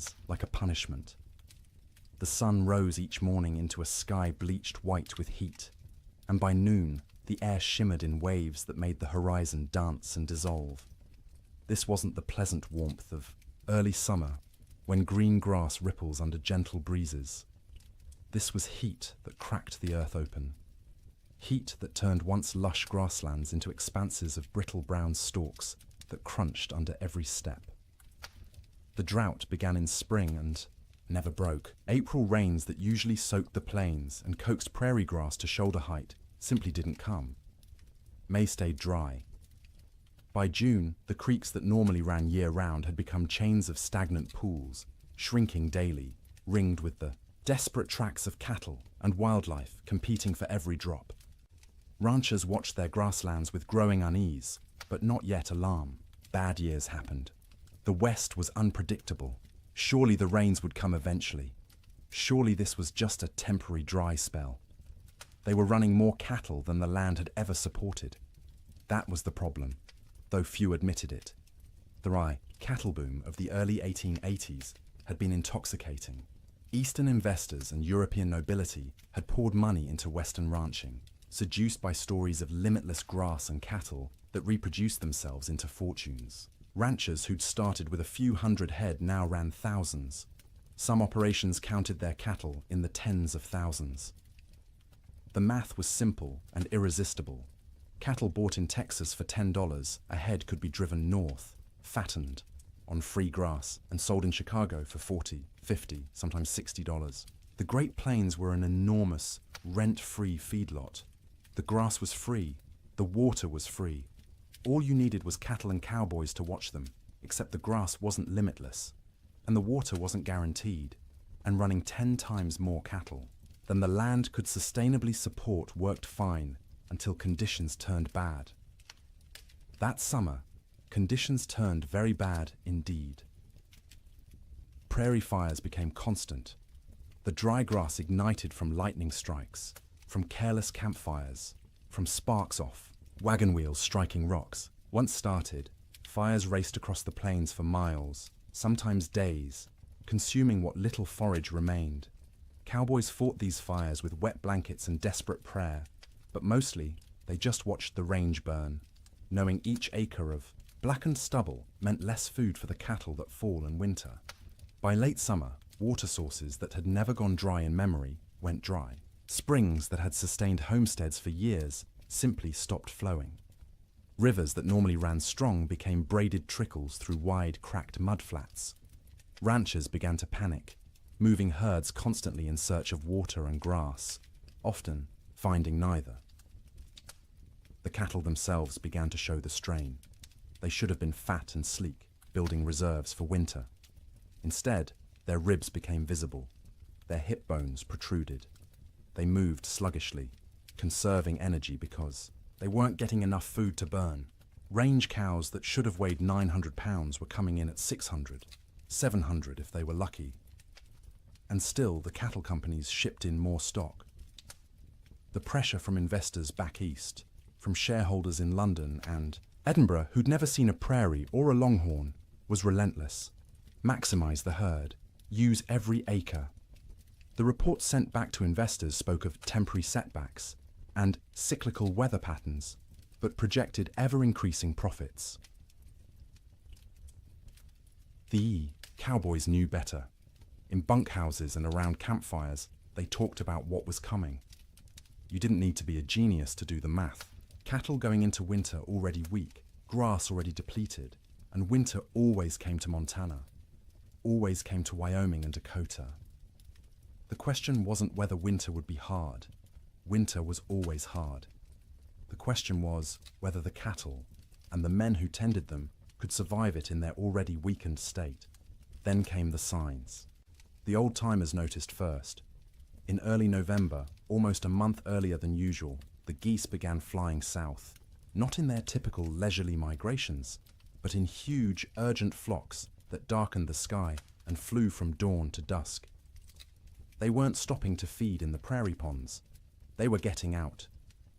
grasslands like a punishment. The sun rose each morning into a sky bleached white with heat, and by noon the air shimmered in waves that made the horizon dance and dissolve. This wasn't the pleasant warmth of early summer when green grass ripples under gentle breezes. This was heat that cracked the earth open. Heat that turned once lush grasslands into expanses of brittle brown stalks that crunched under every step. The drought began in spring and never broke. April rains that usually soaked the plains and coaxed prairie grass to shoulder height simply didn't come. May stayed dry. By June, the creeks that normally ran year-round had become chains of stagnant pools, shrinking daily, ringed with the desperate tracks of cattle and wildlife competing for every drop. Ranchers watched their grasslands with growing unease, but not yet alarm. Bad years happened. The West was unpredictable. Surely the rains would come eventually. Surely this was just a temporary dry spell. They were running more cattle than the land had ever supported. That was the problem, though few admitted it. The cattle boom of the early 1880s had been intoxicating. Eastern investors and European nobility had poured money into Western ranching, seduced by stories of limitless grass and cattle that reproduced themselves into fortunes. Ranchers who'd started with a few hundred head now ran thousands. Some operations counted their cattle in the tens of thousands. The math was simple and irresistible. Cattle bought in Texas for $10 a head could be driven north, fattened, on free grass, and sold in Chicago for $40, $50, sometimes $60. The Great Plains were an enormous, rent-free feedlot. The grass was free, the water was free. All you needed was cattle and cowboys to watch them, except the grass wasn't limitless, and the water wasn't guaranteed, and running 10 times more cattle than the land could sustainably support worked fine until conditions turned bad. That summer, conditions turned very bad indeed. Prairie fires became constant. The dry grass ignited from lightning strikes, from careless campfires, from sparks off wagon wheels striking rocks. Once started, fires raced across the plains for miles, sometimes days, consuming what little forage remained. Cowboys fought these fires with wet blankets and desperate prayer, but mostly they just watched the range burn, knowing each acre of blackened stubble meant less food for the cattle that fall in winter. By late summer, water sources that had never gone dry in memory went dry. Springs that had sustained homesteads for years simply stopped flowing. Rivers that normally ran strong became braided trickles through wide, cracked mudflats. Ranchers began to panic, moving herds constantly in search of water and grass, often finding neither. The cattle themselves began to show the strain. They should have been fat and sleek, building reserves for winter. Instead, their ribs became visible. Their hip bones protruded. They moved sluggishly, conserving energy because they weren't getting enough food to burn. Range cows that should have weighed 900 pounds were coming in at 600, 700 if they were lucky. And still, the cattle companies shipped in more stock. The pressure from investors back east, from shareholders in London and Edinburgh who'd never seen a prairie or a longhorn, was relentless. Maximize the herd. Use every acre. The reports sent back to investors spoke of temporary setbacks and cyclical weather patterns, but projected ever-increasing profits. The cowboys knew better. In bunkhouses and around campfires, they talked about what was coming. You didn't need to be a genius to do the math. Cattle going into winter already weak, grass already depleted, and winter always came to Montana, always came to Wyoming and Dakota. The question wasn't whether winter would be hard. Winter was always hard. The question was whether the cattle and the men who tended them could survive it in their already weakened state. Then came the signs. The old-timers noticed first. In early November, almost a month earlier than usual, the geese began flying south, not in their typical leisurely migrations, but in huge, urgent flocks that darkened the sky and flew from dawn to dusk. They weren't stopping to feed in the prairie ponds. They were getting out.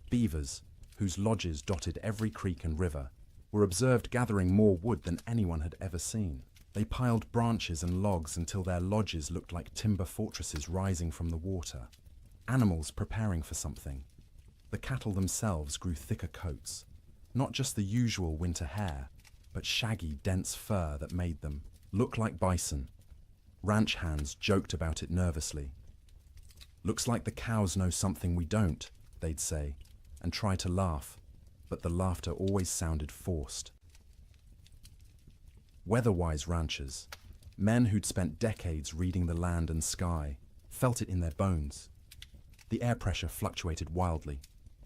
Beavers, whose lodges dotted every creek and river, were observed gathering more wood than anyone had ever seen. They piled branches and logs until their lodges looked like timber fortresses rising from the water. Animals preparing for something. The cattle themselves grew thicker coats, not just the usual winter hair, but shaggy, dense fur that made them look like bison. Ranch hands joked about it nervously. "Looks like the cows know something we don't," they'd say, and try to laugh, but the laughter always sounded forced. Weather-wise ranchers, men who'd spent decades reading the land and sky, felt it in their bones. The air pressure fluctuated wildly.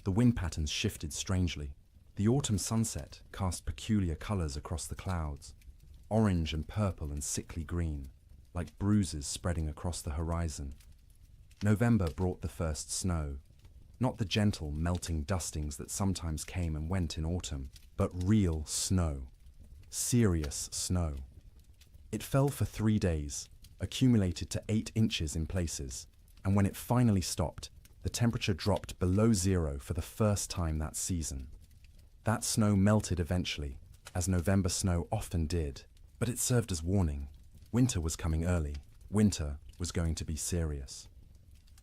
The wind patterns shifted strangely. The autumn sunset cast peculiar colors across the clouds, orange and purple and sickly green, like bruises spreading across the horizon. November brought the first snow, not the gentle, melting dustings that sometimes came and went in autumn, but real snow. Serious snow. It fell for 3 days, accumulated to 8 inches in places, and when it finally stopped, the temperature dropped below zero for the first time that season. That snow melted eventually, as November snow often did, but it served as warning. Winter was coming early. Winter was going to be serious.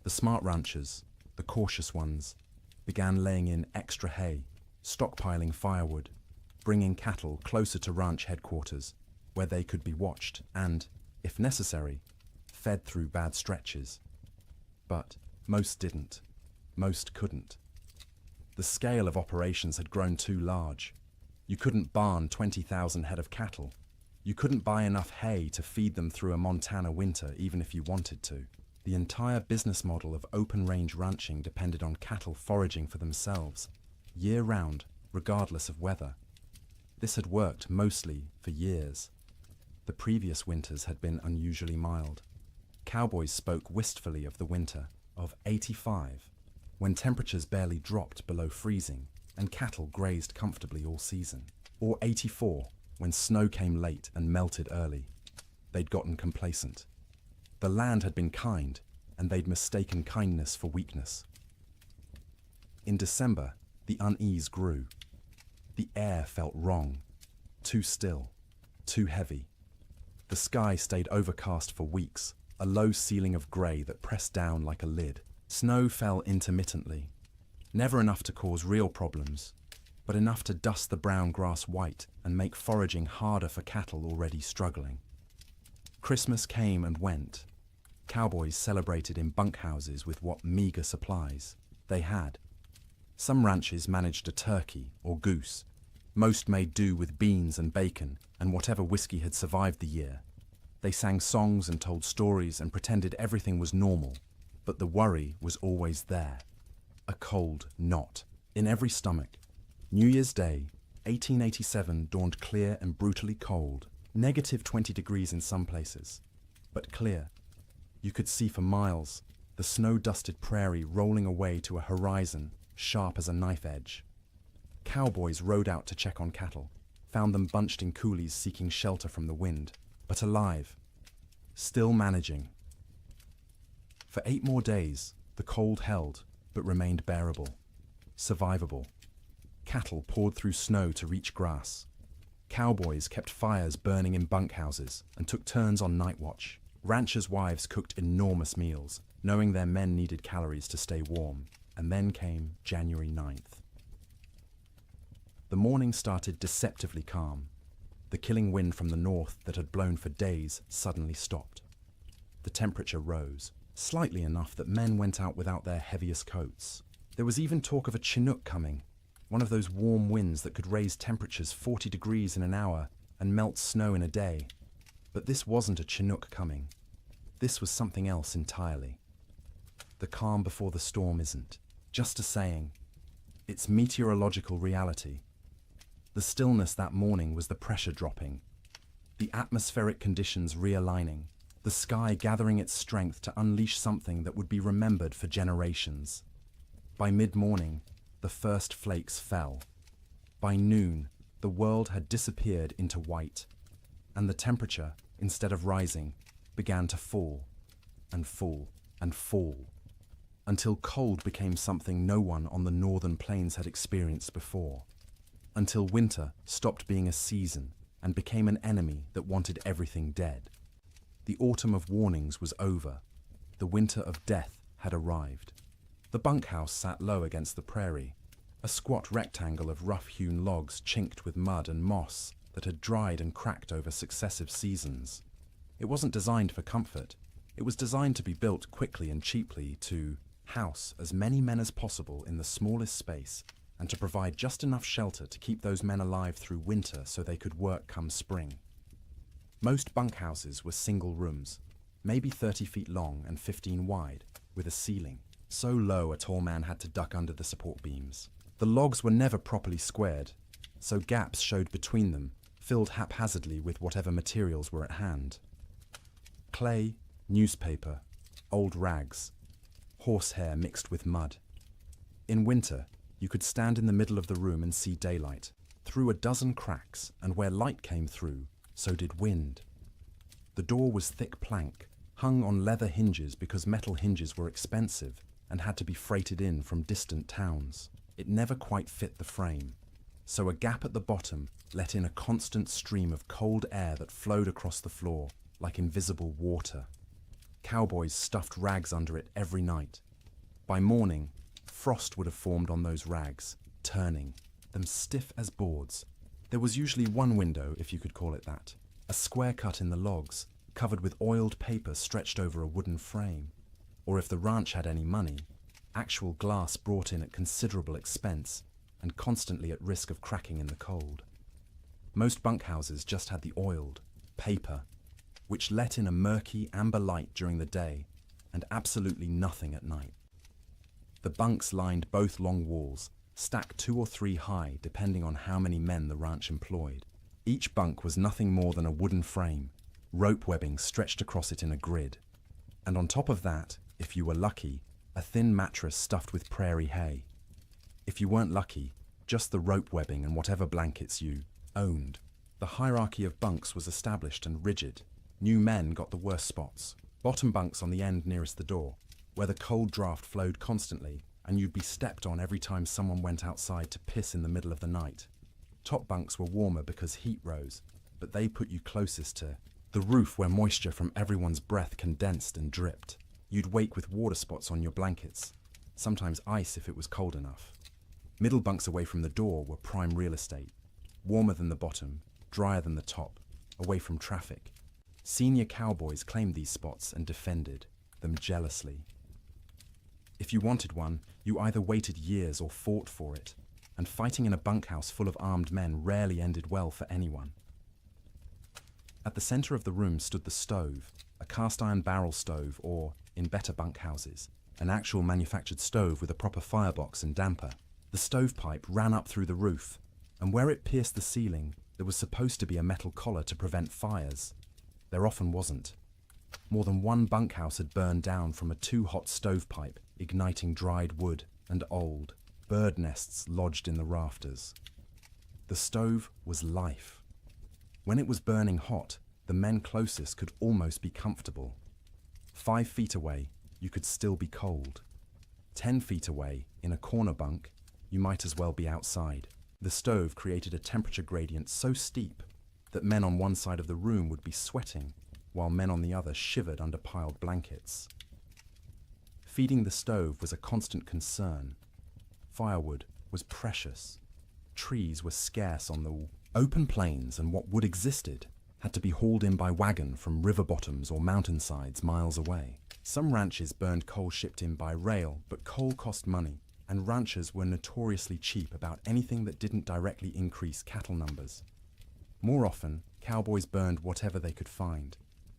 The smart ranchers, the cautious ones, began laying in extra hay, stockpiling firewood, bringing cattle closer to ranch headquarters, where they could be watched and, if necessary, fed through bad stretches. But most didn't. Most couldn't. The scale of operations had grown too large. You couldn't barn 20,000 head of cattle. You couldn't buy enough hay to feed them through a Montana winter even if you wanted to. The entire business model of open-range ranching depended on cattle foraging for themselves, year-round, regardless of weather. This had worked mostly for years. The previous winters had been unusually mild. Cowboys spoke wistfully of the winter of '85, when temperatures barely dropped below freezing and cattle grazed comfortably all season. Or '84, when snow came late and melted early. They'd gotten complacent. The land had been kind, and they'd mistaken kindness for weakness. In December, the unease grew. The air felt wrong, too still, too heavy. The sky stayed overcast for weeks, a low ceiling of grey that pressed down like a lid. Snow fell intermittently, never enough to cause real problems, but enough to dust the brown grass white and make foraging harder for cattle already struggling. Christmas came and went. Cowboys celebrated in bunkhouses with what meager supplies they had. Some ranches managed a turkey or goose. Most made do with beans and bacon and whatever whiskey had survived the year. They sang songs and told stories and pretended everything was normal, but the worry was always there. A cold knot in every stomach. New Year's Day, 1887 dawned clear and brutally cold, -20 degrees in some places, but clear. You could see for miles, the snow-dusted prairie rolling away to a horizon sharp as a knife edge. Cowboys rode out to check on cattle, found them bunched in coulees seeking shelter from the wind, but alive, still managing. For 8 more days, the cold held, but remained bearable, survivable. Cattle poured through snow to reach grass. Cowboys kept fires burning in bunkhouses and took turns on night watch. Ranchers' wives cooked enormous meals, knowing their men needed calories to stay warm. And then came January 9th. The morning started deceptively calm. The killing wind from the north that had blown for days suddenly stopped. The temperature rose, slightly enough that men went out without their heaviest coats. There was even talk of a Chinook coming, one of those warm winds that could raise temperatures 40 degrees in an hour and melt snow in a day. But this wasn't a Chinook coming. This was something else entirely. The calm before the storm isn't just a saying. It's meteorological reality. The stillness that morning was the pressure dropping, the atmospheric conditions realigning, the sky gathering its strength to unleash something that would be remembered for generations. By mid-morning, the first flakes fell. By noon, the world had disappeared into white, and the temperature, instead of rising, began to fall, and fall, and fall, until cold became something no one on the northern plains had experienced before, until winter stopped being a season and became an enemy that wanted everything dead. The autumn of warnings was over. The winter of death had arrived. The bunkhouse sat low against the prairie, a squat rectangle of rough-hewn logs chinked with mud and moss that had dried and cracked over successive seasons. It wasn't designed for comfort. It was designed to be built quickly and cheaply to house as many men as possible in the smallest space and to provide just enough shelter to keep those men alive through winter so they could work come spring. Most bunkhouses were single rooms, maybe 30 feet long and 15 wide, with a ceiling, so low a tall man had to duck under the support beams. The logs were never properly squared, so gaps showed between them, filled haphazardly with whatever materials were at hand. Clay, newspaper, old rags, horsehair mixed with mud. In winter, you could stand in the middle of the room and see daylight, through a dozen cracks, and where light came through, so did wind. The door was thick plank, hung on leather hinges because metal hinges were expensive and had to be freighted in from distant towns. It never quite fit the frame, so a gap at the bottom let in a constant stream of cold air that flowed across the floor like invisible water. Cowboys stuffed rags under it every night. By morning, frost would have formed on those rags, turning them stiff as boards. There was usually one window, if you could call it that, a square cut in the logs, covered with oiled paper stretched over a wooden frame. Or if the ranch had any money, actual glass brought in at considerable expense and constantly at risk of cracking in the cold. Most bunkhouses just had the oiled paper, which let in a murky amber light during the day and absolutely nothing at night. The bunks lined both long walls, stacked 2 or 3 high depending on how many men the ranch employed. Each bunk was nothing more than a wooden frame, rope webbing stretched across it in a grid. And on top of that, if you were lucky, a thin mattress stuffed with prairie hay. If you weren't lucky, just the rope webbing and whatever blankets you owned. The hierarchy of bunks was established and rigid. New men got the worst spots. Bottom bunks on the end nearest the door, where the cold draft flowed constantly and you'd be stepped on every time someone went outside to piss in the middle of the night. Top bunks were warmer because heat rose, but they put you closest to the roof where moisture from everyone's breath condensed and dripped. You'd wake with water spots on your blankets, sometimes ice if it was cold enough. Middle bunks away from the door were prime real estate, warmer than the bottom, drier than the top, away from traffic. Senior cowboys claimed these spots and defended them jealously. If you wanted one, you either waited years or fought for it, and fighting in a bunkhouse full of armed men rarely ended well for anyone. At the center of the room stood the stove, a cast-iron barrel stove or, in better bunkhouses, an actual manufactured stove with a proper firebox and damper. The stovepipe ran up through the roof, and where it pierced the ceiling, there was supposed to be a metal collar to prevent fires. There often wasn't. More than one bunkhouse had burned down from a too-hot stovepipe, igniting dried wood and old bird nests lodged in the rafters. The stove was life. When it was burning hot, the men closest could almost be comfortable. 5 feet away, you could still be cold. 10 feet away, in a corner bunk, you might as well be outside. The stove created a temperature gradient so steep that men on one side of the room would be sweating, while men on the other shivered under piled blankets. Feeding the stove was a constant concern. Firewood was precious. Trees were scarce on the open plains, and what wood existed had to be hauled in by wagon from river bottoms or mountainsides miles away. Some ranches burned coal shipped in by rail, but coal cost money, and ranchers were notoriously cheap about anything that didn't directly increase cattle numbers. More often, cowboys burned whatever they could find: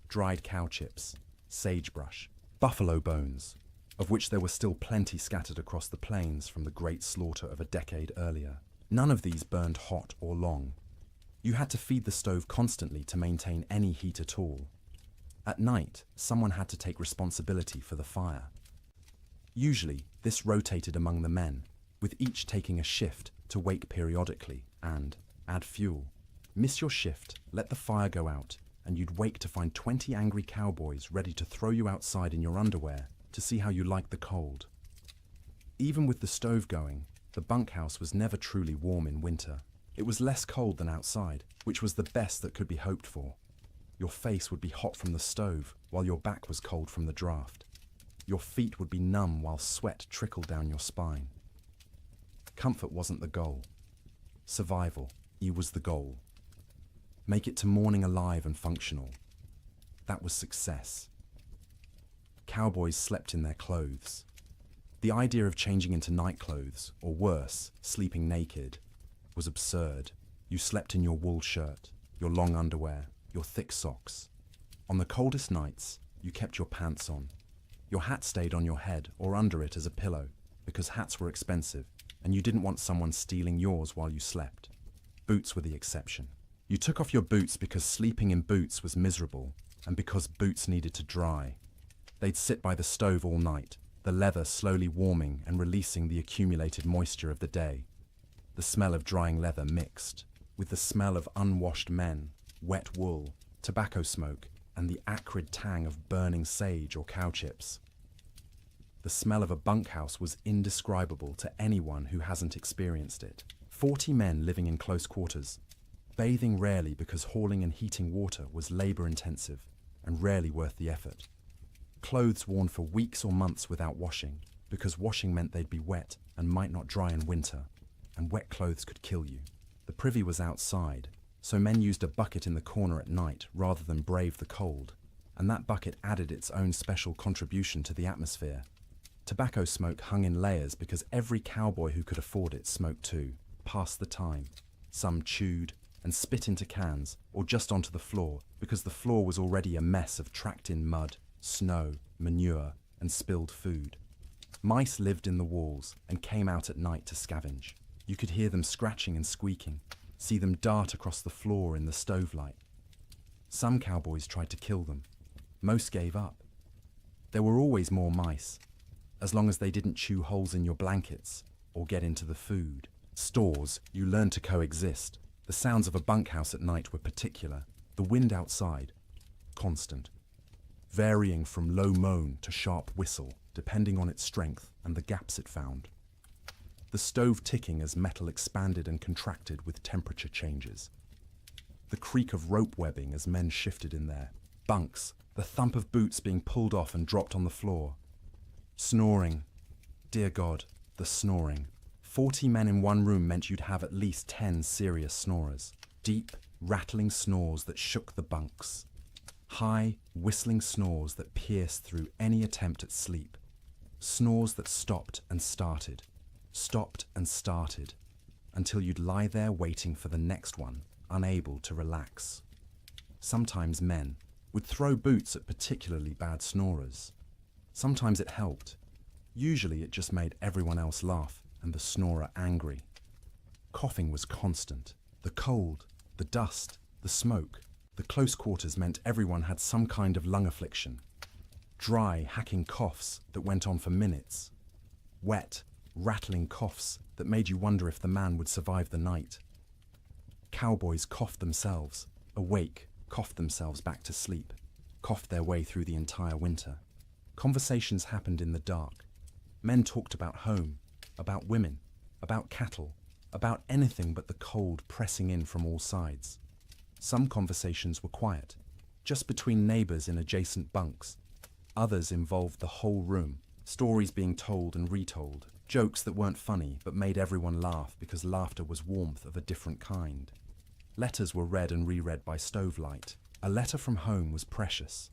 dried cow chips, sagebrush, buffalo bones, of which there were still plenty scattered across the plains from the great slaughter of a decade earlier. None of these burned hot or long. You had to feed the stove constantly to maintain any heat at all. At night, someone had to take responsibility for the fire. Usually, this rotated among the men, with each taking a shift to wake periodically and add fuel. Miss your shift, let the fire go out, and you'd wake to find 20 angry cowboys ready to throw you outside in your underwear to see how you liked the cold. Even with the stove going, the bunkhouse was never truly warm in winter. It was less cold than outside, which was the best that could be hoped for. Your face would be hot from the stove, while your back was cold from the draft. Your feet would be numb while sweat trickled down your spine. Comfort wasn't the goal. Survival, was the goal. Make it to morning alive and functional. That was success. Cowboys slept in their clothes. The idea of changing into night clothes, or worse, sleeping naked, was absurd. You slept in your wool shirt, your long underwear, your thick socks. On the coldest nights, you kept your pants on. Your hat stayed on your head or under it as a pillow, because hats were expensive, and you didn't want someone stealing yours while you slept. Boots were the exception. You took off your boots because sleeping in boots was miserable, and because boots needed to dry. They'd sit by the stove all night, the leather slowly warming and releasing the accumulated moisture of the day. The smell of drying leather mixed with the smell of unwashed men, wet wool, tobacco smoke, and the acrid tang of burning sage or cow chips. The smell of a bunkhouse was indescribable to anyone who hasn't experienced it. 40 men living in close quarters, bathing rarely because hauling and heating water was labor-intensive and rarely worth the effort. Clothes worn for weeks or months without washing, because washing meant they'd be wet and might not dry in winter, and wet clothes could kill you. The privy was outside, so men used a bucket in the corner at night rather than brave the cold, and that bucket added its own special contribution to the atmosphere. Tobacco smoke hung in layers because every cowboy who could afford it smoked too, passed the time. Some chewed and spit into cans or just onto the floor because the floor was already a mess of tracked-in mud, snow, manure, and spilled food. Mice lived in the walls and came out at night to scavenge. You could hear them scratching and squeaking, see them dart across the floor in the stove light. Some cowboys tried to kill them. Most gave up. There were always more mice, as long as they didn't chew holes in your blankets or get into the food. Stores, you learned to coexist. The sounds of a bunkhouse at night were particular. The wind outside, constant, varying from low moan to sharp whistle, depending on its strength and the gaps it found. The stove ticking as metal expanded and contracted with temperature changes. The creak of rope webbing as men shifted in there. Bunks, the thump of boots being pulled off and dropped on the floor. Snoring. Dear God, the snoring. 40 men in one room meant you'd have at least 10 serious snorers. Deep, rattling snores that shook the bunks. High, whistling snores that pierced through any attempt at sleep. Snores that stopped and started, until you'd lie there waiting for the next one, unable to relax. Sometimes men would throw boots at particularly bad snorers. Sometimes it helped. Usually it just made everyone else laugh and the snorer angry. Coughing was constant. The cold, the dust, the smoke, the close quarters meant everyone had some kind of lung affliction. Dry, hacking coughs that went on for minutes. Wet, rattling coughs that made you wonder if the man would survive the night. Cowboys coughed themselves, awake, coughed themselves back to sleep, coughed their way through the entire winter. Conversations happened in the dark. Men talked about home, about women, about cattle, about anything but the cold pressing in from all sides. Some conversations were quiet, just between neighbors in adjacent bunks. Others involved the whole room, stories being told and retold, jokes that weren't funny but made everyone laugh because laughter was warmth of a different kind. Letters were read and reread by stovelight. A letter from home was precious,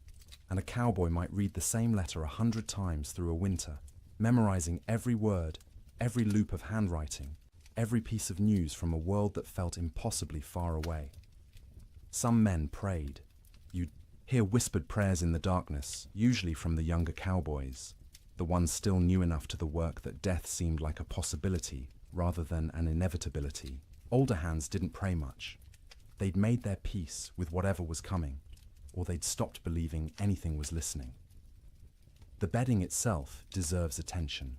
and a cowboy might read the same letter 100 times through a winter, memorizing every word, every loop of handwriting, every piece of news from a world that felt impossibly far away. Some men prayed. You'd hear whispered prayers in the darkness, usually from the younger cowboys, the ones still new enough to the work that death seemed like a possibility rather than an inevitability. Older hands didn't pray much. They'd made their peace with whatever was coming, or they'd stopped believing anything was listening. The bedding itself deserves attention.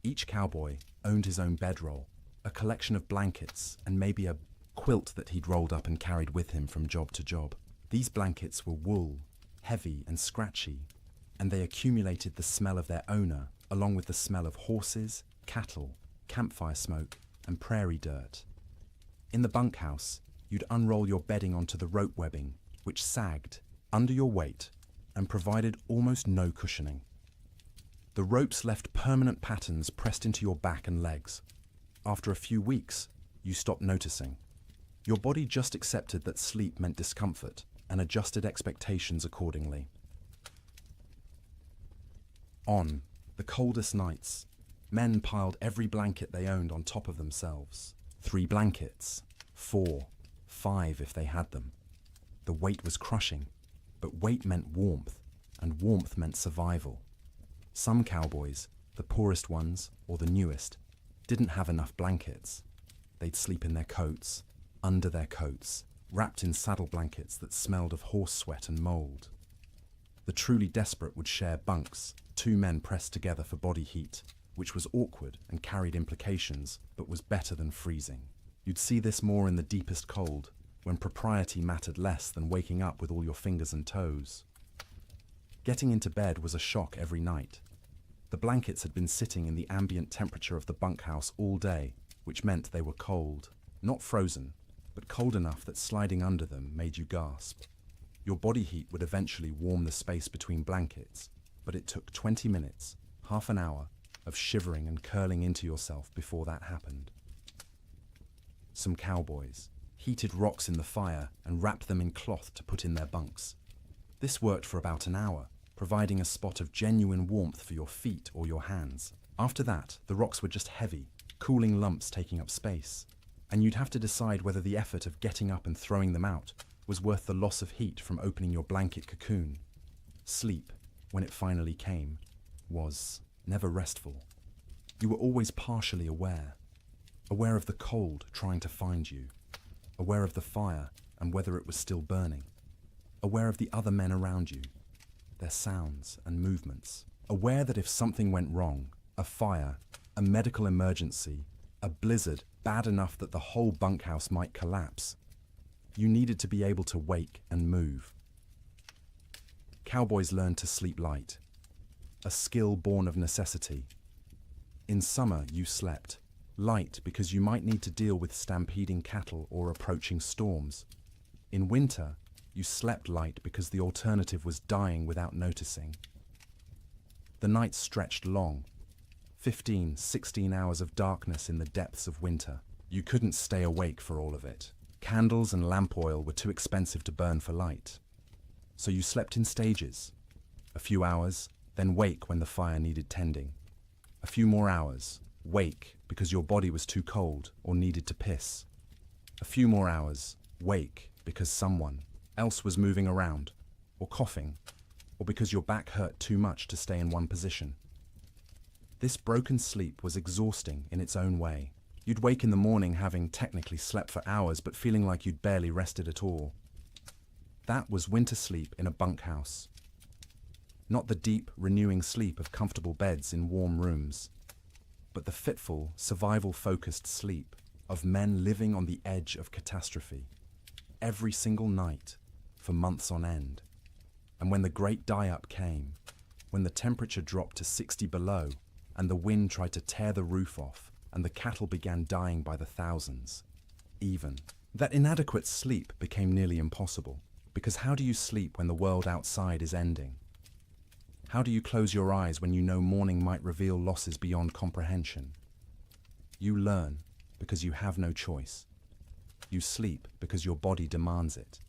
Each cowboy owned his own bedroll, a collection of blankets, and maybe a quilt that he'd rolled up and carried with him from job to job. These blankets were wool, heavy and scratchy, and they accumulated the smell of their owner, along with the smell of horses, cattle, campfire smoke, and prairie dirt. In the bunkhouse, you'd unroll your bedding onto the rope webbing, which sagged under your weight and provided almost no cushioning. The ropes left permanent patterns pressed into your back and legs. After a few weeks, you stopped noticing. Your body just accepted that sleep meant discomfort and adjusted expectations accordingly. On the coldest nights, men piled every blanket they owned on top of themselves. 3 blankets, 4, 5 if they had them. The weight was crushing, but weight meant warmth, and warmth meant survival. Some cowboys, the poorest ones or the newest, didn't have enough blankets. They'd sleep in their coats, under their coats, wrapped in saddle blankets that smelled of horse sweat and mold. The truly desperate would share bunks, 2 men pressed together for body heat, which was awkward and carried implications, but was better than freezing. You'd see this more in the deepest cold, when propriety mattered less than waking up with all your fingers and toes. Getting into bed was a shock every night. The blankets had been sitting in the ambient temperature of the bunkhouse all day, which meant they were cold, not frozen, but cold enough that sliding under them made you gasp. Your body heat would eventually warm the space between blankets, but it took 20 minutes, half an hour, of shivering and curling into yourself before that happened. Some cowboys heated rocks in the fire and wrapped them in cloth to put in their bunks. This worked for about an hour, providing a spot of genuine warmth for your feet or your hands. After that, the rocks were just heavy, cooling lumps taking up space, and you'd have to decide whether the effort of getting up and throwing them out was worth the loss of heat from opening your blanket cocoon. Sleep, when it finally came, was never restful. You were always partially aware of the cold trying to find you, aware of the fire and whether it was still burning, aware of the other men around you, their sounds and movements, aware that if something went wrong, a fire, a medical emergency, a blizzard bad enough that the whole bunkhouse might collapse, you needed to be able to wake and move. Cowboys learned to sleep light, a skill born of necessity. In summer, you slept light because you might need to deal with stampeding cattle or approaching storms. In winter, you slept light because the alternative was dying without noticing. The nights stretched long, 15, 16 hours of darkness in the depths of winter. You couldn't stay awake for all of it. Candles and lamp oil were too expensive to burn for light. So you slept in stages. A few hours, then wake when the fire needed tending. A few more hours, wake because your body was too cold or needed to piss. A few more hours, wake because someone else was moving around, or coughing, or because your back hurt too much to stay in one position. This broken sleep was exhausting in its own way. You'd wake in the morning having technically slept for hours but feeling like you'd barely rested at all. That was winter sleep in a bunkhouse. Not the deep, renewing sleep of comfortable beds in warm rooms, but the fitful, survival-focused sleep of men living on the edge of catastrophe, every single night, for months on end. And when the great die-up came, when the temperature dropped to 60 below, and the wind tried to tear the roof off, and the cattle began dying by the thousands, that inadequate sleep became nearly impossible, because how do you sleep when the world outside is ending? How do you close your eyes when you know morning might reveal losses beyond comprehension? You learn because you have no choice. You sleep because your body demands it.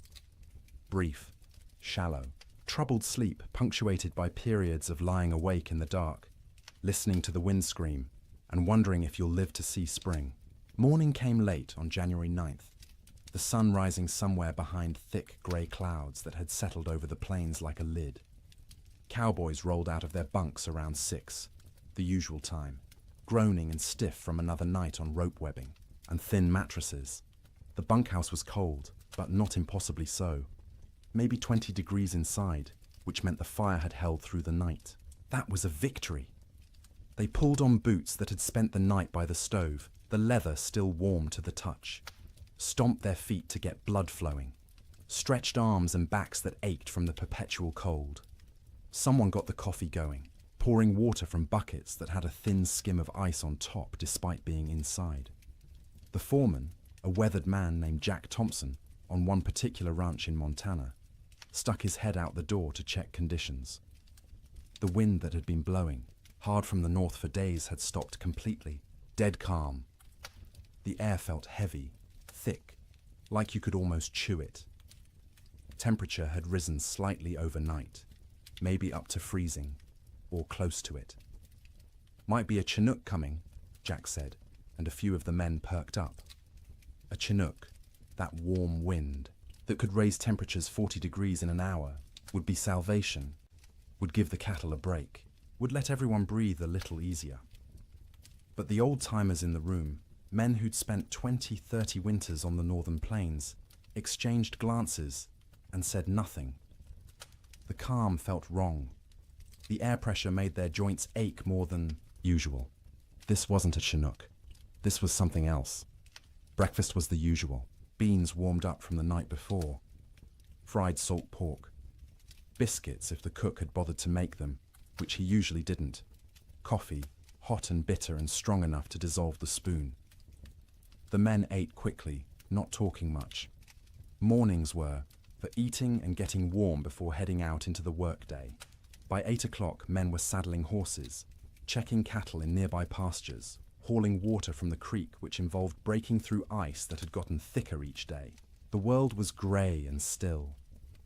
Brief, shallow, troubled sleep punctuated by periods of lying awake in the dark, listening to the wind scream, and wondering if you'll live to see spring. Morning came late on January 9th, the sun rising somewhere behind thick grey clouds that had settled over the plains like a lid. Cowboys rolled out of their bunks around 6, the usual time, groaning and stiff from another night on rope webbing and thin mattresses. The bunkhouse was cold, but not impossibly so. Maybe 20 degrees inside, which meant the fire had held through the night. That was a victory. They pulled on boots that had spent the night by the stove, the leather still warm to the touch, stomped their feet to get blood flowing, stretched arms and backs that ached from the perpetual cold. Someone got the coffee going, pouring water from buckets that had a thin skim of ice on top despite being inside. The foreman, A weathered man named Jack Thompson, on one particular ranch in Montana, stuck his head out the door to check conditions. The wind that had been blowing hard from the north for days had stopped completely, dead calm. The air felt heavy, thick, like you could almost chew it. Temperature had risen slightly overnight, maybe up to freezing, or close to it. "Might be a Chinook coming," Jack said, and a few of the men perked up. A Chinook, that warm wind that could raise temperatures 40 degrees in an hour, would be salvation, would give the cattle a break, would let everyone breathe a little easier. But the old-timers in the room, men who'd spent 20, 30 winters on the northern plains, exchanged glances and said nothing. The calm felt wrong. The air pressure made their joints ache more than usual. This wasn't a Chinook. This was something else. Breakfast was the usual. Beans warmed up from the night before. Fried salt pork. Biscuits if the cook had bothered to make them, which he usually didn't. Coffee, hot and bitter and strong enough to dissolve the spoon. The men ate quickly, not talking much. Mornings were for eating and getting warm before heading out into the workday. By 8 o'clock, men were saddling horses, checking cattle in nearby pastures, hauling water from the creek, which involved breaking through ice that had gotten thicker each day. The world was grey and still.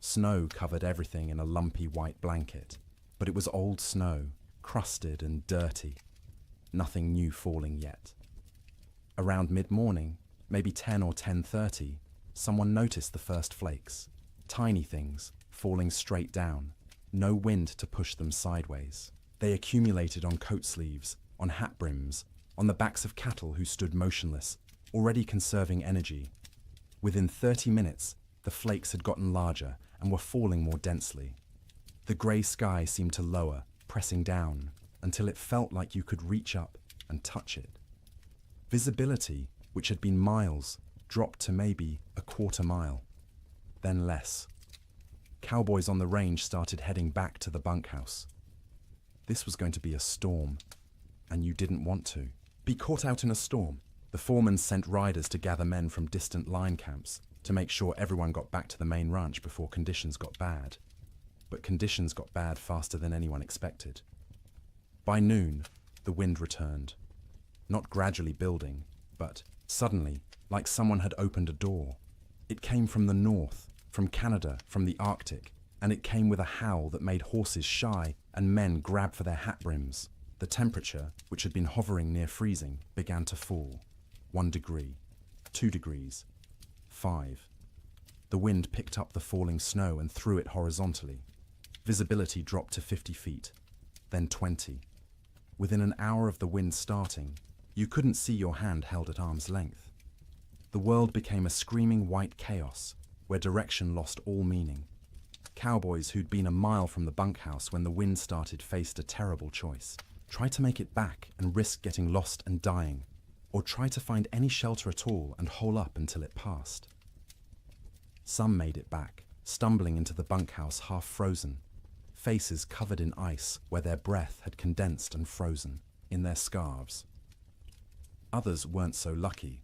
Snow covered everything in a lumpy white blanket, but it was old snow, crusted and dirty. Nothing new falling yet. Around mid-morning, maybe 10 or 10:30, someone noticed the first flakes. Tiny things, falling straight down. No wind to push them sideways. They accumulated on coat sleeves, on hat brims, on the backs of cattle who stood motionless, already conserving energy. Within 30 minutes, the flakes had gotten larger and were falling more densely. The grey sky seemed to lower, pressing down, until it felt like you could reach up and touch it. Visibility, which had been miles, dropped to maybe a quarter mile, then less. Cowboys on the range started heading back to the bunkhouse. This was going to be a storm, and you didn't want to be caught out in a storm. The foreman sent riders to gather men from distant line camps to make sure everyone got back to the main ranch before conditions got bad. But conditions got bad faster than anyone expected. By noon, the wind returned. Not gradually building, but suddenly, like someone had opened a door. It came from the north, from Canada, from the Arctic, and it came with a howl that made horses shy and men grab for their hat brims. The temperature, which had been hovering near freezing, began to fall. 1 degree, 2 degrees, 5. The wind picked up the falling snow and threw it horizontally. Visibility dropped to 50 feet, then 20. Within an hour of the wind starting, you couldn't see your hand held at arm's length. The world became a screaming white chaos, where direction lost all meaning. Cowboys who'd been a mile from the bunkhouse when the wind started faced a terrible choice. Try to make it back and risk getting lost and dying, or try to find any shelter at all and hole up until it passed. Some made it back, stumbling into the bunkhouse half frozen, faces covered in ice where their breath had condensed and frozen, in their scarves. Others weren't so lucky.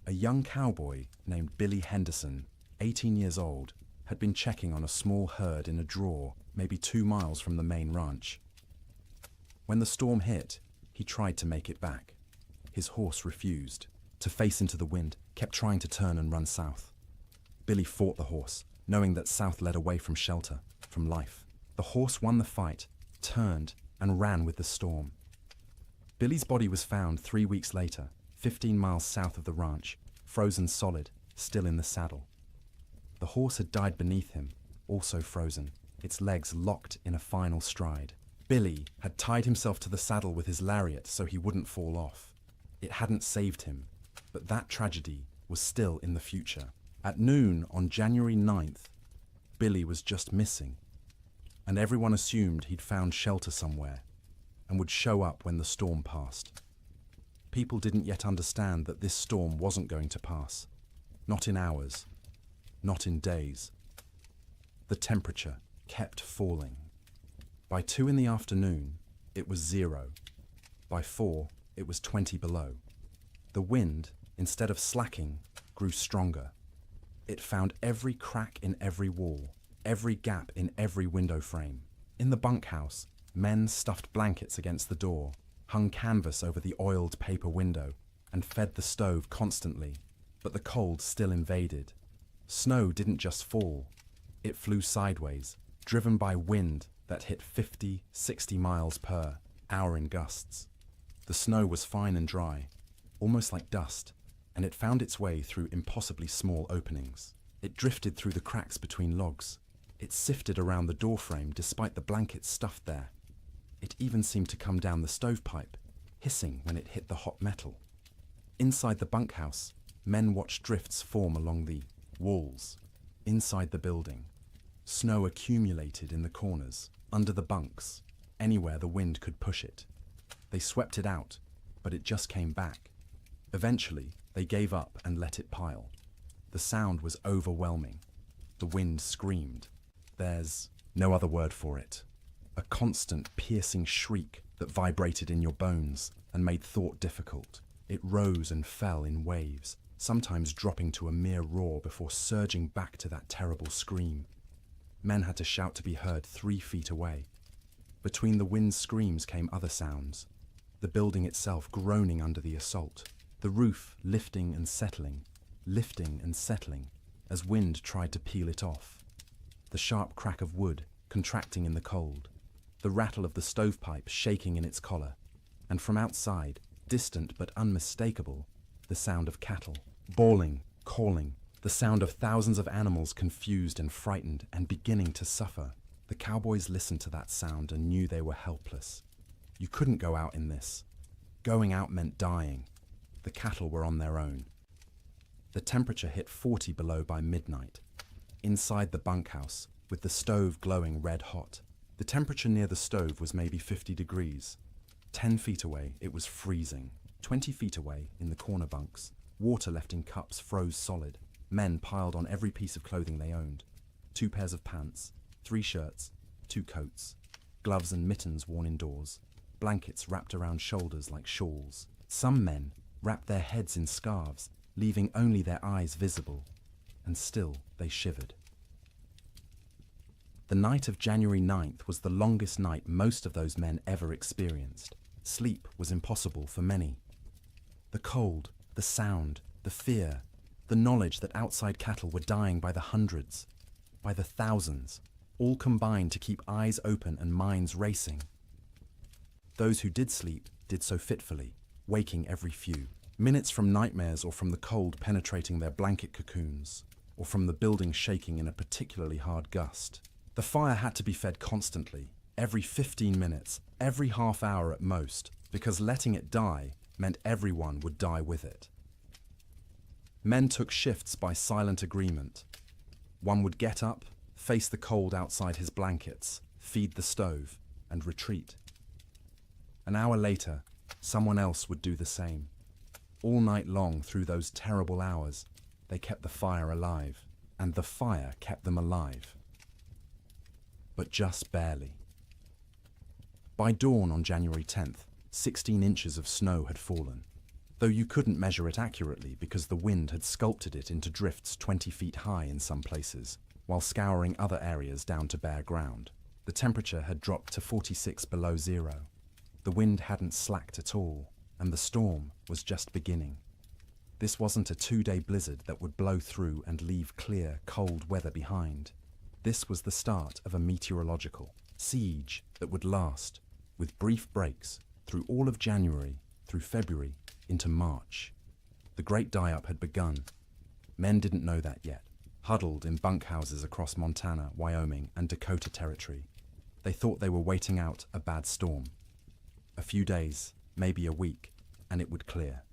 A young cowboy named Billy Henderson, 18 years old, had been checking on a small herd in a draw maybe 2 miles from the main ranch. When the storm hit, he tried to make it back. His horse refused. To face into the wind, kept trying to turn and run south. Billy fought the horse, knowing that south led away from shelter, from life. The horse won the fight, turned, and ran with the storm. Billy's body was found 3 weeks later, 15 miles south of the ranch, frozen solid, still in the saddle. The horse had died beneath him, also frozen, its legs locked in a final stride. Billy had tied himself to the saddle with his lariat so he wouldn't fall off. It hadn't saved him, but that tragedy was still in the future. At noon on January 9th, Billy was just missing, and everyone assumed he'd found shelter somewhere and would show up when the storm passed. People didn't yet understand that this storm wasn't going to pass. Not in hours, not in days. The temperature kept falling. By 2 in the afternoon, it was 0. By 4, it was 20 below. The wind, instead of slacking, grew stronger. It found every crack in every wall, every gap in every window frame. In the bunkhouse, men stuffed blankets against the door, hung canvas over the oiled paper window, and fed the stove constantly. But the cold still invaded. Snow didn't just fall. It flew sideways, driven by wind that hit 50, 60 miles per hour in gusts. The snow was fine and dry, almost like dust, and it found its way through impossibly small openings. It drifted through the cracks between logs. It sifted around the doorframe despite the blankets stuffed there. It even seemed to come down the stovepipe, hissing when it hit the hot metal. Inside the bunkhouse, men watched drifts form along the walls. Inside the building, snow accumulated in the corners, under the bunks, anywhere the wind could push it. They swept it out, but it just came back. Eventually, they gave up and let it pile. The sound was overwhelming. The wind screamed. There's no other word for it. A constant, piercing shriek that vibrated in your bones and made thought difficult. It rose and fell in waves, sometimes dropping to a mere roar before surging back to that terrible scream. Men had to shout to be heard 3 feet away. Between the wind's screams came other sounds. The building itself groaning under the assault. The roof lifting and settling as wind tried to peel it off. The sharp crack of wood contracting in the cold. The rattle of the stovepipe shaking in its collar. And from outside, distant but unmistakable, the sound of cattle, bawling, calling, the sound of thousands of animals confused and frightened and beginning to suffer. The cowboys listened to that sound and knew they were helpless. You couldn't go out in this. Going out meant dying. The cattle were on their own. The temperature hit 40 below by midnight. Inside the bunkhouse, with the stove glowing red hot, the temperature near the stove was maybe 50 degrees. 10 feet away, it was freezing. 20 feet away, in the corner bunks, water left in cups froze solid. Men piled on every piece of clothing they owned. 2 pairs of pants, 3 shirts, 2 coats, gloves and mittens worn indoors, blankets wrapped around shoulders like shawls. Some men wrapped their heads in scarves, leaving only their eyes visible, and still they shivered. The night of January 9th was the longest night most of those men ever experienced. Sleep was impossible for many. The cold, the sound, the fear, the knowledge that outside cattle were dying by the hundreds, by the thousands, all combined to keep eyes open and minds racing. Those who did sleep did so fitfully, waking every few minutes from nightmares or from the cold penetrating their blanket cocoons, or from the building shaking in a particularly hard gust. The fire had to be fed constantly, every 15 minutes, every half hour at most, because letting it die meant everyone would die with it. Men took shifts by silent agreement. One would get up, face the cold outside his blankets, feed the stove, and retreat. An hour later, someone else would do the same. All night long through those terrible hours, they kept the fire alive, and the fire kept them alive. But just barely. By dawn on January 10th, 16 inches of snow had fallen, though you couldn't measure it accurately because the wind had sculpted it into drifts 20 feet high in some places, while scouring other areas down to bare ground. The temperature had dropped to 46 below zero. The wind hadn't slacked at all, and the storm was just beginning. This wasn't a 2-day blizzard that would blow through and leave clear, cold weather behind. This was the start of a meteorological siege that would last, with brief breaks, through all of January, through February, into March. The great die-up had begun. Men didn't know that yet, huddled in bunkhouses across Montana, Wyoming, and Dakota Territory. They thought they were waiting out a bad storm. A few days, maybe a week, and it would clear.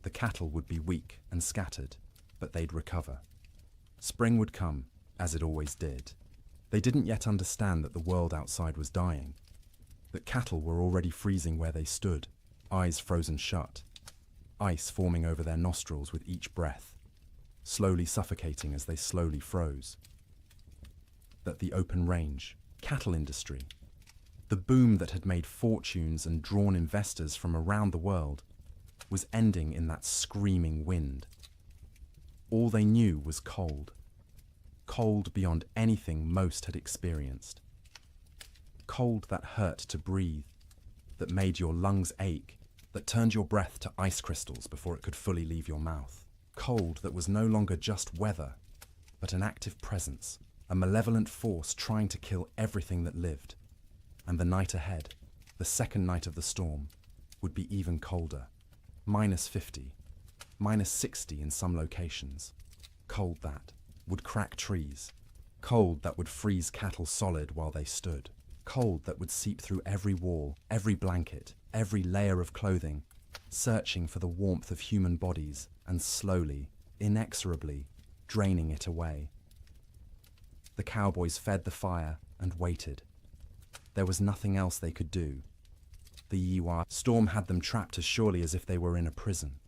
The cattle would be weak and scattered, but they'd recover. Spring would come, as it always did. They didn't yet understand that the world outside was dying, that cattle were already freezing where they stood, eyes frozen shut, ice forming over their nostrils with each breath, slowly suffocating as they slowly froze. That the open range, cattle industry, the boom that had made fortunes and drawn investors from around the world, was ending in that screaming wind. All they knew was cold. Cold beyond anything most had experienced. Cold that hurt to breathe, that made your lungs ache, that turned your breath to ice crystals before it could fully leave your mouth. Cold that was no longer just weather, but an active presence, a malevolent force trying to kill everything that lived. And the night ahead, the second night of the storm, would be even colder. -50, -60 in some locations. Cold that would crack trees. Cold that would freeze cattle solid while they stood. Cold that would seep through every wall, every blanket, every layer of clothing, searching for the warmth of human bodies and slowly, inexorably, draining it away. The cowboys fed the fire and waited. There was nothing else they could do. The Yiwa storm had them trapped as surely as if they were in a prison.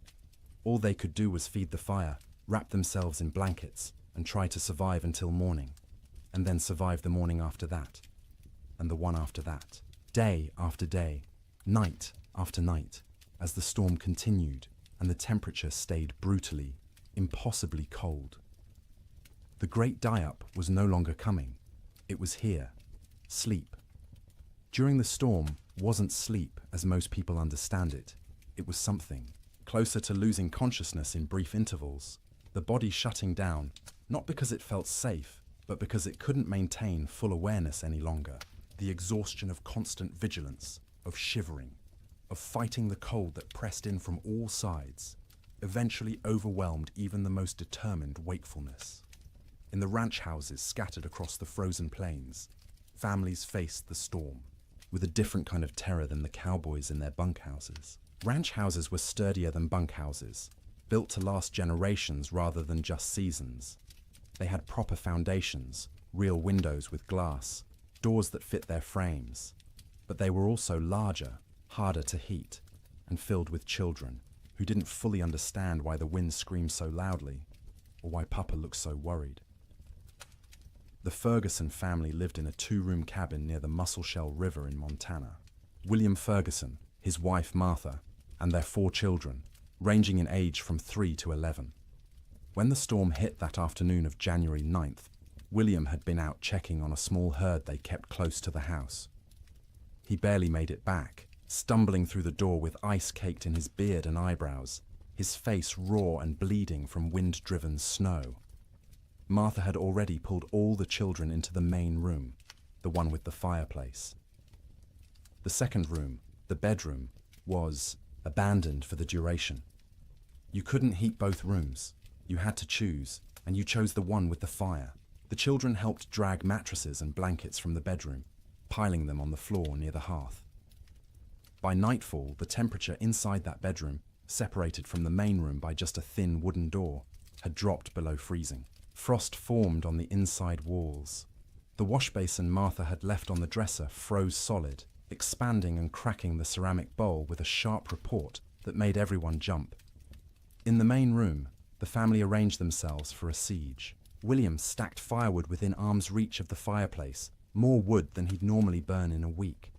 All they could do was feed the fire, wrap themselves in blankets, and try to survive until morning, and then survive the morning after that, and the one after that, day after day, night after night, as the storm continued and the temperature stayed brutally, impossibly cold. The great die-up was no longer coming. It was here. Sleep. During the storm wasn't sleep as most people understand it. It was something closer to losing consciousness in brief intervals, the body shutting down, not because it felt safe, but because it couldn't maintain full awareness any longer. The exhaustion of constant vigilance, of shivering, of fighting the cold that pressed in from all sides, eventually overwhelmed even the most determined wakefulness. In the ranch houses scattered across the frozen plains, families faced the storm with a different kind of terror than the cowboys in their bunkhouses. Ranch houses were sturdier than bunkhouses, built to last generations rather than just seasons. They had proper foundations, real windows with glass, doors that fit their frames. But they were also larger, harder to heat, and filled with children who didn't fully understand why the wind screamed so loudly, or why Papa looked so worried. The Ferguson family lived in a 2-room cabin near the Musselshell River in Montana. William Ferguson, his wife Martha, and their 4 children, ranging in age from 3 to 11. When the storm hit that afternoon of January 9th, William had been out checking on a small herd they kept close to the house. He barely made it back, stumbling through the door with ice caked in his beard and eyebrows, his face raw and bleeding from wind-driven snow. Martha had already pulled all the children into the main room, the one with the fireplace. The second room, the bedroom, was abandoned for the duration. You couldn't heat both rooms. You had to choose, and you chose the one with the fire. The children helped drag mattresses and blankets from the bedroom, piling them on the floor near the hearth. By nightfall, the temperature inside that bedroom, separated from the main room by just a thin wooden door, had dropped below freezing. Frost formed on the inside walls. The wash basin Martha had left on the dresser froze solid, expanding and cracking the ceramic bowl with a sharp report that made everyone jump. In the main room, the family arranged themselves for a siege. William stacked firewood within arm's reach of the fireplace, more wood than he'd normally burn in a week.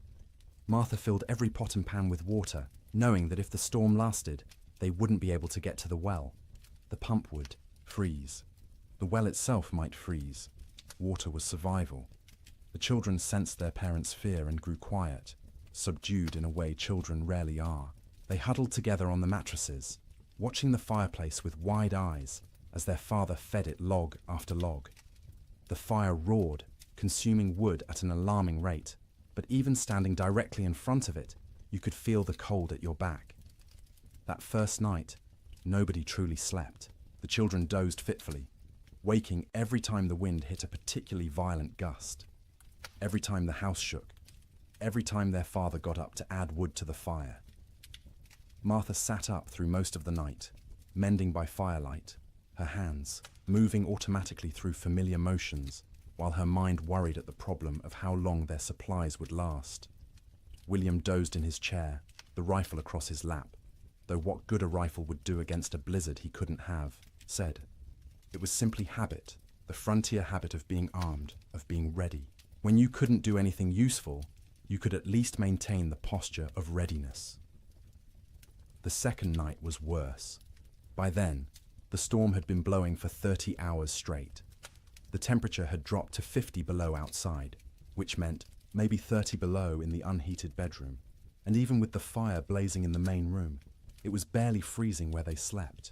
Martha filled every pot and pan with water, knowing that if the storm lasted, they wouldn't be able to get to the well. The pump would freeze. The well itself might freeze. Water was survival. The children sensed their parents' fear and grew quiet, subdued in a way children rarely are. They huddled together on the mattresses, watching the fireplace with wide eyes as their father fed it log after log. The fire roared, consuming wood at an alarming rate, but even standing directly in front of it, you could feel the cold at your back. That first night, nobody truly slept. The children dozed fitfully, waking every time the wind hit a particularly violent gust, every time the house shook, every time their father got up to add wood to the fire. Martha sat up through most of the night, mending by firelight, her hands moving automatically through familiar motions, while her mind worried at the problem of how long their supplies would last. William dozed in his chair, the rifle across his lap, though what good a rifle would do against a blizzard he couldn't have, said. It was simply habit, the frontier habit of being armed, of being ready. When you couldn't do anything useful, you could at least maintain the posture of readiness. The second night was worse. By then, the storm had been blowing for 30 hours straight. The temperature had dropped to 50 below outside, which meant maybe 30 below in the unheated bedroom. And even with the fire blazing in the main room, it was barely freezing where they slept.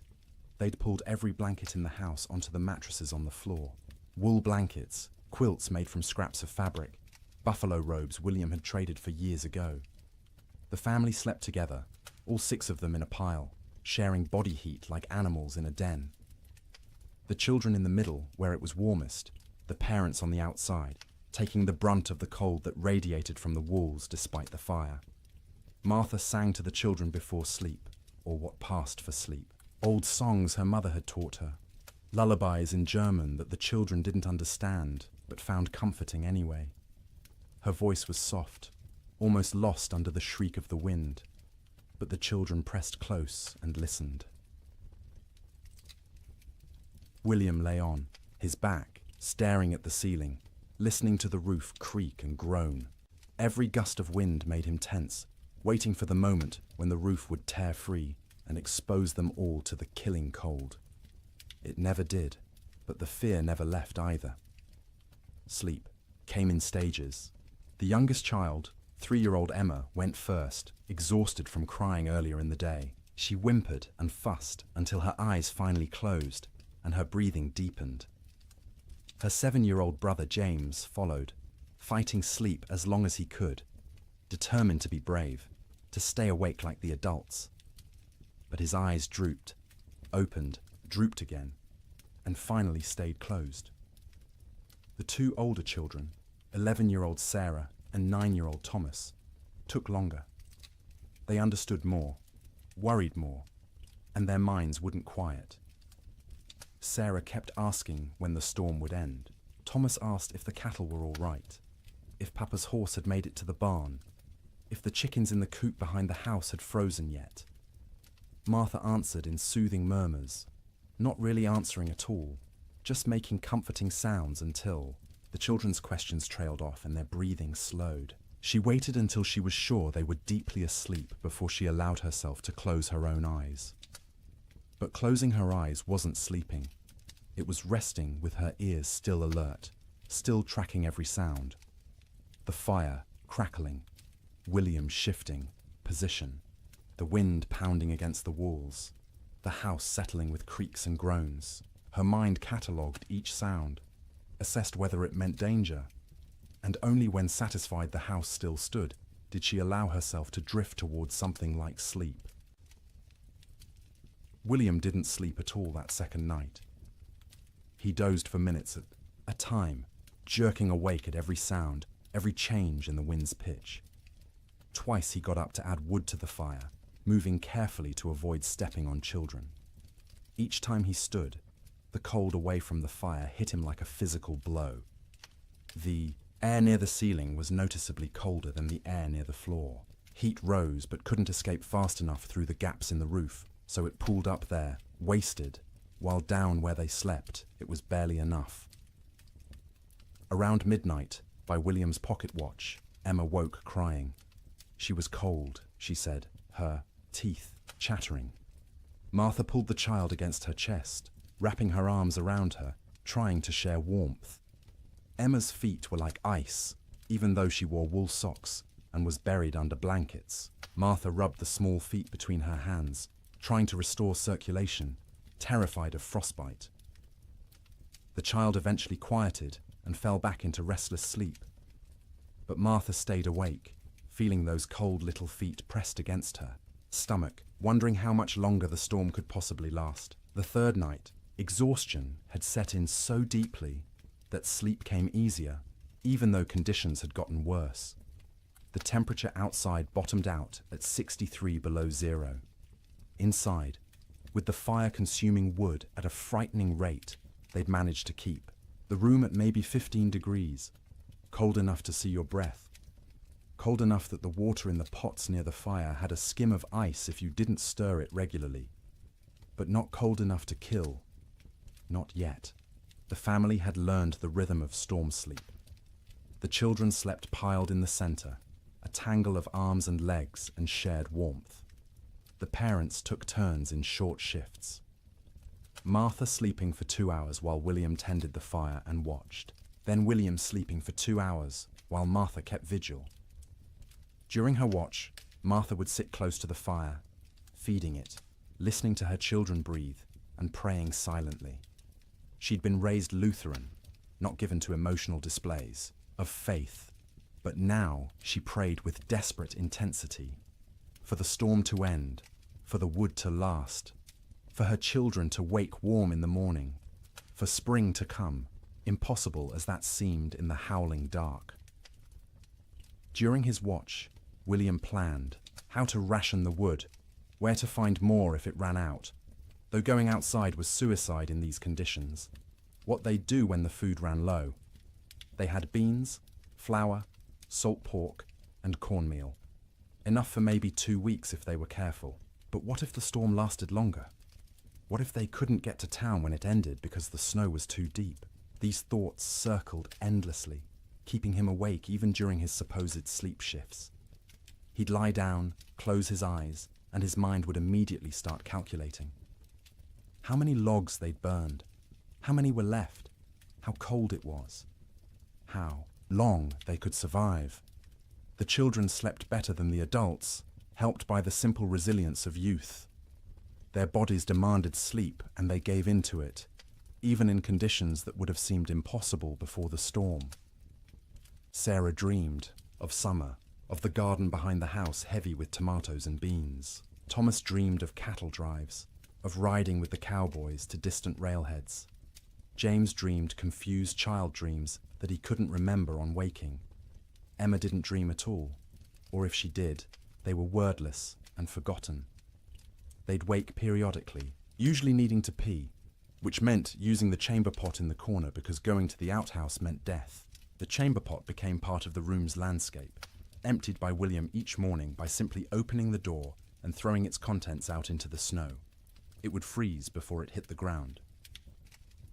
They'd pulled every blanket in the house onto the mattresses on the floor. Wool blankets, quilts made from scraps of fabric, buffalo robes William had traded for years ago. The family slept together, all 6 of them in a pile, sharing body heat like animals in a den. The children in the middle, where it was warmest, the parents on the outside, taking the brunt of the cold that radiated from the walls despite the fire. Martha sang to the children before sleep, or what passed for sleep. Old songs her mother had taught her, lullabies in German that the children didn't understand, but found comforting anyway. Her voice was soft, almost lost under the shriek of the wind, but the children pressed close and listened. William lay on, his back staring at the ceiling, listening to the roof creak and groan. Every gust of wind made him tense, waiting for the moment when the roof would tear free and expose them all to the killing cold. It never did, but the fear never left either. Sleep came in stages. The youngest child, 3-year-old Emma, went first, exhausted from crying earlier in the day. She whimpered and fussed until her eyes finally closed and her breathing deepened. Her 7-year-old brother James followed, fighting sleep as long as he could, determined to be brave, to stay awake like the adults. But his eyes drooped, opened, drooped again, and finally stayed closed. The 2 older children, 11-year-old Sarah and 9-year-old Thomas, took longer. They understood more, worried more, and their minds wouldn't quiet. Sarah kept asking when the storm would end. Thomas asked if the cattle were all right, if Papa's horse had made it to the barn, if the chickens in the coop behind the house had frozen yet. Martha answered in soothing murmurs, not really answering at all, just making comforting sounds until the children's questions trailed off and their breathing slowed. She waited until she was sure they were deeply asleep before she allowed herself to close her own eyes. But closing her eyes wasn't sleeping. It was resting with her ears still alert, still tracking every sound. The fire crackling, William shifting position, the wind pounding against the walls, the house settling with creaks and groans. Her mind catalogued each sound, assessed whether it meant danger, and only when satisfied the house still stood did she allow herself to drift towards something like sleep. William didn't sleep at all that second night. He dozed for minutes at a time, jerking awake at every sound, every change in the wind's pitch. Twice he got up to add wood to the fire, moving carefully to avoid stepping on children. Each time he stood, the cold away from the fire hit him like a physical blow. The air near the ceiling was noticeably colder than the air near the floor. Heat rose but couldn't escape fast enough through the gaps in the roof, so it pooled up there, wasted, while down where they slept, it was barely enough. Around midnight, by William's pocket watch, Emma woke crying. She was cold, she said, her teeth chattering. Martha pulled the child against her chest, wrapping her arms around her, trying to share warmth. Emma's feet were like ice, even though she wore wool socks and was buried under blankets. Martha rubbed the small feet between her hands, trying to restore circulation, terrified of frostbite. The child eventually quieted and fell back into restless sleep. But Martha stayed awake, feeling those cold little feet pressed against her stomach, wondering how much longer the storm could possibly last. The third night, exhaustion had set in so deeply that sleep came easier, even though conditions had gotten worse. The temperature outside bottomed out at 63 below zero. Inside, with the fire consuming wood at a frightening rate, they'd managed to keep the room at maybe 15 degrees, cold enough to see your breath, cold enough that the water in the pots near the fire had a skim of ice if you didn't stir it regularly, but not cold enough to kill. Not yet. The family had learned the rhythm of storm sleep. The children slept piled in the center, a tangle of arms and legs and shared warmth. The parents took turns in short shifts. Martha sleeping for 2 hours while William tended the fire and watched. Then William sleeping for 2 hours while Martha kept vigil. During her watch, Martha would sit close to the fire, feeding it, listening to her children breathe, and praying silently. She'd been raised Lutheran, not given to emotional displays, of faith, but now she prayed with desperate intensity. For the storm to end, for the wood to last, for her children to wake warm in the morning, for spring to come, impossible as that seemed in the howling dark. During his watch, William planned how to ration the wood, where to find more if it ran out, though going outside was suicide in these conditions. What they'd do when the food ran low. They had beans, flour, salt pork, and cornmeal. Enough for maybe 2 weeks if they were careful. But what if the storm lasted longer? What if they couldn't get to town when it ended because the snow was too deep? These thoughts circled endlessly, keeping him awake even during his supposed sleep shifts. He'd lie down, close his eyes, and his mind would immediately start calculating. How many logs they'd burned, how many were left, how cold it was, how long they could survive. The children slept better than the adults, helped by the simple resilience of youth. Their bodies demanded sleep and they gave in to it, even in conditions that would have seemed impossible before the storm. Sarah dreamed of summer, of the garden behind the house heavy with tomatoes and beans. Thomas dreamed of cattle drives, of riding with the cowboys to distant railheads. James dreamed confused child dreams that he couldn't remember on waking. Emma didn't dream at all, or if she did, they were wordless and forgotten. They'd wake periodically, usually needing to pee, which meant using the chamber pot in the corner because going to the outhouse meant death. The chamber pot became part of the room's landscape, emptied by William each morning by simply opening the door and throwing its contents out into the snow. It would freeze before it hit the ground.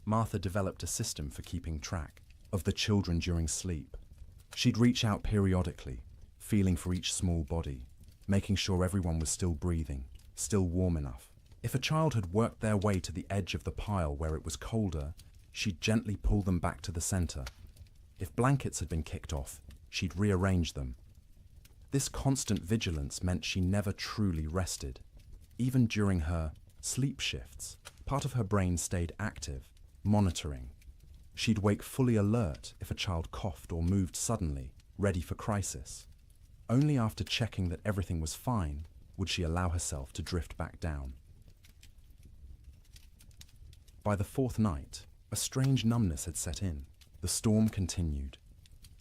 Martha developed a system for keeping track of the children during sleep. She'd reach out periodically, feeling for each small body, making sure everyone was still breathing, still warm enough. If a child had worked their way to the edge of the pile where it was colder, she'd gently pull them back to the center. If blankets had been kicked off, she'd rearrange them. This constant vigilance meant she never truly rested. Even during her sleep shifts, part of her brain stayed active, monitoring. She'd wake fully alert if a child coughed or moved suddenly, ready for crisis. Only after checking that everything was fine would she allow herself to drift back down. By the fourth night, a strange numbness had set in. The storm continued,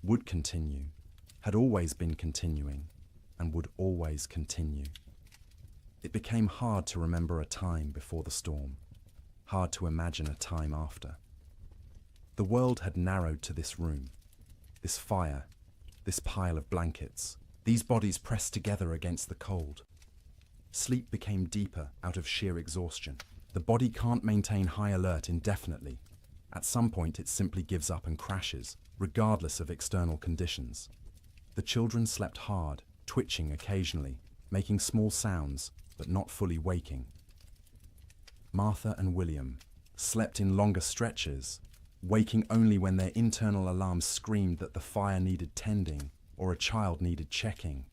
would continue, had always been continuing, and would always continue. It became hard to remember a time before the storm, hard to imagine a time after. The world had narrowed to this room, this fire, this pile of blankets, these bodies pressed together against the cold. Sleep became deeper out of sheer exhaustion. The body can't maintain high alert indefinitely. At some point it simply gives up and crashes, regardless of external conditions. The children slept hard, twitching occasionally, making small sounds, but not fully waking. Martha and William slept in longer stretches, waking only when their internal alarms screamed that the fire needed tending or a child needed checking.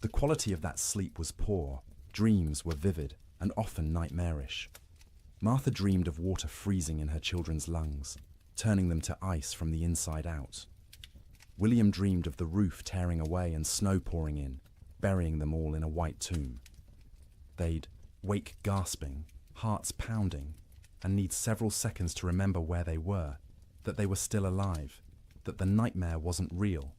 The quality of that sleep was poor, dreams were vivid and often nightmarish. Martha dreamed of water freezing in her children's lungs, turning them to ice from the inside out. William dreamed of the roof tearing away and snow pouring in, burying them all in a white tomb. They'd wake gasping, hearts pounding, and need several seconds to remember where they were, that they were still alive, that the nightmare wasn't real.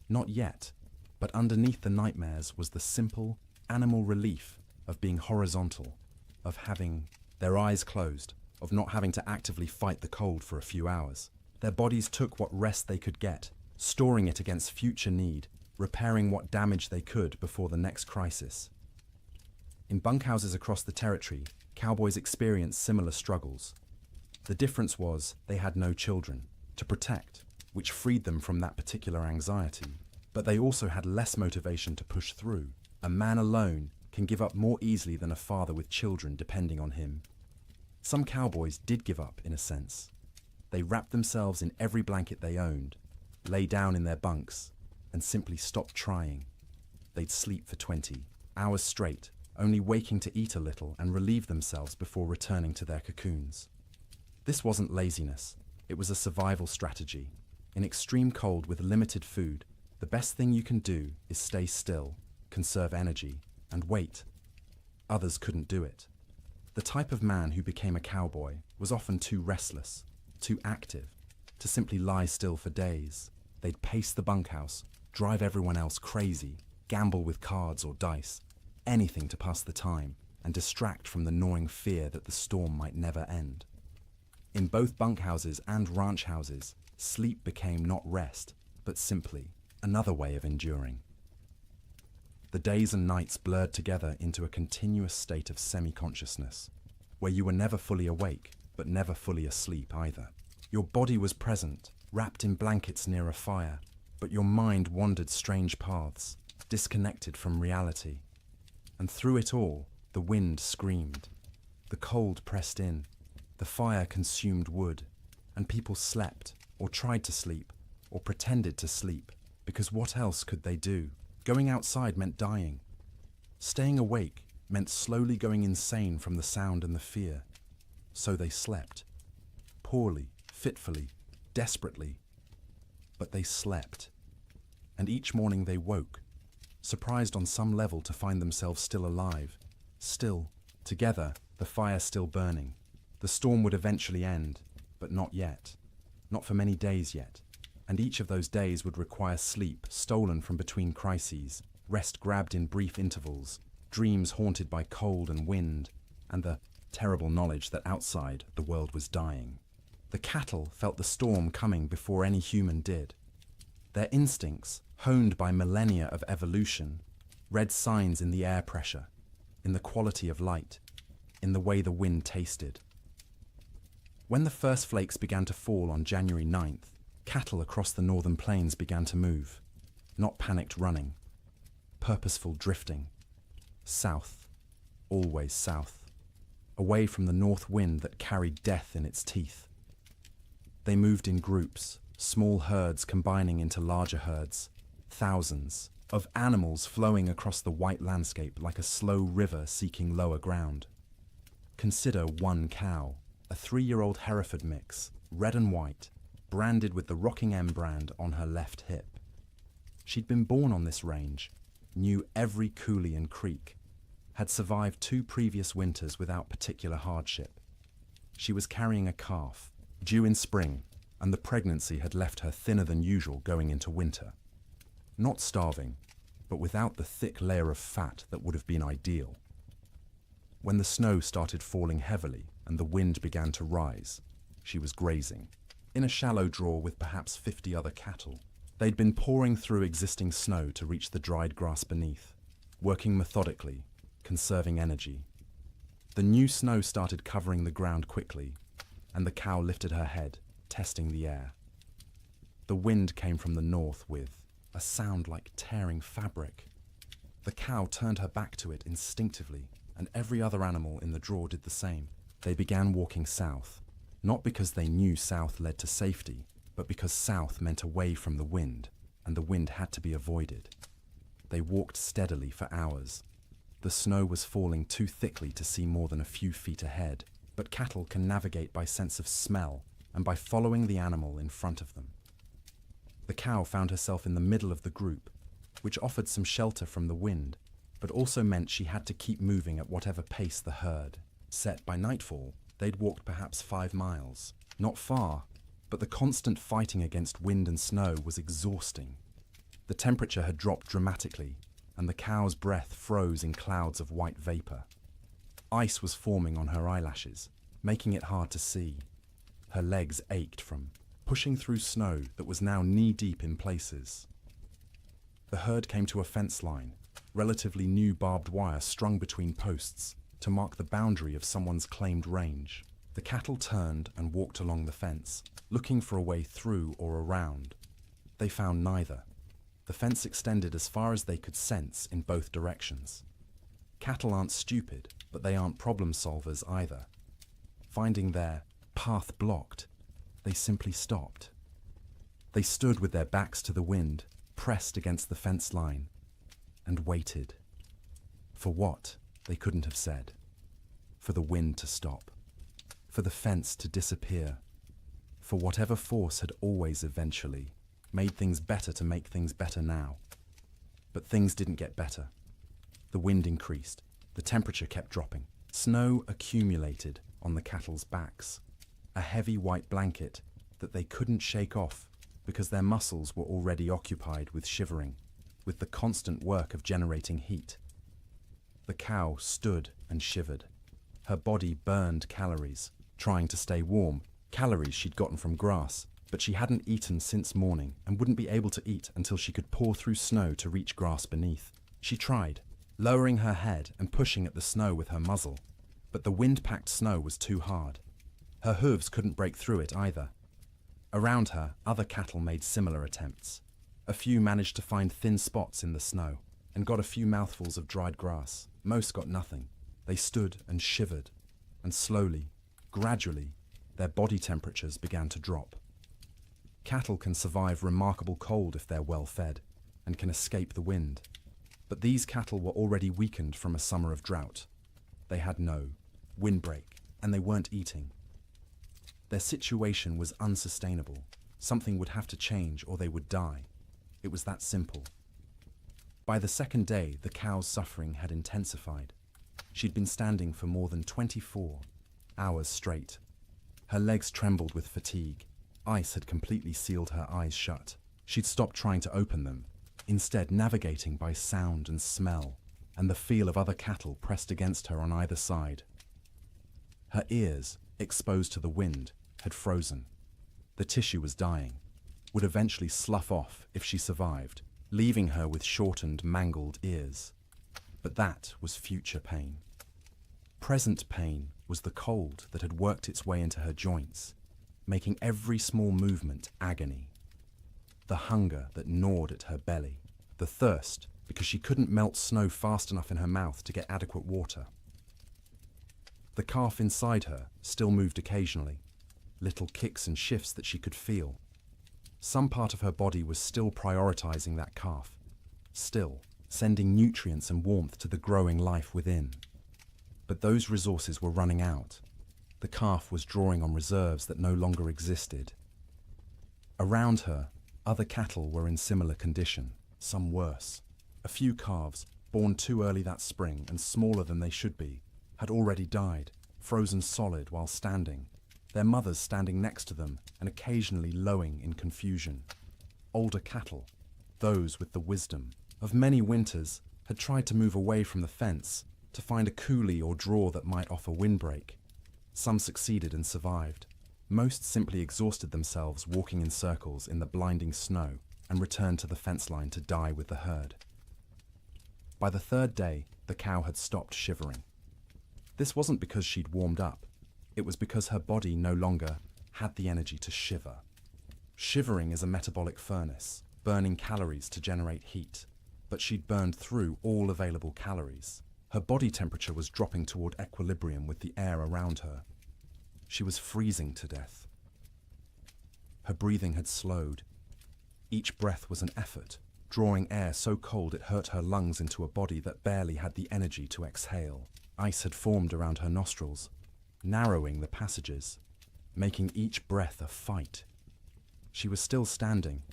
Not yet, but underneath the nightmares was the simple, animal relief of being horizontal, of having their eyes closed, of not having to actively fight the cold for a few hours. Their bodies took what rest they could get, storing it against future need, repairing what damage they could before the next crisis. In bunkhouses across the territory, cowboys experienced similar struggles. The difference was they had no children to protect, which freed them from that particular anxiety. But they also had less motivation to push through. A man alone can give up more easily than a father with children depending on him. Some cowboys did give up, in a sense. They wrapped themselves in every blanket they owned, lay down in their bunks, and simply stopped trying. They'd sleep for 20 hours straight, only waking to eat a little and relieve themselves before returning to their cocoons. This wasn't laziness, it was a survival strategy. In extreme cold with limited food, the best thing you can do is stay still, conserve energy, and wait. Others couldn't do it. The type of man who became a cowboy was often too restless, too active, to simply lie still for days. They'd pace the bunkhouse, drive everyone else crazy, gamble with cards or dice, anything to pass the time and distract from the gnawing fear that the storm might never end. In both bunkhouses and ranch houses, sleep became not rest, but simply another way of enduring. The days and nights blurred together into a continuous state of semi-consciousness, where you were never fully awake, but never fully asleep either. Your body was present, wrapped in blankets near a fire, but your mind wandered strange paths, disconnected from reality. And through it all, the wind screamed. The cold pressed in, the fire consumed wood, and people slept, or tried to sleep, or pretended to sleep, because what else could they do? Going outside meant dying. Staying awake meant slowly going insane from the sound and the fear. So they slept. Poorly, fitfully, desperately. But they slept. And each morning they woke, surprised on some level to find themselves still alive. Still, together, the fire still burning. The storm would eventually end, but not yet. Not for many days yet. And each of those days would require sleep stolen from between crises, rest grabbed in brief intervals, dreams haunted by cold and wind, and the terrible knowledge that outside the world was dying. The cattle felt the storm coming before any human did. Their instincts, honed by millennia of evolution, read signs in the air pressure, in the quality of light, in the way the wind tasted. When the first flakes began to fall on January 9th, cattle across the northern plains began to move, not panicked running, purposeful drifting, south, always south, away from the north wind that carried death in its teeth. They moved in groups, small herds combining into larger herds, thousands of animals flowing across the white landscape like a slow river seeking lower ground. Consider one cow, a 3-year-old Hereford mix, red and white, branded with the Rocking M brand on her left hip. She'd been born on this range, knew every coulee and creek, had survived 2 previous winters without particular hardship. She was carrying a calf, due in spring, and the pregnancy had left her thinner than usual going into winter. Not starving, but without the thick layer of fat that would have been ideal. When the snow started falling heavily and the wind began to rise, she was grazing, in a shallow draw with perhaps 50 other cattle. They'd been pouring through existing snow to reach the dried grass beneath, working methodically, conserving energy. The new snow started covering the ground quickly, and the cow lifted her head, testing the air. The wind came from the north with a sound like tearing fabric. The cow turned her back to it instinctively, and every other animal in the draw did the same. They began walking south, not because they knew south led to safety, but because south meant away from the wind, and the wind had to be avoided. They walked steadily for hours. The snow was falling too thickly to see more than a few feet ahead, but cattle can navigate by sense of smell and by following the animal in front of them. The cow found herself in the middle of the group, which offered some shelter from the wind, but also meant she had to keep moving at whatever pace the herd set. By nightfall, they'd walked perhaps 5 miles. Not far, but the constant fighting against wind and snow was exhausting. The temperature had dropped dramatically, and the cow's breath froze in clouds of white vapor. Ice was forming on her eyelashes, making it hard to see. Her legs ached from pushing through snow that was now knee-deep in places. The herd came to a fence line, relatively new barbed wire strung between posts to mark the boundary of someone's claimed range. The cattle turned and walked along the fence, looking for a way through or around. They found neither. The fence extended as far as they could sense in both directions. Cattle aren't stupid, but they aren't problem solvers either. Finding their path blocked, they simply stopped. They stood with their backs to the wind, pressed against the fence line, and waited. For what, they couldn't have said. For the wind to stop. For the fence to disappear. For whatever force had always eventually made things better to make things better now. But things didn't get better. The wind increased. The temperature kept dropping. Snow accumulated on the cattle's backs. A heavy white blanket that they couldn't shake off because their muscles were already occupied with shivering, with the constant work of generating heat. The cow stood and shivered. Her body burned calories, trying to stay warm, calories she'd gotten from grass, but she hadn't eaten since morning and wouldn't be able to eat until she could paw through snow to reach grass beneath. She tried, lowering her head and pushing at the snow with her muzzle, but the wind-packed snow was too hard. Her hooves couldn't break through it either. Around her, other cattle made similar attempts. A few managed to find thin spots in the snow and got a few mouthfuls of dried grass. Most got nothing. They stood and shivered, and slowly, gradually, their body temperatures began to drop. Cattle can survive remarkable cold if they're well fed and can escape the wind. But these cattle were already weakened from a summer of drought. They had no windbreak, and they weren't eating. Their situation was unsustainable. Something would have to change or they would die. It was that simple. By the second day, the cow's suffering had intensified. She'd been standing for more than 24 hours straight. Her legs trembled with fatigue. Ice had completely sealed her eyes shut. She'd stopped trying to open them, instead navigating by sound and smell, and the feel of other cattle pressed against her on either side. Her ears, exposed to the wind, had frozen. The tissue was dying, would eventually slough off if she survived, leaving her with shortened, mangled ears. But that was future pain. Present pain was the cold that had worked its way into her joints, making every small movement agony. The hunger that gnawed at her belly. The thirst because she couldn't melt snow fast enough in her mouth to get adequate water. The calf inside her still moved occasionally, little kicks and shifts that she could feel. Some part of her body was still prioritizing that calf, still sending nutrients and warmth to the growing life within. But those resources were running out. The calf was drawing on reserves that no longer existed. Around her, other cattle were in similar condition, some worse. A few calves, born too early that spring and smaller than they should be, had already died, frozen solid while standing, their mothers standing next to them and occasionally lowing in confusion. Older cattle, those with the wisdom of many winters, had tried to move away from the fence to find a coulee or draw that might offer windbreak. Some succeeded and survived. Most simply exhausted themselves walking in circles in the blinding snow and returned to the fence line to die with the herd. By the third day, the cow had stopped shivering. This wasn't because she'd warmed up. It was because her body no longer had the energy to shiver. Shivering is a metabolic furnace, burning calories to generate heat, but she'd burned through all available calories. Her body temperature was dropping toward equilibrium with the air around her. She was freezing to death. Her breathing had slowed. Each breath was an effort, drawing air so cold it hurt her lungs into a body that barely had the energy to exhale. Ice had formed around her nostrils, narrowing the passages, making each breath a fight. She was still standing,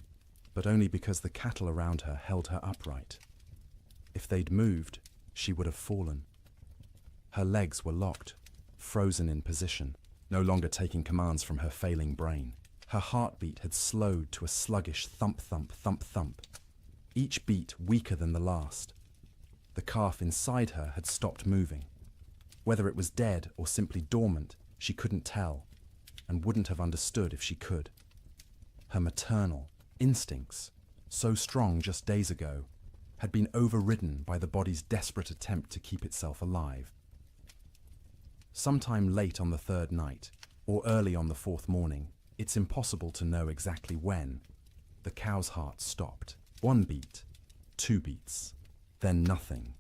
but only because the cattle around her held her upright. If they'd moved, she would have fallen. Her legs were locked, frozen in position, no longer taking commands from her failing brain. Her heartbeat had slowed to a sluggish thump, thump, thump, thump, each beat weaker than the last. The calf inside her had stopped moving. Whether it was dead or simply dormant, she couldn't tell, and wouldn't have understood if she could. Her maternal instincts, so strong just days ago, had been overridden by the body's desperate attempt to keep itself alive. Sometime late on the third night, or early on the fourth morning, it's impossible to know exactly when, the cow's heart stopped. 1 beat, 2 beats, then nothing.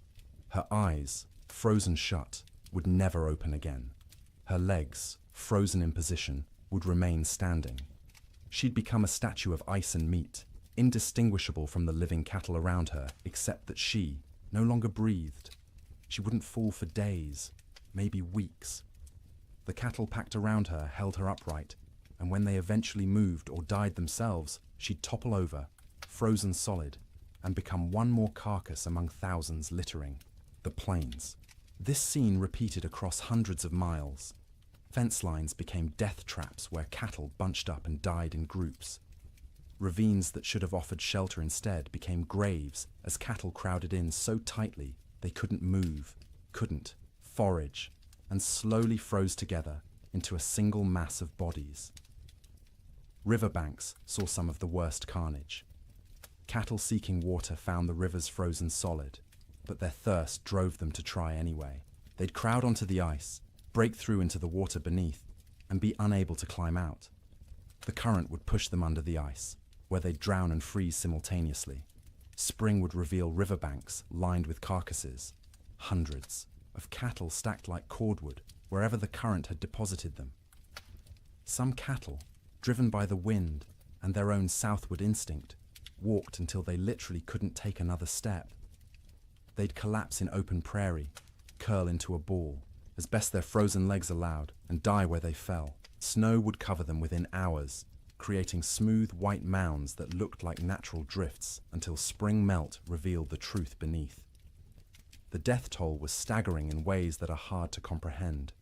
Her eyes, frozen shut, would never open again. Her legs, frozen in position, would remain standing. She'd become a statue of ice and meat, indistinguishable from the living cattle around her, except that she no longer breathed. She wouldn't fall for days, maybe weeks. The cattle packed around her held her upright, and when they eventually moved or died themselves, she'd topple over, frozen solid, and become one more carcass among thousands littering the plains. This scene repeated across hundreds of miles. Fence lines became death traps where cattle bunched up and died in groups. Ravines that should have offered shelter instead became graves as cattle crowded in so tightly they couldn't move, couldn't forage, and slowly froze together into a single mass of bodies. Riverbanks saw some of the worst carnage. Cattle seeking water found the rivers frozen solid, but their thirst drove them to try anyway. They'd crowd onto the ice, break through into the water beneath, and be unable to climb out. The current would push them under the ice, where they'd drown and freeze simultaneously. Spring would reveal riverbanks lined with carcasses, hundreds of cattle stacked like cordwood wherever the current had deposited them. Some cattle, driven by the wind and their own southward instinct, walked until they literally couldn't take another step. They'd collapse in open prairie, curl into a ball, as best their frozen legs allowed, and die where they fell. Snow would cover them within hours, creating smooth white mounds that looked like natural drifts until spring melt revealed the truth beneath. The death toll was staggering in ways that are hard to comprehend.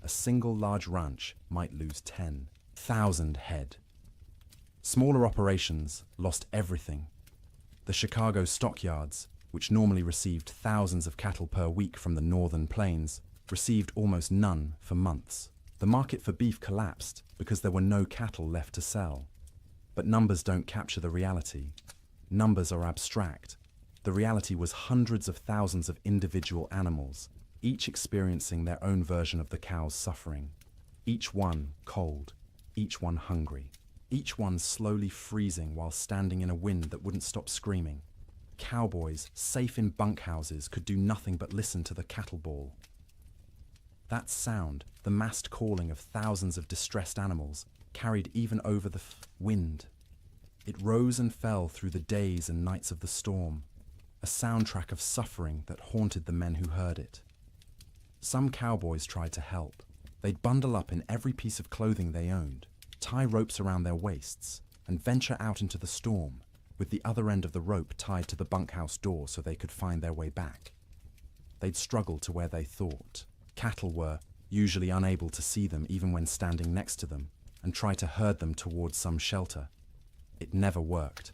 A single large ranch might lose 10,000 head. Smaller operations lost everything. The Chicago stockyards, which normally received thousands of cattle per week from the northern plains, received almost none for months. The market for beef collapsed because there were no cattle left to sell. But numbers don't capture the reality. Numbers are abstract. The reality was hundreds of thousands of individual animals, each experiencing their own version of the cow's suffering. Each one cold, each one hungry, each one slowly freezing while standing in a wind that wouldn't stop screaming. Cowboys, safe in bunkhouses, could do nothing but listen to the cattle bawl. That sound, the massed calling of thousands of distressed animals, carried even over the wind. It rose and fell through the days and nights of the storm, a soundtrack of suffering that haunted the men who heard it. Some cowboys tried to help. They'd bundle up in every piece of clothing they owned, tie ropes around their waists, and venture out into the storm, with the other end of the rope tied to the bunkhouse door so they could find their way back. They'd struggle to where they thought. Cattle were usually unable to see them even when standing next to them, and try to herd them towards some shelter. It never worked.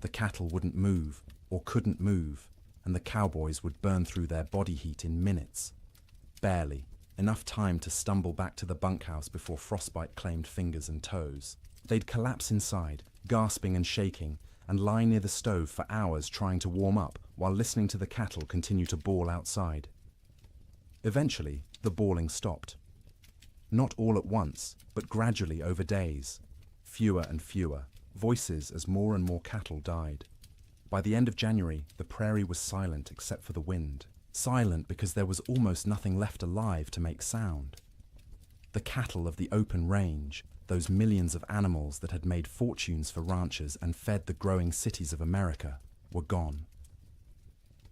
The cattle wouldn't move, or couldn't move, and the cowboys would burn through their body heat in minutes. Barely, enough time to stumble back to the bunkhouse before frostbite claimed fingers and toes. They'd collapse inside, gasping and shaking, and lie near the stove for hours trying to warm up while listening to the cattle continue to bawl outside. Eventually, the bawling stopped. Not all at once, but gradually over days. Fewer and fewer, voices as more and more cattle died. By the end of January, the prairie was silent except for the wind. Silent because there was almost nothing left alive to make sound. The cattle of the open range, those millions of animals that had made fortunes for ranchers and fed the growing cities of America, were gone.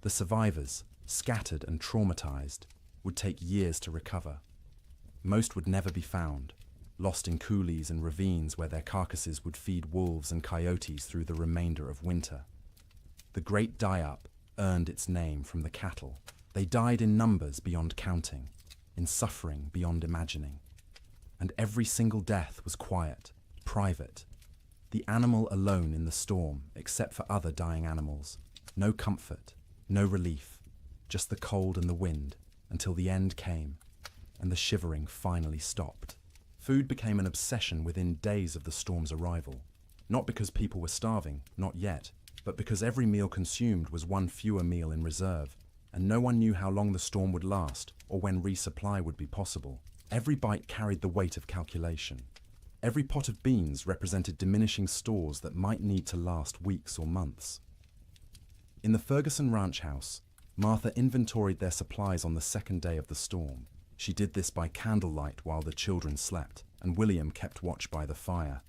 The survivors, scattered and traumatized, would take years to recover. Most would never be found, lost in coulees and ravines where their carcasses would feed wolves and coyotes through the remainder of winter. The Great Die-Up earned its name from the cattle. They died in numbers beyond counting, in suffering beyond imagining. And every single death was quiet, private. The animal alone in the storm, except for other dying animals. No comfort, no relief, just the cold and the wind, until the end came, and the shivering finally stopped. Food became an obsession within days of the storm's arrival. Not because people were starving, not yet, but because every meal consumed was one fewer meal in reserve, and no one knew how long the storm would last or when resupply would be possible. Every bite carried the weight of calculation. Every pot of beans represented diminishing stores that might need to last weeks or months. In the Ferguson ranch house, Martha inventoried their supplies on the second day of the storm. She did this by candlelight while the children slept, and William kept watch by the fire.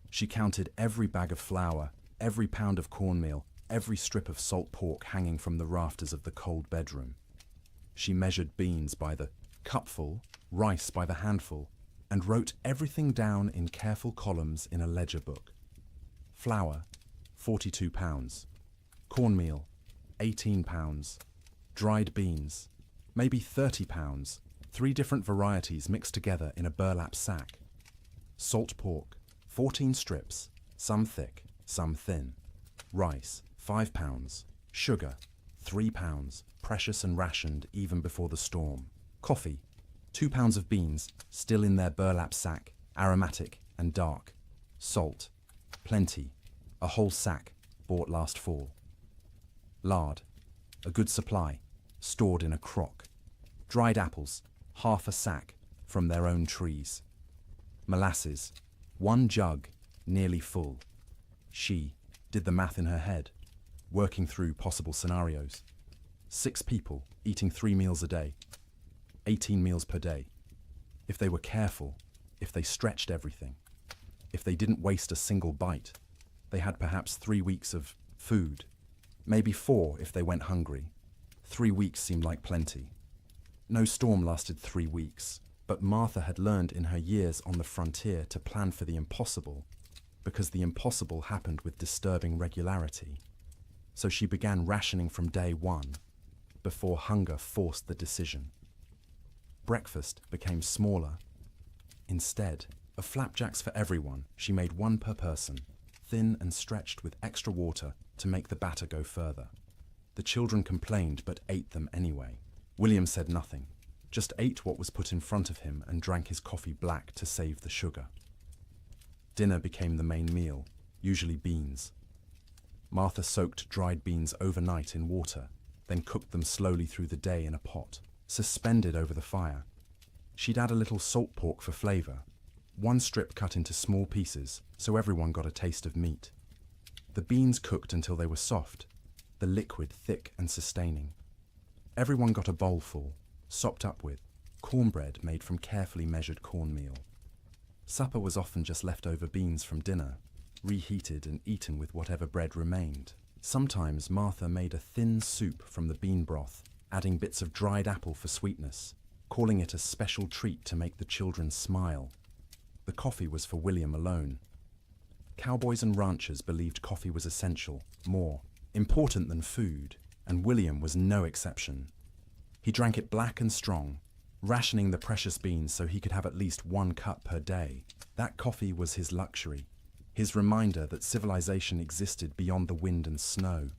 She counted every bag of flour, every pound of cornmeal, every strip of salt pork hanging from the rafters of the cold bedroom. She measured beans by the cupful, rice by the handful, and wrote everything down in careful columns in a ledger book. Flour, 42 pounds. Cornmeal, 18 pounds. Dried beans, maybe 30 pounds, 3 different varieties mixed together in a burlap sack. Salt pork, 14 strips, some thick, some thin. Rice, 5 pounds. Sugar, 3 pounds, precious and rationed even before the storm. Coffee, 2 pounds of beans, still in their burlap sack, aromatic and dark. Salt, plenty, a whole sack, bought last fall. Lard, a good supply, stored in a crock. Dried apples, half a sack, from their own trees. Molasses, 1 jug, nearly full. She did the math in her head, working through possible scenarios. 6 people eating 3 meals a day, 18 meals per day. If they were careful, if they stretched everything, if they didn't waste a single bite, they had perhaps 3 weeks of food, maybe 4 if they went hungry. 3 weeks seemed like plenty. No storm lasted 3 weeks, but Martha had learned in her years on the frontier to plan for the impossible, because the impossible happened with disturbing regularity. So she began rationing from day 1, before hunger forced the decision. Breakfast became smaller. Instead of flapjacks for everyone, she made 1 per person, thin and stretched with extra water to make the batter go further. The children complained but ate them anyway. William said nothing, just ate what was put in front of him and drank his coffee black to save the sugar. Dinner became the main meal, usually beans. Martha soaked dried beans overnight in water, then cooked them slowly through the day in a pot, suspended over the fire. She'd add a little salt pork for flavor, 1 strip cut into small pieces so everyone got a taste of meat. The beans cooked until they were soft, the liquid thick and sustaining. Everyone got a bowlful, sopped up with cornbread made from carefully measured cornmeal. Supper was often just leftover beans from dinner, reheated and eaten with whatever bread remained. Sometimes Martha made a thin soup from the bean broth, adding bits of dried apple for sweetness, calling it a special treat to make the children smile. The coffee was for William alone. Cowboys and ranchers believed coffee was essential, more important than food, and William was no exception. He drank it black and strong, rationing the precious beans so he could have at least 1 cup per day. That coffee was his luxury, his reminder that civilization existed beyond the wind and snow.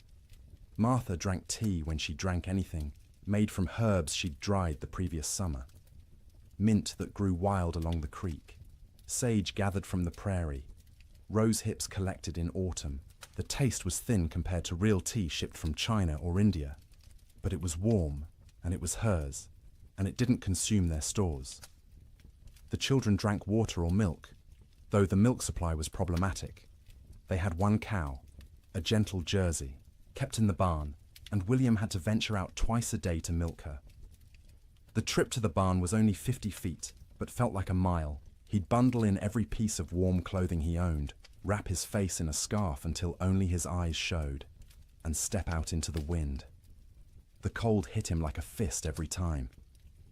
Martha drank tea when she drank anything, made from herbs she'd dried the previous summer. Mint that grew wild along the creek, sage gathered from the prairie, rose hips collected in autumn. The taste was thin compared to real tea shipped from China or India, but it was warm, and it was hers, and it didn't consume their stores. The children drank water or milk, though the milk supply was problematic. They had 1 cow, a gentle Jersey, kept in the barn, and William had to venture out twice a day to milk her. The trip to the barn was only 50 feet, but felt like a mile. He'd bundle in every piece of warm clothing he owned, wrap his face in a scarf until only his eyes showed, and step out into the wind. The cold hit him like a fist every time.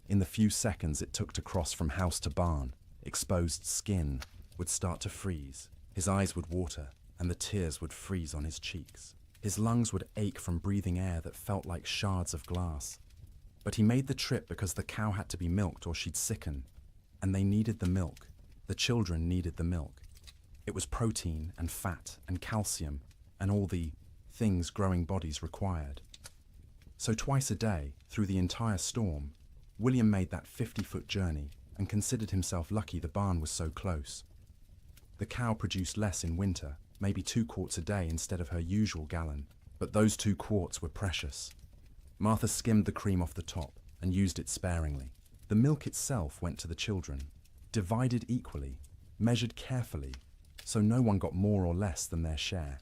In the few seconds it took to cross from house to barn, exposed skin would start to freeze, his eyes would water, and the tears would freeze on his cheeks. His lungs would ache from breathing air that felt like shards of glass. But he made the trip because the cow had to be milked or she'd sicken, and they needed the milk. The children needed the milk. It was protein and fat and calcium and all the things growing bodies required. So twice a day, through the entire storm, William made that 50-foot journey and considered himself lucky the barn was so close. The cow produced less in winter, maybe 2 quarts a day instead of her usual gallon, but those 2 quarts were precious. Martha skimmed the cream off the top and used it sparingly. The milk itself went to the children, divided equally, measured carefully, so no one got more or less than their share.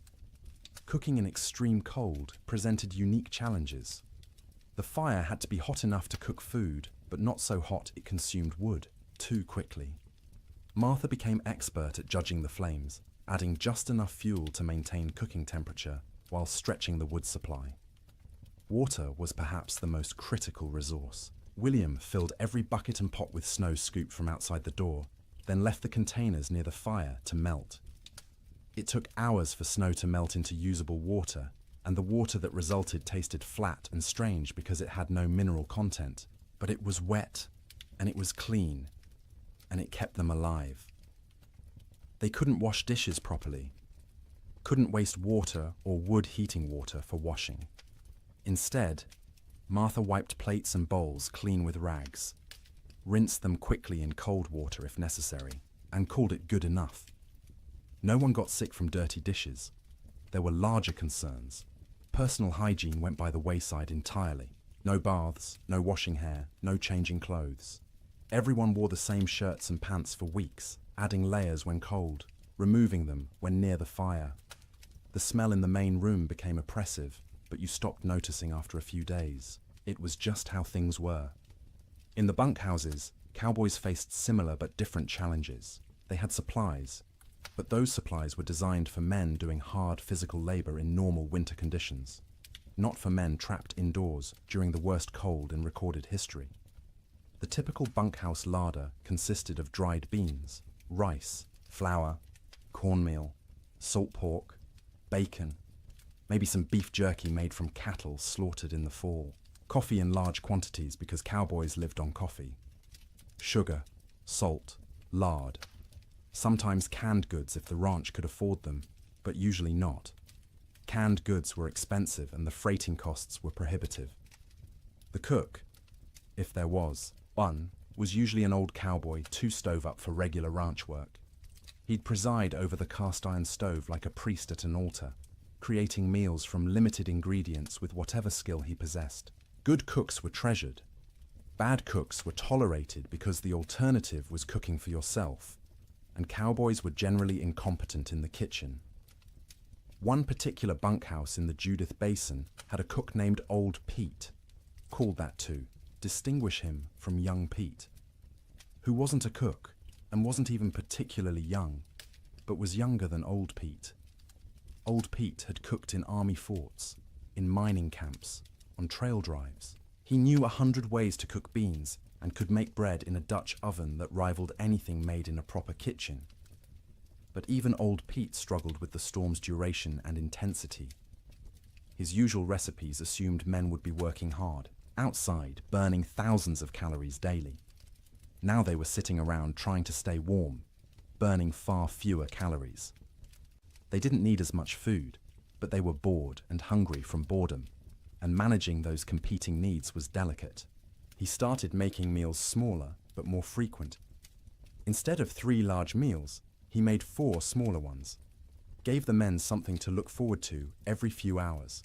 Cooking in extreme cold presented unique challenges. The fire had to be hot enough to cook food, but not so hot it consumed wood too quickly. Martha became expert at judging the flames, adding just enough fuel to maintain cooking temperature while stretching the wood supply. Water was perhaps the most critical resource. William filled every bucket and pot with snow scooped from outside the door, then left the containers near the fire to melt. It took hours for snow to melt into usable water, and the water that resulted tasted flat and strange because it had no mineral content. But it was wet, and it was clean, and it kept them alive. They couldn't wash dishes properly, couldn't waste water or wood heating water for washing. Instead, Martha wiped plates and bowls clean with rags, rinsed them quickly in cold water if necessary, and called it good enough. No one got sick from dirty dishes. There were larger concerns. Personal hygiene went by the wayside entirely. No baths, no washing hair, no changing clothes. Everyone wore the same shirts and pants for weeks, adding layers when cold, removing them when near the fire. The smell in the main room became oppressive, but you stopped noticing after a few days. It was just how things were. In the bunkhouses, cowboys faced similar but different challenges. They had supplies, but those supplies were designed for men doing hard physical labor in normal winter conditions, not for men trapped indoors during the worst cold in recorded history. The typical bunkhouse larder consisted of dried beans, rice, flour, cornmeal, salt pork, bacon, maybe some beef jerky made from cattle slaughtered in the fall, coffee in large quantities because cowboys lived on coffee, sugar, salt, lard, sometimes canned goods if the ranch could afford them, but usually not. Canned goods were expensive and the freighting costs were prohibitive. The cook, if there was one, was usually an old cowboy too stove up for regular ranch work. He'd preside over the cast-iron stove like a priest at an altar, creating meals from limited ingredients with whatever skill he possessed. Good cooks were treasured. Bad cooks were tolerated because the alternative was cooking for yourself, and cowboys were generally incompetent in the kitchen. One particular bunkhouse in the Judith Basin had a cook named Old Pete, called that to distinguish him from young Pete, who wasn't a cook and wasn't even particularly young, but was younger than Old Pete. Old Pete had cooked in army forts, in mining camps, on trail drives. He knew 100 ways to cook beans and could make bread in a Dutch oven that rivaled anything made in a proper kitchen. But even Old Pete struggled with the storm's duration and intensity. His usual recipes assumed men would be working hard, outside, burning thousands of calories daily. Now they were sitting around trying to stay warm, burning far fewer calories. They didn't need as much food, but they were bored and hungry from boredom, and managing those competing needs was delicate. He started making meals smaller but more frequent. Instead of 3 large meals, he made 4 smaller ones, gave the men something to look forward to every few hours,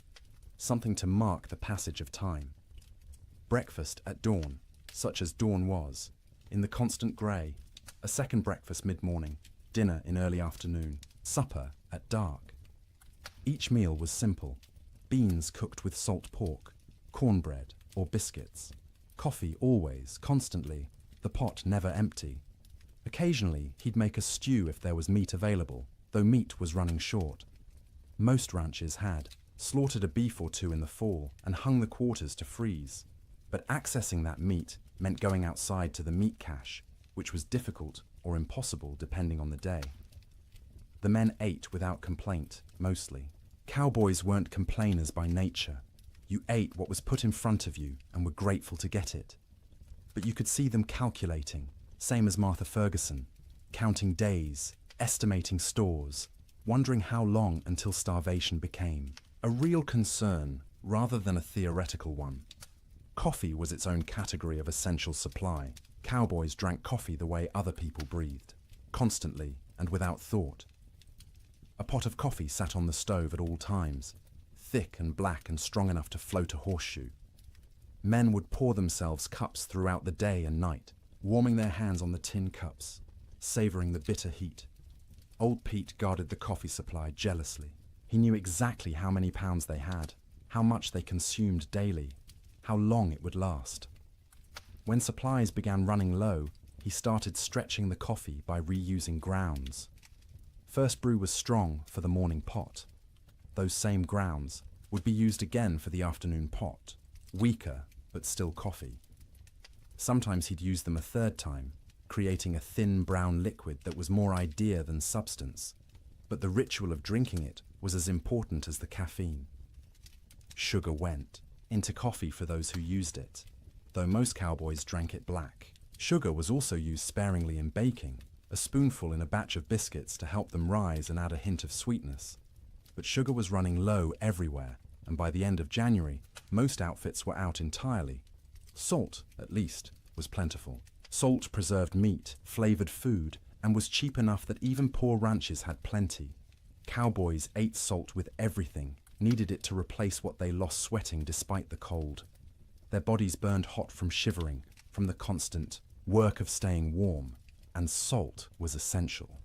something to mark the passage of time. Breakfast at dawn, such as dawn was, in the constant grey, a second breakfast mid-morning, dinner in early afternoon, supper at dark. Each meal was simple: beans cooked with salt pork, cornbread or biscuits, coffee always, constantly, the pot never empty. Occasionally he'd make a stew if there was meat available, though meat was running short. Most ranches had slaughtered a beef or 2 in the fall and hung the quarters to freeze. But accessing that meat meant going outside to the meat cache, which was difficult or impossible depending on the day. The men ate without complaint, mostly. Cowboys weren't complainers by nature. You ate what was put in front of you and were grateful to get it. But you could see them calculating, same as Martha Ferguson, counting days, estimating stores, wondering how long until starvation became a real concern rather than a theoretical one. Coffee was its own category of essential supply. Cowboys drank coffee the way other people breathed, constantly and without thought. A pot of coffee sat on the stove at all times, thick and black and strong enough to float a horseshoe. Men would pour themselves cups throughout the day and night, warming their hands on the tin cups, savouring the bitter heat. Old Pete guarded the coffee supply jealously. He knew exactly how many pounds they had, how much they consumed daily. how long it would last. When supplies began running low, he started stretching the coffee by reusing grounds. First brew was strong for the morning pot. Those same grounds would be used again for the afternoon pot, weaker but still coffee. Sometimes he'd use them a third time, creating a thin brown liquid that was more idea than substance, but the ritual of drinking it was as important as the caffeine. Sugar went into coffee for those who used it, though most cowboys drank it black. Sugar was also used sparingly in baking, a spoonful in a batch of biscuits to help them rise and add a hint of sweetness. But sugar was running low everywhere, and by the end of January, most outfits were out entirely. Salt, at least, was plentiful. Salt preserved meat, flavored food, and was cheap enough that even poor ranches had plenty. Cowboys ate salt with everything, needed it to replace what they lost sweating despite the cold. Their bodies burned hot from shivering, from the constant work of staying warm, and salt was essential.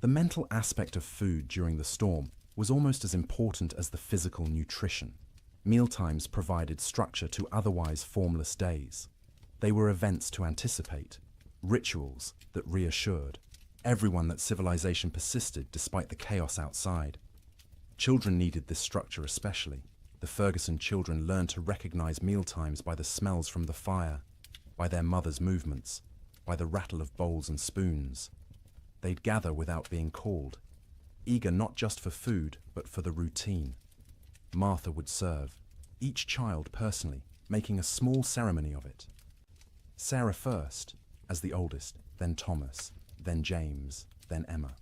The mental aspect of food during the storm was almost as important as the physical nutrition. Mealtimes provided structure to otherwise formless days. They were events to anticipate, rituals that reassured everyone that civilization persisted despite the chaos outside. Children needed this structure especially. The Ferguson children learned to recognize mealtimes by the smells from the fire, by their mother's movements, by the rattle of bowls and spoons. They'd gather without being called, eager not just for food, but for the routine. Martha would serve, each child personally, making a small ceremony of it. Sarah first, as the oldest, then Thomas, then James, then Emma.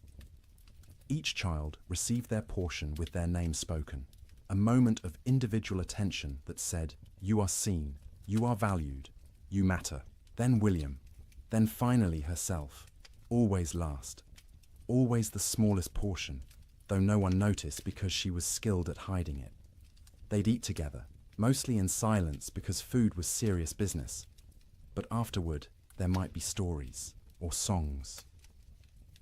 Each child received their portion with their name spoken, a moment of individual attention that said, "You are seen, you are valued, you matter." Then William, then finally herself, always last, always the smallest portion, though no one noticed because she was skilled at hiding it. They'd eat together, mostly in silence because food was serious business, but afterward there might be stories or songs.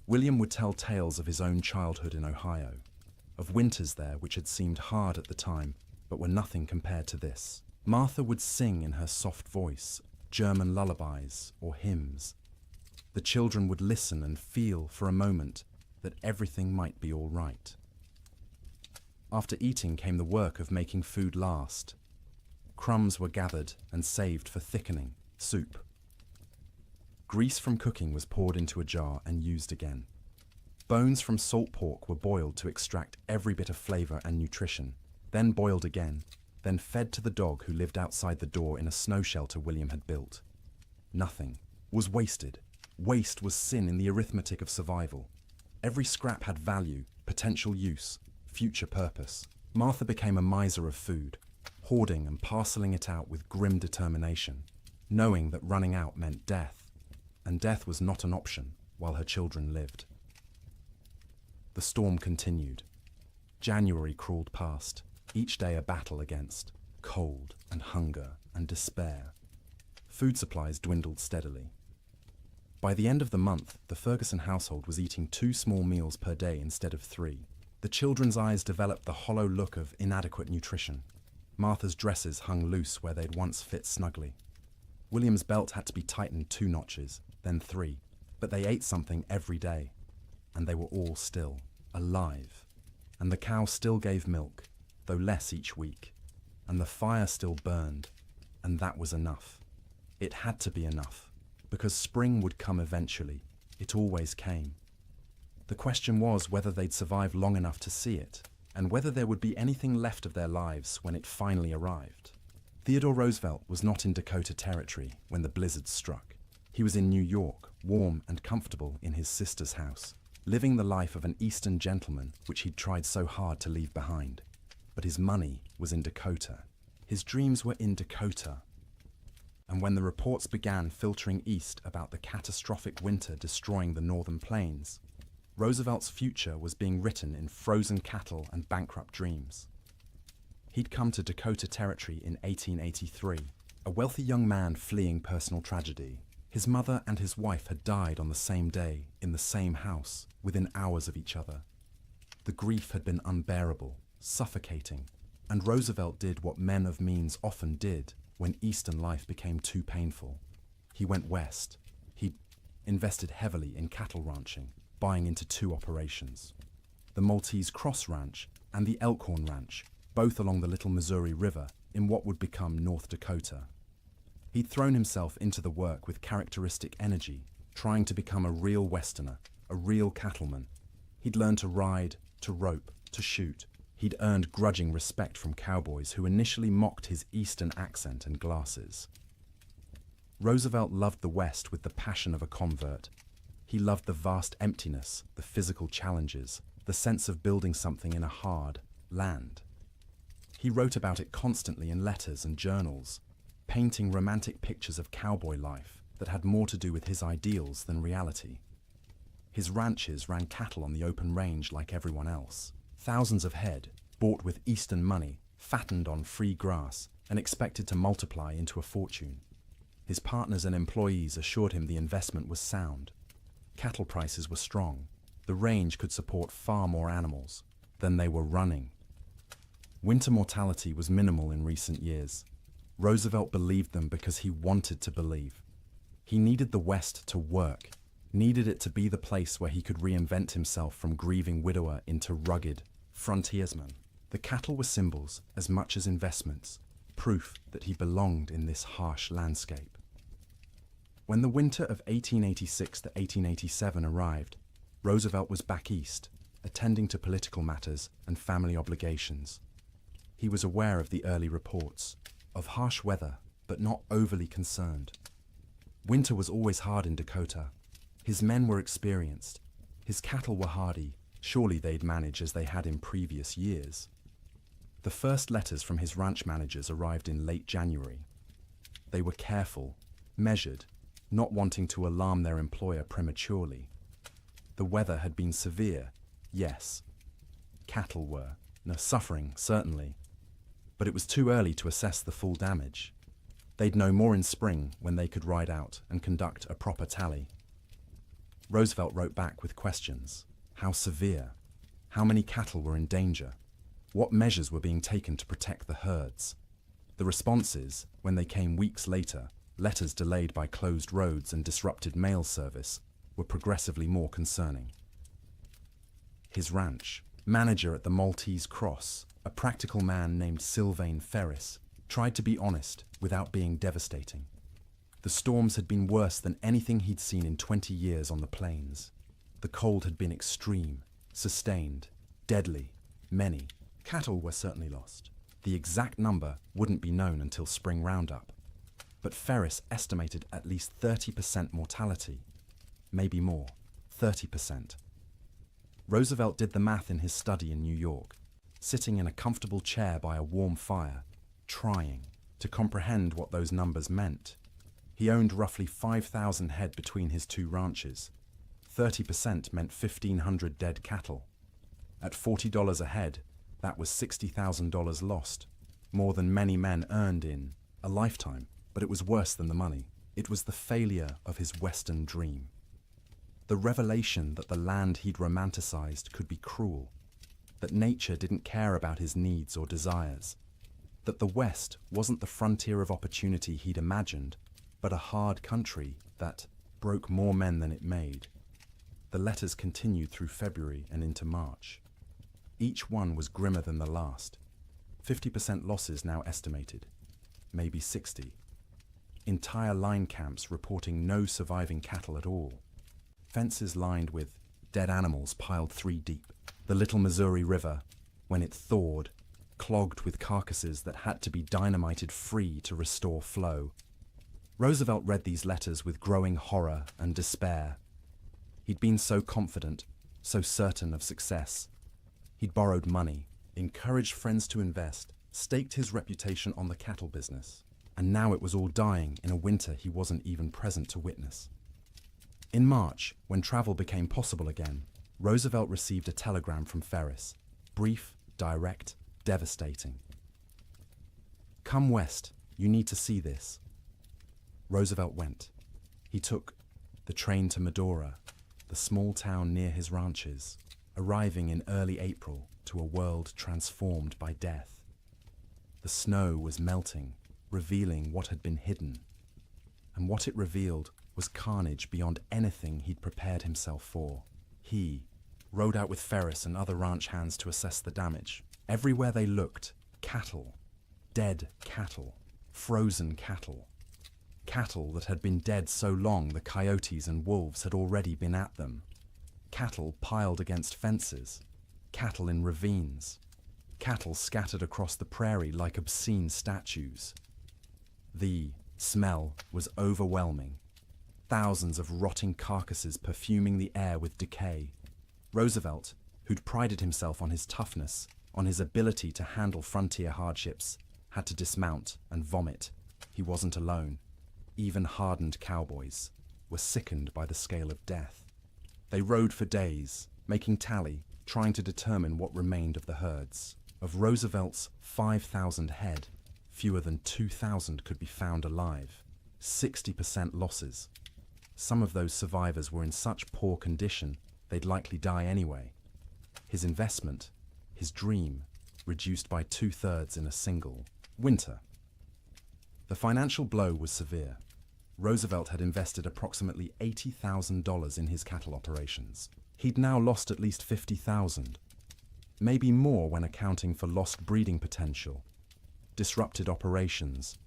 William would tell tales of his own childhood in Ohio, of winters there which had seemed hard at the time, but were nothing compared to this. Martha would sing in her soft voice German lullabies or hymns. The children would listen and feel for a moment that everything might be all right. After eating came the work of making food last. Crumbs were gathered and saved for thickening, soup. Grease from cooking was poured into a jar and used again. Bones from salt pork were boiled to extract every bit of flavor and nutrition, then boiled again, then fed to the dog who lived outside the door in a snow shelter William had built. Nothing was wasted. Waste was sin in the arithmetic of survival. Every scrap had value, potential use, future purpose. Martha became a miser of food, hoarding and parceling it out with grim determination, knowing that running out meant death, and death was not an option while her children lived. The storm continued. January crawled past, each day a battle against cold and hunger and despair. Food supplies dwindled steadily. By the end of the month, the Ferguson household was eating 2 small meals per day instead of 3. The children's eyes developed the hollow look of inadequate nutrition. Martha's dresses hung loose where they'd once fit snugly. William's belt had to be tightened 2 notches, then 3, but they ate something every day, and they were all still alive. And the cow still gave milk, though less each week, and the fire still burned, and that was enough. It had to be enough, because spring would come eventually. It always came. The question was whether they'd survive long enough to see it, and whether there would be anything left of their lives when it finally arrived. Theodore Roosevelt was not in Dakota Territory when the blizzard struck. He was in New York, warm and comfortable in his sister's house, living the life of an Eastern gentleman which he'd tried so hard to leave behind. But his money was in Dakota. His dreams were in Dakota. And when the reports began filtering east about the catastrophic winter destroying the northern plains, Roosevelt's future was being written in frozen cattle and bankrupt dreams. He'd come to Dakota Territory in 1883, a wealthy young man fleeing personal tragedy. His mother and his wife had died on the same day, in the same house, within hours of each other. The grief had been unbearable, suffocating, And Roosevelt did what men of means often did when Eastern life became too painful. He went west. He invested heavily in cattle ranching, buying into two operations: the Maltese Cross Ranch and the Elkhorn Ranch, both along the Little Missouri River in what would become North Dakota. He'd thrown himself into the work with characteristic energy, trying to become a real Westerner, a real cattleman. He'd learned to ride, to rope, to shoot. He'd earned grudging respect from cowboys who initially mocked his Eastern accent and glasses. Roosevelt loved the West with the passion of a convert. He loved the vast emptiness, the physical challenges, the sense of building something in a hard land. He wrote about it constantly in letters and journals, painting romantic pictures of cowboy life that had more to do with his ideals than reality. His ranches ran cattle on the open range like everyone else. Thousands of head, bought with Eastern money, fattened on free grass, and expected to multiply into a fortune. His partners and employees assured him the investment was sound. Cattle prices were strong. The range could support far more animals than they were running. Winter mortality was minimal in recent years. Roosevelt believed them because he wanted to believe. He needed the West to work, needed it to be the place where he could reinvent himself from grieving widower into rugged frontiersman. The cattle were symbols as much as investments, proof that he belonged in this harsh landscape. When the winter of 1886 to 1887 arrived, Roosevelt was back east, attending to political matters and family obligations. He was aware of the early reports, of harsh weather, but not overly concerned. Winter was always hard in Dakota. His men were experienced. His cattle were hardy. Surely they'd manage as they had in previous years. The first letters from his ranch managers arrived in late January. They were careful, measured, not wanting to alarm their employer prematurely. The weather had been severe, yes. Cattle were, suffering, certainly. But it was too early to assess the full damage. They'd know more in spring when they could ride out and conduct a proper tally. Roosevelt wrote back with questions. How severe? How many cattle were in danger? What measures were being taken to protect the herds? The responses, when they came weeks later, letters delayed by closed roads and disrupted mail service, were progressively more concerning. His ranch, manager at the Maltese Cross, a practical man named Sylvain Ferris, tried to be honest without being devastating. The storms had been worse than anything he'd seen in 20 years on the plains. The cold had been extreme, sustained, deadly, many. Cattle were certainly lost. The exact number wouldn't be known until spring roundup. But Ferris estimated at least 30% mortality. Maybe more, 30%. Roosevelt did the math in his study in New York, sitting in a comfortable chair by a warm fire, trying to comprehend what those numbers meant. He owned roughly 5,000 head between his two ranches. 30% meant 1,500 dead cattle. At $40 a head, that was $60,000 lost, more than many men earned in a lifetime. But it was worse than the money. It was the failure of his Western dream. The revelation that the land he'd romanticized could be cruel, that nature didn't care about his needs or desires, that the West wasn't the frontier of opportunity he'd imagined, but a hard country that broke more men than it made. The letters continued through February and into March. Each one was grimmer than the last. 50% losses now estimated, maybe 60. Entire line camps reporting no surviving cattle at all. Fences lined with dead animals piled 3 deep. The Little Missouri River, when it thawed, clogged with carcasses that had to be dynamited free to restore flow. Roosevelt read these letters with growing horror and despair. He'd been so confident, so certain of success. He'd borrowed money, encouraged friends to invest, staked his reputation on the cattle business. And now it was all dying in a winter he wasn't even present to witness. In March, when travel became possible again, Roosevelt received a telegram from Ferris. Brief, direct, devastating. "Come west, you need to see this." Roosevelt went. He took the train to Medora, the small town near his ranches, arriving in early April to a world transformed by death. The snow was melting, revealing what had been hidden. And what it revealed was carnage beyond anything he'd prepared himself for. He rode out with Ferris and other ranch hands to assess the damage. Everywhere they looked, cattle. Dead cattle. Frozen cattle. Cattle that had been dead so long the coyotes and wolves had already been at them. Cattle piled against fences. Cattle in ravines. Cattle scattered across the prairie like obscene statues. The smell was overwhelming. Thousands of rotting carcasses perfuming the air with decay. Roosevelt, who'd prided himself on his toughness, on his ability to handle frontier hardships, had to dismount and vomit. He wasn't alone. Even hardened cowboys were sickened by the scale of death. They rode for days, making tally, trying to determine what remained of the herds. Of Roosevelt's 5,000 head, fewer than 2,000 could be found alive. 60% losses. Some of those survivors were in such poor condition they'd likely die anyway. His investment, his dream, reduced by 2/3 in a single winter. The financial blow was severe. Roosevelt had invested approximately $80,000 in his cattle operations. He'd now lost at least $50,000. Maybe more when accounting for lost breeding potential, disrupted operations,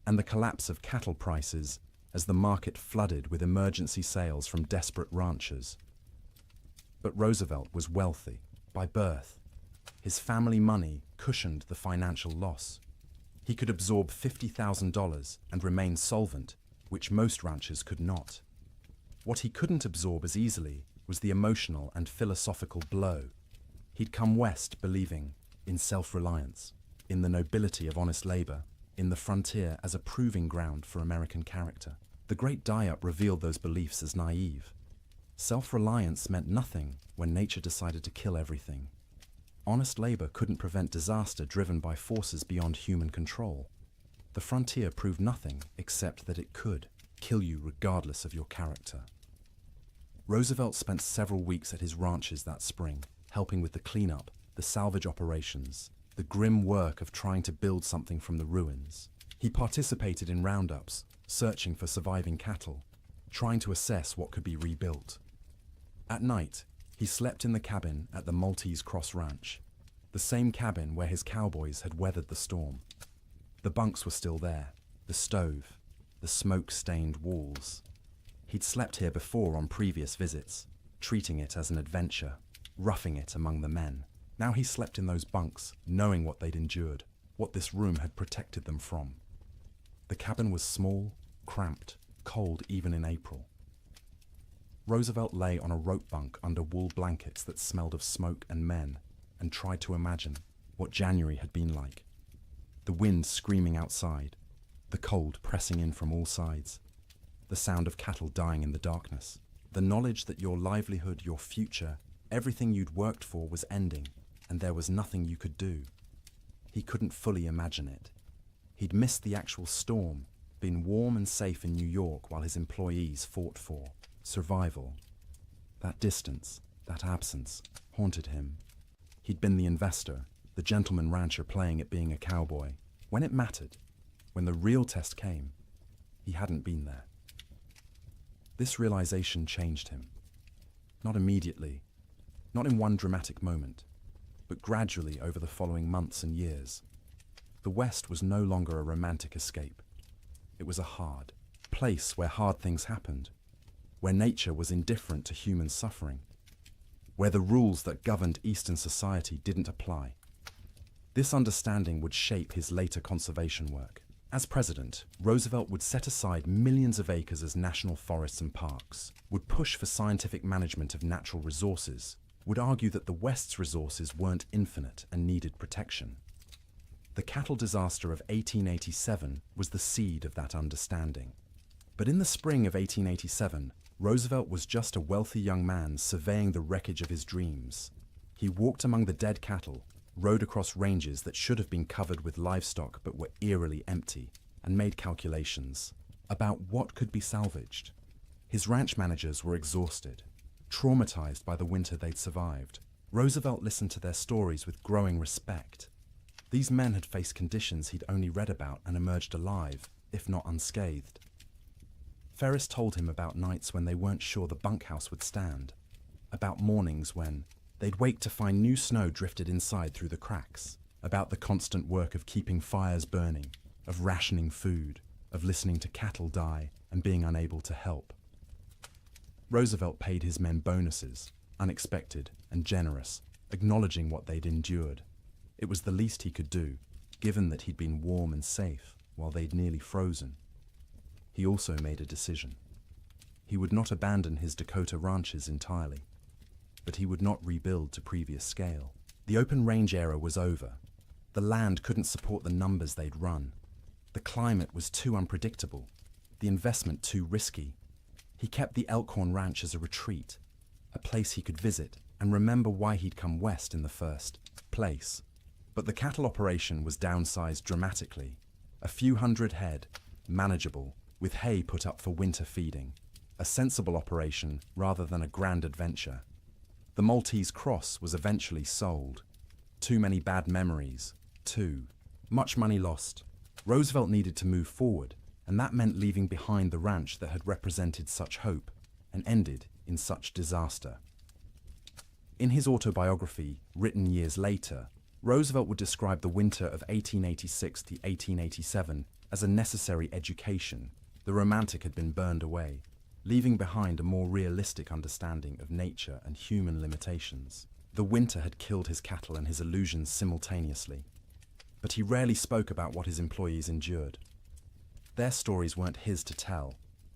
and the collapse of cattle prices as the market flooded with emergency sales from desperate ranchers. But Roosevelt was wealthy by birth. His family money cushioned the financial loss. He could absorb $50,000 and remain solvent, which most ranchers could not. What he couldn't absorb as easily was the emotional and philosophical blow. He'd come west believing in self-reliance, in the nobility of honest labor, in the frontier as a proving ground for American character. The Great Die-Up revealed those beliefs as naive. Self-reliance meant nothing when nature decided to kill everything. Honest labor couldn't prevent disaster driven by forces beyond human control. The frontier proved nothing except that it could kill you regardless of your character. Roosevelt spent several weeks at his ranches that spring, helping with the cleanup, the salvage operations, the grim work of trying to build something from the ruins. He participated in roundups, searching for surviving cattle, trying to assess what could be rebuilt. At night, he slept in the cabin at the Maltese Cross Ranch, the same cabin where his cowboys had weathered the storm. The bunks were still there, the stove, the smoke-stained walls. He'd slept here before on previous visits, treating it as an adventure, roughing it among the men. Now he slept in those bunks, knowing what they'd endured, what this room had protected them from. The cabin was small, cramped, cold even in April. Roosevelt lay on a rope bunk under wool blankets that smelled of smoke and men, and tried to imagine what January had been like. The wind screaming outside, the cold pressing in from all sides, the sound of cattle dying in the darkness, the knowledge that your livelihood, your future, everything you'd worked for was ending, and there was nothing you could do. He couldn't fully imagine it. He'd missed the actual storm, been warm and safe in New York while his employees fought for survival. That distance, that absence, haunted him. He'd been the investor, the gentleman rancher playing at being a cowboy. When it mattered, when the real test came, he hadn't been there. This realization changed him. Not immediately, not in one dramatic moment, but gradually over the following months and years. The West was no longer a romantic escape. It was a hard place where hard things happened, where nature was indifferent to human suffering, where the rules that governed Eastern society didn't apply. This understanding would shape his later conservation work. As president, Roosevelt would set aside millions of acres as national forests and parks, would push for scientific management of natural resources, would argue that the West's resources weren't infinite and needed protection. The cattle disaster of 1887 was the seed of that understanding. But in the spring of 1887, Roosevelt was just a wealthy young man surveying the wreckage of his dreams. He walked among the dead cattle, rode across ranges that should have been covered with livestock but were eerily empty, and made calculations about what could be salvaged. His ranch managers were exhausted, traumatized by the winter they'd survived. Roosevelt listened to their stories with growing respect. These men had faced conditions he'd only read about and emerged alive, if not unscathed. Ferris told him about nights when they weren't sure the bunkhouse would stand, about mornings when they'd wake to find new snow drifted inside through the cracks, about the constant work of keeping fires burning, of rationing food, of listening to cattle die and being unable to help. Roosevelt paid his men bonuses, unexpected and generous, acknowledging what they'd endured. It was the least he could do, given that he'd been warm and safe while they'd nearly frozen. He also made a decision. He would not abandon his Dakota ranches entirely, but he would not rebuild to previous scale. The open range era was over. The land couldn't support the numbers they'd run. The climate was too unpredictable, the investment too risky. He kept the Elkhorn Ranch as a retreat, a place he could visit and remember why he'd come west in the first place. But the cattle operation was downsized dramatically. A few hundred head, manageable, with hay put up for winter feeding. A sensible operation rather than a grand adventure. The Maltese Cross was eventually sold. Too many bad memories. Too much money lost. Roosevelt needed to move forward, and that meant leaving behind the ranch that had represented such hope and ended in such disaster. In his autobiography, written years later, Roosevelt would describe the winter of 1886 to 1887 as a necessary education. The romantic had been burned away, leaving behind a more realistic understanding of nature and human limitations. The winter had killed his cattle and his illusions simultaneously, but he rarely spoke about what his employees endured. Their stories weren't his to tell,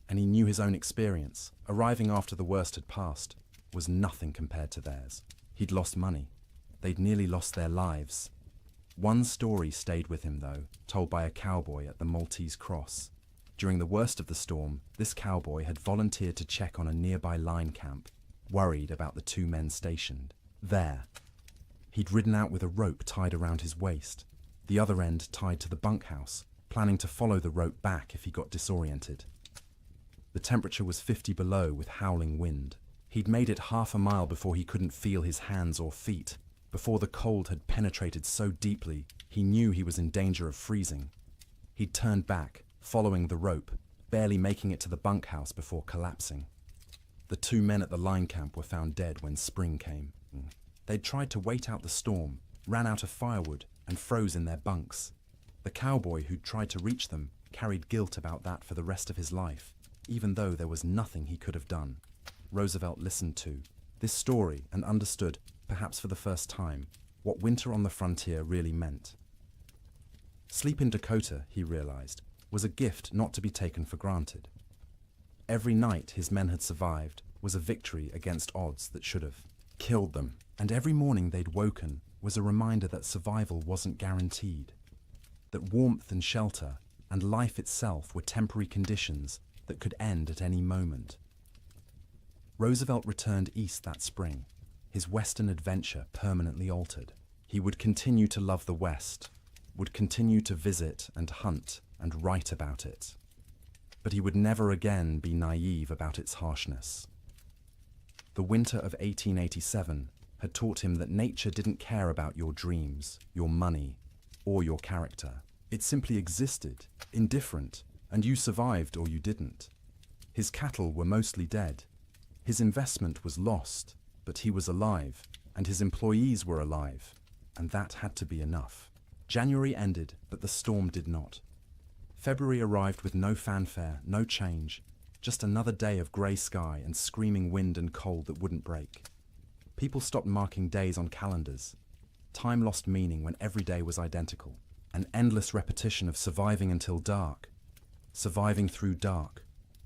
and he knew his own experience, arriving after the worst had passed, was nothing compared to theirs. He'd lost money. They'd nearly lost their lives. One story stayed with him, though, told by a cowboy at the Maltese Cross. During the worst of the storm, this cowboy had volunteered to check on a nearby line camp, worried about the two men stationed there. He'd ridden out with a rope tied around his waist, the other end tied to the bunkhouse, planning to follow the rope back if he got disoriented. The temperature was 50 below with howling wind. He'd made it half a mile before he couldn't feel his hands or feet, before the cold had penetrated so deeply he knew he was in danger of freezing. He'd turned back, following the rope, barely making it to the bunkhouse before collapsing. The two men at the line camp were found dead when spring came. They'd tried to wait out the storm, ran out of firewood, and froze in their bunks. The cowboy who'd tried to reach them carried guilt about that for the rest of his life, even though there was nothing he could have done. Roosevelt listened to this story and understood, perhaps for the first time, what winter on the frontier really meant. Sleep in Dakota, he realized, was a gift not to be taken for granted. Every night his men had survived was a victory against odds that should have killed them, and every morning they'd woken was a reminder that survival wasn't guaranteed, that warmth and shelter and life itself were temporary conditions that could end at any moment. Roosevelt returned east that spring, his Western adventure permanently altered. He would continue to love the West, would continue to visit and hunt and write about it. But he would never again be naive about its harshness. The winter of 1887 had taught him that nature didn't care about your dreams, your money, or your character. It simply existed, indifferent, and you survived or you didn't. His cattle were mostly dead. His investment was lost, but he was alive, and his employees were alive, and that had to be enough. January ended, but the storm did not. February arrived with no fanfare, no change, just another day of grey sky and screaming wind and cold that wouldn't break. People stopped marking days on calendars. Time lost meaning when every day was identical. An endless repetition of surviving until dark, surviving through dark,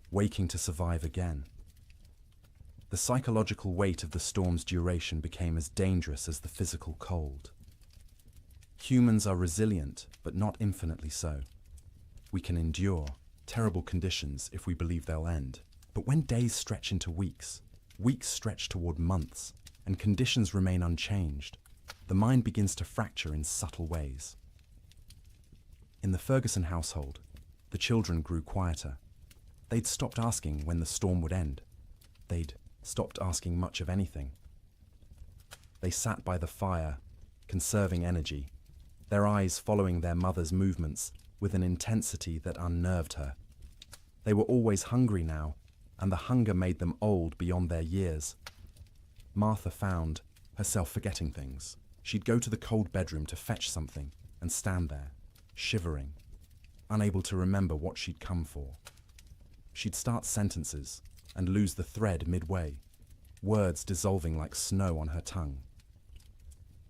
waking to survive again. The psychological weight of the storm's duration became as dangerous as the physical cold. Humans are resilient, but not infinitely so. We can endure terrible conditions if we believe they'll end. But when days stretch into weeks, weeks stretch toward months, and conditions remain unchanged, the mind begins to fracture in subtle ways. In the Ferguson household, the children grew quieter. They'd stopped asking when the storm would end. They'd stopped asking much of anything. They sat by the fire, conserving energy, their eyes following their mother's movements with an intensity that unnerved her. They were always hungry now, and the hunger made them old beyond their years. Martha found herself forgetting things. She'd go to the cold bedroom to fetch something and stand there, shivering, unable to remember what she'd come for. She'd start sentences and lose the thread midway, words dissolving like snow on her tongue.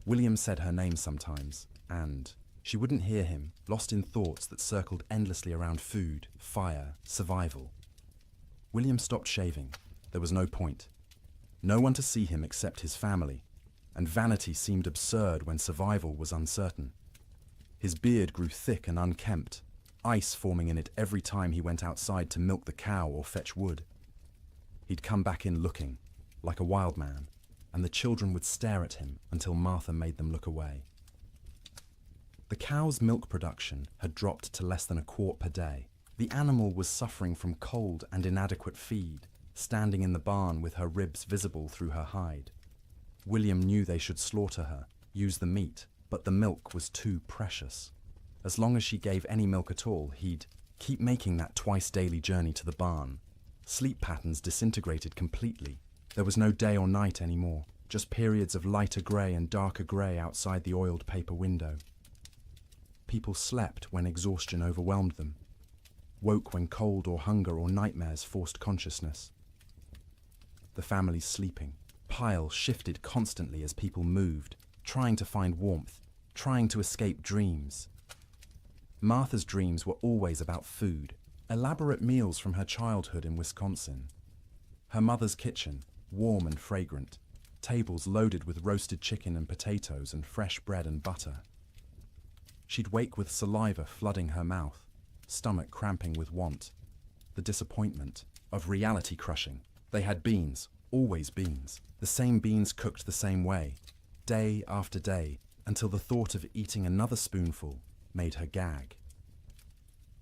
William said her name sometimes, and she wouldn't hear him, lost in thoughts that circled endlessly around food, fire, survival. William stopped shaving. There was no point. No one to see him except his family, and vanity seemed absurd when survival was uncertain. His beard grew thick and unkempt, ice forming in it every time he went outside to milk the cow or fetch wood. He'd come back in looking, like a wild man, and the children would stare at him until Martha made them look away. The cow's milk production had dropped to less than a quart per day. The animal was suffering from cold and inadequate feed, standing in the barn with her ribs visible through her hide. William knew they should slaughter her, use the meat, but the milk was too precious. As long as she gave any milk at all, he'd keep making that twice-daily journey to the barn. Sleep patterns disintegrated completely. There was no day or night anymore, just periods of lighter grey and darker grey outside the oiled paper window. People slept when exhaustion overwhelmed them, woke when cold or hunger or nightmares forced consciousness. The family's sleeping pile shifted constantly as people moved, trying to find warmth, trying to escape dreams. Martha's dreams were always about food, elaborate meals from her childhood in Wisconsin. Her mother's kitchen, warm and fragrant, tables loaded with roasted chicken and potatoes and fresh bread and butter. She'd wake with saliva flooding her mouth, stomach cramping with want, the disappointment of reality crushing. They had beans, always beans, the same beans cooked the same way, day after day, until the thought of eating another spoonful made her gag.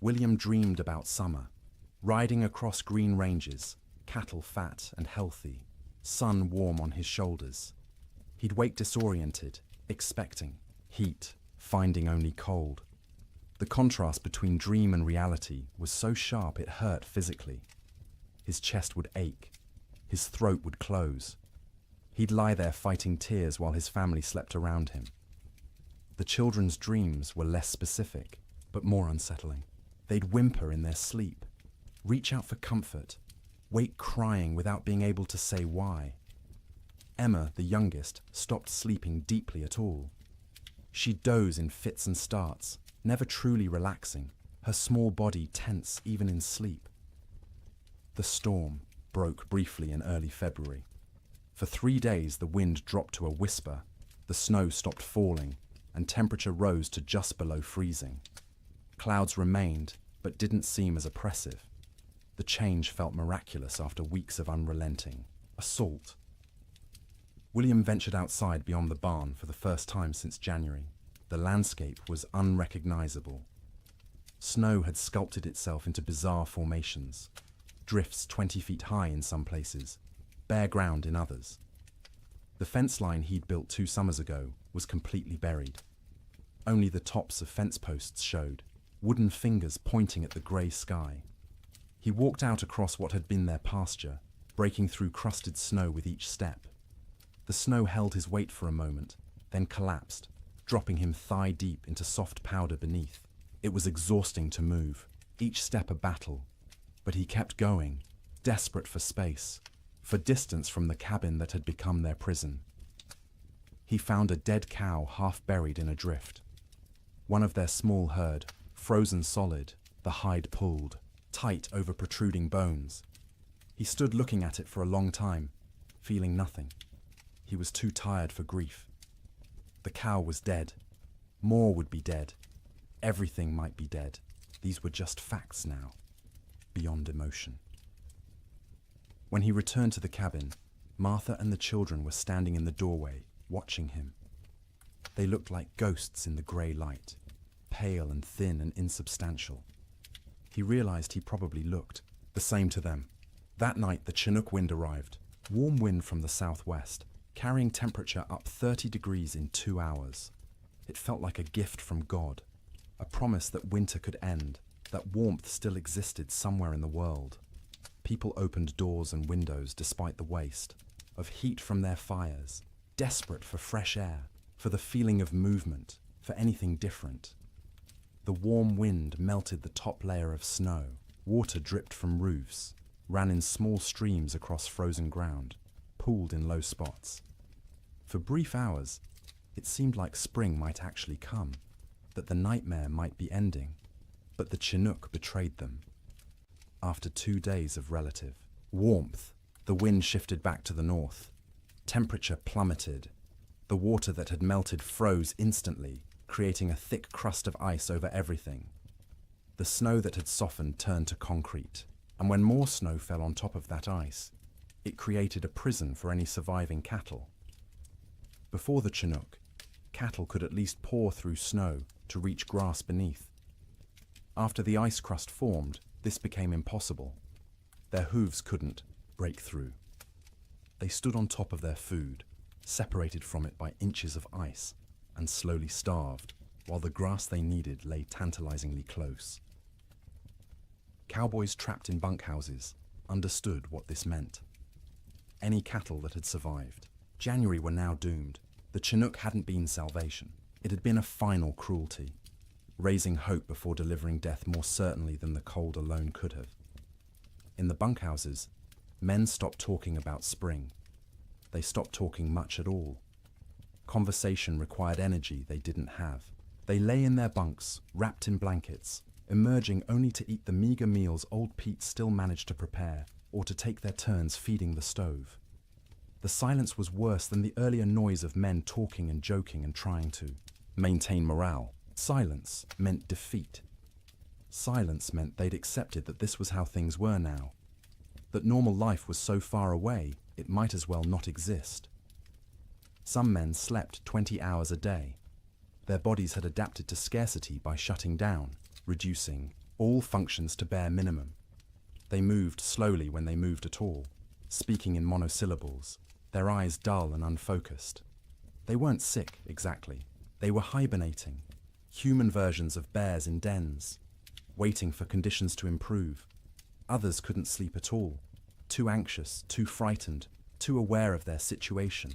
William dreamed about summer, riding across green ranges, cattle fat and healthy, sun warm on his shoulders. He'd wake disoriented, expecting heat, finding only cold. The contrast between dream and reality was so sharp it hurt physically. His chest would ache, his throat would close. He'd lie there fighting tears while his family slept around him. The children's dreams were less specific, but more unsettling. They'd whimper in their sleep, reach out for comfort, wake crying without being able to say why. Emma, the youngest, stopped sleeping deeply at all. She'd doze in fits and starts, never truly relaxing, her small body tense even in sleep. The storm broke briefly in early February. For 3 days the wind dropped to a whisper, the snow stopped falling, and temperature rose to just below freezing. Clouds remained, but didn't seem as oppressive. The change felt miraculous after weeks of unrelenting assault. William ventured outside beyond the barn for the first time since January. The landscape was unrecognizable. Snow had sculpted itself into bizarre formations, drifts 20 feet high in some places, bare ground in others. The fence line he'd built 2 summers ago was completely buried. Only the tops of fence posts showed, wooden fingers pointing at the grey sky. He walked out across what had been their pasture, breaking through crusted snow with each step. The snow held his weight for a moment, then collapsed, dropping him thigh-deep into soft powder beneath. It was exhausting to move, each step a battle, but he kept going, desperate for space, for distance from the cabin that had become their prison. He found a dead cow half buried in a drift. One of their small herd, frozen solid, the hide pulled, tight over protruding bones. He stood looking at it for a long time, feeling nothing. He was too tired for grief. The cow was dead. More would be dead. Everything might be dead. These were just facts now, beyond emotion. When he returned to the cabin, Martha and the children were standing in the doorway, watching him. They looked like ghosts in the grey light, pale and thin and insubstantial. He realized he probably looked the same to them. That night the Chinook wind arrived, warm wind from the southwest, carrying temperature up 30 degrees in 2 hours. It felt like a gift from God, a promise that winter could end, that warmth still existed somewhere in the world. People opened doors and windows despite the waste, of heat from their fires, desperate for fresh air, for the feeling of movement, for anything different. The warm wind melted the top layer of snow. Water dripped from roofs, ran in small streams across frozen ground, pooled in low spots. For brief hours, it seemed like spring might actually come, that the nightmare might be ending, but the Chinook betrayed them. After 2 days of relative warmth, the wind shifted back to the north. Temperature plummeted. The water that had melted froze instantly, creating a thick crust of ice over everything. The snow that had softened turned to concrete, and when more snow fell on top of that ice, it created a prison for any surviving cattle. Before the Chinook, cattle could at least paw through snow to reach grass beneath. After the ice crust formed, this became impossible. Their hooves couldn't break through. They stood on top of their food, separated from it by inches of ice, and slowly starved, while the grass they needed lay tantalizingly close. Cowboys trapped in bunkhouses understood what this meant. Any cattle that had survived. January were now doomed. The Chinook hadn't been salvation. It had been a final cruelty, raising hope before delivering death more certainly than the cold alone could have. In the bunkhouses, men stopped talking about spring. They stopped talking much at all. Conversation required energy they didn't have. They lay in their bunks, wrapped in blankets, emerging only to eat the meager meals old Pete still managed to prepare, or to take their turns feeding the stove. The silence was worse than the earlier noise of men talking and joking and trying to maintain morale. Silence meant defeat. Silence meant they'd accepted that this was how things were now, that normal life was so far away it might as well not exist. Some men slept 20 hours a day. Their bodies had adapted to scarcity by shutting down, reducing all functions to bare minimum. They moved slowly when they moved at all, speaking in monosyllables, their eyes dull and unfocused. They weren't sick, exactly. They were hibernating, human versions of bears in dens, waiting for conditions to improve. Others couldn't sleep at all, too anxious, too frightened, too aware of their situation.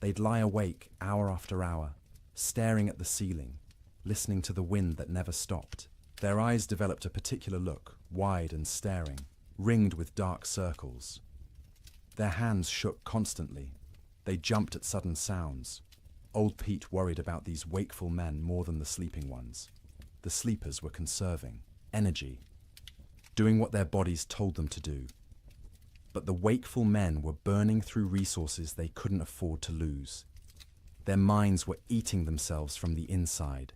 They'd lie awake hour after hour, staring at the ceiling, listening to the wind that never stopped. Their eyes developed a particular look, wide and staring, ringed with dark circles. Their hands shook constantly. They jumped at sudden sounds. Old Pete worried about these wakeful men more than the sleeping ones. The sleepers were conserving energy, doing what their bodies told them to do. But the wakeful men were burning through resources they couldn't afford to lose. Their minds were eating themselves from the inside,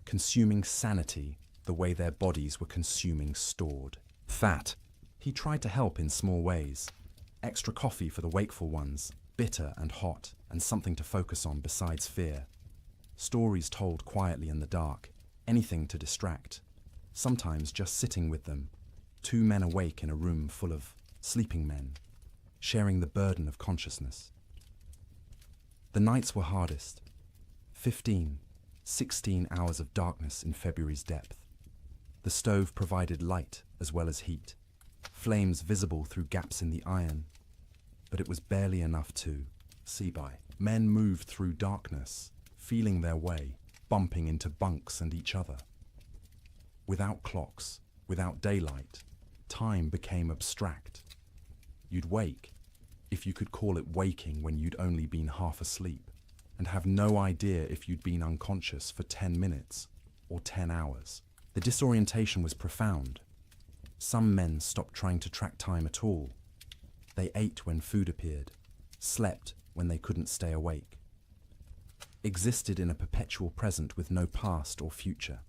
consuming sanity the way their bodies were consuming stored fat. He tried to help in small ways. Extra coffee for the wakeful ones, bitter and hot, and something to focus on besides fear. Stories told quietly in the dark, anything to distract. Sometimes just sitting with them, 2 men awake in a room full of sleeping men, sharing the burden of consciousness. The nights were hardest. 15, 16 hours of darkness in February's depth. The stove provided light as well as heat, flames visible through gaps in the iron, but it was barely enough to see by. Men moved through darkness, feeling their way, bumping into bunks and each other. Without clocks, without daylight, time became abstract. You'd wake, if you could call it waking when you'd only been half asleep, and have no idea if you'd been unconscious for 10 minutes or 10 hours. The disorientation was profound. Some men stopped trying to track time at all. They ate when food appeared, slept when they couldn't stay awake, existed in a perpetual present with no past or future.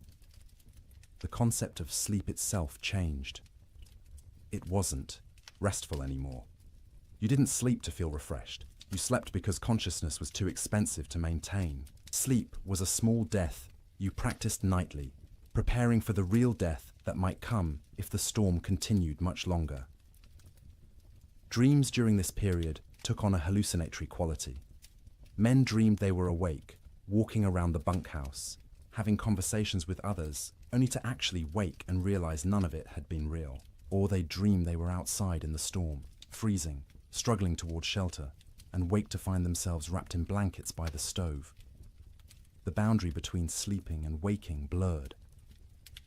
The concept of sleep itself changed. It wasn't restful anymore. You didn't sleep to feel refreshed. You slept because consciousness was too expensive to maintain. Sleep was a small death you practiced nightly, preparing for the real death that might come if the storm continued much longer. Dreams during this period took on a hallucinatory quality. Men dreamed they were awake, walking around the bunkhouse, having conversations with others, only to actually wake and realize none of it had been real. Or they'd dream they were outside in the storm, freezing, struggling towards shelter, and wake to find themselves wrapped in blankets by the stove. The boundary between sleeping and waking blurred.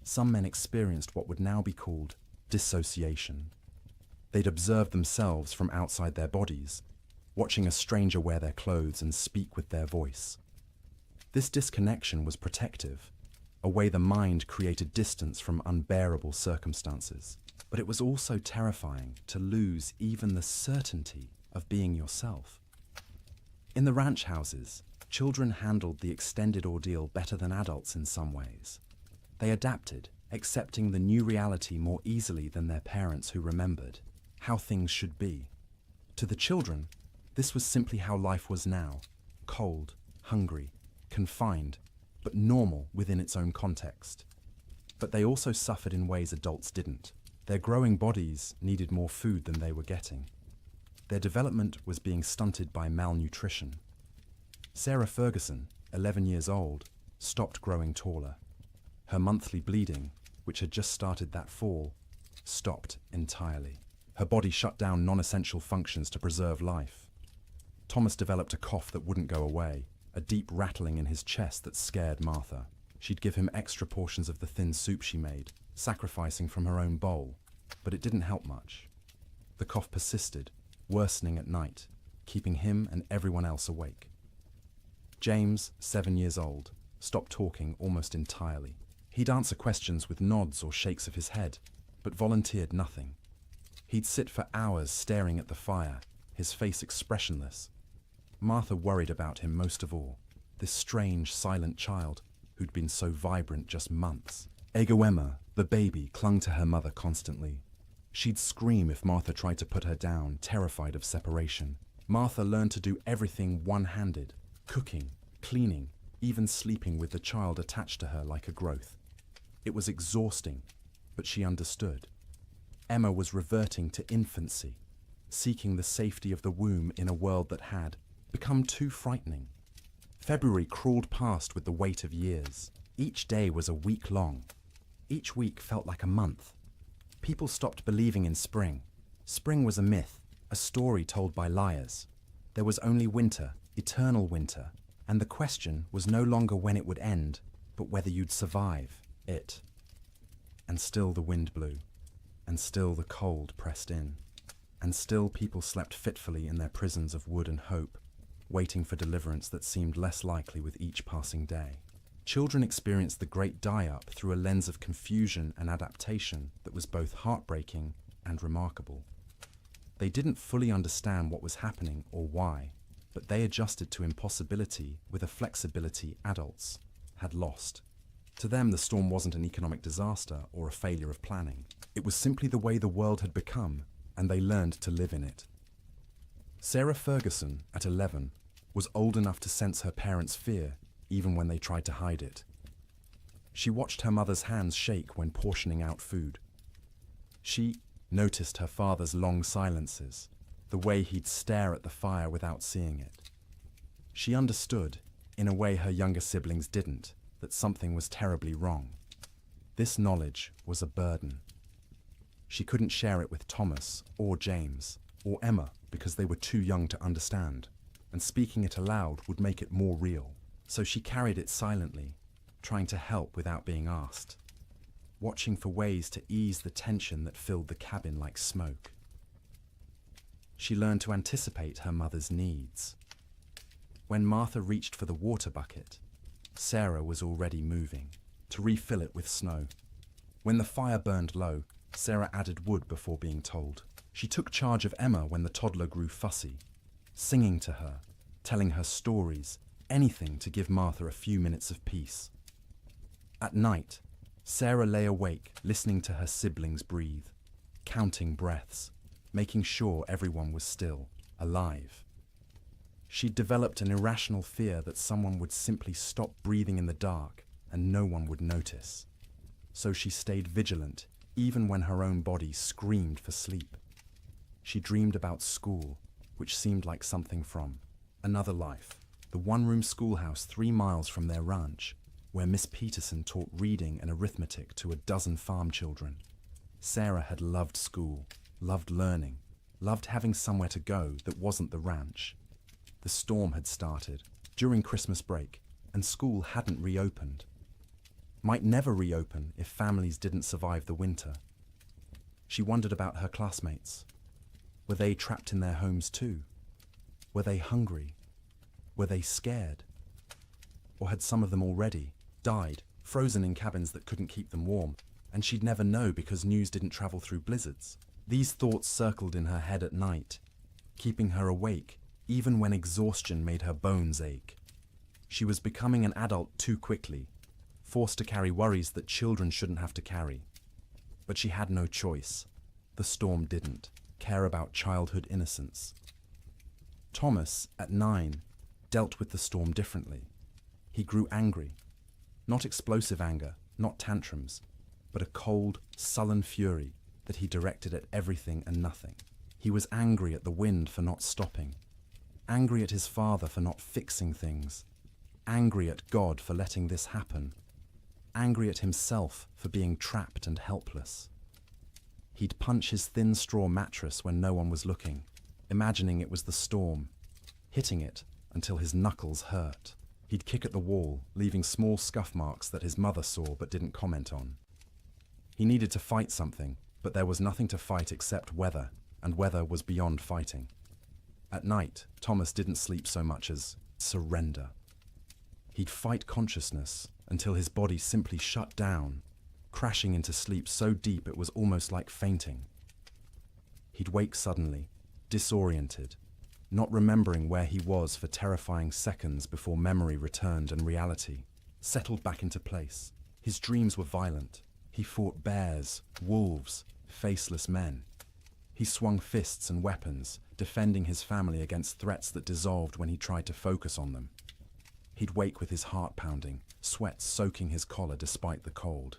Some men experienced what would now be called dissociation. They'd observe themselves from outside their bodies, watching a stranger wear their clothes and speak with their voice. This disconnection was protective, a way the mind created distance from unbearable circumstances. But it was also terrifying to lose even the certainty of being yourself. In the ranch houses, children handled the extended ordeal better than adults in some ways. They adapted, accepting the new reality more easily than their parents who remembered how things should be. To the children, this was simply how life was now, cold, hungry, confined, but normal within its own context. But they also suffered in ways adults didn't. Their growing bodies needed more food than they were getting. Their development was being stunted by malnutrition. Sarah Ferguson, 11 years old, stopped growing taller. Her monthly bleeding, which had just started that fall, stopped entirely. Her body shut down non-essential functions to preserve life. Thomas developed a cough that wouldn't go away, a deep rattling in his chest that scared Martha. She'd give him extra portions of the thin soup she made, sacrificing from her own bowl, but it didn't help much. The cough persisted, worsening at night, keeping him and everyone else awake. James, 7 years old, stopped talking almost entirely. He'd answer questions with nods or shakes of his head, but volunteered nothing. He'd sit for hours staring at the fire, his face expressionless. Martha worried about him most of all, this strange, silent child who'd been so vibrant just months. Emma, the baby, clung to her mother constantly. She'd scream if Martha tried to put her down, terrified of separation. Martha learned to do everything one-handed, cooking, cleaning, even sleeping with the child attached to her like a growth. It was exhausting, but she understood. Emma was reverting to infancy, seeking the safety of the womb in a world that had become too frightening. February crawled past with the weight of years. Each day was a week long. Each week felt like a month. People stopped believing in spring. Spring was a myth, a story told by liars. There was only winter, eternal winter, and the question was no longer when it would end, but whether you'd survive it. And still the wind blew, and still the cold pressed in, and still people slept fitfully in their prisons of wood and hope, waiting for deliverance that seemed less likely with each passing day. Children experienced the great die-up through a lens of confusion and adaptation that was both heartbreaking and remarkable. They didn't fully understand what was happening or why, but they adjusted to impossibility with a flexibility adults had lost. To them, the storm wasn't an economic disaster or a failure of planning. It was simply the way the world had become, and they learned to live in it. Sarah Ferguson, at 11, was old enough to sense her parents' fear, even when they tried to hide it. She watched her mother's hands shake when portioning out food. She noticed her father's long silences, the way he'd stare at the fire without seeing it. She understood, in a way her younger siblings didn't, that something was terribly wrong. This knowledge was a burden. She couldn't share it with Thomas or James or Emma because they were too young to understand, and speaking it aloud would make it more real. So she carried it silently, trying to help without being asked, watching for ways to ease the tension that filled the cabin like smoke. She learned to anticipate her mother's needs. When Martha reached for the water bucket, Sarah was already moving, to refill it with snow. When the fire burned low, Sarah added wood before being told. She took charge of Emma when the toddler grew fussy, singing to her, telling her stories, anything to give Martha a few minutes of peace. At night, Sarah lay awake, listening to her siblings breathe, counting breaths, making sure everyone was still, alive. She'd developed an irrational fear that someone would simply stop breathing in the dark and no one would notice. So she stayed vigilant, even when her own body screamed for sleep. She dreamed about school, which seemed like something from another life. the one-room schoolhouse 3 miles from their ranch, where Miss Peterson taught reading and arithmetic to a dozen farm children. Sarah had loved school, loved learning, loved having somewhere to go that wasn't the ranch. The storm had started during Christmas break, and school hadn't reopened. Might never reopen if families didn't survive the winter. She wondered about her classmates. Were they trapped in their homes too? Were they hungry? Were they scared? Or had some of them already died, frozen in cabins that couldn't keep them warm, and she'd never know because news didn't travel through blizzards? These thoughts circled in her head at night, keeping her awake even when exhaustion made her bones ache. She was becoming an adult too quickly, forced to carry worries that children shouldn't have to carry. But she had no choice. The storm didn't care about childhood innocence. Thomas, at 9, dealt with the storm differently. He grew angry. Not explosive anger, not tantrums, but a cold, sullen fury that he directed at everything and nothing. He was angry at the wind for not stopping, angry at his father for not fixing things, angry at God for letting this happen, angry at himself for being trapped and helpless. He'd punch his thin straw mattress when no one was looking, imagining it was the storm, hitting it until his knuckles hurt. He'd kick at the wall, leaving small scuff marks that his mother saw but didn't comment on. He needed to fight something, but there was nothing to fight except weather, and weather was beyond fighting. At night, Thomas didn't sleep so much as surrender. He'd fight consciousness until his body simply shut down, crashing into sleep so deep it was almost like fainting. He'd wake suddenly, disoriented, not remembering where he was for terrifying seconds before memory returned and reality settled back into place. His dreams were violent. He fought bears, wolves, faceless men. He swung fists and weapons, defending his family against threats that dissolved when he tried to focus on them. He'd wake with his heart pounding, sweat soaking his collar despite the cold,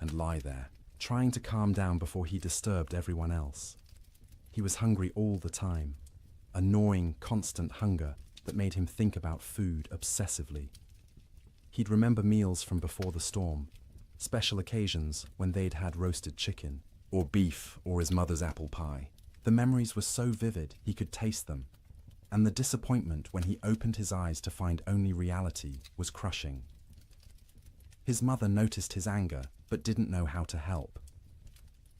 and lie there, trying to calm down before he disturbed everyone else. He was hungry all the time, a gnawing, constant hunger that made him think about food obsessively. He'd remember meals from before the storm, special occasions when they'd had roasted chicken, or beef, or his mother's apple pie. The memories were so vivid he could taste them, and the disappointment when he opened his eyes to find only reality was crushing. His mother noticed his anger, but didn't know how to help.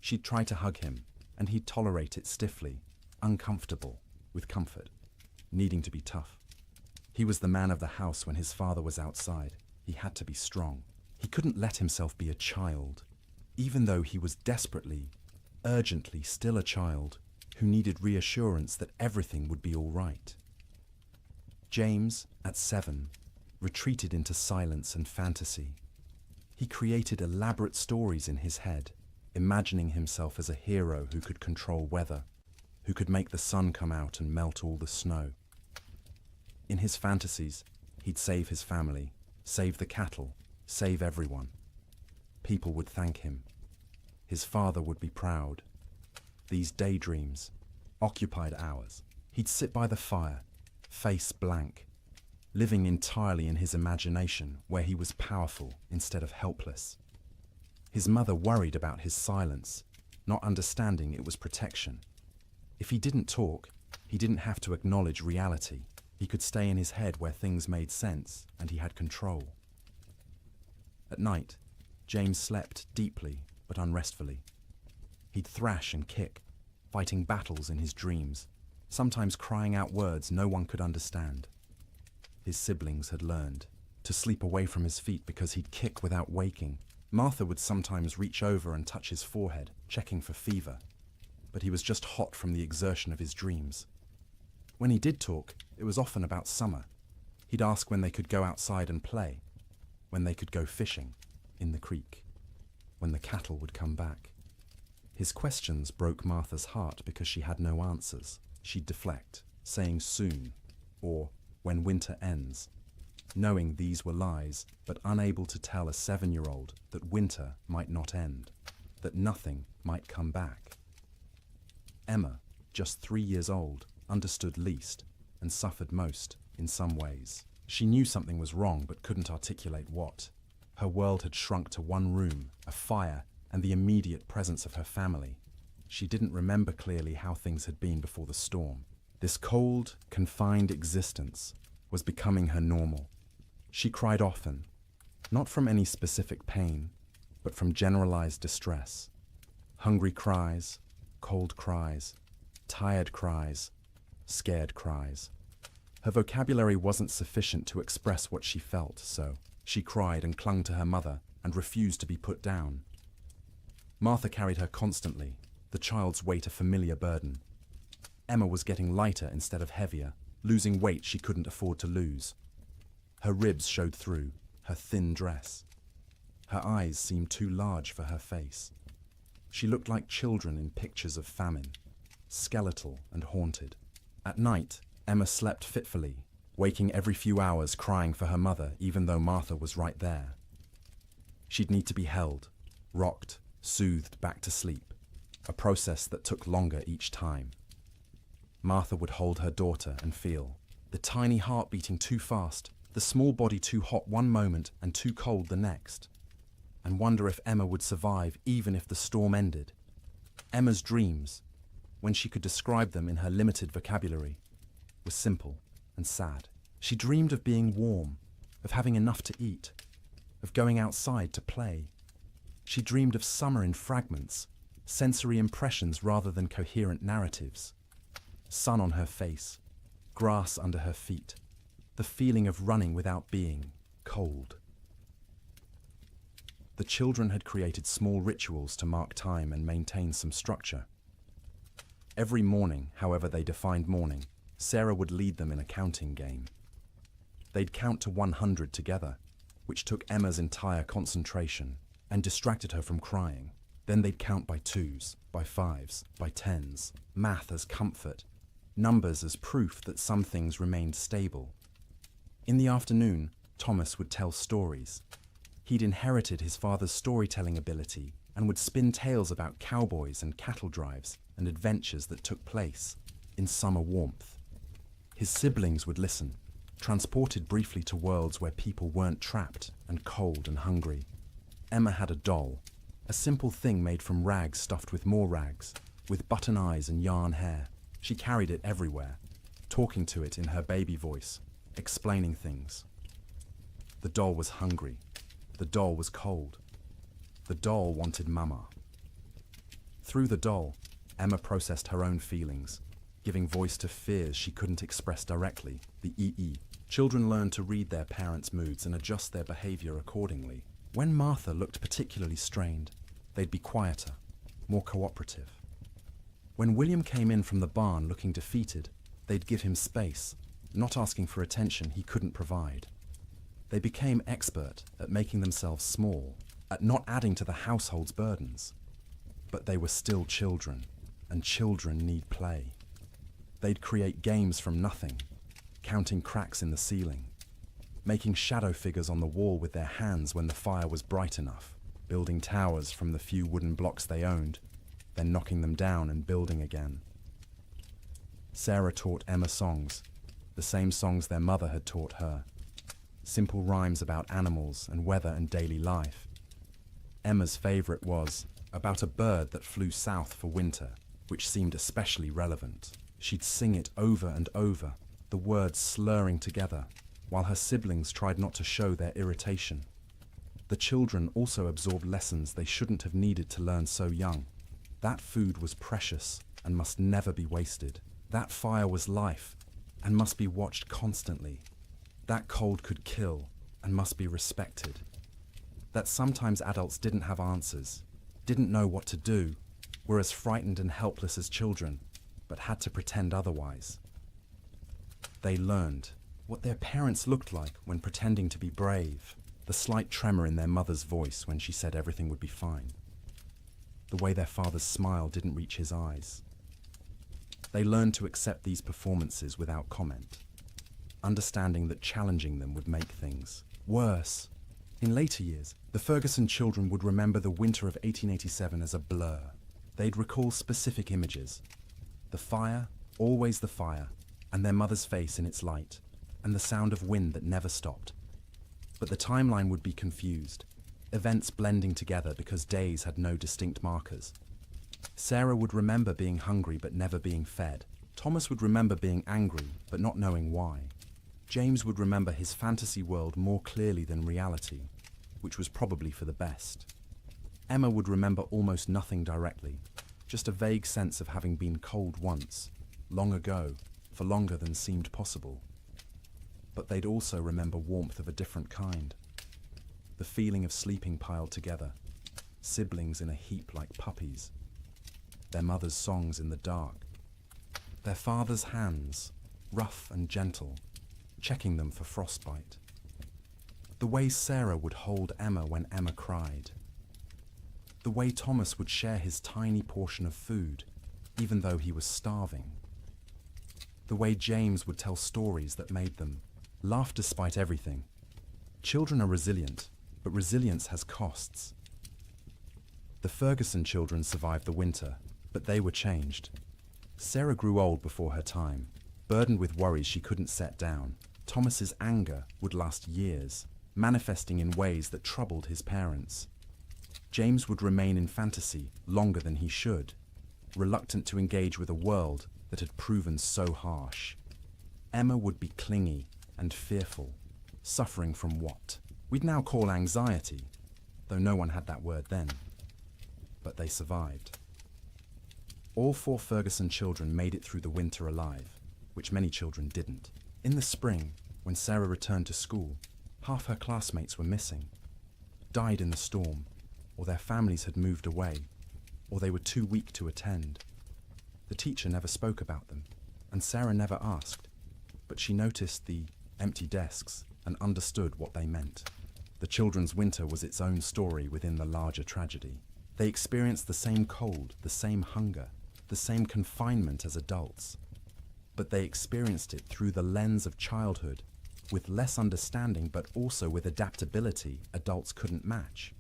She'd try to hug him, and he'd tolerate it stiffly, uncomfortable, with comfort, needing to be tough. He was the man of the house when his father was outside. He had to be strong. He couldn't let himself be a child, even though he was desperately, urgently still a child who needed reassurance that everything would be all right. James, at 7, retreated into silence and fantasy. He created elaborate stories in his head, imagining himself as a hero who could control weather, who could make the sun come out and melt all the snow. In his fantasies, he'd save his family, save the cattle, save everyone. People would thank him. His father would be proud. These daydreams, occupied hours. He'd sit by the fire, face blank, living entirely in his imagination where he was powerful instead of helpless. His mother worried about his silence, not understanding it was protection. If he didn't talk, he didn't have to acknowledge reality. He could stay in his head where things made sense and he had control. At night, James slept deeply but unrestfully. He'd thrash and kick, fighting battles in his dreams, sometimes crying out words no one could understand. His siblings had learned to sleep away from his feet because he'd kick without waking. Martha would sometimes reach over and touch his forehead, checking for fever, but he was just hot from the exertion of his dreams. When he did talk, it was often about summer. He'd ask when they could go outside and play, when they could go fishing in the creek, when the cattle would come back. His questions broke Martha's heart because she had no answers. She'd deflect, saying soon, or when winter ends, knowing these were lies, but unable to tell a 7-year-old that winter might not end, that nothing might come back. Emma, just 3 years old, understood least and suffered most. in some ways. She knew something was wrong but couldn't articulate what. Her world had shrunk to one room, a fire, and the immediate presence of her family. She didn't remember clearly how things had been before the storm. This cold, confined existence was becoming her normal. She cried often, not from any specific pain, but from generalized distress. Hungry cries, cold cries, tired cries, scared cries. Her vocabulary wasn't sufficient to express what she felt, so she cried and clung to her mother and refused to be put down. Martha carried her constantly, the child's weight a familiar burden. Emma was getting lighter instead of heavier, losing weight she couldn't afford to lose. Her ribs showed through her thin dress. Her eyes seemed too large for her face. She looked like children in pictures of famine, skeletal and haunted. At night, Emma slept fitfully, waking every few hours crying for her mother even though Martha was right there. She'd need to be held, rocked, soothed back to sleep, a process that took longer each time. Martha would hold her daughter and feel the tiny heart beating too fast, the small body too hot one moment and too cold the next, and wonder if Emma would survive even if the storm ended. Emma's dreams, when she could describe them in her limited vocabulary, were simple and sad. She dreamed of being warm, of having enough to eat, of going outside to play. She dreamed of summer in fragments, sensory impressions rather than coherent narratives. Sun on her face, grass under her feet, the feeling of running without being cold. The children had created small rituals to mark time and maintain some structure. Every morning, however they defined morning, Sarah would lead them in a counting game. They'd count to 100 together, which took Emma's entire concentration and distracted her from crying. Then they'd count by twos, by fives, by tens, math as comfort, numbers as proof that some things remained stable. In the afternoon, Thomas would tell stories. He'd inherited his father's storytelling ability and would spin tales about cowboys and cattle drives and adventures that took place in summer warmth. His siblings would listen, transported briefly to worlds where people weren't trapped and cold and hungry. Emma had a doll, a simple thing made from rags stuffed with more rags, with button eyes and yarn hair. She carried it everywhere, talking to it in her baby voice, explaining things. The doll was hungry. The doll was cold. The doll wanted Mama. Through the doll, Emma processed her own feelings, giving voice to fears she couldn't express directly, the EE. Children learn to read their parents' moods and adjust their behavior accordingly. When Martha looked particularly strained, they'd be quieter, more cooperative. When William came in from the barn looking defeated, they'd give him space, not asking for attention he couldn't provide. They became expert at making themselves small, at not adding to the household's burdens. But they were still children, and children need play. They'd create games from nothing, counting cracks in the ceiling, making shadow figures on the wall with their hands when the fire was bright enough, building towers from the few wooden blocks they owned, then knocking them down and building again. Sarah taught Emma songs, the same songs their mother had taught her. Simple rhymes about animals and weather and daily life. Emma's favorite was about a bird that flew south for winter, which seemed especially relevant. She'd sing it over and over, the words slurring together, while her siblings tried not to show their irritation. The children also absorbed lessons they shouldn't have needed to learn so young. That food was precious and must never be wasted. That fire was life and must be watched constantly. That cold could kill and must be respected. That sometimes adults didn't have answers, didn't know what to do, were as frightened and helpless as children, but had to pretend otherwise. They learned what their parents looked like when pretending to be brave, the slight tremor in their mother's voice when she said everything would be fine, the way their father's smile didn't reach his eyes. They learned to accept these performances without comment, understanding that challenging them would make things worse. In later years, the Ferguson children would remember the winter of 1887 as a blur. They'd recall specific images. The fire, always the fire, and their mother's face in its light. and the sound of wind that never stopped. But the timeline would be confused, events blending together because days had no distinct markers. Sarah would remember being hungry but never being fed. Thomas would remember being angry but not knowing why. James would remember his fantasy world more clearly than reality, which was probably for the best. Emma would remember almost nothing directly, just a vague sense of having been cold once, long ago, for longer than seemed possible. But they'd also remember warmth of a different kind. The feeling of sleeping piled together, siblings in a heap like puppies, their mother's songs in the dark, their father's hands, rough and gentle, checking them for frostbite. The way Sarah would hold Emma when Emma cried. The way Thomas would share his tiny portion of food, even though he was starving. The way James would tell stories that made them laugh despite everything. Children are resilient, but resilience has costs. The Ferguson children survived the winter, but they were changed. Sarah grew old before her time, burdened with worries she couldn't set down. Thomas's anger would last years, manifesting in ways that troubled his parents. James would remain in fantasy longer than he should, reluctant to engage with a world that had proven so harsh. Emma would be clingy and fearful, suffering from what we'd now call anxiety, though no one had that word then. But they survived. All 4 Ferguson children made it through the winter alive, which many children didn't. In the spring, when Sarah returned to school, half her classmates were missing, died in the storm, or their families had moved away, or they were too weak to attend. The teacher never spoke about them, and Sarah never asked, but she noticed the empty desks and understood what they meant. The children's winter was its own story within the larger tragedy. They experienced the same cold, the same hunger, the same confinement as adults, but they experienced it through the lens of childhood, with less understanding but also with adaptability adults couldn't match.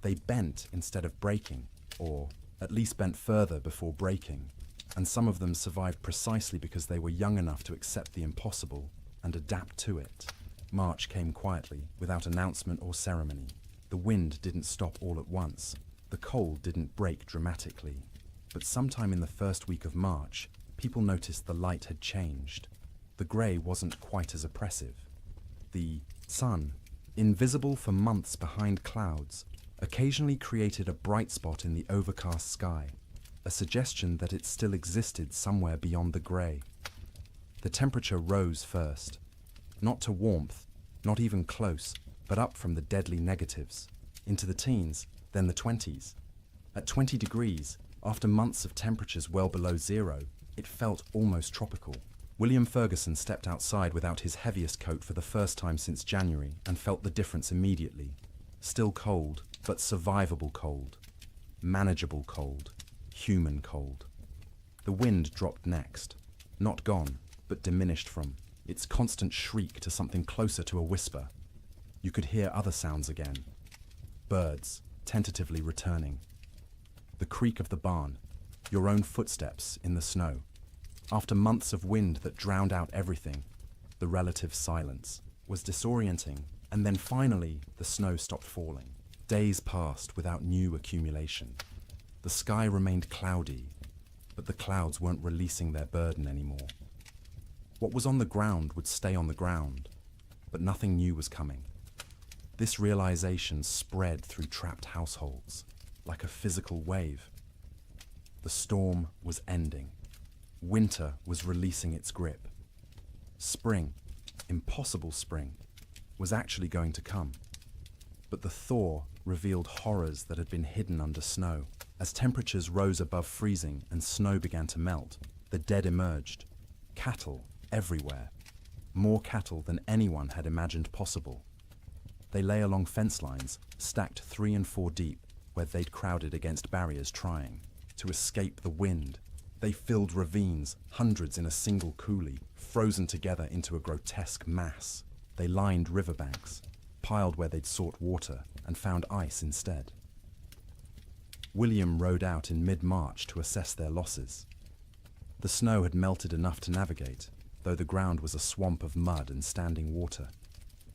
They bent instead of breaking, or at least bent further before breaking, and some of them survived precisely because they were young enough to accept the impossible and adapt to it. March came quietly, without announcement or ceremony. The wind didn't stop all at once. The cold didn't break dramatically. But sometime in the first week of March, people noticed the light had changed. The grey wasn't quite as oppressive. The sun, invisible for months behind clouds, occasionally created a bright spot in the overcast sky, a suggestion that it still existed somewhere beyond the grey. The temperature rose first, not to warmth, not even close, but up from the deadly negatives, into the teens, then the 20s. At 20 degrees, after months of temperatures well below zero, it felt almost tropical. William Ferguson stepped outside without his heaviest coat for the first time since January and felt the difference immediately. Still cold, but survivable cold. Manageable cold. Human cold. The wind dropped next. Not gone, but diminished from its constant shriek to something closer to a whisper. You could hear other sounds again. Birds, tentatively returning. The creak of the barn, your own footsteps in the snow. After months of wind that drowned out everything, the relative silence was disorienting, and then finally the snow stopped falling. Days passed without new accumulation. The sky remained cloudy, but the clouds weren't releasing their burden anymore. What was on the ground would stay on the ground, but nothing new was coming. This realization spread through trapped households, like a physical wave. The storm was ending. Winter was releasing its grip. Spring, impossible spring, was actually going to come. But the thaw revealed horrors that had been hidden under snow. As temperatures rose above freezing and snow began to melt, the dead emerged. Cattle everywhere. More cattle than anyone had imagined possible. They lay along fence lines, stacked 3 and 4 deep, where they'd crowded against barriers trying to escape the wind. They filled ravines, hundreds in a single coulee, frozen together into a grotesque mass. They lined riverbanks, piled where they'd sought water, and found ice instead. William rode out in mid-March to assess their losses. The snow had melted enough to navigate, though the ground was a swamp of mud and standing water.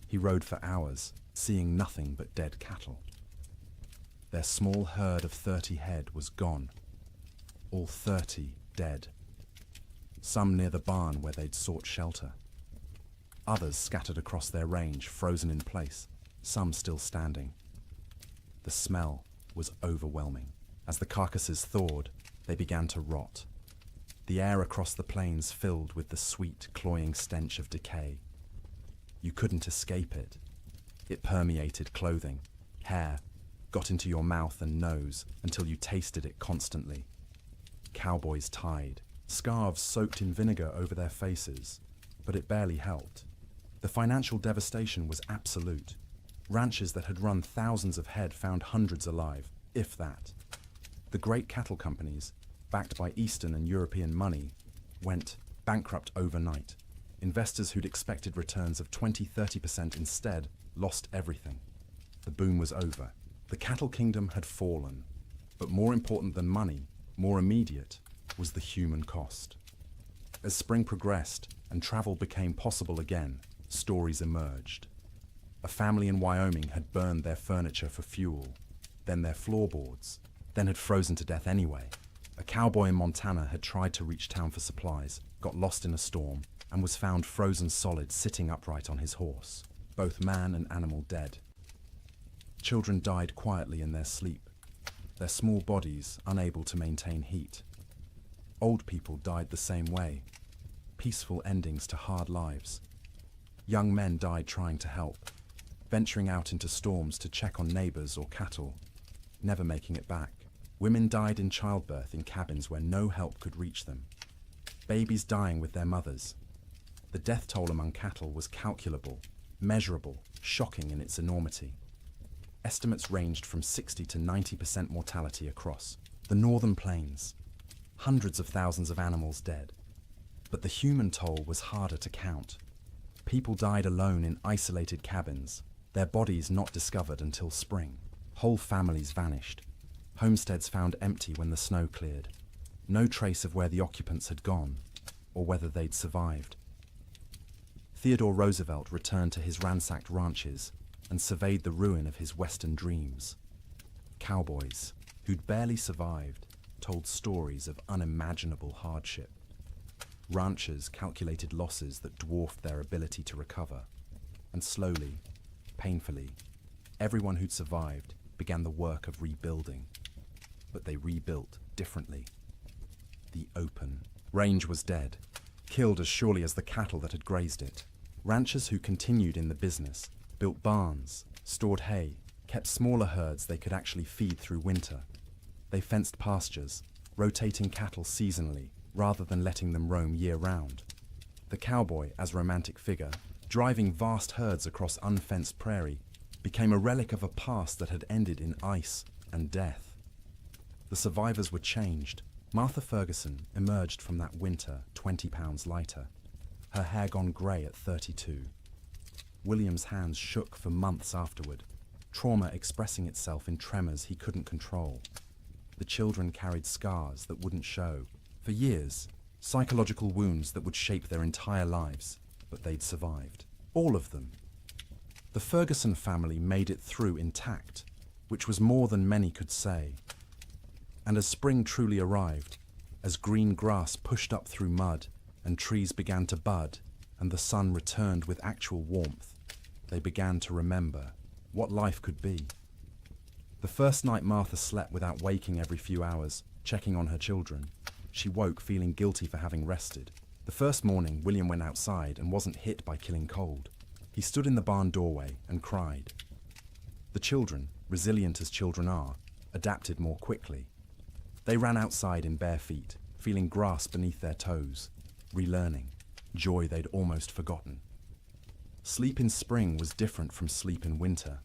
He rode for hours, seeing nothing but dead cattle. Their small herd of 30 head was gone, all 30 dead. Some near the barn where they'd sought shelter. Others scattered across their range, frozen in place, some still standing. The smell was overwhelming. As the carcasses thawed, they began to rot. The air across the plains filled with the sweet, cloying stench of decay. You couldn't escape it. It permeated clothing, hair, got into your mouth and nose until you tasted it constantly. Cowboys tied, scarves soaked in vinegar over their faces, but it barely helped. The financial devastation was absolute. Ranches that had run thousands of head found hundreds alive, if that. The great cattle companies, backed by Eastern and European money, went bankrupt overnight. Investors who'd expected returns of 20–30% instead lost everything. The boom was over. The cattle kingdom had fallen. But more important than money, more immediate, was the human cost. As spring progressed and travel became possible again, stories emerged. A family in Wyoming had burned their furniture for fuel, then their floorboards, then had frozen to death anyway. A cowboy in Montana had tried to reach town for supplies, got lost in a storm, and was found frozen solid sitting upright on his horse, both man and animal dead. Children died quietly in their sleep, their small bodies unable to maintain heat. Old people died the same way, peaceful endings to hard lives. Young men died trying to help, venturing out into storms to check on neighbors or cattle, never making it back. Women died in childbirth in cabins where no help could reach them. Babies dying with their mothers. The death toll among cattle was calculable, measurable, shocking in its enormity. Estimates ranged from 60 to 90% mortality across the northern plains. Hundreds of thousands of animals dead. But the human toll was harder to count. People died alone in isolated cabins, their bodies not discovered until spring. Whole families vanished. Homesteads found empty when the snow cleared. No trace of where the occupants had gone, or whether they'd survived. Theodore Roosevelt returned to his ransacked ranches and surveyed the ruin of his Western dreams. Cowboys, who'd barely survived, told stories of unimaginable hardship. Ranchers calculated losses that dwarfed their ability to recover. And slowly, painfully, everyone who'd survived began the work of rebuilding. But they rebuilt differently. The open range was dead, killed as surely as the cattle that had grazed it. Ranchers who continued in the business built barns, stored hay, kept smaller herds they could actually feed through winter. They fenced pastures, rotating cattle seasonally rather than letting them roam year-round. The cowboy, as romantic figure, driving vast herds across unfenced prairie, became a relic of a past that had ended in ice and death. The survivors were changed. Martha Ferguson emerged from that winter 20 pounds lighter, her hair gone grey at 32. William's hands shook for months afterward, trauma expressing itself in tremors he couldn't control. The children carried scars that wouldn't show. For years, psychological wounds that would shape their entire lives, but they'd survived. All of them. The Ferguson family made it through intact, which was more than many could say. And as spring truly arrived, as green grass pushed up through mud and trees began to bud and the sun returned with actual warmth, they began to remember what life could be. The first night Martha slept without waking every few hours, checking on her children. She woke feeling guilty for having rested. The first morning, William went outside and wasn't hit by killing cold. He stood in the barn doorway and cried. The children, resilient as children are, adapted more quickly. They ran outside in bare feet, feeling grass beneath their toes, relearning, joy they'd almost forgotten. Sleep in spring was different from sleep in winter.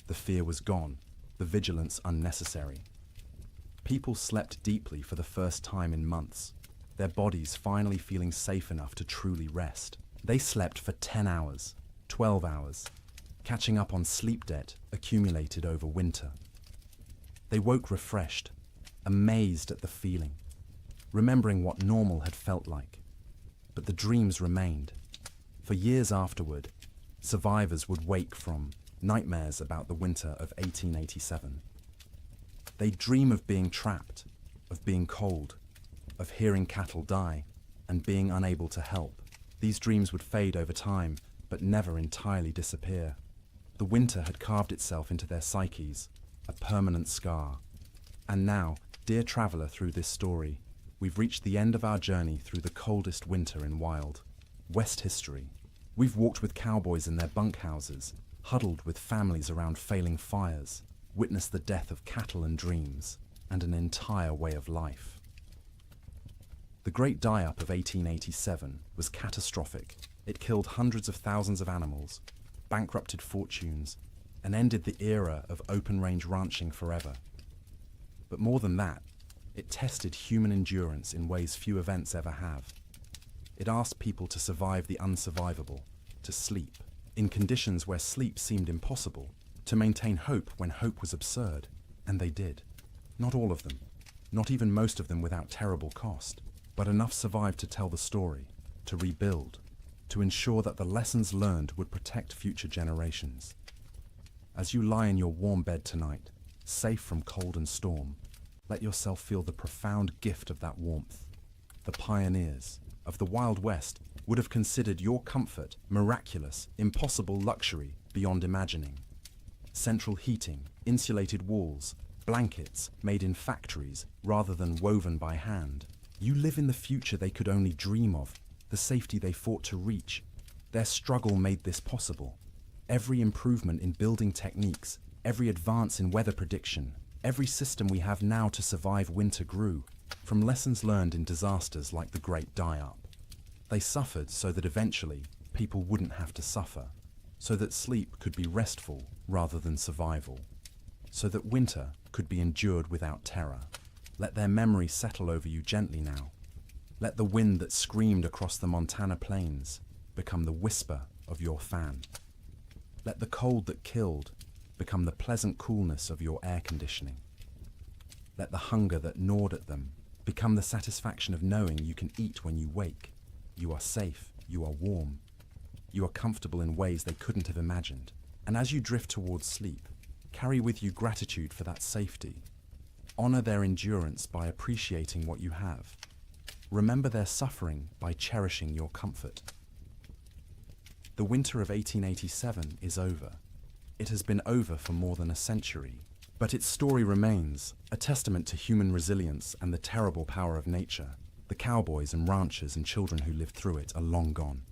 The fear was gone, the vigilance unnecessary. People slept deeply for the first time in months, their bodies finally feeling safe enough to truly rest. They slept for 10 hours, 12 hours, catching up on sleep debt accumulated over winter. They woke refreshed, amazed at the feeling, remembering what normal had felt like. but the dreams remained. For years afterward, survivors would wake from nightmares about the winter of 1887. They'd dream of being trapped, of being cold, of hearing cattle die, and being unable to help. These dreams would fade over time, but never entirely disappear. The winter had carved itself into their psyches, a permanent scar. And now, dear traveller through this story, we've reached the end of our journey through the coldest winter in wild West history. We've walked with cowboys in their bunkhouses, huddled with families around failing fires, witnessed the death of cattle and dreams, and an entire way of life. The Great Die-Up of 1887 was catastrophic. It killed hundreds of thousands of animals, bankrupted fortunes, and ended the era of open-range ranching forever. But more than that, it tested human endurance in ways few events ever have. It asked people to survive the unsurvivable, to sleep, in conditions where sleep seemed impossible, to maintain hope when hope was absurd, and they did. Not all of them, not even most of them without terrible cost, but enough survived to tell the story, to rebuild, to ensure that the lessons learned would protect future generations. As you lie in your warm bed tonight, safe from cold and storm, let yourself feel the profound gift of that warmth. The pioneers of the Wild West would have considered your comfort miraculous, impossible luxury beyond imagining. Central heating, insulated walls, blankets made in factories rather than woven by hand. You live in the future they could only dream of, the safety they fought to reach. Their struggle made this possible. Every improvement in building techniques, every advance in weather prediction, every system we have now to survive winter grew from lessons learned in disasters like the Great Die-Up. They suffered so that eventually people wouldn't have to suffer, so that sleep could be restful rather than survival, so that winter could be endured without terror. Let their memory settle over you gently now. Let the wind that screamed across the Montana plains become the whisper of your fan. Let the cold that killed become the pleasant coolness of your air conditioning. Let the hunger that gnawed at them become the satisfaction of knowing you can eat when you wake. You are safe, you are warm, you are comfortable in ways they couldn't have imagined. And as you drift towards sleep, carry with you gratitude for that safety. Honor their endurance by appreciating what you have. Remember their suffering by cherishing your comfort. The winter of 1887 is over. It has been over for more than a century, but its story remains, a testament to human resilience and the terrible power of nature. The cowboys and ranchers and children who lived through it are long gone,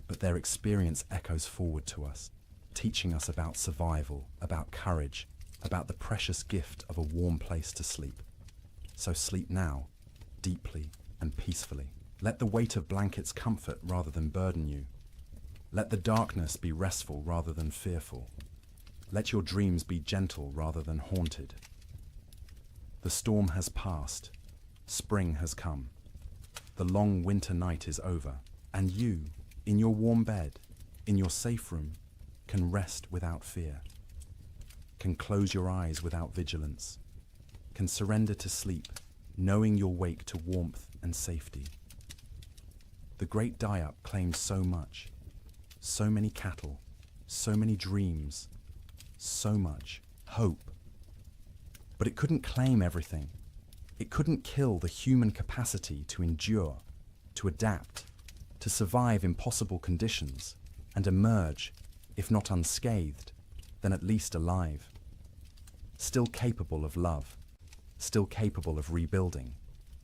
but their experience echoes forward to us, teaching us about survival, about courage, about the precious gift of a warm place to sleep. So sleep now, deeply and peacefully. Let the weight of blankets comfort rather than burden you. Let the darkness be restful rather than fearful. Let your dreams be gentle rather than haunted. The storm has passed. Spring has come. The long winter night is over, and you, in your warm bed, in your safe room, can rest without fear, can close your eyes without vigilance, can surrender to sleep, knowing you'll wake to warmth and safety. The Great Die-Up claimed so much, so many cattle, so many dreams, so much hope. But it couldn't claim everything. It couldn't kill the human capacity to endure, to adapt, to survive impossible conditions, and emerge, if not unscathed, then at least alive. Still capable of love, still capable of rebuilding,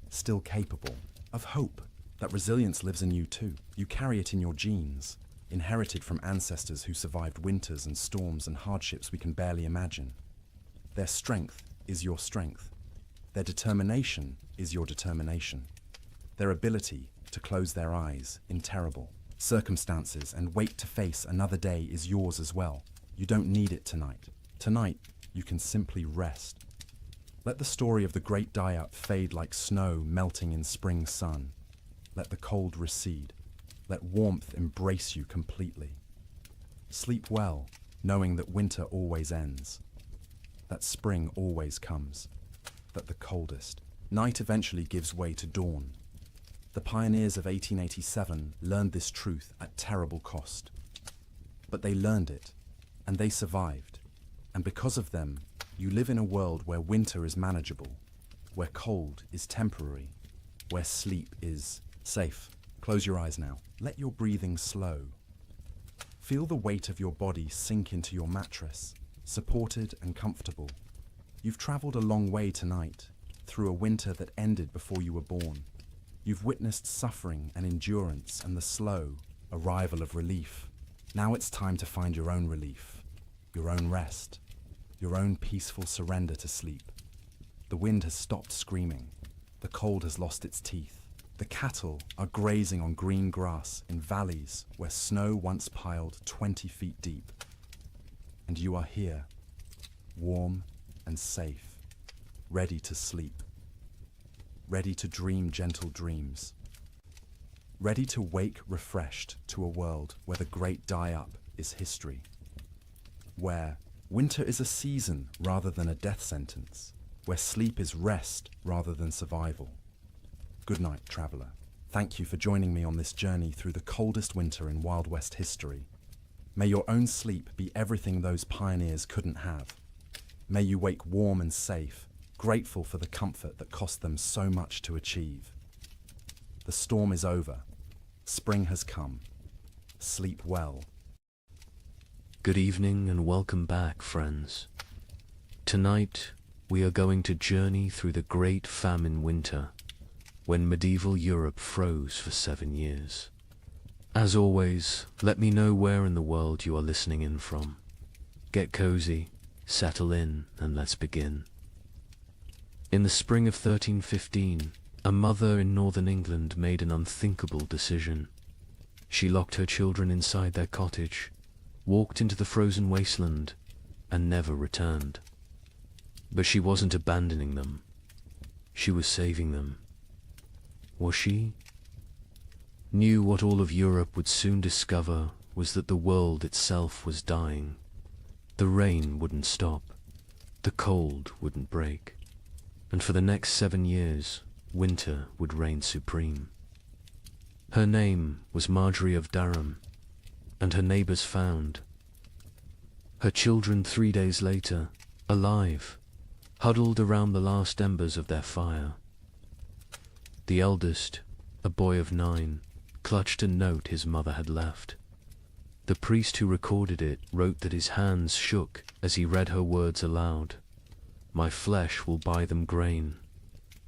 still capable of hope. That resilience lives in you too. You carry it in your genes, inherited from ancestors who survived winters and storms and hardships we can barely imagine. Their strength is your strength. Their determination is your determination. Their ability to close their eyes in terrible circumstances and wait to face another day is yours as well. You don't need it tonight. Tonight, you can simply rest. Let the story of the Great Die-Up fade like snow melting in spring sun. Let the cold recede. Let warmth embrace you completely. Sleep well, knowing that winter always ends, that spring always comes, that the coldest night eventually gives way to dawn. The pioneers of 1887 learned this truth at terrible cost. But they learned it, and they survived. And because of them, you live in a world where winter is manageable, where cold is temporary, where sleep is safe. Close your eyes now. Let your breathing slow. Feel the weight of your body sink into your mattress, supported and comfortable. You've traveled a long way tonight, through a winter that ended before you were born. You've witnessed suffering and endurance and the slow arrival of relief. Now it's time to find your own relief, your own rest, your own peaceful surrender to sleep. The wind has stopped screaming. The cold has lost its teeth. The cattle are grazing on green grass in valleys where snow once piled 20 feet deep. And you are here, warm and safe, ready to sleep, ready to dream gentle dreams, ready to wake refreshed to a world where the great die-up is history, where winter is a season rather than a death sentence, where sleep is rest rather than survival. Good night, traveller. Thank you for joining me on this journey through the coldest winter in Wild West history. May your own sleep be everything those pioneers couldn't have. May you wake warm and safe, grateful for the comfort that cost them so much to achieve. The storm is over. Spring has come. Sleep well. Good evening and welcome back, friends. Tonight, we are going to journey through the Great Famine winter, when medieval Europe froze for 7 years. As always, let me know where in the world you are listening in from. Get cozy, settle in, and let's begin. In the spring of 1315, a mother in northern England made an unthinkable decision. She locked her children inside their cottage, walked into the frozen wasteland, and never returned. But she wasn't abandoning them. She was saving them. Was she? Knew what all of Europe would soon discover was that the world itself was dying. The rain wouldn't stop. The cold wouldn't break. And for the next 7 years, winter would reign supreme. Her name was Marjorie of Durham, and her neighbors found her children 3 days later, alive, huddled around the last embers of their fire. The eldest, a boy of 9, clutched a note his mother had left. The priest who recorded it wrote that his hands shook as he read her words aloud. My flesh will buy them grain.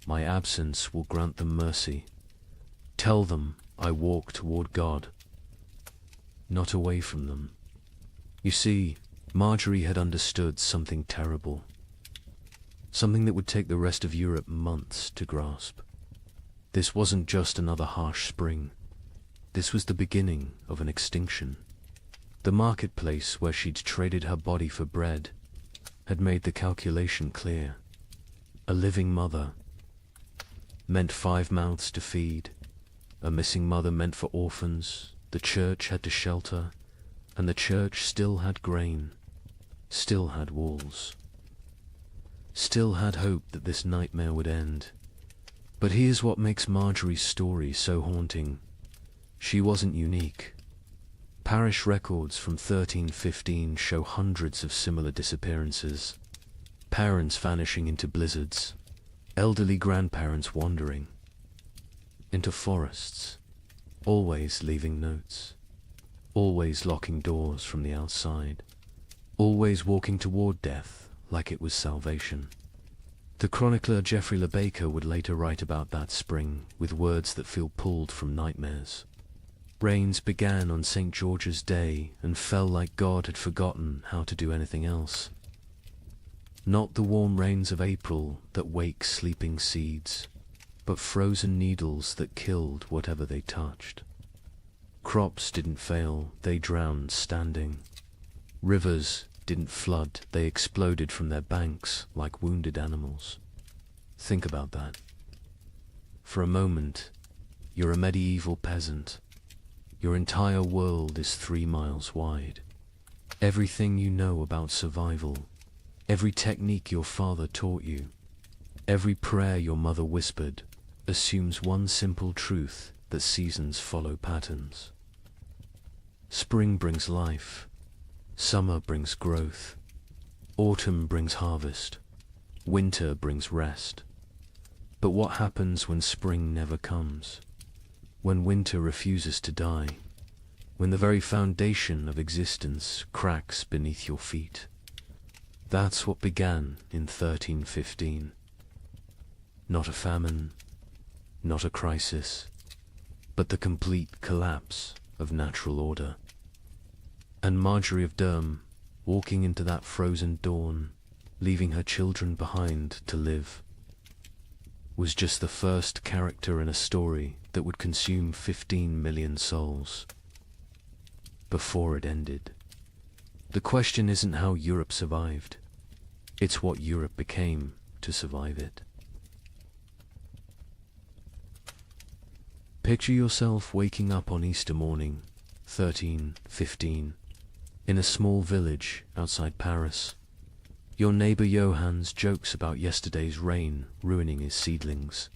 My absence will grant them mercy. Tell them I walk toward God, not away from them. You see, Marjorie had understood something terrible. Something that would take the rest of Europe months to grasp. This wasn't just another harsh spring. This was the beginning of an extinction. The marketplace where she'd traded her body for bread had made the calculation clear. A living mother meant 5 mouths to feed. A missing mother meant for orphans. The church had to shelter, and the church still had grain, still had walls, still had hope that this nightmare would end. But here's what makes Marjorie's story so haunting. She wasn't unique. Parish records from 1315 show hundreds of similar disappearances. Parents vanishing into blizzards, elderly grandparents wandering into forests, always leaving notes, always locking doors from the outside, always walking toward death like it was salvation. The chronicler Geoffrey Le Baker would later write about that spring with words that feel pulled from nightmares. Rains began on St. George's Day and fell like God had forgotten how to do anything else. Not the warm rains of April that wake sleeping seeds, but frozen needles that killed whatever they touched. Crops didn't fail, they drowned standing. Rivers didn't flood, they exploded from their banks like wounded animals. Think about that. For a moment, you're a medieval peasant. Your entire world is 3 miles wide. Everything you know about survival, every technique your father taught you, every prayer your mother whispered, assumes one simple truth that seasons follow patterns. Spring brings life, summer brings growth, autumn brings harvest, winter brings rest. But what happens when spring never comes? When winter refuses to die? When the very foundation of existence cracks beneath your feet? That's what began in 1315. Not a famine, not a crisis, but the complete collapse of natural order. And Marjorie of Durham, walking into that frozen dawn, leaving her children behind to live, was just the first character in a story that would consume 15 million souls. Before it ended. The question isn't how Europe survived. It's what Europe became to survive it. Picture yourself waking up on Easter morning, 1315, in a small village outside Paris. Your neighbor Johannes jokes about yesterday's rain ruining his seedlings.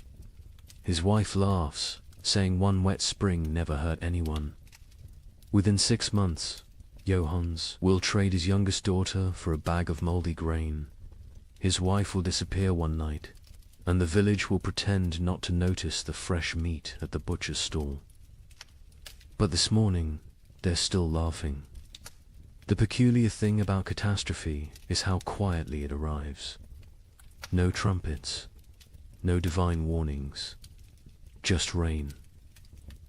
His wife laughs, saying one wet spring never hurt anyone. Within 6 months, Johannes will trade his youngest daughter for a bag of moldy grain. His wife will disappear one night, and the village will pretend not to notice the fresh meat at the butcher's stall. But this morning, they're still laughing. The peculiar thing about catastrophe is how quietly it arrives. No trumpets, no divine warnings, just rain.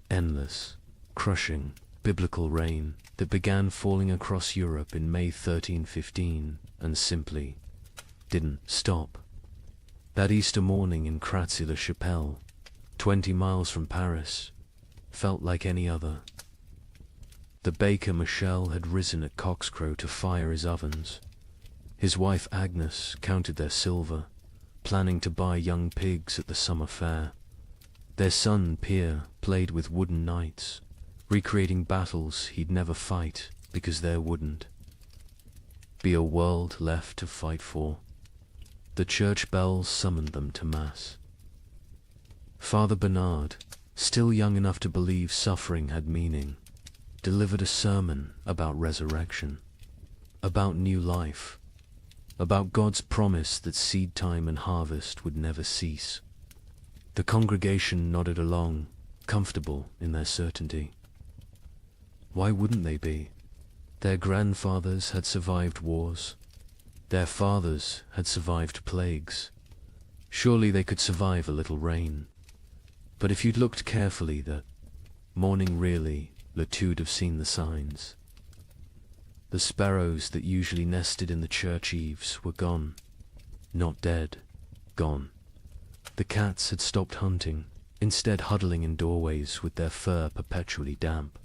Endless, crushing, biblical rain that began falling across Europe in May 1315 and simply didn't stop. That Easter morning in Kratzy-le-Chapelle, 20 miles from Paris, felt like any other. The baker Michel had risen at cockscrow to fire his ovens. His wife Agnes counted their silver, planning to buy young pigs at the summer fair. Their son Pierre played with wooden knights, recreating battles he'd never fight because there wouldn't be a world left to fight for. The church bells summoned them to Mass. Father Bernard, still young enough to believe suffering had meaning, delivered a sermon about resurrection, about new life, about God's promise that seed time and harvest would never cease. The congregation nodded along, comfortable in their certainty. Why wouldn't they be? Their grandfathers had survived wars. Their fathers had survived plagues. Surely they could survive a little rain. But if you'd looked carefully that morning really, Latude have seen the signs. The sparrows that usually nested in the church eaves were gone. Not dead, gone. The cats had stopped hunting, instead huddling in doorways with their fur perpetually damp.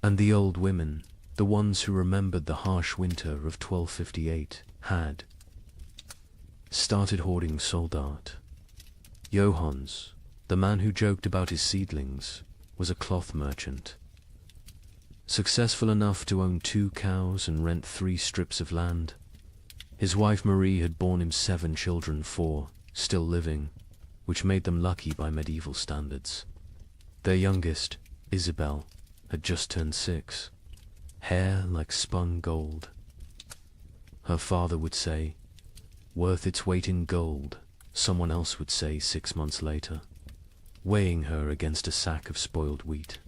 And the old women, the ones who remembered the harsh winter of 1258, had started hoarding soldat. Johannes, the man who joked about his seedlings, was a cloth merchant. Successful enough to own 2 cows and rent 3 strips of land. His wife Marie had borne him 7 children, 4 still living, which made them lucky by medieval standards. Their youngest, Isabel, had just turned 6, hair like spun gold. Her father would say, worth its weight in gold, someone else would say 6 months later, weighing her against a sack of spoiled wheat.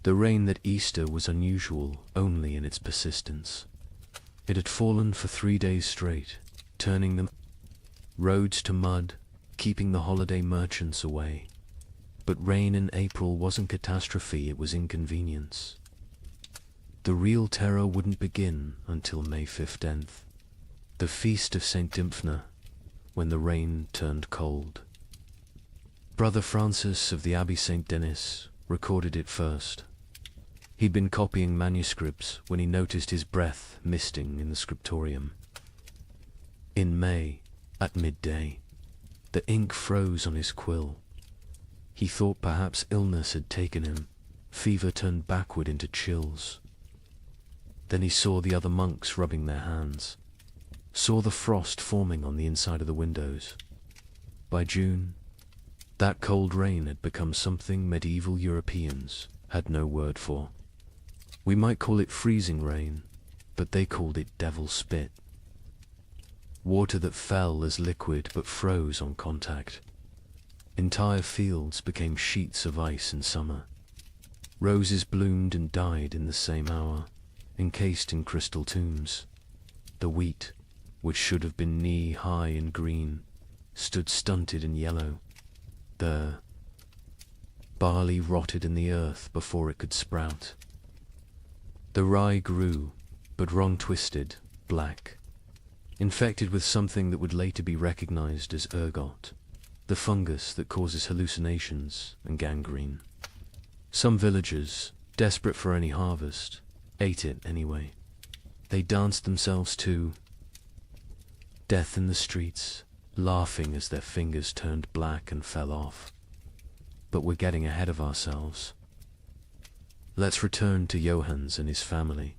The rain that Easter was unusual only in its persistence. It had fallen for 3 days straight, turning the roads to mud, keeping the holiday merchants away. But rain in April wasn't catastrophe, it was inconvenience. The real terror wouldn't begin until May 15th, the feast of St. Dymphna, when the rain turned cold. Brother Francis of the Abbey St. Denis recorded it first. He'd been copying manuscripts when he noticed his breath misting in the scriptorium. In May, at midday, the ink froze on his quill. He thought perhaps illness had taken him. Fever turned backward into chills. Then he saw the other monks rubbing their hands, saw the frost forming on the inside of the windows. By June, That cold rain had become something medieval Europeans had no word for. We might call it freezing rain, but they called it devil spit. Water that fell as liquid but froze on contact. Entire fields became sheets of ice in summer. Roses bloomed and died in the same hour, encased in crystal tombs. The wheat, which should have been knee-high in green, stood stunted and yellow. The barley rotted in the earth before it could sprout. The rye grew, but wrong-twisted, black, infected with something that would later be recognized as ergot, the fungus that causes hallucinations and gangrene. Some villagers, desperate for any harvest, ate it anyway. They danced themselves to death in the streets, laughing as their fingers turned black and fell off. But we're getting ahead of ourselves. Let's return to Johannes and his family,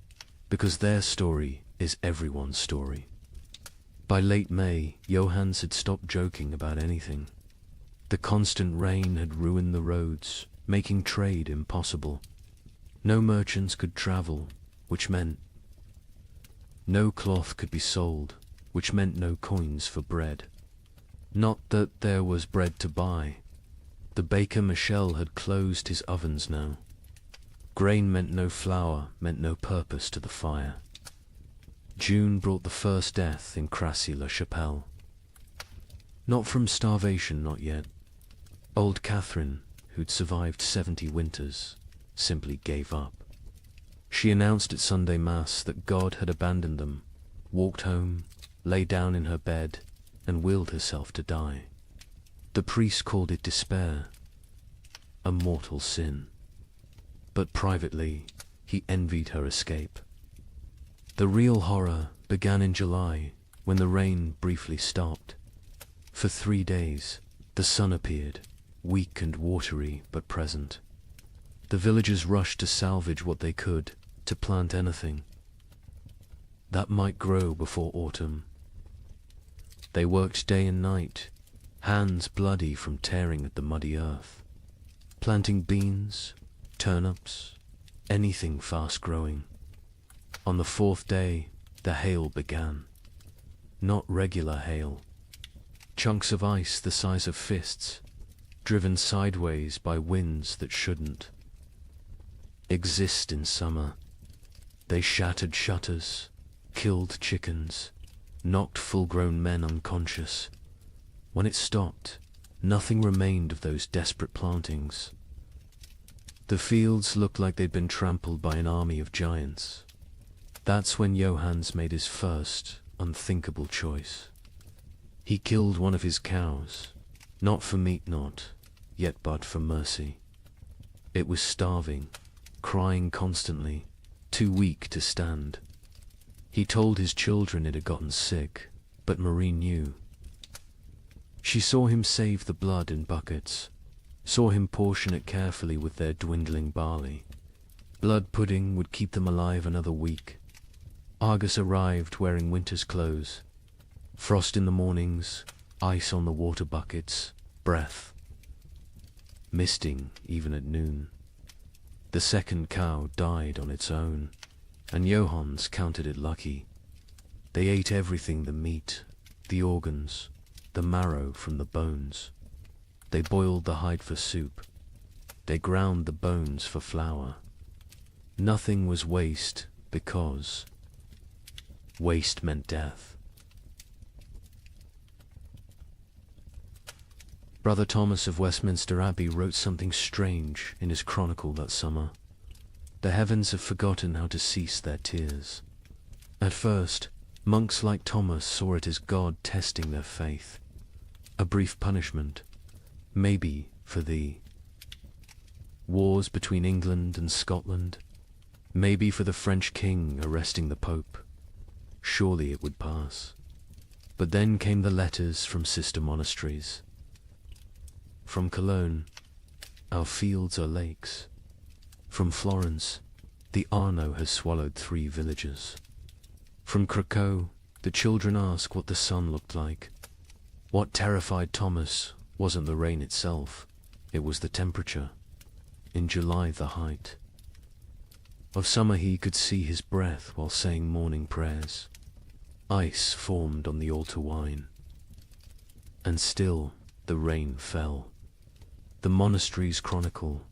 because their story is everyone's story. By late May, Johannes had stopped joking about anything. The constant rain had ruined the roads, making trade impossible. No merchants could travel, which meant no cloth could be sold, which meant no coins for bread. Not that there was bread to buy. The baker Michel had closed his ovens now. Grain meant no flour, meant no purpose to the fire. June brought the first death in Crassy-la-Chapelle. Not from starvation, not yet. Old Catherine, who'd survived 70 winters, simply gave up. She announced at Sunday Mass that God had abandoned them, walked home, lay down in her bed, and willed herself to die. The priest called it despair, a mortal sin. But privately, he envied her escape. The real horror began in July, when the rain briefly stopped. For 3 days, the sun appeared, weak and watery but present. The villagers rushed to salvage what they could, to plant anything that might grow before autumn. They worked day and night, hands bloody from tearing at the muddy earth, planting beans, turnips, anything fast-growing. On the 4th day, the hail began. Not regular hail. Chunks of ice the size of fists, driven sideways by winds that shouldn't exist in summer. They shattered shutters, killed chickens, knocked full-grown men unconscious. When it stopped, nothing remained of those desperate plantings. The fields looked like they'd been trampled by an army of giants. That's when Johannes made his first, unthinkable choice. He killed one of his cows, not for meat not, yet but for mercy. It was starving, crying constantly, too weak to stand. He told his children it had gotten sick, but Marie knew. She saw him save the blood in buckets, saw him portion it carefully with their dwindling barley. Blood pudding would keep them alive another week. Argus arrived wearing winter's clothes. Frost in the mornings, ice on the water buckets, breath misting even at noon. The second cow died on its own, and Johannes counted it lucky. They ate everything: the meat, the organs, the marrow from the bones. They boiled the hide for soup. They ground the bones for flour. Nothing was waste, because waste meant death. Brother Thomas of Westminster Abbey wrote something strange in his chronicle that summer. The heavens have forgotten how to cease their tears. At first, monks like Thomas saw it as God testing their faith. A brief punishment, maybe for the wars between England and Scotland, maybe for the French king arresting the Pope. Surely it would pass. But then came the letters from sister monasteries. From Cologne, our fields are lakes. From Florence, the Arno has swallowed 3 villages. From Krakow, the children ask what the sun looked like. What terrified Thomas wasn't the rain itself, it was the temperature. In July, the height of summer, he could see his breath while saying morning prayers. Ice formed on the altar wine. And still the rain fell. The monastery's chronicle,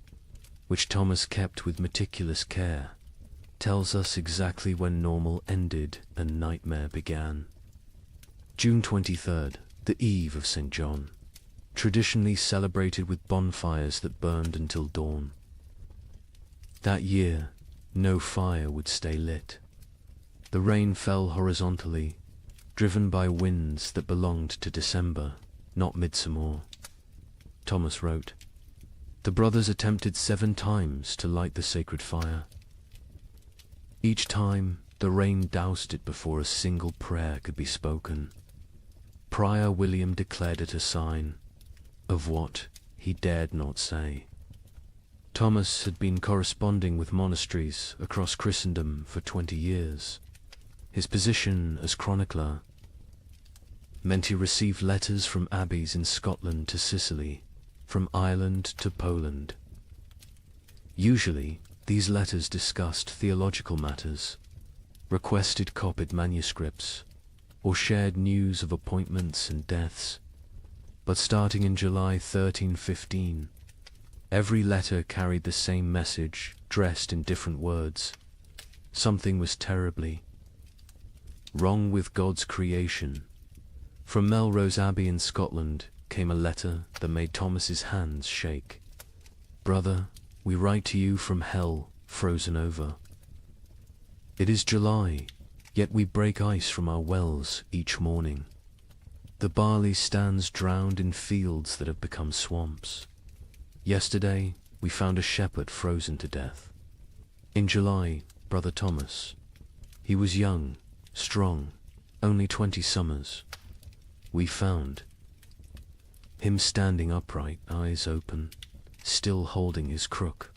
which Thomas kept with meticulous care, tells us exactly when normal ended and nightmare began. June 23rd, the eve of St. John, traditionally celebrated with bonfires that burned until dawn. That year, no fire would stay lit. The rain fell horizontally, driven by winds that belonged to December, not midsummer. Thomas wrote, "The brothers attempted 7 times to light the sacred fire. Each time, the rain doused it before a single prayer could be spoken. Prior William declared it a sign of what he dared not say." Thomas had been corresponding with monasteries across Christendom for 20 years. His position as chronicler meant he received letters from abbeys in Scotland to Sicily, from Ireland to Poland. Usually, these letters discussed theological matters, requested copied manuscripts, or shared news of appointments and deaths. But starting in July 1315, every letter carried the same message, dressed in different words. Something was terribly wrong with God's creation. From Melrose Abbey in Scotland came a letter that made Thomas's hands shake. "Brother, we write to you from hell, frozen over. It is July, yet we break ice from our wells each morning. The barley stands drowned in fields that have become swamps. Yesterday, we found a shepherd frozen to death. In July, Brother Thomas. He was young, strong, only 20 summers. We found him standing upright, eyes open, still holding his crook.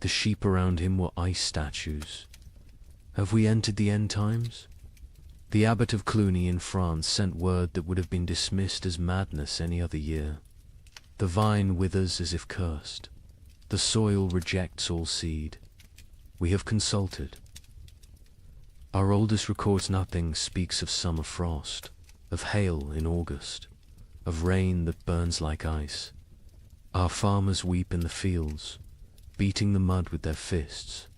The sheep around him were ice statues. Have we entered the end times? The abbot of Cluny in France sent word that would have been dismissed as madness any other year. The vine withers as if cursed. The soil rejects all seed. We have consulted. Our oldest records nothing, speaks of summer frost, of hail in August, of rain that burns like ice. Our farmers weep in the fields, beating the mud with their fists,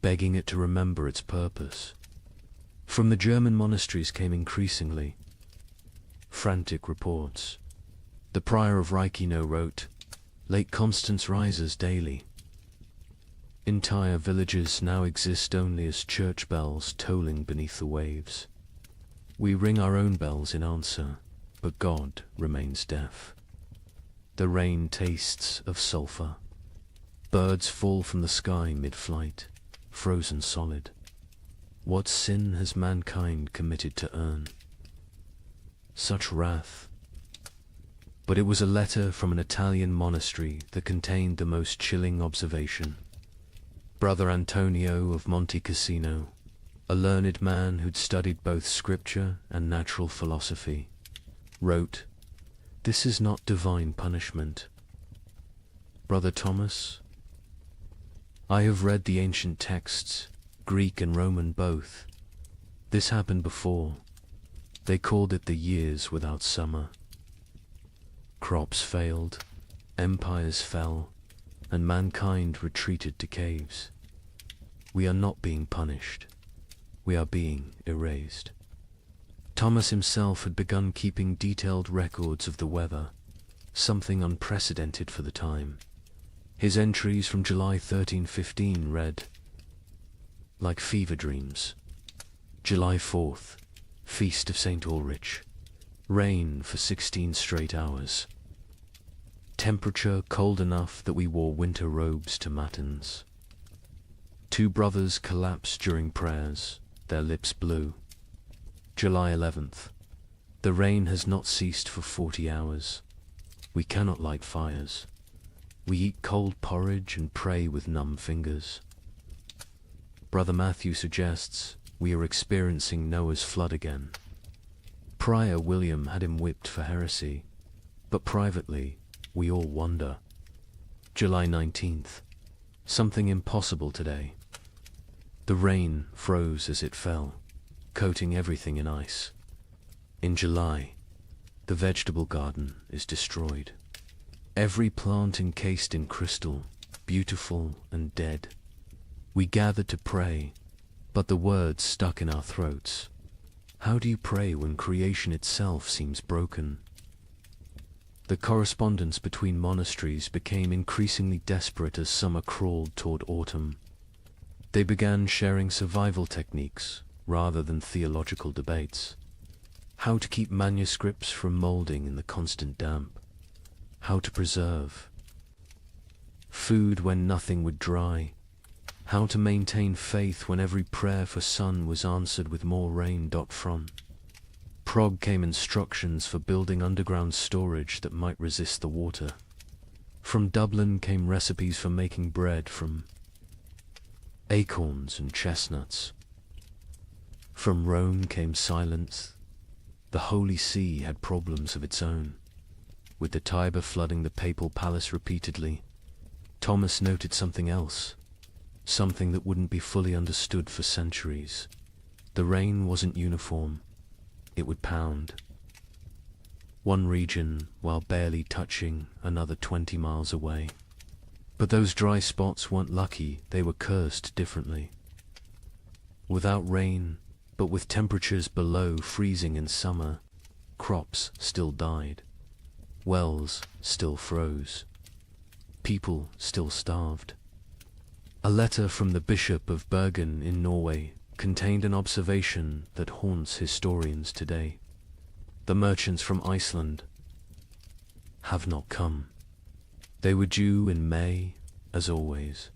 begging it to remember its purpose. From the German monasteries came increasingly frantic reports. The prior of Reichenau wrote, "Lake Constance rises daily. Entire villages now exist only as church bells tolling beneath the waves. We ring our own bells in answer, but God remains deaf. The rain tastes of sulphur. Birds fall from the sky mid-flight, frozen solid. What sin has mankind committed to earn such wrath?" But it was a letter from an Italian monastery that contained the most chilling observation. Brother Antonio of Monte Cassino, a learned man who'd studied both scripture and natural philosophy, wrote, "This is not divine punishment. Brother Thomas, I have read the ancient texts, Greek and Roman both. This happened before. They called it the years without summer. Crops failed, empires fell, and mankind retreated to caves. We are not being punished. We are being erased." Thomas himself had begun keeping detailed records of the weather, something unprecedented for the time. His entries from July 1315 read, "Like fever dreams. July 4th, Feast of St. Ulrich. Rain for 16 straight hours. Temperature cold enough that we wore winter robes to matins. 2 brothers collapsed during prayers, their lips blue. July 11th. The rain has not ceased for 40 hours. We cannot light fires. We eat cold porridge and pray with numb fingers. Brother Matthew suggests we are experiencing Noah's flood again. Prior William had him whipped for heresy. But privately, we all wonder. July 19th. Something impossible today. The rain froze as it fell, coating everything in ice. In July, the vegetable garden is destroyed. Every plant encased in crystal, beautiful and dead. We gathered to pray, but the words stuck in our throats. How do you pray when creation itself seems broken? The correspondence between monasteries became increasingly desperate as summer crawled toward autumn. They began sharing survival techniques rather than theological debates. How to keep manuscripts from molding in the constant damp. How to preserve food when nothing would dry. How to maintain faith when every prayer for sun was answered with more rain. From Prague came instructions for building underground storage that might resist the water. From Dublin came recipes for making bread from acorns and chestnuts. From Rome came silence. The Holy See had problems of its own, with the Tiber flooding the papal palace repeatedly. Thomas noted something else, something that wouldn't be fully understood for centuries. The rain wasn't uniform. It would pound. One region while barely touching another 20 miles away. But those dry spots weren't lucky, they were cursed differently. Without rain, but with temperatures below freezing in summer, crops still died. Wells still froze. People still starved. A letter from the Bishop of Bergen in Norway contained an observation that haunts historians today. The merchants from Iceland have not come. They were due in May, as always.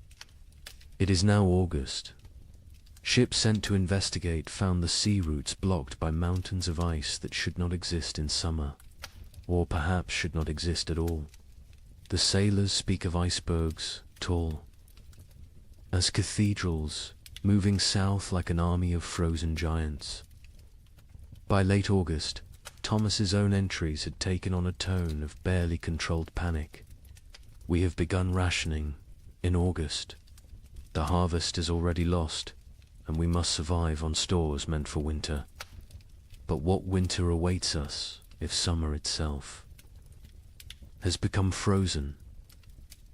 It is now August. Ships sent to investigate found the sea routes blocked by mountains of ice that should not exist in summer, or perhaps should not exist at all. The sailors speak of icebergs, tall as cathedrals, moving south like an army of frozen giants. By late August, Thomas's own entries had taken on a tone of barely controlled panic. We have begun rationing in August. The harvest is already lost, and we must survive on stores meant for winter. But what winter awaits us if summer itself has become frozen?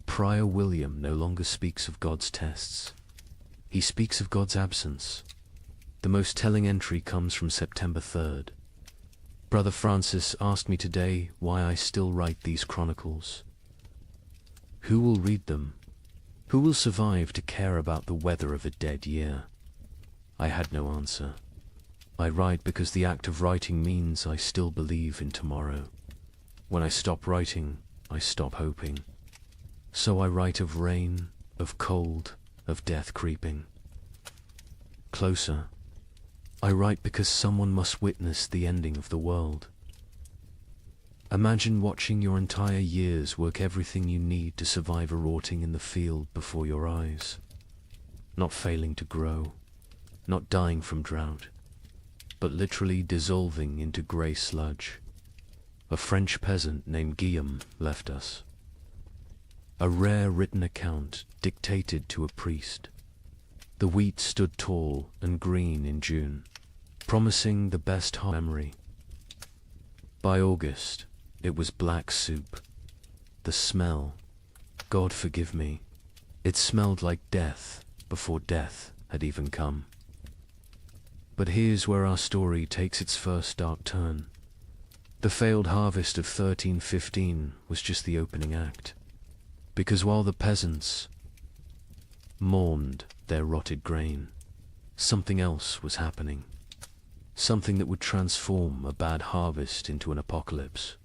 Prior William no longer speaks of God's tests. He speaks of God's absence. The most telling entry comes from September 3rd. Brother Francis asked me today why I still write these chronicles. Who will read them? Who will survive to care about the weather of a dead year? I had no answer. I write because the act of writing means I still believe in tomorrow. When I stop writing, I stop hoping. So I write of rain, of cold, of death creeping closer. I write because someone must witness the ending of the world. Imagine watching your entire years work everything you need to survive a rotting in the field before your eyes. Not failing to grow, not dying from drought, but literally dissolving into grey sludge. A French peasant named Guillaume left us. A rare written account dictated to a priest. The wheat stood tall and green in June, promising the best memory. By August, it was black soup. The smell, God forgive me, it smelled like death before death had even come. But here's where our story takes its first dark turn. The failed harvest of 1315 was just the opening act. Because while the peasants mourned their rotted grain, something else was happening. Something that would transform a bad harvest into an apocalypse.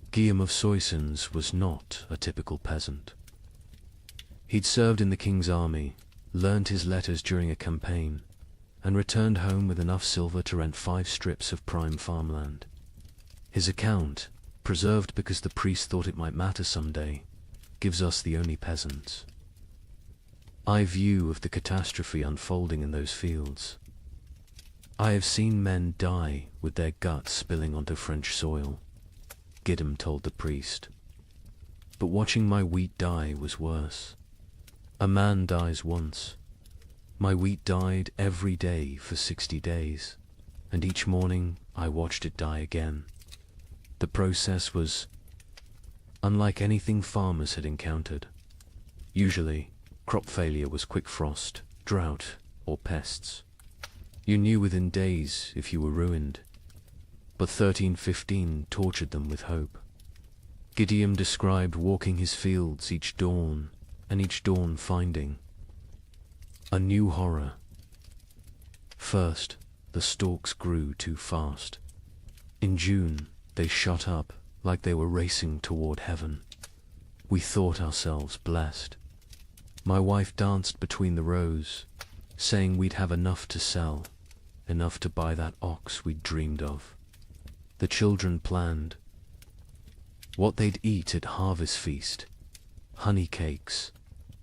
Guillaume of Soissons was not a typical peasant. He'd served in the king's army, learned his letters during a campaign, and returned home with enough silver to rent 5 strips of prime farmland. His account, preserved because the priest thought it might matter someday, gives us the only peasants. I view of the catastrophe unfolding in those fields. I have seen men die with their guts spilling onto French soil. Gideon told the priest. But watching my wheat die was worse. A man dies once. My wheat died every day for 60 days, and each morning I watched it die again. The process was unlike anything farmers had encountered. Usually, crop failure was quick frost, drought, or pests. You knew within days if you were ruined. But 1315 tortured them with hope. Gideon described walking his fields each dawn, and each dawn finding a new horror. First, the stalks grew too fast. In June, they shot up like they were racing toward heaven. We thought ourselves blessed. My wife danced between the rows, saying we'd have enough to sell, enough to buy that ox we'd dreamed of. The children planned what they'd eat at harvest feast: honey cakes,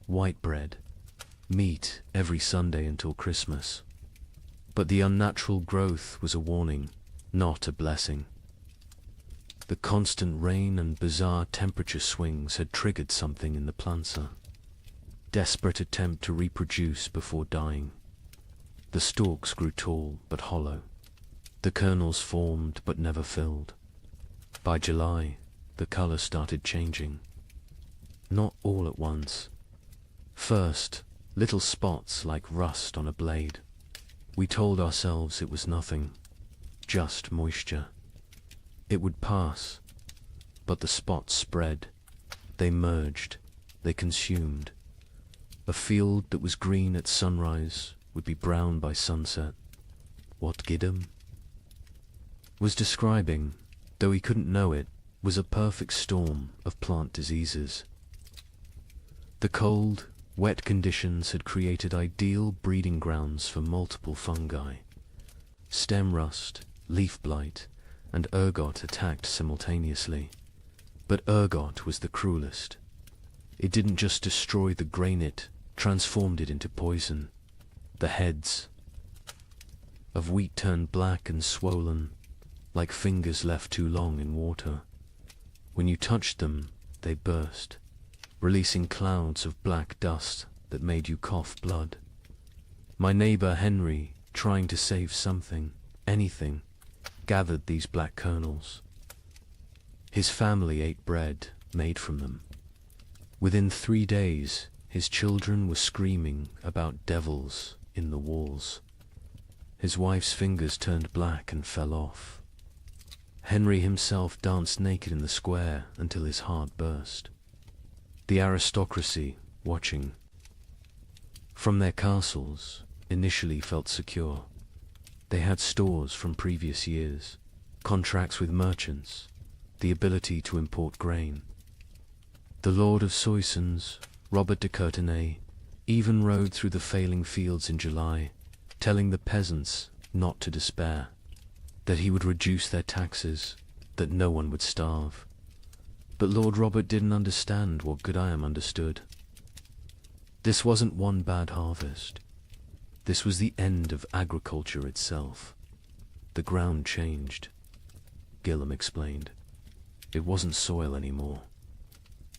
white bread, meat every Sunday until Christmas. But the unnatural growth was a warning, not a blessing. The constant rain and bizarre temperature swings had triggered something in the planter. Desperate attempt to reproduce before dying. The stalks grew tall but hollow. The kernels formed but never filled. By July, the color started changing. Not all at once. First, little spots like rust on a blade. We told ourselves it was nothing, just moisture. It would pass, but the spots spread. They merged, they consumed. A field that was green at sunrise would be brown by sunset. What Gideon was describing, though he couldn't know it, was a perfect storm of plant diseases. The cold, wet conditions had created ideal breeding grounds for multiple fungi. Stem rust, leaf blight, and ergot attacked simultaneously. But ergot was the cruelest. It didn't just destroy the grain, it transformed it into poison. The heads of wheat turned black and swollen, like fingers left too long in water. When you touched them, they burst, releasing clouds of black dust that made you cough blood. My neighbor Henry, trying to save something, anything, gathered these black kernels. His family ate bread made from them. Within 3 days, his children were screaming about devils in the walls. His wife's fingers turned black and fell off. Henry himself danced naked in the square until his heart burst. The aristocracy, watching from their castles, initially felt secure. They had stores from previous years, contracts with merchants, the ability to import grain. The Lord of Soissons, Robert de Courtenay, even rode through the failing fields in July, telling the peasants not to despair, that he would reduce their taxes, that no one would starve. But Lord Robert didn't understand what Gideon understood. This wasn't one bad harvest. This was the end of agriculture itself. The ground changed. Gillam explained. It wasn't soil anymore.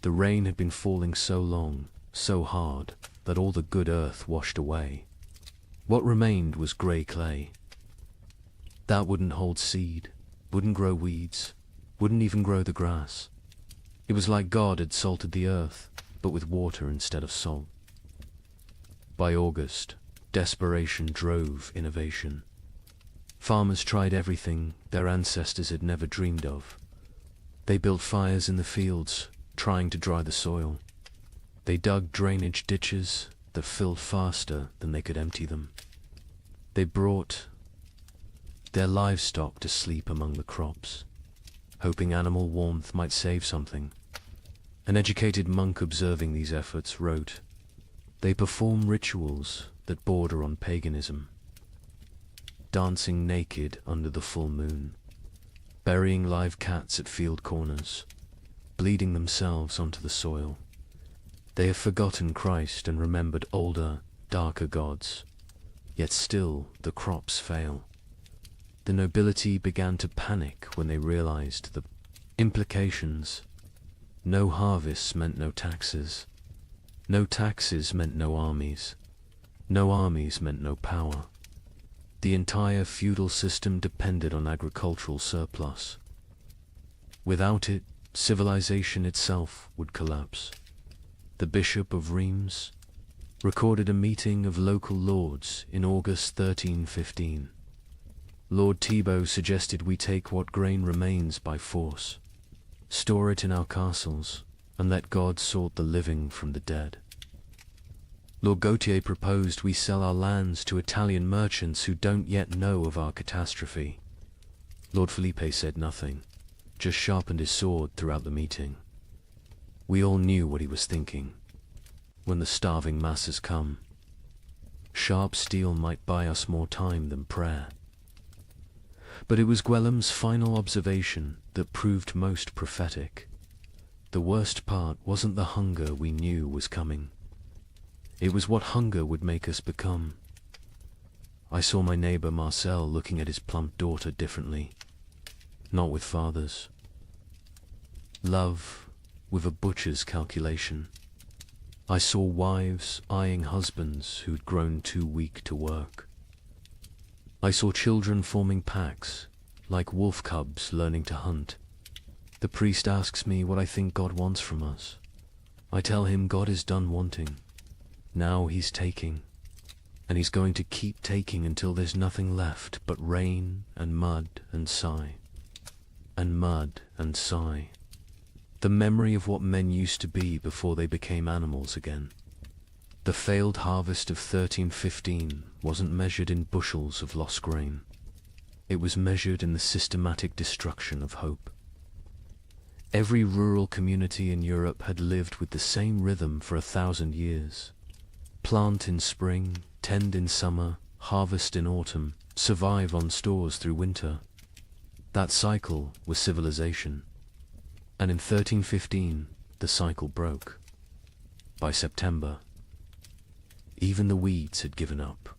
The rain had been falling so long, so hard, that all the good earth washed away. What remained was grey clay. That wouldn't hold seed, wouldn't grow weeds, wouldn't even grow the grass. It was like God had salted the earth, but with water instead of salt. By August, desperation drove innovation. Farmers tried everything their ancestors had never dreamed of. They built fires in the fields, trying to dry the soil. They dug drainage ditches that filled faster than they could empty them. They brought their livestock to sleep among the crops, hoping animal warmth might save something. An educated monk observing these efforts wrote, "They perform rituals that border on paganism, dancing naked under the full moon, burying live cats at field corners, bleeding themselves onto the soil. They have forgotten Christ and remembered older, darker gods, yet still the crops fail." The nobility began to panic when they realized the Implications. No harvests meant no taxes. No taxes meant no armies. No armies meant no power. The entire feudal system depended on agricultural surplus. Without it, civilization itself would collapse. The Bishop of Reims recorded a meeting of local lords in August 1315. Lord Thibaut suggested we take what grain remains by force, store it in our castles, and let God sort the living from the dead. Lord Gautier proposed we sell our lands to Italian merchants who don't yet know of our catastrophe. Lord Felipe said nothing, just sharpened his sword throughout the meeting. We all knew what he was thinking. When the starving masses come, sharp steel might buy us more time than prayer. But it was Gwellem's final observation that proved most prophetic. The worst part wasn't the hunger we knew was coming. It was what hunger would make us become. I saw my neighbor Marcel looking at his plump daughter differently, not with father's love, with a butcher's calculation. I saw wives eyeing husbands who'd grown too weak to work. I saw children forming packs, like wolf cubs learning to hunt. The priest asks me what I think God wants from us. I tell him God is done wanting. Now he's taking, and he's going to keep taking until there's nothing left but rain and mud and sigh. And mud and sigh. The memory of what men used to be before they became animals again. The failed harvest of 1315 wasn't measured in bushels of lost grain. It was measured in the systematic destruction of hope. Every rural community in Europe had lived with the same rhythm for 1,000 years. Plant in spring, tend in summer, harvest in autumn, survive on stores through winter. That cycle was civilization. And in 1315, the cycle broke. By September, even the weeds had given up.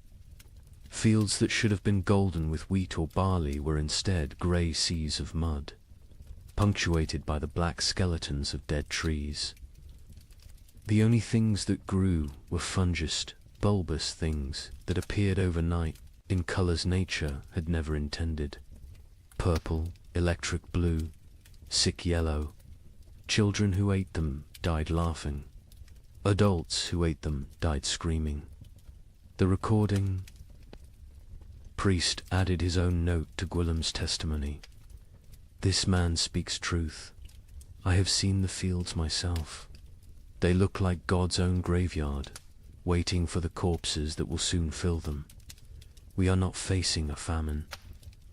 Fields that should have been golden with wheat or barley were instead grey seas of mud, punctuated by the black skeletons of dead trees. The only things that grew were fungous, bulbous things that appeared overnight in colors nature had never intended. Purple, electric blue, sick yellow. Children who ate them died laughing. Adults who ate them died screaming. The recording priest added his own note to Gwillem's testimony. This man speaks truth. I have seen the fields myself. They look like God's own graveyard, waiting for the corpses that will soon fill them. We are not facing a famine.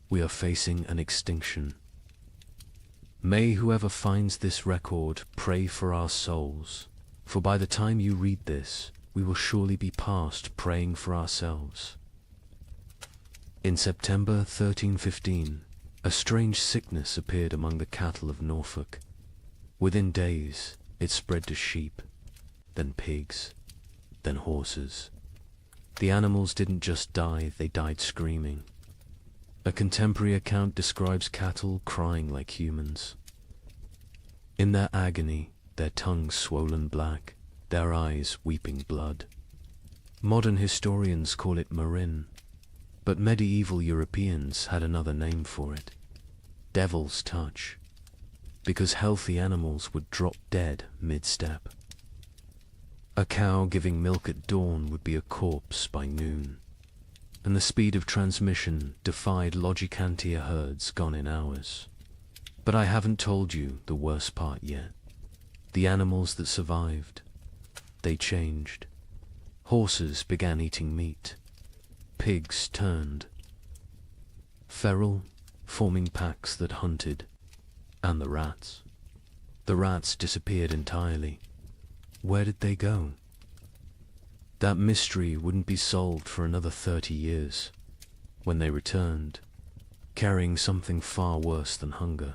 We are facing an extinction. May whoever finds this record pray for our souls, for by the time you read this, we will surely be past praying for ourselves. In September 1315, a strange sickness appeared among the cattle of Norfolk. Within days, it spread to sheep, then pigs, then horses. The animals didn't just die, they died screaming. A contemporary account describes cattle crying like humans. In their agony, their tongues swollen black, their eyes weeping blood. Modern historians call it marin, but medieval Europeans had another name for it. Devil's touch. Because healthy animals would drop dead mid-step. A cow giving milk at dawn would be a corpse by noon, and the speed of transmission defied Logicantia herds gone in hours. But I haven't told you the worst part yet. The animals that survived, they changed. Horses began eating meat. Pigs turned feral, forming packs that hunted. And the rats. The rats disappeared entirely. Where did they go? That mystery wouldn't be solved for another 30 years, when they returned, carrying something far worse than hunger.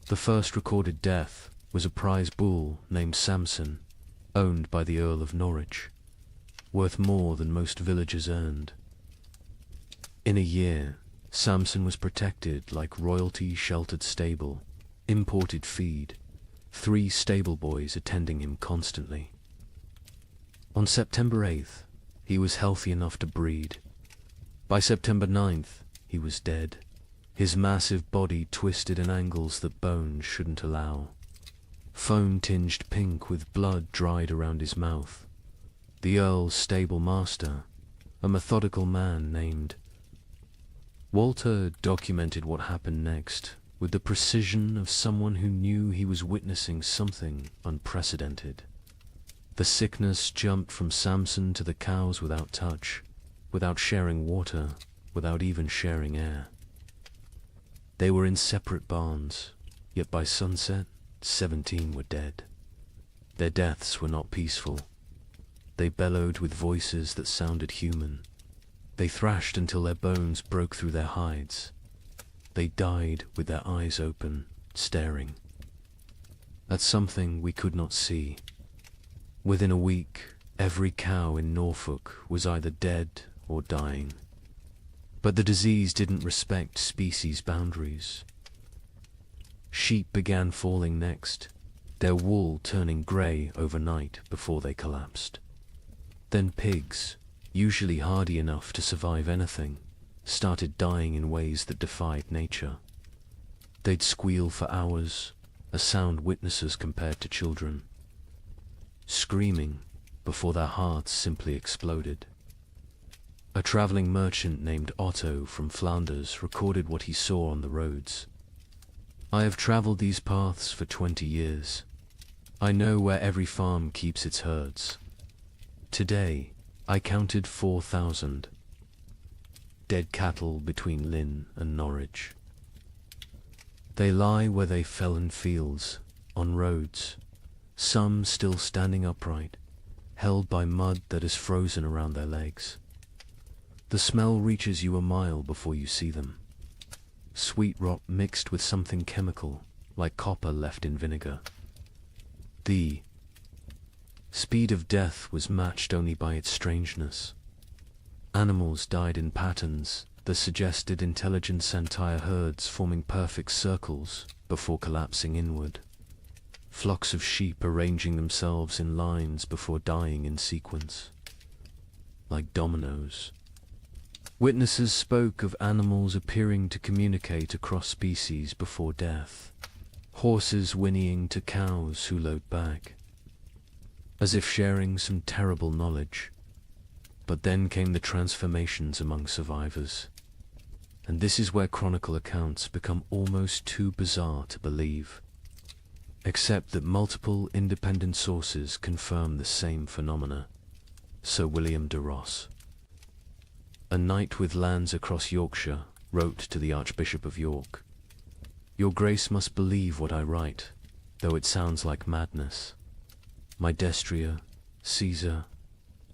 The first recorded death was a prize bull named Samson, owned by the Earl of Norwich, worth more than most villagers earned. In a year, Samson was protected like royalty-sheltered stable, imported feed, 3 stable boys attending him constantly. On September 8th, he was healthy enough to breed. By September 9th, he was dead, his massive body twisted in angles that bones shouldn't allow. Foam tinged pink with blood dried around his mouth. The Earl's stable master, a methodical man named Walter, documented what happened next with the precision of someone who knew he was witnessing something unprecedented. The sickness jumped from Samson to the cows without touch, without sharing water, without even sharing air. They were in separate barns, yet by sunset, 17 were dead. Their deaths were not peaceful. They bellowed with voices that sounded human. They thrashed until their bones broke through their hides. They died with their eyes open, staring at something we could not see. Within a week, every cow in Norfolk was either dead or dying. But the disease didn't respect species boundaries. Sheep began falling next, their wool turning grey overnight before they collapsed. Then pigs, usually hardy enough to survive anything, started dying in ways that defied nature. They'd squeal for hours, a sound witnesses compared to children, screaming before their hearts simply exploded. A traveling merchant named Otto from Flanders recorded what he saw on the roads. I have traveled these paths for 20 years. I know where every farm keeps its herds. Today, I counted 4,000 dead cattle between Lynn and Norwich. They lie where they fell in fields, on roads, some still standing upright, held by mud that is frozen around their legs. The smell reaches you a mile before you see them. Sweet rot mixed with something chemical, like copper left in vinegar. The speed of death was matched only by its strangeness. Animals died in patterns that suggested intelligent entire herds forming perfect circles before collapsing inward. Flocks of sheep arranging themselves in lines before dying in sequence, like dominoes. Witnesses spoke of animals appearing to communicate across species before death, horses whinnying to cows who lowed back, as if sharing some terrible knowledge. But then came the transformations among survivors, and this is where chronicle accounts become almost too bizarre to believe, except that multiple independent sources confirm the same phenomena. Sir William de Ross, a knight with lands across Yorkshire, wrote to the Archbishop of York, "Your Grace must believe what I write, though it sounds like madness. My destrier, Caesar,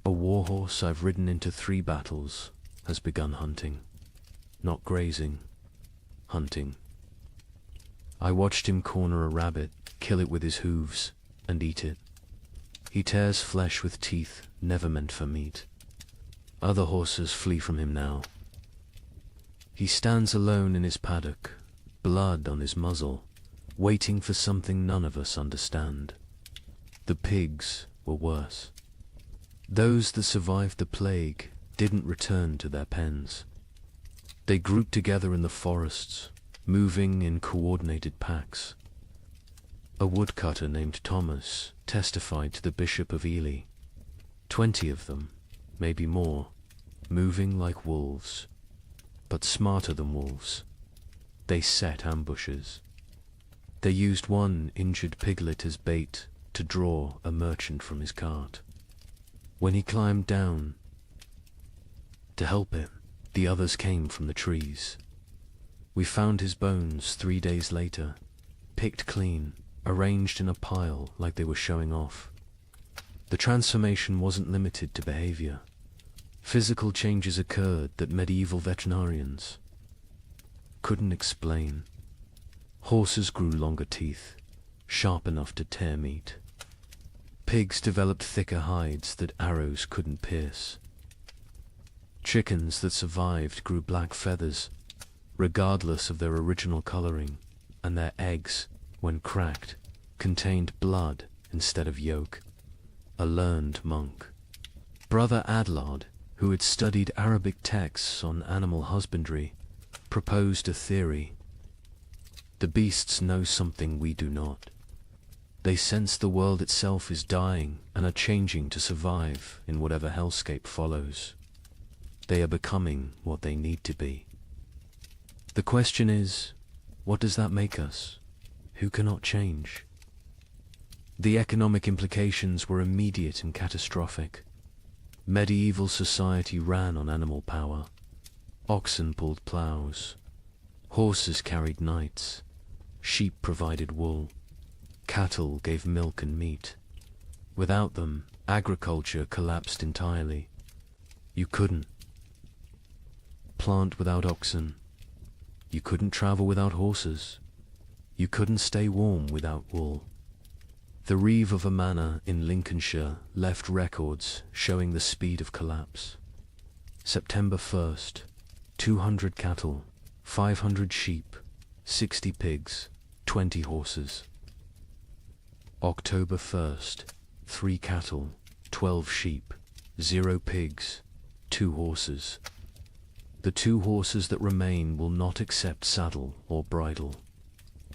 a warhorse I've ridden into 3 battles, has begun hunting. Not grazing, hunting. I watched him corner a rabbit, kill it with his hooves, and eat it. He tears flesh with teeth never meant for meat. Other horses flee from him now. He stands alone in his paddock, blood on his muzzle, waiting for something none of us understand." The pigs were worse. Those that survived the plague didn't return to their pens. They grouped together in the forests, moving in coordinated packs. A woodcutter named Thomas testified to the Bishop of Ely. 20 of them, maybe more, moving like wolves, but smarter than wolves. They set ambushes. They used one injured piglet as bait to draw a merchant from his cart. When he climbed down to help him, the others came from the trees. We found his bones 3 days later, picked clean, arranged in a pile like they were showing off. The transformation wasn't limited to behavior. Physical changes occurred that medieval veterinarians couldn't explain. Horses grew longer teeth, sharp enough to tear meat. Pigs developed thicker hides that arrows couldn't pierce. Chickens that survived grew black feathers, regardless of their original coloring, and their eggs when cracked, contained blood instead of yolk. A learned monk, Brother Adlard, who had studied Arabic texts on animal husbandry, proposed a theory. The beasts know something we do not. They sense the world itself is dying and are changing to survive in whatever hellscape follows. They are becoming what they need to be. The question is, what does that make us? Who cannot change? The economic implications were immediate and catastrophic. Medieval society ran on animal power. Oxen pulled plows. Horses carried knights. Sheep provided wool. Cattle gave milk and meat. Without them, agriculture collapsed entirely. You couldn't plant without oxen. You couldn't travel without horses. You couldn't stay warm without wool. The reeve of a manor in Lincolnshire left records showing the speed of collapse. September 1st, 200 cattle, 500 sheep, 60 pigs, 20 horses. October 1st, 3 cattle, 12 sheep, 0 pigs, 2 horses. The 2 horses that remain will not accept saddle or bridle.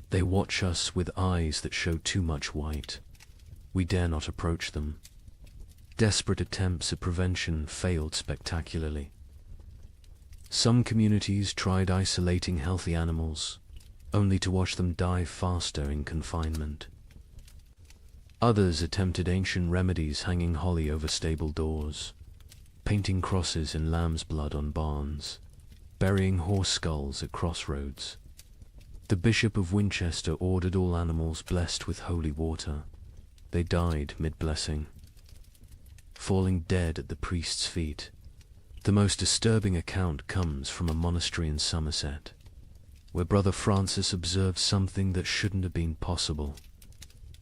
They watch us with eyes that show too much white. We dare not approach them. Desperate attempts at prevention failed spectacularly. Some communities tried isolating healthy animals, only to watch them die faster in confinement. Others attempted ancient remedies, hanging holly over stable doors, painting crosses in lamb's blood on barns, burying horse skulls at crossroads. The Bishop of Winchester ordered all animals blessed with holy water. They died mid-blessing, falling dead at the priest's feet. The most disturbing account comes from a monastery in Somerset, where Brother Francis observed something that shouldn't have been possible.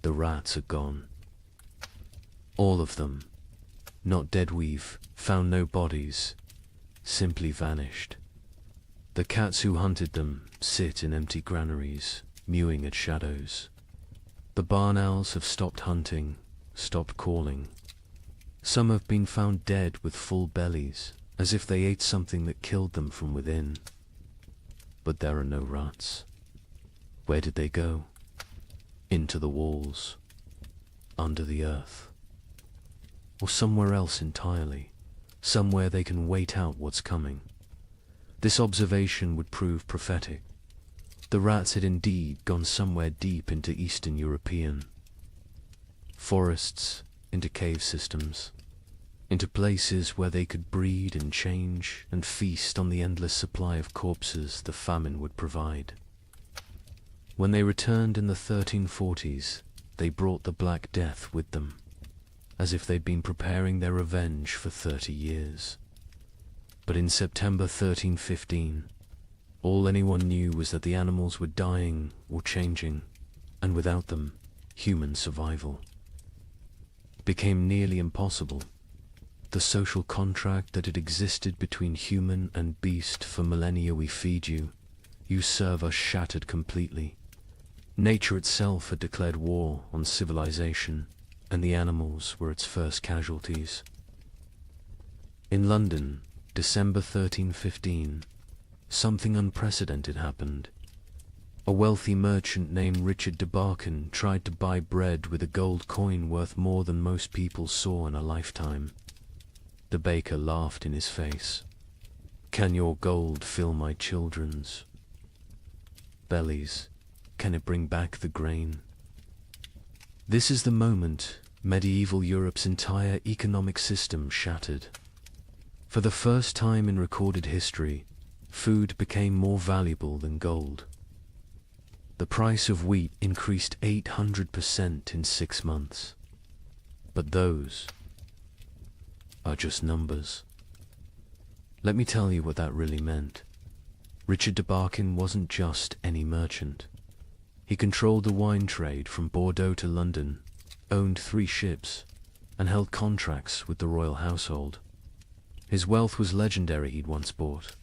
The rats are gone. All of them. Not dead weave, found no bodies, simply vanished. The cats who hunted them sit in empty granaries, mewing at shadows. The barn owls have stopped hunting, stopped calling. Some have been found dead with full bellies, as if they ate something that killed them from within. But there are no rats. Where did they go? Into the walls, under the earth, or somewhere else entirely, somewhere they can wait out what's coming. This observation would prove prophetic. The rats had indeed gone somewhere deep into Eastern European forests, into cave systems, into places where they could breed and change and feast on the endless supply of corpses the famine would provide. When they returned in the 1340s, they brought the Black Death with them, as if they'd been preparing their revenge for 30 years. But in September 1315, all anyone knew was that the animals were dying or changing, and without them, human survival became nearly impossible. The social contract that had existed between human and beast for millennia, we feed you, you serve us, shattered completely. Nature itself had declared war on civilization, and the animals were its first casualties. In London, December 1315, something unprecedented happened. A wealthy merchant named Richard de Barkin tried to buy bread with a gold coin worth more than most people saw in a lifetime. The baker laughed in his face. "Can your gold fill my children's bellies? Can it bring back the grain?" This is the moment medieval Europe's entire economic system shattered. For the first time in recorded history, food became more valuable than gold. The price of wheat increased 800% in 6 months. But those are just numbers. Let me tell you what that really meant. Richard de Barkin wasn't just any merchant. He controlled the wine trade from Bordeaux to London, owned 3 ships, and held contracts with the royal household. His wealth was legendary. He'd once bought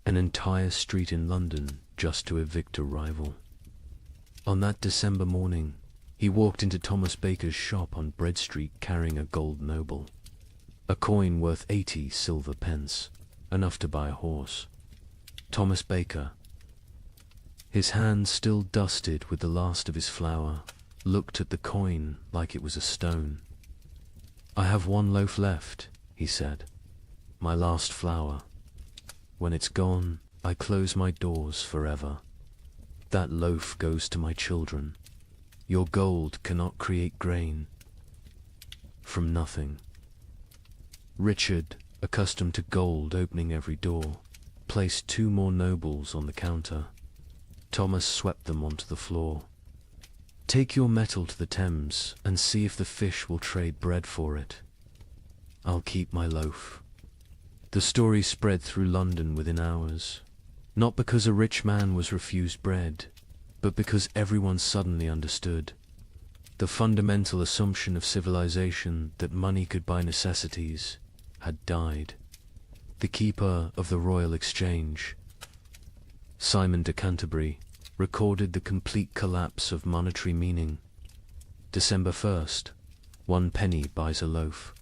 an entire street in London just to evict a rival. On that December morning, he walked into Thomas Baker's shop on Bread Street carrying a gold noble, a coin worth 80 silver pence, enough to buy a horse. Thomas Baker, his hands still dusted with the last of his flour, looked at the coin like it was a stone. "I have one loaf left," he said, "my last flour. When it's gone, I close my doors forever. That loaf goes to my children. Your gold cannot create grain from nothing." Richard, accustomed to gold opening every door, placed 2 more nobles on the counter. Thomas swept them onto the floor. "Take your metal to the Thames and see if the fish will trade bread for it. I'll keep my loaf." The story spread through London within hours, not because a rich man was refused bread, but because everyone suddenly understood. The fundamental assumption of civilization that money could buy necessities had died. The keeper of the Royal Exchange, Simon de Canterbury, recorded the complete collapse of monetary meaning. December 1st, 1 penny buys a loaf.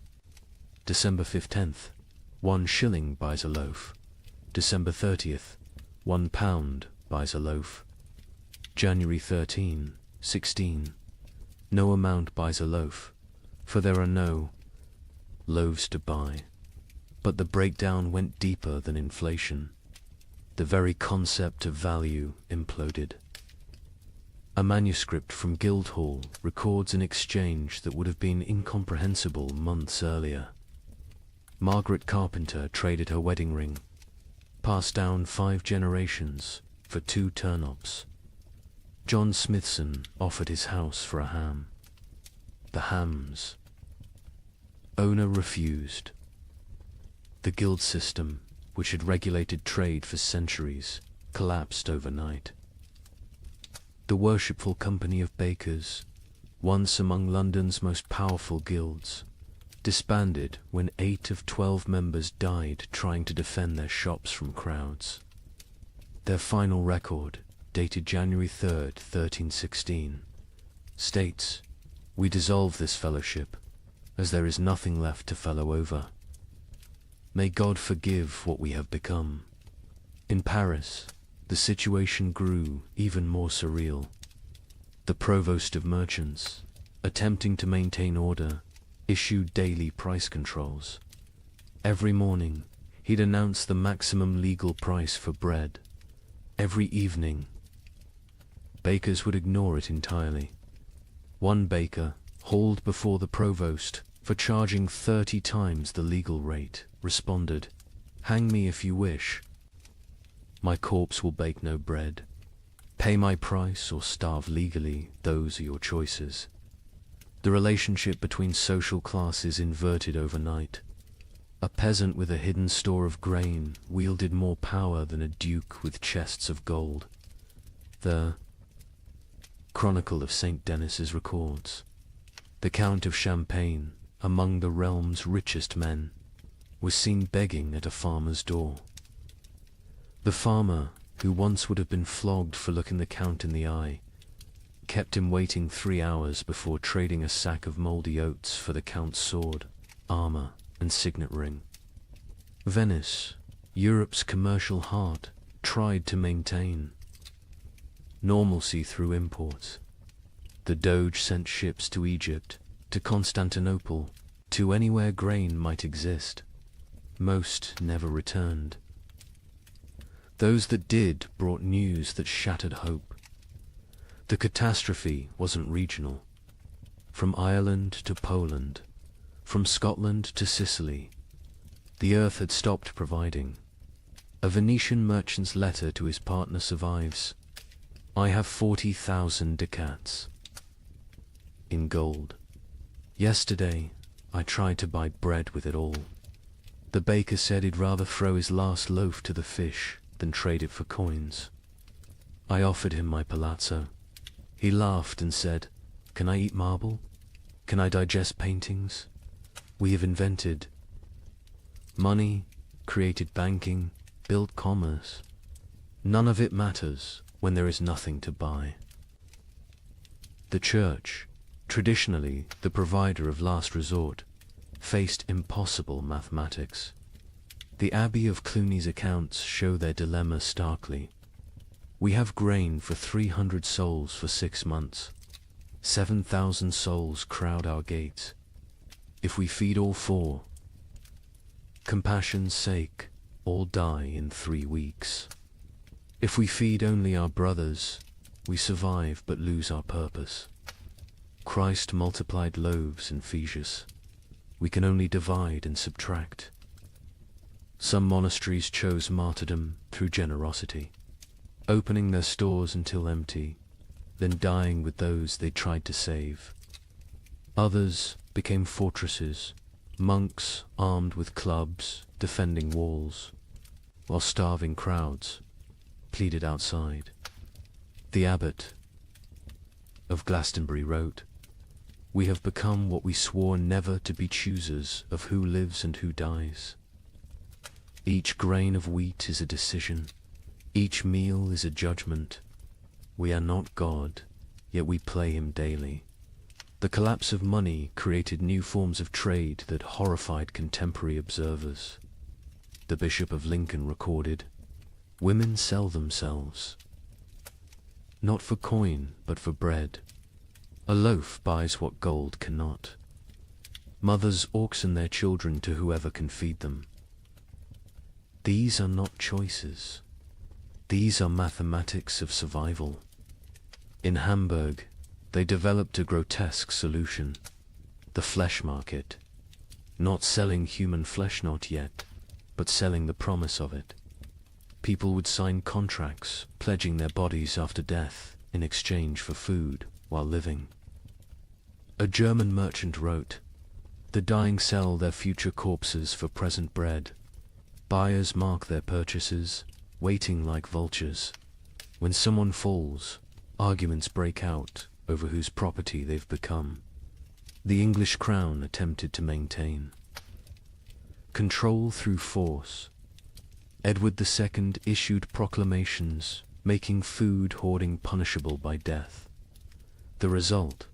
December 15th, 1 shilling buys a loaf. December 30th, 1 pound buys a loaf. January 13, 16, no amount buys a loaf, for there are no loaves to buy. But the breakdown went deeper than inflation. The very concept of value imploded. A manuscript from Guildhall records an exchange that would have been incomprehensible months earlier. Margaret Carpenter traded her wedding ring, passed down 5 generations, for 2 turnips. John Smithson offered his house for a ham. The hams. Owner refused. The guild system, which had regulated trade for centuries, collapsed overnight. The worshipful company of bakers, once among London's most powerful guilds, disbanded when 8 of 12 members died trying to defend their shops from crowds. Their final record, dated January 3rd, 1316, states, "We dissolve this fellowship, as there is nothing left to fellow over. May God forgive what we have become." In Paris, the situation grew even more surreal. The provost of merchants, attempting to maintain order, issued daily price controls. Every morning, he'd announce the maximum legal price for bread. Every evening, bakers would ignore it entirely. One baker, hauled before the provost for charging 30 times the legal rate, responded, "Hang me if you wish. My corpse will bake no bread. Pay my price or starve legally, those are your choices." The relationship between social classes inverted overnight. A peasant with a hidden store of grain wielded more power than a duke with chests of gold. The Chronicle of St. Denis's records, the Count of Champagne, among the realm's richest men, was seen begging at a farmer's door. The farmer, who once would have been flogged for looking the Count in the eye, kept him waiting 3 hours before trading a sack of mouldy oats for the Count's sword, armor, and signet ring. Venice, Europe's commercial heart, tried to maintain normalcy through imports. The Doge sent ships to Egypt, to Constantinople, to anywhere grain might exist. Most never returned. Those that did brought news that shattered hope. The catastrophe wasn't regional. From Ireland to Poland, from Scotland to Sicily, the earth had stopped providing. A Venetian merchant's letter to his partner survives. "I have 40,000 ducats in gold. Yesterday, I tried to buy bread with it all. The baker said he'd rather throw his last loaf to the fish than trade it for coins. I offered him my palazzo. He laughed and said, 'Can I eat marble? Can I digest paintings? We have invented money, created banking, built commerce. None of it matters when there is nothing to buy.'" The church, traditionally the provider of last resort, faced impossible mathematics. The Abbey of Cluny's accounts show their dilemma starkly. We have grain for 300 souls for 6 months. 7,000 souls crowd our gates. If we feed all 4, compassion's sake, all die in 3 weeks. If we feed only our brothers, we survive but lose our purpose. Christ multiplied loaves in Phaedrus. We can only divide and subtract. Some monasteries chose martyrdom through generosity, opening their stores until empty, then dying with those they tried to save. Others became fortresses, monks armed with clubs, defending walls, while starving crowds pleaded outside. The abbot of Glastonbury wrote, "We have become what we swore never to be, choosers of who lives and who dies. Each grain of wheat is a decision, each meal is a judgment. We are not God, yet we play him daily." The collapse of money created new forms of trade that horrified contemporary observers. The Bishop of Lincoln recorded, "Women sell themselves, not for coin, but for bread. A loaf buys what gold cannot. Mothers auction their children to whoever can feed them. These are not choices. These are mathematics of survival." In Hamburg, they developed a grotesque solution: the flesh market. Not selling human flesh, not yet, but selling the promise of it. People would sign contracts, pledging their bodies after death in exchange for food while living. A German merchant wrote, "The dying sell their future corpses for present bread. Buyers mark their purchases, waiting like vultures. When someone falls, arguments break out over whose property they've become." The English crown attempted to maintain control through force. Edward II issued proclamations making food hoarding punishable by death. The result: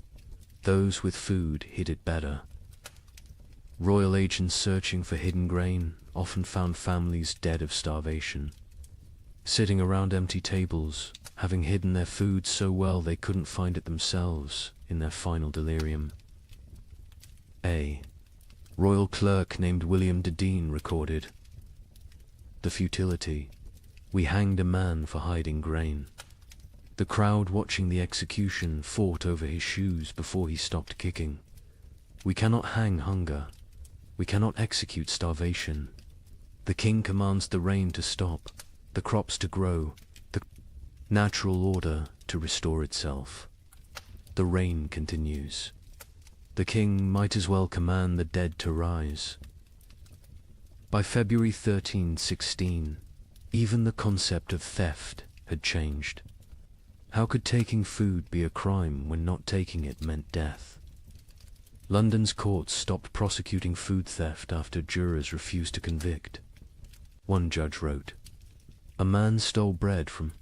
those with food hid it better. Royal agents searching for hidden grain often found families dead of starvation, sitting around empty tables, having hidden their food so well they couldn't find it themselves in their final delirium. A royal clerk named William de Dean recorded, "The futility. We hanged a man for hiding grain. The crowd watching the execution fought over his shoes before he stopped kicking. We cannot hang hunger. We cannot execute starvation. The king commands the rain to stop, the crops to grow, the natural order to restore itself. The rain continues. The king might as well command the dead to rise." By February 1316, even the concept of theft had changed. How could taking food be a crime when not taking it meant death? London's courts stopped prosecuting food theft after jurors refused to convict. One judge wrote, "A man stole bread from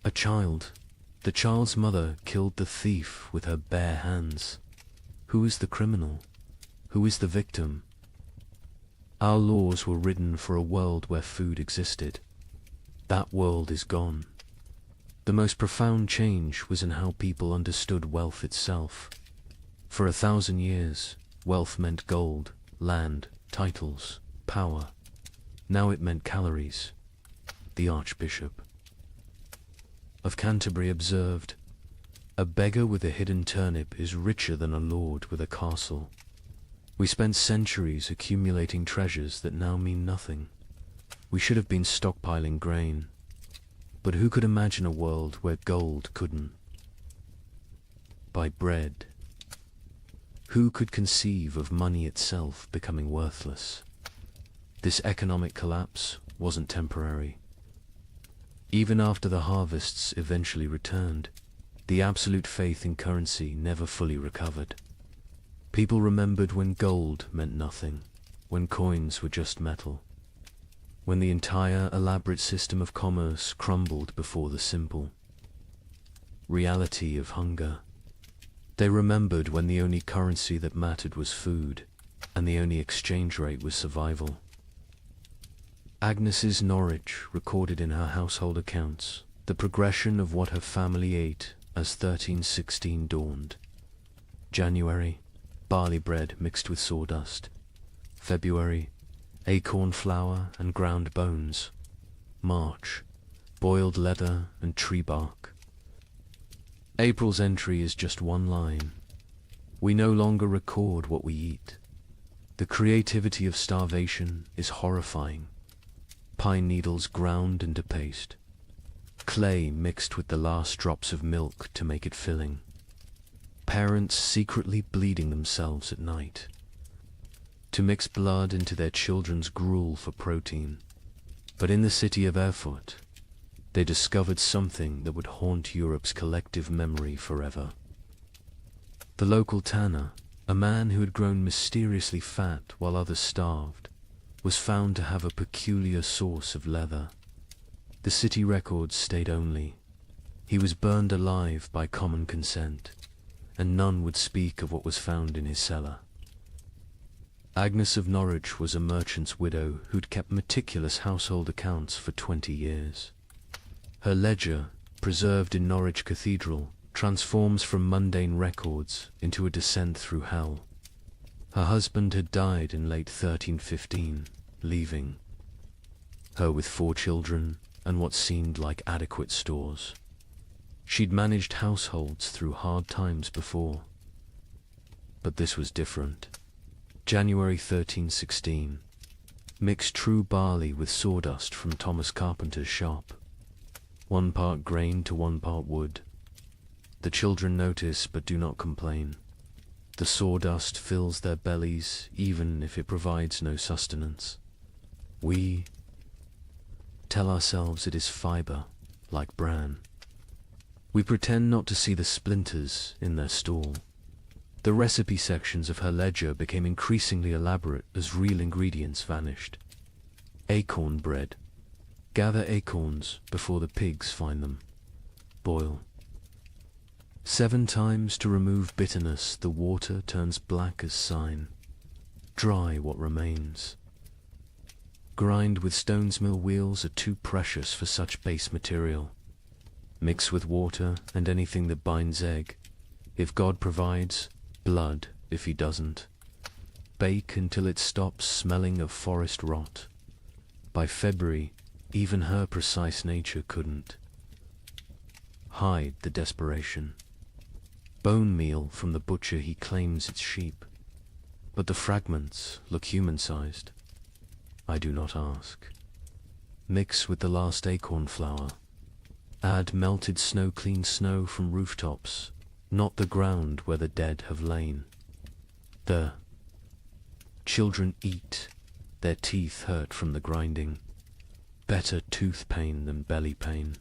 a child. The child's mother killed the thief with her bare hands. Who is the criminal? Who is the victim?" Our laws were written for a world where food existed. That world is gone. The most profound change was in how people understood wealth itself. For 1,000 years, wealth meant gold, land, titles, power. Now it meant calories. The Archbishop of Canterbury observed, "A beggar with a hidden turnip is richer than a lord with a castle." We spent centuries accumulating treasures that now mean nothing. We should have been stockpiling grain. But who could imagine a world where gold couldn't buy bread? Who could conceive of money itself becoming worthless? This economic collapse wasn't temporary. Even after the harvests eventually returned, the absolute faith in currency never fully recovered. People remembered when gold meant nothing, when coins were just metal, when the entire elaborate system of commerce crumbled before the simple reality of hunger. They remembered when the only currency that mattered was food, and the only exchange rate was survival. Agnes's Norwich recorded in her household accounts the progression of what her family ate as 1316 dawned. January, barley bread mixed with sawdust. February, acorn flour and ground bones. March, boiled leather and tree bark. April's entry is just one line. We no longer record what we eat. The creativity of starvation is horrifying. Pine needles ground into paste. Clay mixed with the last drops of milk to make it filling. Parents secretly bleeding themselves at night to mix blood into their children's gruel for protein. But in the city of Erfurt, they discovered something that would haunt Europe's collective memory forever. The local tanner, a man who had grown mysteriously fat while others starved, was found to have a peculiar source of leather. The city records state only, he was burned alive by common consent, and none would speak of what was found in his cellar. Agnes of Norwich was a merchant's widow who'd kept meticulous household accounts for 20 years. Her ledger, preserved in Norwich Cathedral, transforms from mundane records into a descent through hell. Her husband had died in late 1315, leaving her with 4 children and what seemed like adequate stores. She'd managed households through hard times before. But this was different. January 1316. Mix true barley with sawdust from Thomas Carpenter's shop. 1 part grain to 1 part wood. The children notice but do not complain. The sawdust fills their bellies even if it provides no sustenance. We tell ourselves it is fibre, like bran. We pretend not to see the splinters in their stall. The recipe sections of her ledger became increasingly elaborate as real ingredients vanished. Acorn bread. Gather acorns before the pigs find them. Boil. 7 times to remove bitterness, the water turns black as sign. Dry what remains. Grind with stone's mill wheels are too precious for such base material. Mix with water and anything that binds egg. If God provides, blood if he doesn't. Bake until it stops smelling of forest rot. By February, even her precise nature couldn't hide the desperation. Bone meal from the butcher, he claims it's sheep, but the fragments look human-sized. I do not ask. Mix with the last acorn flour. Add melted snow-clean snow from rooftops, not the ground where the dead have lain. The children eat, their teeth hurt from the grinding. Better tooth pain than belly pain.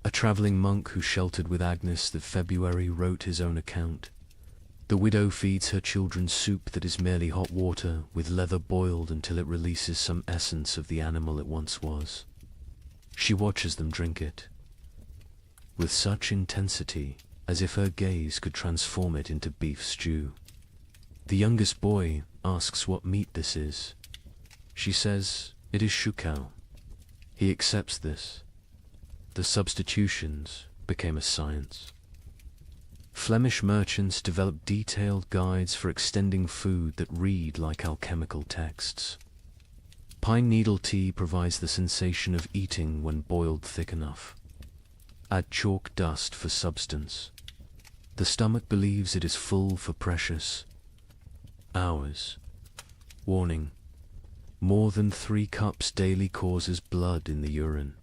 A travelling monk who sheltered with Agnes that February wrote his own account. The widow feeds her children soup that is merely hot water, with leather boiled until it releases some essence of the animal it once was. She watches them drink it, with such intensity as if her gaze could transform it into beef stew. The youngest boy asks what meat this is. She says it is shukau. He accepts this. The substitutions became a science. Flemish merchants developed detailed guides for extending food that read like alchemical texts. Pine needle tea provides the sensation of eating when boiled thick enough. Add chalk dust for substance. The stomach believes it is full for precious hours. Warning: more than 3 cups daily causes blood in the urine.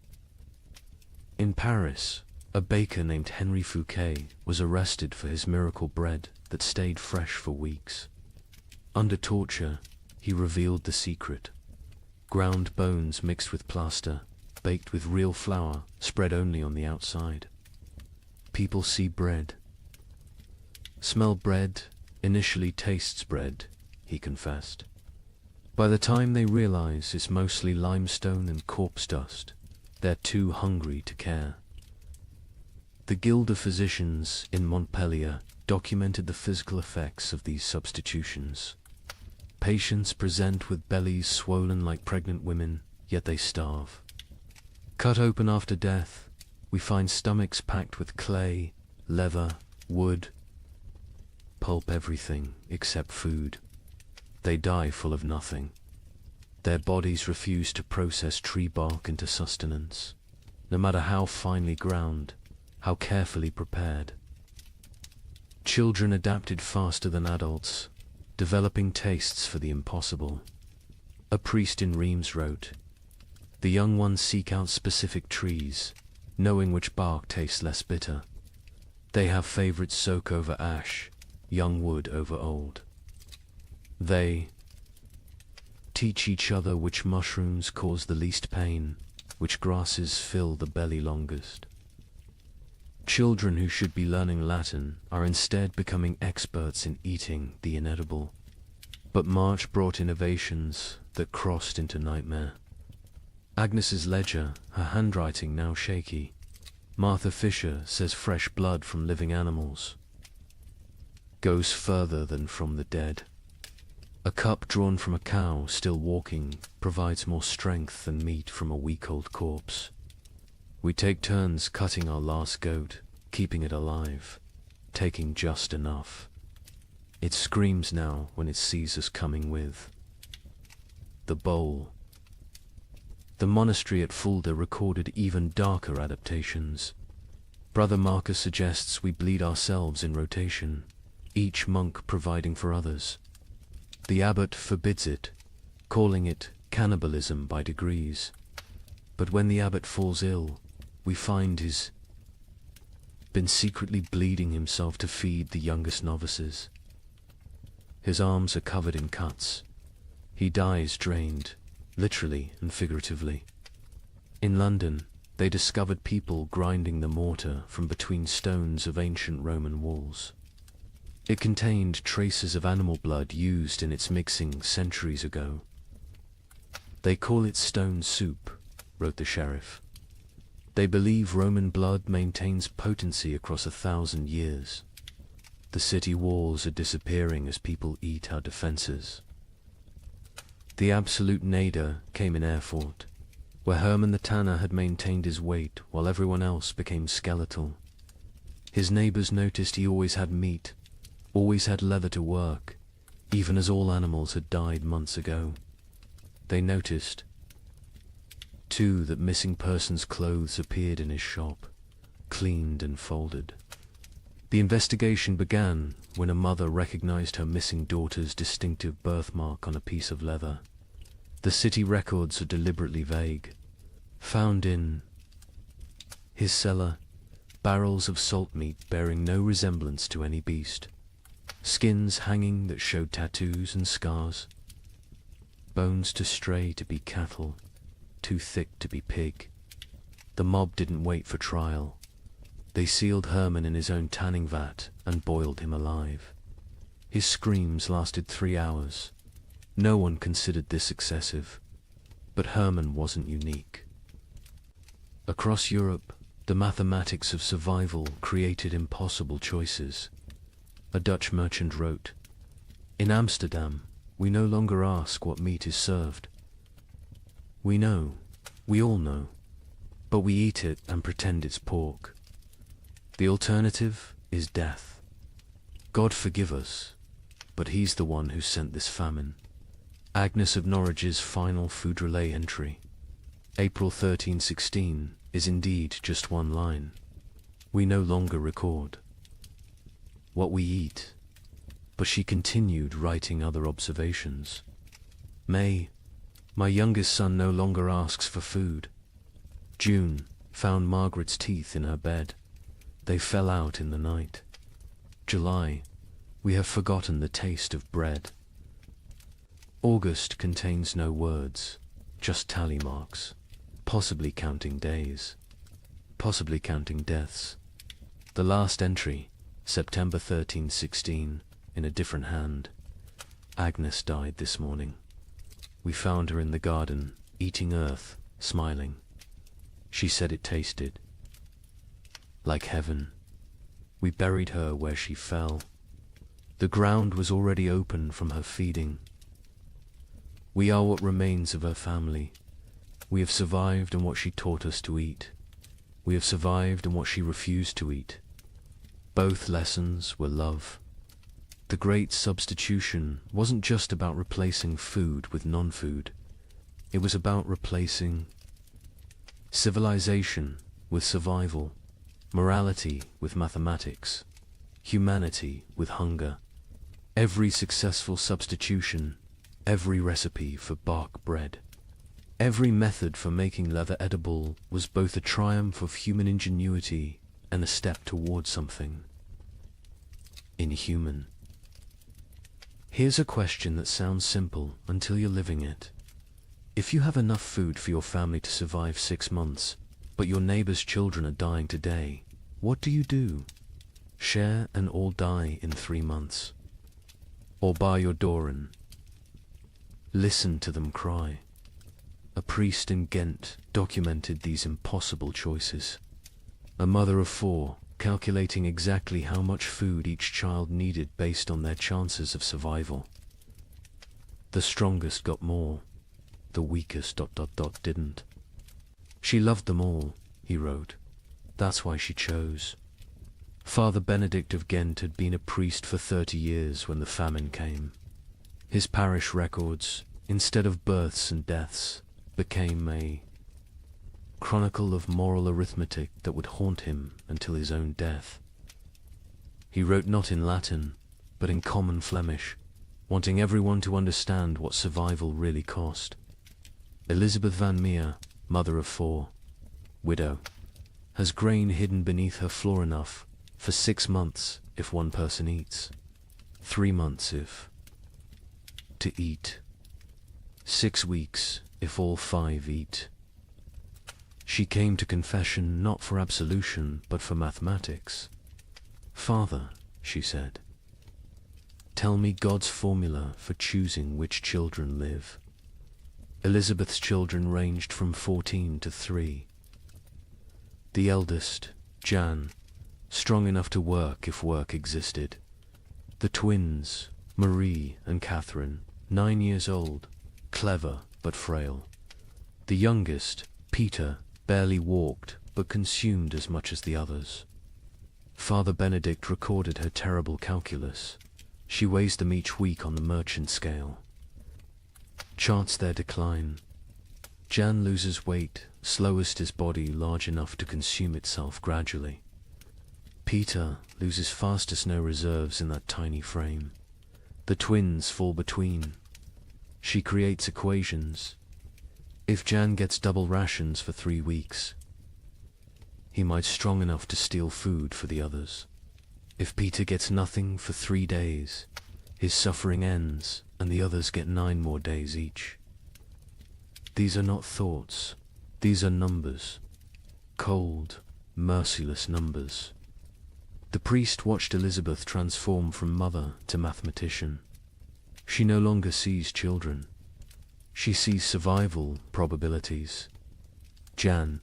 In Paris, a baker named Henry Fouquet was arrested for his miracle bread that stayed fresh for weeks. Under torture, he revealed the secret. Ground bones mixed with plaster, baked with real flour, spread only on the outside. People see bread. Smell bread, initially tastes bread, he confessed. By the time they realize it's mostly limestone and corpse dust, they're too hungry to care. The Guild of Physicians in Montpellier documented the physical effects of these substitutions. Patients present with bellies swollen like pregnant women, yet they starve. Cut open after death, we find stomachs packed with clay, leather, wood, pulp, everything except food. They die full of nothing. Their bodies refuse to process tree bark into sustenance, no matter how finely ground, how carefully prepared. Children adapted faster than adults, developing tastes for the impossible. A priest in Reims wrote, "The young ones seek out specific trees, knowing which bark tastes less bitter. They have favorites: soak over ash, young wood over old. They teach each other which mushrooms cause the least pain, which grasses fill the belly longest." Children who should be learning Latin are instead becoming experts in eating the inedible. But March brought innovations that crossed into nightmare. Agnes's ledger, her handwriting now shaky. Martha Fisher says fresh blood from living animals goes further than from the dead. A cup drawn from a cow still walking provides more strength than meat from a week-old corpse. We take turns cutting our last goat, keeping it alive, taking just enough. It screams now when it sees us coming with the bowl. The monastery at Fulda recorded even darker adaptations. Brother Marcus suggests we bleed ourselves in rotation, each monk providing for others. The abbot forbids it, calling it cannibalism by degrees. But when the abbot falls ill, we find he's been secretly bleeding himself to feed the youngest novices. His arms are covered in cuts. He dies drained, literally and figuratively. In London, they discovered people grinding the mortar from between stones of ancient Roman walls. It contained traces of animal blood used in its mixing centuries ago. "They call it stone soup," wrote the sheriff. "They believe Roman blood maintains potency across 1,000 years. The city walls are disappearing as people eat our defenses." The absolute nadir came in Erfurt, where Hermann the tanner had maintained his weight while everyone else became skeletal. His neighbors noticed he always had meat, always had leather to work, even as all animals had died months ago. They noticed, too, that missing persons' clothes appeared in his shop, cleaned and folded. The investigation began when a mother recognized her missing daughter's distinctive birthmark on a piece of leather. The city records are deliberately vague. Found in his cellar, barrels of salt meat bearing no resemblance to any beast, skins hanging that showed tattoos and scars, bones too stray to be cattle, too thick to be pig. The mob didn't wait for trial. They sealed Hermann in his own tanning vat and boiled him alive. His screams lasted 3 hours. No one considered this excessive, but Hermann wasn't unique. Across Europe, the mathematics of survival created impossible choices. A Dutch merchant wrote, "In Amsterdam, we no longer ask what meat is served. We know, we all know, but we eat it and pretend it's pork. The alternative is death. God forgive us, but he's the one who sent this famine." Agnes of Norwich's final food relay entry, April 1316, is indeed just one line. We no longer record what we eat, but she continued writing other observations. May, my youngest son no longer asks for food. June, found Margaret's teeth in her bed. They fell out in the night. July, we have forgotten the taste of bread. August contains no words, just tally marks, possibly counting days, possibly counting deaths. The last entry, September 1316, in a different hand. Agnes died this morning. We found her in the garden, eating earth, smiling. She said it tasted like heaven. We buried her where she fell. The ground was already open from her feeding. We are what remains of her family. We have survived in what she taught us to eat. We have survived in what she refused to eat. Both lessons were love. The great substitution wasn't just about replacing food with non-food. It was about replacing civilization with survival, morality with mathematics, humanity with hunger. Every successful substitution, every recipe for bark bread, every method for making leather edible was both a triumph of human ingenuity and a step toward something inhuman. Here's a question that sounds simple until you're living it. If you have enough food for your family to survive 6 months, but your neighbor's children are dying today, what do? Share and all die in 3 months? Or bar your door and listen to them cry? A priest in Ghent documented these impossible choices. A mother of 4, calculating exactly how much food each child needed based on their chances of survival. The strongest got more, the weakest ... didn't. She loved them all, he wrote. That's why she chose. Father Benedict of Ghent had been a priest for 30 years when the famine came. His parish records, instead of births and deaths, became a chronicle of moral arithmetic that would haunt him until his own death. He wrote not in Latin, but in common Flemish, wanting everyone to understand what survival really cost. Elizabeth van Meer, mother of 4, widow, has grain hidden beneath her floor enough for 6 months if one person eats, 3 months if to eat, 6 weeks if all 5 eat. She came to confession not for absolution but for mathematics. Father, she said, tell me God's formula for choosing which children live. Elizabeth's children ranged from 14 to 3. The eldest, Jan, strong enough to work if work existed. The twins, Marie and Catherine, 9 years old, clever but frail. The youngest, Peter, barely walked but consumed as much as the others. Father Benedict recorded her terrible calculus. She weighs them each week on the merchant scale. Charts their decline. Jan loses weight, slowest his body large enough to consume itself gradually. Peter loses fastest, no reserves in that tiny frame. The twins fall between. She creates equations. If Jan gets double rations for 3 weeks, he might strong enough to steal food for the others. If Peter gets nothing for 3 days, his suffering ends and the others get 9 more days each. These are not thoughts, these are numbers. Cold, merciless numbers. The priest watched Elizabeth transform from mother to mathematician. She no longer sees children. She sees survival probabilities. Jan,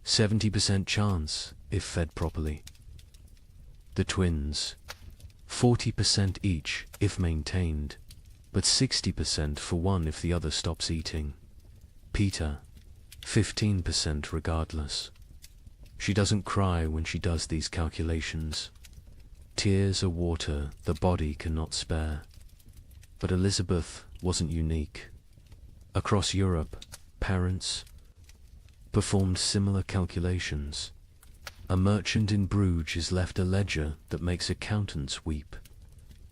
70% chance if fed properly. The twins, 40% each if maintained, but 60% for one if the other stops eating. Peter, 15% regardless. She doesn't cry when she does these calculations. Tears are water the body cannot spare. But Elizabeth wasn't unique. Across Europe, parents performed similar calculations. A merchant in Bruges is left a ledger that makes accountants weep.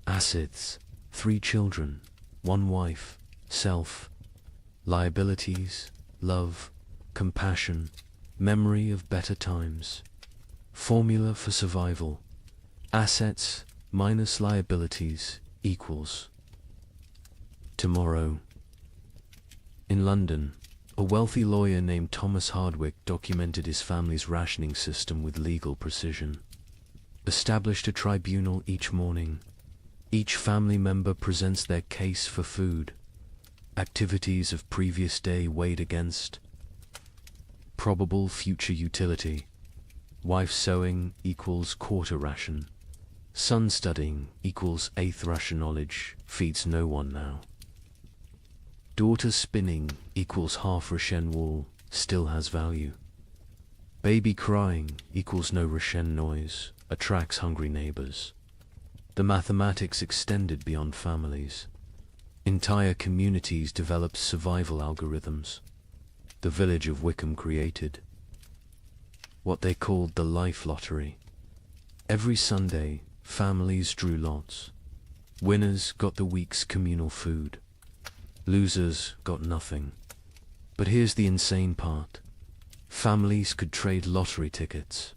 Assets, 3 children, 1 wife, self, liabilities, love, compassion, memory of better times. Formula for survival. Assets minus liabilities equals tomorrow. In London, a wealthy lawyer named Thomas Hardwick documented his family's rationing system with legal precision. Established a tribunal each morning. Each family member presents their case for food. Activities of previous day weighed against probable future utility. Wife sewing equals quarter ration. Son studying equals eighth ration. Knowledge feeds no one now. Daughter spinning equals half ration. Wool still has value. Baby crying equals no ration. Noise attracts hungry neighbors. The mathematics extended beyond families. Entire communities developed survival algorithms. The village of Wickham created what they called the life lottery. Every Sunday, families drew lots. Winners got the week's communal food. Losers got nothing. But here's the insane part. Families could trade lottery tickets.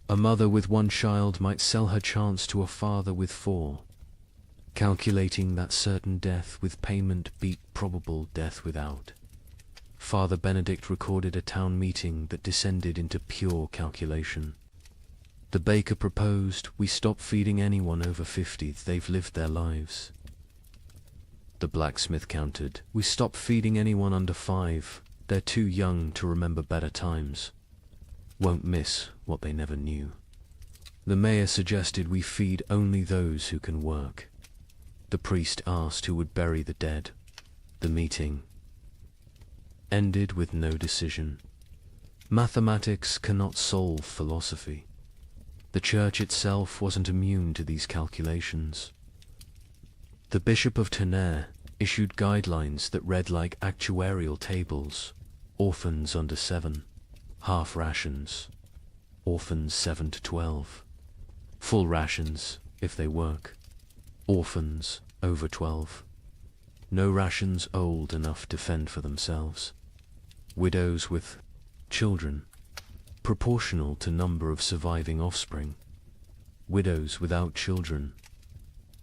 A mother with one child might sell her chance to a father with 4, calculating that certain death with payment beat probable death without. Father Benedict recorded a town meeting that descended into pure calculation. The baker proposed we stop feeding anyone over 50, they've lived their lives. The blacksmith countered, we stop feeding anyone under 5, they're too young to remember better times. Won't miss what they never knew. The mayor suggested we feed only those who can work. The priest asked who would bury the dead. The meeting ended with no decision. Mathematics cannot solve philosophy. The church itself wasn't immune to these calculations. The Bishop of Tonnerre issued guidelines that read like actuarial tables. Orphans under 7. Half rations. Orphans 7 to 12. Full rations if they work. Orphans over 12. No rations old enough to fend for themselves. Widows with children, proportional to number of surviving offspring. Widows without children,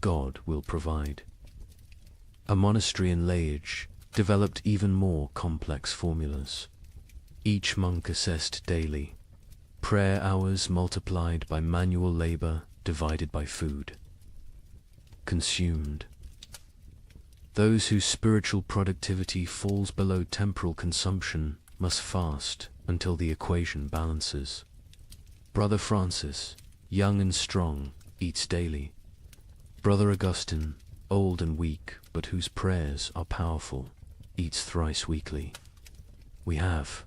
God will provide. A monastery in Liège developed even more complex formulas. Each monk assessed daily. Prayer hours multiplied by manual labor divided by food consumed. Those whose spiritual productivity falls below temporal consumption must fast until the equation balances. Brother Francis, young and strong, eats daily. Brother Augustine, old and weak, but whose prayers are powerful, eats thrice weekly. We have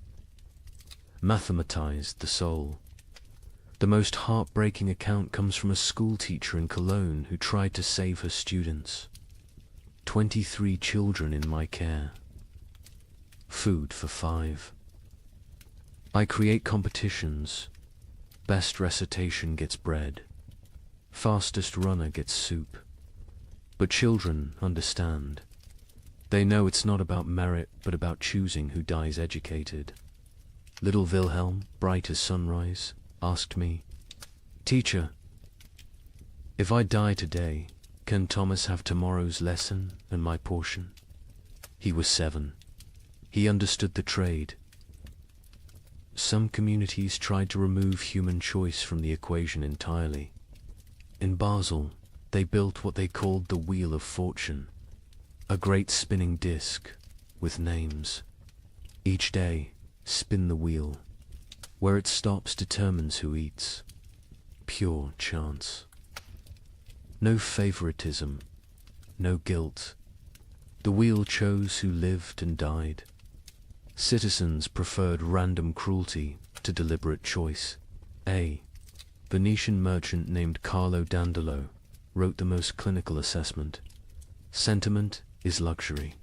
mathematized the soul. The most heartbreaking account comes from a school teacher in Cologne who tried to save her students. 23 children in my care. Food for 5. I create competitions. Best recitation gets bread. Fastest runner gets soup. But children understand. They know it's not about merit, but about choosing who dies educated. Little Wilhelm, bright as sunrise, asked me, "Teacher, if I die today, can Thomas have tomorrow's lesson and my portion?" He was 7. He understood the trade. Some communities tried to remove human choice from the equation entirely. In Basel, they built what they called the Wheel of Fortune, a great spinning disc with names. Each day, spin the wheel. Where it stops determines who eats. Pure chance. No favoritism, no guilt. The wheel chose who lived and died. Citizens preferred random cruelty to deliberate choice. A Venetian merchant named Carlo Dandolo wrote the most clinical assessment. Sentiment is luxury.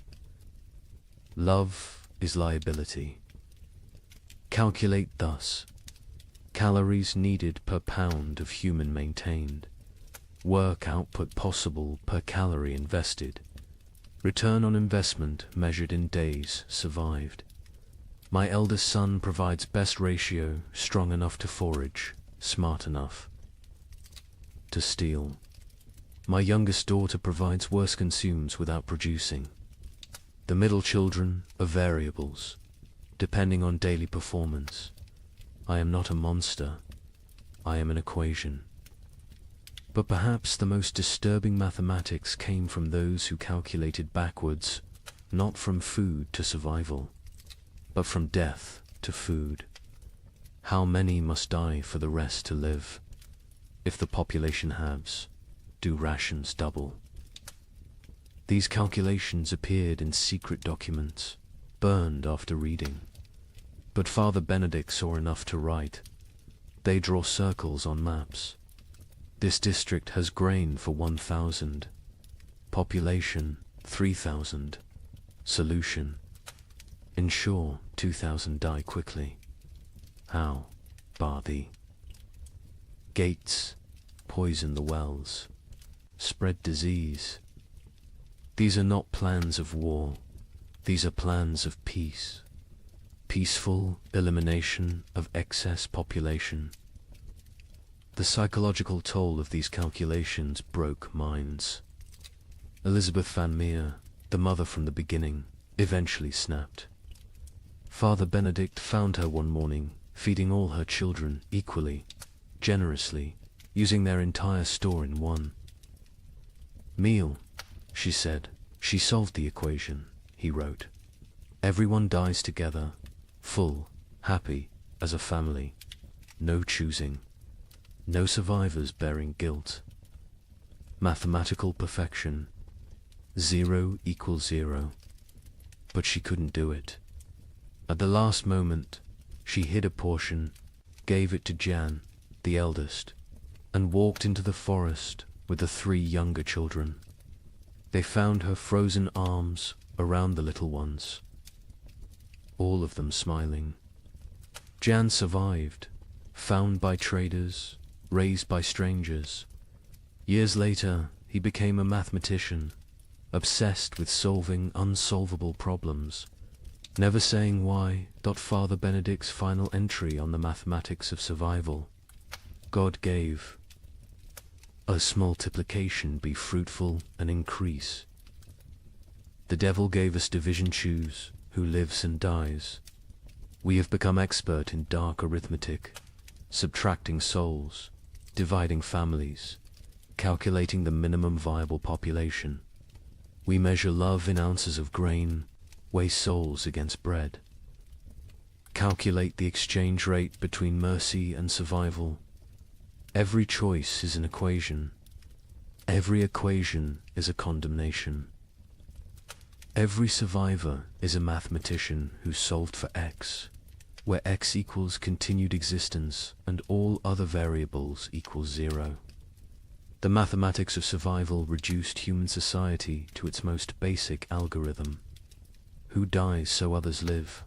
Love is liability. Calculate thus. Calories needed per pound of human maintained. Work output possible per calorie invested. Return on investment measured in days survived. My eldest son provides best ratio, strong enough to forage, smart enough to steal. My youngest daughter provides worse, consumes without producing. The middle children are variables, depending on daily performance. I am not a monster. I am an equation. But perhaps the most disturbing mathematics came from those who calculated backwards, not from food to survival, but from death to food. How many must die for the rest to live? If the population halves, do rations double? These calculations appeared in secret documents, burned after reading. But Father Benedict saw enough to write. They draw circles on maps. This district has grain for 1,000. Population, 3,000. Solution: ensure 2,000 die quickly. How? Bar thee. Gates, poison the wells. Spread disease. These are not plans of war. These are plans of peace. Peaceful elimination of excess population. The psychological toll of these calculations broke minds. Elizabeth Van Meer, the mother from the beginning, eventually snapped. Father Benedict found her one morning, feeding all her children equally, generously, using their entire store in one meal, she said. She solved the equation, he wrote. Everyone dies together, full, happy, as a family. No choosing. No survivors bearing guilt. Mathematical perfection. 0 equals 0. But she couldn't do it. At the last moment, she hid a portion, gave it to Jan, the eldest, and walked into the forest with the 3 younger children. They found her frozen arms around the little ones, all of them smiling. Jan survived, found by traders, raised by strangers. Years later, he became a mathematician, obsessed with solving unsolvable problems, never saying why. Father Benedict's final entry on the mathematics of survival: God gave us multiplication be fruitful and increase. The devil gave us division, choose who lives and dies. We have become expert in dark arithmetic, subtracting souls, dividing families, calculating the minimum viable population. We measure love in ounces of grain, weigh souls against bread. Calculate the exchange rate between mercy and survival. Every choice is an equation. Every equation is a condemnation. Every survivor is a mathematician who solved for x, where x equals continued existence and all other variables equals 0. The mathematics of survival reduced human society to its most basic algorithm. Who dies so others live?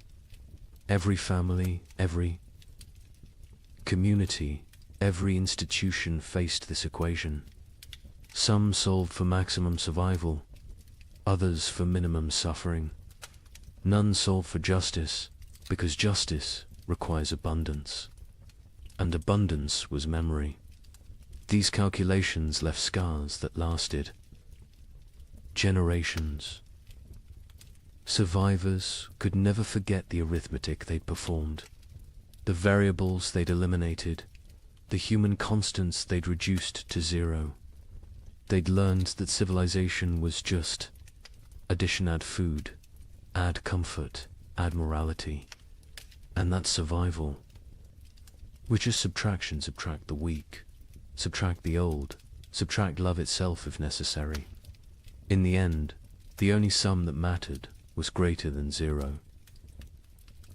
Every family, every community, every institution faced this equation. Some solved for maximum survival, others for minimum suffering. None solved for justice, because justice requires abundance, and abundance was memory. These calculations left scars that lasted generations. Survivors could never forget the arithmetic they'd performed, the variables they'd eliminated, the human constants they'd reduced to 0. They'd learned that civilization was just addition, add food, add comfort, add morality, and that's survival, which is subtraction. Subtract the weak, subtract the old, subtract love itself if necessary. In the end, the only sum that mattered was greater than 0.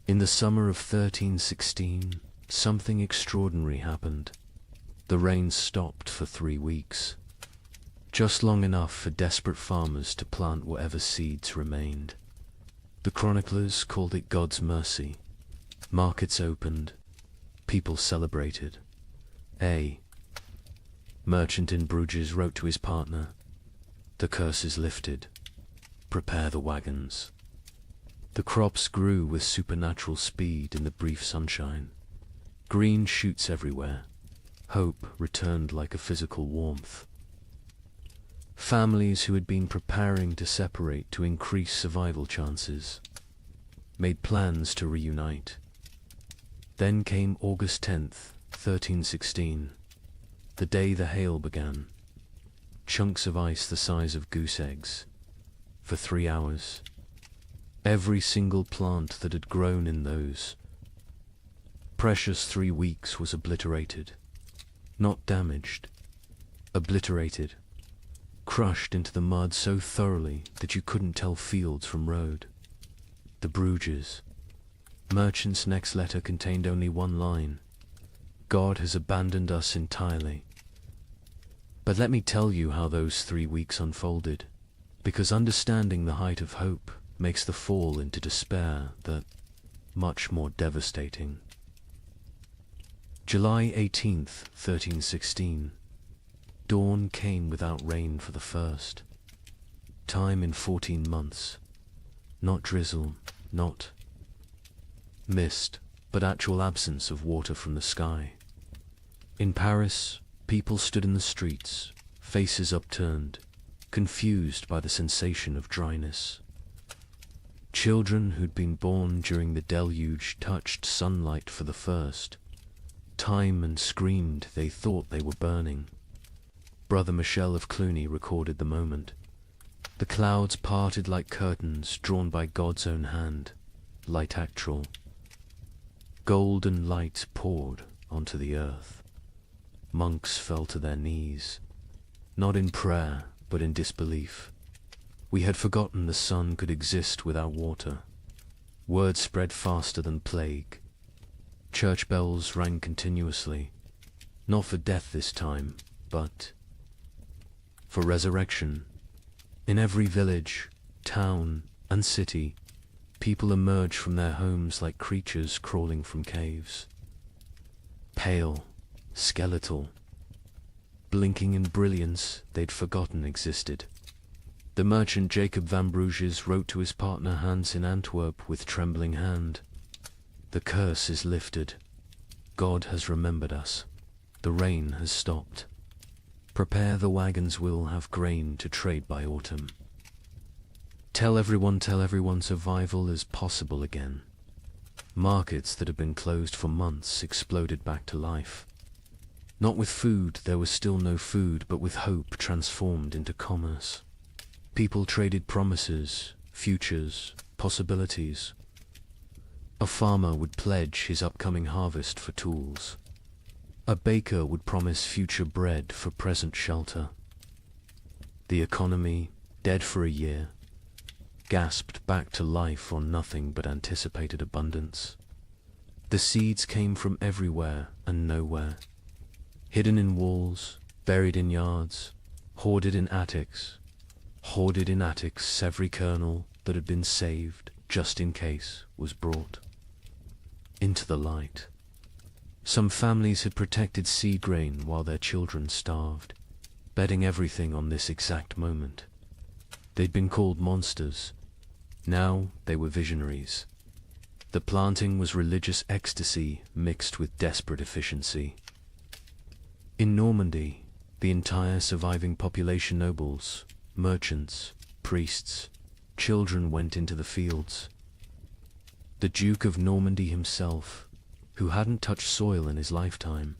In the summer of 1316, something extraordinary happened. The rain stopped for 3 weeks, just long enough for desperate farmers to plant whatever seeds remained. The chroniclers called it God's mercy. Markets opened, people celebrated. A merchant in Bruges wrote to his partner, "The curse is lifted. Prepare the wagons." The crops grew with supernatural speed in the brief sunshine. Green shoots everywhere. Hope returned like a physical warmth. Families who had been preparing to separate to increase survival chances made plans to reunite. Then came August 10th, 1316, the day the hail began. Chunks of ice the size of goose eggs. For 3 hours, every single plant that had grown in those precious 3 weeks was obliterated. Not damaged. Obliterated. Crushed into the mud so thoroughly that you couldn't tell fields from road. The Bruges. Merchant's next letter contained only one line. God has abandoned us entirely. But let me tell you how those 3 weeks unfolded, because understanding the height of hope makes the fall into despair that much more devastating. July 18th, 1316. Dawn came without rain for the first time in 14 months. Not drizzle, not mist, but actual absence of water from the sky. In Paris, people stood in the streets, faces upturned, confused by the sensation of dryness. Children who'd been born during the deluge touched sunlight for the first time and screamed they thought they were burning. Brother Michel of Cluny recorded the moment. The clouds parted like curtains drawn by God's own hand, light actual. Golden light poured onto the earth. Monks fell to their knees, not in prayer, but in disbelief. We had forgotten the sun could exist without water. Word spread faster than plague. Church bells rang continuously, not for death this time, but for resurrection. In every village, town, and city, people emerged from their homes like creatures crawling from caves. Pale, skeletal, blinking in brilliance they'd forgotten existed. The merchant Jacob van Bruges wrote to his partner Hans in Antwerp with trembling hand. The curse is lifted. God has remembered us. The rain has stopped. Prepare, the wagons will have grain to trade by autumn. Tell everyone survival is possible again. Markets that had been closed for months exploded back to life. Not with food, there was still no food, but with hope transformed into commerce. People traded promises, futures, possibilities. A farmer would pledge his upcoming harvest for tools. A baker would promise future bread for present shelter. The economy, dead for a year, gasped back to life on nothing but anticipated abundance. The seeds came from everywhere and nowhere, hidden in walls, buried in yards, hoarded in attics. Hoarded in attics, every kernel that had been saved, just in case, was brought into the light. Some families had protected seed grain while their children starved, betting everything on this exact moment. They'd been called monsters. Now they were visionaries. The planting was religious ecstasy mixed with desperate efficiency. In Normandy, the entire surviving population, nobles, merchants, priests, children, went into the fields. The Duke of Normandy himself, who hadn't touched soil in his lifetime,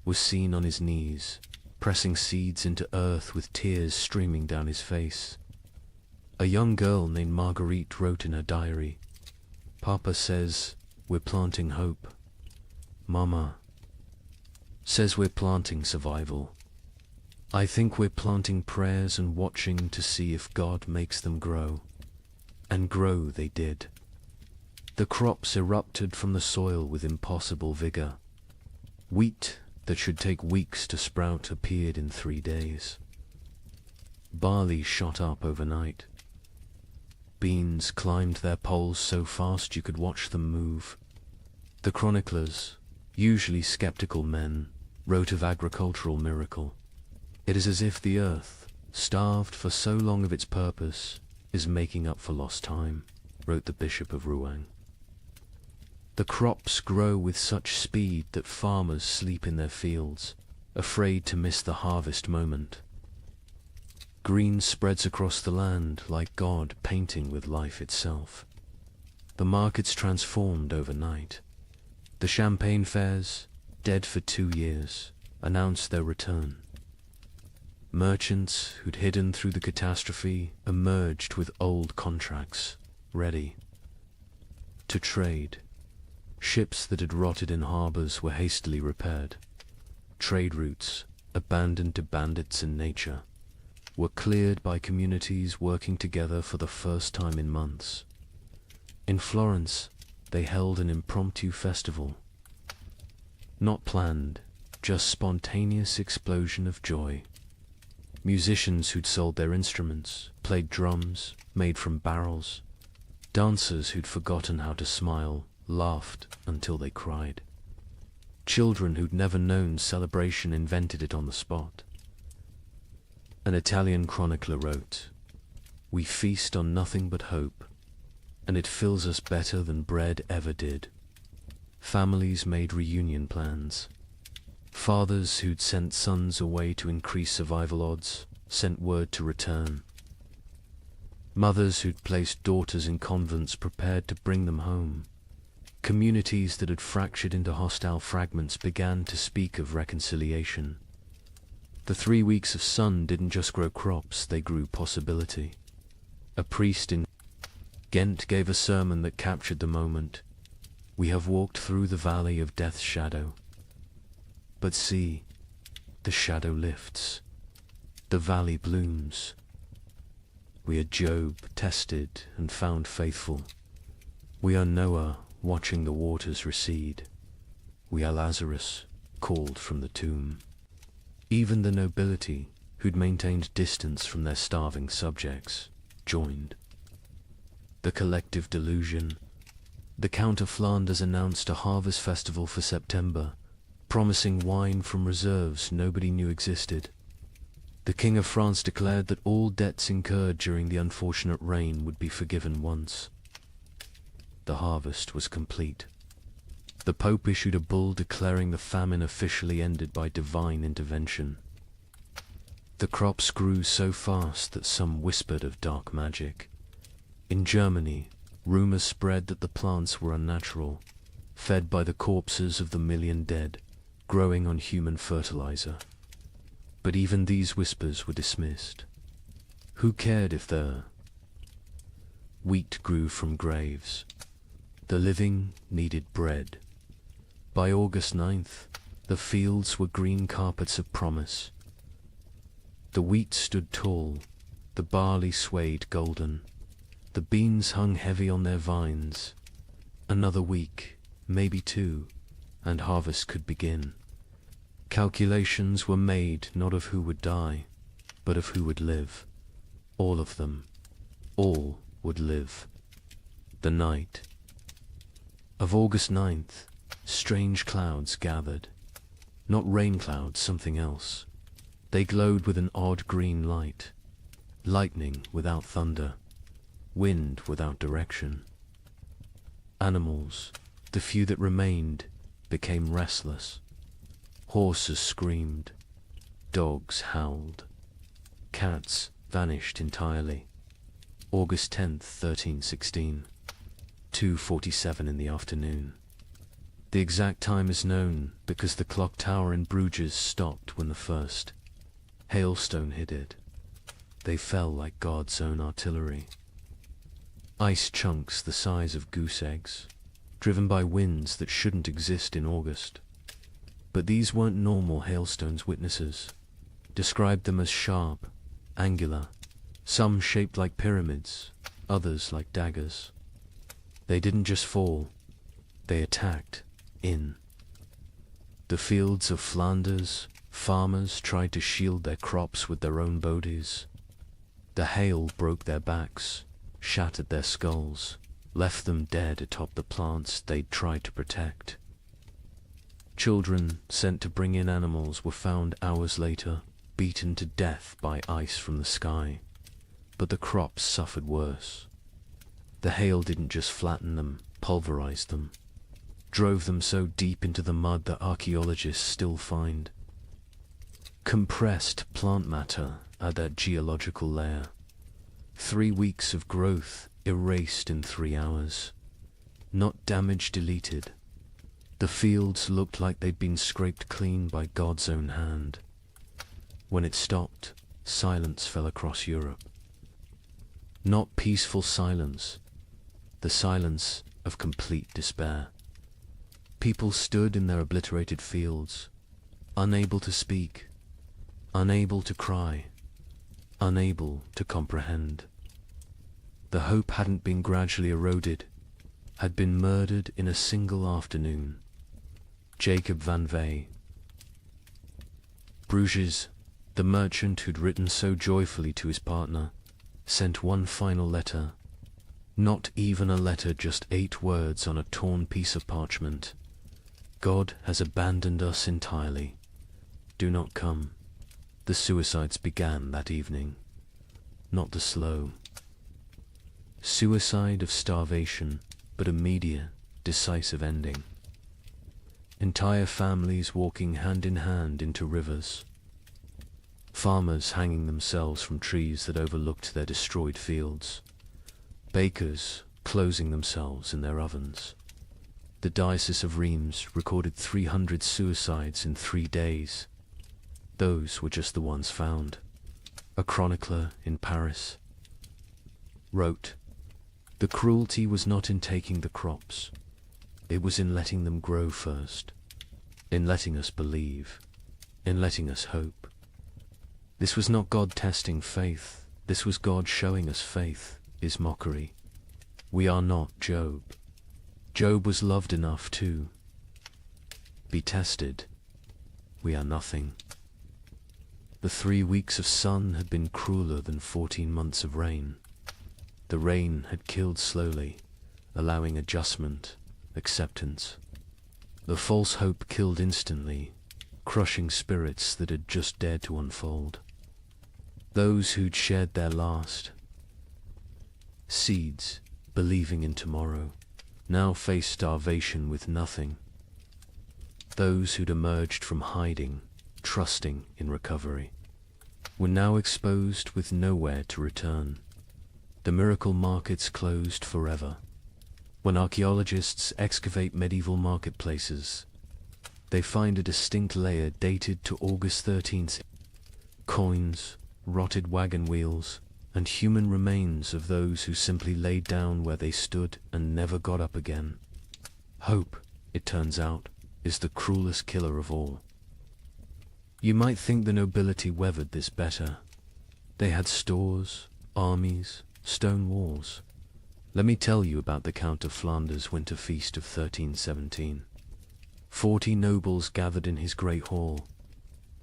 was seen on his knees, pressing seeds into earth with tears streaming down his face. A young girl named Marguerite wrote in her diary, "Papa says we're planting hope. Mama says we're planting survival. I think we're planting prayers and watching to see if God makes them grow." And grow they did. The crops erupted from the soil with impossible vigor. Wheat that should take weeks to sprout appeared in 3 days. Barley shot up overnight. Beans climbed their poles so fast you could watch them move. The chroniclers, usually skeptical men, wrote of agricultural miracle. It is as if the earth, starved for so long of its purpose, is making up for lost time, wrote the Bishop of Rouen. The crops grow with such speed that farmers sleep in their fields, afraid to miss the harvest moment. Green spreads across the land like God painting with life itself. The markets transformed overnight. The champagne fairs, dead for 2 years, announced their return. Merchants who'd hidden through the catastrophe emerged with old contracts, ready to trade. Ships that had rotted in harbors were hastily repaired. Trade routes, abandoned to bandits and nature, were cleared by communities working together for the first time in months. In Florence, they held an impromptu festival. Not planned, just spontaneous explosion of joy. Musicians who'd sold their instruments, played drums, made from barrels. Dancers who'd forgotten how to smile, laughed until they cried. Children who'd never known celebration invented it on the spot. An Italian chronicler wrote, "We feast on nothing but hope, and it fills us better than bread ever did." Families made reunion plans. Fathers who'd sent sons away to increase survival odds sent word to return. Mothers who'd placed daughters in convents prepared to bring them home. Communities that had fractured into hostile fragments began to speak of reconciliation. The 3 weeks of sun didn't just grow crops, they grew possibility. A priest in Ghent gave a sermon that captured the moment. "We have walked through the valley of death's shadow. But see, the shadow lifts. The valley blooms. We are Job, tested and found faithful. We are Noah, watching the waters recede. We are Lazarus, called from the tomb." Even the nobility, who'd maintained distance from their starving subjects, joined. The collective delusion. The Count of Flanders announced a harvest festival for September, promising wine from reserves nobody knew existed. The King of France declared that all debts incurred during the unfortunate rain would be forgiven once. The harvest was complete. The Pope issued a bull declaring the famine officially ended by divine intervention. The crops grew so fast that some whispered of dark magic. In Germany, rumors spread that the plants were unnatural, fed by the corpses of the million dead, growing on human fertilizer. But even these whispers were dismissed. Who cared if the wheat grew from graves? The living needed bread. By August 9th, the fields were green carpets of promise. The wheat stood tall, the barley swayed golden, the beans hung heavy on their vines. Another week, maybe 2, and harvest could begin. Calculations were made not of who would die, but of who would live. All of them. All would live. The night of August 9th, strange clouds gathered. Not rain clouds, something else. They glowed with an odd green light. Lightning without thunder. Wind without direction. Animals, the few that remained, became restless. Horses screamed. Dogs howled. Cats vanished entirely. August 10th, 1316. 2:47 in the afternoon. The exact time is known because the clock tower in Bruges stopped when the first hailstone hit it. They fell like God's own artillery. Ice chunks the size of goose eggs, driven by winds that shouldn't exist in August. But these weren't normal hailstones. Witnesses described them as sharp, angular, some shaped like pyramids, others like daggers. They didn't just fall, they attacked in. The fields of Flanders, farmers tried to shield their crops with their own bodies. The hail broke their backs, shattered their skulls, left them dead atop the plants they'd tried to protect. Children sent to bring in animals were found hours later, beaten to death by ice from the sky. But the crops suffered worse. The hail didn't just flatten them, pulverized them, drove them so deep into the mud that archaeologists still find compressed plant matter at that geological layer. 3 weeks of growth erased in 3 hours. Not damage deleted. The fields looked like they'd been scraped clean by God's own hand. When it stopped, silence fell across Europe. Not peaceful silence, the silence of complete despair. People stood in their obliterated fields, unable to speak, unable to cry, unable to comprehend. The hope hadn't been gradually eroded, had been murdered in a single afternoon. Jacob van Vey. Bruges, the merchant who'd written so joyfully to his partner, sent one final letter. Not even a letter, just 8 words on a torn piece of parchment. God has abandoned us entirely. Do not come. The suicides began that evening. Not the slow suicide of starvation, but immediate, decisive ending. Entire families walking hand in hand into rivers. Farmers hanging themselves from trees that overlooked their destroyed fields. Bakers closing themselves in their ovens. The Diocese of Reims recorded 300 suicides in 3 days. Those were just the ones found. A chronicler in Paris wrote, "The cruelty was not in taking the crops. It was in letting them grow first, in letting us believe, in letting us hope. This was not God testing faith. This was God showing us faith is mockery. We are not Job. Job was loved enough to be tested. We are nothing." The 3 weeks of sun had been crueler than 14 months of rain. The rain had killed slowly, allowing adjustment, acceptance. The false hope killed instantly, crushing spirits that had just dared to unfold. Those who'd shared their last seeds, believing in tomorrow, now faced starvation with nothing. Those who'd emerged from hiding, trusting in recovery, were now exposed with nowhere to return. The miracle markets closed forever. When archaeologists excavate medieval marketplaces, they find a distinct layer dated to August 13th. Coins, rotted wagon wheels, and human remains of those who simply laid down where they stood and never got up again. Hope, it turns out, is the cruelest killer of all. You might think the nobility weathered this better. They had stores, armies, stone walls. Let me tell you about the Count of Flanders' winter feast of 1317. 40 nobles gathered in his great hall,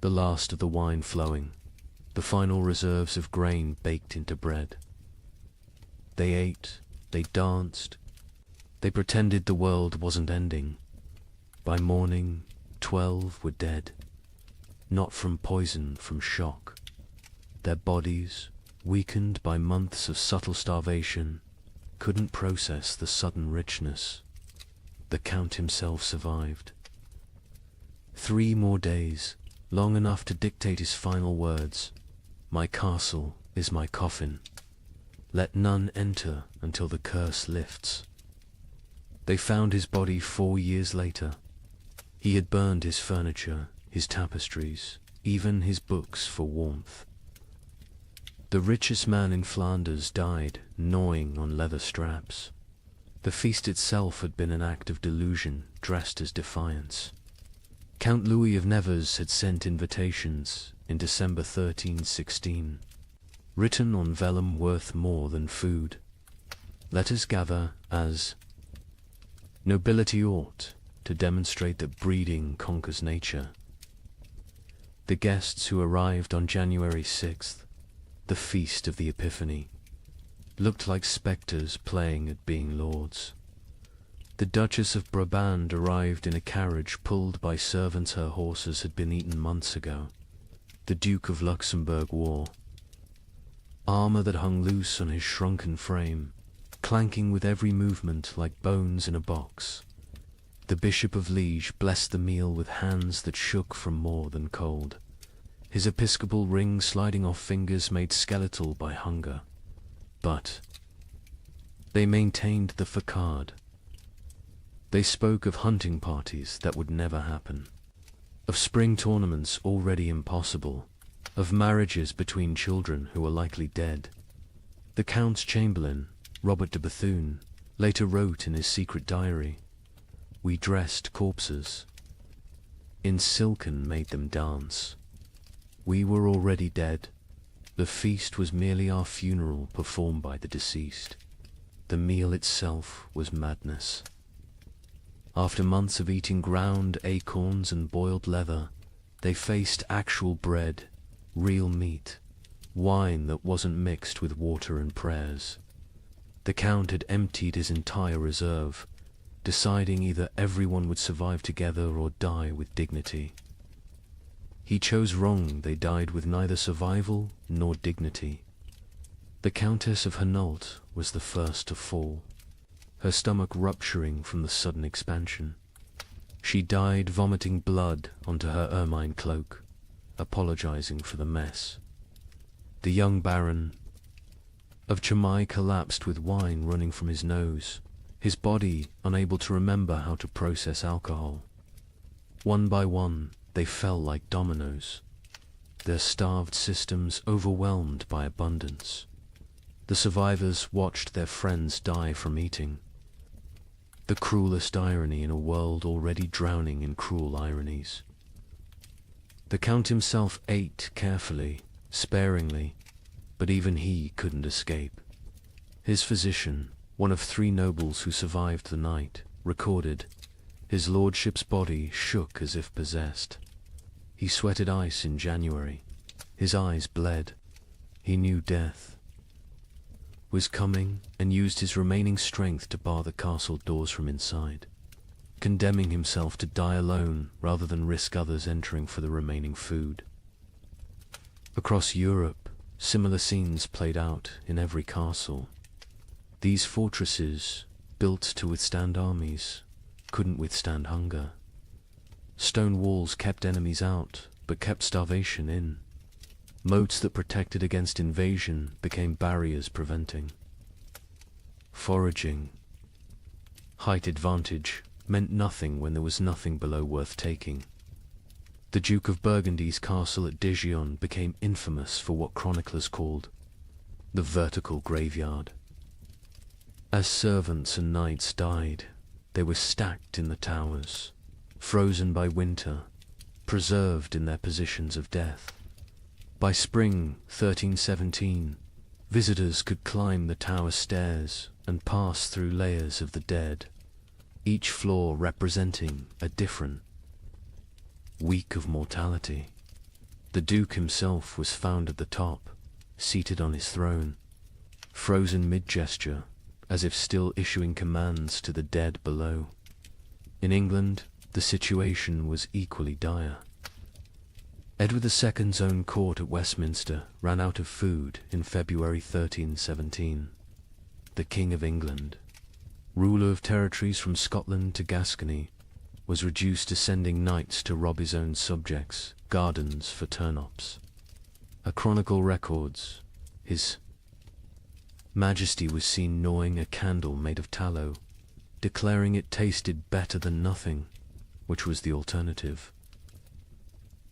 the last of the wine flowing, the final reserves of grain baked into bread. They ate, they danced, they pretended the world wasn't ending. By morning, 12 were dead, not from poison, from shock. Their bodies, weakened by months of subtle starvation, couldn't process the sudden richness. The Count himself survived. 3 more days, long enough to dictate his final words. "My castle is my coffin. Let none enter until the curse lifts." They found his body 4 years later. He had burned his furniture, his tapestries, even his books for warmth. The richest man in Flanders died, gnawing on leather straps. The feast itself had been an act of delusion, dressed as defiance. Count Louis of Nevers had sent invitations in December 1316, written on vellum worth more than food. Let us gather as nobility ought, to demonstrate that breeding conquers nature. The guests who arrived on January 6th, the feast of the Epiphany, looked like spectres playing at being lords. The Duchess of Brabant arrived in a carriage pulled by servants her horses had been eaten months ago. The Duke of Luxembourg wore armor that hung loose on his shrunken frame, clanking with every movement like bones in a box. The Bishop of Liege blessed the meal with hands that shook from more than cold, his episcopal ring sliding off fingers made skeletal by hunger. But they maintained the facade. They spoke of hunting parties that would never happen, of spring tournaments already impossible, of marriages between children who were likely dead. The Count's chamberlain, Robert de Bethune, later wrote in his secret diary, We dressed corpses in silk and made them dance. We were already dead. The feast was merely our funeral performed by the deceased. The meal itself was madness. After months of eating ground acorns and boiled leather, they faced actual bread, real meat, wine that wasn't mixed with water and prayers. The Count had emptied his entire reserve, deciding either everyone would survive together or die with dignity. He chose wrong. They died with neither survival nor dignity. The Countess of Hainault was the first to fall, her stomach rupturing from the sudden expansion. She died vomiting blood onto her ermine cloak, apologizing for the mess. The young Baron of Chimay collapsed with wine running from his nose, his body unable to remember how to process alcohol. One by one, they fell like dominoes, their starved systems overwhelmed by abundance. The survivors watched their friends die from eating. The cruelest irony in a world already drowning in cruel ironies. The Count himself ate carefully, sparingly, but even he couldn't escape. His physician, one of 3 nobles who survived the night, recorded, his lordship's body shook as if possessed. He sweated ice in January. His eyes bled. He knew death was coming and used his remaining strength to bar the castle doors from inside, condemning himself to die alone rather than risk others entering for the remaining food. Across Europe, similar scenes played out in every castle. These fortresses, built to withstand armies, couldn't withstand hunger. Stone walls kept enemies out, but kept starvation in. Moats that protected against invasion became barriers preventing. Foraging, height advantage, meant nothing when there was nothing below worth taking. The Duke of Burgundy's castle at Dijon became infamous for what chroniclers called the vertical graveyard. As servants and knights died, they were stacked in the towers, frozen by winter, preserved in their positions of death. By spring 1317, visitors could climb the tower stairs and pass through layers of the dead, each floor representing a different week of mortality. The Duke himself was found at the top, seated on his throne, frozen mid-gesture, as if still issuing commands to the dead below. In England, the situation was equally dire. Edward II's own court at Westminster ran out of food in February 1317. The King of England, ruler of territories from Scotland to Gascony, was reduced to sending knights to rob his own subjects' gardens for turnips. A chronicle records, His Majesty was seen gnawing a candle made of tallow, declaring it tasted better than nothing, which was the alternative.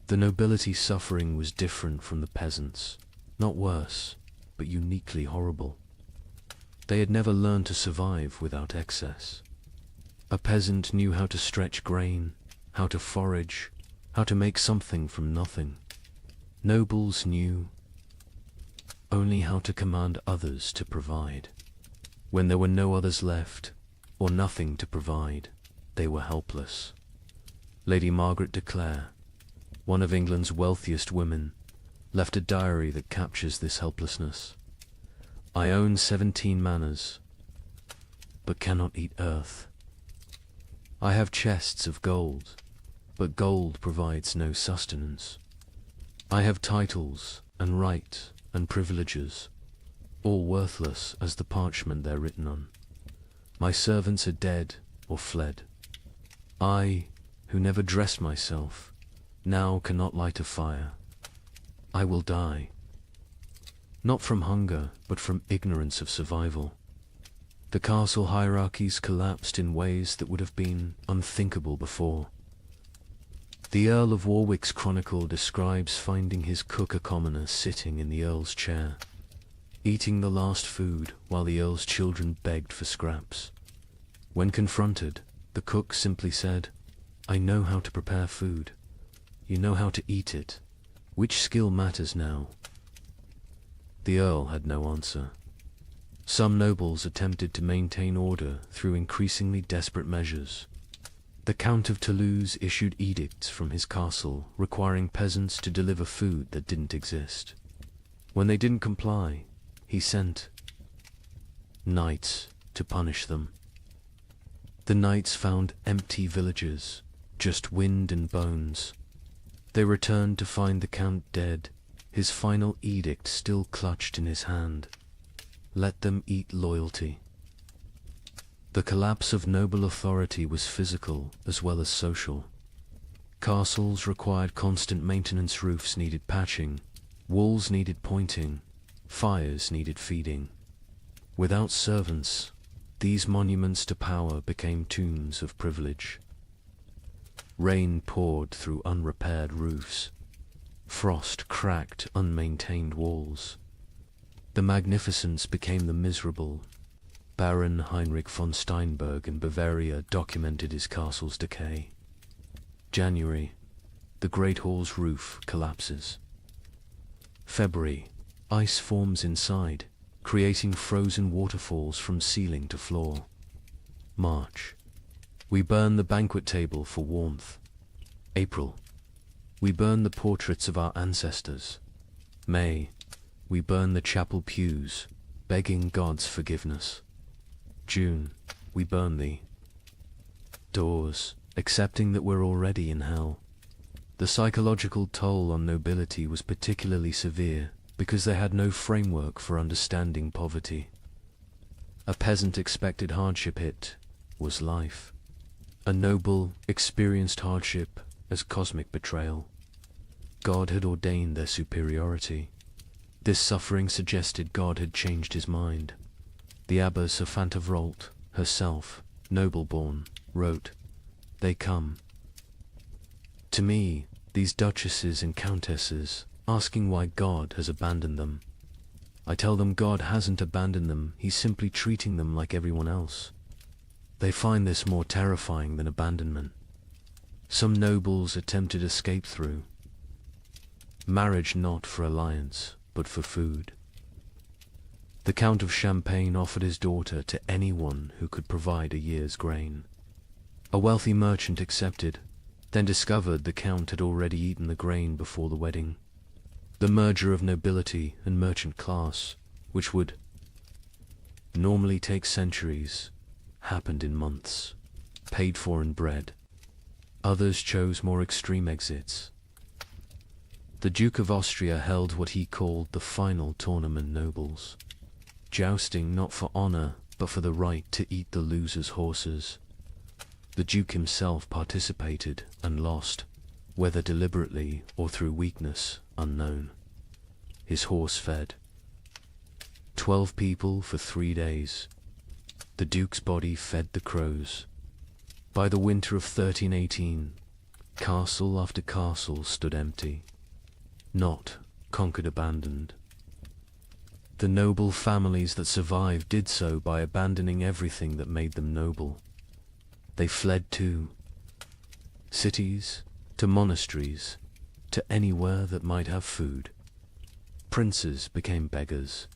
The nobility suffering was different from the peasants, not worse, but uniquely horrible. They had never learned to survive without excess. A peasant knew how to stretch grain, how to forage, how to make something from nothing. Nobles knew only how to command others to provide. When there were no others left, or nothing to provide, they were helpless. Lady Margaret de Clare, one of England's wealthiest women, left a diary that captures this helplessness. I own 17 manors, but cannot eat earth. I have chests of gold, but gold provides no sustenance. I have titles and right and privileges, all worthless as the parchment they're written on. My servants are dead or fled. I, who never dressed myself, now cannot light a fire. I will die. Not from hunger, but from ignorance of survival. The castle hierarchies collapsed in ways that would have been unthinkable before. The Earl of Warwick's chronicle describes finding his cook a commoner sitting in the Earl's chair, eating the last food while the Earl's children begged for scraps. When confronted, The cook simply said, "I know how to prepare food. You know how to eat it. Which skill matters now?" The Earl had no answer. Some nobles attempted to maintain order through increasingly desperate measures. The Count of Toulouse issued edicts from his castle requiring peasants to deliver food that didn't exist. When they didn't comply, he sent knights to punish them. The knights found empty villages, just wind and bones. They returned to find the Count dead, his final edict still clutched in his hand. Let them eat loyalty. The collapse of noble authority was physical as well as social. Castles required constant maintenance, roofs needed patching, walls needed pointing, fires needed feeding. Without servants, these monuments to power became tombs of privilege. Rain poured through unrepaired roofs. Frost cracked unmaintained walls. The magnificence became the miserable. Baron Heinrich von Steinberg in Bavaria documented his castle's decay. January, the Great Hall's roof collapses. February, ice forms inside, creating frozen waterfalls from ceiling to floor. March, we burn the banquet table for warmth. April, we burn the portraits of our ancestors. May, we burn the chapel pews, begging God's forgiveness. June, we burn the doors, accepting that we're already in hell. The psychological toll on nobility was particularly severe because they had no framework for understanding poverty. A peasant expected hardship, it was life. A noble experienced hardship as cosmic betrayal. God had ordained their superiority. This suffering suggested God had changed his mind. The abbess of Fantevrolt, herself, noble-born, wrote, "They come to me, these duchesses and countesses, asking why God has abandoned them. I tell them God hasn't abandoned them, he's simply treating them like everyone else. They find this more terrifying than abandonment. Some nobles attempted escape through marriage, not for alliance, but for food. The Count of Champagne offered his daughter to anyone who could provide a year's grain. A wealthy merchant accepted, then discovered the Count had already eaten the grain before the wedding. The merger of nobility and merchant class, which would normally take centuries, happened in months, paid for in bread. Others chose more extreme exits. The Duke of Austria held what he called the final tournament nobles, jousting not for honor, but for the right to eat the loser's horses. The Duke himself participated and lost, whether deliberately or through weakness, unknown. His horse fed 12 people for 3 days. The Duke's body fed the crows. By the winter of 1318, castle after castle stood empty, not conquered, abandoned. The noble families that survived did so by abandoning everything that made them noble. They fled to cities, to monasteries, to anywhere that might have food. Princes became beggars.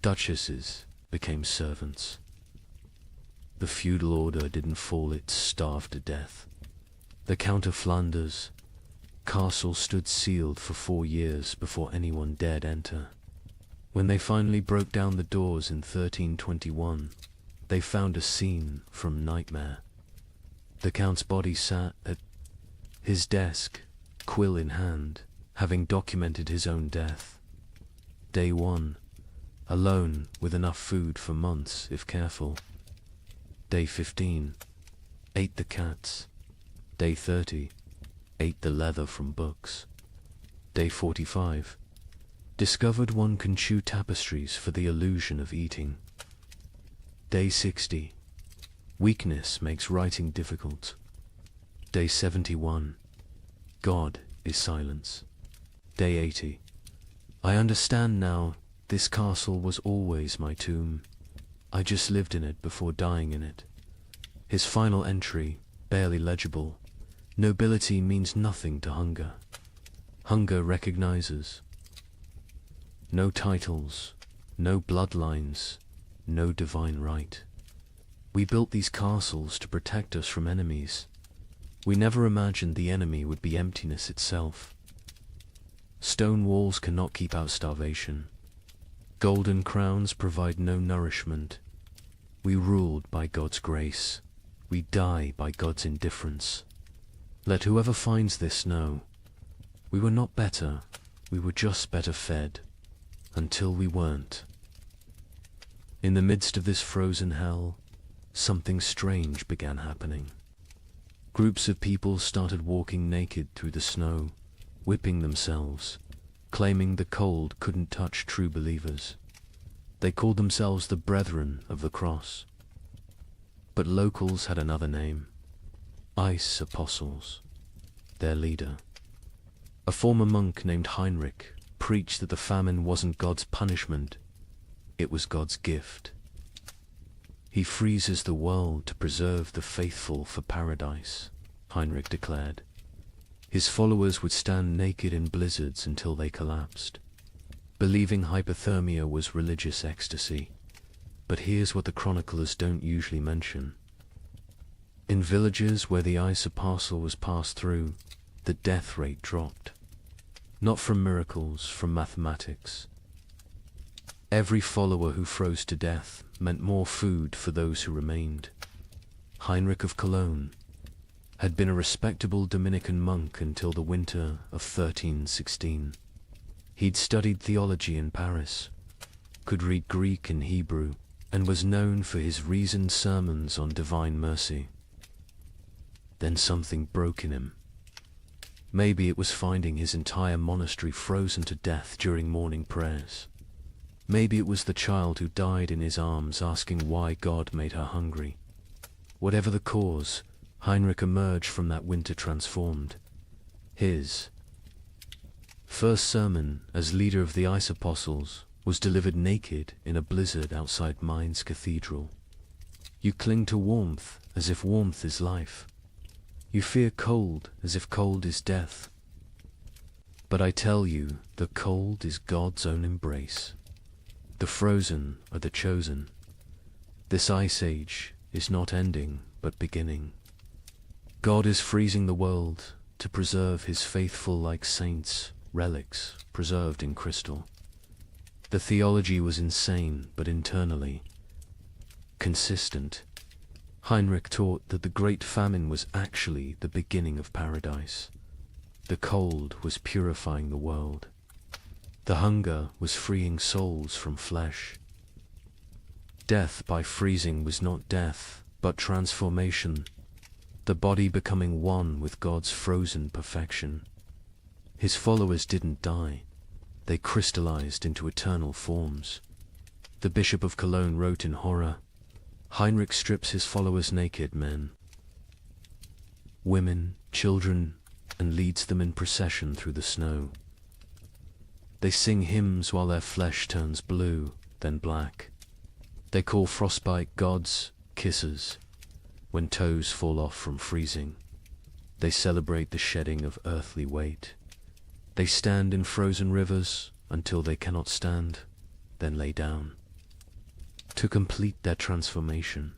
Duchesses became servants. The feudal order didn't fall, it starved to death. The Count of Flanders' castle stood sealed for 4 years before anyone dared enter. When they finally broke down the doors in 1321, they found a scene from nightmare. The Count's body sat at his desk, quill in hand, having documented his own death. Day 1, alone with enough food for months if careful. Day 15, ate the cats. Day 30, ate the leather from books. Day 45, discovered one can chew tapestries for the illusion of eating. Day 60, weakness makes writing difficult. Day 71, God is silence. Day 80, I understand now, this castle was always my tomb. I just lived in it before dying in it. His final entry, barely legible: nobility means nothing to hunger. Hunger recognizes no titles, no bloodlines, no divine right. We built these castles to protect us from enemies. We never imagined the enemy would be emptiness itself. Stone walls cannot keep out starvation. Golden crowns provide no nourishment. We ruled by God's grace. We die by God's indifference. Let whoever finds this know, we were not better, we were just better fed, until we weren't. In the midst of this frozen hell, something strange began happening. Groups of people started walking naked through the snow, whipping themselves, claiming the cold couldn't touch true believers. They called themselves the Brethren of the Cross. But locals had another name: Ice Apostles. Their leader, a former monk named Heinrich, preached that the famine wasn't God's punishment, it was God's gift. He freezes the world to preserve the faithful for paradise, Heinrich declared. His followers would stand naked in blizzards until they collapsed, believing hypothermia was religious ecstasy. But here's what the chroniclers don't usually mention. In villages where the ice apostle was passed through, the death rate dropped. Not from miracles, from mathematics. Every follower who froze to death meant more food for those who remained. Heinrich of Cologne had been a respectable Dominican monk until the winter of 1316. He'd studied theology in Paris, could read Greek and Hebrew, and was known for his reasoned sermons on divine mercy. Then something broke in him. Maybe it was finding his entire monastery frozen to death during morning prayers. Maybe it was the child who died in his arms asking why God made her hungry. Whatever the cause, Heinrich emerged from that winter transformed. His first sermon as leader of the Ice Apostles was delivered naked in a blizzard outside Mainz Cathedral. You cling to warmth as if warmth is life. You fear cold as if cold is death. But I tell you, the cold is God's own embrace. The frozen are the chosen. This ice age is not ending, but beginning. God is freezing the world to preserve his faithful like saints, relics preserved in crystal. The theology was insane, but internally consistent. Heinrich taught that the great famine was actually the beginning of paradise. The cold was purifying the world. The hunger was freeing souls from flesh. Death by freezing was not death, but transformation, the body becoming one with God's frozen perfection. His followers didn't die. They crystallized into eternal forms. The Bishop of Cologne wrote in horror, Heinrich strips his followers naked, men, women, children, and leads them in procession through the snow. They sing hymns while their flesh turns blue, then black. They call frostbite gods kisses when toes fall off from freezing. They celebrate the shedding of earthly weight. They stand in frozen rivers until they cannot stand, then lay down, to complete their transformation.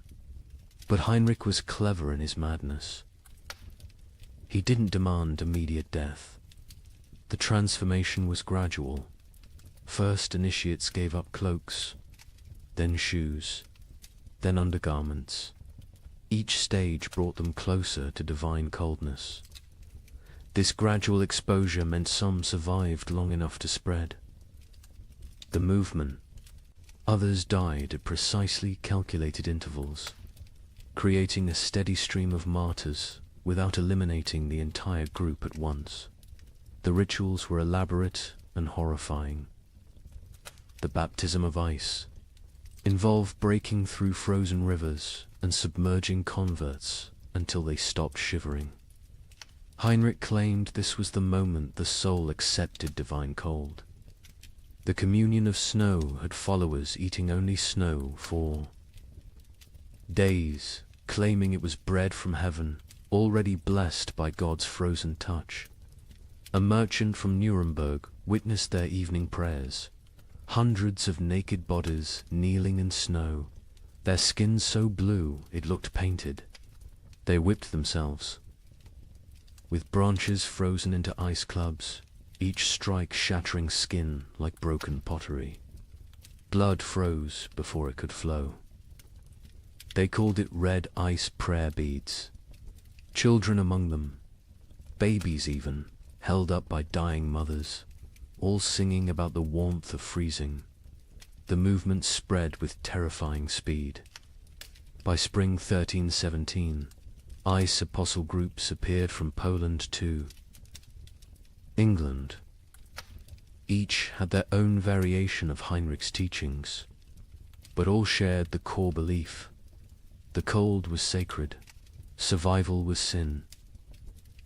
But Heinrich was clever in his madness. He didn't demand immediate death. The transformation was gradual. First, initiates gave up cloaks, then shoes, then undergarments. Each stage brought them closer to divine coldness. This gradual exposure meant some survived long enough to spread the movement. Others died at precisely calculated intervals, creating a steady stream of martyrs without eliminating the entire group at once. The rituals were elaborate and horrifying. The baptism of ice involved breaking through frozen rivers and submerging converts until they stopped shivering. Heinrich claimed this was the moment the soul accepted divine cold. The communion of snow had followers eating only snow for days claiming it was bread from heaven, already blessed by God's frozen touch. A merchant from Nuremberg witnessed their evening prayers. Hundreds of naked bodies kneeling in snow, their skins so blue it looked painted. They whipped themselves. With branches frozen into ice clubs, each strike shattering skin like broken pottery. Blood froze before it could flow. They called it red ice prayer beads. Children among them, babies even, held up by dying mothers, all singing about the warmth of freezing. The movement spread with terrifying speed. By spring 1317, ice apostle groups appeared from Poland to England. Each had their own variation of Heinrich's teachings, but all shared the core belief. The cold was sacred, survival was sin,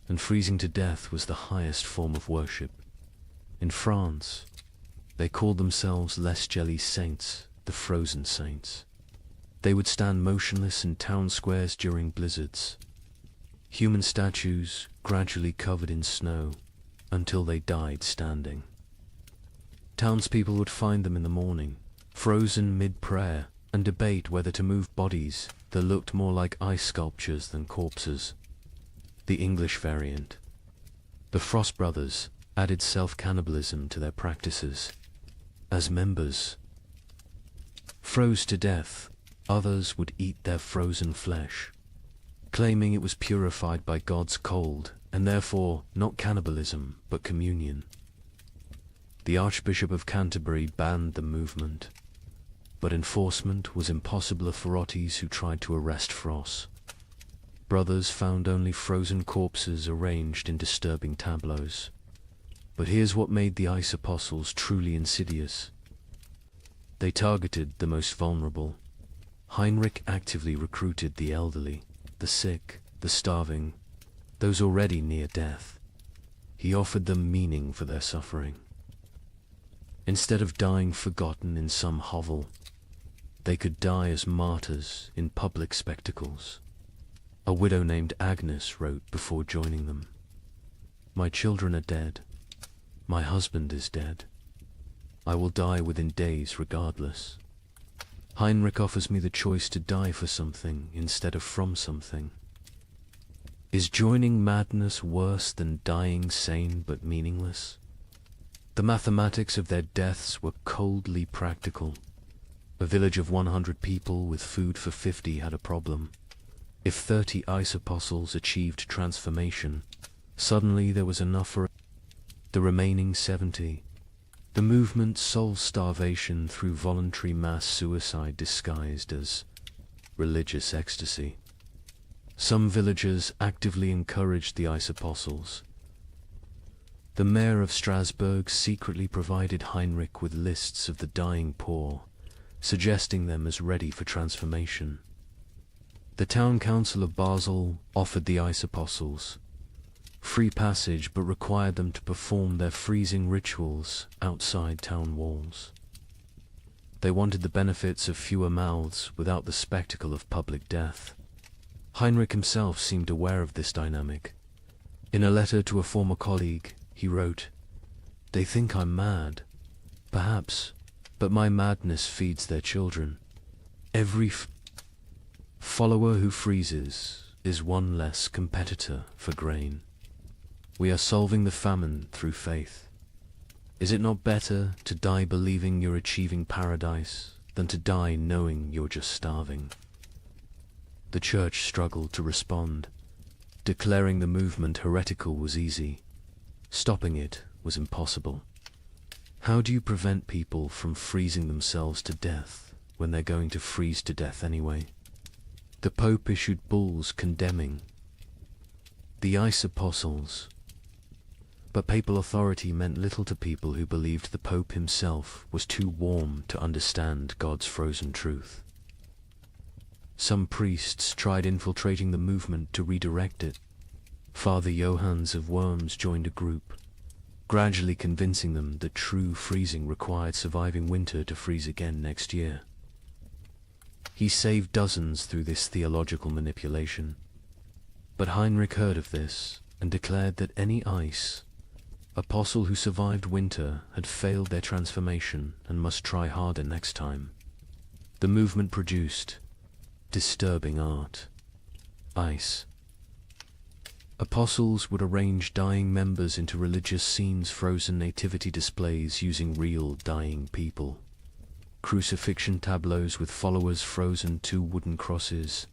and freezing to death was the highest form of worship. In France, they called themselves Les Gelés Saints, the frozen saints. They would stand motionless in town squares during blizzards, human statues gradually covered in snow until they died standing. Townspeople would find them in the morning, frozen mid-prayer, and debate whether to move bodies that looked more like ice sculptures than corpses. The English variant. The Frost Brothers added self-cannibalism to their practices. As members froze to death, others would eat their frozen flesh, claiming it was purified by God's cold, and therefore not cannibalism but communion. The Archbishop of Canterbury banned the movement, but enforcement was impossible for authorities who tried to arrest Frost. Brothers found only frozen corpses arranged in disturbing tableaus. But here's what made the ice apostles truly insidious. They targeted the most vulnerable. Heinrich actively recruited the elderly, the sick, the starving, those already near death. He offered them meaning for their suffering. Instead of dying forgotten in some hovel, they could die as martyrs in public spectacles. A widow named Agnes wrote before joining them, "My children are dead. My husband is dead. I will die within days regardless. Heinrich offers me the choice to die for something instead of from something. Is joining madness worse than dying sane but meaningless?" The mathematics of their deaths were coldly practical. A village of 100 people with food for 50 had a problem. If 30 ice apostles achieved transformation, suddenly there was enough for the remaining 70. The movement solved starvation through voluntary mass suicide disguised as religious ecstasy. Some villagers actively encouraged the ice apostles. The mayor of Strasbourg secretly provided Heinrich with lists of the dying poor, suggesting them as ready for transformation. The town council of Basel offered the ice apostles free passage but required them to perform their freezing rituals outside town walls. They wanted the benefits of fewer mouths without the spectacle of public death. Heinrich himself seemed aware of this dynamic. In a letter to a former colleague, he wrote, "They think I'm mad. Perhaps, but my madness feeds their children. Every follower who freezes is one less competitor for grain. We are solving the famine through faith. Is it not better to die believing you're achieving paradise than to die knowing you're just starving?" The church struggled to respond. Declaring the movement heretical was easy. Stopping it was impossible. How do you prevent people from freezing themselves to death when they're going to freeze to death anyway? The Pope issued bulls condemning the ice apostles. But papal authority meant little to people who believed the Pope himself was too warm to understand God's frozen truth. Some priests tried infiltrating the movement to redirect it. Father Johannes of Worms joined a group, gradually convincing them that true freezing required surviving winter to freeze again next year. He saved dozens through this theological manipulation. But Heinrich heard of this and declared that any ice apostle who survived winter had failed their transformation and must try harder next time. The movement produced disturbing art. Ice. Apostles would arrange dying members into religious scenes, frozen nativity displays using real dying people, crucifixion tableaus with followers frozen to wooden crosses,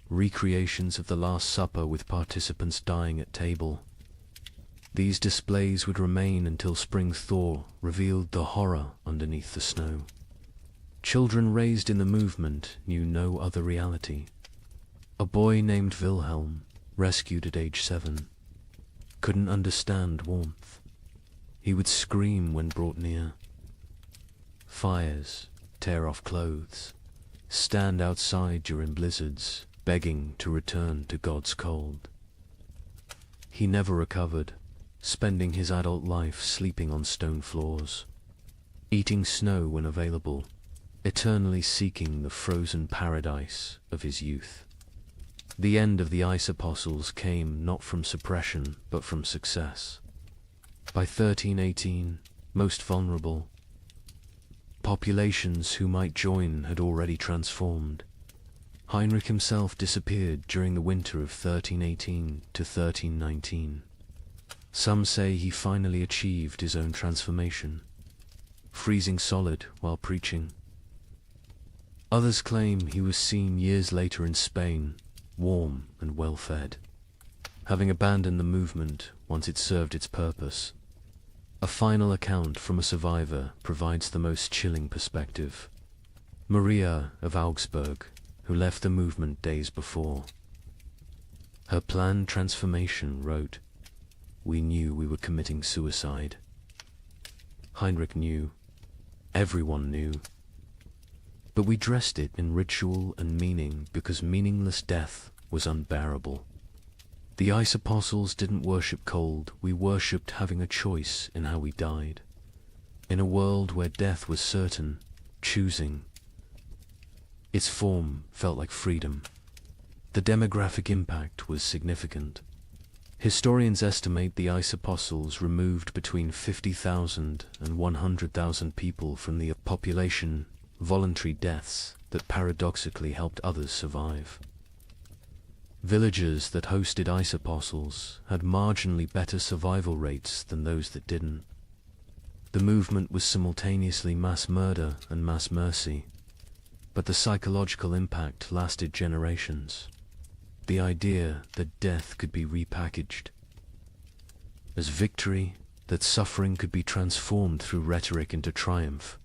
recreations of the Last Supper with participants dying at table. These displays would remain until spring thaw revealed the horror underneath the snow. Children raised in the movement knew no other reality. A boy named Wilhelm, rescued at age 7, couldn't understand warmth. He would scream when brought near. Fires, tear off clothes, stand outside during blizzards, begging to return to God's cold. He never recovered, spending his adult life sleeping on stone floors, eating snow when available, eternally seeking the frozen paradise of his youth. The end of the ice apostles came not from suppression, but from success. By 1318, most vulnerable, populations who might join had already transformed. Heinrich himself disappeared during the winter of 1318 to 1319. Some say he finally achieved his own transformation, freezing solid while preaching. Others claim he was seen years later in Spain, warm and well-fed, having abandoned the movement once it served its purpose. A final account from a survivor provides the most chilling perspective. Maria of Augsburg, who left the movement days before. Her planned transformation wrote, "We knew we were committing suicide." Heinrich knew. Everyone knew. But we dressed it in ritual and meaning because meaningless death was unbearable. The ice apostles didn't worship cold, we worshipped having a choice in how we died. In a world where death was certain, choosing. Its form felt like freedom. The demographic impact was significant. Historians estimate the ice apostles removed between 50,000 and 100,000 people from the population, voluntary deaths that paradoxically helped others survive. Villages that hosted ice apostles had marginally better survival rates than those that didn't. The movement was simultaneously mass murder and mass mercy, but the psychological impact lasted generations. The idea that death could be repackaged as victory, that suffering could be transformed through rhetoric into triumph,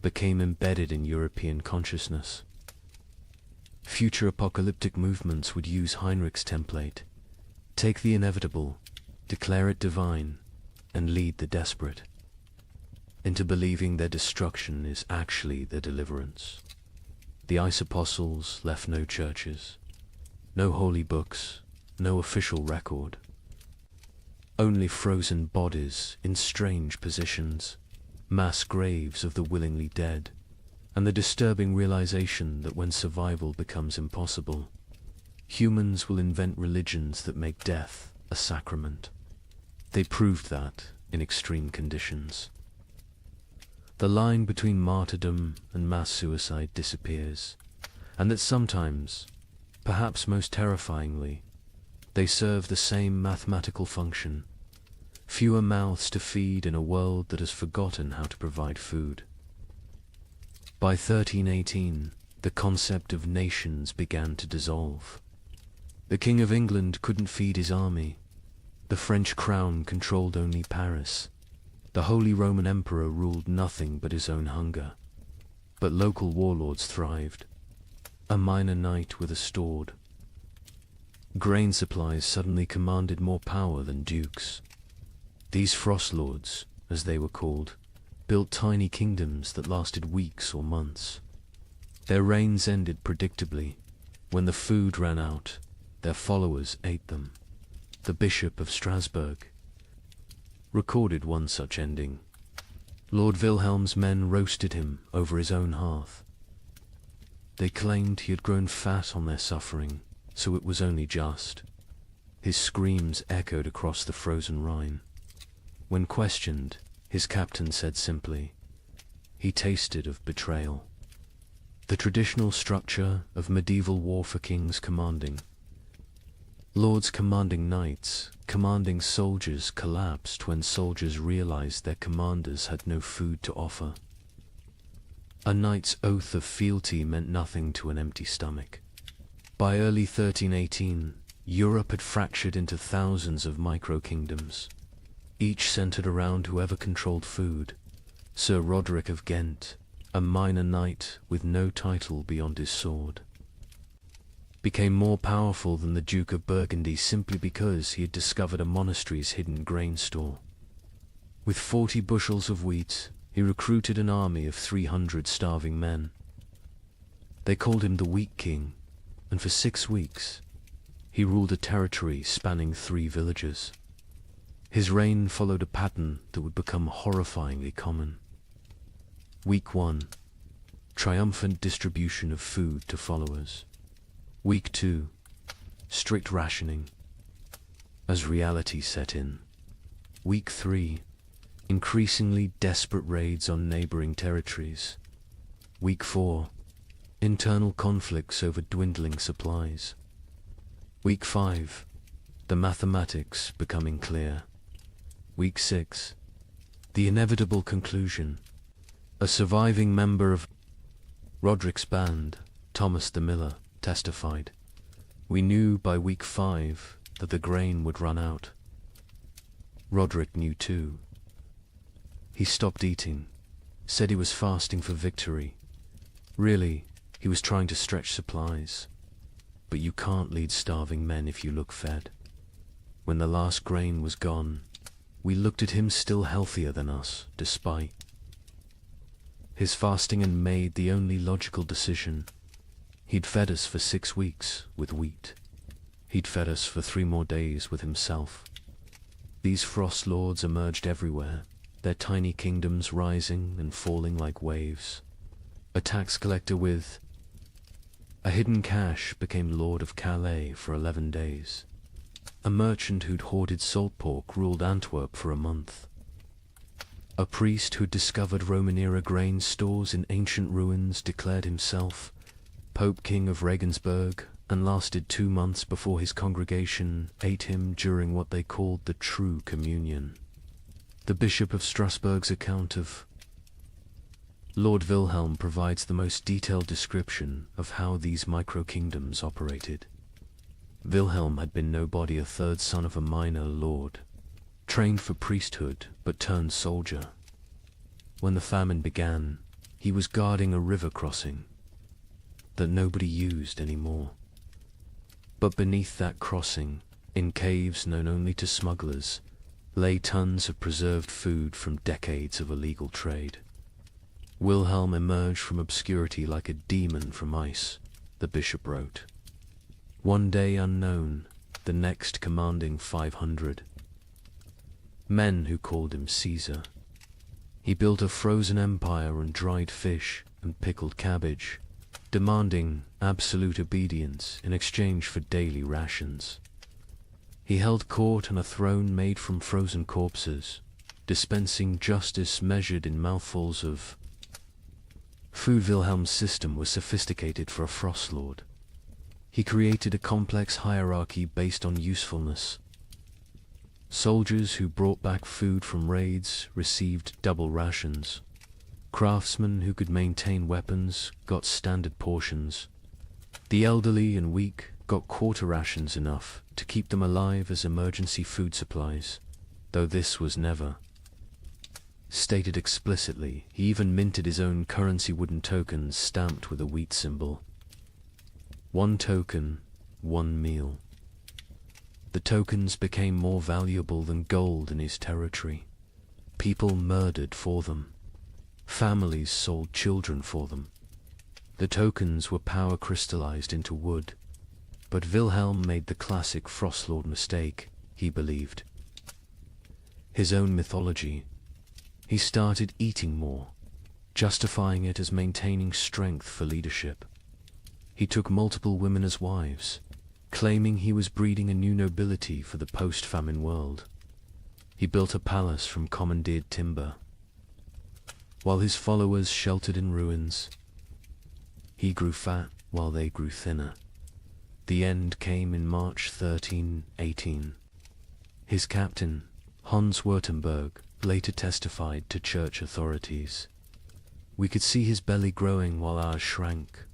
became embedded in European consciousness. Future apocalyptic movements would use Heinrich's template: take the inevitable, declare it divine, and lead the desperate into believing their destruction is actually their deliverance. The ice apostles left no churches, no holy books, no official record. Only frozen bodies in strange positions, mass graves of the willingly dead, and the disturbing realization that when survival becomes impossible, humans will invent religions that make death a sacrament. They proved that in extreme conditions. The line between martyrdom and mass suicide disappears, and that sometimes, perhaps most terrifyingly, they serve the same mathematical function: fewer mouths to feed in a world that has forgotten how to provide food. By 1318, the concept of nations began to dissolve. The King of England couldn't feed his army. The French crown controlled only Paris. The Holy Roman Emperor ruled nothing but his own hunger. But local warlords thrived. A minor knight with a sword. Grain supplies suddenly commanded more power than dukes. These frost lords, as they were called, built tiny kingdoms that lasted weeks or months. Their reigns ended predictably. When the food ran out, their followers ate them. The Bishop of Strasbourg recorded one such ending. Lord Wilhelm's men roasted him over his own hearth. They claimed he had grown fat on their suffering, so it was only just. His screams echoed across the frozen Rhine. When questioned, his captain said simply, "He tasted of betrayal." The traditional structure of medieval war for kings commanding. Lords commanding knights, commanding soldiers collapsed when soldiers realized their commanders had no food to offer. A knight's oath of fealty meant nothing to an empty stomach. By early 1318, Europe had fractured into thousands of micro-kingdoms, each centered around whoever controlled food. Sir Roderick of Ghent, a minor knight with no title beyond his sword, became more powerful than the Duke of Burgundy simply because he had discovered a monastery's hidden grain store. With 40 bushels of wheat, he recruited an army of 300 starving men. They called him the Wheat King, and for 6 weeks, he ruled a territory spanning 3 villages. His reign followed a pattern that would become horrifyingly common. Week 1. Triumphant distribution of food to followers. Week 2. Strict rationing. As reality set in. Week 3. Increasingly desperate raids on neighboring territories. Week 4. Internal conflicts over dwindling supplies. Week 5. The mathematics becoming clear. Week 6. The inevitable conclusion. A surviving member of Roderick's band, Thomas the Miller, testified, "We knew by week 5 that the grain would run out." Roderick knew too. He stopped eating, said he was fasting for victory. Really, he was trying to stretch supplies. But you can't lead starving men if you look fed. When the last grain was gone, we looked at him still healthier than us, despite his fasting, and made the only logical decision. He'd fed us for 6 weeks with wheat. He'd fed us for 3 more days with himself. These frost lords emerged everywhere, their tiny kingdoms rising and falling like waves. A tax collector with a hidden cache became Lord of Calais for 11 days. A merchant who'd hoarded salt pork ruled Antwerp for a month. A priest who'd discovered Roman-era grain stores in ancient ruins declared himself Pope King of Regensburg, and lasted 2 months before his congregation ate him during what they called the True Communion. The Bishop of Strasbourg's account of Lord Wilhelm provides the most detailed description of how these micro-kingdoms operated. Wilhelm had been nobody, a 3rd son of a minor lord, trained for priesthood but turned soldier. When the famine began, he was guarding a river crossing that nobody used anymore. But beneath that crossing, in caves known only to smugglers, lay tons of preserved food from decades of illegal trade. Wilhelm emerged from obscurity like a demon from ice, the bishop wrote. One day unknown, the next commanding 500. Men who called him Caesar. He built a frozen empire on dried fish and pickled cabbage, demanding absolute obedience in exchange for daily rations. He held court on a throne made from frozen corpses, dispensing justice measured in mouthfuls of food. Wilhelm's system was sophisticated for a frost lord. He created a complex hierarchy based on usefulness. Soldiers who brought back food from raids received double rations. Craftsmen who could maintain weapons got standard portions. The elderly and weak got quarter rations, enough to keep them alive as emergency food supplies, though this was never stated explicitly. He even minted his own currency, wooden tokens stamped with a wheat symbol. 1 token, 1 meal. The tokens became more valuable than gold in his territory. People murdered for them. Families sold children for them. The tokens were power crystallized into wood. But Wilhelm made the classic Frostlord mistake, he believed. His own mythology. He started eating more, justifying it as maintaining strength for leadership. He took multiple women as wives, claiming he was breeding a new nobility for the post-famine world. He built a palace from commandeered timber, while his followers sheltered in ruins. He grew fat while they grew thinner. The end came in March 1318. His captain, Hans Württemberg, later testified to church authorities. We could see his belly growing while ours shrank.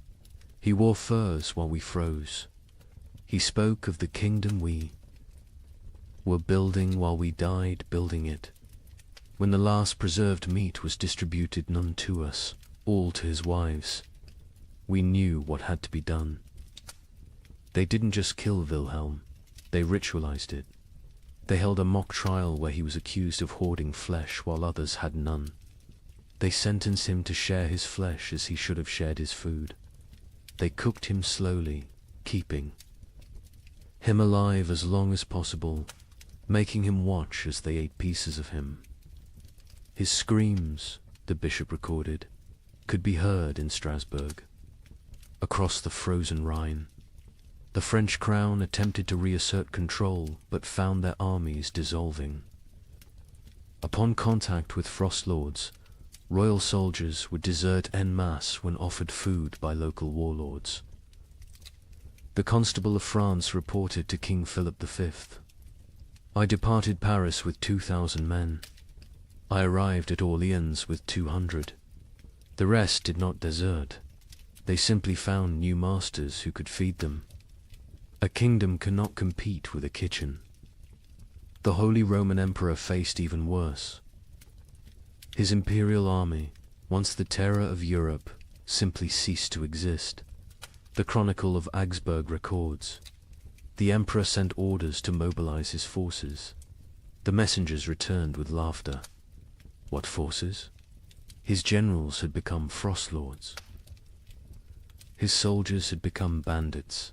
He wore furs while we froze. He spoke of the kingdom we were building while we died building it. When the last preserved meat was distributed, none to us, all to his wives, we knew what had to be done. They didn't just kill Wilhelm, they ritualized it. They held a mock trial where he was accused of hoarding flesh while others had none. They sentenced him to share his flesh as he should have shared his food. They cooked him slowly, keeping him alive as long as possible, making him watch as they ate pieces of him. His screams, the bishop recorded, could be heard in Strasbourg, across the frozen Rhine. The French crown attempted to reassert control, but found their armies dissolving. Upon contact with frost lords, royal soldiers would desert en masse when offered food by local warlords. The Constable of France reported to King Philip V, "I departed Paris with 2,000 men. I arrived at Orleans with 200. The rest did not desert. They simply found new masters who could feed them. A kingdom cannot compete with a kitchen." The Holy Roman Emperor faced even worse. His imperial army, once the terror of Europe, simply ceased to exist. The Chronicle of Augsburg records, "The emperor sent orders to mobilize his forces. The messengers returned with laughter." What forces? His generals had become frost lords. His soldiers had become bandits.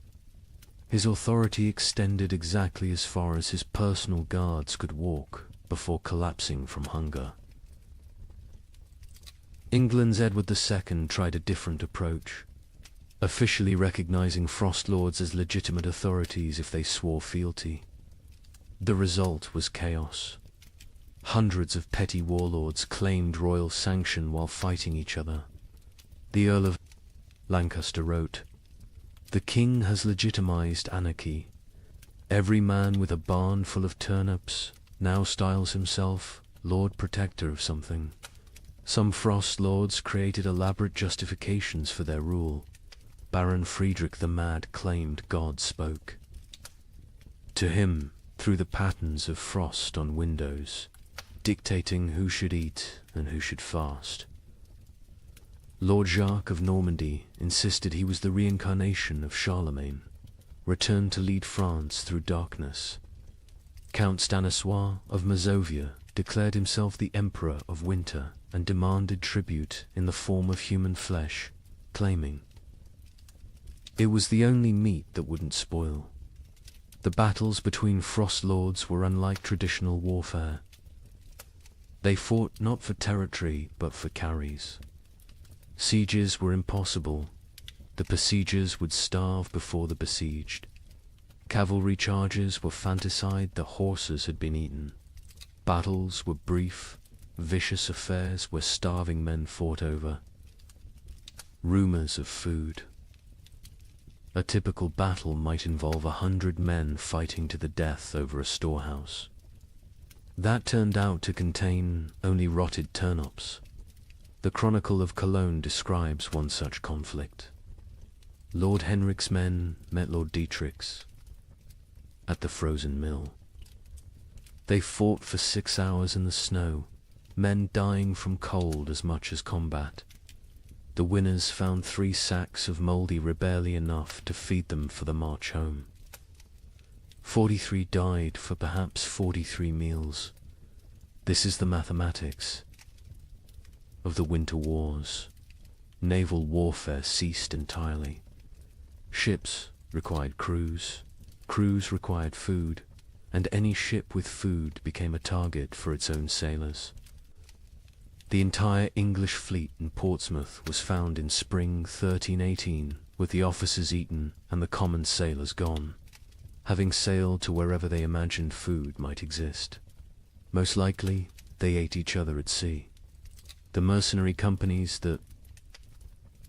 His authority extended exactly as far as his personal guards could walk before collapsing from hunger. England's Edward II tried a different approach, officially recognizing frost lords as legitimate authorities if they swore fealty. The result was chaos. Hundreds of petty warlords claimed royal sanction while fighting each other. The Earl of Lancaster wrote, "The king has legitimized anarchy. Every man with a barn full of turnips now styles himself Lord Protector of something. Some frost lords created elaborate justifications for their rule. Baron Friedrich the Mad claimed God spoke to him through the patterns of frost on windows, dictating who should eat and who should fast. Lord Jacques of Normandy insisted he was the reincarnation of Charlemagne, returned to lead France through darkness. Count Stanislaus of Mazovia declared himself the Emperor of Winter and demanded tribute in the form of human flesh, claiming it was the only meat that wouldn't spoil. The battles between frost lords were unlike traditional warfare. They fought not for territory but for carries. Sieges were impossible. The besiegers would starve before the besieged. Cavalry charges were fantaside, the horses had been eaten. Battles were brief, vicious affairs where starving men fought over rumors of food. A typical battle might involve 100 men fighting to the death over a storehouse. That turned out to contain only rotted turnips. The Chronicle of Cologne describes one such conflict. Lord Henrik's men met Lord Dietrich's at the frozen mill. They fought for 6 hours in the snow, men dying from cold as much as combat. The winners found 3 sacks of mouldy barely enough to feed them for the march home. 43 died for perhaps 43 meals. This is the mathematics of the winter wars. Naval warfare ceased entirely. Ships required crews, crews required food, and any ship with food became a target for its own sailors. The entire English fleet in Portsmouth was found in spring 1318, with the officers eaten and the common sailors gone, having sailed to wherever they imagined food might exist. Most likely, they ate each other at sea. The mercenary companies that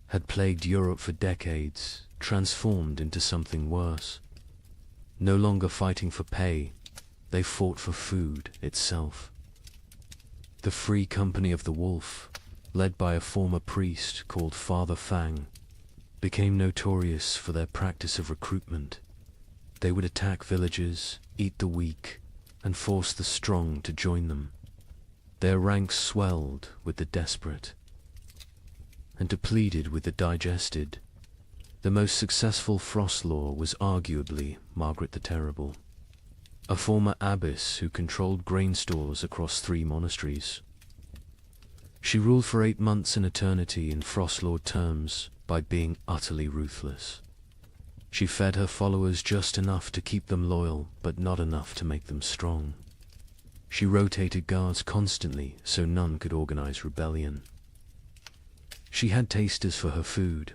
had plagued Europe for decades transformed into something worse. No longer fighting for pay, they fought for food itself. The Free Company of the Wolf, led by a former priest called Father Fang, became notorious for their practice of recruitment. They would attack villages, eat the weak, and force the strong to join them. Their ranks swelled with the desperate and depleted with the digested. The most successful frost lord was arguably Margaret the Terrible, a former abbess who controlled grain stores across 3 monasteries. She ruled for 8 months in eternity in frost lord terms by being utterly ruthless. She fed her followers just enough to keep them loyal, but not enough to make them strong. She rotated guards constantly so none could organize rebellion. She had tasters for her food,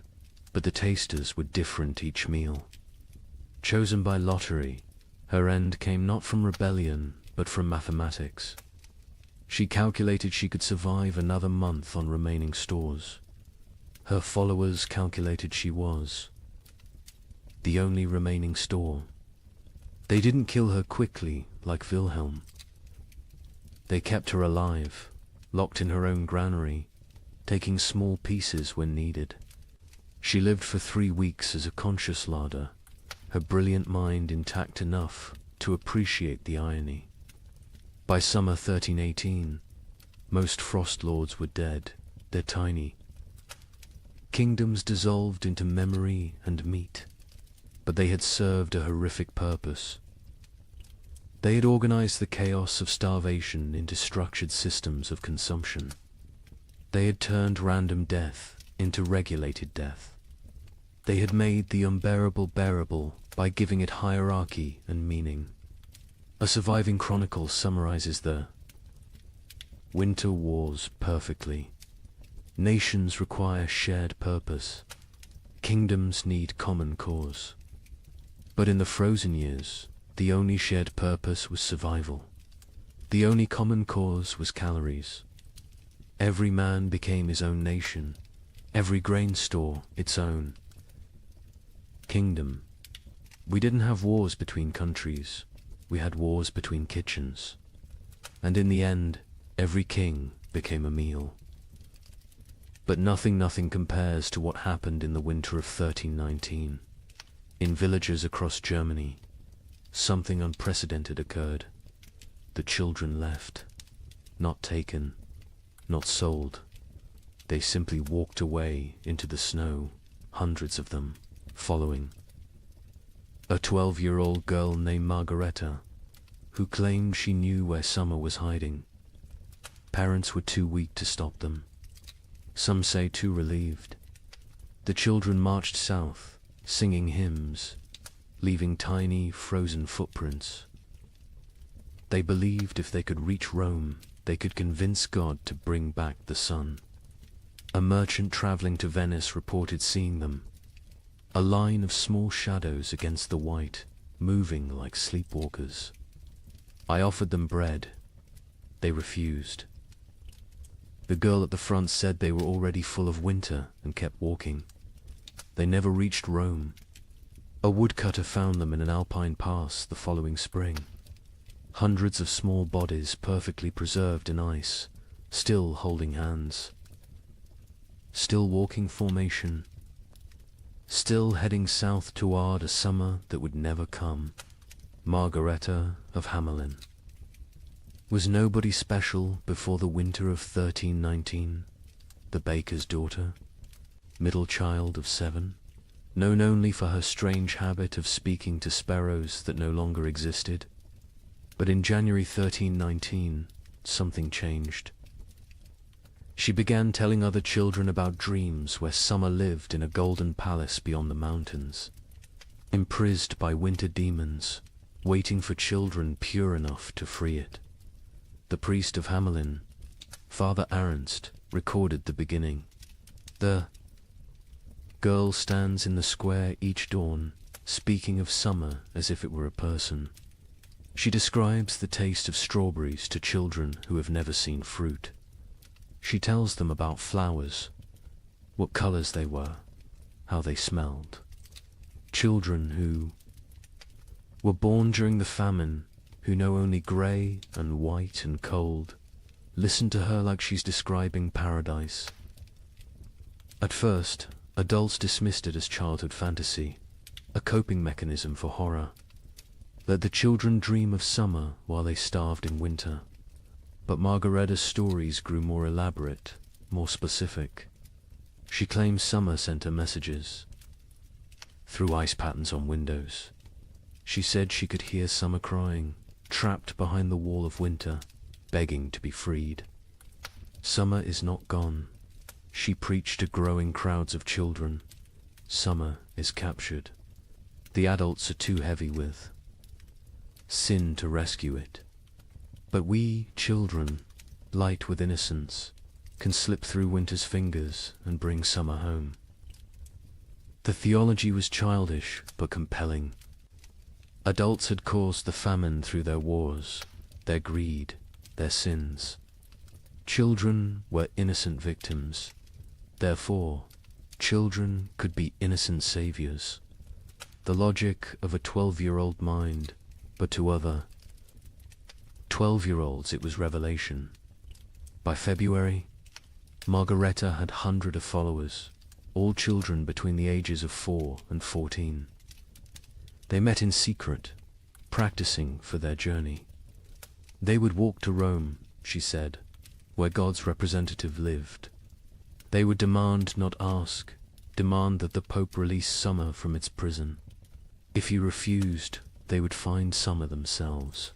but the tasters were different each meal. Chosen by lottery, her end came not from rebellion, but from mathematics. She calculated she could survive another month on remaining stores. Her followers calculated she was the only remaining store. They didn't kill her quickly like Wilhelm. They kept her alive, locked in her own granary, taking small pieces when needed. She lived for 3 weeks as a conscious larder, her brilliant mind intact enough to appreciate the irony. By summer 1318, most frost lords were dead. They're tiny. Kingdoms dissolved into memory and meat, but they had served a horrific purpose. They had organized the chaos of starvation into structured systems of consumption. They had turned random death into regulated death. They had made the unbearable bearable by giving it hierarchy and meaning. A surviving chronicle summarizes the winter wars perfectly. Nations require shared purpose. Kingdoms need common cause. But in the frozen years, the only shared purpose was survival. The only common cause was calories. Every man became his own nation, every grain store its own kingdom. We didn't have wars between countries, we had wars between kitchens. And in the end, every king became a meal. But nothing compares to what happened in the winter of 1319. In villages across Germany, something unprecedented occurred. The children left, not taken, not sold. They simply walked away into the snow, hundreds of them, following. A 12-year-old girl named Margareta, who claimed she knew where summer was hiding. Parents were too weak to stop them. Some say too relieved. The children marched south, singing hymns, leaving tiny, frozen footprints. They believed if they could reach Rome, they could convince God to bring back the sun. A merchant traveling to Venice reported seeing them, a line of small shadows against the white, moving like sleepwalkers. I offered them bread. They refused. The girl at the front said they were already full of winter and kept walking. They never reached Rome. A woodcutter found them in an alpine pass the following spring. Hundreds of small bodies perfectly preserved in ice, still holding hands. Still walking formation. Still heading south toward a summer that would never come. Margareta of Hamelin. Was nobody special before the winter of 1319? The baker's daughter? Middle child of 7? Known only for her strange habit of speaking to sparrows that no longer existed? But in January 1319, something changed. She began telling other children about dreams where summer lived in a golden palace beyond the mountains, imprisoned by winter demons, waiting for children pure enough to free it. The priest of Hamelin, Father Ernst, recorded the beginning. The Girl stands in the square each dawn, speaking of summer as if it were a person. She describes the taste of strawberries to children who have never seen fruit. She tells them about flowers, what colors they were, how they smelled. Children who were born during the famine, who know only grey and white and cold, listen to her like she's describing paradise. At first, adults dismissed it as childhood fantasy, a coping mechanism for horror. Let the children dream of summer while they starved in winter. But Margaretta's stories grew more elaborate, more specific. She claims summer sent her messages through ice patterns on windows. She said she could hear summer crying, trapped behind the wall of winter, begging to be freed. Summer is not gone. She preached to growing crowds of children. Summer is captured. The adults are too heavy with sin to rescue it. But we, children, light with innocence, can slip through winter's fingers and bring summer home. The theology was childish but compelling. Adults had caused the famine through their wars, their greed, their sins. Children were innocent victims. Therefore, children could be innocent saviors. The logic of a 12-year-old mind, but to other 12-year-olds it was revelation. By February, Margaretta had hundreds of followers, all children between the ages of 4 and 14. They met in secret, practicing for their journey. They would walk to Rome, she said, where God's representative lived. They would demand, not ask, demand that the Pope release summer from its prison. If he refused, they would find summer themselves.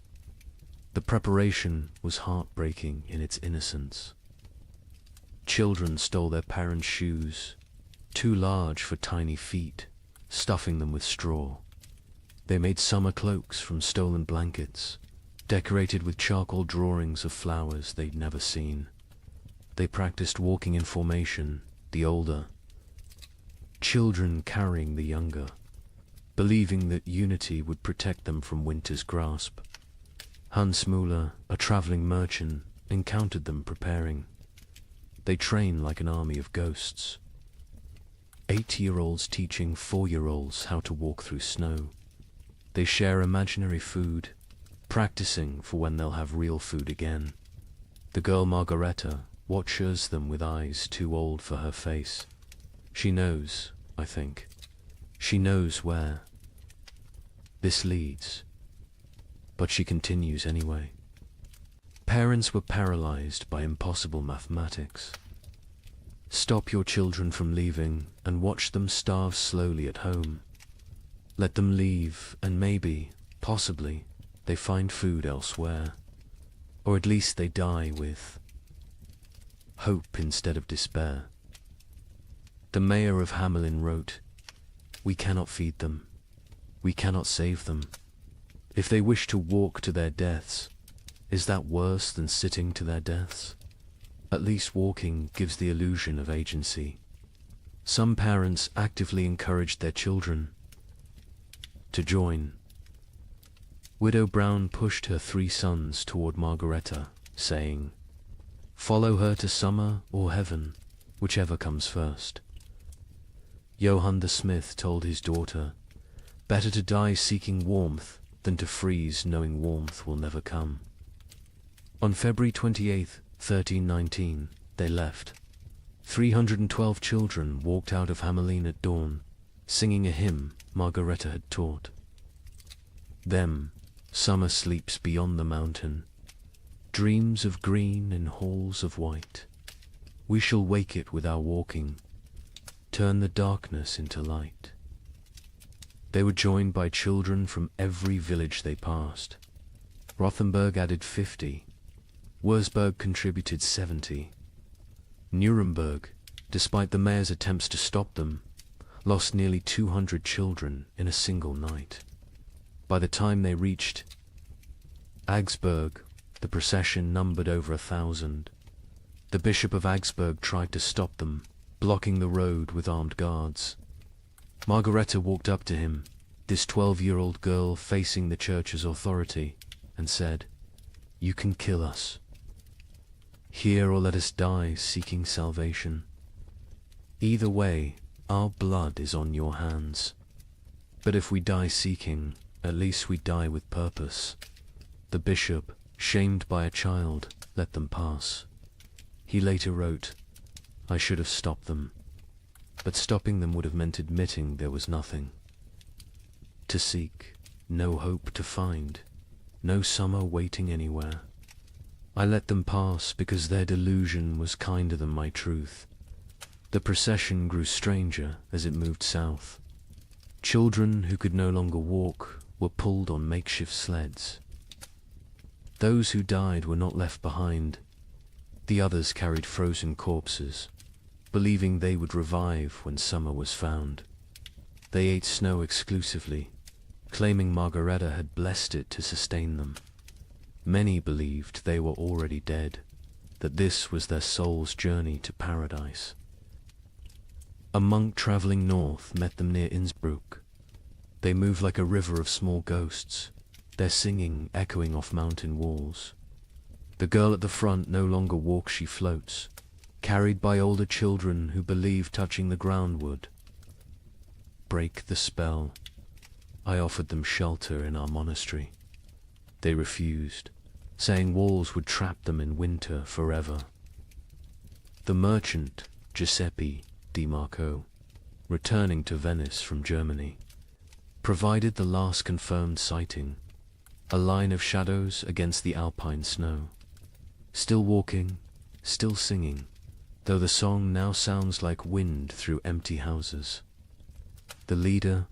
The preparation was heartbreaking in its innocence. Children stole their parents' shoes, too large for tiny feet, stuffing them with straw. They made summer cloaks from stolen blankets, decorated with charcoal drawings of flowers they'd never seen. They practiced walking in formation, the older children carrying the younger, believing that unity would protect them from winter's grasp. Hans Müller, a traveling merchant, encountered them preparing. They train like an army of ghosts. 8-year-olds teaching 4-year-olds how to walk through snow. They share imaginary food, practicing for when they'll have real food again. The girl Margaretta watches them with eyes too old for her face. She knows, I think. She knows where this leads. But she continues anyway. Parents were paralyzed by impossible mathematics. Stop your children from leaving and watch them starve slowly at home. Let them leave and maybe, possibly, they find food elsewhere. Or at least they die with hope instead of despair. The mayor of Hamelin wrote, "We cannot feed them. We cannot save them. If they wish to walk to their deaths, is that worse than sitting to their deaths? At least walking gives the illusion of agency." Some parents actively encouraged their children to join. Widow Brown pushed her 3 sons toward Margaretta, saying, "Follow her to summer or heaven, whichever comes first." Johann the smith told his daughter, "Better to die seeking warmth than to freeze knowing warmth will never come." On February 28, 1319, they left. 312 children walked out of Hamelin at dawn, singing a hymn Margaretta had taught. Them, summer sleeps beyond the mountain, dreams of green in halls of white. We shall wake it with our walking, turn the darkness into light. They were joined by children from every village they passed. Rothenburg added 50. Wurzburg contributed 70. Nuremberg, despite the mayor's attempts to stop them, lost nearly 200 children in a single night. By the time they reached Augsburg, the procession numbered over 1,000. The Bishop of Augsburg tried to stop them, blocking the road with armed guards. Margareta walked up to him, this 12-year-old girl facing the church's authority, and said, "You can kill us. Here or let us die seeking salvation. Either way, our blood is on your hands. But if we die seeking, at least we die with purpose." The bishop, shamed by a child, let them pass. He later wrote, "I should have stopped them, but stopping them would have meant admitting there was nothing to seek, no hope to find, no summer waiting anywhere. I let them pass because their delusion was kinder than my truth." The procession grew stranger as it moved south. Children who could no longer walk were pulled on makeshift sleds. Those who died were not left behind. The others carried frozen corpses, believing they would revive when summer was found. They ate snow exclusively, claiming Margareta had blessed it to sustain them. Many believed they were already dead, that this was their soul's journey to paradise. A monk traveling north met them near Innsbruck. They moved like a river of small ghosts, their singing echoing off mountain walls. The girl at the front no longer walks, she floats, carried by older children who believe touching the ground would break the spell. I offered them shelter in our monastery. They refused, saying walls would trap them in winter forever. The merchant, Giuseppe Di Marco, returning to Venice from Germany, provided the last confirmed sighting, a line of shadows against the alpine snow. Still walking, still singing, though the song now sounds like wind through empty houses. The leader,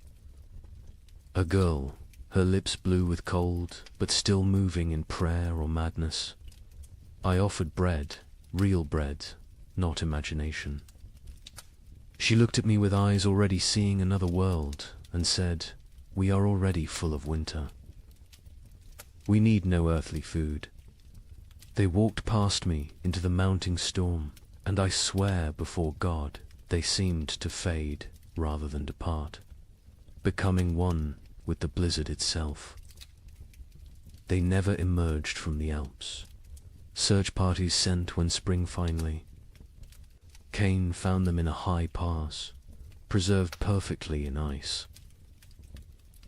a girl, her lips blue with cold, but still moving in prayer or madness. I offered bread, real bread, not imagination. She looked at me with eyes already seeing another world, and said, "We are already full of winter. We need no earthly food." They walked past me into the mounting storm, and I swear before God they seemed to fade rather than depart, becoming one with the blizzard itself. They never emerged from the Alps. Search parties sent when spring finally Cain found them in a high pass, preserved perfectly in ice.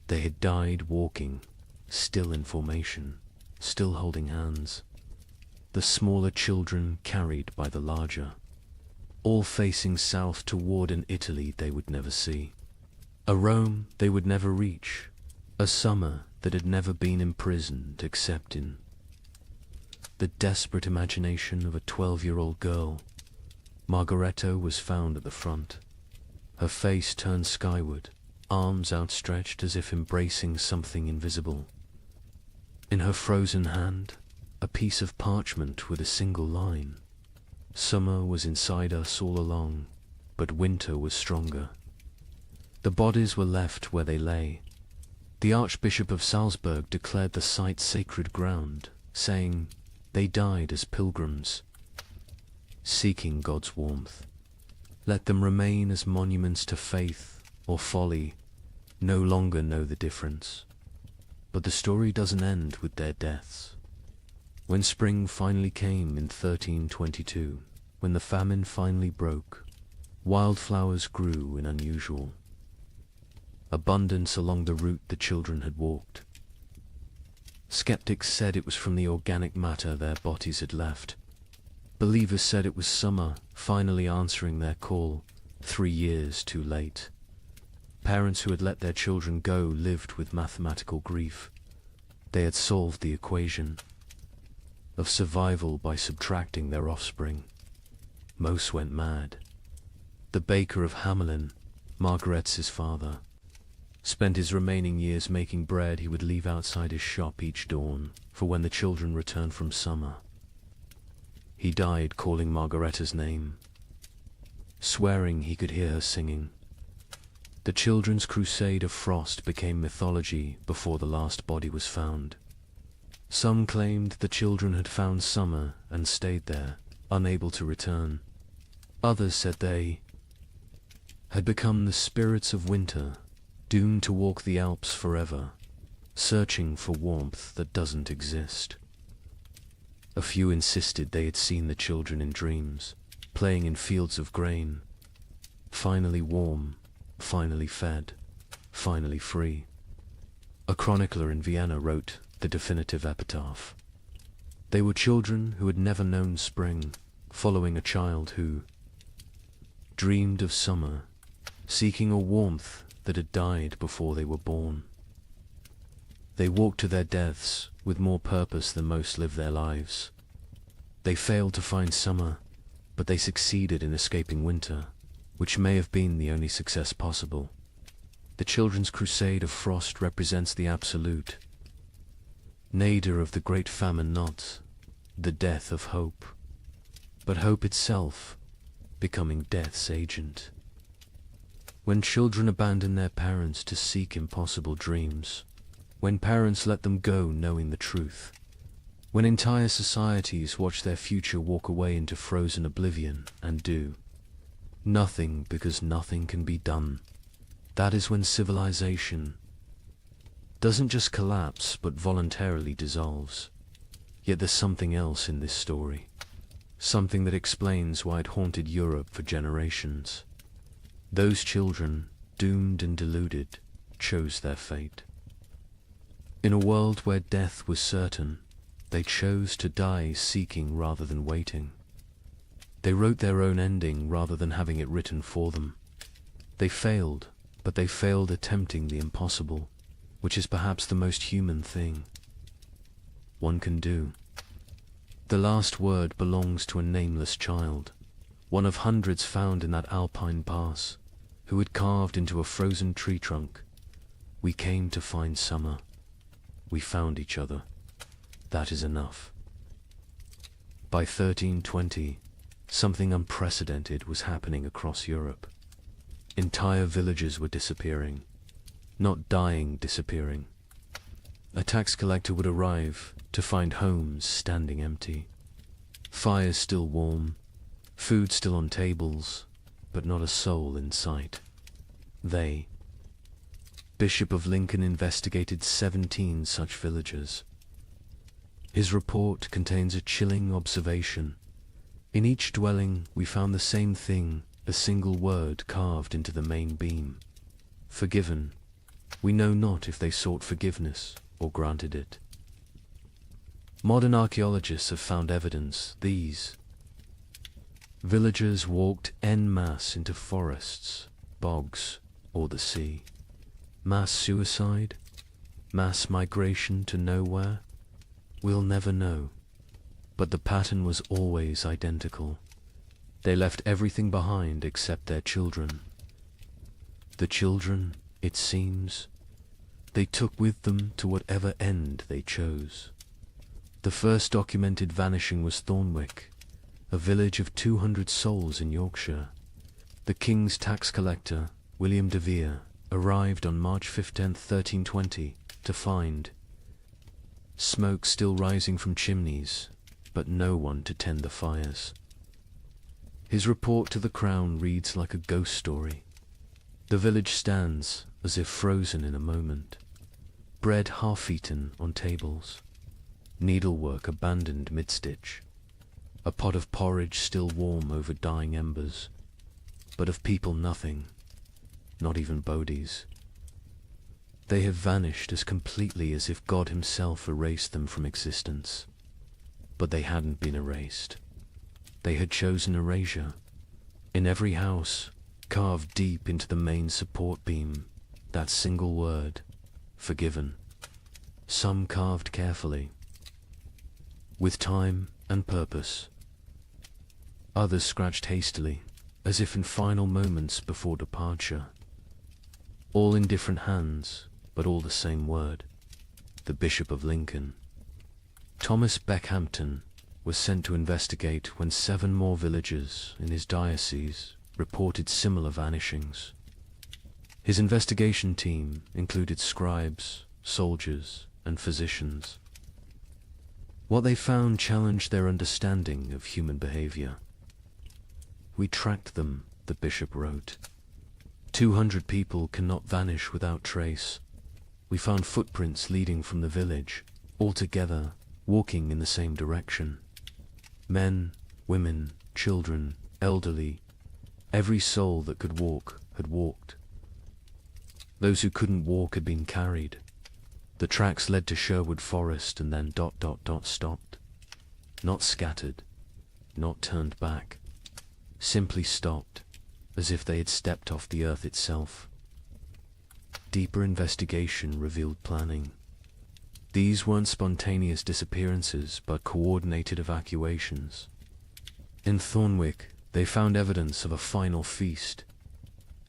They had died walking, still in formation, still holding hands. The smaller children carried by the larger, all facing south toward an Italy they would never see, a Rome they would never reach, a summer that had never been imprisoned except in the desperate imagination of a 12-year-old girl. Margareta was found at the front, her face turned skyward, arms outstretched as if embracing something invisible. In her frozen hand, a piece of parchment with a single line. Summer was inside us all along, but winter was stronger. The bodies were left where they lay. The Archbishop of Salzburg declared the site sacred ground, saying, "They died as pilgrims, seeking God's warmth. Let them remain as monuments to faith or folly, no longer know the difference." But the story doesn't end with their deaths. When spring finally came in 1322, when the famine finally broke, wildflowers grew in unusual abundance along the route the children had walked. Skeptics said it was from the organic matter their bodies had left. Believers said it was summer finally answering their call, 3 years too late. Parents who had let their children go lived with mathematical grief. They had solved the equation of survival by subtracting their offspring. Most went mad. The baker of Hamelin, Margaret's father, spent his remaining years making bread he would leave outside his shop each dawn for when the children returned from summer. He died calling Margareta's name, swearing he could hear her singing. The children's crusade of frost became mythology before the last body was found. Some claimed the children had found summer and stayed there, unable to return. Others said they had become the spirits of winter, doomed to walk the Alps forever, searching for warmth that doesn't exist. A few insisted they had seen the children in dreams, playing in fields of grain, finally warm, finally fed, finally free. A chronicler in Vienna wrote the definitive epitaph. They were children who had never known spring, following a child who dreamed of summer, seeking a warmth that had died before they were born. They walked to their deaths with more purpose than most live their lives. They failed to find summer, but they succeeded in escaping winter, which may have been the only success possible. The children's crusade of frost represents the absolute, nadir of the great famine, not the death of hope, but hope itself becoming death's agent. When children abandon their parents to seek impossible dreams, when parents let them go knowing the truth, when entire societies watch their future walk away into frozen oblivion and do nothing because nothing can be done, that is when civilization doesn't just collapse but voluntarily dissolves. Yet there's something else in this story, something that explains why it haunted Europe for generations. Those children, doomed and deluded, chose their fate. In a world where death was certain, they chose to die seeking rather than waiting. They wrote their own ending rather than having it written for them. They failed, but they failed attempting the impossible, which is perhaps the most human thing one can do. The last word belongs to a nameless child, one of hundreds found in that alpine pass, who had carved into a frozen tree trunk. We came to find summer. We found each other. That is enough. By 1320, something unprecedented was happening across Europe. Entire villages were disappearing, not dying, disappearing. A tax collector would arrive to find homes standing empty, fires still warm, food still on tables, but not a soul in sight. Bishop of Lincoln investigated 17 such villages. His report contains a chilling observation. In each dwelling we found the same thing, a single word carved into the main beam. Forgiven. We know not if they sought forgiveness or granted it. Modern archaeologists have found evidence these villagers walked en masse into forests, bogs, or the sea. Mass suicide? Mass migration to nowhere? We'll never know. But the pattern was always identical. They left everything behind except their children. The children, it seems, they took with them to whatever end they chose. The first documented vanishing was Thornwick, a village of 200 souls in Yorkshire. The king's tax collector, William de Vere, arrived on March 15, 1320, to find smoke still rising from chimneys, but no one to tend the fires. His report to the crown reads like a ghost story. The village stands as if frozen in a moment, bread half-eaten on tables, needlework abandoned mid-stitch, a pot of porridge still warm over dying embers, but of people nothing, not even bodies. They have vanished as completely as if God himself erased them from existence. But they hadn't been erased. They had chosen erasure. In every house, carved deep into the main support beam, that single word, forgiven. Some carved carefully, with time and purpose. Others scratched hastily, as if in final moments before departure. All in different hands, but all the same word, the Bishop of Lincoln. Thomas Beckhampton was sent to investigate when 7 more villages in his diocese reported similar vanishings. His investigation team included scribes, soldiers, and physicians. What they found challenged their understanding of human behavior. We tracked them, the bishop wrote. 200 people cannot vanish without trace. We found footprints leading from the village, all together, walking in the same direction. Men, women, children, elderly, every soul that could walk had walked. Those who couldn't walk had been carried. The tracks led to Sherwood Forest and then ... stopped. Not scattered, not turned back, simply stopped, as if they had stepped off the earth itself. Deeper investigation revealed planning. These weren't spontaneous disappearances, but coordinated evacuations. In Thornwick, they found evidence of a final feast.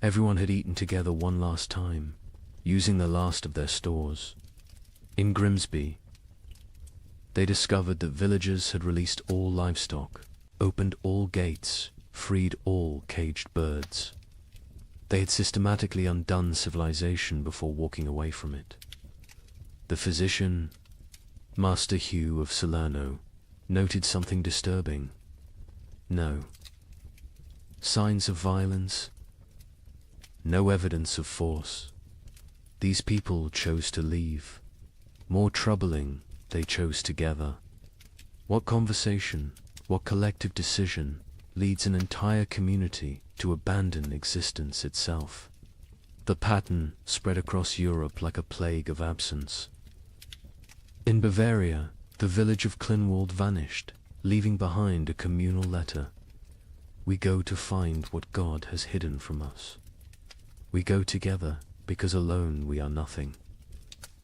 Everyone had eaten together one last time, using the last of their stores. In Grimsby, they discovered that villagers had released all livestock, opened all gates, freed all caged birds. They had systematically undone civilization before walking away from it. The physician, Master Hugh of Salerno, noted something disturbing. No signs of violence, no evidence of force. These people chose to leave. More troubling, they chose together. What conversation, what collective decision leads an entire community to abandon existence itself? The pattern spread across Europe like a plague of absence. In Bavaria, the village of Klinwald vanished, leaving behind a communal letter. We go to find what God has hidden from us. We go together because alone we are nothing.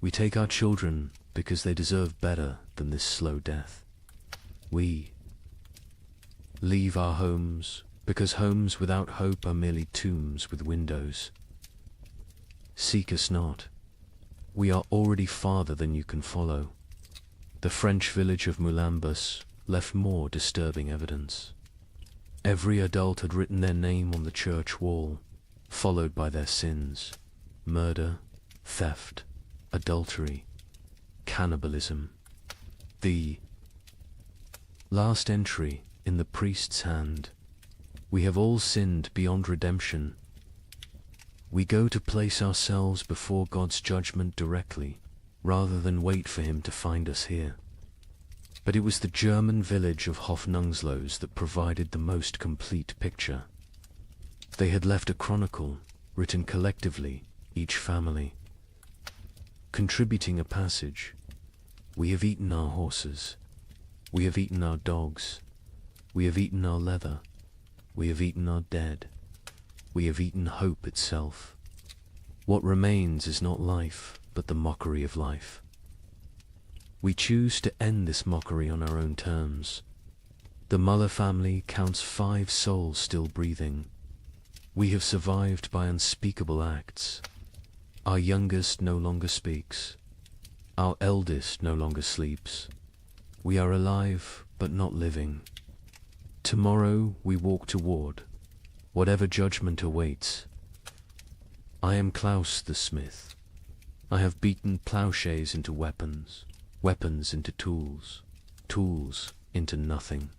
We take our children because they deserve better than this slow death. We leave our homes because homes without hope are merely tombs with windows. Seek us not. We are already farther than you can follow. The French village of Moulambus left more disturbing evidence. Every adult had written their name on the church wall, followed by their sins: murder, theft, adultery, cannibalism. The last entry in the priest's hand: we have all sinned beyond redemption. We go to place ourselves before God's judgment directly, rather than wait for him to find us here. But it was the German village of Hofnungslos that provided the most complete picture. They had left a chronicle, written collectively, each family, contributing a passage. We have eaten our horses. We have eaten our dogs. We have eaten our leather. We have eaten our dead. We have eaten hope itself. What remains is not life, but the mockery of life. We choose to end this mockery on our own terms. The Muller family counts 5 souls still breathing. We have survived by unspeakable acts. Our youngest no longer speaks. Our eldest no longer sleeps. We are alive, but not living. Tomorrow we walk toward whatever judgment awaits. I am Klaus the smith. I have beaten plowshares into weapons, weapons into tools, tools into nothing.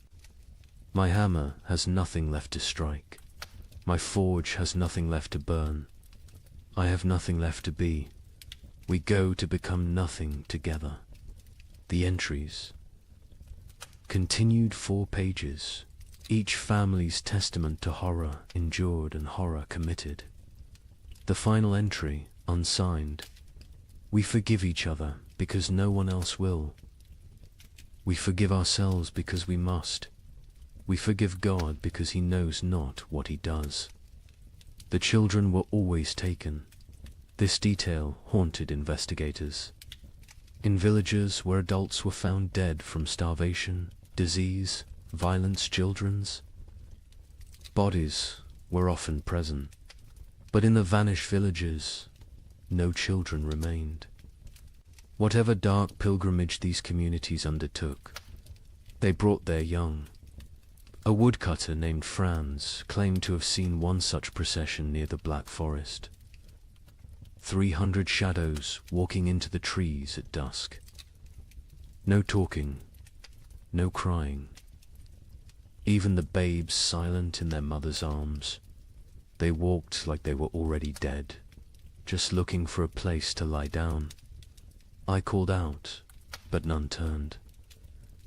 My hammer has nothing left to strike. My forge has nothing left to burn. I have nothing left to be. We go to become nothing together. The entries. Continued 4 pages. Each family's testament to horror endured and horror committed. The final entry, unsigned. We forgive each other because no one else will. We forgive ourselves because we must. We forgive God because he knows not what he does. The children were always taken. This detail haunted investigators. In villages where adults were found dead from starvation, disease, violence, children's bodies were often present. But in the vanished villages, no children remained. Whatever dark pilgrimage these communities undertook, they brought their young. A woodcutter named Franz claimed to have seen one such procession near the Black Forest. 300 shadows walking into the trees at dusk. No talking, no crying. Even the babes silent in their mother's arms. They walked like they were already dead, just looking for a place to lie down. I called out, but none turned.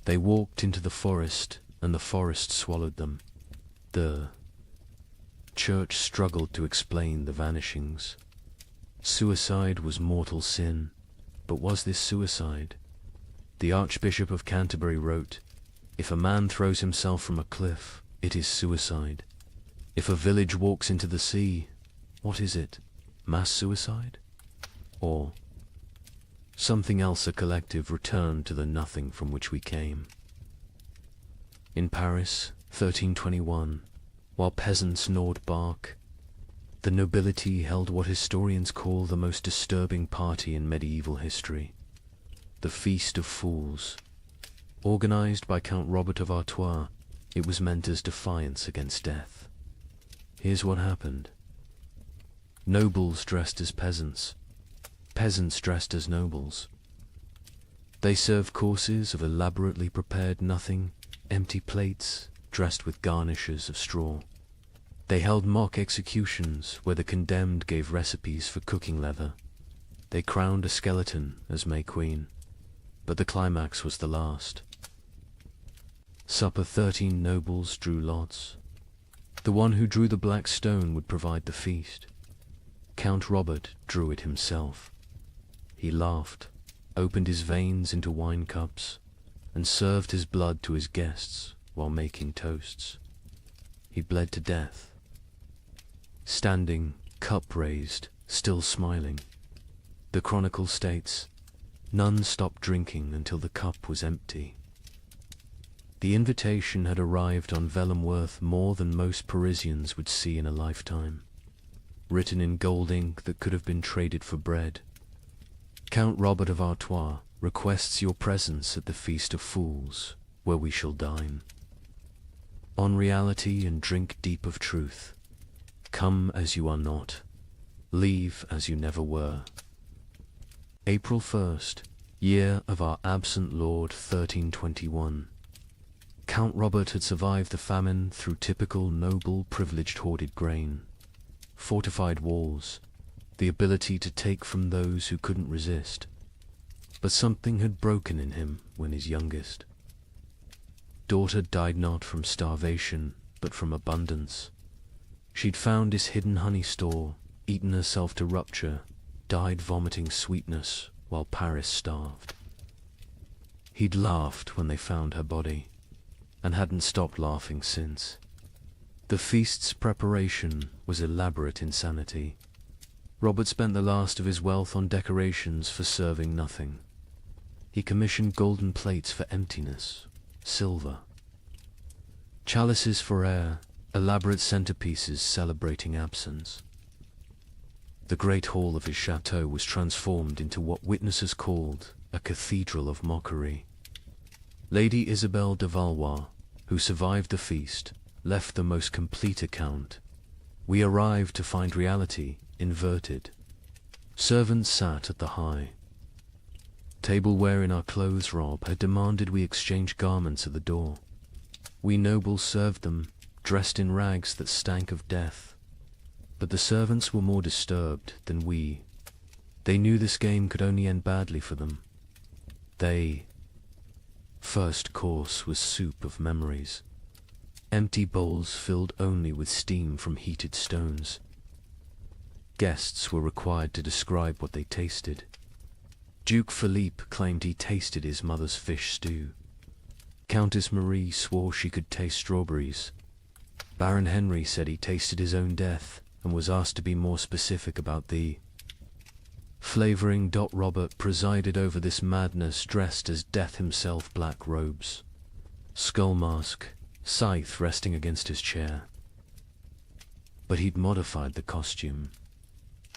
They walked into the forest, and the forest swallowed them. The church struggled to explain the vanishings. Suicide was mortal sin, but was this suicide? The Archbishop of Canterbury wrote, "If a man throws himself from a cliff, it is suicide. If a village walks into the sea, what is it? Mass suicide? Or something else? A collective return to the nothing from which we came." In Paris, 1321, while peasants gnawed bark, the nobility held what historians call the most disturbing party in medieval history, the Feast of Fools. Organized by Count Robert of Artois, it was meant as defiance against death. Here's what happened. Nobles dressed as peasants, peasants dressed as nobles. They served courses of elaborately prepared nothing, empty plates dressed with garnishes of straw. They held mock executions where the condemned gave recipes for cooking leather. They crowned a skeleton as May Queen, but the climax was the last. Supper 13 nobles drew lots. The one who drew the black stone would provide the feast. Count Robert drew it himself. He laughed, opened his veins into wine cups, and served his blood to his guests while making toasts. He bled to death. Standing, cup raised, still smiling. The chronicle states, none stopped drinking until the cup was empty. The invitation had arrived on vellum worth more than most Parisians would see in a lifetime, written in gold ink that could have been traded for bread. Count Robert of Artois requests your presence at the Feast of Fools, where we shall dine. On reality and drink deep of truth. Come as you are not. Leave as you never were. April 1st, year of our absent Lord 1321. Count Robert had survived the famine through typical noble privileged hoarded grain, fortified walls, the ability to take from those who couldn't resist. But something had broken in him when his youngest daughter died not from starvation, but from abundance. She'd found his hidden honey store, eaten herself to rupture, died vomiting sweetness while Paris starved. He'd laughed when they found her body, and hadn't stopped laughing since. The feast's preparation was elaborate insanity. Robert spent the last of his wealth on decorations for serving nothing. He commissioned golden plates for emptiness, silver, chalices for air, elaborate centerpieces celebrating absence. The great hall of his chateau was transformed into what witnesses called a cathedral of mockery. Lady Isabelle de Valois, who survived the feast, left the most complete account. We arrived to find reality inverted. Servants sat at the high tableware in our clothes rob had demanded we exchange garments at the door. We nobles served them, dressed in rags that stank of death. But the servants were more disturbed than we. They knew this game could only end badly for them. First course was soup of memories. Empty bowls filled only with steam from heated stones. Guests were required to describe what they tasted. Duke Philippe claimed he tasted his mother's fish stew. Countess Marie swore she could taste strawberries. Baron Henry said he tasted his own death and was asked to be more specific about the flavoring. Robert presided over this madness dressed as Death himself, black robes, skull mask, scythe resting against his chair. But he'd modified the costume.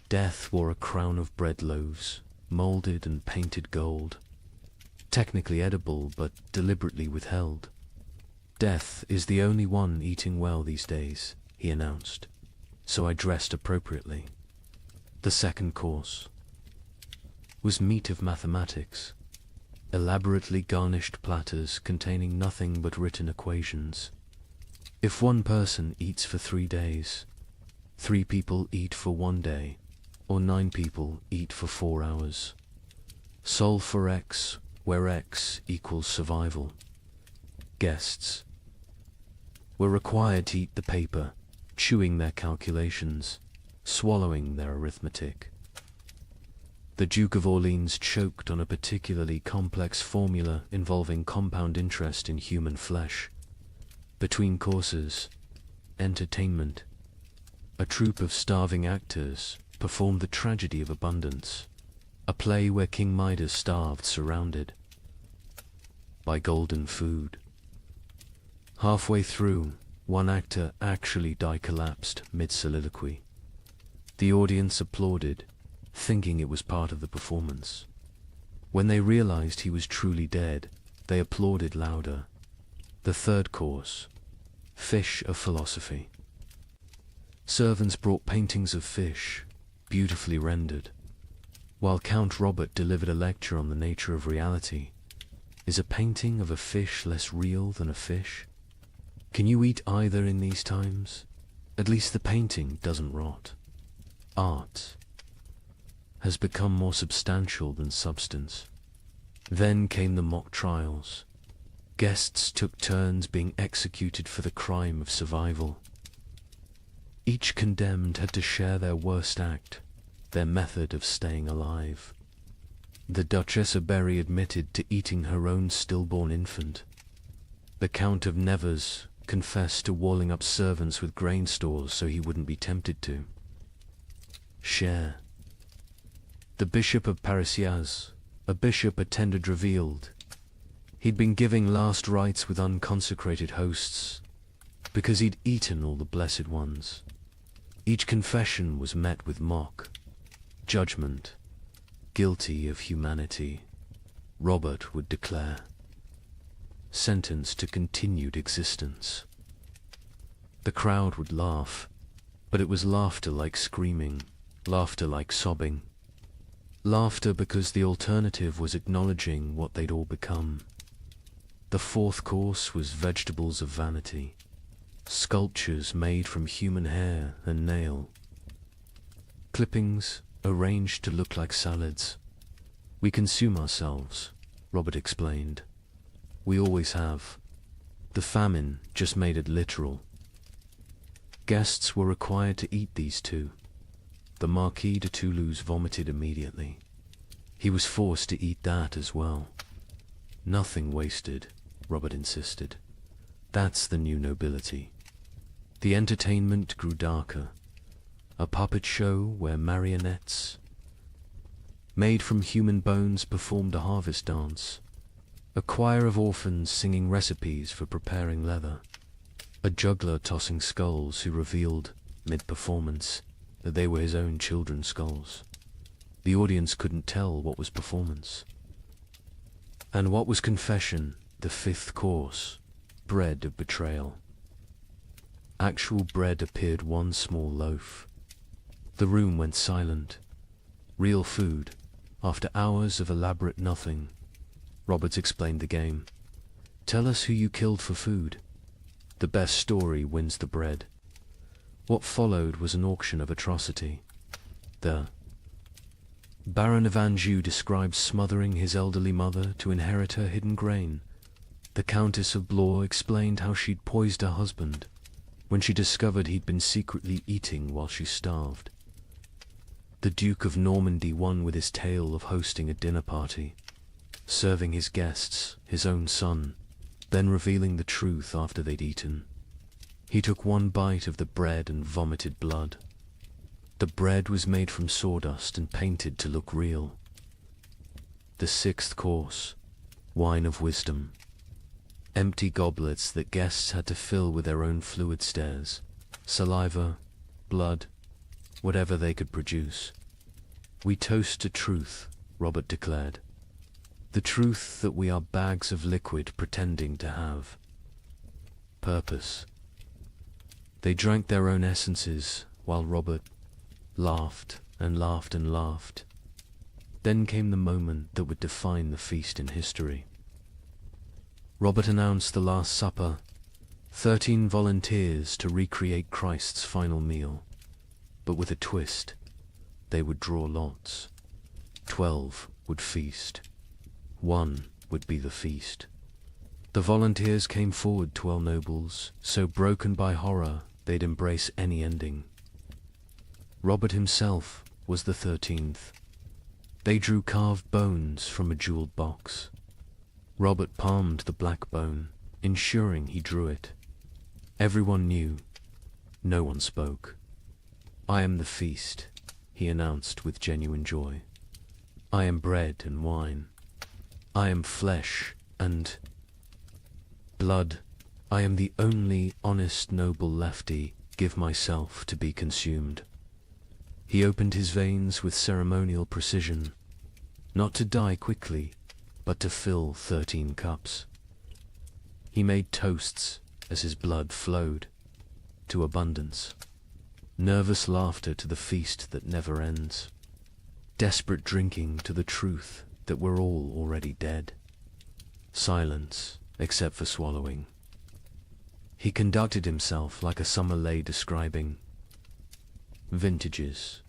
Death wore a crown of bread loaves, molded and painted gold, technically edible but deliberately withheld. Death is the only one eating well these days, he announced, so I dressed appropriately. The second course was meat of mathematics, elaborately garnished platters containing nothing but written equations. If one person eats for 3 days, 3 people eat for 1 day, or 9 people eat for 4 hours. Solve for X, where X equals survival. Guests were required to eat the paper, chewing their calculations, swallowing their arithmetic. The Duke of Orleans choked on a particularly complex formula involving compound interest in human flesh. Between courses, entertainment, a troupe of starving actors performed the tragedy of abundance, a play where King Midas starved surrounded by golden food. Halfway through, one actor actually collapsed mid-soliloquy. The audience applauded, thinking it was part of the performance. When they realized he was truly dead, they applauded louder. The third course, fish of philosophy. Servants brought paintings of fish, beautifully rendered, while Count Robert delivered a lecture on the nature of reality. Is a painting of a fish less real than a fish? Can you eat either in these times? At least the painting doesn't rot. Art has become more substantial than substance. Then came the mock trials. Guests took turns being executed for the crime of survival. Each condemned had to share their worst act, their method of staying alive. The Duchess of Berry admitted to eating her own stillborn infant. The Count of Nevers confessed to walling up servants with grain stores so he wouldn't be tempted to share. The Bishop of Parisiaz, a bishop attended, revealed he'd been giving last rites with unconsecrated hosts because he'd eaten all the blessed ones. Each confession was met with mock judgment. Guilty of humanity, Robert would declare. Sentenced to continued existence. The crowd would laugh, but it was laughter like screaming, laughter like sobbing. Laughter because the alternative was acknowledging what they'd all become. The fourth course was vegetables of vanity, sculptures made from human hair and nail. Clippings arranged to look like salads. We consume ourselves, Robert explained. We always have. The famine just made it literal. Guests were required to eat these two. The Marquis de Toulouse vomited immediately. He was forced to eat that as well. Nothing wasted, Robert insisted. That's the new nobility. The entertainment grew darker. A puppet show where marionettes made from human bones performed a harvest dance. A choir of orphans singing recipes for preparing leather. A juggler tossing skulls who revealed, mid-performance, that they were his own children's skulls. The audience couldn't tell what was performance and what was confession. The fifth course, bread of betrayal. Actual bread appeared, one small loaf. The room went silent. Real food, after hours of elaborate nothing. Roberts explained the game. Tell us who you killed for food. The best story wins the bread. What followed was an auction of atrocity. The Baron of Anjou described smothering his elderly mother to inherit her hidden grain. The Countess of Blois explained how she'd poisoned her husband when she discovered he'd been secretly eating while she starved. The Duke of Normandy won with his tale of hosting a dinner party, serving his guests, his own son, then revealing the truth after they'd eaten. He took one bite of the bread and vomited blood. The bread was made from sawdust and painted to look real. The sixth course, wine of wisdom. Empty goblets that guests had to fill with their own fluid stares, saliva, blood, whatever they could produce. We toast to truth, Robert declared. The truth that we are bags of liquid pretending to have purpose. They drank their own essences while Robert laughed and laughed and laughed. Then came the moment that would define the feast in history. Robert announced the Last Supper, 13 volunteers to recreate Christ's final meal. but with a twist. They would draw lots. 12 would feast. 1 would be the feast. The volunteers came forward, 12 nobles, so broken by horror they'd embrace any ending. Robert himself was the 13th. They drew carved bones from a jeweled box. Robert palmed the black bone, ensuring he drew it. Everyone knew. No one spoke. "I am the feast," he announced with genuine joy. "I am bread and wine. I am flesh and blood. I am the only honest noble lefty. Give myself to be consumed." He opened his veins with ceremonial precision, not to die quickly, but to fill 13 cups. He made toasts as his blood flowed, to abundance. Nervous laughter to the feast that never ends. Desperate drinking to the truth that we're all already dead. Silence, except for swallowing. He conducted himself like a summer lay describing vintages.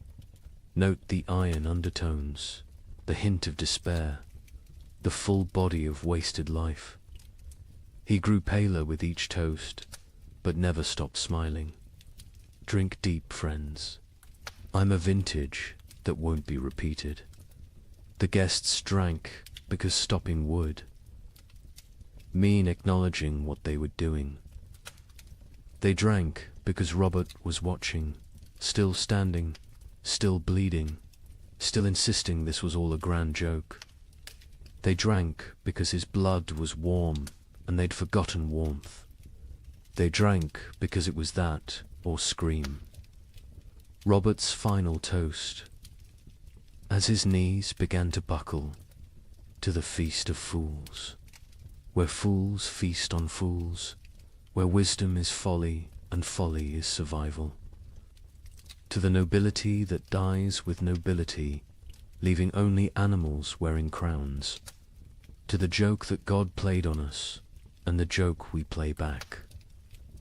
Note the iron undertones, the hint of despair, the full body of wasted life. He grew paler with each toast, but never stopped smiling. Drink deep, friends. I'm a vintage that won't be repeated. The guests drank because stopping would mean acknowledging what they were doing. They drank because Robert was watching, still standing, still bleeding, still insisting this was all a grand joke. They drank because his blood was warm and they'd forgotten warmth. They drank because it was that or scream. Robert's final toast, as his knees began to buckle, to the feast of fools, where fools feast on fools, where wisdom is folly and folly is survival. To the nobility that dies with nobility, leaving only animals wearing crowns. To the joke that God played on us, and the joke we play back.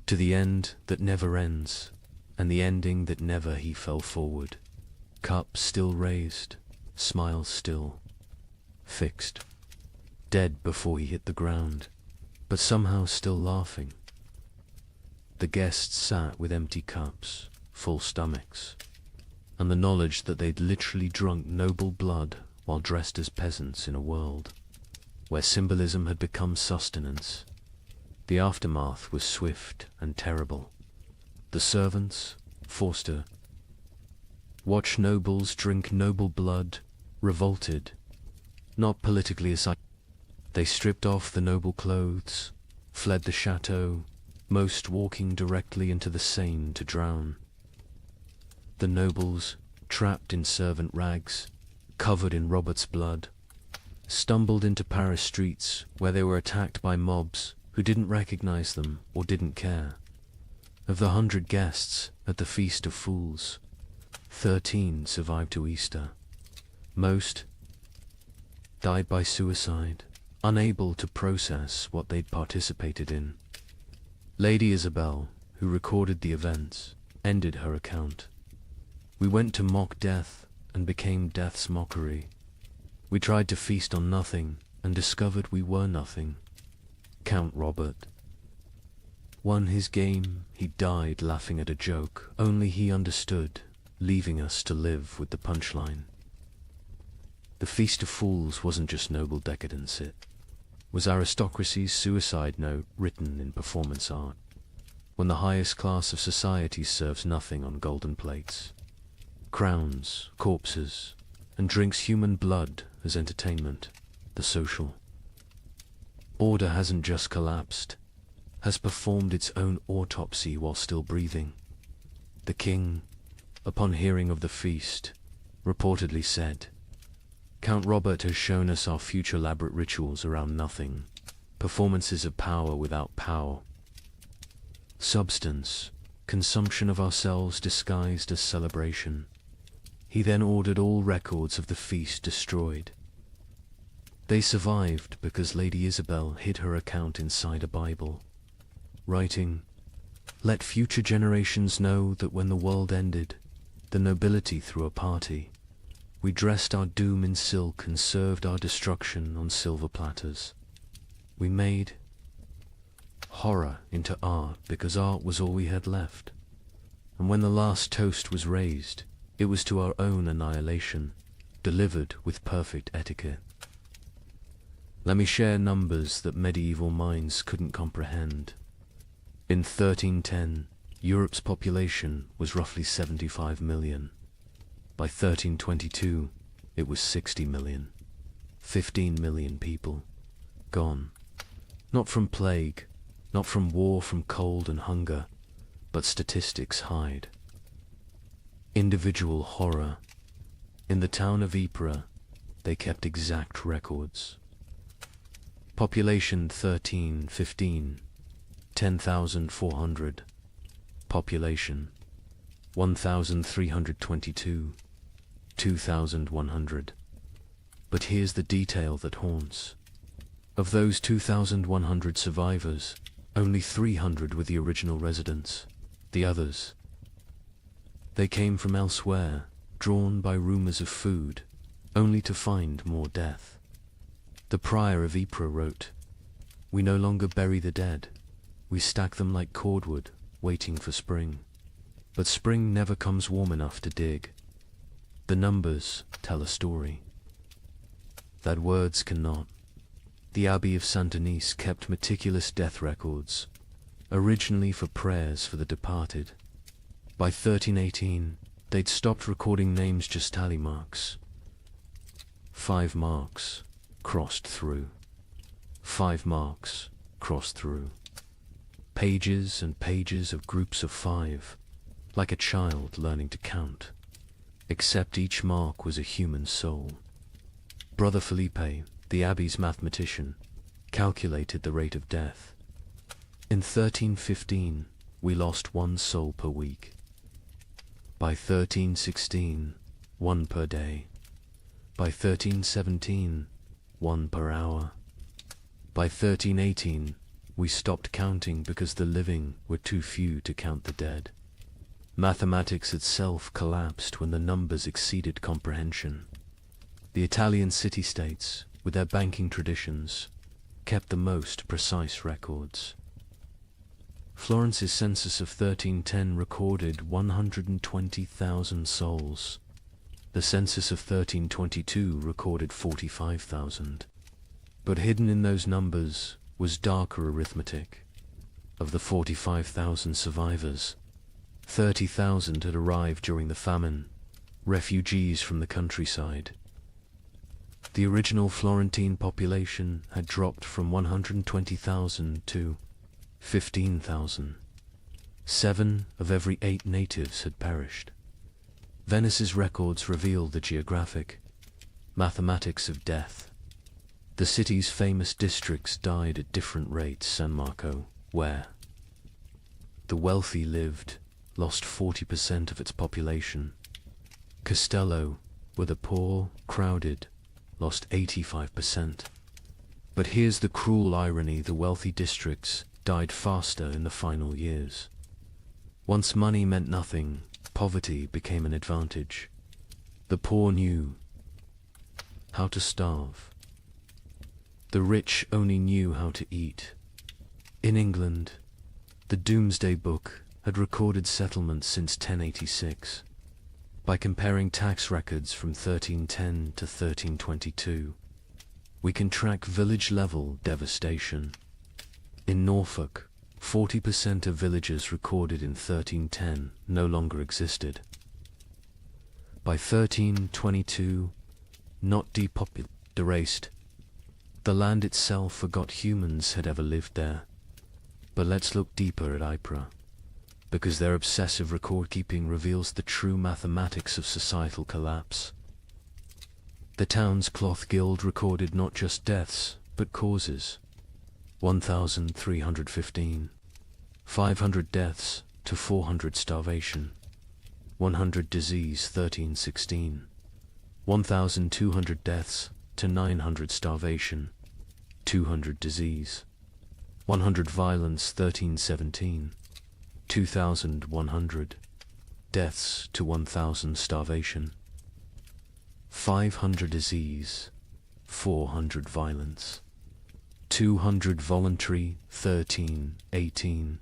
To the end that never ends, and the ending that never he fell forward. Cup still raised, smile still, fixed. Dead before he hit the ground, but somehow still laughing. The guests sat with empty cups, full stomachs, and the knowledge that they'd literally drunk noble blood while dressed as peasants in a world where symbolism had become sustenance. The aftermath was swift and terrible. The servants, Forster, watch nobles drink noble blood, revolted, not politically aside. They stripped off the noble clothes, fled the chateau, most walking directly into the Seine to drown. The nobles, trapped in servant rags, covered in Robert's blood, stumbled into Paris streets where they were attacked by mobs who didn't recognize them or didn't care. Of the 100 guests at the Feast of Fools, 13 survived to Easter. Most died by suicide, unable to process what they'd participated in. Lady Isabel, who recorded the events, ended her account. "We went to mock death and became death's mockery. We tried to feast on nothing and discovered we were nothing. Count Robert won his game. He died laughing at a joke only he understood, leaving us to live with the punchline." The Feast of Fools wasn't just noble decadence, it was aristocracy's suicide note written in performance art, when the highest class of society serves nothing on golden plates. Crowns, corpses, and drinks human blood as entertainment, the social order hasn't just collapsed, has performed its own autopsy while still breathing. The king, upon hearing of the feast, reportedly said, "Count Robert has shown us our future elaborate rituals around nothing, performances of power without power. Substance, consumption of ourselves disguised as celebration." He then ordered all records of the feast destroyed. They survived because Lady Isabel hid her account inside a Bible, writing, "Let future generations know that when the world ended, the nobility threw a party. We dressed our doom in silk and served our destruction on silver platters. We made horror into art because art was all we had left. And when the last toast was raised, it was to our own annihilation, delivered with perfect etiquette. Let me share numbers that medieval minds couldn't comprehend. In 1310, Europe's population was roughly 75 million. By 1322, it was 60 million. 15 million people. Gone. Not from plague, not from war, from cold and hunger, but statistics hide. Individual horror. In the town of Ypres, they kept exact records. Population 1315, 10,400. Population 1,322, 2,100. But here's the detail that haunts. Of those 2,100 survivors, only 300 were the original residents. The others, they came from elsewhere, drawn by rumors of food, only to find more death. The prior of Ypres wrote, "We no longer bury the dead. We stack them like cordwood, waiting for spring. But spring never comes warm enough to dig. The numbers tell a story that words cannot." The Abbey of Saint-Denis kept meticulous death records, originally for prayers for the departed. By 1318, they'd stopped recording names, just tally marks. 5 marks crossed through. 5 marks crossed through. Pages and pages of groups of 5, like a child learning to count, except each mark was a human soul. Brother Felipe, the abbey's mathematician, calculated the rate of death. In 1315, we lost 1 soul per week. By 1316, 1 per day. By 1317, 1 per hour. By 1318, we stopped counting because the living were too few to count the dead. Mathematics itself collapsed when the numbers exceeded comprehension. The Italian city-states, with their banking traditions, kept the most precise records. Florence's census of 1310 recorded 120,000 souls. The census of 1322 recorded 45,000. But hidden in those numbers was darker arithmetic. Of the 45,000 survivors, 30,000 had arrived during the famine, refugees from the countryside. The original Florentine population had dropped from 120,000 to 15,000. 7 of every 8 natives had perished. Venice's records reveal the geographic mathematics of death. The city's famous districts died at different rates. San Marco, where the wealthy lived, lost 40% of its population. Castello, where the poor, crowded, lost 85%. But here's the cruel irony: the wealthy districts died faster in the final years. Once money meant nothing, poverty became an advantage. The poor knew how to starve. The rich only knew how to eat. In England, the Domesday Book had recorded settlements since 1086. By comparing tax records from 1310 to 1322, we can track village-level devastation. In Norfolk, 40% of villages recorded in 1310 no longer existed. By 1322, not depopulated, erased. The land itself forgot humans had ever lived there. But let's look deeper at Ypres, because their obsessive record-keeping reveals the true mathematics of societal collapse. The town's cloth guild recorded not just deaths, but causes. 1,315. 500 deaths to 400 starvation. 100 disease 1316. 1,200 deaths to 900 starvation. 200 disease. 100 violence 1317. 2,100. deaths to 1,000 starvation, 500 disease, 400 violence, 200 voluntary, 13, 18,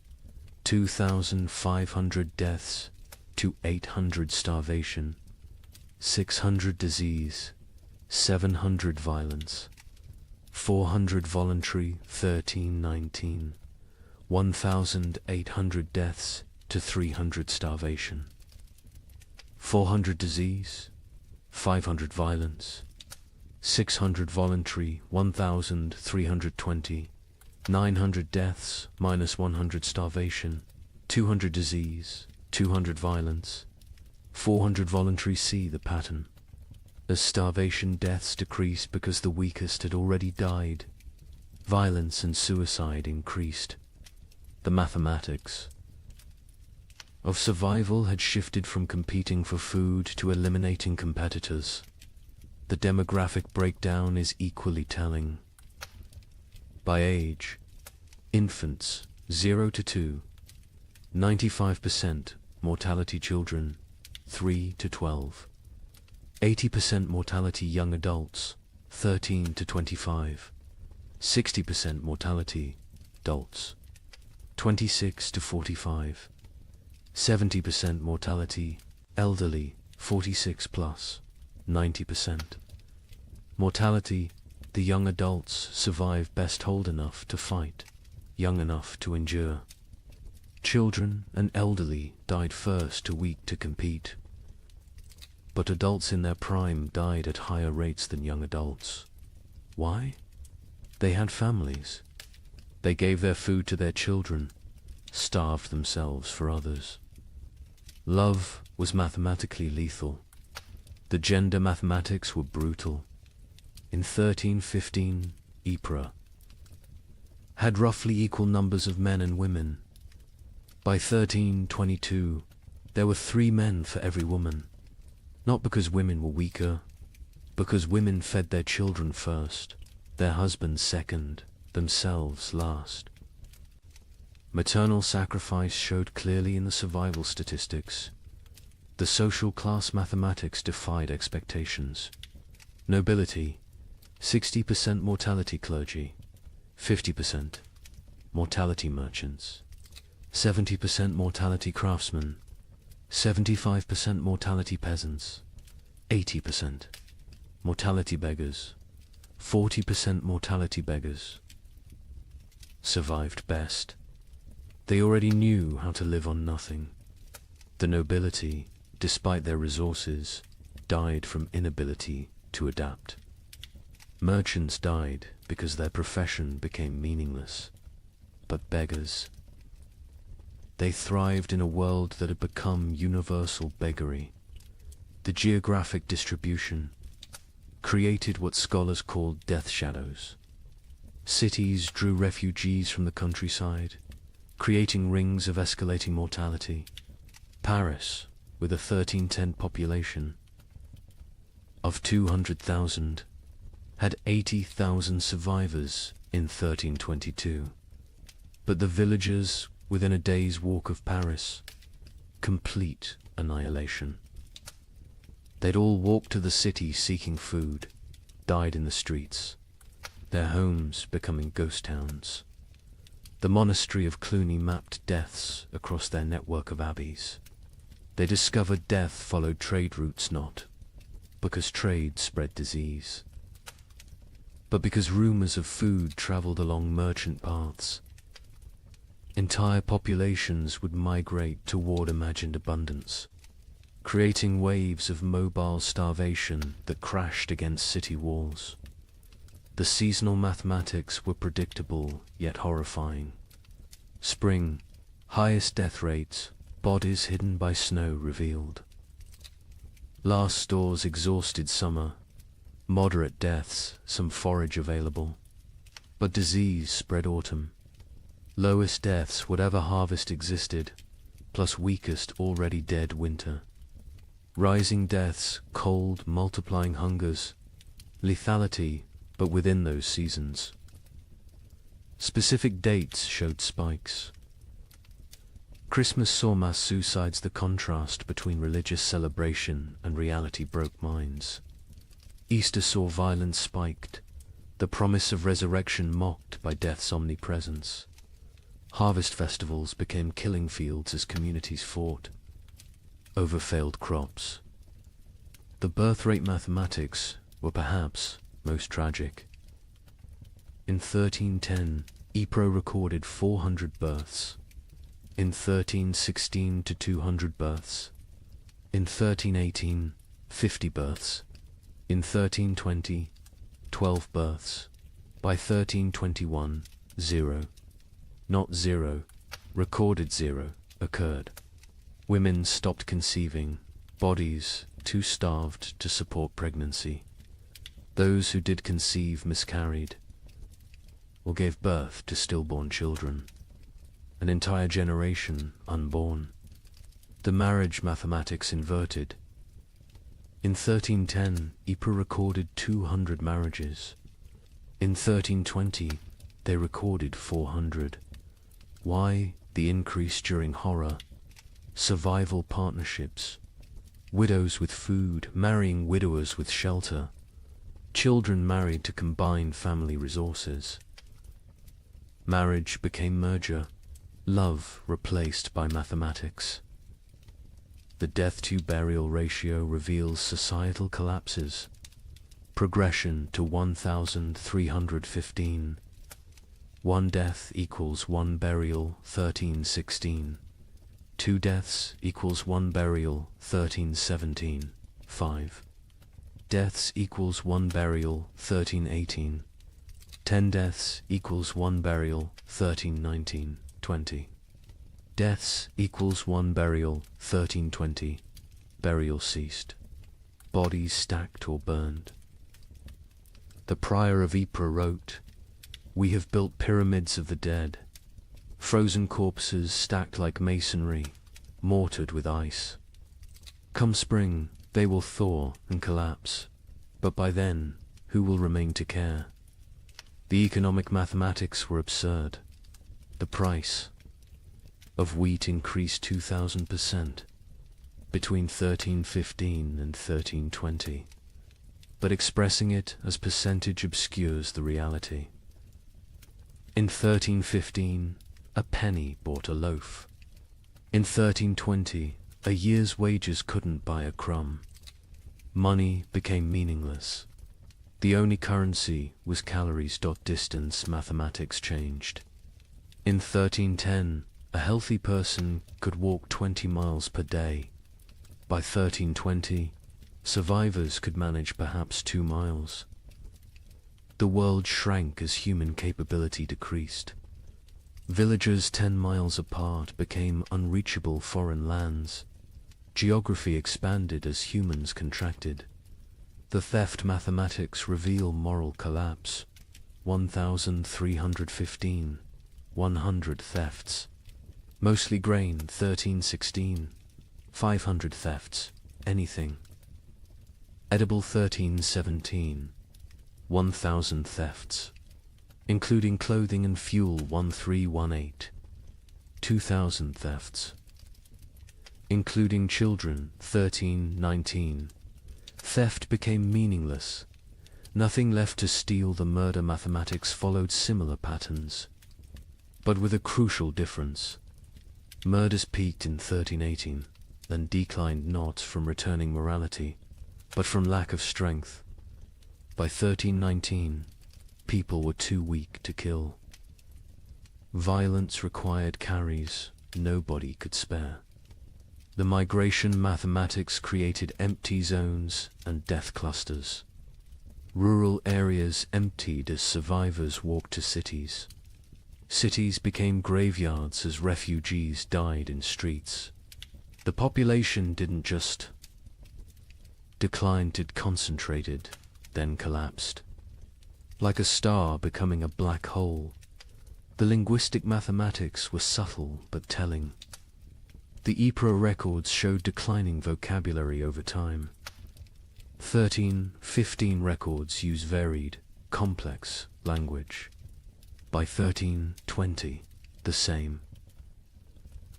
2,500 deaths to 800 starvation, 600 disease, 700 violence, 400 voluntary, 13, 19, 1,800 deaths to 300 starvation, 400 disease, 500 violence, 600 voluntary, 1,320, 900 deaths minus 100 starvation, 200 disease, 200 violence, 400 voluntary. See the pattern. As starvation deaths decreased because the weakest had already died, violence and suicide increased. The mathematics of survival had shifted from competing for food to eliminating competitors. The demographic breakdown is equally telling. By age, infants 0 to 2, 95% mortality children 3 to 12, 80% mortality young adults 13 to 25, 60% mortality adults 26 to 45, 70% mortality elderly 46 plus, 90%. Mortality, the young adults survive best old enough to fight, young enough to endure. Children and elderly died first, too weak to compete. But adults in their prime died at higher rates than young adults. Why? They had families. They gave their food to their children, starved themselves for others. Love was mathematically lethal. The gender mathematics were brutal. In 1315, Ypres had roughly equal numbers of men and women. By 1322, there were 3 men for every woman. Not because women were weaker, because women fed their children first, their husbands second, themselves last. Maternal sacrifice showed clearly in the survival statistics. The social class mathematics defied expectations. Nobility, 60% mortality clergy, 50% mortality merchants, 70% mortality craftsmen, 75% mortality peasants, 80% mortality beggars, 40% mortality beggars. Survived best. They already knew how to live on nothing. The nobility, despite their resources, died from inability to adapt. Merchants died because their profession became meaningless. But beggars, they thrived in a world that had become universal beggary. The geographic distribution created what scholars called death shadows. Cities drew refugees from the countryside, creating rings of escalating mortality. Paris, with a 1310 population of 200,000, had 80,000 survivors in 1322. But the villagers within a day's walk of Paris, complete annihilation. They'd all walked to the city seeking food, died in the streets, their homes becoming ghost towns. The monastery of Cluny mapped deaths across their network of abbeys. They discovered death followed trade routes not because trade spread disease, but because rumors of food traveled along merchant paths. Entire populations would migrate toward imagined abundance, creating waves of mobile starvation that crashed against city walls. The seasonal mathematics were predictable yet horrifying. Spring, highest death rates, bodies hidden by snow revealed. Last stores exhausted summer, moderate deaths, some forage available. But disease spread autumn. Lowest deaths, whatever harvest existed, plus weakest already dead winter. Rising deaths, cold, multiplying hungers, lethality, but within those seasons. Specific dates showed spikes. Christmas saw mass suicides. The contrast between religious celebration and reality broke minds. Easter saw violence spiked, the promise of resurrection mocked by death's omnipresence. Harvest festivals became killing fields as communities fought over failed crops. The birth rate mathematics were perhaps most tragic. In 1310, Ypres recorded 400 births. In 1316 to 200 births. In 1318, 50 births. In 1320, 12 births. By 1321, 0. Not 0, recorded 0, occurred. Women stopped conceiving, bodies too starved to support pregnancy. Those who did conceive miscarried, or gave birth to stillborn children. An entire generation unborn. The marriage mathematics inverted. In 1310, Ypres recorded 200 marriages. In 1320, they recorded 400. Why the increase during horror? Survival partnerships. Widows with food marrying widowers with shelter. Children married to combine family resources. Marriage became merger. Love replaced by mathematics. The death-to-burial ratio reveals societal collapses. Progression to 1,315. One death equals one burial, 1316. Two deaths equals one burial, 1317. 5 deaths equals one burial, 1318. 10 deaths equals one burial, 1319. 20 deaths equals one burial, 1320. Burial ceased. Bodies stacked or burned. The prior of Ypres wrote, "We have built pyramids of the dead, frozen corpses stacked like masonry, mortared with ice. Come spring, they will thaw and collapse, but by then, who will remain to care?" The economic mathematics were absurd. The price of wheat increased 2,000% between 1315 and 1320, but expressing it as percentage obscures the reality. In 1315, a penny bought a loaf. In 1320, a year's wages couldn't buy a crumb. Money became meaningless. The only currency was calories. Distance mathematics changed. In 1310, a healthy person could walk 20 miles per day. By 1320, survivors could manage perhaps 2 miles. The world shrank as human capability decreased. Villages 10 miles apart became unreachable foreign lands. Geography expanded as humans contracted. The theft mathematics reveal moral collapse. 1,315. 100 thefts. Mostly grain, 1316. 500 thefts. Anything. Edible, 1317. 1,000 thefts. Including clothing and fuel, 1318. 2,000 thefts. Including children, 1319. Theft became meaningless. Nothing left to steal. The murder mathematics followed similar patterns, but with a crucial difference. Murders peaked in 1318, then declined not from returning morality, but from lack of strength. By 1319, people were too weak to kill. Violence required carries nobody could spare. The migration mathematics created empty zones and death clusters. Rural areas emptied as survivors walked to cities. Cities became graveyards as refugees died in streets. The population didn't just decline, it concentrated, then collapsed. Like a star becoming a black hole, the linguistic mathematics were subtle but telling. The Ypres records showed declining vocabulary over time. 1315 records use varied, complex language. By 1320, the same.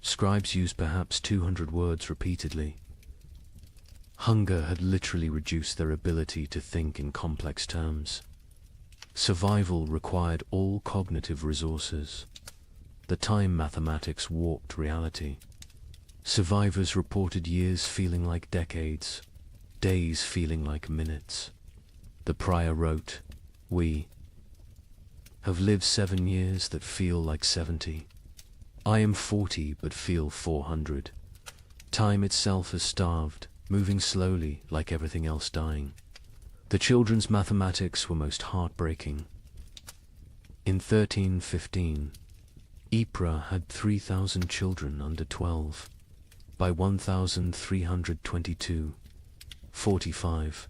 Scribes used perhaps 200 words repeatedly. Hunger had literally reduced their ability to think in complex terms. Survival required all cognitive resources. The time mathematics warped reality. Survivors reported years feeling like decades, days feeling like minutes. The prior wrote, "We have lived 7 years that feel like 70. I am 40 but feel 400. Time itself has starved, moving slowly like everything else dying." The children's mathematics were most heartbreaking. In 1315, Ypres had 3,000 children under 12. By 1322, 45.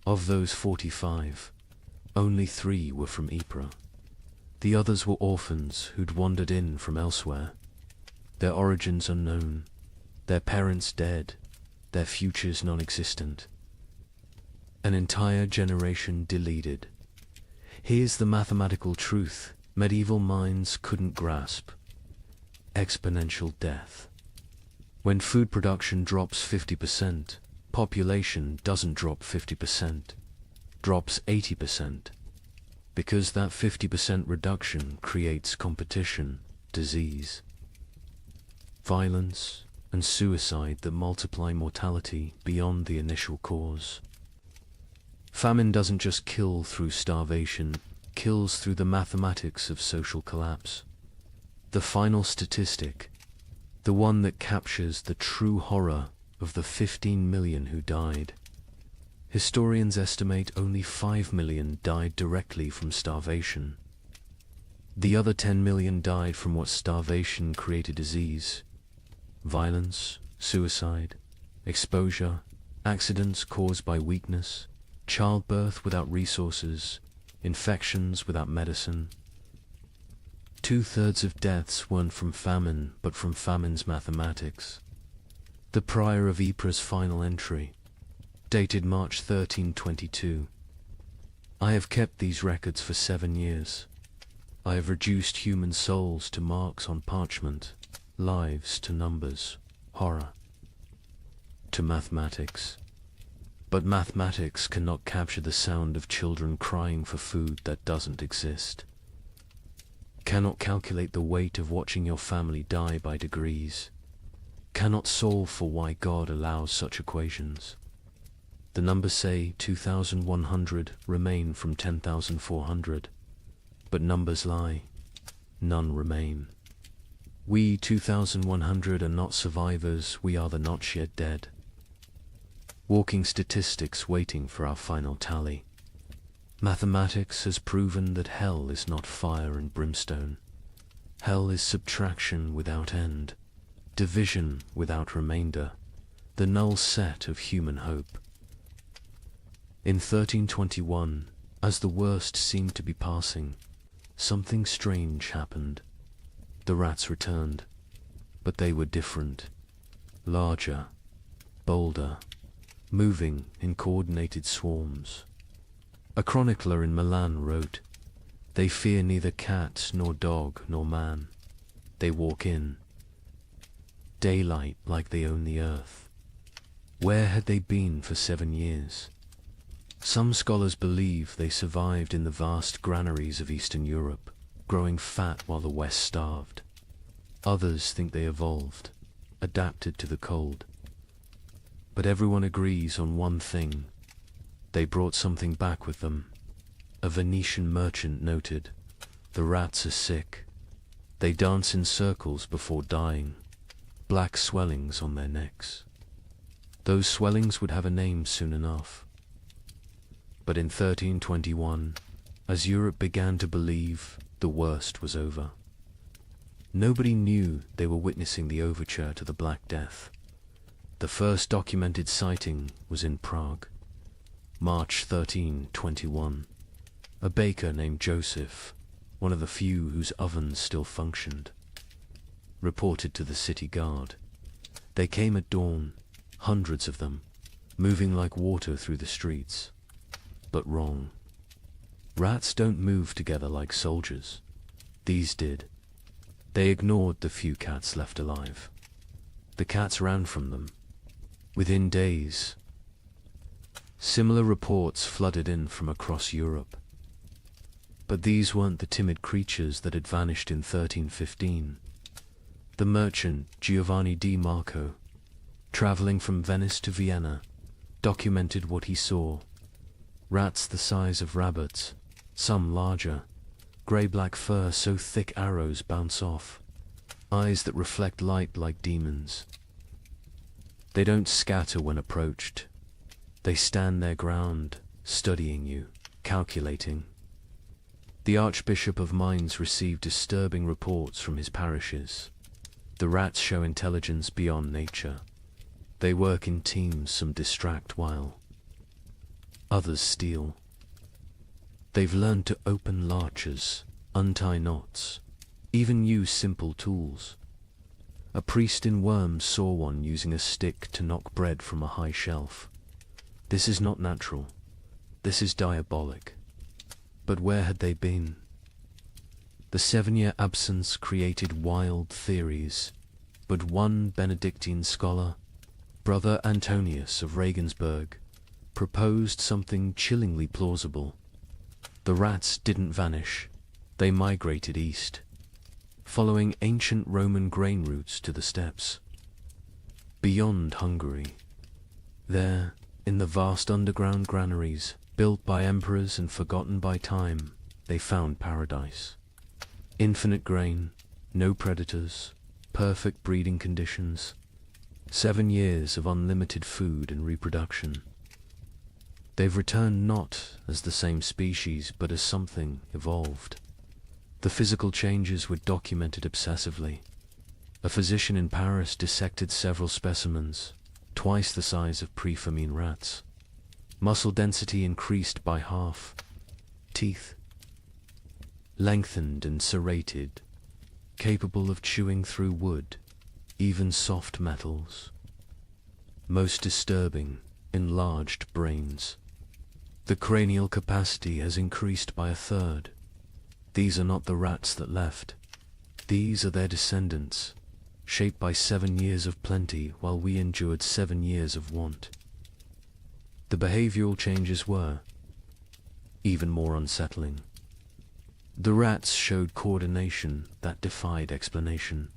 Of those 45, only 3 were from Ypres. The others were orphans who'd wandered in from elsewhere. Their origins unknown, their parents dead, their futures non-existent. An entire generation deleted. Here's the mathematical truth medieval minds couldn't grasp. Exponential death. When food production drops 50%, population doesn't drop 50%, drops 80%. Because that 50% reduction creates competition, disease, violence, and suicide that multiply mortality beyond the initial cause. Famine doesn't just kill through starvation, kills through the mathematics of social collapse. The final statistic, the one that captures the true horror of the 15 million who died. Historians estimate only 5 million died directly from starvation. The other 10 million died from what starvation created: disease, violence, suicide, exposure, accidents caused by weakness, childbirth without resources, infections without medicine. 2/3 of deaths weren't from famine, but from famine's mathematics. The prior of Ypres' final entry, dated March 1322. I have kept these records for 7 years. I have reduced human souls to marks on parchment, lives to numbers, horror to mathematics. But mathematics cannot capture the sound of children crying for food that doesn't exist. Cannot calculate the weight of watching your family die by degrees. Cannot solve for why God allows such equations. The numbers say 2,100 remain from 10,400. But numbers lie. None remain. We 2,100 are not survivors, we are the not yet dead. Walking statistics waiting for our final tally. Mathematics has proven that hell is not fire and brimstone. Hell is subtraction without end, division without remainder, the null set of human hope. In 1321, as the worst seemed to be passing, something strange happened. The rats returned, but they were different, larger, bolder, moving in coordinated swarms. A chronicler in Milan wrote, "They fear neither cat nor dog nor man. They walk in daylight like they own the earth." Where had they been for 7 years? Some scholars believe they survived in the vast granaries of Eastern Europe, growing fat while the West starved. Others think they evolved, adapted to the cold. But everyone agrees on one thing. They brought something back with them. A Venetian merchant noted, "The rats are sick. They dance in circles before dying, black swellings on their necks." Those swellings would have a name soon enough. But in 1321, as Europe began to believe, the worst was over. Nobody knew they were witnessing the overture to the Black Death. The first documented sighting was in Prague, March 1321. A baker named Joseph, one of the few whose ovens still functioned, reported to the city guard. They came at dawn, hundreds of them, moving like water through the streets. But wrong. Rats don't move together like soldiers. These did. They ignored the few cats left alive. The cats ran from them. Within days, similar reports flooded in from across Europe. But these weren't the timid creatures that had vanished in 1315. The merchant Giovanni di Marco, traveling from Venice to Vienna, documented what he saw. Rats the size of rabbits, some larger, grey-black fur so thick arrows bounce off, eyes that reflect light like demons. They don't scatter when approached. They stand their ground, studying you, calculating. The Archbishop of Mainz received disturbing reports from his parishes. The rats show intelligence beyond nature. They work in teams, some distract while others steal. They've learned to open larches, untie knots, even use simple tools. A priest in Worms saw one using a stick to knock bread from a high shelf. This is not natural. This is diabolic. But where had they been? The 7-year absence created wild theories, but one Benedictine scholar, Brother Antonius of Regensburg, proposed something chillingly plausible. The rats didn't vanish, they migrated east, following ancient Roman grain routes to the steppes. Beyond Hungary, there, in the vast underground granaries, built by emperors and forgotten by time, they found paradise. Infinite grain, no predators, perfect breeding conditions, 7 years of unlimited food and reproduction. They've returned not as the same species, but as something evolved. The physical changes were documented obsessively. A physician in Paris dissected several specimens, twice the size of pre-famine rats. Muscle density increased by half. Teeth lengthened and serrated, capable of chewing through wood, even soft metals. Most disturbing, enlarged brains. The cranial capacity has increased by 1/3. These are not the rats that left. These are their descendants, shaped by 7 years of plenty while we endured 7 years of want. The behavioral changes were even more unsettling. The rats showed coordination that defied explanation.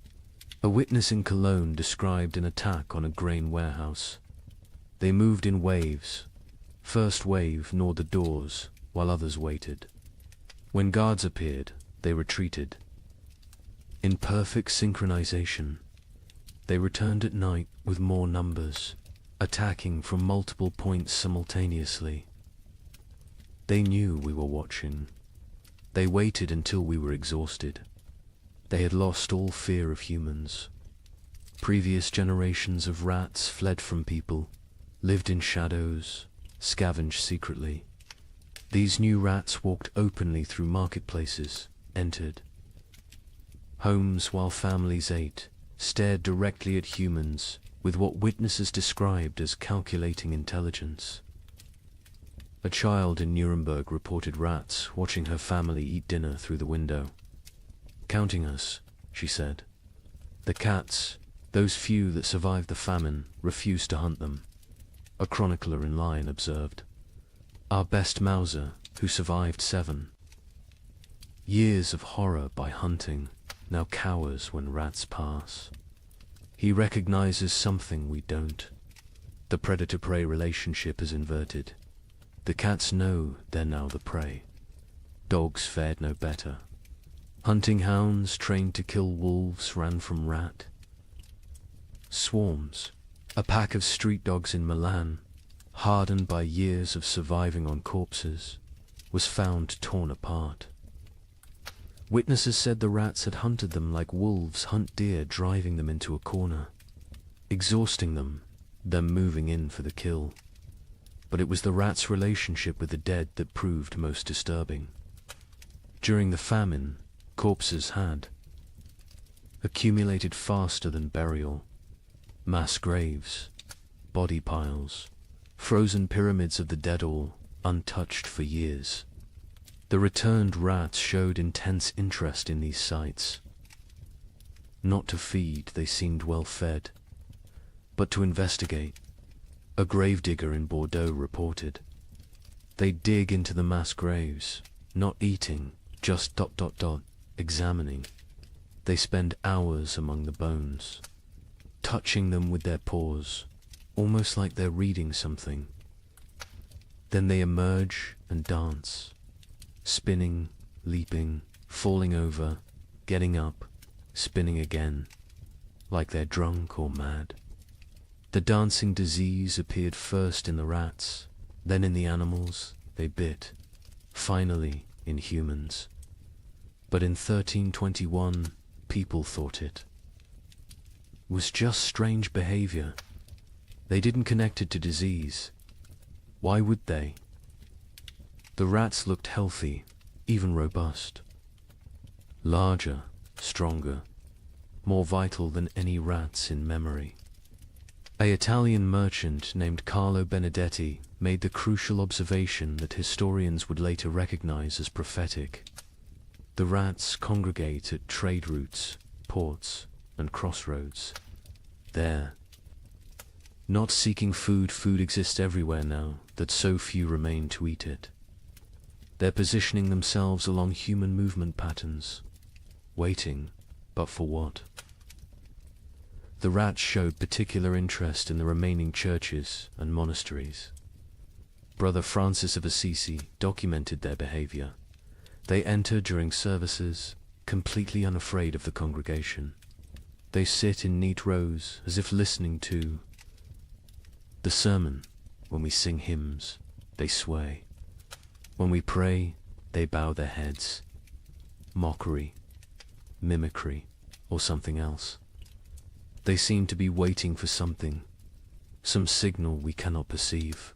A witness in Cologne described an attack on a grain warehouse. They moved in waves. First wave gnawed the doors, while others waited. When guards appeared, they retreated. In perfect synchronization, they returned at night with more numbers, attacking from multiple points simultaneously. They knew we were watching. They waited until we were exhausted. They had lost all fear of humans. Previous generations of rats fled from people, lived in shadows, scavenged secretly. These new rats walked openly through marketplaces, entered homes while families ate, stared directly at humans with what witnesses described as calculating intelligence. A child in Nuremberg reported rats watching her family eat dinner through the window. "Counting us," she said. "The cats, those few that survived the famine, refused to hunt them." A chronicler in line observed. "Our best Mauser, who survived 7 years of horror by hunting, now cowers when rats pass. He recognizes something we don't. The predator-prey relationship is inverted. The cats know they're now the prey. Dogs fared no better. Hunting hounds trained to kill wolves ran from rat. Swarms. A pack of street dogs in Milan, hardened by years of surviving on corpses, was found torn apart. Witnesses said the rats had hunted them like wolves hunt deer, driving them into a corner, exhausting them, then moving in for the kill. But it was the rats' relationship with the dead that proved most disturbing. During the famine, corpses had accumulated faster than burial. Mass graves, body piles, frozen pyramids of the dead, all untouched for years. The returned rats showed intense interest in these sites. Not to feed, they seemed well fed, but to investigate, a gravedigger in Bordeaux reported. They dig into the mass graves, not eating, just ... examining. They spend hours among the bones, touching them with their paws, almost like they're reading something. Then they emerge and dance, spinning, leaping, falling over, getting up, spinning again, like they're drunk or mad. The dancing disease appeared first in the rats, then in the animals they bit, finally in humans. But in 1321, people thought it was just strange behavior. They didn't connect it to disease. Why would they? The rats looked healthy, even robust. Larger, stronger, more vital than any rats in memory. An Italian merchant named Carlo Benedetti made the crucial observation that historians would later recognize as prophetic. The rats congregate at trade routes, ports, and crossroads. There, not seeking food, food exists everywhere now, that so few remain to eat it. They're positioning themselves along human movement patterns, waiting, but for what? The rats showed particular interest in the remaining churches and monasteries. Brother Francis of Assisi documented their behavior. They enter during services, completely unafraid of the congregation. They sit in neat rows as if listening to the sermon. When we sing hymns, they sway. When we pray, they bow their heads. Mockery, mimicry, or something else. They seem to be waiting for something, some signal we cannot perceive.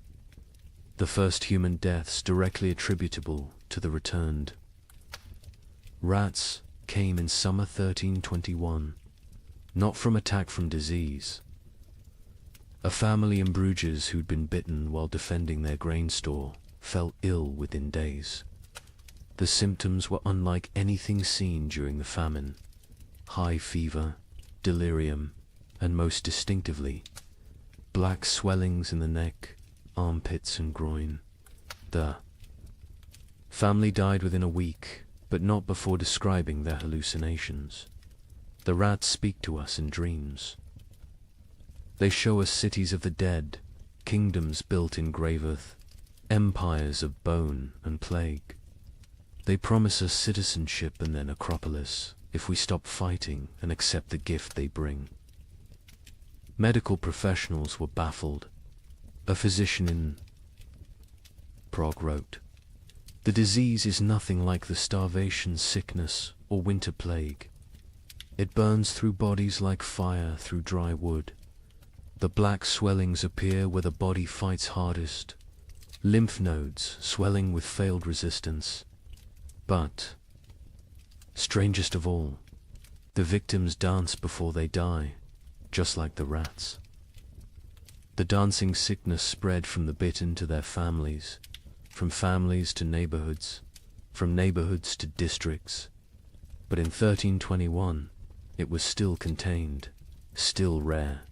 The first human deaths directly attributable to the returned. Rats came in summer 1321, not from attack from disease. A family in Bruges who'd been bitten while defending their grain store fell ill within days. The symptoms were unlike anything seen during the famine. High fever, delirium, and most distinctively, black swellings in the neck, armpits and groin. The family died within a week, but not before describing their hallucinations. The rats speak to us in dreams. They show us cities of the dead, kingdoms built in grave earth, empires of bone and plague. They promise us citizenship and then Acropolis if we stop fighting and accept the gift they bring. Medical professionals were baffled. A physician in Prague wrote, "The disease is nothing like the starvation, sickness, or winter plague. It burns through bodies like fire through dry wood. The black swellings appear where the body fights hardest, lymph nodes swelling with failed resistance. But, strangest of all, the victims dance before they die, just like the rats." The dancing sickness spread from the bitten to their families, from families to neighborhoods, from neighborhoods to districts. But in 1321, it was still contained, still rare.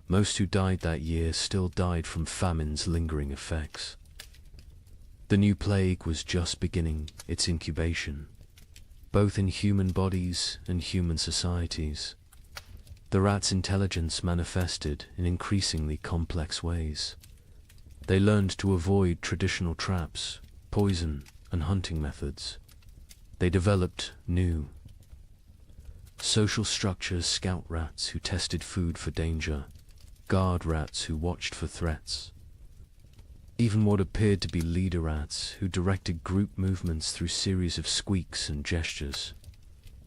Most who died that year still died from famine's lingering effects. The new plague was just beginning its incubation, both in human bodies and human societies. The rats' intelligence manifested in increasingly complex ways. They learned to avoid traditional traps, poison, and hunting methods. They developed new social structures: scout rats who tested food for danger, guard rats who watched for threats, even what appeared to be leader rats who directed group movements through series of squeaks and gestures.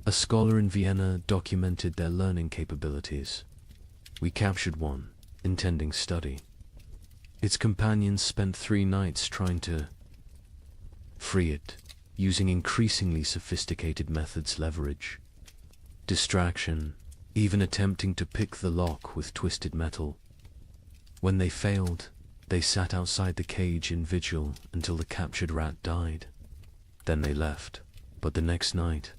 A scholar in Vienna documented their learning capabilities. We captured one, intending study. Its companions spent 3 nights trying to free it, using increasingly sophisticated methods: leverage, distraction, even attempting to pick the lock with twisted metal. When they failed, they sat outside the cage in vigil until the captured rat died. Then they left, but the next night,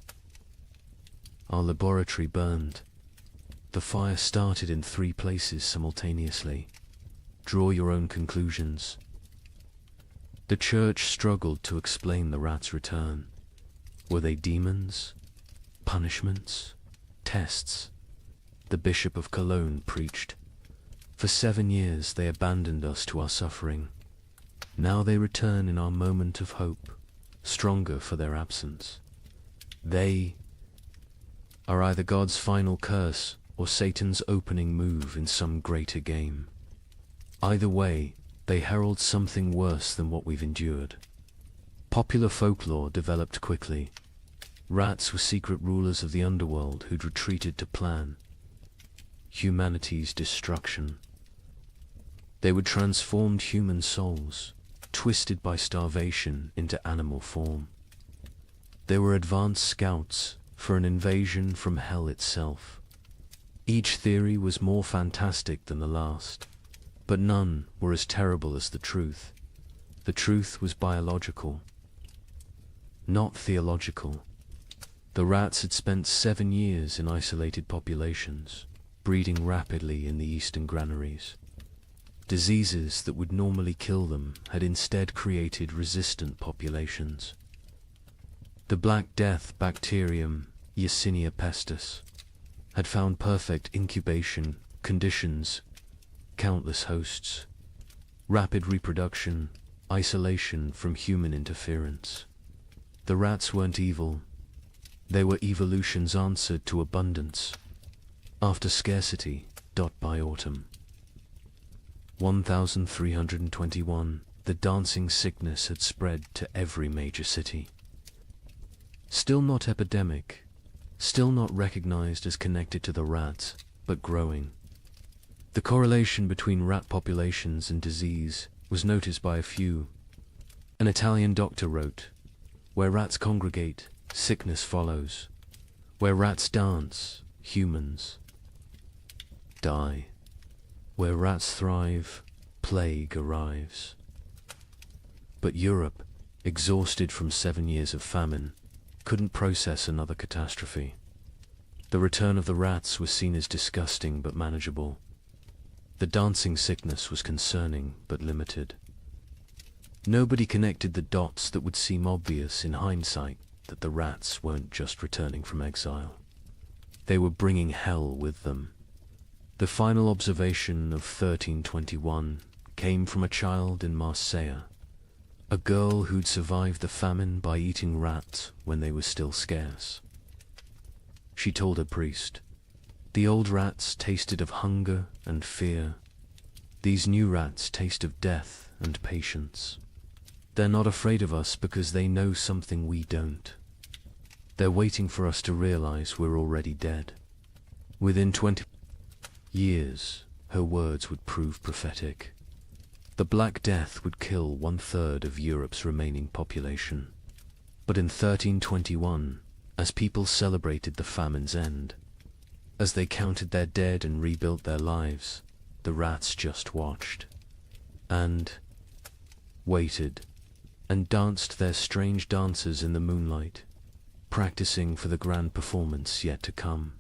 our laboratory burned. The fire started in 3 places simultaneously. Draw your own conclusions. The church struggled to explain the rats' return. Were they demons? Punishments? Tests? The Bishop of Cologne preached. For 7 years they abandoned us to our suffering. Now they return in our moment of hope, stronger for their absence. They are either God's final curse or Satan's opening move in some greater game. Either way, they herald something worse than what we've endured. Popular folklore developed quickly. Rats were secret rulers of the underworld who'd retreated to plan humanity's destruction. They would transformed human souls, twisted by starvation into animal form. They were advanced scouts for an invasion from hell itself. Each theory was more fantastic than the last, but none were as terrible as the truth. The truth was biological, not theological. The rats had spent 7 years in isolated populations, breeding rapidly in the eastern granaries. Diseases that would normally kill them had instead created resistant populations. The Black Death bacterium, Yersinia pestis, had found perfect incubation conditions, countless hosts, rapid reproduction, isolation from human interference. The rats weren't evil. They were evolution's answer to abundance. After scarcity, by autumn. 1321, the dancing sickness had spread to every major city. Still not epidemic, still not recognized as connected to the rats, but growing. The correlation between rat populations and disease was noticed by a few. An Italian doctor wrote, "Where rats congregate, sickness follows. Where rats dance, humans die. Where rats thrive, plague arrives." But Europe, exhausted from 7 years of famine, couldn't process another catastrophe. The return of the rats was seen as disgusting but manageable. The dancing sickness was concerning but limited. Nobody connected the dots that would seem obvious in hindsight that the rats weren't just returning from exile. They were bringing hell with them. The final observation of 1321 came from a child in Marseille, a girl who'd survived the famine by eating rats when they were still scarce. She told her priest, "The old rats tasted of hunger and fear. These new rats taste of death and patience. They're not afraid of us because they know something we don't. They're waiting for us to realize we're already dead." Within 20 years, her words would prove prophetic. The Black Death would kill 1/3 of Europe's remaining population. But in 1321, as people celebrated the famine's end, as they counted their dead and rebuilt their lives, the rats just watched, and waited, and danced their strange dances in the moonlight, practicing for the grand performance yet to come.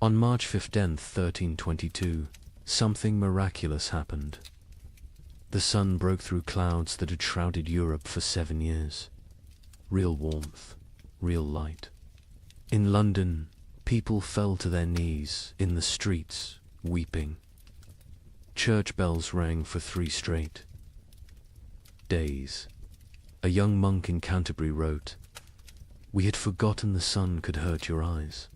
On March 15th, 1322, something miraculous happened. The sun broke through clouds that had shrouded Europe for 7 years. Real warmth, real light. In London, people fell to their knees in the streets, weeping. Church bells rang for 3 straight days. A young monk in Canterbury wrote, "We had forgotten the sun could hurt your eyes."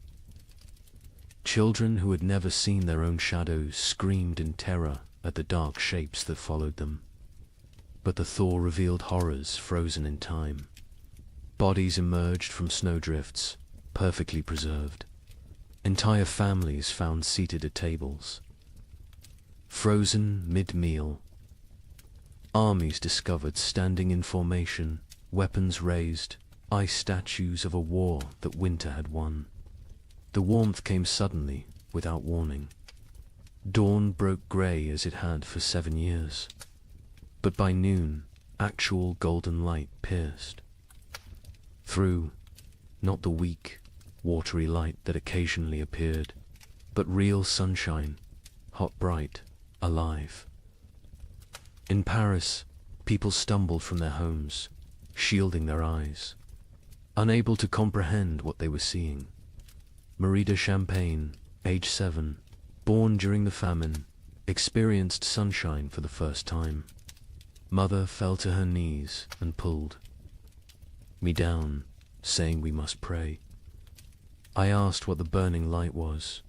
Children who had never seen their own shadows screamed in terror at the dark shapes that followed them. But the thaw revealed horrors frozen in time. Bodies emerged from snowdrifts, perfectly preserved. Entire families found seated at tables. Frozen mid-meal. Armies discovered standing in formation, weapons raised, ice statues of a war that winter had won. The warmth came suddenly, without warning. Dawn broke grey as it had for 7 years. But by noon, actual golden light pierced. Through, not the weak, watery light that occasionally appeared, but real sunshine, hot, bright, alive. In Paris, people stumbled from their homes, shielding their eyes, unable to comprehend what they were seeing. Marie de Champagne, age 7, born during the famine, experienced sunshine for the first time. Mother fell to her knees and pulled me down, saying we must pray. I asked what the burning light was.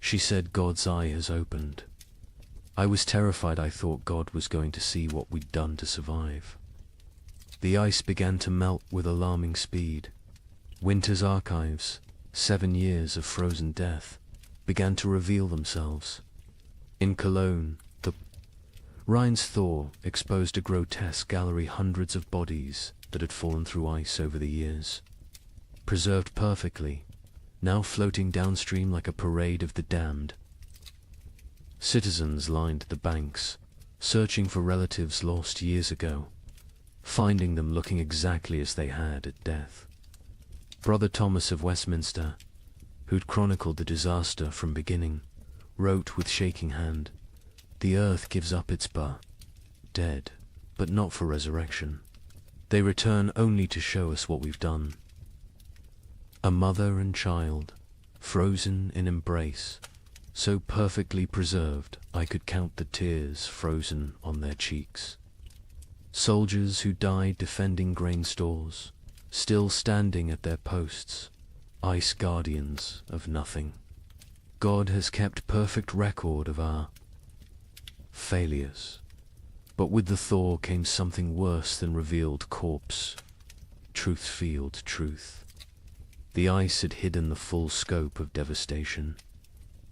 She said God's eye has opened. I was terrified. I thought God was going to see what we'd done to survive. The ice began to melt with alarming speed. Winter's archives, 7 years of frozen death, began to reveal themselves. In Cologne, the Rhine's thaw exposed a grotesque gallery, hundreds of bodies that had fallen through ice over the years, preserved perfectly, now floating downstream like a parade of the damned. Citizens lined the banks, searching for relatives lost years ago, finding them looking exactly as they had at death. Brother Thomas of Westminster, who'd chronicled the disaster from beginning, wrote with shaking hand, "The earth gives up its dead, but not for resurrection. They return only to show us what we've done." A mother and child, frozen in embrace, so perfectly preserved I could count the tears frozen on their cheeks. Soldiers who died defending grain stores, still standing at their posts, ice guardians of nothing. God has kept perfect record of our failures, but with the thaw came something worse than revealed corpse, truth-field truth. The ice had hidden the full scope of devastation.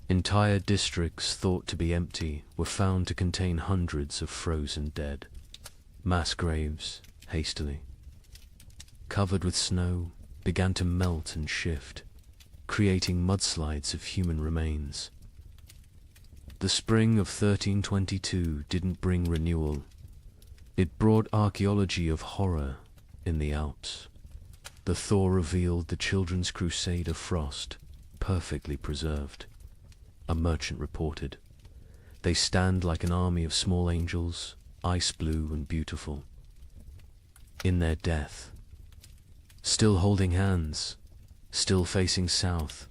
Entire districts thought to be empty were found to contain hundreds of frozen dead. Mass graves, hastily covered with snow, began to melt and shift, creating mudslides of human remains. The spring of 1322 didn't bring renewal. It brought archaeology of horror in the Alps. The thaw revealed the children's crusade of frost, perfectly preserved. A merchant reported, "They stand like an army of small angels, ice blue and beautiful. In their death, still holding hands, still facing south,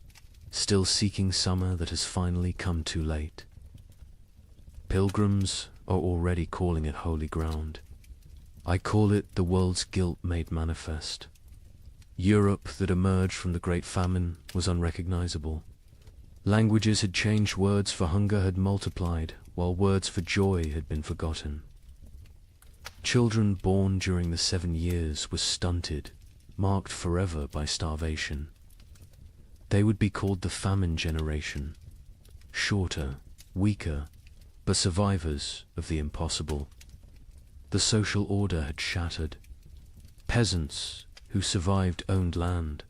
still seeking summer that has finally come too late. Pilgrims are already calling it holy ground. I call it the world's guilt made manifest. Europe that emerged from the Great Famine was unrecognizable. Languages had changed, words for hunger had multiplied, while words for joy had been forgotten. Children born during the 7 years were stunted, marked forever by starvation. They would be called the famine generation, shorter, weaker, but survivors of the impossible. The social order had shattered. Peasants who survived owned land,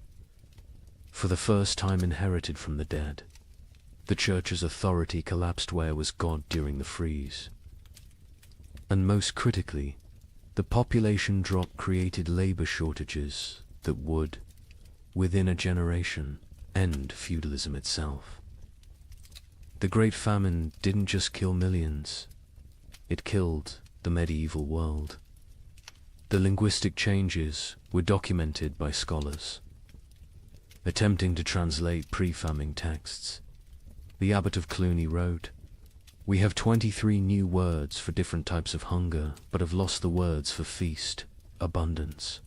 for the first time inherited from the dead. The church's authority collapsed. Where was God during the freeze? And most critically, the population drop created labor shortages that would, within a generation, end feudalism itself. The Great Famine didn't just kill millions, it killed the medieval world. The linguistic changes were documented by scholars, attempting to translate pre-famine texts. The abbot of Cluny wrote, "We have 23 new words for different types of hunger, but have lost the words for feast, abundance,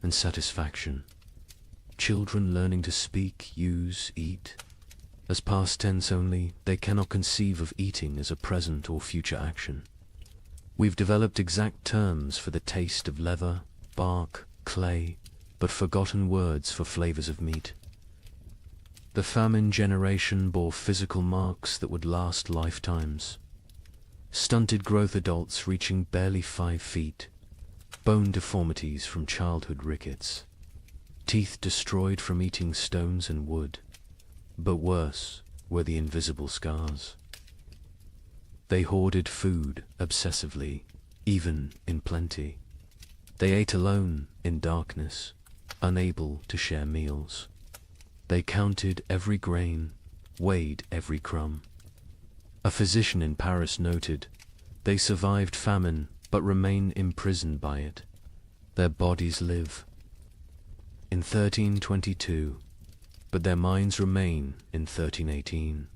and satisfaction. Children learning to speak, use, eat, as past tense only, they cannot conceive of eating as a present or future action. We've developed exact terms for the taste of leather, bark, clay, but forgotten words for flavors of meat. The famine generation bore physical marks that would last lifetimes. Stunted growth, adults reaching barely 5 feet, bone deformities from childhood rickets, teeth destroyed from eating stones and wood, but worse were the invisible scars. They hoarded food obsessively, even in plenty. They ate alone in darkness, unable to share meals. They counted every grain, weighed every crumb. A physician in Paris noted, they survived famine but remain imprisoned by it. Their bodies live in 1322, but their minds remain in 1318.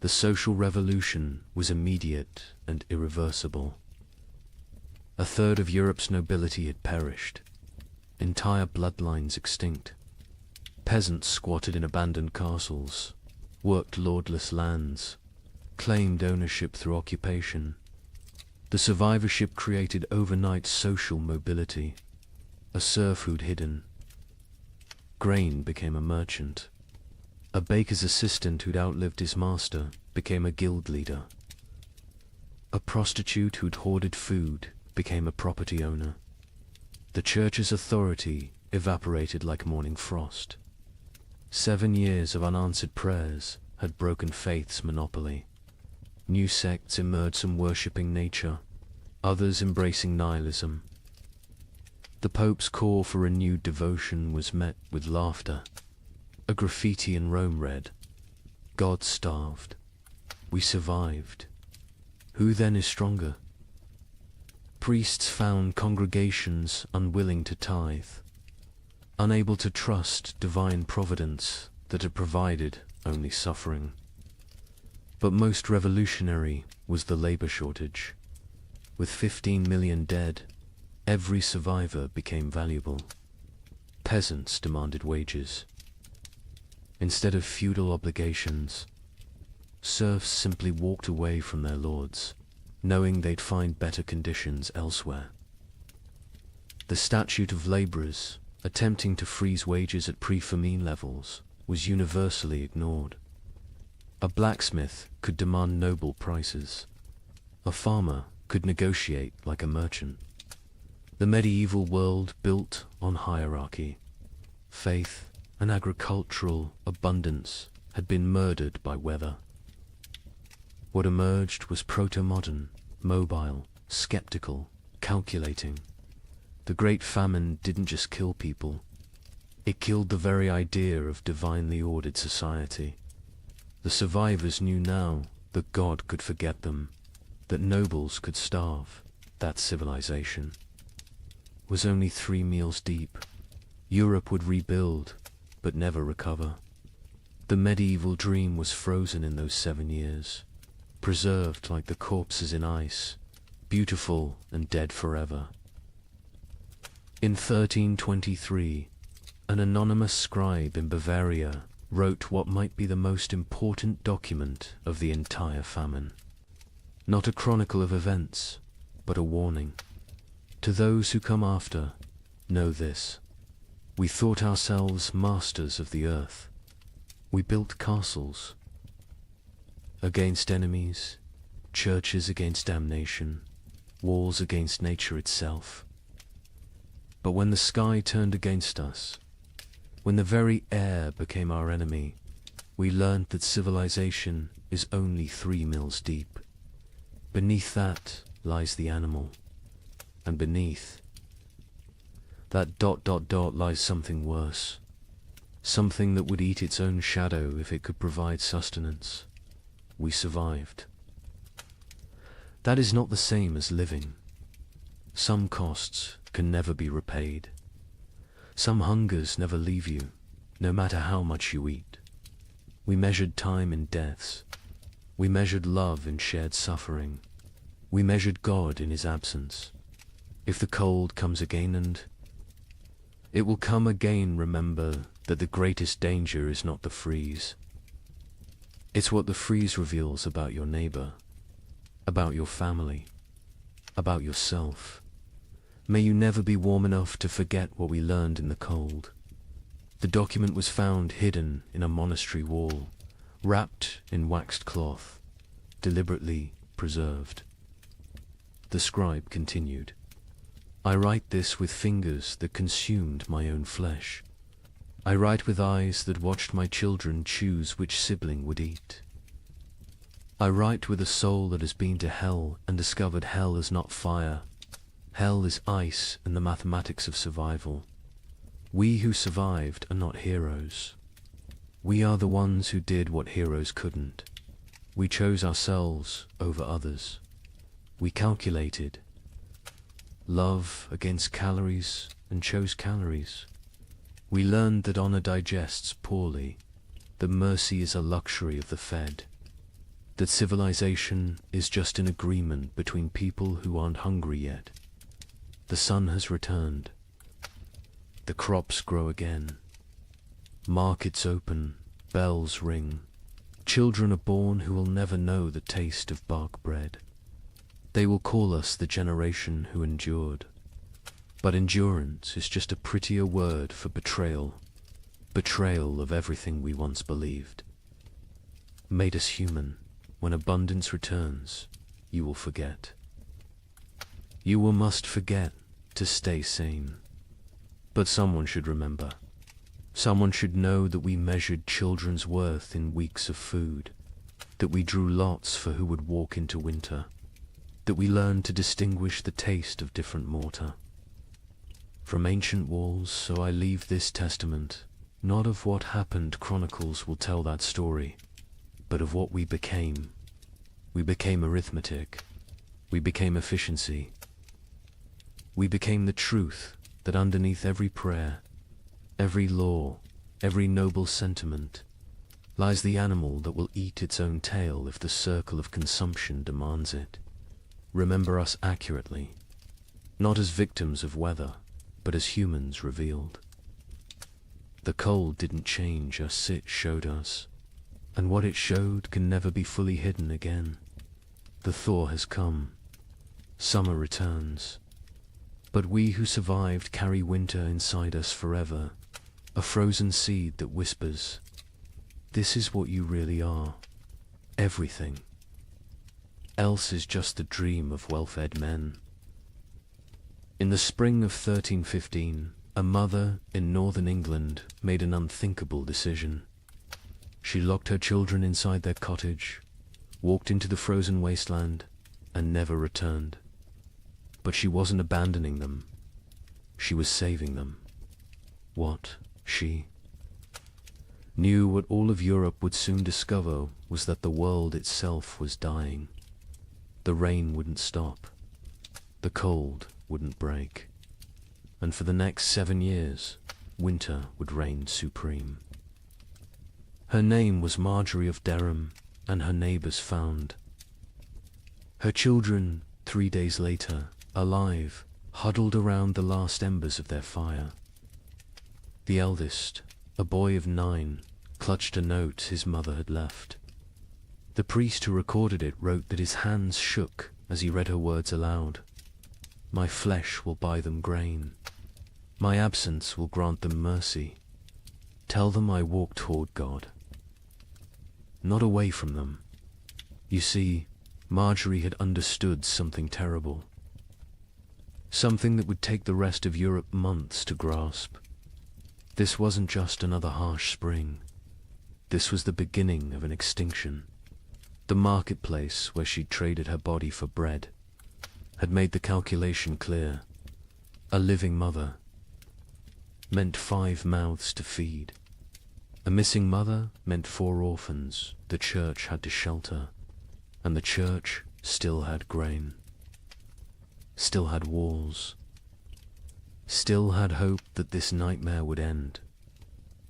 The social revolution was immediate and irreversible. A third of Europe's nobility had perished, entire bloodlines extinct. Peasants squatted in abandoned castles, worked lordless lands, claimed ownership through occupation. The survivorship created overnight social mobility, a serf who'd hidden. Grain became a merchant. A baker's assistant who'd outlived his master became a guild leader. A prostitute who'd hoarded food became a property owner. The church's authority evaporated like morning frost. 7 years of unanswered prayers had broken faith's monopoly. New sects emerged, some worshipping nature, others embracing nihilism. The Pope's call for renewed devotion was met with laughter. A graffiti in Rome read, "God starved. We survived. Who then is stronger?" Priests found congregations unwilling to tithe, unable to trust divine providence that had provided only suffering. But most revolutionary was the labor shortage. With 15 million dead, every survivor became valuable. Peasants demanded wages. Instead of feudal obligations, serfs simply walked away from their lords, knowing they'd find better conditions elsewhere. The statute of laborers, attempting to freeze wages at pre-famine levels, was universally ignored. A blacksmith could demand noble prices. A farmer could negotiate like a merchant. The medieval world built on hierarchy. Faith and agricultural abundance had been murdered by weather. What emerged was proto-modern, mobile, skeptical, calculating. The Great Famine didn't just kill people. It killed the very idea of divinely ordered society. The survivors knew now that God could forget them, that nobles could starve, that civilization was only 3 meals deep. Europe would rebuild, but never recover. The medieval dream was frozen in those 7 years, preserved like the corpses in ice, beautiful and dead forever. In 1323, an anonymous scribe in Bavaria wrote what might be the most important document of the entire famine. Not a chronicle of events, but a warning. To those who come after, know this. We thought ourselves masters of the earth. We built castles against enemies, churches against damnation, walls against nature itself. But when the sky turned against us, when the very air became our enemy, we learned that civilization is only 3 meals deep. Beneath that lies the animal, and beneath that ... lies something worse, something that would eat its own shadow if it could provide sustenance. We survived. That is not the same as living. Some costs can never be repaid. Some hungers never leave you, no matter how much you eat. We measured time in deaths. We measured love in shared suffering. We measured God in his absence. If the cold comes again, and it will come again, remember that the greatest danger is not the freeze. It's what the freeze reveals about your neighbor, about your family, about yourself. May you never be warm enough to forget what we learned in the cold. The document was found hidden in a monastery wall, wrapped in waxed cloth, deliberately preserved. The scribe continued, "I write this with fingers that consumed my own flesh. I write with eyes that watched my children choose which sibling would eat. I write with a soul that has been to hell and discovered hell is not fire. Hell is ice and the mathematics of survival. We who survived are not heroes. We are the ones who did what heroes couldn't. We chose ourselves over others. We calculated love against calories and chose calories. We learned that honor digests poorly, that mercy is a luxury of the fed, that civilization is just an agreement between people who aren't hungry yet. The sun has returned. The crops grow again. Markets open, bells ring. Children are born who will never know the taste of bark bread. They will call us the generation who endured. But endurance is just a prettier word for betrayal. Betrayal of everything we once believed. Made us human. When abundance returns, you will forget. You will must forget to stay sane. But someone should remember. Someone should know that we measured children's worth in weeks of food, that we drew lots for who would walk into winter, that we learned to distinguish the taste of different mortar. From ancient walls, so I leave this testament, not of what happened chronicles will tell that story, but of what we became. We became arithmetic. We became efficiency. We became the truth that underneath every prayer, every law, every noble sentiment, lies the animal that will eat its own tail if the circle of consumption demands it. Remember us accurately, not as victims of weather, but as humans revealed. The cold didn't change us, it showed us, and what it showed can never be fully hidden again. The thaw has come. Summer returns. But we who survived carry winter inside us forever, a frozen seed that whispers, "This is what you really are. Everything. Else is just the dream of well-fed men." In the spring of 1315, a mother in northern England made an unthinkable decision. She locked her children inside their cottage, walked into the frozen wasteland, and never returned. But she wasn't abandoning them. She was saving them. What she knew, what all of Europe would soon discover, was that the world itself was dying. The rain wouldn't stop. The cold wouldn't break. And for the next 7 years, winter would reign supreme. Her name was Marjorie of Dereham, and her neighbors found her children 3 days later, alive, huddled around the last embers of their fire. The eldest, a boy of 9, clutched a note his mother had left. The priest who recorded it wrote that his hands shook as he read her words aloud. "My flesh will buy them grain. My absence will grant them mercy. Tell them I walk toward God, not away from them." You see, Marjorie had understood something terrible. Something that would take the rest of Europe months to grasp. This wasn't just another harsh spring. This was the beginning of an extinction. The marketplace where she'd traded her body for bread had made the calculation clear. A living mother meant 5 mouths to feed. A missing mother meant 4 orphans the church had to shelter, and the church still had grain, still had walls, still had hope that this nightmare would end.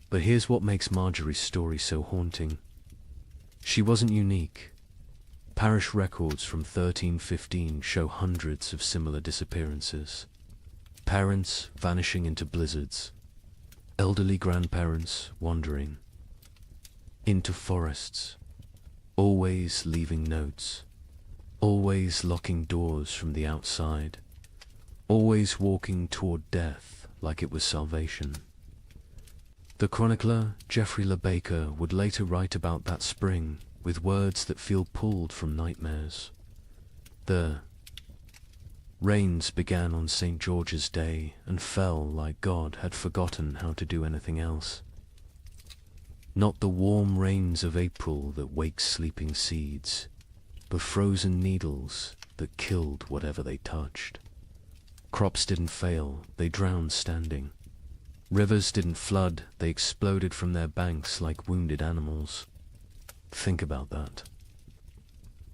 But here's what makes Marjorie's story so haunting. She wasn't unique. Parish records from 1315 show hundreds of similar disappearances. Parents vanishing into blizzards, elderly grandparents wandering into forests, always leaving notes, always locking doors from the outside, always walking toward death like it was salvation. The chronicler Geoffrey Le Baker would later write about that spring with words that feel pulled from nightmares. The rains began on St. George's Day and fell like God had forgotten how to do anything else. Not the warm rains of April that wakes sleeping seeds, but frozen needles that killed whatever they touched. Crops didn't fail, they drowned standing. Rivers didn't flood, they exploded from their banks like wounded animals. Think about that.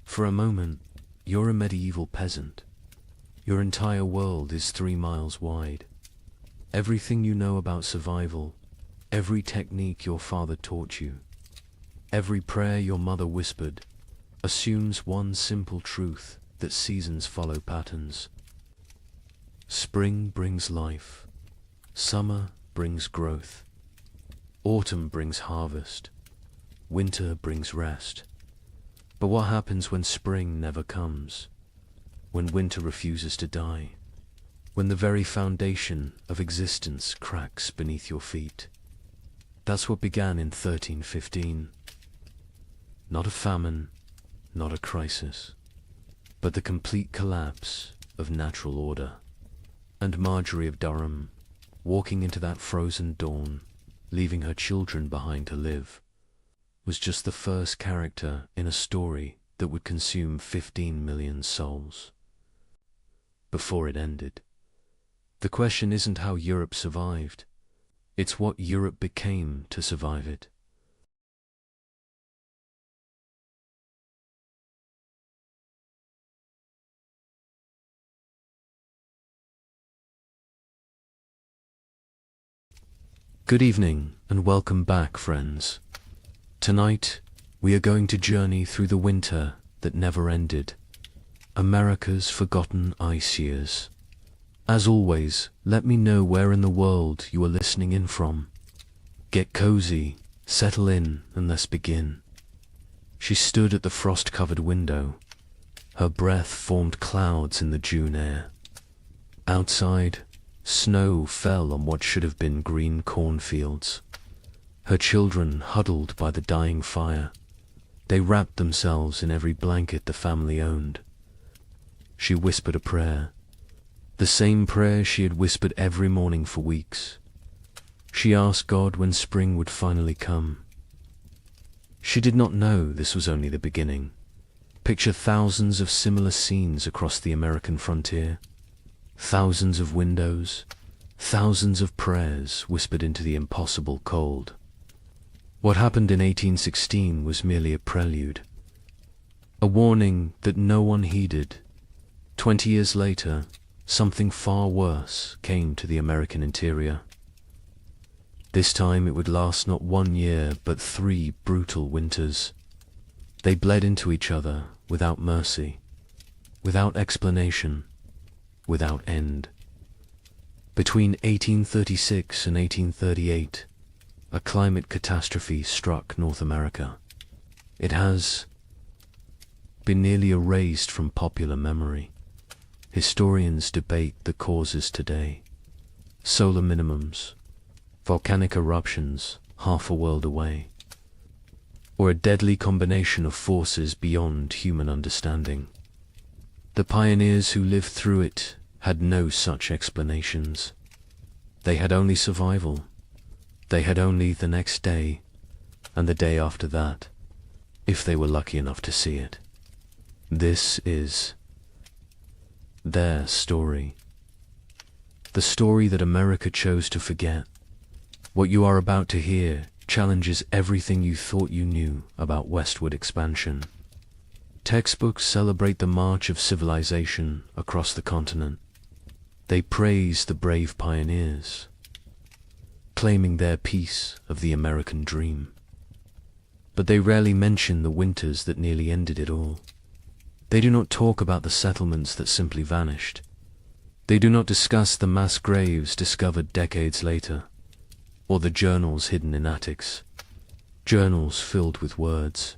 For a moment, you're a medieval peasant. Your entire world is 3 miles wide. Everything you know about survival, every technique your father taught you, every prayer your mother whispered, assumes one simple truth, that seasons follow patterns. Spring brings life. Summer brings growth. Autumn brings harvest. Winter brings rest. But what happens when spring never comes? When winter refuses to die? When the very foundation of existence cracks beneath your feet? That's what began in 1315. Not a famine, not a crisis, but the complete collapse of natural order. And Marjorie of Durham, walking into that frozen dawn, leaving her children behind to live, was just the first character in a story that would consume 15 million souls. Before it ended, the question isn't how Europe survived, it's what Europe became to survive it. Good evening and welcome back, friends. Tonight, we are going to journey through the winter that never ended, America's forgotten ice years. As always, let me know where in the world you are listening in from. Get cozy, settle in, and let's begin. She stood at the frost-covered window. Her breath formed clouds in the June air. Outside, snow fell on what should have been green cornfields. Her children huddled by the dying fire. They wrapped themselves in every blanket the family owned. She whispered a prayer, the same prayer she had whispered every morning for weeks. She asked God when spring would finally come. She did not know this was only the beginning. Picture thousands of similar scenes across the American frontier. Thousands of windows, thousands of prayers whispered into the impossible cold. What happened in 1816 was merely a prelude, a warning that no one heeded. 20 years later, something far worse came to the American interior. This time it would last not 1 year, but 3 brutal winters. They bled into each other without mercy, without explanation, without end. Between 1836 and 1838, a climate catastrophe struck North America. It has been nearly erased from popular memory. Historians debate the causes today. Solar minimums, volcanic eruptions half a world away, or a deadly combination of forces beyond human understanding. The pioneers who lived through it had no such explanations. They had only survival. They had only the next day, and the day after that, if they were lucky enough to see it. This is their story. The story that America chose to forget. What you are about to hear challenges everything you thought you knew about westward expansion. Textbooks celebrate the march of civilization across the continent. They praise the brave pioneers, claiming their piece of the American dream. But they rarely mention the winters that nearly ended it all. They do not talk about the settlements that simply vanished. They do not discuss the mass graves discovered decades later, or the journals hidden in attics, journals filled with words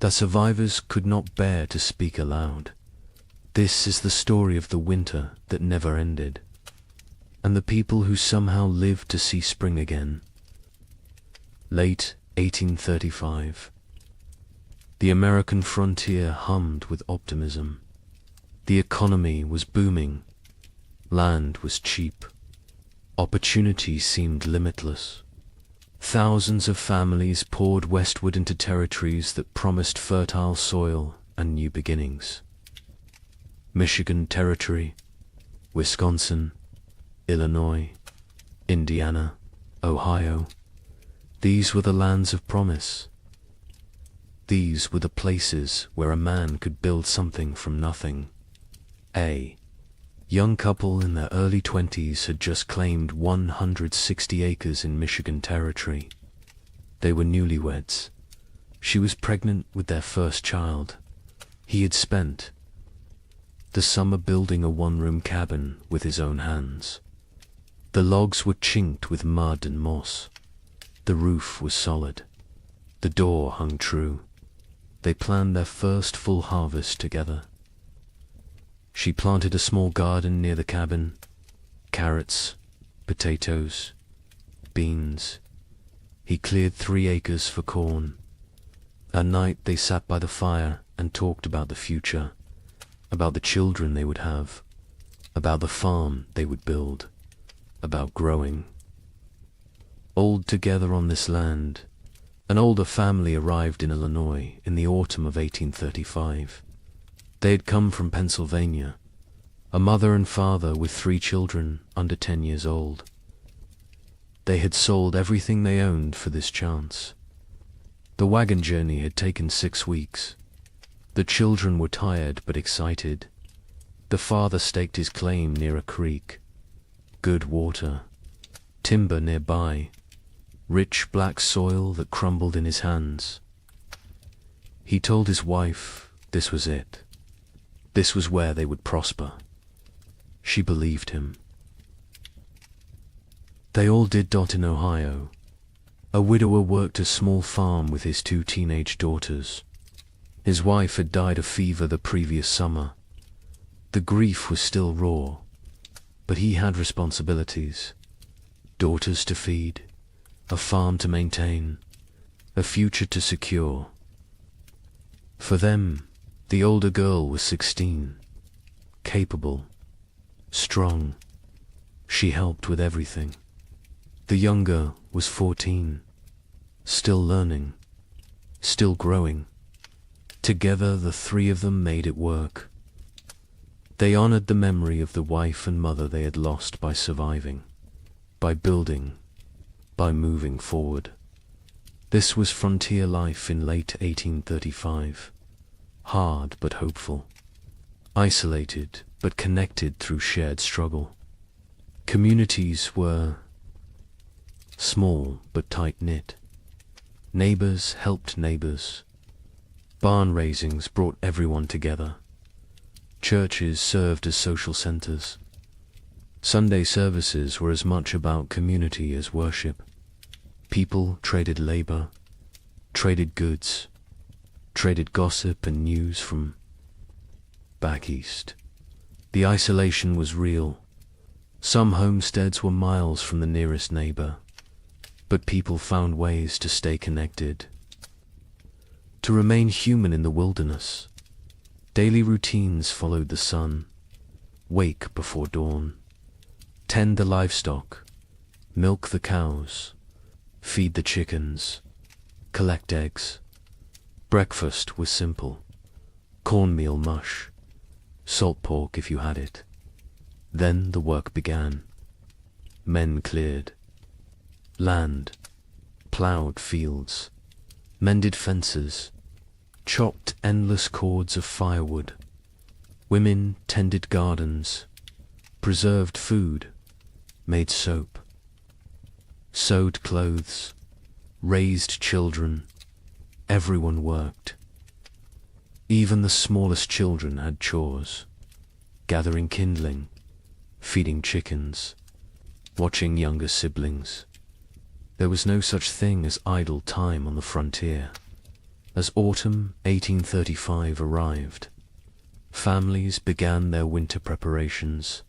that survivors could not bear to speak aloud. This is the story of the winter that never ended, and the people who somehow lived to see spring again. Late 1835. The American frontier hummed with optimism. The economy was booming. Land was cheap. Opportunity seemed limitless. Thousands of families poured westward into territories that promised fertile soil and new beginnings. Michigan Territory, Wisconsin, Illinois, Indiana, Ohio. These were the lands of promise. These were the places where a man could build something from nothing. A young couple in their early 20s had just claimed 160 acres in Michigan Territory. They were newlyweds. She was pregnant with their first child. He had spent the summer building a one-room cabin with his own hands. The logs were chinked with mud and moss. The roof was solid. The door hung true. They planned their first full harvest together. She planted a small garden near the cabin. Carrots, potatoes, beans. He cleared 3 acres for corn. At night they sat by the fire and talked about the future, about the children they would have, about the farm they would build, about growing. Old together on this land, an older family arrived in Illinois in the autumn of 1835. They had come from Pennsylvania, a mother and father with 3 children under 10 years old. They had sold everything they owned for this chance. The wagon journey had taken 6 weeks. The children were tired but excited. The father staked his claim near a creek. Good water, timber nearby, rich black soil that crumbled in his hands. He told his wife this was it. This was where they would prosper. She believed him. They all did in Ohio. A widower worked a small farm with his 2 teenage daughters. His wife had died of fever the previous summer. The grief was still raw, but he had responsibilities. Daughters to feed, a farm to maintain, a future to secure. For them, the older girl was 16, capable, strong. She helped with everything. The younger was 14, still learning, still growing. Together the 3 of them made it work. They honored the memory of the wife and mother they had lost by surviving, by building, by moving forward. This was frontier life in late 1835. Hard but hopeful. Isolated but connected through shared struggle. Communities were small but tight-knit. Neighbors helped neighbors. Barn raisings brought everyone together. Churches served as social centers. Sunday services were as much about community as worship. People traded labor, traded goods, traded gossip and news from back east. The isolation was real. Some homesteads were miles from the nearest neighbor, but people found ways to stay connected, to remain human in the wilderness. Daily routines followed the sun. Wake before dawn. Tend the livestock. Milk the cows. Feed the chickens. Collect eggs. Breakfast was simple. Cornmeal mush. Salt pork if you had it. Then the work began. Men cleared land, plowed fields, mended fences, chopped endless cords of firewood. Women tended gardens, preserved food, made soap, sewed clothes, raised children. Everyone worked. Even the smallest children had chores, gathering kindling, feeding chickens, watching younger siblings. There was no such thing as idle time on the frontier. As autumn 1835 arrived, families began their winter preparations.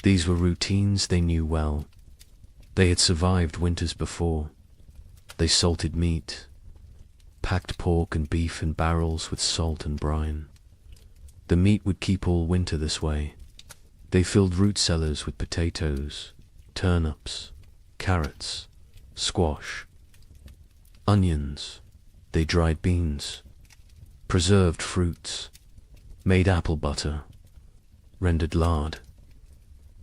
These were routines they knew well. They had survived winters before. They salted meat, packed pork and beef in barrels with salt and brine. The meat would keep all winter this way. They filled root cellars with potatoes, turnips, carrots, squash, onions. They dried beans, preserved fruits, made apple butter, rendered lard.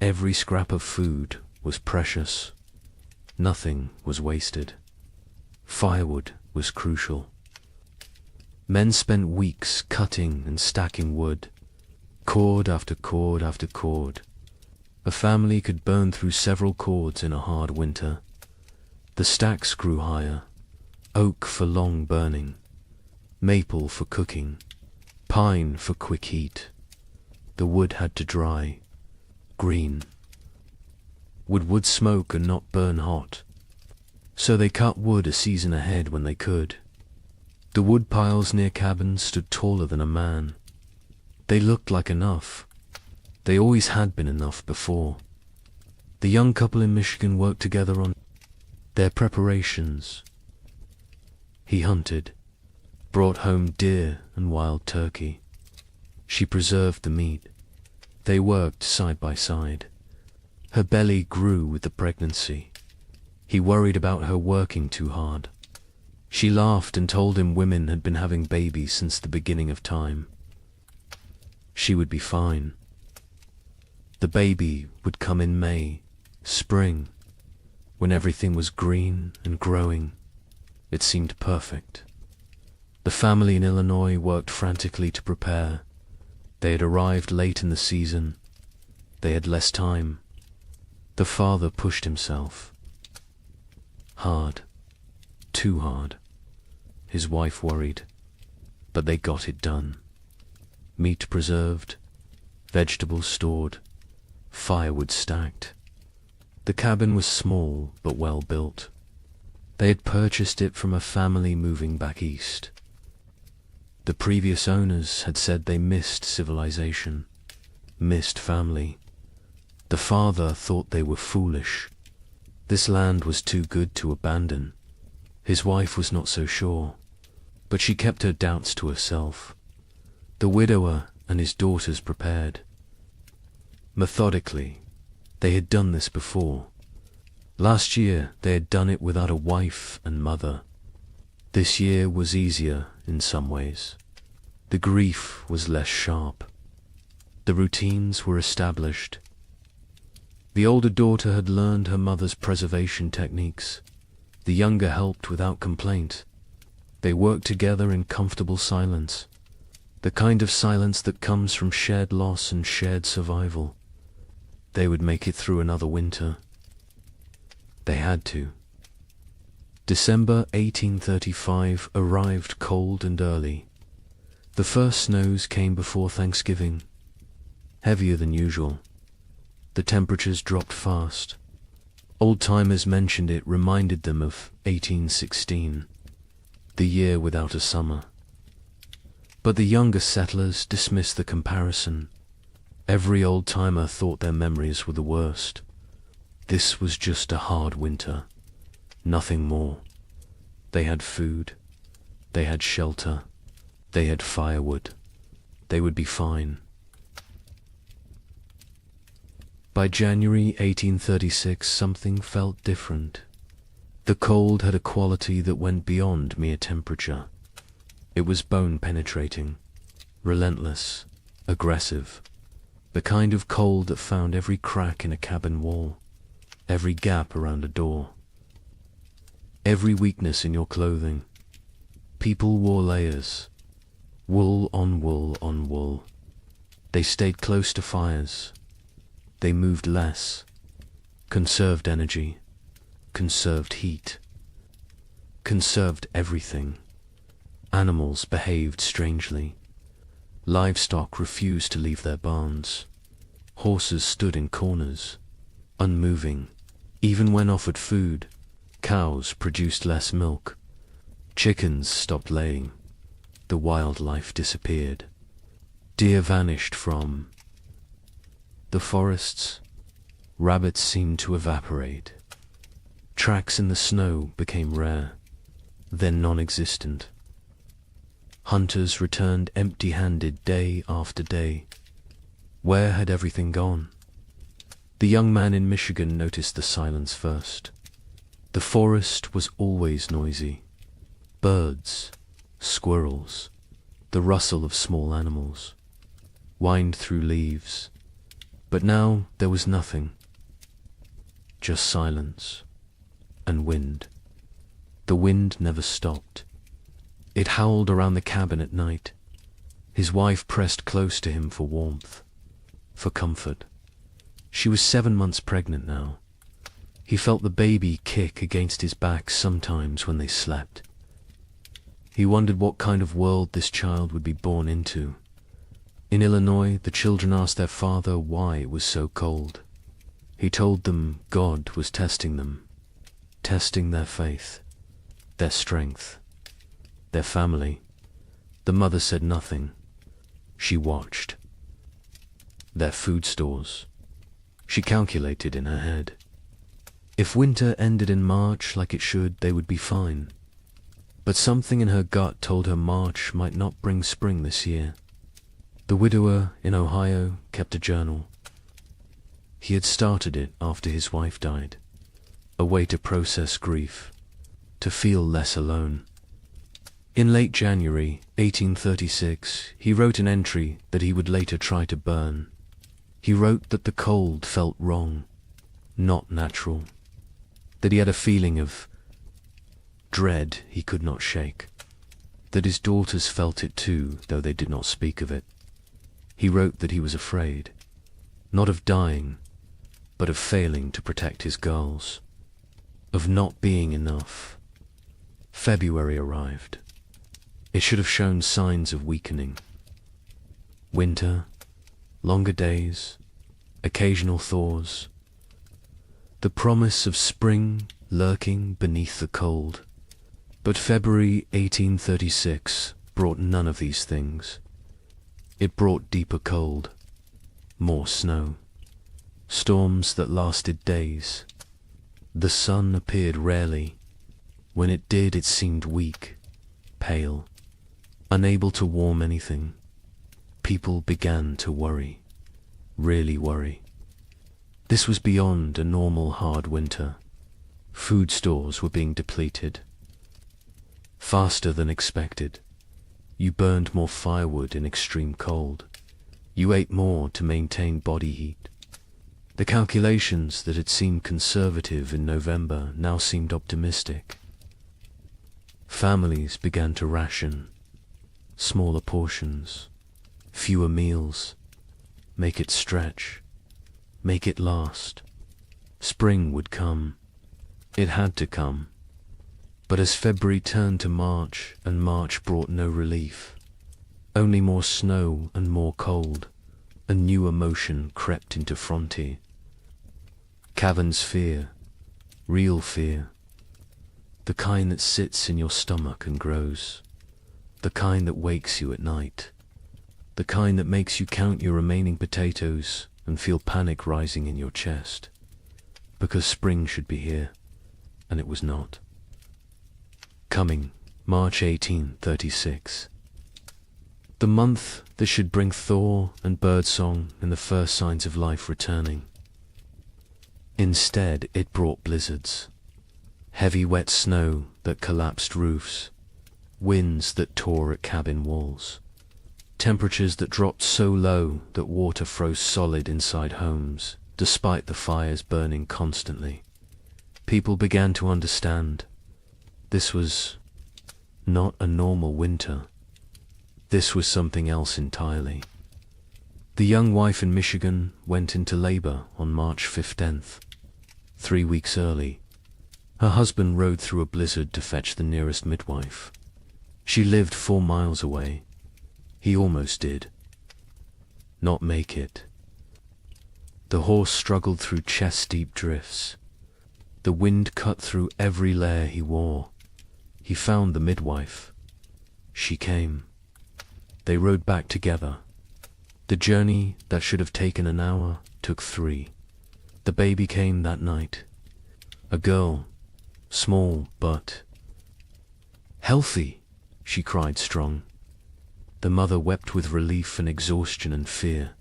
Every scrap of food was precious. Nothing was wasted. Firewood was crucial. Men spent weeks cutting and stacking wood, cord after cord after cord. A family could burn through several cords in a hard winter. The stacks grew higher, oak for long burning, maple for cooking, pine for quick heat. The wood had to dry, green. Would wood smoke and not burn hot? So they cut wood a season ahead when they could. The wood piles near cabins stood taller than a man. They looked like enough. They always had been enough before. The young couple in Michigan worked together on their preparations. He hunted, brought home deer and wild turkey. She preserved the meat. They worked side by side. Her belly grew with the pregnancy. He worried about her working too hard. She laughed and told him women had been having babies since the beginning of time. She would be fine. The baby would come in May, spring, when everything was green and growing. It seemed perfect. The family in Illinois worked frantically to prepare. They had arrived late in the season. They had less time. The father pushed himself. Hard. Too hard. His wife worried. But they got it done. Meat preserved, vegetables stored, firewood stacked. The cabin was small but well built. They had purchased it from a family moving back east. The previous owners had said they missed civilization, missed family. The father thought they were foolish. This land was too good to abandon. His wife was not so sure, but she kept her doubts to herself. The widower and his daughters prepared. Methodically, they had done this before. Last year they had done it without a wife and mother. This year was easier in some ways. The grief was less sharp. The routines were established. The older daughter had learned her mother's preservation techniques. The younger helped without complaint. They worked together in comfortable silence, the kind of silence that comes from shared loss and shared survival. They would make it through another winter. They had to. December 1835 arrived cold and early. The first snows came before Thanksgiving, heavier than usual. The temperatures dropped fast. Old-timers mentioned it reminded them of 1816, the year without a summer. But the younger settlers dismissed the comparison. Every old-timer thought their memories were the worst. This was just a hard winter, nothing more. They had food, they had shelter, they had firewood. They would be fine. By January 1836, something felt different. The cold had a quality that went beyond mere temperature. It was bone-penetrating, relentless, aggressive, the kind of cold that found every crack in a cabin wall, every gap around a door, every weakness in your clothing. People wore layers, wool on wool on wool. They stayed close to fires. They moved less, conserved energy, conserved heat, conserved everything. Animals behaved strangely. Livestock refused to leave their barns. Horses stood in corners, unmoving. Even when offered food, cows produced less milk. Chickens stopped laying. The wildlife disappeared. Deer vanished from the forests. Rabbits seemed to evaporate. Tracks in the snow became rare, then non-existent. Hunters returned empty-handed day after day. Where had everything gone? The young man in Michigan noticed the silence first. The forest was always noisy. Birds, squirrels, the rustle of small animals, whined through leaves. But now there was nothing. just silence and wind. The wind never stopped. It howled around the cabin at night. His wife pressed close to him for warmth, for comfort. She was 7 months pregnant now. He felt the baby kick against his back sometimes when they slept. He wondered what kind of world this child would be born into. In Illinois, the children asked their father why it was so cold. He told them God was testing them, testing their faith, their strength, their family. The mother said nothing. She watched. Their food stores. She calculated in her head. If winter ended in March like it should, they would be fine. But something in her gut told her March might not bring spring this year. The widower in Ohio kept a journal. He had started it after his wife died, a way to process grief, to feel less alone. In late January 1836, he wrote an entry that he would later try to burn. He wrote that the cold felt wrong, not natural, that he had a feeling of dread he could not shake, that his daughters felt it too, though they did not speak of it. He wrote that he was afraid, not of dying, but of failing to protect his girls, of not being enough. February arrived. It should have shown signs of weakening. Winter, longer days, occasional thaws. The promise of spring lurking beneath the cold. But February 1836 brought none of these things. It brought deeper cold, more snow, storms that lasted days. The sun appeared rarely. When it did, it seemed weak, pale, unable to warm anything. People began to worry, really worry. This was beyond a normal hard winter. Food stores were being depleted. Faster than expected. You burned more firewood in extreme cold. You ate more to maintain body heat. The calculations that had seemed conservative in November now seemed optimistic. Families began to ration. Smaller portions, fewer meals. Make it stretch. Make it last. Spring would come. It had to come. But as February turned to March, and March brought no relief, only more snow and more cold, a new emotion crept into Frontier. Cavern's fear, real fear, the kind that sits in your stomach and grows, the kind that wakes you at night, the kind that makes you count your remaining potatoes and feel panic rising in your chest, because spring should be here, and it was not. Coming, March 1836. The month that should bring thaw and birdsong and the first signs of life returning. Instead, it brought blizzards, heavy wet snow that collapsed roofs, winds that tore at cabin walls, temperatures that dropped so low that water froze solid inside homes, despite the fires burning constantly. People began to understand. This was not a normal winter. This was something else entirely. The young wife in Michigan went into labor on March 15th, 3 weeks early. Her husband rode through a blizzard to fetch the nearest midwife. She lived 4 miles away. He almost did not make it. The horse struggled through chest-deep drifts. The wind cut through every layer he wore. He found the midwife. She came. They rode back together. The journey that should have taken an hour took 3. The baby came that night. A girl, small but healthy, she cried strong. The mother wept with relief and exhaustion and fear.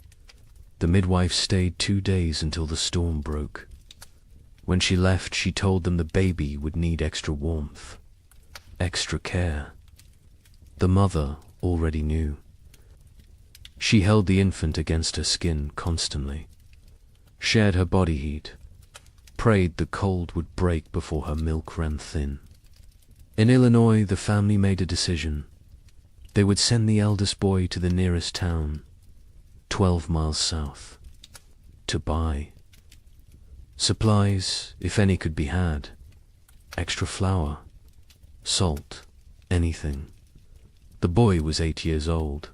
The midwife stayed 2 days until the storm broke. When she left, she told them the baby would need extra warmth, extra care. The mother already knew. She held the infant against her skin constantly, shared her body heat, prayed the cold would break before her milk ran thin. In Illinois, the family made a decision. They would send the eldest boy to the nearest town, 12 miles south, to buy supplies, if any could be had, extra flour, salt, anything. The boy was 8 years old,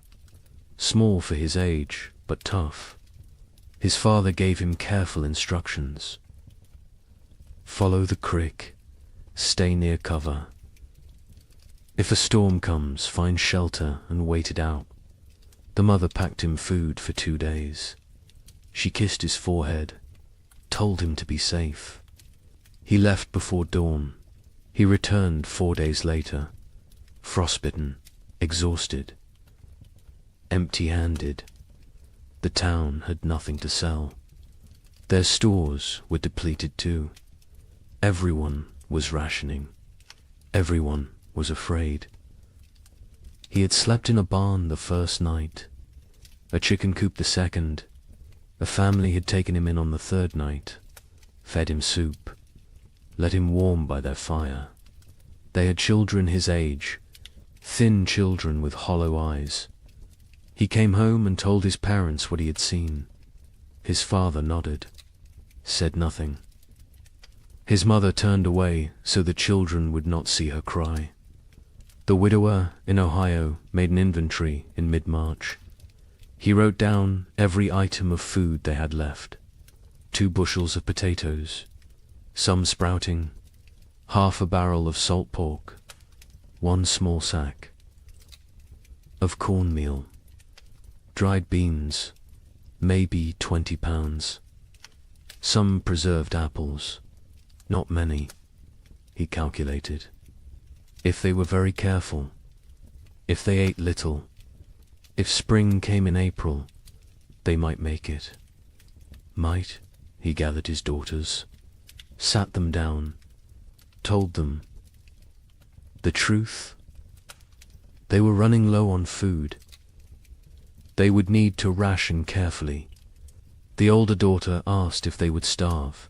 small for his age, but tough. His father gave him careful instructions. Follow the creek, stay near cover. If a storm comes, find shelter and wait it out. The mother packed him food for 2 days. She kissed his forehead, told him to be safe. He left before dawn. He returned 4 days later, frostbitten, exhausted, empty-handed. The town had nothing to sell. Their stores were depleted too. Everyone was rationing. Everyone was afraid. He had slept in a barn the first night, a chicken coop the second. A family had taken him in on the third night, fed him soup, let him warm by their fire. They had children his age, thin children with hollow eyes. He came home and told his parents what he had seen. His father nodded, said nothing. His mother turned away so the children would not see her cry. The widower in Ohio made an inventory in mid-March. He wrote down every item of food they had left. 2 bushels of potatoes, some sprouting, half a barrel of salt pork, 1 small sack of cornmeal, dried beans, maybe 20 pounds, some preserved apples, not many, he calculated. If they were very careful, if they ate little, if spring came in April, they might make it. Might, he gathered his daughters, sat them down, told them the truth. They were running low on food. They would need to ration carefully. The older daughter asked if they would starve.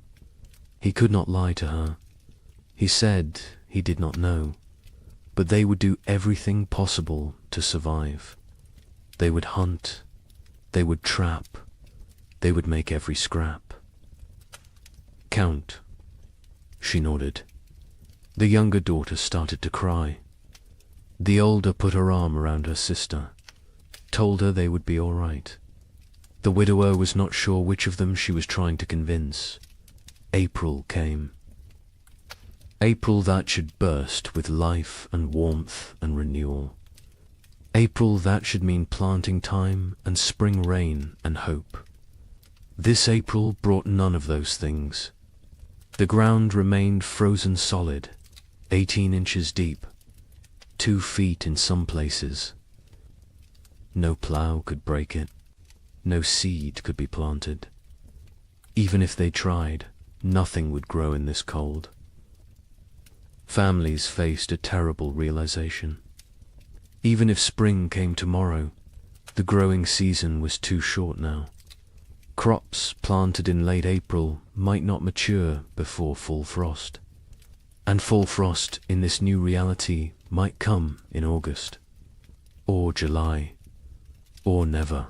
He could not lie to her. He said he did not know, but they would do everything possible to survive. They would hunt, they would trap, they would make every scrap. Count, she nodded. The younger daughter started to cry. The older put her arm around her sister, told her they would be all right. The widower was not sure which of them she was trying to convince. April came. April that should burst with life and warmth and renewal. April that should mean planting time and spring rain and hope. This April brought none of those things. The ground remained frozen solid, 18 inches deep, 2 feet in some places. No plough could break it. No seed could be planted. Even if they tried, nothing would grow in this cold. Families faced a terrible realization. Even if spring came tomorrow, the growing season was too short now. Crops planted in late April might not mature before full frost. And full frost in this new reality might come in August, or July, or never.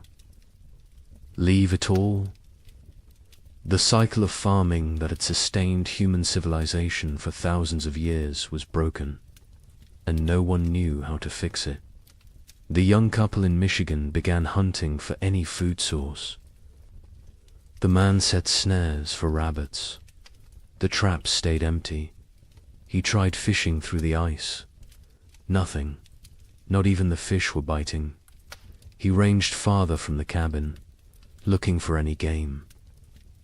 Leave it all? The cycle of farming that had sustained human civilization for thousands of years was broken, and no one knew how to fix it. The young couple in Michigan began hunting for any food source. The man set snares for rabbits. The traps stayed empty. He tried fishing through the ice. Nothing. Not even the fish were biting. He ranged farther from the cabin, looking for any game,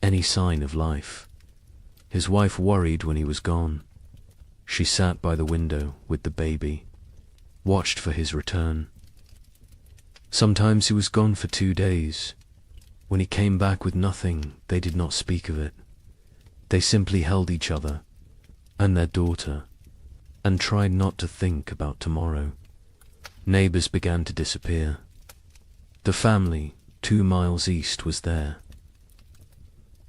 any sign of life. His wife worried when he was gone. She sat by the window with the baby, watched for his return. Sometimes he was gone for 2 days. When he came back with nothing, they did not speak of it. They simply held each other and their daughter and tried not to think about tomorrow. Neighbors began to disappear. The family 2 miles east was there.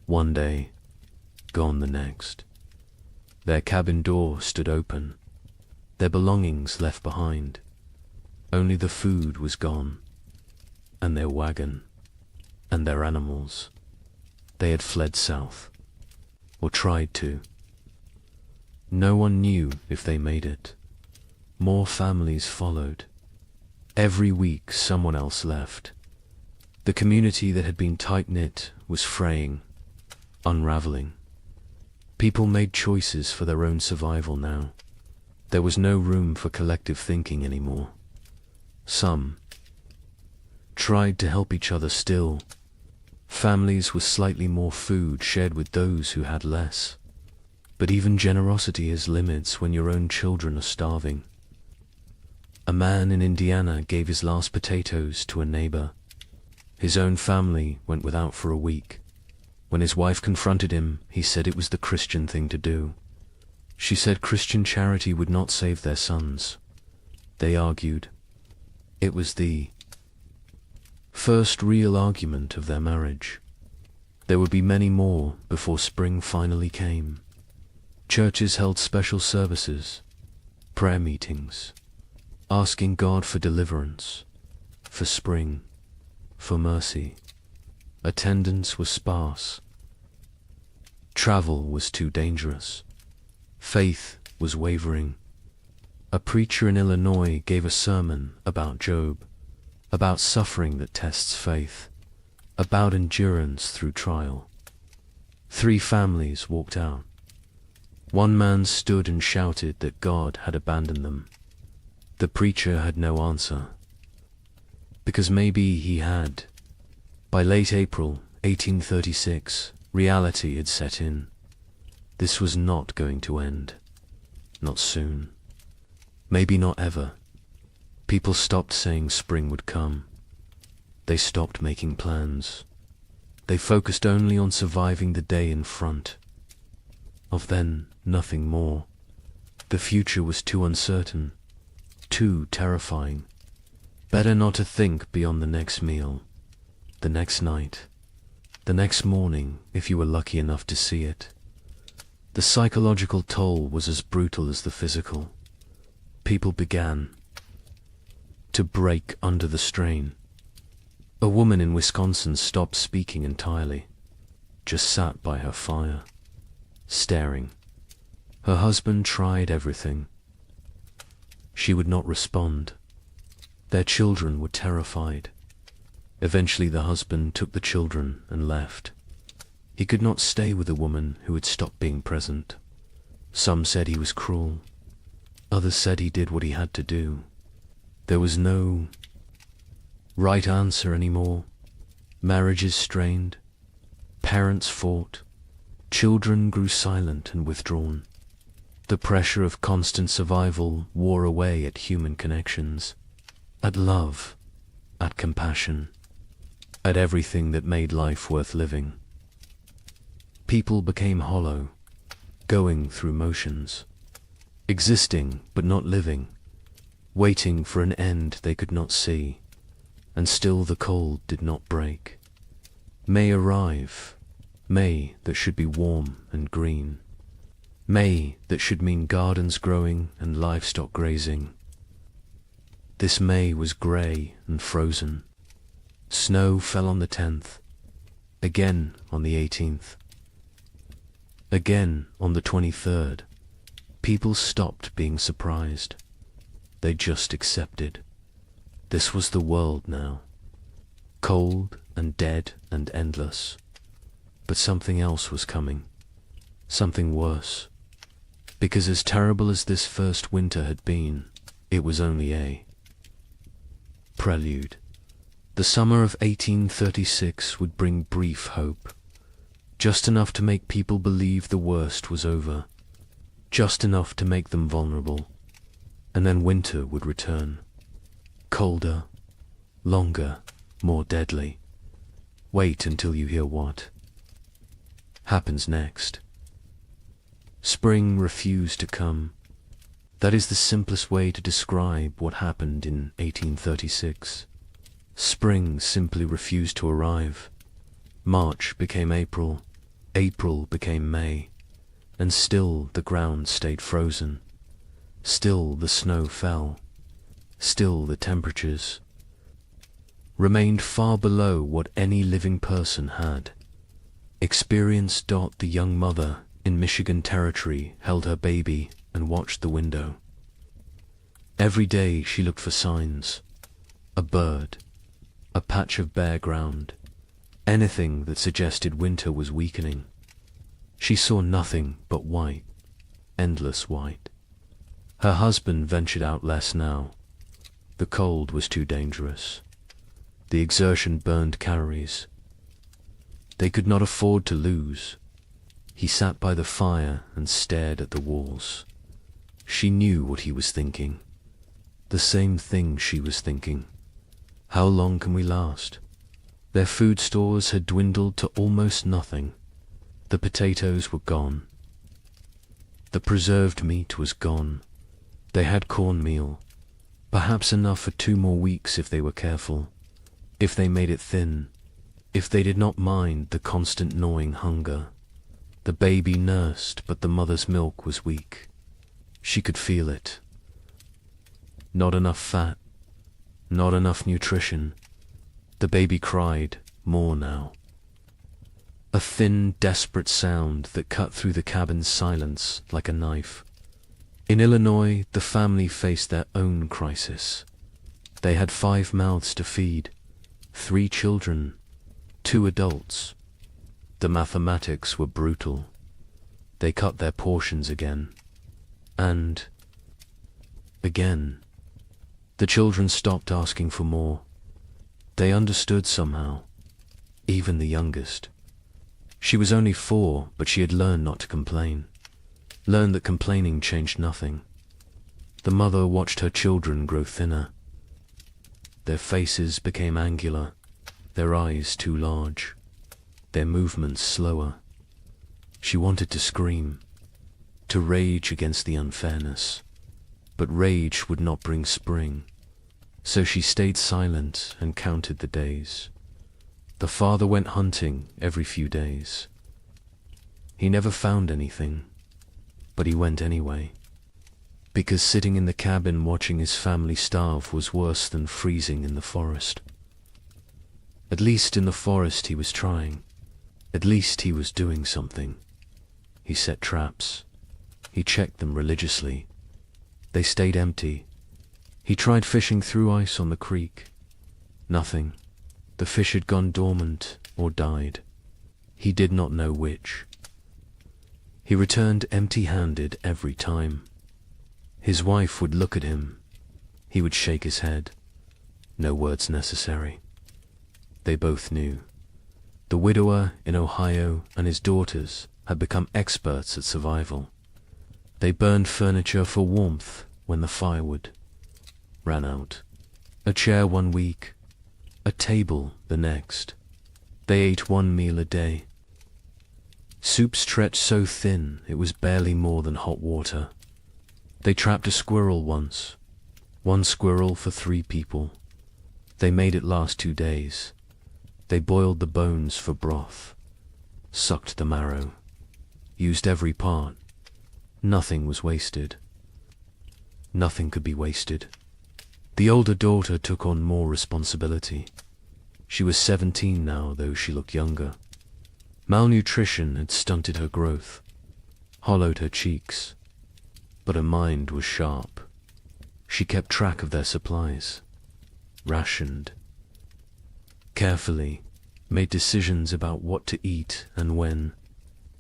One day, gone the next. Their cabin door stood open, their belongings left behind. Only the food was gone, and their wagon, and their animals. They had fled south, or tried to. No one knew if they made it. More families followed. Every week someone else left. The community that had been tight-knit was fraying, unraveling. People made choices for their own survival now. There was no room for collective thinking anymore. Some tried to help each other still. Families with slightly more food shared with those who had less. But even generosity has limits when your own children are starving. A man in Indiana gave his last potatoes to a neighbor. His own family went without for a week. When his wife confronted him, he said it was the Christian thing to do. She said Christian charity would not save their sons. They argued. It was the first real argument of their marriage. There would be many more before spring finally came. Churches held special services, prayer meetings, asking God for deliverance, for spring, for mercy. Attendance was sparse. Travel was too dangerous. Faith was wavering. A preacher in Illinois gave a sermon about Job, about suffering that tests faith, about endurance through trial. 3 families walked out. One man stood and shouted that God had abandoned them. The preacher had no answer, because maybe he had. By late April 1836, reality had set in. This was not going to end. Not soon. Maybe not ever. People stopped saying spring would come. They stopped making plans. They focused only on surviving the day in front. Of then, nothing more. The future was too uncertain, too terrifying. Better not to think beyond the next meal, the next night, the next morning if you were lucky enough to see it. The psychological toll was as brutal as the physical. People began to break under the strain. A woman in Wisconsin stopped speaking entirely, just sat by her fire, staring. Her husband tried everything. She would not respond. Their children were terrified. Eventually the husband took the children and left. He could not stay with a woman who had stopped being present. Some said he was cruel. Others said he did what he had to do. There was no right answer anymore. Marriages strained. Parents fought. Children grew silent and withdrawn. The pressure of constant survival wore away at human connections, at love, at compassion, at everything that made life worth living. People became hollow, going through motions, existing but not living, waiting for an end they could not see, and still the cold did not break. May arrive, May that should be warm and green, May that should mean gardens growing and livestock grazing. This May was grey and frozen. Snow fell on the 10th, again on the 18th. Again on the 23rd, people stopped being surprised. They just accepted. This was the world now. Cold and dead and endless. But something else was coming. Something worse. Because as terrible as this first winter had been, it was only a prelude. The summer of 1836 would bring brief hope. Just enough to make people believe the worst was over. Just enough to make them vulnerable. And then winter would return. Colder, longer, more deadly. Wait until you hear what happens next. Spring refused to come. That is the simplest way to describe what happened in 1836. Spring simply refused to arrive. March became April. April became May, and still the ground stayed frozen. Still the snow fell. Still the temperatures remained far below what any living person had. Experienced Dot, the young mother in Michigan Territory, held her baby and watched the window. Every day she looked for signs. A bird, a patch of bare ground, anything that suggested winter was weakening. She saw nothing but white, endless white. Her husband ventured out less now. The cold was too dangerous. The exertion burned calories. They could not afford to lose. He sat by the fire and stared at the walls. She knew what he was thinking. The same thing she was thinking. How long can we last? Their food stores had dwindled to almost nothing. The potatoes were gone. The preserved meat was gone. They had cornmeal, perhaps enough for 2 more weeks if they were careful, if they made it thin, if they did not mind the constant gnawing hunger. The baby nursed, but the mother's milk was weak. She could feel it. Not enough fat, not enough nutrition. The baby cried more now. A thin, desperate sound that cut through the cabin's silence like a knife. In Illinois, the family faced their own crisis. They had 5 mouths to feed, 3 children, 2 adults. The mathematics were brutal. They cut their portions again. And again. The children stopped asking for more. They understood somehow, even the youngest. She was only 4, but she had learned not to complain. Learned that complaining changed nothing. The mother watched her children grow thinner. Their faces became angular, their eyes too large, their movements slower. She wanted to scream, to rage against the unfairness, but rage would not bring spring. So she stayed silent and counted the days. The father went hunting every few days. He never found anything. But he went anyway, because sitting in the cabin watching his family starve was worse than freezing in the forest. At least in the forest he was trying. At least he was doing something. He set traps. He checked them religiously. They stayed empty. He tried fishing through ice on the creek. Nothing. The fish had gone dormant or died. He did not know which. He returned empty-handed every time. His wife would look at him. He would shake his head. No words necessary. They both knew. The widower in Ohio and his daughters had become experts at survival. They burned furniture for warmth when the firewood ran out. A chair 1 week, a table the next. They ate 1 meal a day. Soup stretched so thin it was barely more than hot water. They trapped a squirrel once. 1 squirrel for 3 people. They made it last 2 days. They boiled the bones for broth, sucked the marrow, used every part. Nothing was wasted. Nothing could be wasted. The older daughter took on more responsibility. She was 17 now, though she looked younger. Malnutrition had stunted her growth, hollowed her cheeks, but her mind was sharp. She kept track of their supplies, rationed, carefully, made decisions about what to eat and when.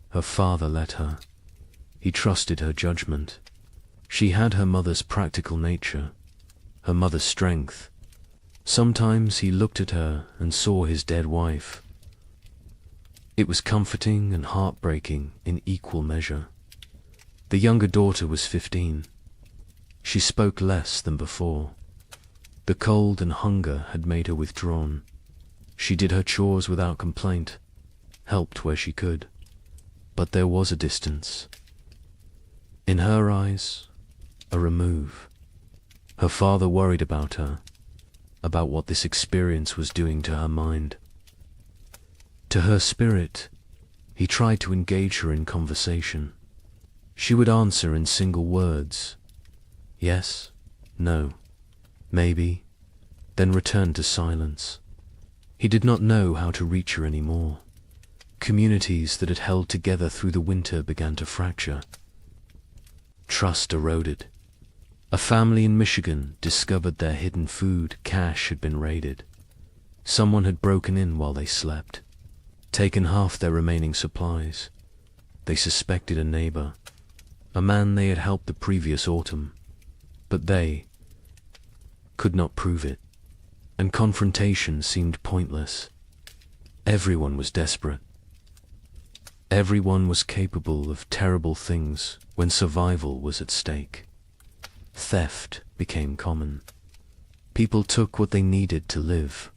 Her father let her. He trusted her judgment. She had her mother's practical nature, her mother's strength. Sometimes he looked at her and saw his dead wife. It was comforting and heartbreaking in equal measure. The younger daughter was 15. She spoke less than before. The cold and hunger had made her withdrawn. She did her chores without complaint, helped where she could. But there was a distance. In her eyes, a remove. Her father worried about her, about what this experience was doing to her mind. To her spirit, He tried to engage her in conversation. She would answer in single words. Yes, no, maybe, then return to silence. He did not know how to reach her anymore. Communities that had held together through the winter began to fracture. Trust eroded. A family in Michigan discovered their hidden food cache had been raided. Someone had broken in while they slept, taken half their remaining supplies. They suspected a neighbor, a man they had helped the previous autumn, but they could not prove it, and confrontation seemed pointless. Everyone was desperate. Everyone was capable of terrible things when survival was at stake. Theft became common. People took what they needed to live.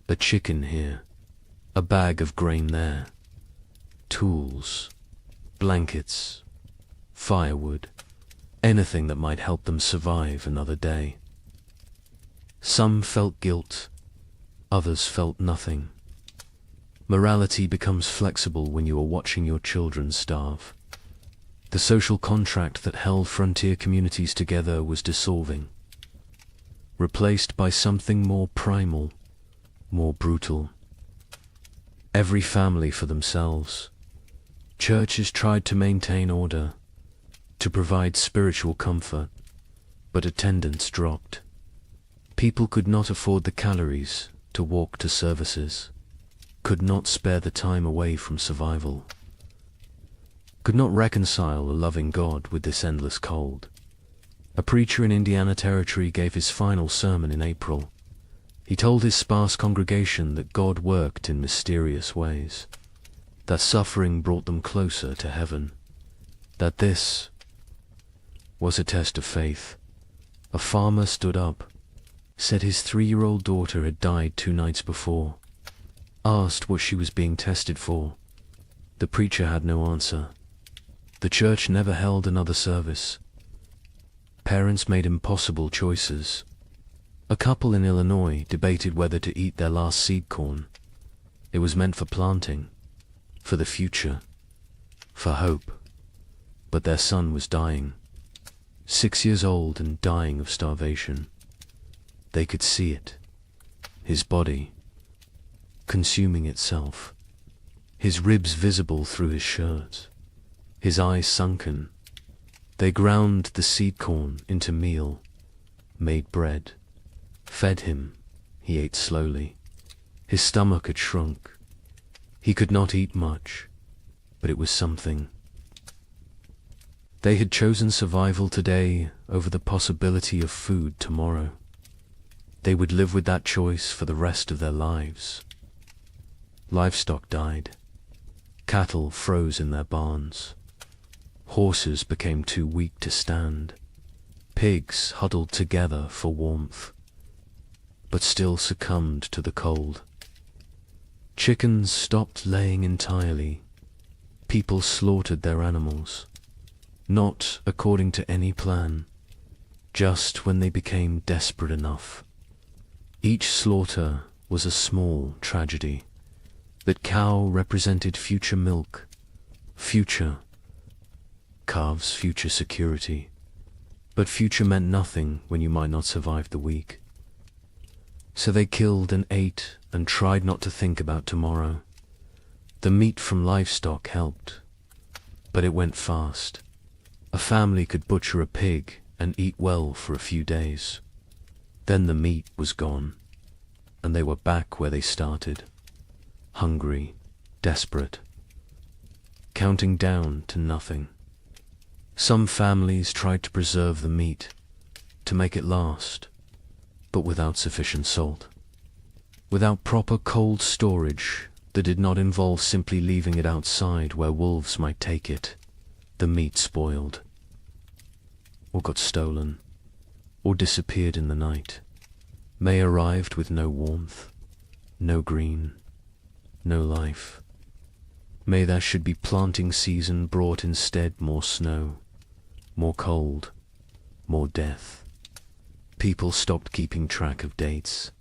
A chicken here, a bag of grain there, tools, blankets, firewood, anything that might help them survive another day. Some felt guilt, others felt nothing. Morality becomes flexible when you are watching your children starve. The social contract that held frontier communities together was dissolving, replaced by something more primal, more brutal. Every family for themselves. Churches tried to maintain order, to provide spiritual comfort, but attendance dropped. People could not afford the calories to walk to services, could not spare the time away from survival, could not reconcile a loving God with this endless cold. A preacher in Indiana Territory gave his final sermon in April. He told his sparse congregation that God worked in mysterious ways, that suffering brought them closer to heaven, that this was a test of faith. A farmer stood up, said his 3-year-old daughter had died 2 nights before, asked what she was being tested for. The preacher had no answer. The church never held another service. Parents made impossible choices. A couple in Illinois debated whether to eat their last seed corn. It was meant for planting, for the future, for hope. But their son was dying, 6 years old and dying of starvation. They could see it, his body consuming itself, his ribs visible through his shirt, his eyes sunken. They ground the seed corn into meal, made bread, fed him. He ate slowly. His stomach had shrunk. He could not eat much, but it was something. They had chosen survival today over the possibility of food tomorrow. They would live with that choice for the rest of their lives. Livestock died. Cattle froze in their barns. Horses became too weak to stand. Pigs huddled together for warmth, but still succumbed to the cold. Chickens stopped laying entirely. People slaughtered their animals, not according to any plan, just when they became desperate enough. Each slaughter was a small tragedy. That cow represented future milk, future. Calves, future security. But future meant nothing when you might not survive the week. So they killed and ate and tried not to think about tomorrow. The meat from livestock helped, but it went fast. A family could butcher a pig and eat well for a few days. Then the meat was gone, and they were back where they started. Hungry, desperate, counting down to nothing. Some families tried to preserve the meat, to make it last, but without sufficient salt. Without proper cold storage that did not involve simply leaving it outside where wolves might take it, the meat spoiled, or got stolen, or disappeared in the night. May arrived with no warmth, no green, no life. May there should be planting season brought instead more snow, more cold, more death. People stopped keeping track of dates.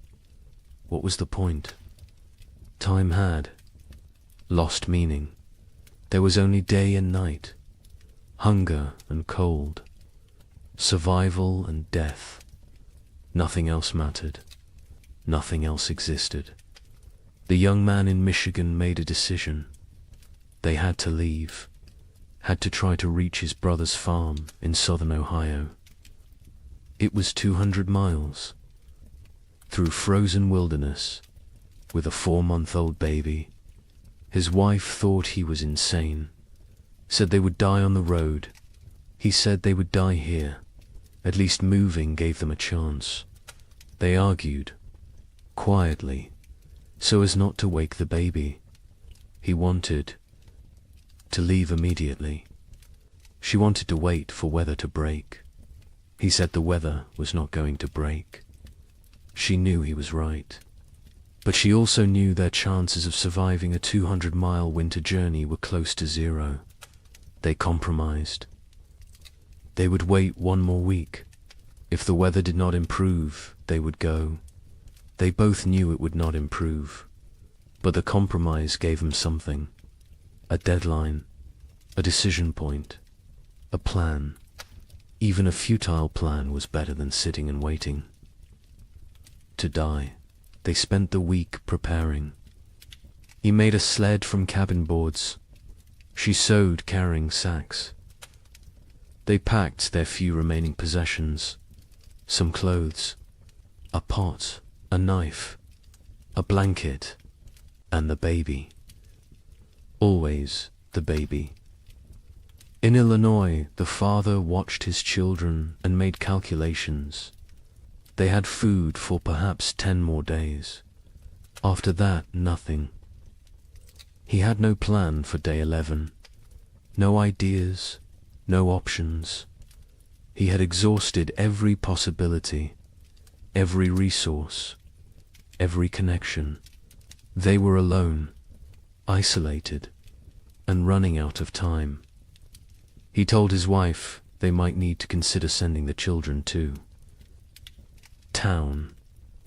What was the point? Time had lost meaning. There was only day and night, hunger and cold, survival and death. Nothing else mattered. Nothing else existed. The young man in Michigan made a decision. They had to leave, had to try to reach his brother's farm in southern Ohio. It was 200 miles, through frozen wilderness, with a 4-month-old baby. His wife thought he was insane, said they would die on the road. He said they would die here. At least moving gave them a chance. They argued, quietly, so as not to wake the baby. He wanted to leave immediately. She wanted to wait for weather to break. He said the weather was not going to break. She knew he was right. But she also knew their chances of surviving a 200-mile winter journey were close to zero. They compromised. They would wait 1 more week. If the weather did not improve, they would go. They both knew it would not improve. But the compromise gave them something. A deadline, a decision point, a plan. Even a futile plan was better than sitting and waiting. To die. They spent the week preparing. He made a sled from cabin boards. She sewed carrying sacks. They packed their few remaining possessions, some clothes, a pot, a knife, a blanket, and the baby. Always the baby. In Illinois, the father watched his children and made calculations. They had food for perhaps 10 more days. After that, nothing. He had no plan for day 11. No ideas, no options. He had exhausted every possibility, every resource, every connection. They were alone, isolated, and running out of time. He told his wife they might need to consider sending the children to town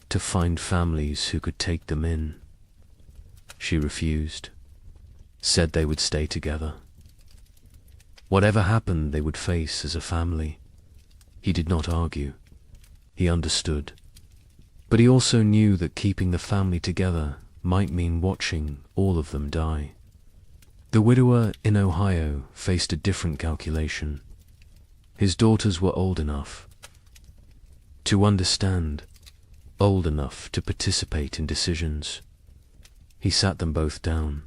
to find families who could take them in. She refused, said they would stay together. Whatever happened, they would face as a family. He did not argue. He understood. But he also knew that keeping the family together might mean watching all of them die. The widower in Ohio faced a different calculation. His daughters were old enough to understand, old enough to participate in decisions. He sat them both down,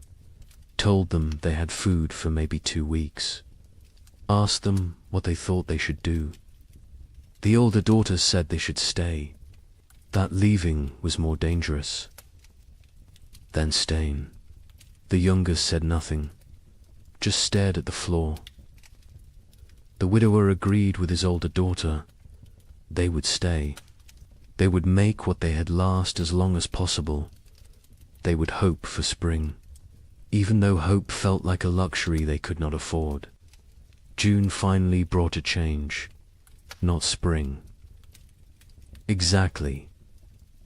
told them they had food for maybe 2 weeks, asked them what they thought they should do. The older daughter said they should stay, that leaving was more dangerous than staying. The younger said nothing, just stared at the floor. The widower agreed with his older daughter. They would stay. They would make what they had last as long as possible. They would hope for spring, even though hope felt like a luxury they could not afford. June finally brought a change, not spring. Exactly,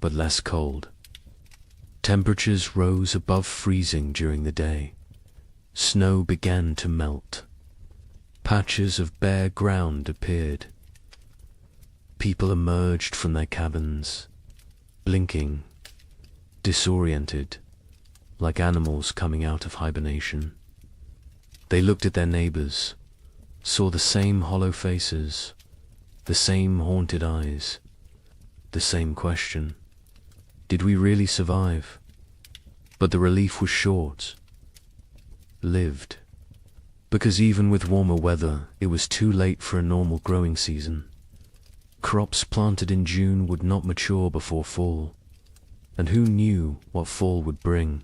but less cold. Temperatures rose above freezing during the day. Snow began to melt. Patches of bare ground appeared. People emerged from their cabins, blinking, disoriented, like animals coming out of hibernation. They looked at their neighbors, saw the same hollow faces, the same haunted eyes, the same question. Did we really survive? But the relief was short. Lived. Because even with warmer weather, it was too late for a normal growing season. Crops planted in June would not mature before fall. And who knew what fall would bring?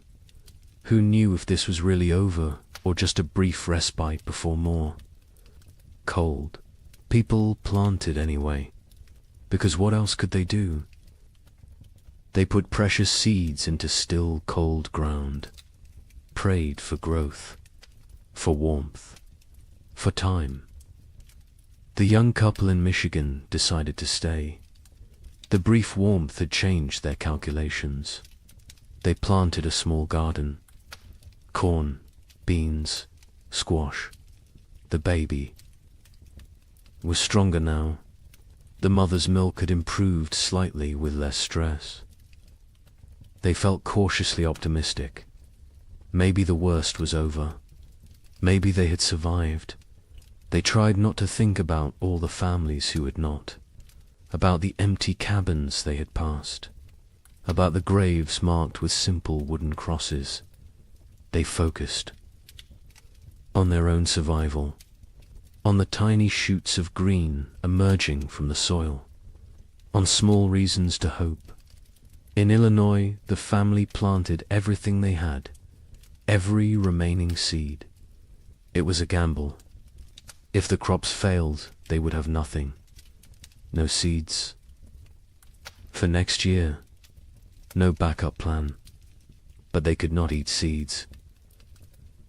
Who knew if this was really over, or just a brief respite before more? Cold. People planted anyway, because what else could they do? They put precious seeds into still, cold ground, prayed for growth, for warmth, for time. The young couple in Michigan decided to stay. The brief warmth had changed their calculations. They planted a small garden. Corn, beans, squash. The baby was stronger now. The mother's milk had improved slightly with less stress. They felt cautiously optimistic. Maybe the worst was over. Maybe they had survived. They tried not to think about all the families who had not, about the empty cabins they had passed, about the graves marked with simple wooden crosses. They focused on their own survival, on the tiny shoots of green emerging from the soil, on small reasons to hope. In Illinois, the family planted everything they had, every remaining seed. It was a gamble. If the crops failed, they would have nothing. No seeds. For next year, no backup plan. But they could not eat seeds,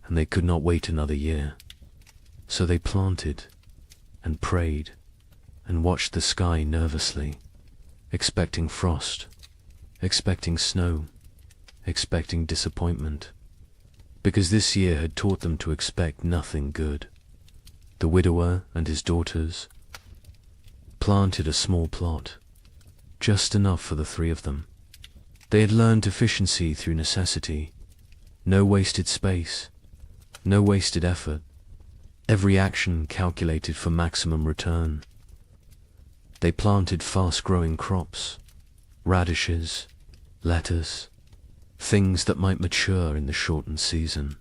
and they could not wait another year. So they planted and prayed and watched the sky nervously, expecting frost, expecting snow, expecting disappointment, because this year had taught them to expect nothing good. The widower and his daughters planted a small plot, just enough for the three of them. They had learned efficiency through necessity, no wasted space, no wasted effort, every action calculated for maximum return. They planted fast-growing crops, radishes, lettuce, things that might mature in the shortened season.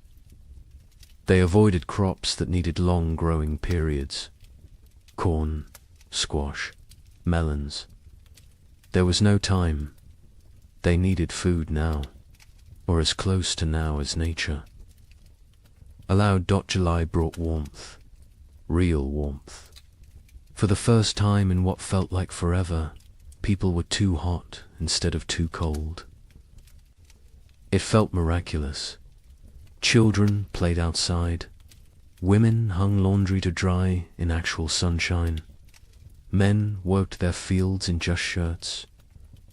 They avoided crops that needed long growing periods, corn, squash, melons. There was no time. They needed food now, or as close to now as nature. Allowed. July brought warmth, real warmth. For the first time in what felt like forever, people were too hot instead of too cold. It felt miraculous. Children played outside. Women hung laundry to dry in actual sunshine. Men worked their fields in just shirts.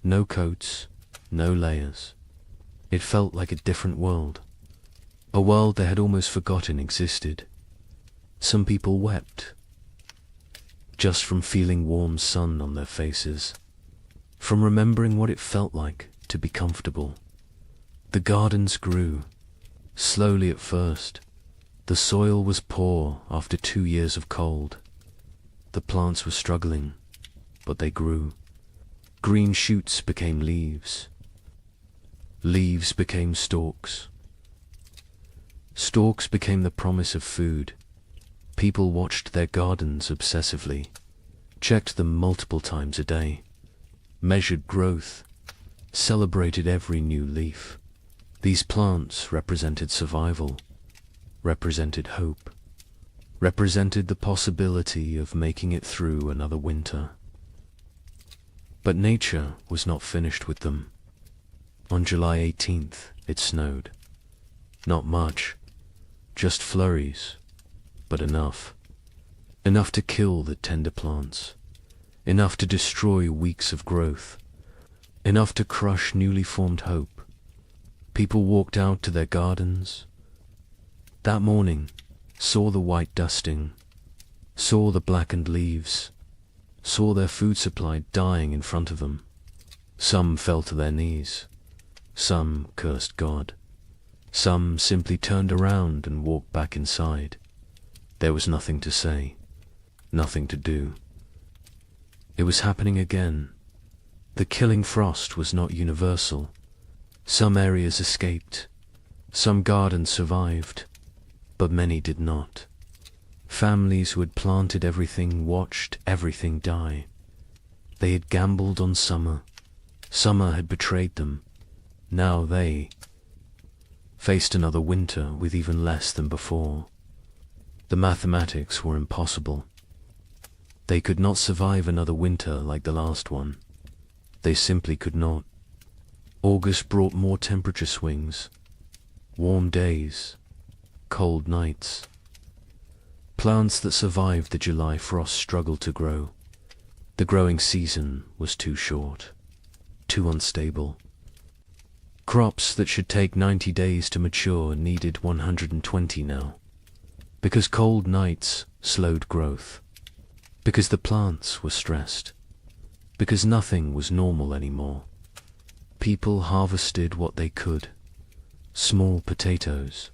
No coats, no layers. It felt like a different world. A world they had almost forgotten existed. Some people wept, just from feeling warm sun on their faces, from remembering what it felt like to be comfortable. The gardens grew, slowly at first. The soil was poor after 2 years of cold. The plants were struggling, but they grew. Green shoots became leaves. Leaves became stalks. Stalks became the promise of food. People watched their gardens obsessively, checked them multiple times a day, measured growth, celebrated every new leaf. These plants represented survival, represented hope, represented the possibility of making it through another winter. But nature was not finished with them. On July 18th, it snowed. Not much, just flurries, but enough. Enough to kill the tender plants, enough to destroy weeks of growth, enough to crush newly formed hope. People walked out to their gardens that morning, saw the white dusting, saw the blackened leaves, saw their food supply dying in front of them. Some fell to their knees, some cursed God, some simply turned around and walked back inside. There was nothing to say, nothing to do. It was happening again. The killing frost was not universal. Some areas escaped, some gardens survived, but many did not. Families who had planted everything watched everything die. They had gambled on summer. Summer had betrayed them. Now they faced another winter with even less than before. The mathematics were impossible. They could not survive another winter like the last one. They simply could not. August brought more temperature swings, warm days, cold nights. Plants that survived the July frost struggled to grow. The growing season was too short, too unstable. Crops that should take 90 days to mature needed 120 now. because cold nights slowed growth, because the plants were stressed, because nothing was normal anymore. People harvested what they could: small potatoes,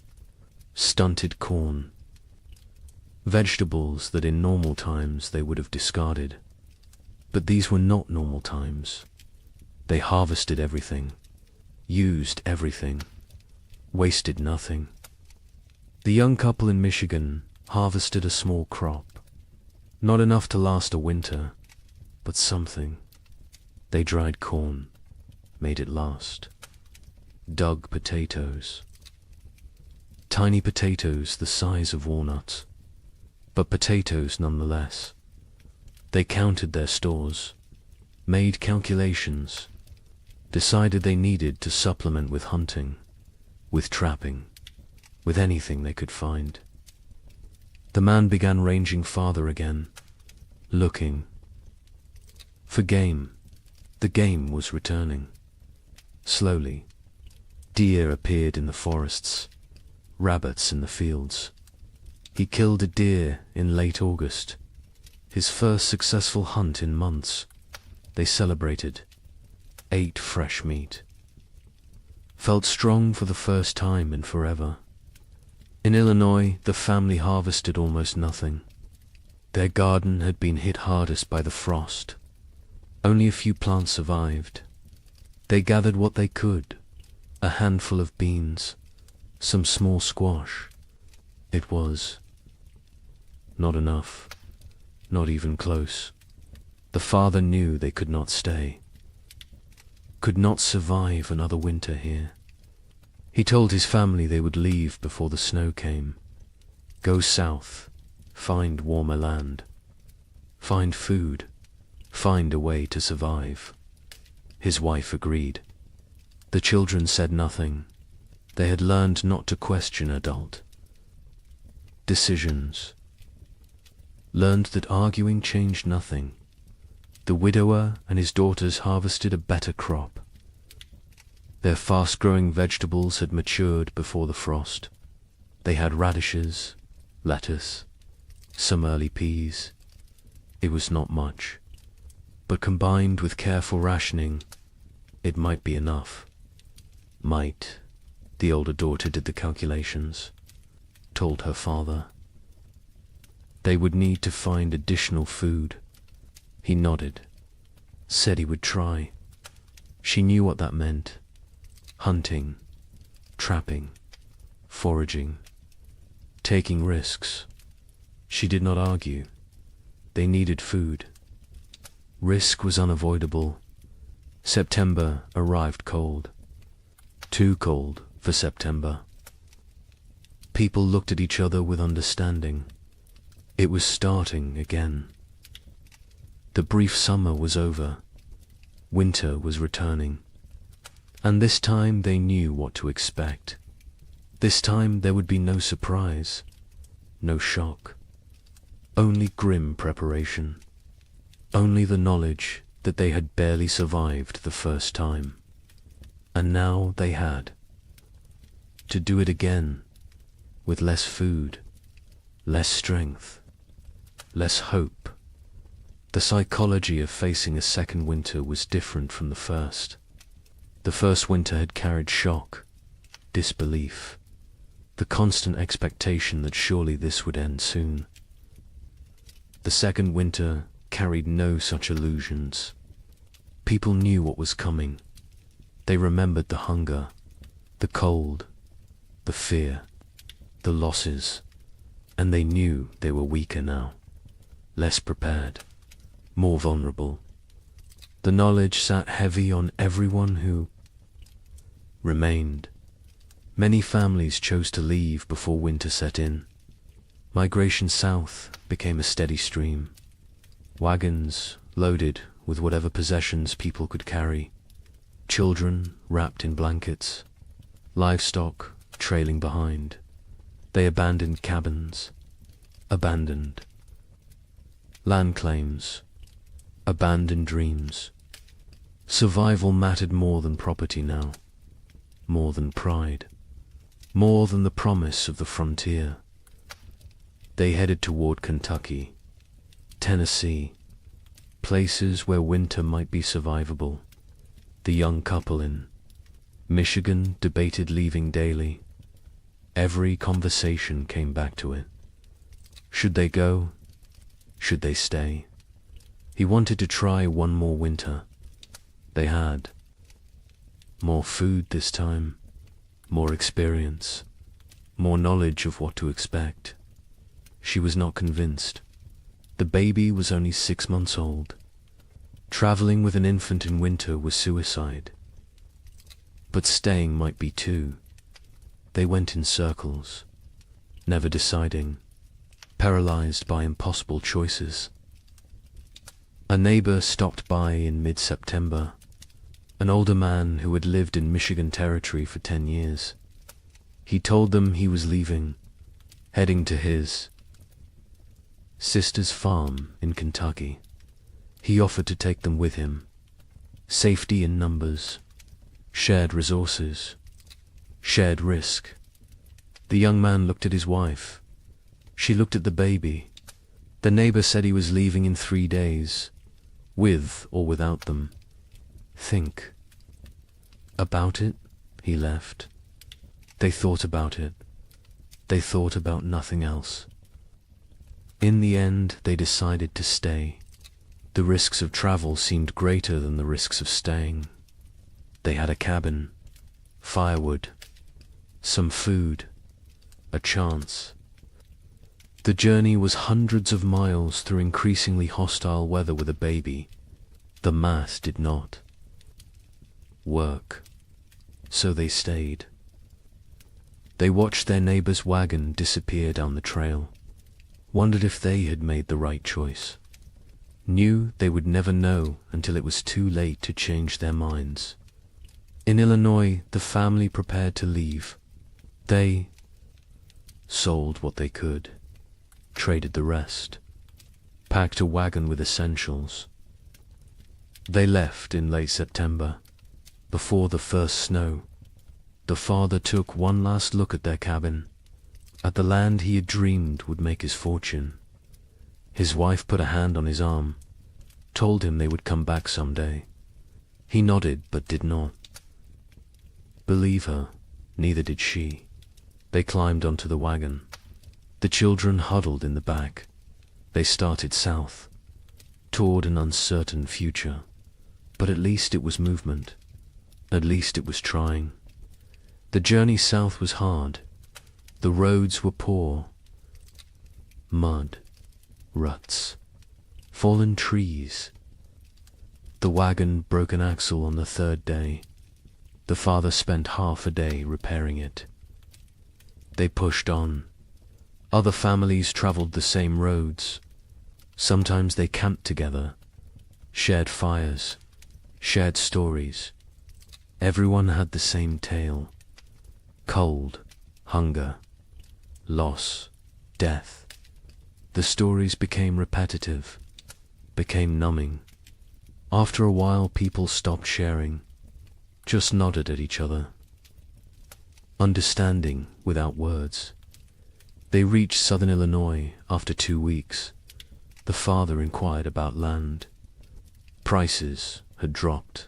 stunted corn, vegetables that in normal times they would have discarded. But these were not normal times. They harvested everything, used everything, wasted nothing. The young couple in Michigan harvested a small crop, not enough to last a winter, but something. They dried corn, made it last. Dug potatoes. Tiny potatoes the size of walnuts, but potatoes nonetheless. They counted their stores, made calculations, decided they needed to supplement with hunting, with trapping, with anything they could find. The man began ranging farther again, looking for game. The game was returning. Slowly, deer appeared in the forests, rabbits in the fields. He killed a deer in late August, his first successful hunt in months. They celebrated, ate fresh meat, felt strong for the first time in forever. In Illinois, the family harvested almost nothing. Their garden had been hit hardest by the frost. Only a few plants survived. They gathered what they could: a handful of beans, some small squash. It was not enough, not even close. The father knew they could not stay, could not survive another winter here. He told his family they would leave before the snow came, go south, find warmer land, find food, find a way to survive. His wife agreed. The children said nothing. They had learned not to question adult decisions, learned that arguing changed nothing. The widower and his daughters harvested a better crop. Their fast-growing vegetables had matured before the frost. They had radishes, lettuce, some early peas. It was not much, but combined with careful rationing, it might be enough. Might. The older daughter did the calculations, told her father. They would need to find additional food. He nodded, said he would try. She knew what that meant: hunting, trapping, foraging, taking risks. She did not argue. They needed food. Risk was unavoidable. September arrived cold. Too cold for September. People looked at each other with understanding. It was starting again. The brief summer was over. Winter was returning. And this time they knew what to expect. This time there would be no surprise, no shock. Only grim preparation. Only the knowledge that they had barely survived the first time. And now they had to do it again, with less food, less strength, less hope. The psychology of facing a second winter was different from the first. The first winter had carried shock, disbelief, the constant expectation that surely this would end soon. The second winter carried no such illusions. People knew what was coming. They remembered the hunger, the cold, the fear, the losses, and they knew they were weaker now, less prepared, more vulnerable. The knowledge sat heavy on everyone who remained. Many families chose to leave before winter set in. Migration south became a steady stream. Wagons loaded with whatever possessions people could carry. Children wrapped in blankets. Livestock trailing behind. They abandoned cabins. Abandoned land claims. Abandoned dreams. Survival mattered more than property now. More than pride. More than the promise of the frontier. They headed toward Kentucky, Tennessee, places where winter might be survivable. The young couple in Michigan debated leaving daily. Every conversation came back to it. Should they go? Should they stay? He wanted to try one more winter. They had more food this time, more experience, more knowledge of what to expect. She was not convinced. The baby was only 6 months old. Traveling with an infant in winter was suicide. But staying might be too. They went in circles, never deciding, paralyzed by impossible choices. A neighbor stopped by in mid-September, an older man who had lived in Michigan Territory for 10 years. He told them he was leaving, heading to his sister's farm in Kentucky. He offered to take them with him. Safety in numbers, shared resources, shared risk. The young man looked at his wife. She looked at the baby. The neighbor said he was leaving in 3 days, with or without them. Think about it. He left. They thought about it. They thought about nothing else. In the end, they decided to stay. The risks of travel seemed greater than the risks of staying. They had a cabin, firewood, some food, a chance. The journey was hundreds of miles through increasingly hostile weather with a baby. The math did not work, so they stayed. They watched their neighbor's wagon disappear down the trail, wondered if they had made the right choice, knew they would never know until it was too late to change their minds. In Illinois, the family prepared to leave. They sold what they could, traded the rest, packed a wagon with essentials. They left in late September, before the first snow. The father took one last look at their cabin, at the land he had dreamed would make his fortune. His wife put a hand on his arm, told him they would come back someday. He nodded but did not believe her. Neither did she. They climbed onto the wagon. The children huddled in the back. They started south, toward an uncertain future. But at least it was movement. At least it was trying. The journey south was hard. The roads were poor. Mud, ruts, fallen trees. The wagon broke an axle on the 3rd day. The father spent half a day repairing it. They pushed on. Other families traveled the same roads. Sometimes they camped together, shared fires, shared stories. Everyone had the same tale. Cold, hunger, loss, death. The stories became repetitive, became numbing. After a while, people stopped sharing, just nodded at each other, understanding without words. They reached southern Illinois after 2 weeks. The father inquired about land. Prices had dropped.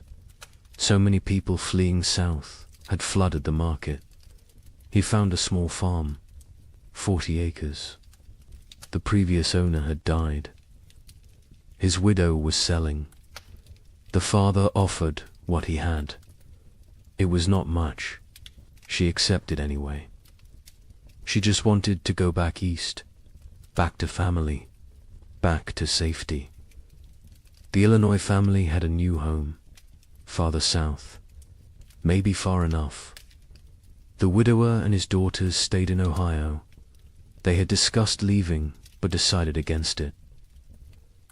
So many people fleeing south had flooded the market. He found a small farm, 40 acres. The previous owner had died. His widow was selling. The father offered what he had. It was not much. She accepted anyway. She just wanted to go back east, back to family, back to safety. The Illinois family had a new home, farther south, maybe far enough. The widower and his daughters stayed in Ohio. They had discussed leaving, but decided against it.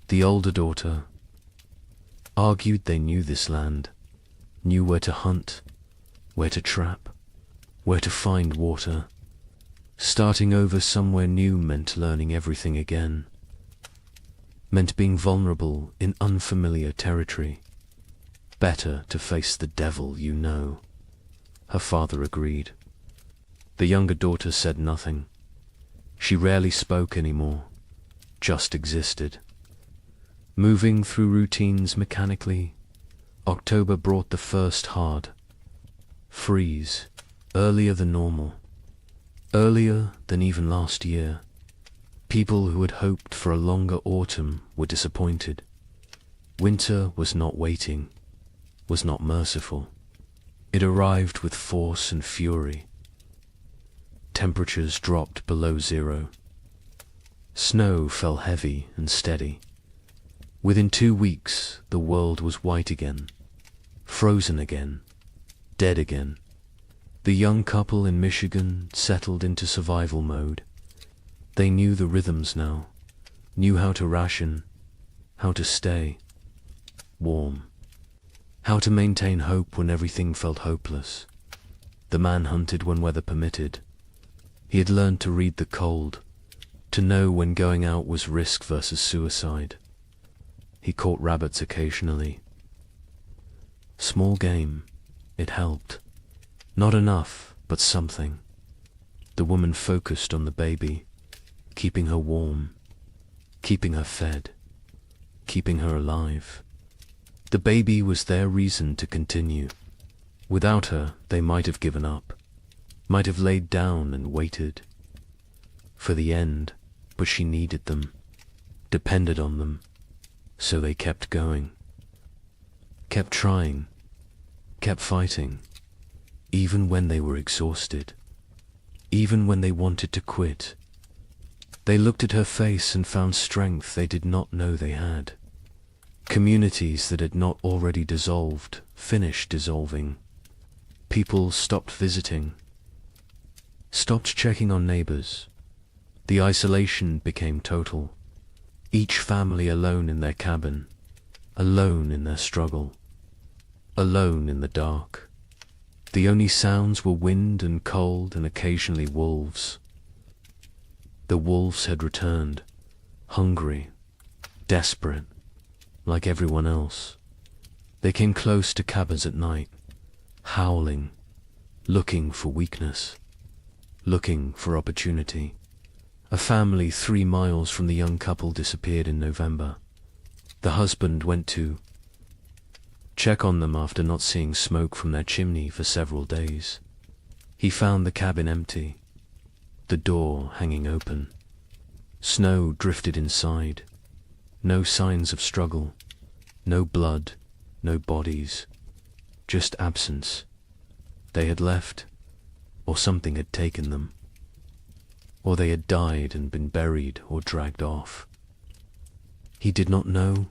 The older daughter argued they knew this land, knew where to hunt, where to trap, where to find water. Starting over somewhere new meant learning everything again, meant being vulnerable in unfamiliar territory. Better to face the devil you know. Her father agreed. The younger daughter said nothing. She rarely spoke anymore, just existed. Moving through routines mechanically, October brought the first hard freeze, earlier than normal, earlier than even last year. People who had hoped for a longer autumn were disappointed. Winter was not waiting, was not merciful. It arrived with force and fury. Temperatures dropped below zero. Snow fell heavy and steady. Within 2 weeks, the world was white again, frozen again, dead again. The young couple in Michigan settled into survival mode. They knew the rhythms now, knew how to ration, how to stay warm, how to maintain hope when everything felt hopeless. The man hunted when weather permitted. He had learned to read the cold, to know when going out was risk versus suicide. He caught rabbits occasionally. Small game, it helped. Not enough, but something. The woman focused on the baby, keeping her warm, keeping her fed, keeping her alive. The baby was their reason to continue. Without her, they might have given up, might have laid down and waited for the end, but she needed them, depended on them, so they kept going, kept trying, kept fighting, even when they were exhausted, even when they wanted to quit. They looked at her face and found strength they did not know they had. Communities that had not already dissolved finished dissolving. People stopped visiting, stopped checking on neighbors. The isolation became total. Each family alone in their cabin, alone in their struggle, alone in the dark. The only sounds were wind and cold and occasionally wolves. The wolves had returned, hungry, desperate, like everyone else. They came close to cabins at night, howling, looking for weakness, looking for opportunity. A family 3 miles from the young couple disappeared in November. The husband went to check on them after not seeing smoke from their chimney for several days. He found the cabin empty, the door hanging open. Snow drifted inside. No signs of struggle, no blood, no bodies, just absence. They had left, or something had taken them, or they had died and been buried or dragged off. He did not know,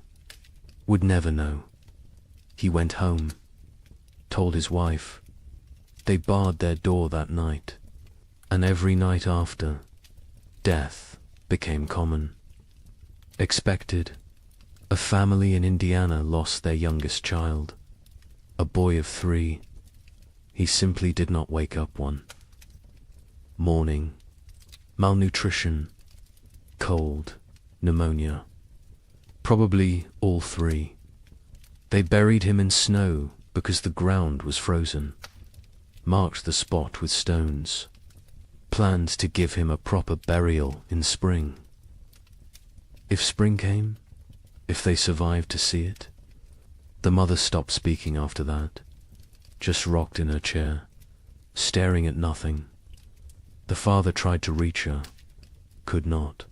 would never know. He went home, told his wife. They barred their door that night, and every night after, death became common. Expected. A family in Indiana lost their youngest child, a boy of 3. He simply did not wake up one. Mourning, malnutrition, cold, pneumonia. Probably all 3. They buried him in snow because the ground was frozen, marked the spot with stones, planned to give him a proper burial in spring. If spring came, if they survived to see it. The mother stopped speaking after that, just rocked in her chair, staring at nothing. The father tried to reach her, could not.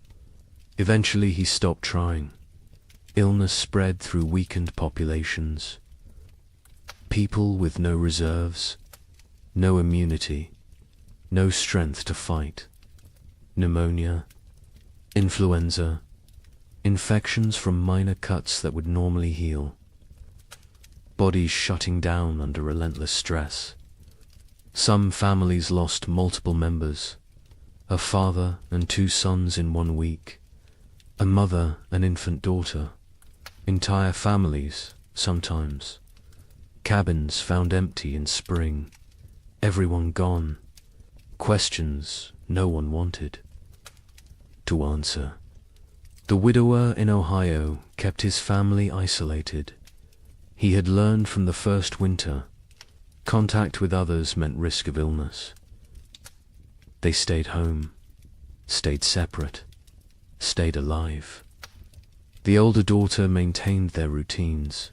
Eventually he stopped trying. Illness spread through weakened populations. People with no reserves, no immunity, no strength to fight. Pneumonia, influenza, infections from minor cuts that would normally heal. Bodies shutting down under relentless stress. Some families lost multiple members, a father and 2 sons in 1 week, a mother and infant daughter, entire families, sometimes. Cabins found empty in spring, everyone gone, questions no one wanted to answer. The widower in Ohio kept his family isolated. He had learned from the first winter, contact with others meant risk of illness. They stayed home, stayed separate, stayed alive. The older daughter maintained their routines,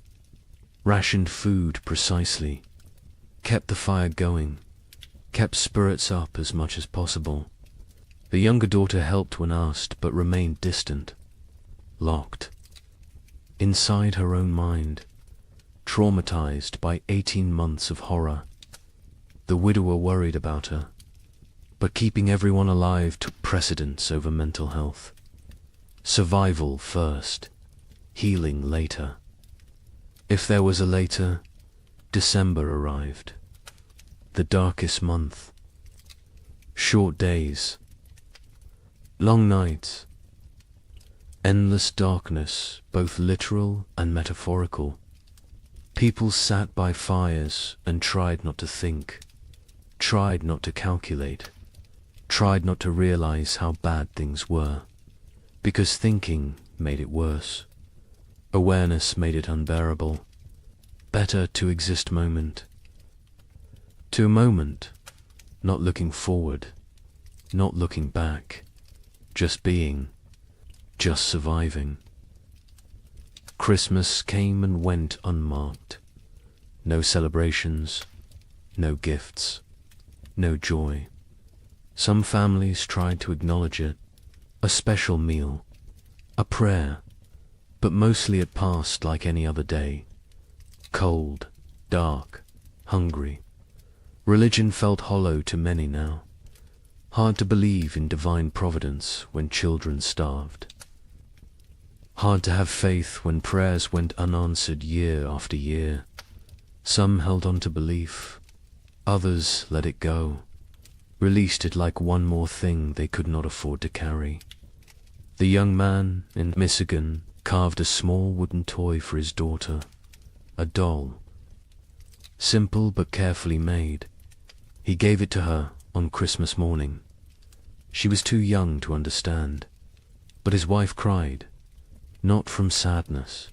rationed food precisely, kept the fire going, kept spirits up as much as possible. The younger daughter helped when asked, but remained distant, locked, inside her own mind, traumatized by 18 months of horror. The widower worried about her, but keeping everyone alive took precedence over mental health. Survival first, healing later. If there was a later, December arrived. The darkest month. Short days. Long nights. Endless darkness, both literal and metaphorical. People sat by fires and tried not to think, tried not to calculate, tried not to realize how bad things were, because thinking made it worse. Awareness made it unbearable. Better to exist moment to a moment, not looking forward, not looking back, just being, just surviving. Christmas came and went unmarked. No celebrations, no gifts, no joy. Some families tried to acknowledge it, a special meal, a prayer, but mostly it passed like any other day. Cold, dark, hungry. Religion felt hollow to many now. Hard to believe in divine providence when children starved. Hard to have faith when prayers went unanswered year after year. Some held on to belief, others let it go, released it like one more thing they could not afford to carry. The young man in Michigan carved a small wooden toy for his daughter, a doll. Simple but carefully made. He gave it to her on Christmas morning. She was too young to understand, but his wife cried, not from sadness,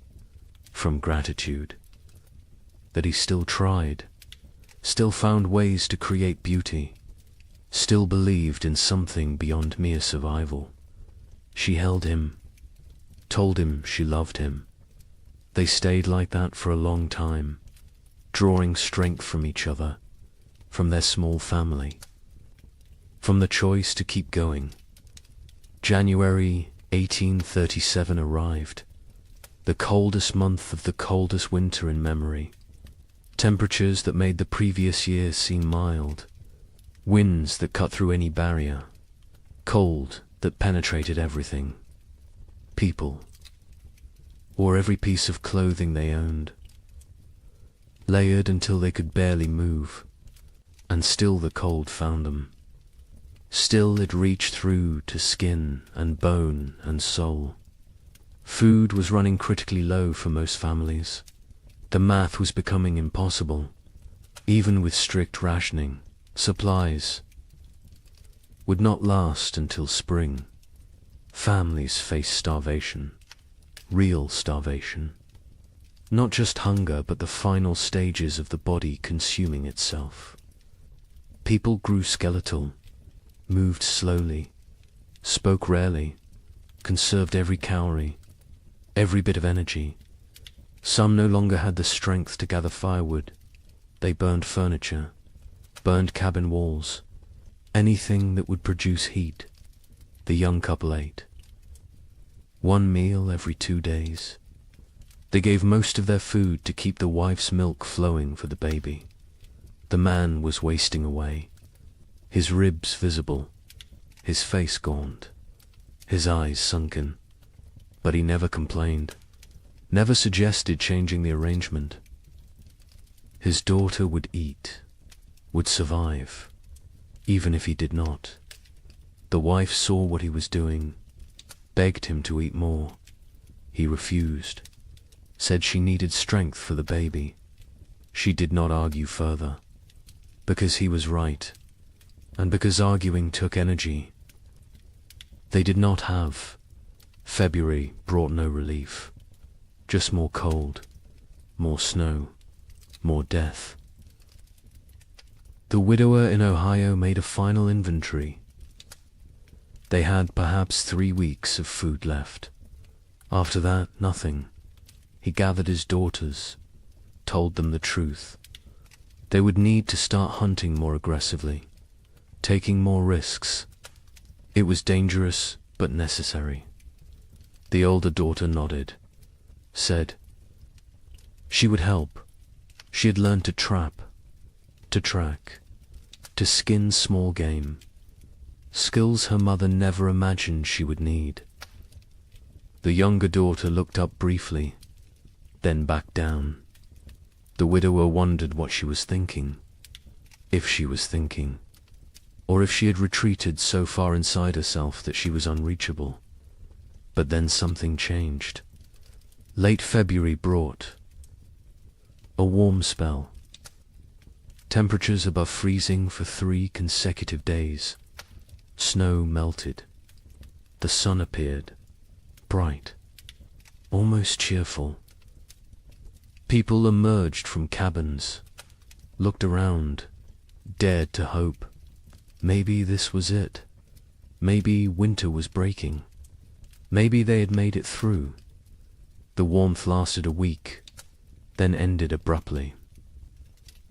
from gratitude, that he still tried, still found ways to create beauty, still believed in something beyond mere survival. She held him, told him she loved him. They stayed like that for a long time, drawing strength from each other, from their small family, from the choice to keep going. January 1837 arrived, the coldest month of the coldest winter in memory. Temperatures that made the previous year seem mild, winds that cut through any barrier, cold that penetrated everything. People wore every piece of clothing they owned, layered until they could barely move, and still the cold found them. Still it reached through to skin and bone and soul. Food was running critically low for most families. The math was becoming impossible. Even with strict rationing, supplies would not last until spring. Families faced starvation, real starvation. Not just hunger, but the final stages of the body consuming itself. People grew skeletal, moved slowly, spoke rarely, conserved every calorie, every bit of energy. Some no longer had the strength to gather firewood. They burned furniture, burned cabin walls, anything that would produce heat. The young couple ate. One meal every 2 days. They gave most of their food to keep the wife's milk flowing for the baby. The man was wasting away, his ribs visible, his face gaunt, his eyes sunken. But he never complained, never suggested changing the arrangement. His daughter would eat, would survive, even if he did not. The wife saw what he was doing, begged him to eat more. He refused, said she needed strength for the baby. She did not argue further, because he was right, and because arguing took energy. They did not have. February brought no relief, just more cold, more snow, more death. The widower in Ohio made a final inventory. They had perhaps 3 weeks of food left. After that, nothing. He gathered his daughters, told them the truth. They would need to start hunting more aggressively, taking more risks. It was dangerous, but necessary. The older daughter nodded, said she would help. She had learned to trap, to track, to skin small game, skills her mother never imagined she would need. The younger daughter looked up briefly, then back down. The widower wondered what she was thinking, if she was thinking, or if she had retreated so far inside herself that she was unreachable. But then something changed. Late February brought a warm spell. Temperatures above freezing for 3 consecutive days. Snow melted. The sun appeared, bright, almost cheerful. People emerged from cabins, looked around, dared to hope. Maybe this was it. Maybe winter was breaking. Maybe they had made it through. The warmth lasted a week, then ended abruptly.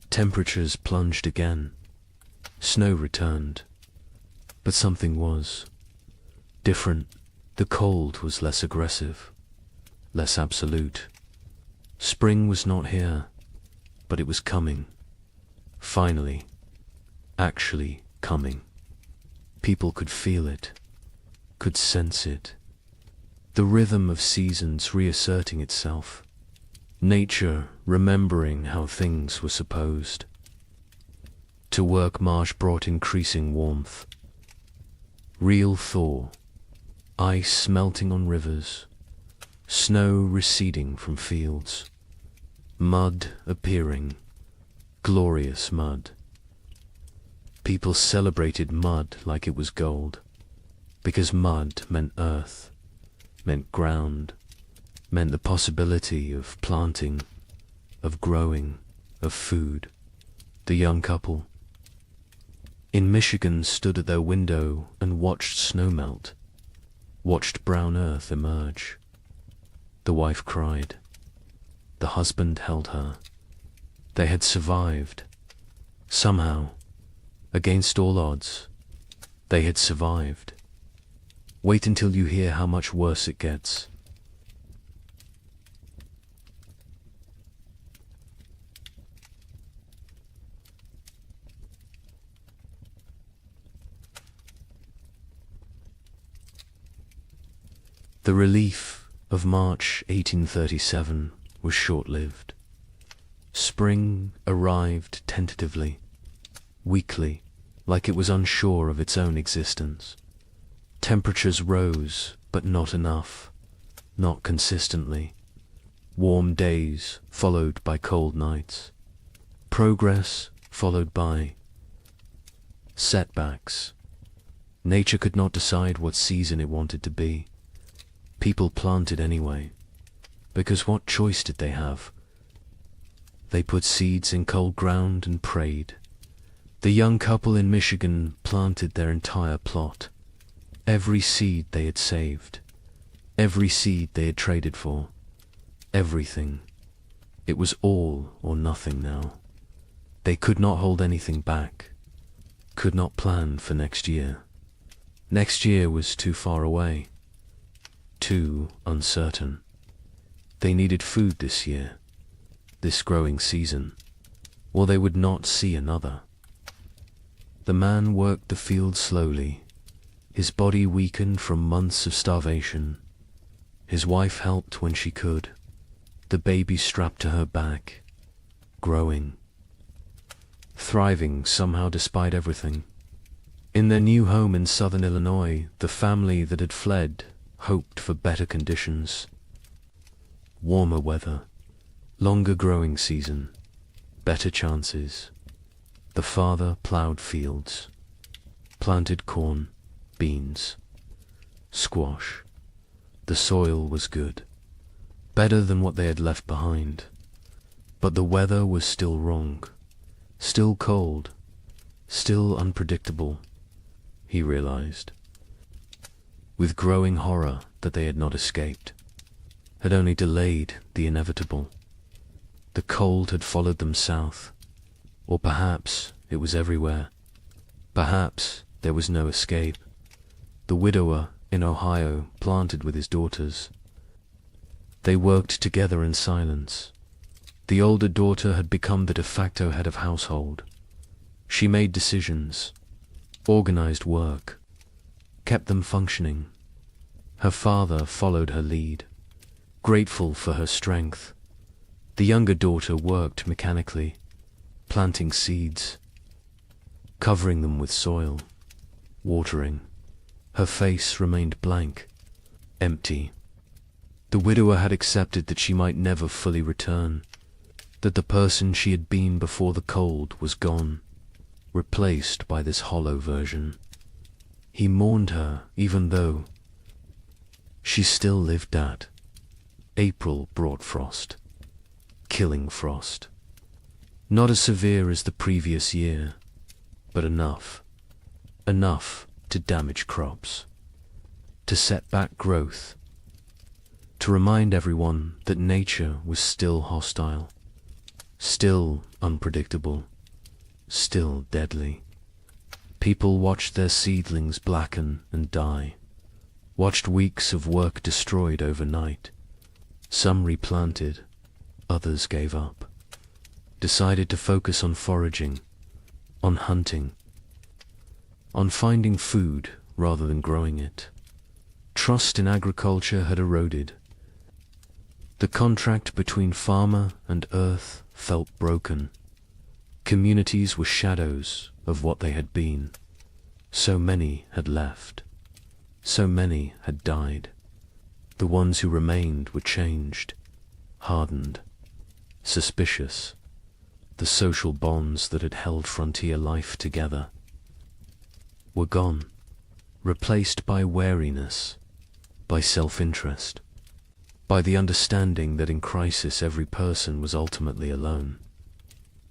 Temperatures plunged again. Snow returned. But something was different. The cold was less aggressive, less absolute. Spring was not here, but it was coming. Finally, actually coming. People could feel it, could sense it. The rhythm of seasons reasserting itself. Nature remembering how things were supposed. To work Marsh brought increasing warmth. Real thaw, ice melting on rivers, snow receding from fields, mud appearing, glorious mud. People celebrated mud like it was gold, because mud meant earth, meant ground, meant the possibility of planting, of growing, of food. The young couple in Michigan stood at their window and watched snow melt, watched brown earth emerge. The wife cried. The husband held her. They had survived. Somehow, against all odds, they had survived. Wait until you hear how much worse it gets. The relief of March 1837 was short-lived. Spring arrived tentatively, weakly, like it was unsure of its own existence. Temperatures rose, but not enough, not consistently. Warm days followed by cold nights. Progress followed by setbacks. Nature could not decide what season it wanted to be. People planted anyway, because what choice did they have? They put seeds in cold ground and prayed. The young couple in Michigan planted their entire plot. Every seed they had saved, every seed they had traded for, everything. It was all or nothing now. They could not hold anything back, could not plan for next year. Next year was too far away, too uncertain. They needed food this year, this growing season, or they would not see another. The man worked the field slowly, his body weakened from months of starvation. His wife helped when she could, the baby strapped to her back, growing, thriving somehow despite everything. In their new home in southern Illinois, the family that had fled hoped for better conditions. Warmer weather, longer growing season, better chances. The father plowed fields, planted corn, beans, squash. The soil was good, better than what they had left behind. But the weather was still wrong, still cold, still unpredictable, he realized. with growing horror that they had not escaped, had only delayed the inevitable. The cold had followed them south, or perhaps it was everywhere. Perhaps there was no escape. The widower in Ohio planted with his daughters. They worked together in silence. The older daughter had become the de facto head of household. She made decisions, organized work, kept them functioning. Her father followed her lead, grateful for her strength. The younger daughter worked mechanically, planting seeds, covering them with soil, watering. Her face remained blank, empty. The widower had accepted that she might never fully return, that the person she had been before the cold was gone, replaced by this hollow version. He mourned her even though she still lived at. April brought frost, killing frost. Not as severe as the previous year, but enough to damage crops, to set back growth, to remind everyone that nature was still hostile, still unpredictable, still deadly. People watched their seedlings blacken and die, watched weeks of work destroyed overnight. Some replanted, others gave up, decided to focus on foraging, on hunting, on finding food rather than growing it. Trust in agriculture had eroded. The contract between farmer and earth felt broken. Communities were shadows of what they had been. So many had left. So many had died. The ones who remained were changed, hardened, suspicious. The social bonds that had held frontier life together were gone, replaced by wariness, by self-interest, by the understanding that in crisis every person was ultimately alone.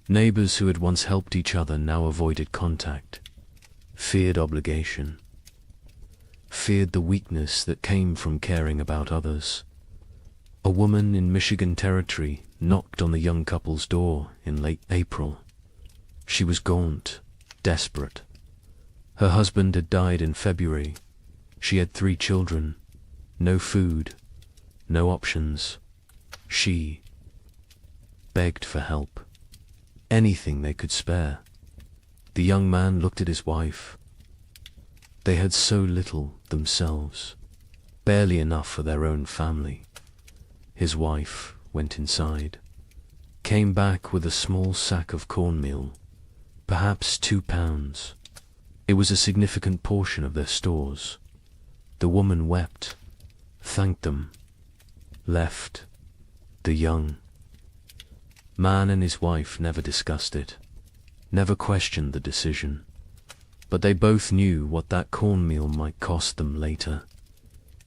Neighbors who had once helped each other now avoided contact, feared obligation, feared the weakness that came from caring about others. A woman in Michigan Territory knocked on the young couple's door in late April. She was gaunt, desperate. Her husband had died in February. She had 3 children, no food, no options. She begged for help, anything they could spare. The young man looked at his wife. They had so little themselves, barely enough for their own family. His wife went inside, came back with a small sack of cornmeal, perhaps 2 pounds. It was a significant portion of their stores. The woman wept, thanked them, left. The young man and his wife never discussed it, never questioned the decision, but they both knew what that cornmeal might cost them later.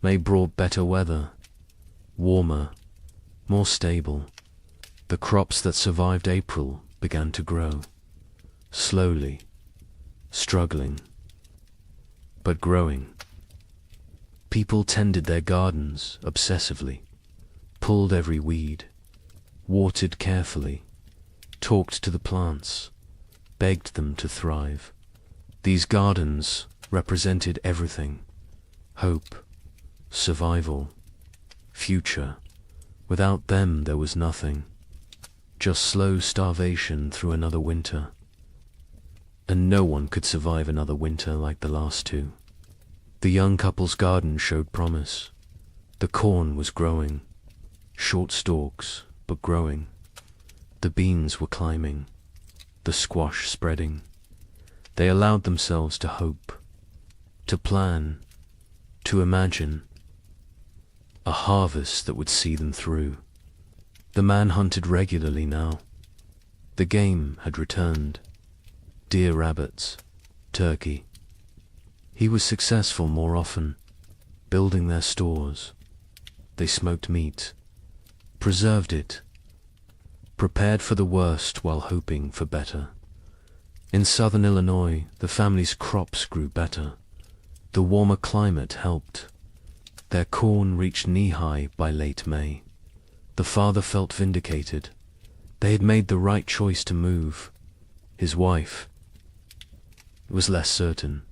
May brought better weather, warmer, more stable. The crops that survived April began to grow, slowly, struggling, but growing. People tended their gardens obsessively, pulled every weed, watered carefully, talked to the plants, begged them to thrive. These gardens represented everything: hope, survival, future. Without them there was nothing, just slow starvation through another winter. And no one could survive another winter like the last 2. The young couple's garden showed promise. The corn was growing, short stalks, but growing. The beans were climbing, the squash spreading. They allowed themselves to hope, to plan, to imagine a harvest that would see them through. The man hunted regularly now. The game had returned. Deer, rabbits, turkey. He was successful more often, building their stores. They smoked meat, preserved it, prepared for the worst while hoping for better. In southern Illinois, the family's crops grew better. The warmer climate helped. Their corn reached knee-high by late May. The father felt vindicated. They had made the right choice to move. His wife was less certain.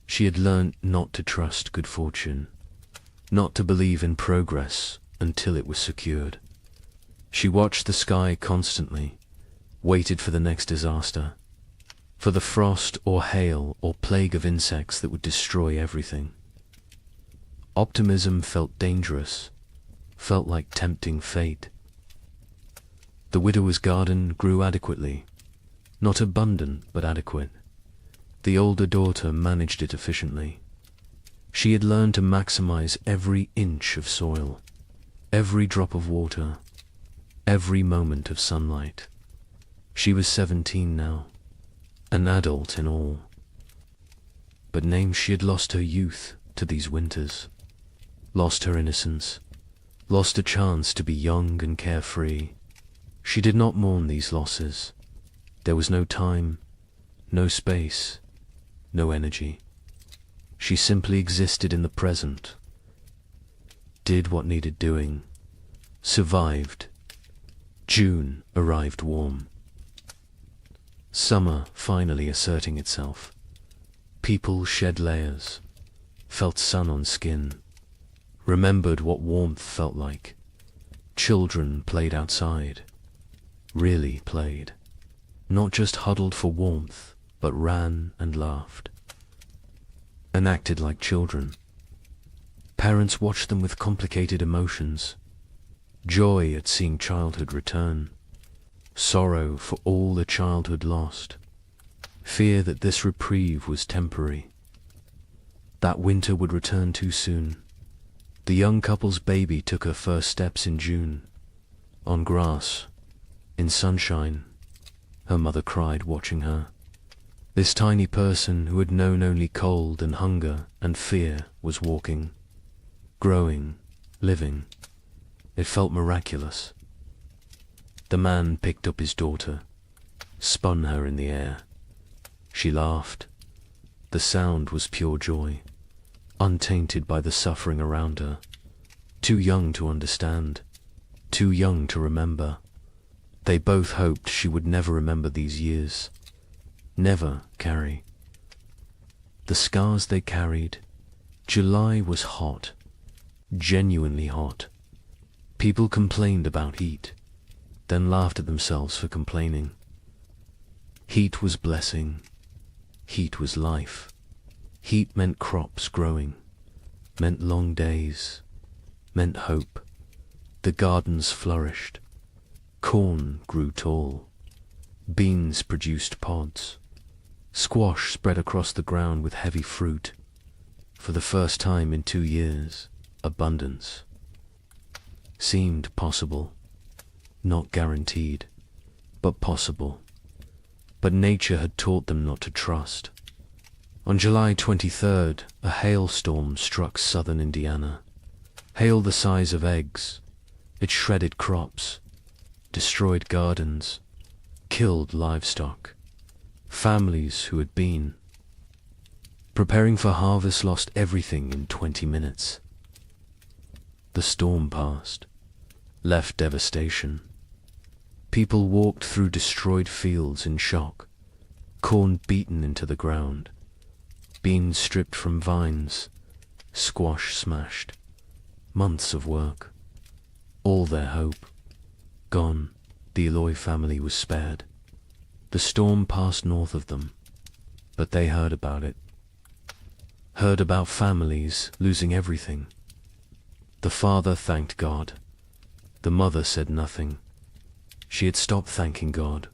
She had learned not to trust good fortune, not to believe in progress until it was secured. She watched the sky constantly, waited for the next disaster, for the frost or hail or plague of insects that would destroy everything. Optimism felt dangerous, felt like tempting fate. The widower's garden grew adequately, not abundant but adequate. The older daughter managed it efficiently. She had learned to maximize every inch of soil, every drop of water, every moment of sunlight. She was 17 now, an adult in all. But names she had lost her youth to these winters, lost her innocence, lost a chance to be young and carefree. She did not mourn these losses. There was no time, no space, no energy. She simply existed in the present, did what needed doing, survived. June arrived warm. Summer finally asserting itself. People shed layers, felt sun on skin, remembered what warmth felt like. Children played outside, really played, not just huddled for warmth, but ran and laughed, and acted like children. Parents watched them with complicated emotions, joy at seeing childhood return, sorrow for all the childhood lost, fear that this reprieve was temporary, that winter would return too soon. The young couple's baby took her first steps in June, on grass, in sunshine. Her mother cried watching her. This tiny person who had known only cold and hunger and fear was walking, growing, living. It felt miraculous. The man picked up his daughter, spun her in the air. She laughed. The sound was pure joy, untainted by the suffering around her. Too young to understand, too young to remember. They both hoped she would never remember these years, never carry the scars they carried. July was hot, genuinely hot. People complained about heat, then laughed at themselves for complaining. Heat was blessing. Heat was life. Heat meant crops growing, meant long days, meant hope. The gardens flourished. Corn grew tall. Beans produced pods. Squash spread across the ground with heavy fruit. For the first time in 2 years, abundance seemed possible. Not guaranteed, but possible. But nature had taught them not to trust. On July 23rd, a hailstorm struck southern Indiana. Hail the size of eggs. It shredded crops, destroyed gardens, killed livestock. Families who had been preparing for harvest lost everything in 20 minutes. The storm passed, left devastation. People walked through destroyed fields in shock, corn beaten into the ground, beans stripped from vines, squash smashed. Months of work, all their hope, gone. The Allure family was spared. The storm passed north of them, but they heard about it. Heard about families losing everything. The father thanked God. The mother said nothing. She had stopped thanking God,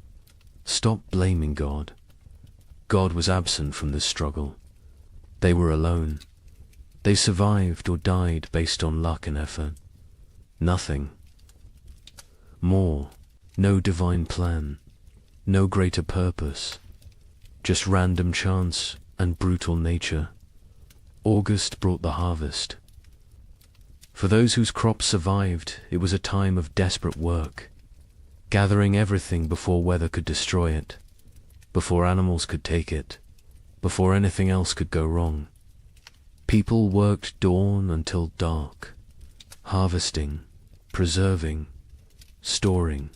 stopped blaming God. God was absent from this struggle. They were alone. They survived or died based on luck and effort. Nothing more, no divine plan, no greater purpose, just random chance and brutal nature. August brought the harvest. For those whose crops survived, it was a time of desperate work, gathering everything before weather could destroy it, before animals could take it, before anything else could go wrong. People worked dawn until dark, harvesting, preserving, storing,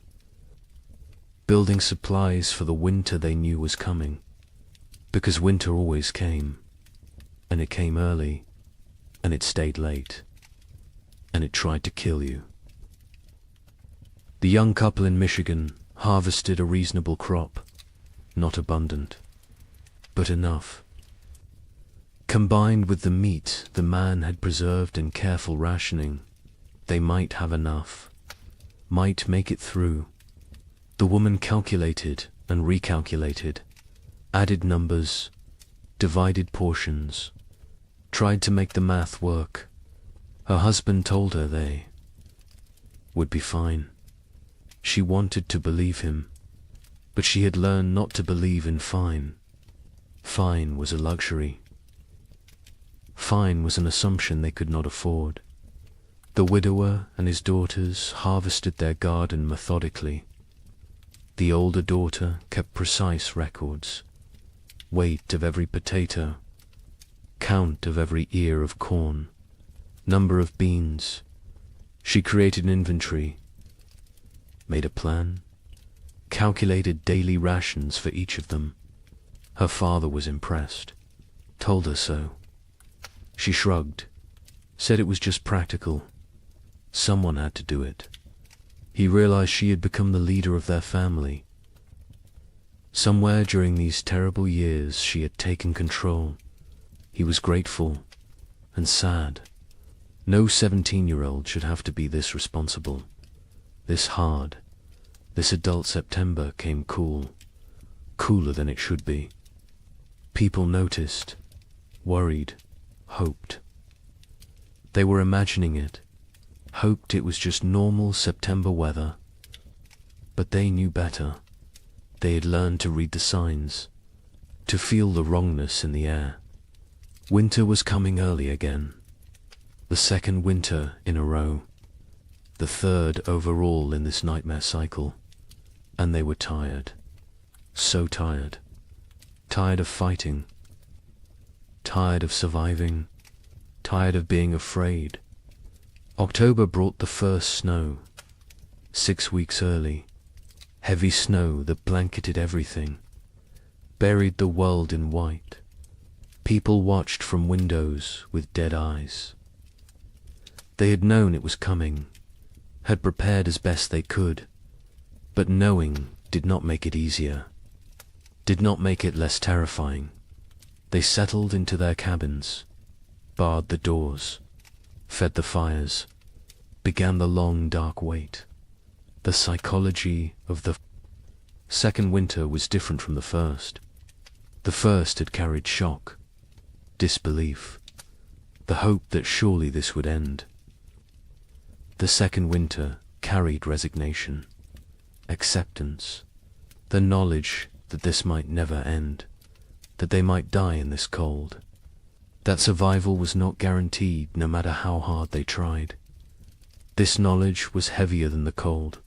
building supplies for the winter they knew was coming, because winter always came, and it came early, and it stayed late, and it tried to kill you. The young couple in Michigan harvested a reasonable crop, not abundant, but enough. Combined with the meat the man had preserved in careful rationing, they might have enough, might make it through. The woman calculated and recalculated, added numbers, divided portions, tried to make the math work. Her husband told her they would be fine. She wanted to believe him, but she had learned not to believe in fine. Fine was a luxury. Fine was an assumption they could not afford. The widower and his daughters harvested their garden methodically. The older daughter kept precise records, weight of every potato, count of every ear of corn, number of beans. She created an inventory, made a plan, calculated daily rations for each of them. Her father was impressed, told her so. She shrugged, said it was just practical. Someone had to do it. He realized she had become the leader of their family. Somewhere during these terrible years she had taken control. He was grateful and sad. No 17-year-old should have to be this responsible, this hard. This adult September came cool, cooler than it should be. People noticed, worried, hoped. They were imagining it, hoped it was just normal September weather. But they knew better. They had learned to read the signs, to feel the wrongness in the air. Winter was coming early again. The second winter in a row. The third overall in this nightmare cycle. And they were tired. So tired. Tired of fighting. Tired of surviving. Tired of being afraid. October brought the first snow. 6 weeks early. Heavy snow that blanketed everything. Buried the world in white. People watched from windows with dead eyes. They had known it was coming, had prepared as best they could, but knowing did not make it easier, did not make it less terrifying. They settled into their cabins, barred the doors, fed the fires, began the long dark wait. The psychology of the second winter was different from the first. The first had carried shock, disbelief, the hope that surely this would end. The second winter carried resignation, acceptance, the knowledge that this might never end, that they might die in this cold, that survival was not guaranteed no matter how hard they tried. This knowledge was heavier than the cold,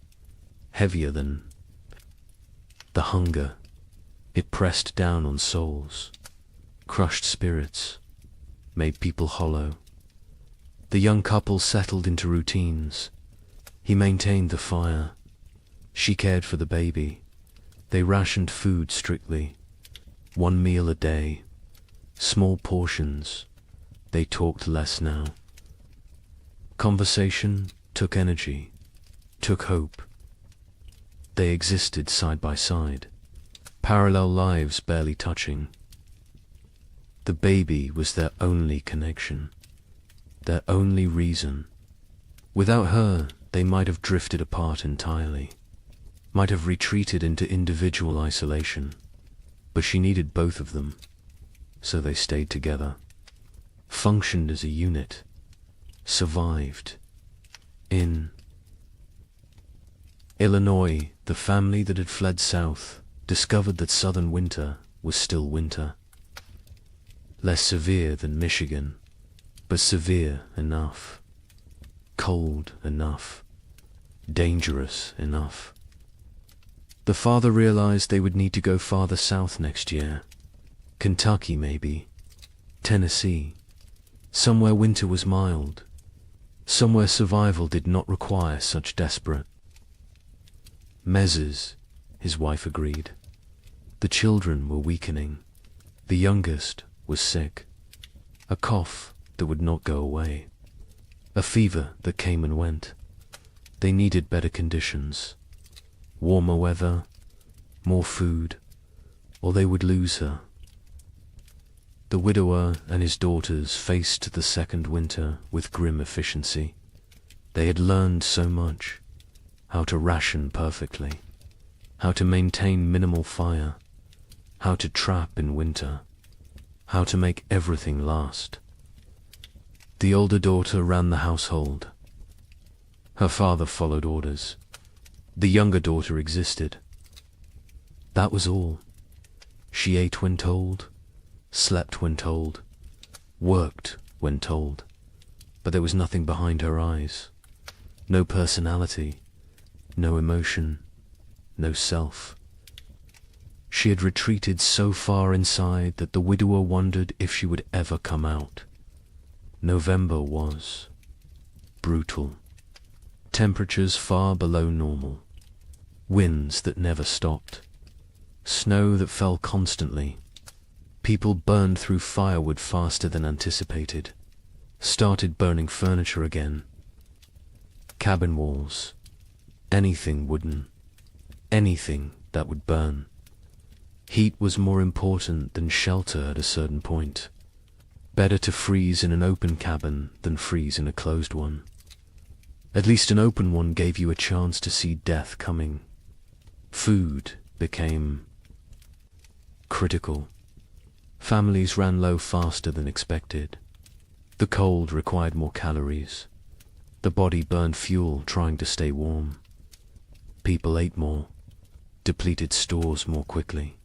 heavier than the hunger. It pressed down on souls, crushed spirits, made people hollow. The young couple settled into routines. He maintained the fire. She cared for the baby. They rationed food strictly. 1 meal a day. Small portions. They talked less now. Conversation took energy, took hope. They existed side by side, parallel lives barely touching. The baby was their only connection, their only reason. Without her, they might have drifted apart entirely, might have retreated into individual isolation. But she needed both of them, so they stayed together, functioned as a unit, survived. In Illinois, the family that had fled south discovered that southern winter was still winter. Less severe than Michigan, but severe enough. Cold enough. Dangerous enough. The father realized they would need to go farther south next year. Kentucky, maybe. Tennessee. Somewhere winter was mild. Somewhere survival did not require such desperate measures, his wife agreed. The children were weakening. The youngest was sick. A cough that would not go away. A fever that came and went. They needed better conditions. Warmer weather, more food, or they would lose her. The widower and his daughters faced the second winter with grim efficiency. They had learned so much. How to ration perfectly. How to maintain minimal fire. How to trap in winter. How to make everything last. The older daughter ran the household. Her father followed orders. The younger daughter existed. That was all. She ate when told, slept when told, worked when told, but there was nothing behind her eyes. No personality, no emotion, no self. She had retreated so far inside that the widower wondered if she would ever come out. November was brutal. Temperatures far below normal. Winds that never stopped. Snow that fell constantly. People burned through firewood faster than anticipated. Started burning furniture again. Cabin walls. Anything wooden. Anything that would burn. Heat was more important than shelter at a certain point. Better to freeze in an open cabin than freeze in a closed one. At least an open one gave you a chance to see death coming. Food became critical. Families ran low faster than expected. The cold required more calories. The body burned fuel trying to stay warm. People ate more, depleted stores more quickly.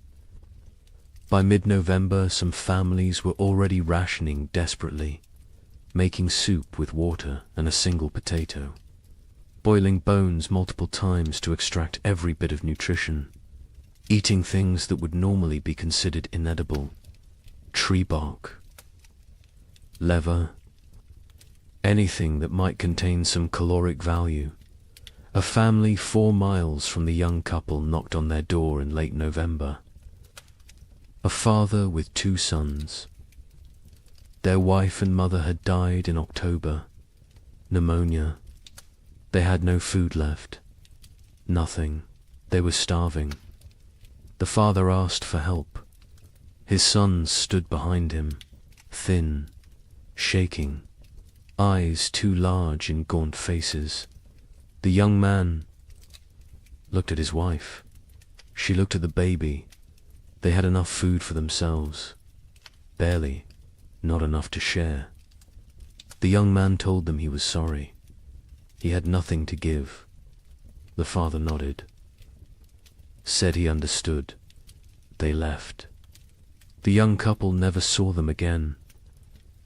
By mid-November, some families were already rationing desperately, making soup with water and a single potato, boiling bones multiple times to extract every bit of nutrition, eating things that would normally be considered inedible, tree bark, leather, anything that might contain some caloric value. A family 4 miles from the young couple knocked on their door in late November. A father with 2 sons. Their wife and mother had died in October. Pneumonia. They had no food left. Nothing. They were starving. The father asked for help. His sons stood behind him, thin, shaking, eyes too large in gaunt faces. The young man looked at his wife. She looked at the baby. They had enough food for themselves. Barely. Not enough to share. The young man told them he was sorry. He had nothing to give. The father nodded. Said he understood. They left. The young couple never saw them again.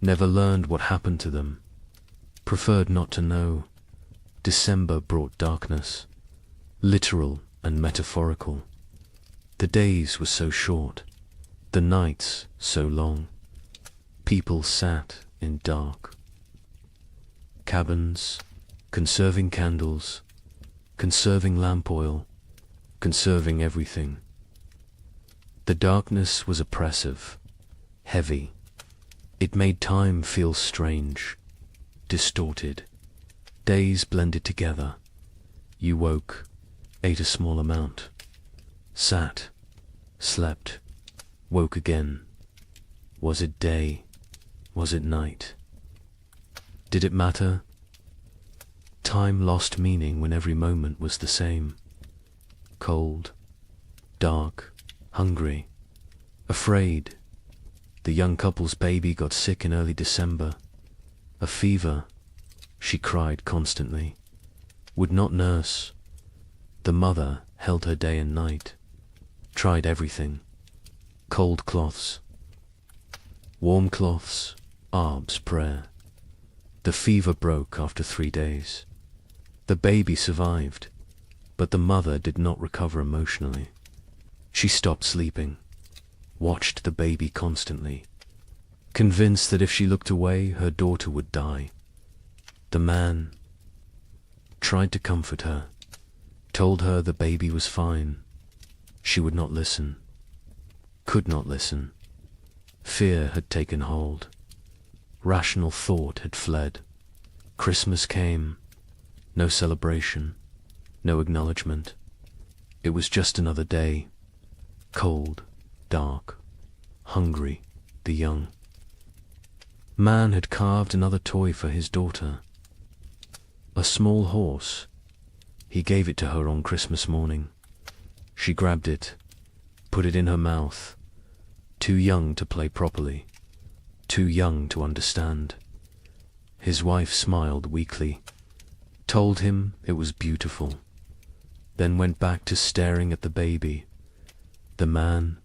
Never learned what happened to them. Preferred not to know. December brought darkness. Literal and metaphorical. The days were so short. The nights so long. People sat in dark. Cabins, conserving candles, conserving lamp oil, conserving everything. The darkness was oppressive, heavy. It made time feel strange, distorted. Days blended together. You woke, ate a small amount, sat, slept, woke again. Was it day? Was it night? Did it matter? Time lost meaning when every moment was the same. Cold, dark, hungry, afraid. The young couple's baby got sick in early December. A fever. She cried constantly. Would not nurse. The mother held her day and night. Tried everything. Cold cloths. Warm cloths. Arb's prayer. The fever broke after 3 days. The baby survived, but the mother did not recover emotionally. She stopped sleeping, watched the baby constantly, convinced that if she looked away, her daughter would die. The man tried to comfort her, told her the baby was fine. She would not listen, could not listen. Fear had taken hold. Rational thought had fled. Christmas came. No celebration, no acknowledgement. It was just another day. Cold, dark, hungry, the young. Man had carved another toy for his daughter. A small horse. He gave it to her on Christmas morning. She grabbed it, put it in her mouth. Too young to play properly, too young to understand. His wife smiled weakly, told him it was beautiful, then went back to staring at the baby. The man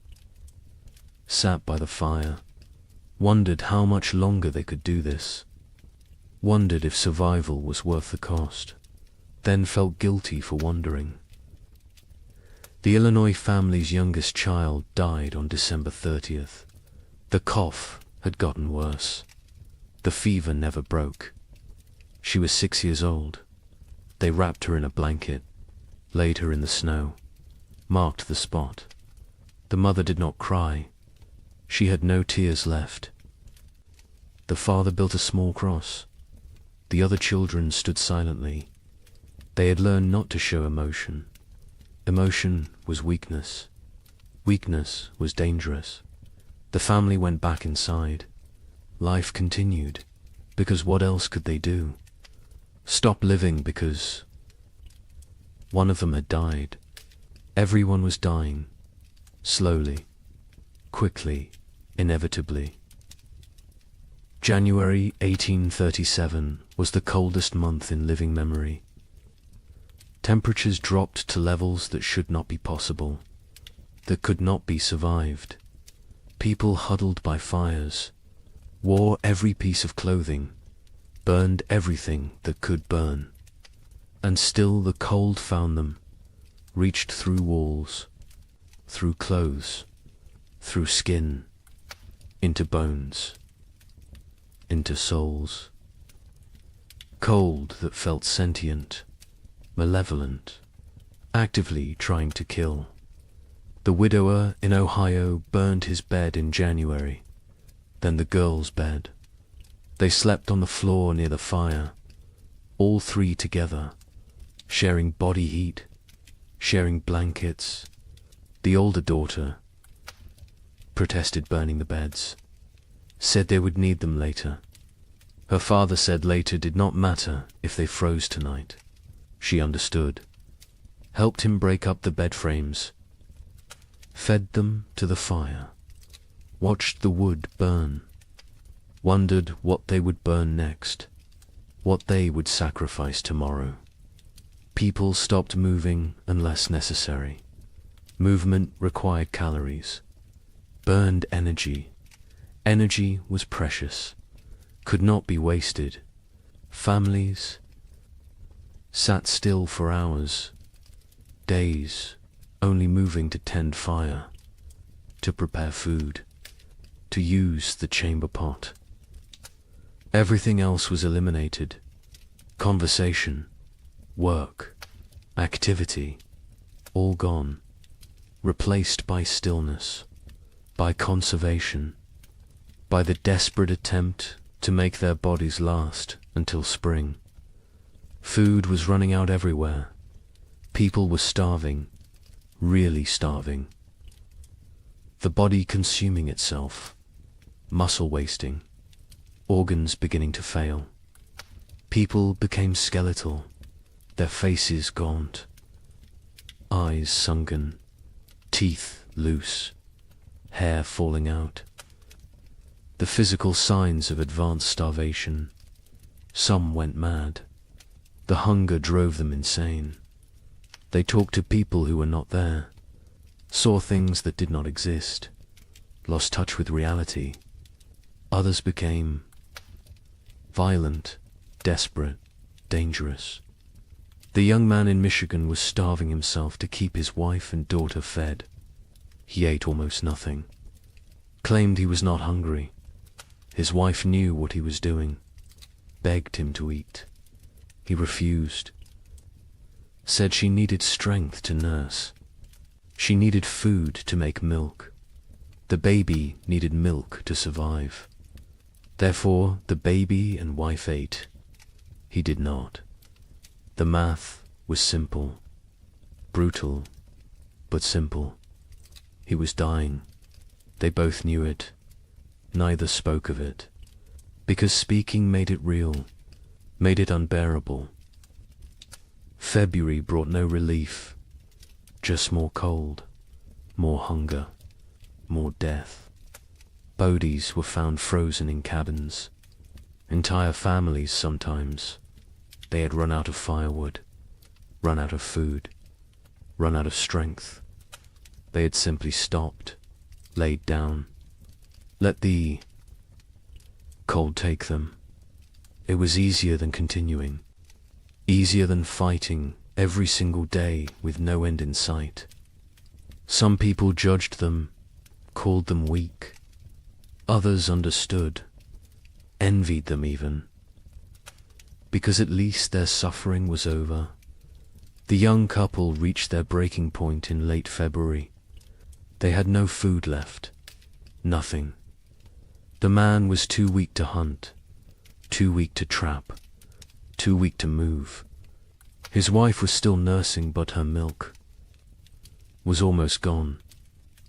sat by the fire, wondered how much longer they could do this, wondered if survival was worth the cost, then felt guilty for wondering. The Illinois family's youngest child died on December 30th. The cough had gotten worse. The fever never broke. She was 6 years old. They wrapped her in a blanket, laid her in the snow, marked the spot. The mother did not cry. She had no tears left. The father built a small cross. The other children stood silently. They had learned not to show emotion. Emotion was weakness. Weakness was dangerous. The family went back inside. Life continued, because what else could they do? Stop living because one of them had died. Everyone was dying, slowly, quickly, inevitably. January 1837 was the coldest month in living memory. Temperatures dropped to levels that should not be possible, that could not be survived. People huddled by fires, wore every piece of clothing, burned everything that could burn. And still the cold found them, reached through walls, through clothes, through skin, into bones, into souls. Cold that felt sentient, malevolent, actively trying to kill. The widower in Ohio burned his bed in January, then the girl's bed. They slept on the floor near the fire, all three together, sharing body heat, sharing blankets. The older daughter protested burning the beds, said they would need them later. Her father said later did not matter if they froze tonight. She understood, helped him break up the bed frames, fed them to the fire, watched the wood burn, wondered what they would burn next, what they would sacrifice tomorrow. People stopped moving unless necessary. Movement required calories, burned energy. Energy was precious, could not be wasted. Families sat still for hours, days, only moving to tend fire, to prepare food, to use the chamber pot. Everything else was eliminated. Conversation, work, activity, all gone, replaced by stillness, by conservation, by the desperate attempt to make their bodies last until spring. Food was running out everywhere. People were starving, really starving. The body consuming itself, muscle wasting, organs beginning to fail. People became skeletal, their faces gaunt, eyes sunken, teeth loose, hair falling out. The physical signs of advanced starvation. Some went mad. The hunger drove them insane. They talked to people who were not there, saw things that did not exist, lost touch with reality. Others became violent, desperate, dangerous. The young man in Michigan was starving himself to keep his wife and daughter fed. He ate almost nothing, claimed he was not hungry, His wife knew what he was doing, begged him to eat. He refused, said she needed strength to nurse. She needed food to make milk. The baby needed milk to survive. Therefore, the baby and wife ate. He did not. The math was simple, brutal, but simple. He was dying. They both knew it. Neither spoke of it, because speaking made it real, made it unbearable. February brought no relief, just more cold, more hunger, more death. Bodies were found frozen in cabins. Entire families sometimes. They had run out of firewood, run out of food, run out of strength. They had simply stopped, laid down, let the cold take them. It was easier than continuing, easier than fighting every single day with no end in sight. Some people judged them, called them weak. Others understood, envied them even, because at least their suffering was over. The young couple reached their breaking point in late February. They had no food left, nothing. The man was too weak to hunt, too weak to trap, too weak to move. His wife was still nursing, but her milk was almost gone.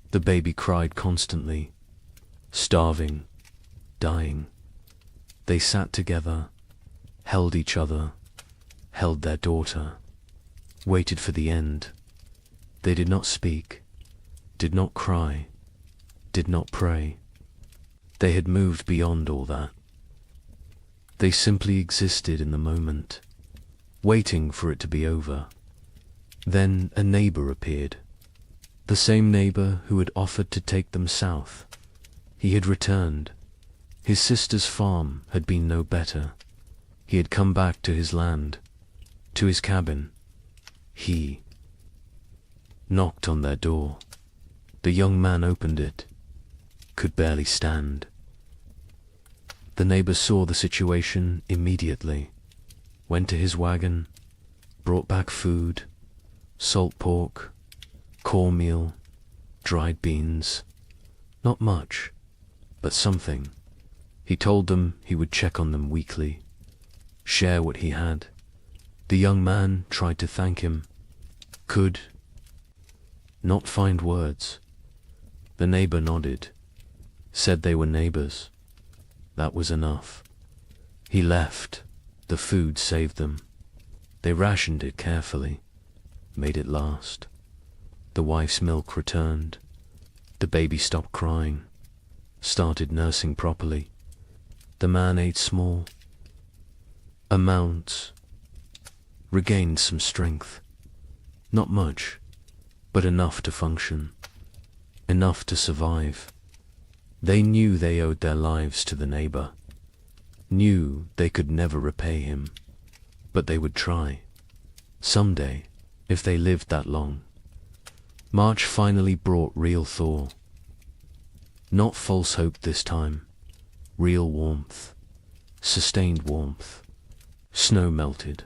The baby cried constantly, starving, dying. They sat together, held each other, held their daughter, waited for the end. They did not speak, did not cry, did not pray. They had moved beyond all that. They simply existed in the moment, waiting for it to be over. Then a neighbor appeared, the same neighbor who had offered to take them south. He had returned. His sister's farm had been no better. He had come back to his land, to his cabin. He knocked on their door. The young man opened it, could barely stand. The neighbor saw the situation immediately, went to his wagon, brought back food, salt pork, cornmeal, dried beans. Not much, but something. He told them he would check on them weekly, share what he had. The young man tried to thank him, could not find words. The neighbor nodded, said they were neighbors. That was enough. He left. The food saved them. They rationed it carefully, made it last. The wife's milk returned. The baby stopped crying, started nursing properly. The man ate small amounts, regained some strength. Not much, but enough to function, enough to survive. They knew they owed their lives to the neighbor, knew they could never repay him, but they would try. Someday, if they lived that long. March finally brought real thaw. Not false hope this time, real warmth, sustained warmth. Snow melted,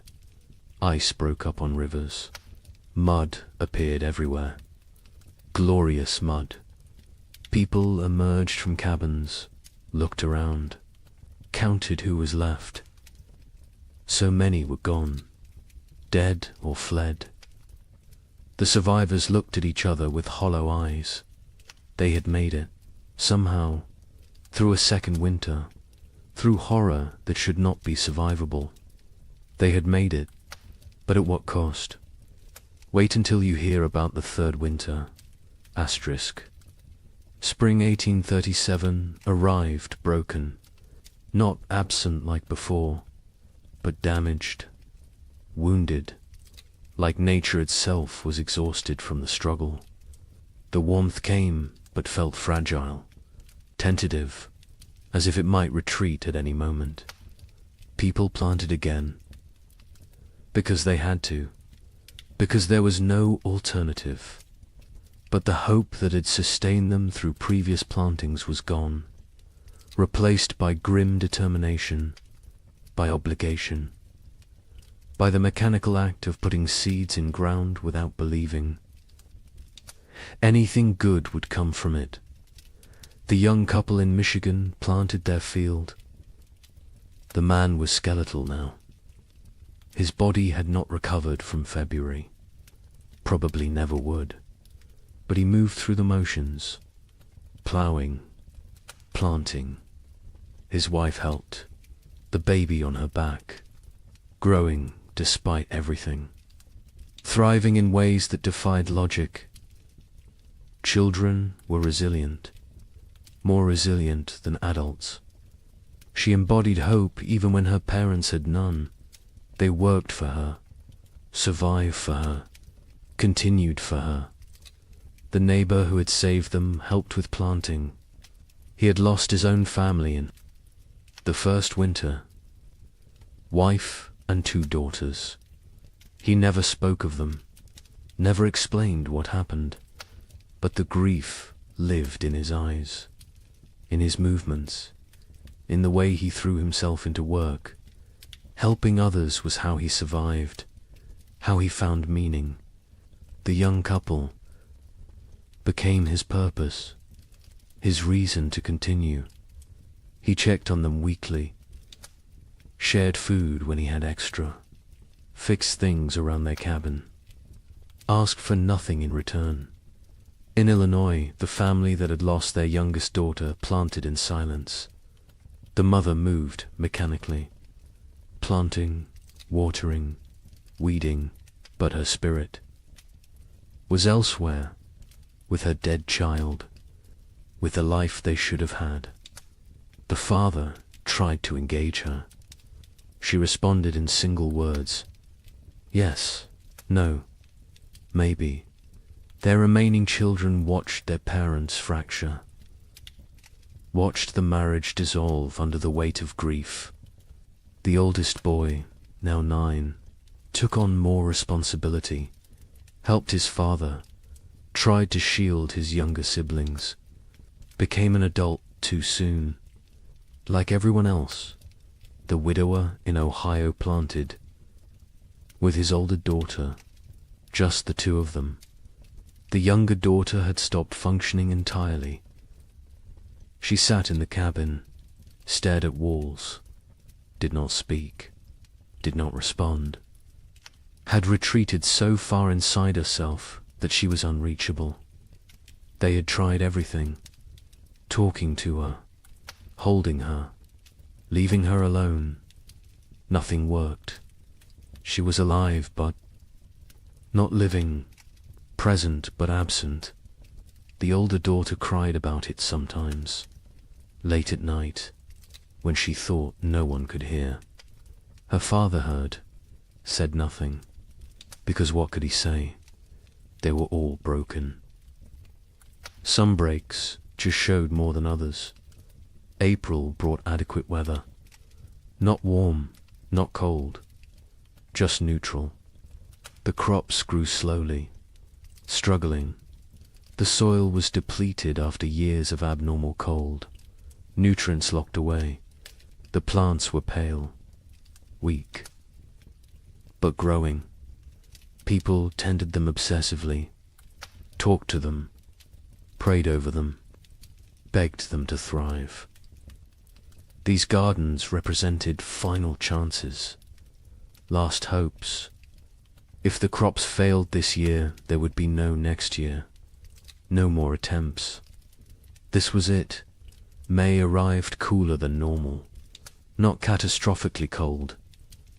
ice broke up on rivers, mud appeared everywhere. Glorious mud. People emerged from cabins, looked around, counted who was left. So many were gone, dead or fled. The survivors looked at each other with hollow eyes. They had made it, somehow, through a second winter, through horror that should not be survivable. They had made it, but at what cost? Wait until you hear about the third winter. Asterisk. Spring 1837 arrived broken, not absent like before, but damaged, wounded, like nature itself was exhausted from the struggle. The warmth came, but felt fragile, tentative, as if it might retreat at any moment. People planted again, because they had to, because there was no alternative. But the hope that had sustained them through previous plantings was gone. replaced by grim determination, by obligation, by the mechanical act of putting seeds in ground without believing. Anything good would come from it. The young couple in Michigan planted their field. The man was skeletal now. His body had not recovered from February. Probably never would. But he moved through the motions, ploughing, planting. His wife helped, the baby on her back, growing despite everything, thriving in ways that defied logic. Children were resilient, more resilient than adults. She embodied hope even when her parents had none. They worked for her, survived for her, continued for her. The neighbor who had saved them helped with planting. He had lost his own family in the first winter. Wife and 2 daughters. He never spoke of them, never explained what happened, but the grief lived in his eyes, in his movements, in the way he threw himself into work. Helping others was how he survived, how he found meaning. The young couple became his purpose, his reason to continue. He checked on them weekly, shared food when he had extra, fixed things around their cabin, asked for nothing in return. In Illinois, the family that had lost their youngest daughter planted in silence. The mother moved mechanically, planting, watering, weeding, but her spirit was elsewhere, with her dead child, with the life they should have had. The father tried to engage her. She responded in single words. Yes, no, maybe. Their remaining children watched their parents fracture, watched the marriage dissolve under the weight of grief. The oldest boy, now 9, took on more responsibility, helped his father, tried to shield his younger siblings, became an adult too soon. Like everyone else, the widower in Ohio planted, with his older daughter, just the 2 of them. The younger daughter had stopped functioning entirely. She sat in the cabin, stared at walls, did not speak, did not respond, had retreated so far inside herself that she was unreachable. They had tried everything, talking to her, holding her, leaving her alone. Nothing worked. She was alive but not living, present but absent. The older daughter cried about it sometimes, late at night, when she thought no one could hear. Her father heard, said nothing, because what could he say? They were all broken. Some breaks just showed more than others. April brought adequate weather. Not warm, not cold, just neutral. The crops grew slowly, struggling. The soil was depleted after years of abnormal cold. Nutrients locked away. The plants were pale, weak, but growing. People tended them obsessively, talked to them, prayed over them, begged them to thrive. These gardens represented final chances, last hopes. If the crops failed this year, there would be no next year, no more attempts. This was it. May arrived cooler than normal, not catastrophically cold,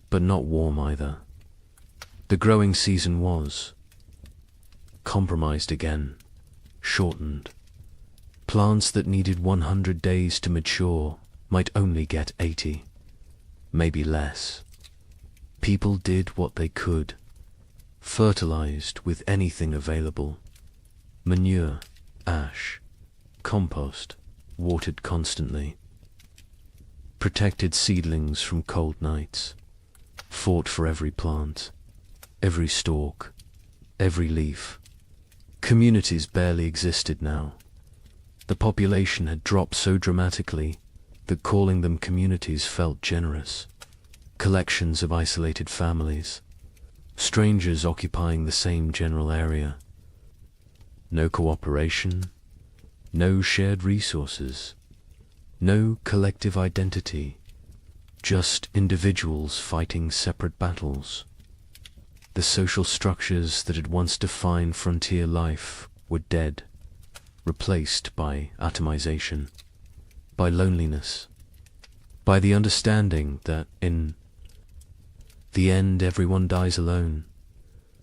but not warm either. The growing season was compromised again, shortened. Plants that needed 100 days to mature might only get 80, maybe less. People did what they could, fertilized with anything available. Manure, ash, compost, watered constantly. Protected seedlings from cold nights, fought for every plant, every stalk, every leaf. Communities barely existed now. The population had dropped so dramatically that calling them communities felt generous. Collections of isolated families, strangers occupying the same general area. No cooperation, no shared resources, no collective identity, just individuals fighting separate battles. The social structures that had once defined frontier life were dead, replaced by atomization, by loneliness, by the understanding that in the end everyone dies alone.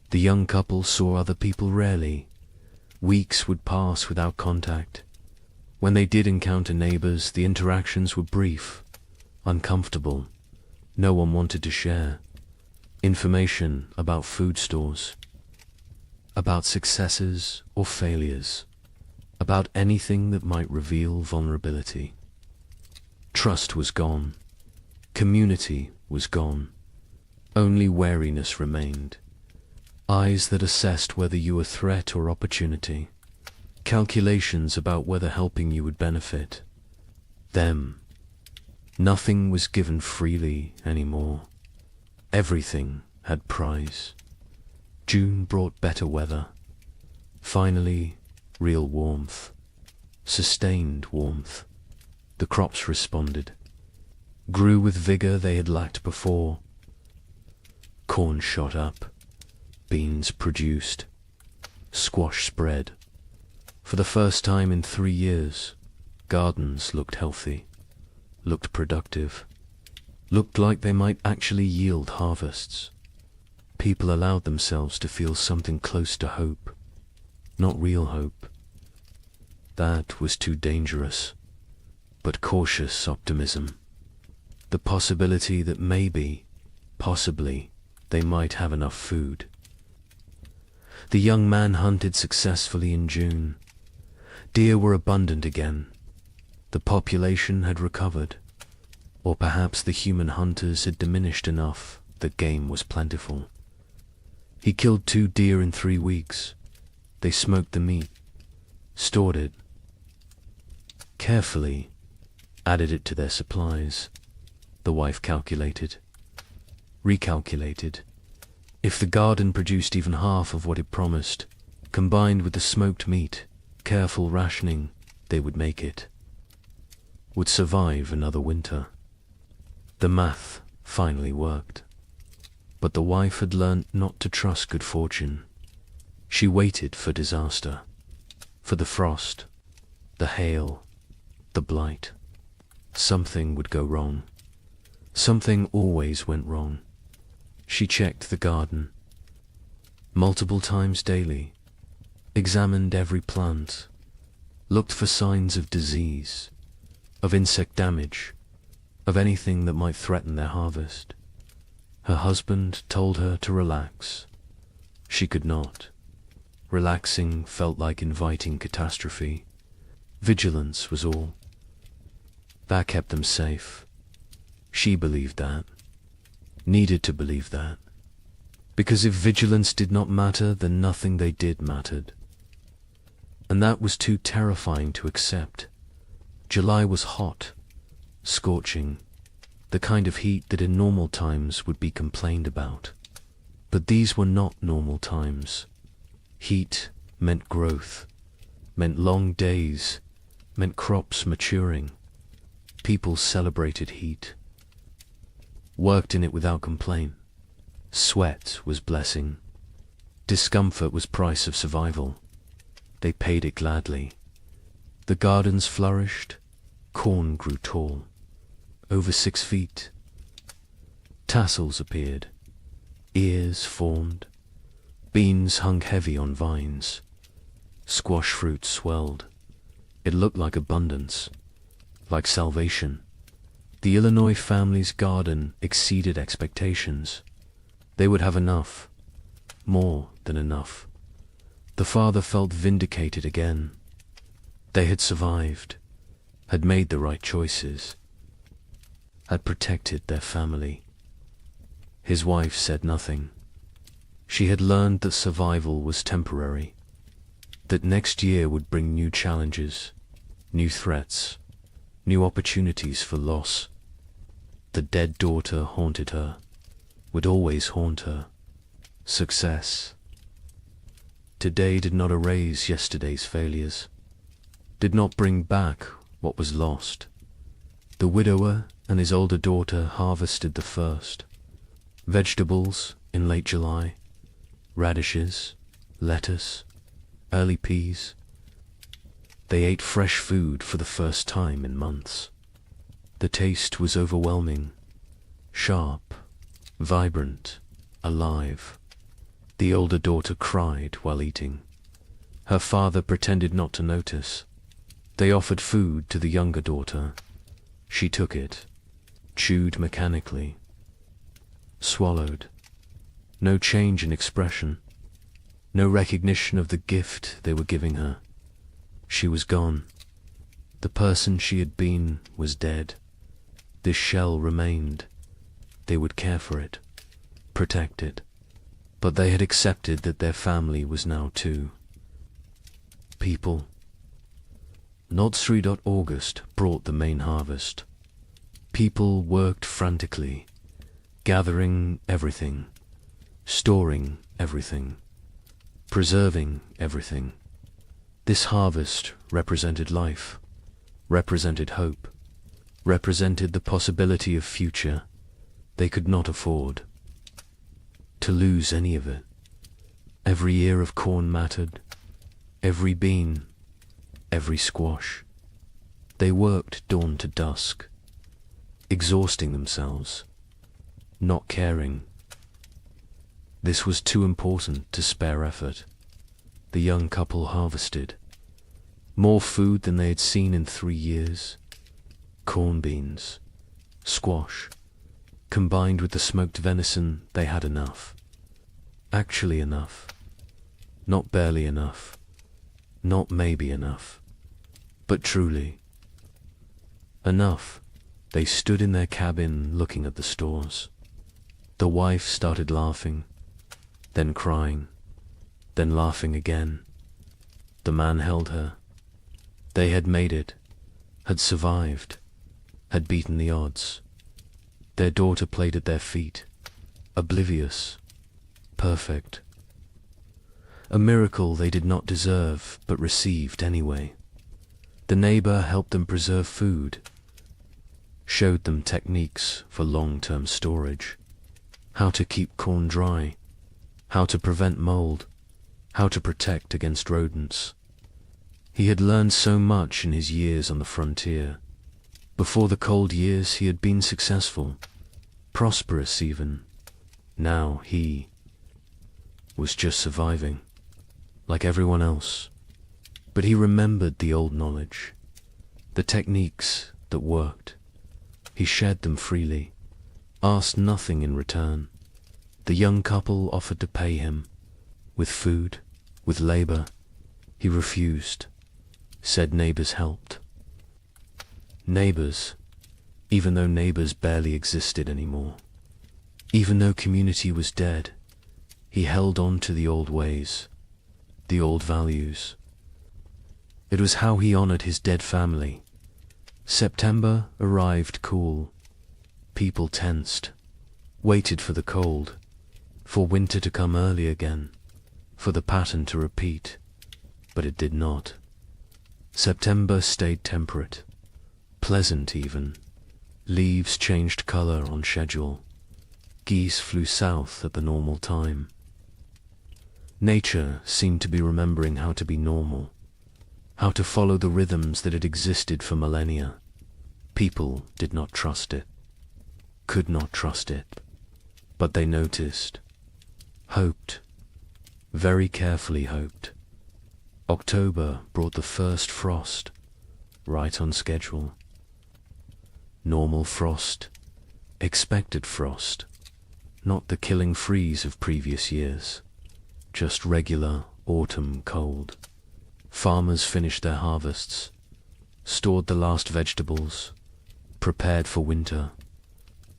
The young couple saw other people rarely. Weeks would pass without contact. When they did encounter neighbors, the interactions were brief, uncomfortable. No one wanted to share information about food stores, about successes or failures, about anything that might reveal vulnerability. Trust was gone. Community was gone. Only wariness remained. Eyes that assessed whether you were threat or opportunity. Calculations about whether helping you would benefit them. Nothing was given freely anymore. Everything had price. June brought better weather. Finally, real warmth. Sustained warmth. The crops responded. Grew with vigor they had lacked before. Corn shot up. Beans produced. Squash spread. For the first time in 3 years, gardens looked healthy, looked productive, looked like they might actually yield harvests. People allowed themselves to feel something close to hope, not real hope. That was too dangerous, but cautious optimism. The possibility that maybe, possibly, they might have enough food. The young man hunted successfully in June. Deer were abundant again. The population had recovered, or perhaps the human hunters had diminished enough that game was plentiful. He killed 2 deer in 3 weeks. They smoked the meat, stored it, carefully added it to their supplies. The wife calculated, recalculated. If the garden produced even half of what it promised, combined with the smoked meat, careful rationing, they would make it. Would survive another winter. The math finally worked. But the wife had learnt not to trust good fortune. She waited for disaster, for the frost, the hail, the blight. Something would go wrong. Something always went wrong. She checked the garden multiple times daily, examined every plant, looked for signs of disease, of insect damage, of anything that might threaten their harvest. Her husband told her to relax. She could not. Relaxing felt like inviting catastrophe. Vigilance was all. That kept them safe. She believed that. Needed to believe that. Because if vigilance did not matter, then nothing they did mattered. And that was too terrifying to accept. July was hot, scorching, the kind of heat that in normal times would be complained about. But these were not normal times. Heat meant growth, meant long days, meant crops maturing. People celebrated heat, worked in it without complaint. Sweat was blessing. Discomfort was price of survival. They paid it gladly. The gardens flourished. Corn grew tall, over 6 feet. Tassels appeared. Ears formed. Beans hung heavy on vines. Squash fruit swelled. It looked like abundance, like salvation. The Illinois family's garden exceeded expectations. They would have enough, more than enough. The father felt vindicated again. They had survived, had made the right choices, had protected their family. His wife said nothing. She had learned that survival was temporary, that next year would bring new challenges, new threats, new opportunities for loss. The dead daughter haunted her, would always haunt her. Success. Today did not erase yesterday's failures, did not bring back what was lost. The widower and his older daughter harvested the first. Vegetables in late July, radishes, lettuce, early peas. They ate fresh food for the first time in months. The taste was overwhelming, sharp, vibrant, alive. The older daughter cried while eating. Her father pretended not to notice. They offered food to the younger daughter. She took it, chewed mechanically, swallowed. No change in expression, no recognition of the gift they were giving her. She was gone. The person she had been was dead. This shell remained. They would care for it, protect it. But they had accepted that their family was now too. People. Not 3. August brought the main harvest. People worked frantically, gathering everything, storing everything, preserving everything. This harvest represented life, represented hope, represented the possibility of future they could not afford to lose any of it. Every ear of corn mattered, every bean, every squash. They worked dawn to dusk, exhausting themselves, not caring. This was too important to spare effort. The young couple harvested more food than they had seen in 3 years. Corn beans, squash, combined with the smoked venison, they had enough. Actually enough. Not barely enough. Not maybe enough. But truly. Enough. They stood in their cabin looking at the stores. The wife started laughing, then crying, then laughing again. The man held her. They had made it, had survived, had beaten the odds. Their daughter played at their feet, oblivious, perfect. A miracle they did not deserve, but received anyway. The neighbor helped them preserve food, showed them techniques for long-term storage, how to keep corn dry, how to prevent mold, how to protect against rodents. He had learned so much in his years on the frontier. Before the cold years he had been successful, prosperous even. Now he was just surviving, like everyone else. But he remembered the old knowledge, the techniques that worked. He shared them freely, asked nothing in return. The young couple offered to pay him, with food, with labor. He refused, said neighbors helped. Neighbors, even though neighbors barely existed anymore. Even though community was dead, he held on to the old ways, the old values. It was how he honored his dead family. September arrived cool. People tensed, waited for the cold, for winter to come early again, for the pattern to repeat, but it did not. September stayed temperate, pleasant even. Leaves changed color on schedule. Geese flew south at the normal time. Nature seemed to be remembering how to be normal, how to follow the rhythms that had existed for millennia. People did not trust it, could not trust it, but they noticed, hoped, very carefully hoped. October brought the first frost, right on schedule. Normal frost, expected frost, not the killing freeze of previous years, just regular autumn cold. Farmers finished their harvests, stored the last vegetables, prepared for winter.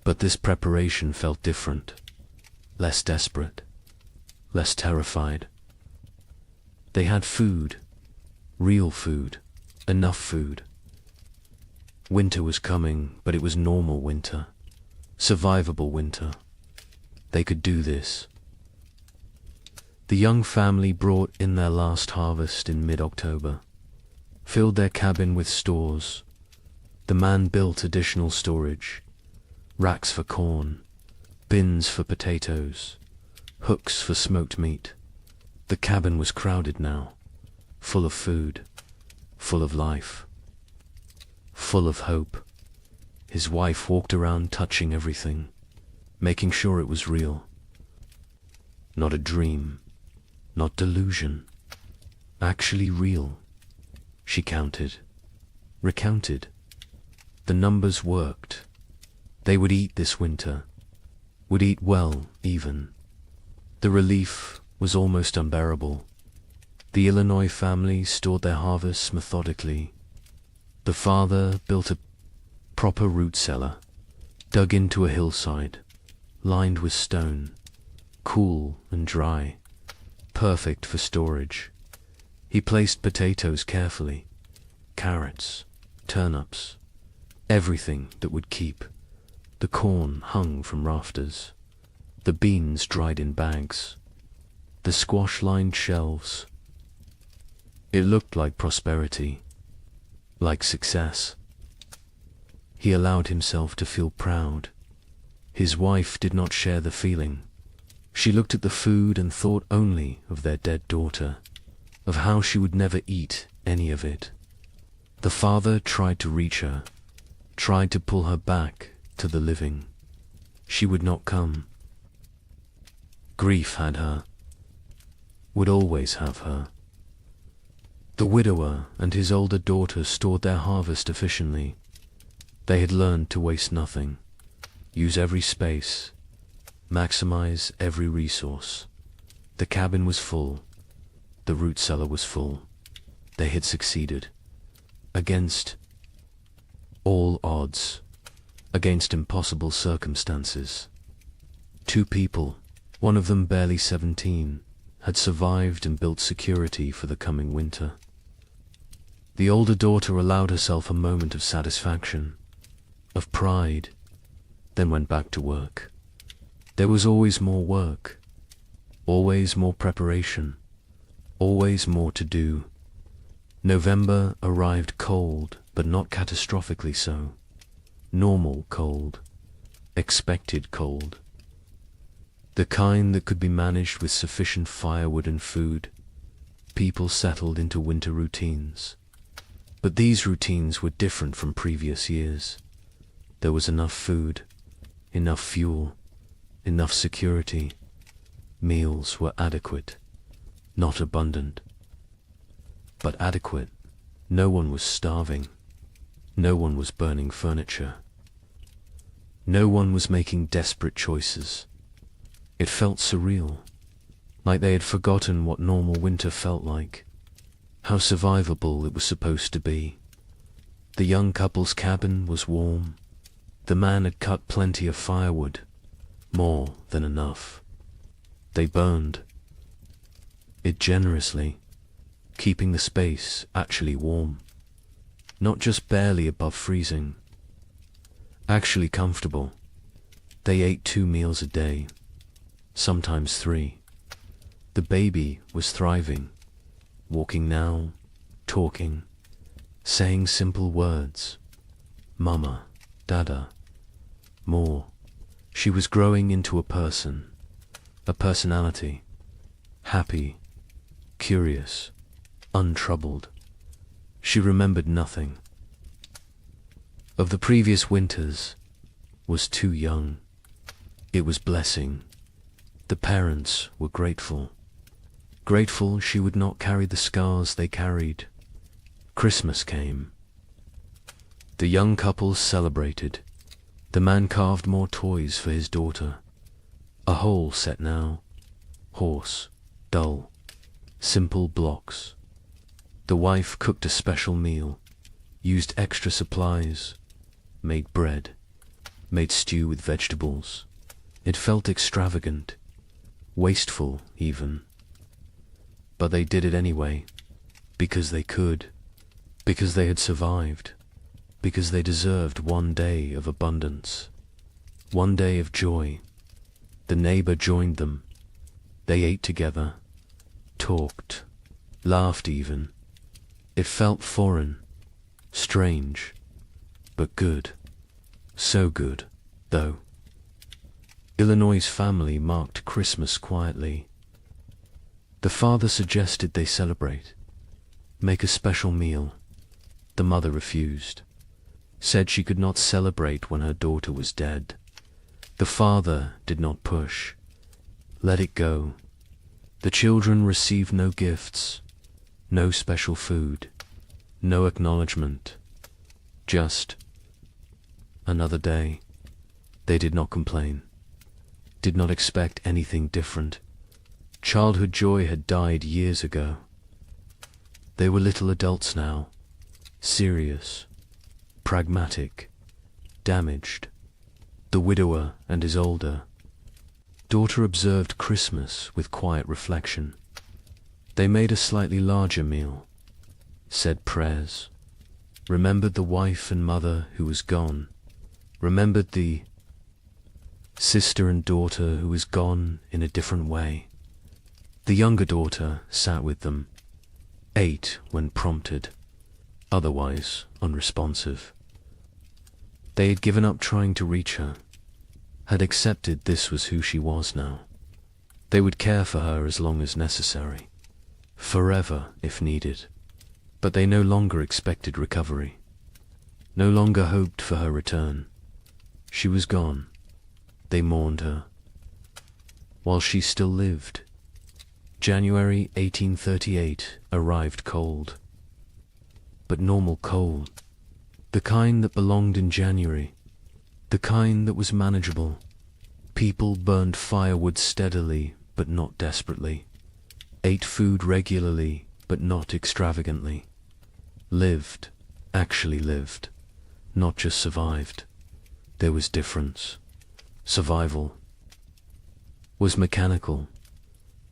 But this preparation felt different, less desperate, less terrified. They had food, real food, enough food. Winter was coming, but it was normal winter. Survivable winter. They could do this. The young family brought in their last harvest in mid-October, filled their cabin with stores. The man built additional storage, racks for corn, bins for potatoes, hooks for smoked meat. The cabin was crowded now, full of food, full of life, full of hope. His wife walked around touching everything, making sure it was real. Not a dream, not delusion, actually real. She counted, recounted. The numbers worked. They would eat this winter, would eat well even. The relief was almost unbearable. The Illinois family stored their harvests methodically. The father built a proper root cellar, dug into a hillside, lined with stone, cool and dry, perfect for storage. He placed potatoes carefully, carrots, turnips, everything that would keep. The corn hung from rafters, the beans dried in bags, the squash lined shelves. It looked like prosperity, like success. He allowed himself to feel proud. His wife did not share the feeling. She looked at the food and thought only of their dead daughter, of how she would never eat any of it. The father tried to reach her, tried to pull her back to the living. She would not come. Grief had her, would always have her. The widower and his older daughter stored their harvest efficiently. They had learned to waste nothing, use every space, maximize every resource. The cabin was full. The root cellar was full. They had succeeded. Against all odds, against impossible circumstances. 2 people, one of them barely 17, had survived and built security for the coming winter. The older daughter allowed herself a moment of satisfaction, of pride, then went back to work. There was always more work, always more preparation, always more to do. November arrived cold, but not catastrophically so. Normal cold, expected cold. The kind that could be managed with sufficient firewood and food. People settled into winter routines. But these routines were different from previous years. There was enough food, enough fuel, enough security. Meals were adequate, not abundant, but adequate. No one was starving. No one was burning furniture. No one was making desperate choices. It felt surreal, like they had forgotten what normal winter felt like, how survivable it was supposed to be. The young couple's cabin was warm. The man had cut plenty of firewood, more than enough. They burned it generously, keeping the space actually warm, not just barely above freezing, actually comfortable. They ate 2 meals a day, sometimes 3. The baby was thriving, walking now, talking, saying simple words. Mama, Dada, more. She was growing into a person, a personality, happy, curious, untroubled. She remembered nothing. Of the previous winters, was too young. It was blessing. The parents were grateful. Grateful she would not carry the scars they carried. Christmas came. The young couple celebrated. The man carved more toys for his daughter. A whole set now. Horse, dull, simple blocks. The wife cooked a special meal, used extra supplies, made bread, made stew with vegetables. It felt extravagant, wasteful even. But they did it anyway, because they could, because they had survived. because they deserved one day of abundance, one day of joy. The neighbor joined them. They ate together, talked, laughed even. It felt foreign, strange, but good. So good, though. Illinois' family marked Christmas quietly. The father suggested they celebrate, make a special meal. The mother refused, said she could not celebrate when her daughter was dead. The father did not push, let it go. The children received no gifts, no special food, no acknowledgement, just another day. They did not complain, did not expect anything different. Childhood joy had died years ago. They were little adults now, serious, pragmatic, damaged. The widower and his older daughter observed Christmas with quiet reflection. They made a slightly larger meal, said prayers, remembered the wife and mother who was gone, remembered the sister and daughter who was gone in a different way. The younger daughter sat with them, ate when prompted, otherwise unresponsive. They had given up trying to reach her, had accepted this was who she was now. They would care for her as long as necessary, forever if needed, but they no longer expected recovery, no longer hoped for her return. She was gone. They mourned her, while she still lived. January 1838 arrived cold, but normal cold, the kind that belonged in January, the kind that was manageable. People burned firewood steadily but not desperately, ate food regularly but not extravagantly, lived, actually lived, not just survived. There was difference. Survival was mechanical,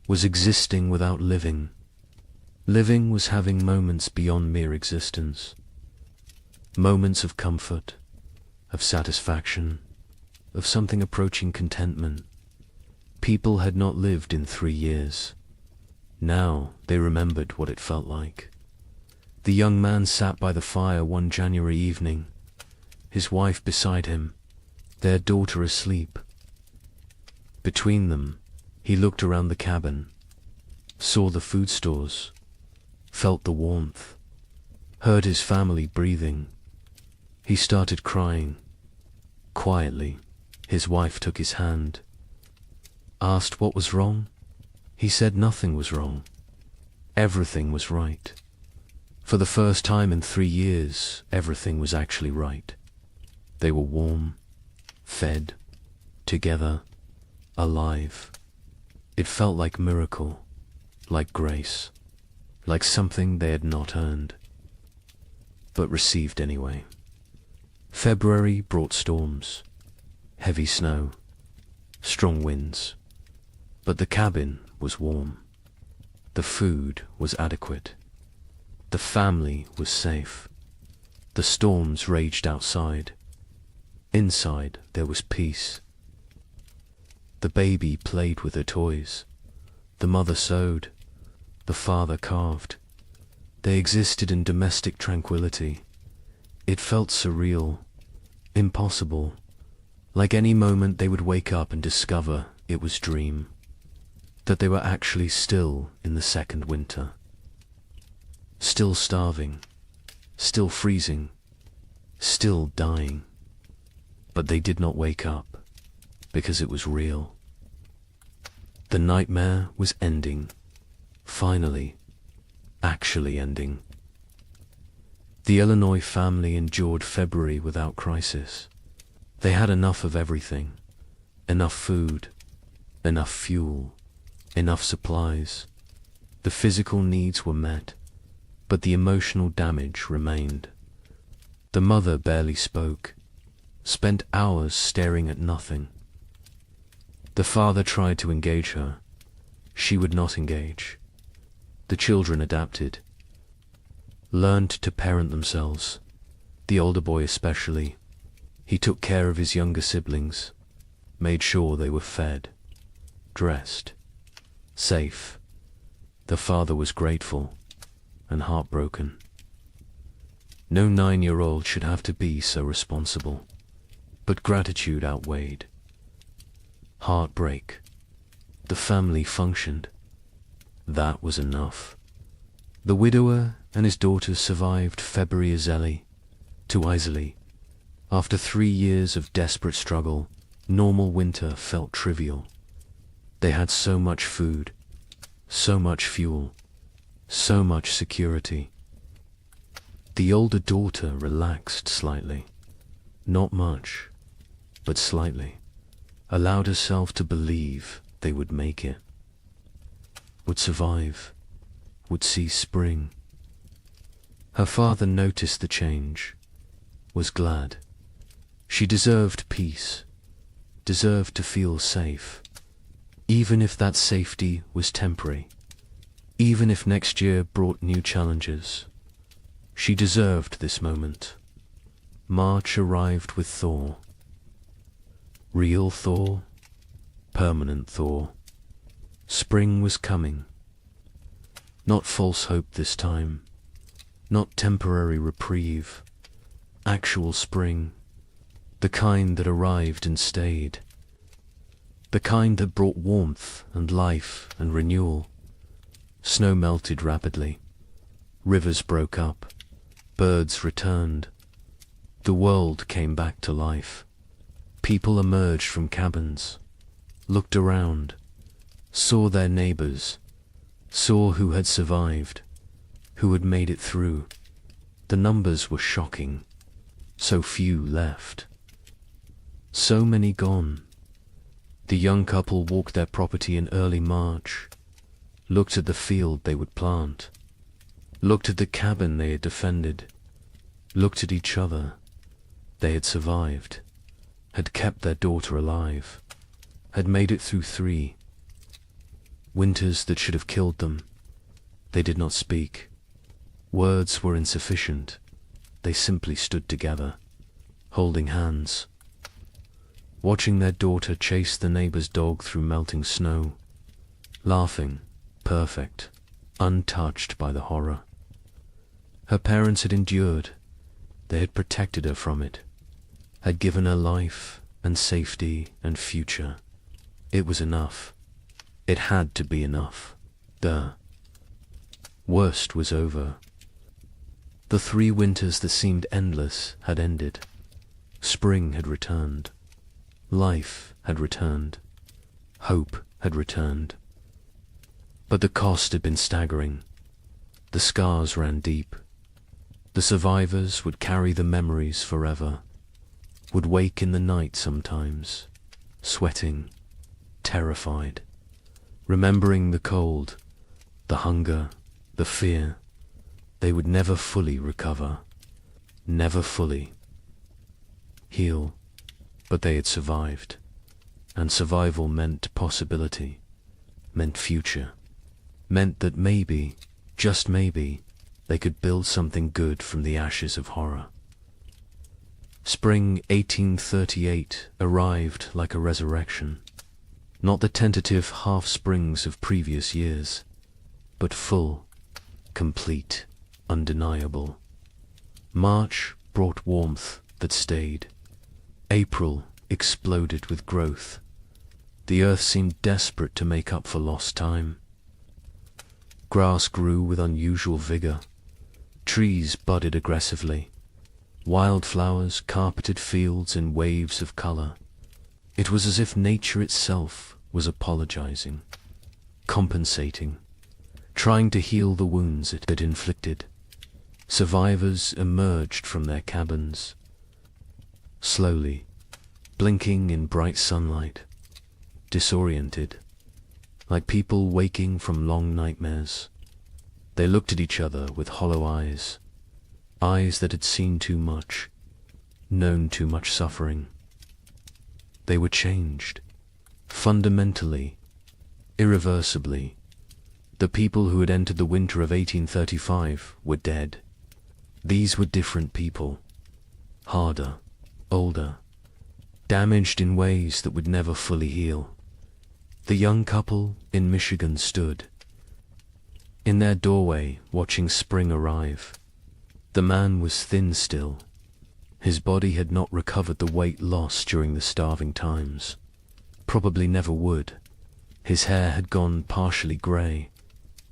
was existing without living. Living was having moments beyond mere existence, moments of comfort, of satisfaction, of something approaching contentment. People had not lived in 3 years. Now they remembered what it felt like. The young man sat by the fire one January evening, his wife beside him, their daughter asleep. Between them, he looked around the cabin, saw the food stores, felt the warmth, heard his family breathing. He started crying. Quietly, his wife took his hand, asked what was wrong. He said nothing was wrong. Everything was right. For the first time in 3 years, everything was actually right. They were warm, fed, together, alive. It felt like miracle, like grace, like something they had not earned, but received anyway. February brought storms, heavy snow, strong winds, but the cabin was warm. The food was adequate. The family was safe. The storms raged outside. Inside there was peace. The baby played with her toys. The mother sewed. The father carved. They existed in domestic tranquility. It felt surreal, impossible, like any moment they would wake up and discover it was dream, that they were actually still in the second winter, still starving, still freezing, still dying. But they did not wake up, because it was real. The nightmare was ending, finally, actually ending. The Illinois family endured February without crisis. They had enough of everything, enough food, enough fuel, enough supplies. The physical needs were met, but the emotional damage remained. The mother barely spoke, spent hours staring at nothing. The father tried to engage her. She would not engage. The children adapted, learned to parent themselves. The older boy especially. He took care of his younger siblings, made sure they were fed, dressed, safe. The father was grateful and heartbroken. No 9-year-old should have to be so responsible, but gratitude outweighed heartbreak. The family functioned. That was enough. The widower and his daughters survived February too easily. After 3 years of desperate struggle, normal winter felt trivial. They had so much food, so much fuel, so much security. The older daughter relaxed slightly, not much, but slightly, allowed herself to believe they would make it, would survive, would see spring. Her father noticed the change, was glad. She deserved peace, deserved to feel safe, even if that safety was temporary, even if next year brought new challenges. She deserved this moment. March arrived with thaw. Real thaw, permanent thaw. Spring was coming. Not false hope this time, not temporary reprieve, actual spring, the kind that arrived and stayed, the kind that brought warmth and life and renewal. Snow melted rapidly, rivers broke up, birds returned, the world came back to life. People emerged from cabins, looked around, saw their neighbors, saw who had survived, who had made it through. The numbers were shocking. So few left. So many gone. The young couple walked their property in early March, looked at the field they would plant, looked at the cabin they had defended, looked at each other. They had survived, had kept their daughter alive, had made it through 3 winters that should have killed them. They did not speak. Words were insufficient. They simply stood together, holding hands, watching their daughter chase the neighbor's dog through melting snow, laughing, perfect, untouched by the horror. Her parents had endured. They had protected her from it, had given her life and safety and future. It was enough. It had to be enough. The worst was over. The 3 winters that seemed endless had ended. Spring had returned. Life had returned. Hope had returned. But the cost had been staggering. The scars ran deep. The survivors would carry the memories forever, would wake in the night sometimes, sweating, terrified, remembering the cold, the hunger, the fear. They would never fully recover, never fully heal, but they had survived, and survival meant possibility, meant future, meant that maybe, just maybe, they could build something good from the ashes of horror. Spring 1838 arrived like a resurrection, not the tentative half-springs of previous years, but full, complete, undeniable. March brought warmth that stayed. April exploded with growth. The earth seemed desperate to make up for lost time. Grass grew with unusual vigor. Trees budded aggressively. Wildflowers carpeted fields in waves of color. It was as if nature itself was apologizing, compensating, trying to heal the wounds it had inflicted. Survivors emerged from their cabins, slowly, blinking in bright sunlight, disoriented, like people waking from long nightmares. They looked at each other with hollow eyes, eyes that had seen too much, known too much suffering. They were changed, fundamentally, irreversibly. The people who had entered the winter of 1835 were dead. These were different people, harder, older, damaged in ways that would never fully heal. The young couple in Michigan stood in their doorway watching spring arrive. The man was thin still. His body had not recovered the weight lost during the starving times. Probably never would. His hair had gone partially grey.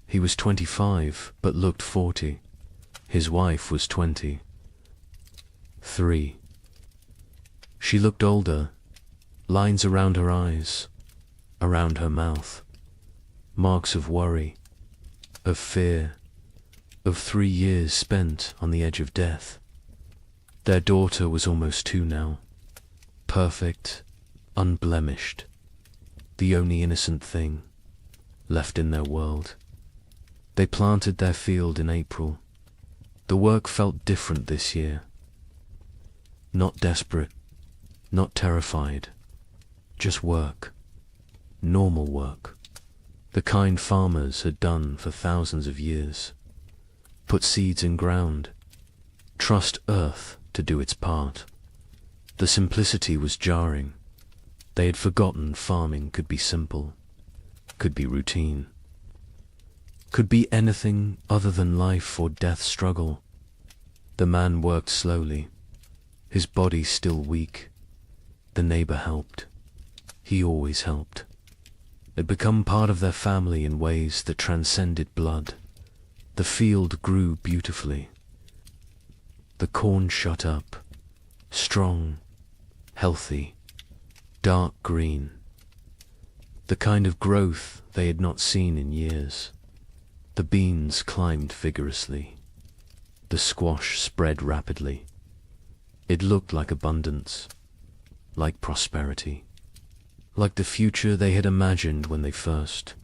He was 25, but looked 40. His wife was 23. She looked older, lines around her eyes, around her mouth, marks of worry, of fear, of 3 years spent on the edge of death. Their daughter was almost 2 now, perfect, unblemished, the only innocent thing left in their world. They planted their field in April. The work felt different this year. Not desperate, not terrified, just work, normal work, the kind farmers had done for thousands of years. Put seeds in ground, trust earth to do its part. The simplicity was jarring. They had forgotten farming could be simple, could be routine, could be anything other than life or death struggle. The man worked slowly, his body still weak. The neighbor helped. He always helped. Had become part of their family in ways that transcended blood. The field grew beautifully. The corn shut up, strong, healthy, dark green. The kind of growth they had not seen in years. The beans climbed vigorously. The squash spread rapidly. It looked like abundance, like prosperity, like the future they had imagined when they first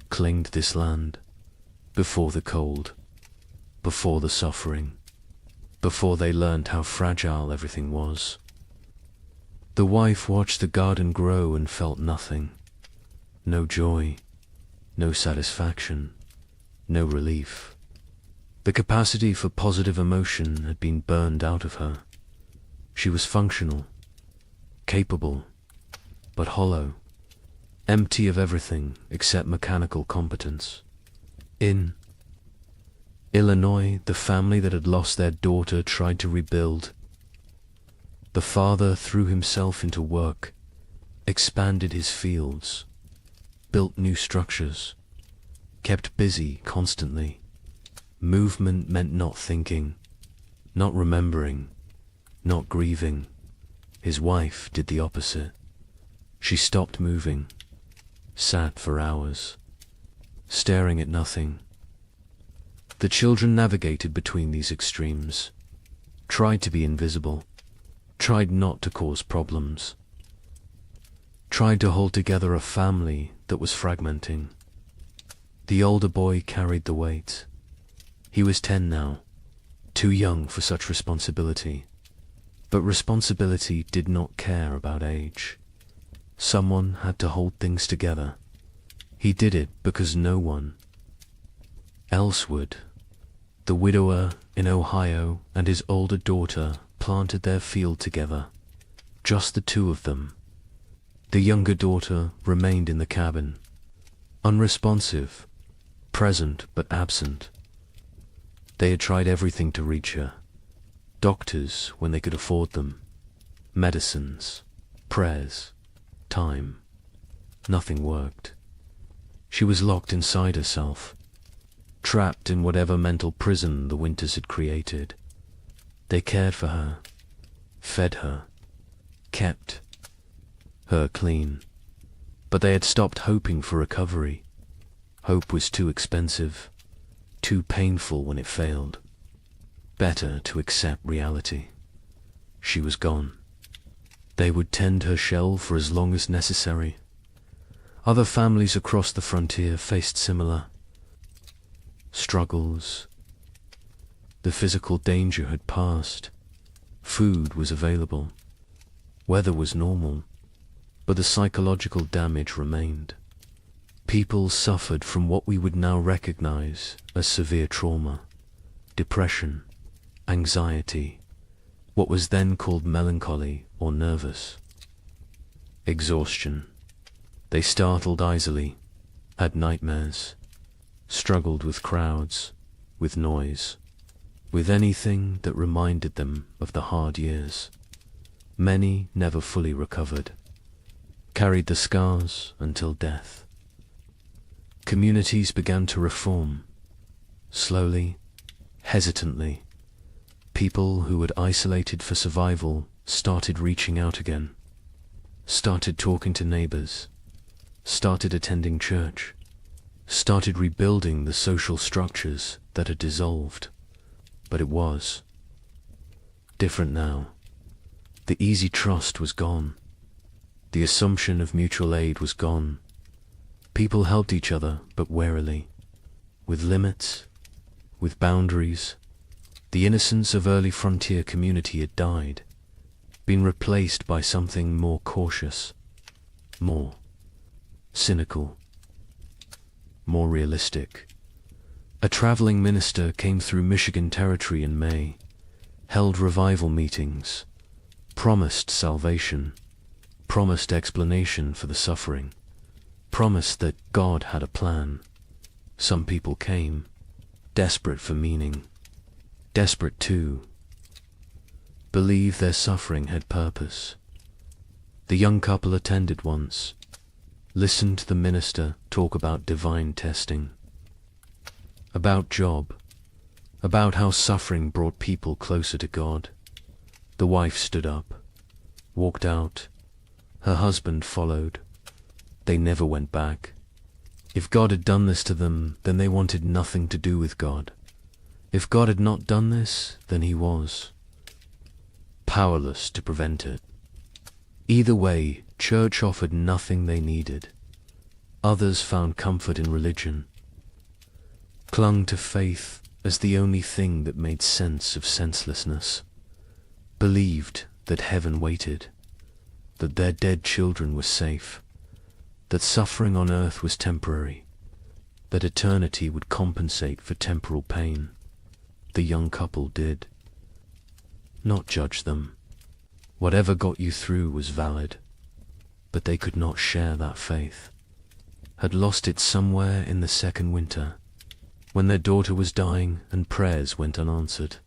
claimed this land, before the cold, before the suffering, before they learned how fragile everything was. The wife watched the garden grow and felt nothing, no joy, no satisfaction, no relief. The capacity for positive emotion had been burned out of her. She was functional, capable, but hollow, empty of everything except mechanical competence. In Illinois, the family that had lost their daughter tried to rebuild. The father threw himself into work, expanded his fields, built new structures, kept busy constantly. Movement meant not thinking, not remembering, not grieving. His wife did the opposite. She stopped moving, sat for hours, staring at nothing. The children navigated between these extremes, tried to be invisible, tried not to cause problems, tried to hold together a family that was fragmenting. The older boy carried the weight. He was 10 now, too young for such responsibility. But responsibility did not care about age. Someone had to hold things together. He did it because no one else would. The widower in Ohio and his older daughter planted their field together, just the 2 of them. The younger daughter remained in the cabin, unresponsive, present but absent. They had tried everything to reach her. Doctors when they could afford them, medicines, prayers, time. Nothing worked. She was locked inside herself, trapped in whatever mental prison the winters had created. They cared for her, fed her, kept her clean, but they had stopped hoping for recovery. Hope was too expensive, too painful when it failed. Better to accept reality. She was gone. They would tend her shell for as long as necessary. Other families across the frontier faced similar struggles. The physical danger had passed. Food was available. Weather was normal, but the psychological damage remained. People suffered from what we would now recognize as severe trauma, depression, anxiety, what was then called melancholy or nervous. Exhaustion. They startled easily, had nightmares, struggled with crowds, with noise, with anything that reminded them of the hard years. Many never fully recovered, carried the scars until death. Communities began to reform, slowly, hesitantly. People who had isolated for survival started reaching out again, started talking to neighbors, started attending church, started rebuilding the social structures that had dissolved. But it was different now. The easy trust was gone. The assumption of mutual aid was gone. People helped each other, but warily, with limits, with boundaries. The innocence of early frontier community had died, been replaced by something more cautious, more cynical, more realistic. A traveling minister came through Michigan territory in May, held revival meetings, promised salvation, promised explanation for the suffering, promised that God had a plan. Some people came, desperate for meaning, desperate to believe their suffering had purpose. The young couple attended once, listened to the minister talk about divine testing, about Job, about how suffering brought people closer to God. The wife stood up, walked out. Her husband followed. They never went back. If God had done this to them, then they wanted nothing to do with God. If God had not done this, then he was powerless to prevent it. Either way, church offered nothing they needed. Others found comfort in religion, clung to faith as the only thing that made sense of senselessness, believed that heaven waited, that their dead children were safe, that suffering on earth was temporary, that eternity would compensate for temporal pain. The young couple did. Not judge them. Whatever got you through was valid, but they could not share that faith. Had lost it somewhere in the second winter, when their daughter was dying and prayers went unanswered,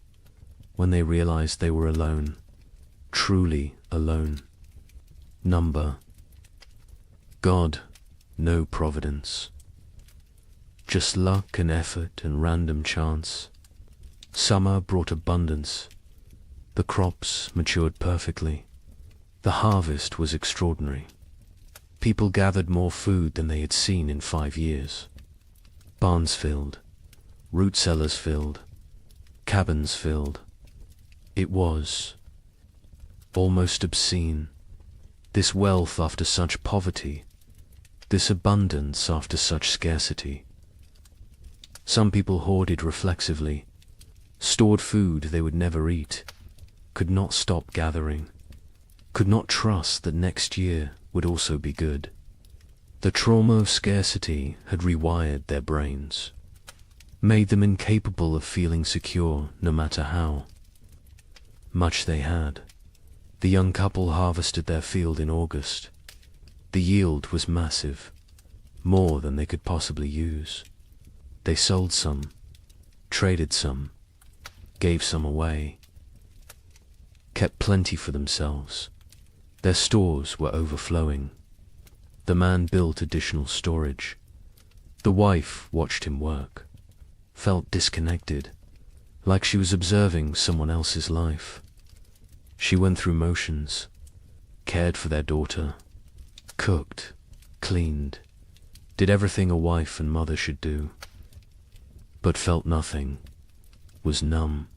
when they realized they were alone, truly alone. Number. God, no providence. Just luck and effort and random chance. Summer brought abundance. The crops matured perfectly. The harvest was extraordinary. People gathered more food than they had seen in 5 years. Barns filled, root cellars filled, cabins filled. It was almost obscene. This wealth after such poverty, this abundance after such scarcity. Some people hoarded reflexively, stored food they would never eat, could not stop gathering, could not trust that next year would also be good. The trauma of scarcity had rewired their brains, made them incapable of feeling secure no matter how much they had. The young couple harvested their field in August. The yield was massive, more than they could possibly use. They sold some, traded some, gave some away, kept plenty for themselves. Their stores were overflowing. The man built additional storage. The wife watched him work, felt disconnected, like she was observing someone else's life. She went through motions, cared for their daughter, cooked, cleaned, did everything a wife and mother should do, but felt nothing, was numb,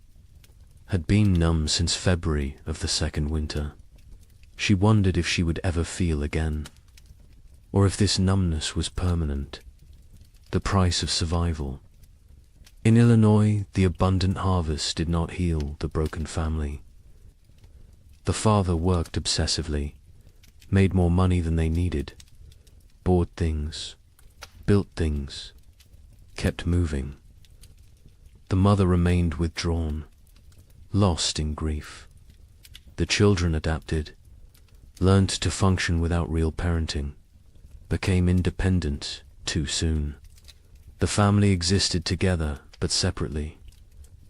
had been numb since February of the second winter. She wondered if she would ever feel again, or if this numbness was permanent, the price of survival. In Illinois, the abundant harvest did not heal the broken family. The father worked obsessively, made more money than they needed, bought things, built things, kept moving. The mother remained withdrawn, lost in grief, The children adapted, learned to function without real parenting, became independent too soon. The family existed together but separately.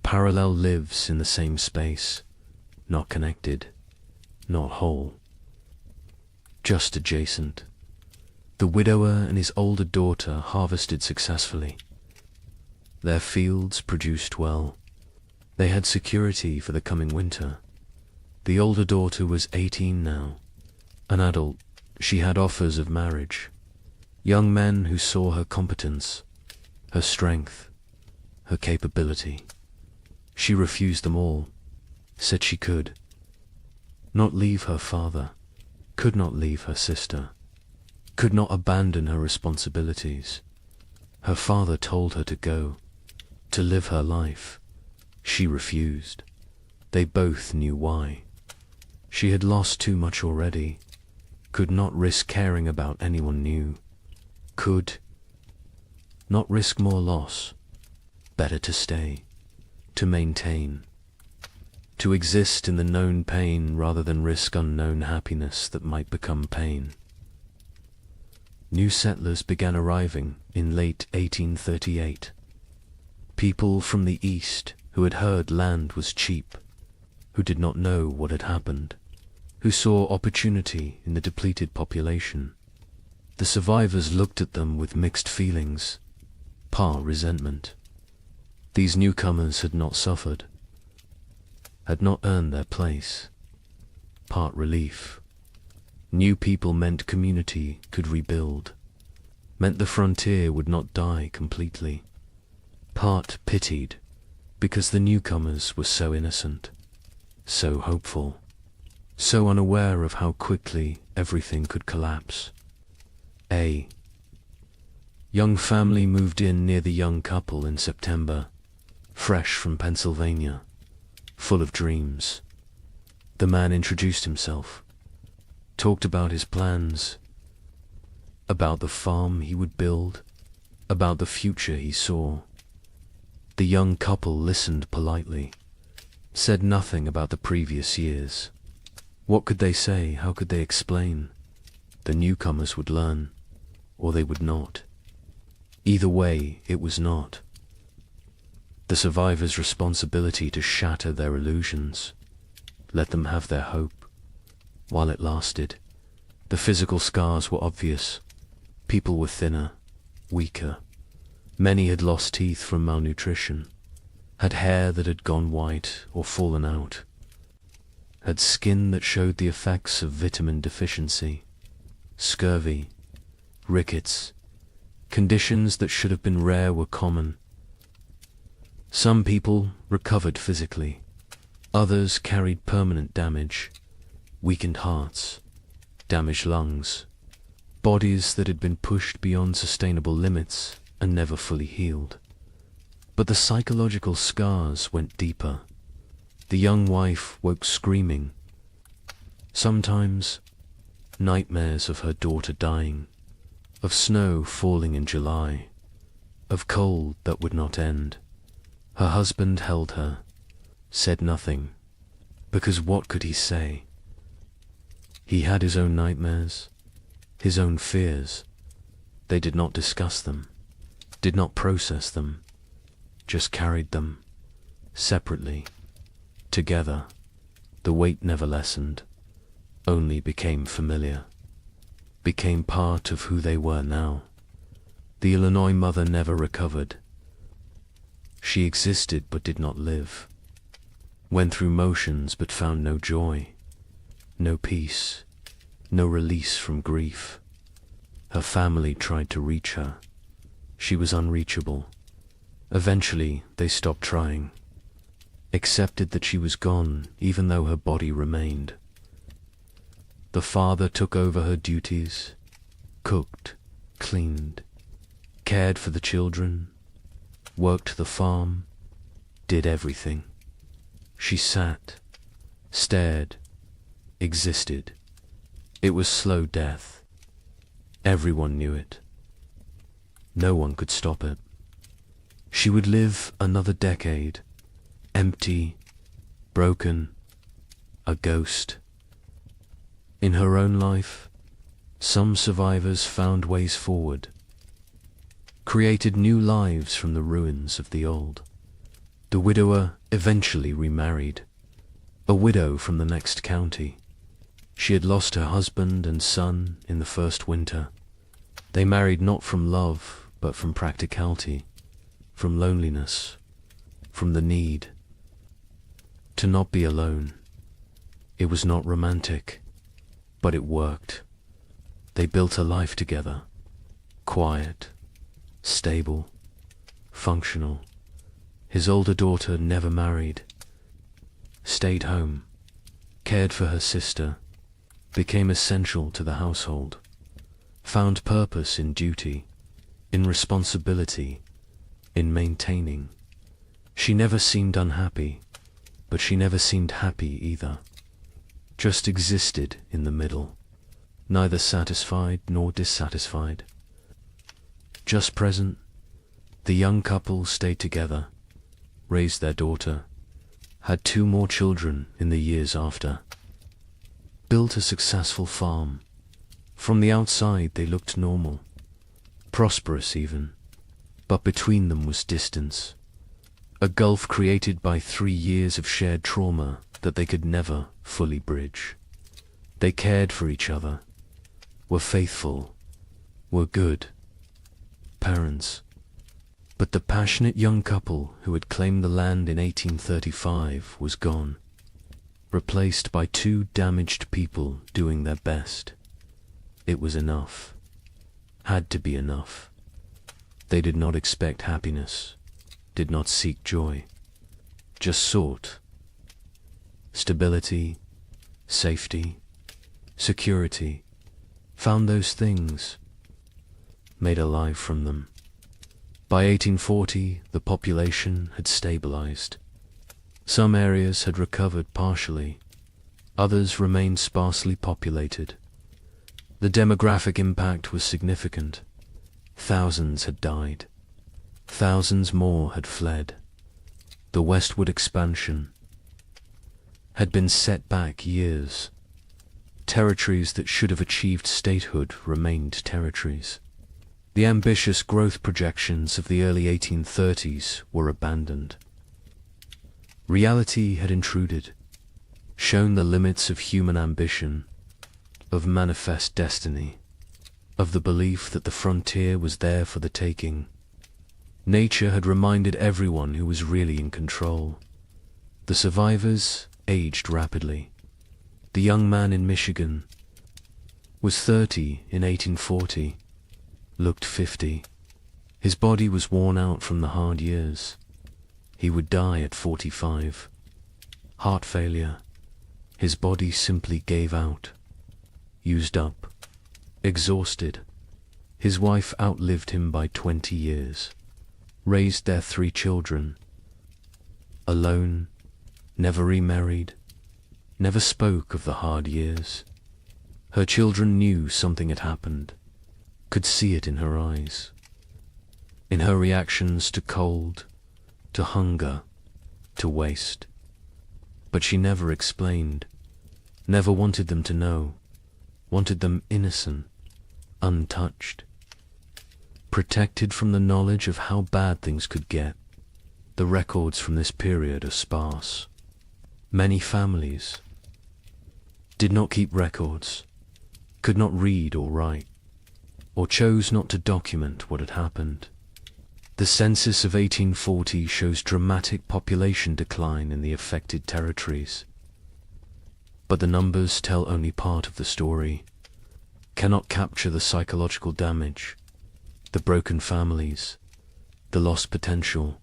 Parallel lives in the same space, not connected, not whole, just adjacent. The widower and his older daughter harvested successfully. Their fields produced well. They had security for the coming winter. The older daughter was 18 now. An adult, she had offers of marriage. Young men who saw her competence, her strength, her capability. She refused them all, said she could not leave her father, could not leave her sister, could not abandon her responsibilities. Her father told her to go, to live her life. She refused. They both knew why. She had lost too much already, could not risk caring about anyone new, could not risk more loss. Better to stay, to maintain, to exist in the known pain rather than risk unknown happiness that might become pain. New settlers began arriving in late 1838. People from the east who had heard land was cheap, who did not know what had happened, who saw opportunity in the depleted population. The survivors looked at them with mixed feelings, part resentment. These newcomers had not suffered, had not earned their place, part relief. New people meant community could rebuild, meant the frontier would not die completely. Part pitied, because the newcomers were so innocent, so hopeful, so unaware of how quickly everything could collapse. A young family moved in near the young couple in September, fresh from Pennsylvania, full of dreams. The man introduced himself, talked about his plans, about the farm he would build, about the future he saw. The young couple listened politely, said nothing about the previous years. What could they say? How could they explain? The newcomers would learn, or they would not. Either way, it was not the survivors' responsibility to shatter their illusions, let them have their hope, while it lasted. The physical scars were obvious. People were thinner, weaker. Many had lost teeth from malnutrition, had hair that had gone white or fallen out, had skin that showed the effects of vitamin deficiency, scurvy, rickets. Conditions that should have been rare were common. Some people recovered physically. Others carried permanent damage, weakened hearts, damaged lungs, bodies that had been pushed beyond sustainable limits and never fully healed. But the psychological scars went deeper. The young wife woke screaming. Sometimes nightmares of her daughter dying, of snow falling in July, of cold that would not end. Her husband held her, said nothing, because what could he say? He had his own nightmares, his own fears. They did not discuss them, did not process them, just carried them, separately, together. The weight never lessened, only became familiar, became part of who they were now. The Illinois mother never recovered. She existed but did not live, went through motions but found no joy, no peace, no release from grief. Her family tried to reach her. She was unreachable. Eventually, they stopped trying, accepted that she was gone even though her body remained. The father took over her duties, cooked, cleaned, cared for the children, worked the farm, did everything. She sat, stared, existed. It was slow death. Everyone knew it. No one could stop it. She would live another decade, empty, broken, a ghost. In her own life, some survivors found ways forward, created new lives from the ruins of the old. The widower eventually remarried, a widow from the next county. She had lost her husband and son in the first winter. They married not from love, but from practicality, from loneliness, from the need to not be alone. It was not romantic, but it worked. They built a life together, quiet, stable, functional. His older daughter never married, stayed home, cared for her sister, became essential to the household, found purpose in duty, in responsibility, in maintaining. She never seemed unhappy, but she never seemed happy either. Just existed in the middle, neither satisfied nor dissatisfied. Just present, the young couple stayed together, raised their daughter, had 2 more children in the years after, built a successful farm. From the outside they looked normal, prosperous even, but between them was distance, a gulf created by 3 years of shared trauma that they could never fully bridge. They cared for each other, were faithful, were good parents. But the passionate young couple who had claimed the land in 1835 was gone, replaced by 2 damaged people doing their best. It was enough. Had to be enough. They did not expect happiness, did not seek joy, just sought stability, safety, security, found those things, made a life from them. By 1840, the population had stabilized. Some areas had recovered partially, others remained sparsely populated. The demographic impact was significant. Thousands had died. Thousands more had fled. The westward expansion had been set back years. Territories that should have achieved statehood remained territories. The ambitious growth projections of the early 1830s were abandoned. Reality had intruded, shown the limits of human ambition, of manifest destiny, of the belief that the frontier was there for the taking. Nature had reminded everyone who was really in control. The survivors aged rapidly. The young man in Michigan was 30 in 1840, looked 50. His body was worn out from the hard years. He would die at 45. Heart failure. His body simply gave out. Used up. Exhausted. His wife outlived him by 20 years. Raised their 3 children. Alone. Never remarried. Never spoke of the hard years. Her children knew something had happened. Could see it in her eyes, in her reactions to cold, to hunger, to waste. But she never explained, never wanted them to know, wanted them innocent, untouched, protected from the knowledge of how bad things could get. The records from this period are sparse. Many families did not keep records, could not read or write, or chose not to document what had happened. The census of 1840 shows dramatic population decline in the affected territories. But the numbers tell only part of the story, cannot capture the psychological damage, the broken families, the lost potential,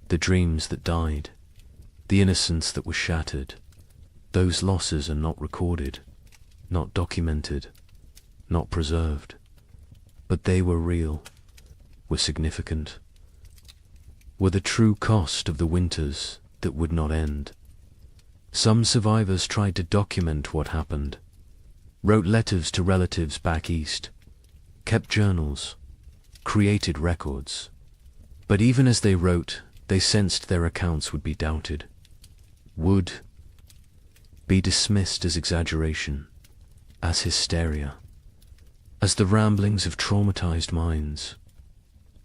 the dreams that died, the innocence that was shattered. Those losses are not recorded, not documented, not preserved. But they were real, were significant, were the true cost of the winters that would not end. Some survivors tried to document what happened, wrote letters to relatives back east, kept journals, created records. But even as they wrote, they sensed their accounts would be doubted, would be dismissed as exaggeration, as hysteria, as the ramblings of traumatized minds.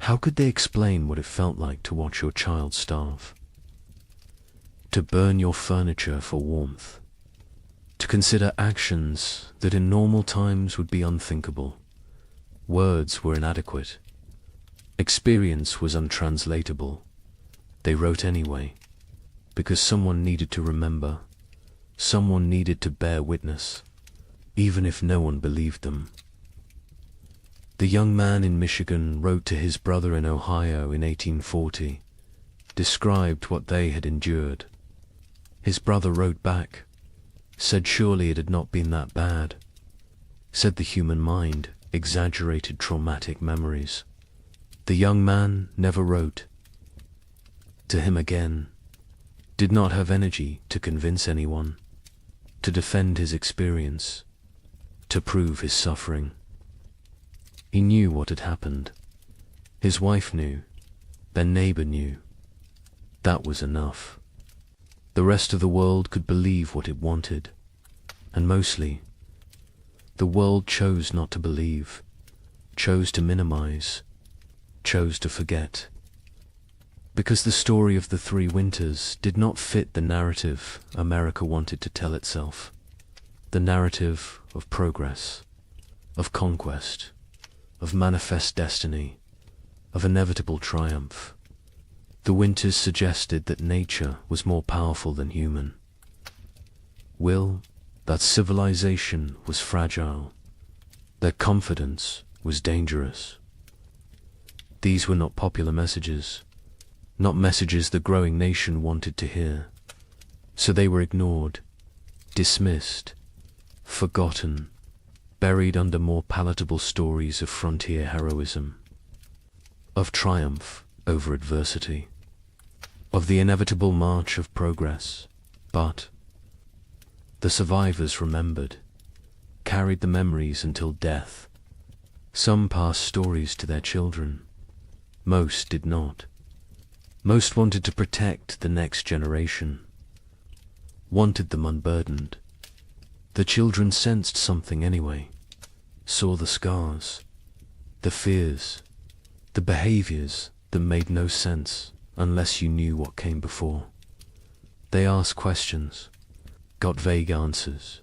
How could they explain what it felt like to watch your child starve? To burn your furniture for warmth? To consider actions that in normal times would be unthinkable? Words were inadequate. Experience was untranslatable. They wrote anyway, because someone needed to remember, someone needed to bear witness, even if no one believed them. The young man in Michigan wrote to his brother in Ohio in 1840, described what they had endured. His brother wrote back, said surely it had not been that bad, said the human mind exaggerated traumatic memories. The young man never wrote to him again, did not have energy to convince anyone, to defend his experience, to prove his suffering. He knew what had happened. His wife knew. Their neighbor knew. That was enough. The rest of the world could believe what it wanted, and mostly, the world chose not to believe, chose to minimize, chose to forget. Because the story of the three winters did not fit the narrative America wanted to tell itself. The narrative of progress, of conquest, of manifest destiny, of inevitable triumph. The winters suggested that nature was more powerful than human. That civilization was fragile, that confidence was dangerous. These were not popular messages, not messages the growing nation wanted to hear. So they were ignored, dismissed, forgotten, buried under more palatable stories of frontier heroism, of triumph over adversity, of the inevitable march of progress. But the survivors remembered, carried the memories until death. Some passed stories to their children. Most did not. Most wanted to protect the next generation, wanted them unburdened. The children sensed something anyway, saw the scars, the fears, the behaviors that made no sense unless you knew what came before. They asked questions, got vague answers,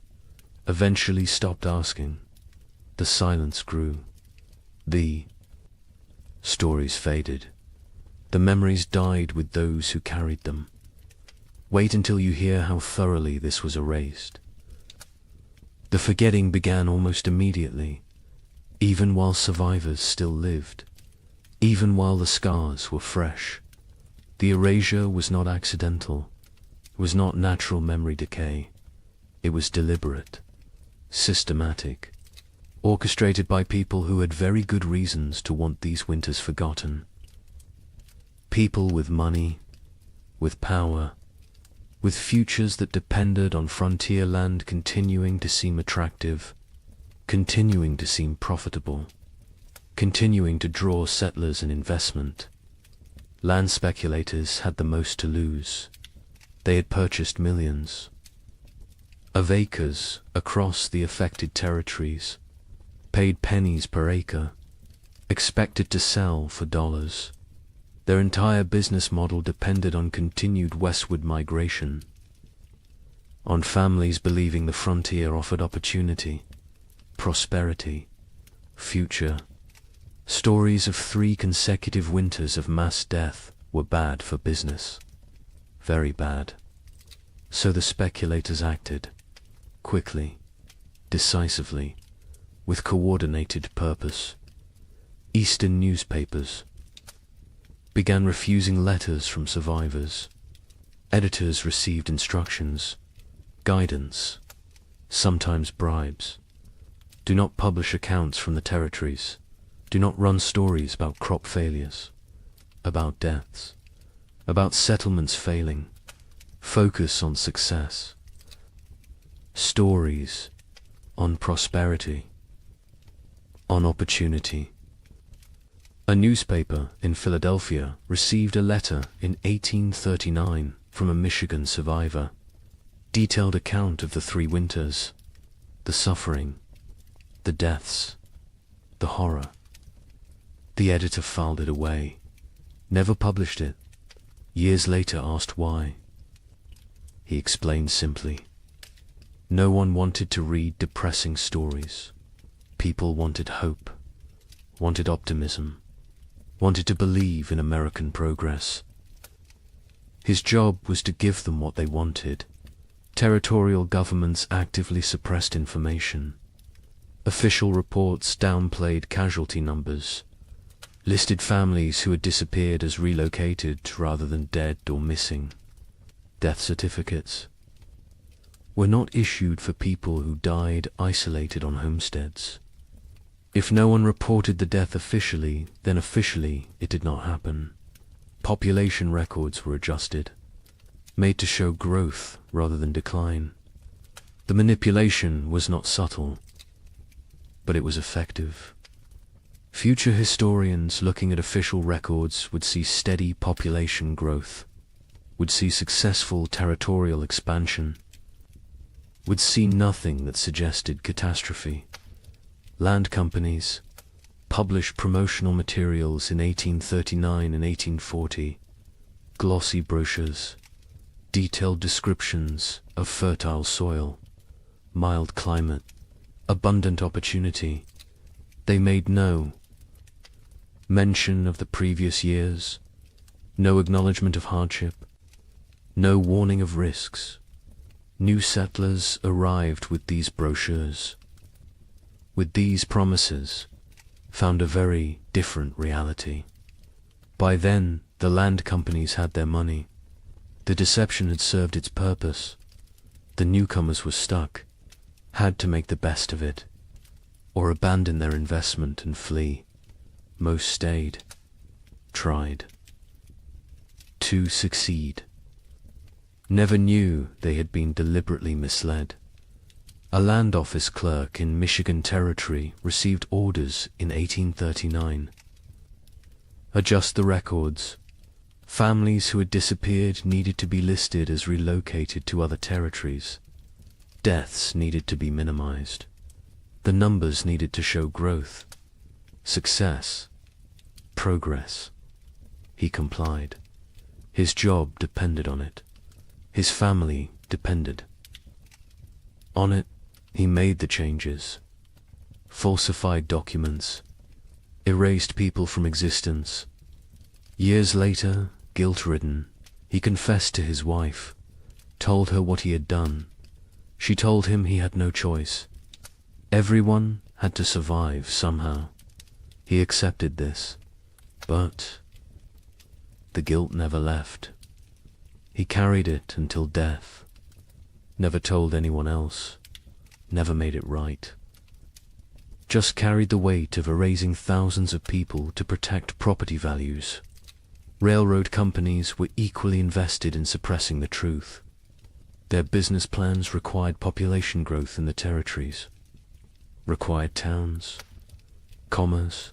eventually stopped asking. The silence grew. The stories faded. The memories died with those who carried them. Wait until you hear how thoroughly this was erased. The forgetting began almost immediately, even while survivors still lived, even while the scars were fresh. The erasure was not accidental, was not natural memory decay. It was deliberate, systematic, orchestrated by people who had very good reasons to want these winters forgotten. People with money, with power, with futures that depended on frontier land continuing to seem attractive, continuing to seem profitable, continuing to draw settlers and investment. Land speculators had the most to lose. They had purchased millions of acres across the affected territories, paid pennies per acre, expected to sell for dollars. Their entire business model depended on continued westward migration, on families believing the frontier offered opportunity, prosperity, future. Stories of 3 consecutive winters of mass death were bad for business, very bad. So the speculators acted, quickly, decisively, with coordinated purpose. Eastern newspapers began refusing letters from survivors. Editors received instructions, guidance, sometimes bribes. Do not publish accounts from the territories. Do not run stories about crop failures, about deaths, about settlements failing. Focus on success. Stories on prosperity, on opportunity. A newspaper in Philadelphia received a letter in 1839 from a Michigan survivor. detailed account of the 3 winters, the suffering, the deaths, the horror. The editor filed it away, never published it. Years later asked why. He explained simply, no one wanted to read depressing stories. People wanted hope, wanted optimism, wanted to believe in American progress. His job was to give them what they wanted. Territorial governments actively suppressed information. Official reports downplayed casualty numbers, listed families who had disappeared as relocated rather than dead or missing. Death certificates were not issued for people who died isolated on homesteads. If no one reported the death officially, then officially it did not happen. Population records were adjusted, made to show growth rather than decline. The manipulation was not subtle, but it was effective. Future historians looking at official records would see steady population growth, would see successful territorial expansion, would see nothing that suggested catastrophe. Land companies published promotional materials in 1839 and 1840, glossy brochures, detailed descriptions of fertile soil, mild climate, abundant opportunity. They made no mention of the previous years, no acknowledgement of hardship, no warning of risks. New settlers arrived with these brochures, with these promises, found a very different reality. By then, the land companies had their money. The deception had served its purpose. The newcomers were stuck, had to make the best of it, or abandon their investment and flee. Most stayed, tried to succeed. Never knew they had been deliberately misled. A land office clerk in Michigan Territory received orders in 1839. Adjust the records. Families who had disappeared needed to be listed as relocated to other territories. Deaths needed to be minimized. The numbers needed to show growth, success, progress. He complied. His job depended on it. His family depended on it. He made the changes, falsified documents, erased people from existence. Years later, guilt-ridden, he confessed to his wife, told her what he had done. She told him he had no choice. Everyone had to survive somehow. He accepted this, but the guilt never left. He carried it until death, never told anyone else, never made it right. Just carried the weight of erasing thousands of people to protect property values. Railroad companies were equally invested in suppressing the truth. Their business plans required population growth in the territories, required towns, commerce,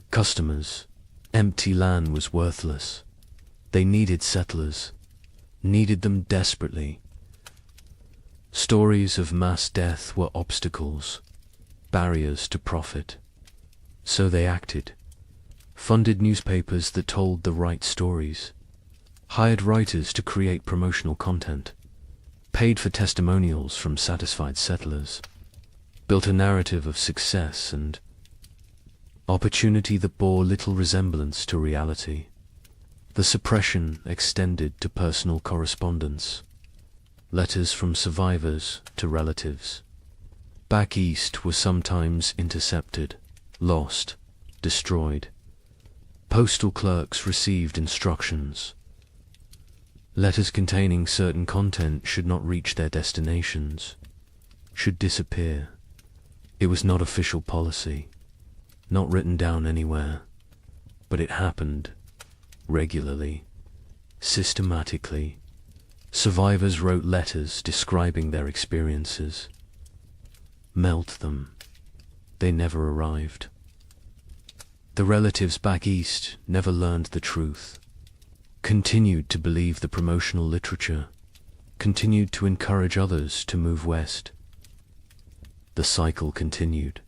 customers. Empty land was worthless. They needed settlers, needed them desperately. Stories of mass death were obstacles, barriers to profit. So they acted, funded newspapers that told the right stories, hired writers to create promotional content, paid for testimonials from satisfied settlers, built a narrative of success and opportunity that bore little resemblance to reality. The suppression extended to personal correspondence, letters from survivors to relatives. Back east were sometimes intercepted, lost, destroyed. Postal clerks received instructions. Letters containing certain content should not reach their destinations, should disappear. It was not official policy, not written down anywhere, but it happened regularly, systematically. Survivors wrote letters describing their experiences. Melt them. They never arrived. The relatives back east never learned the truth, continued to believe the promotional literature, continued to encourage others to move west. The cycle continued.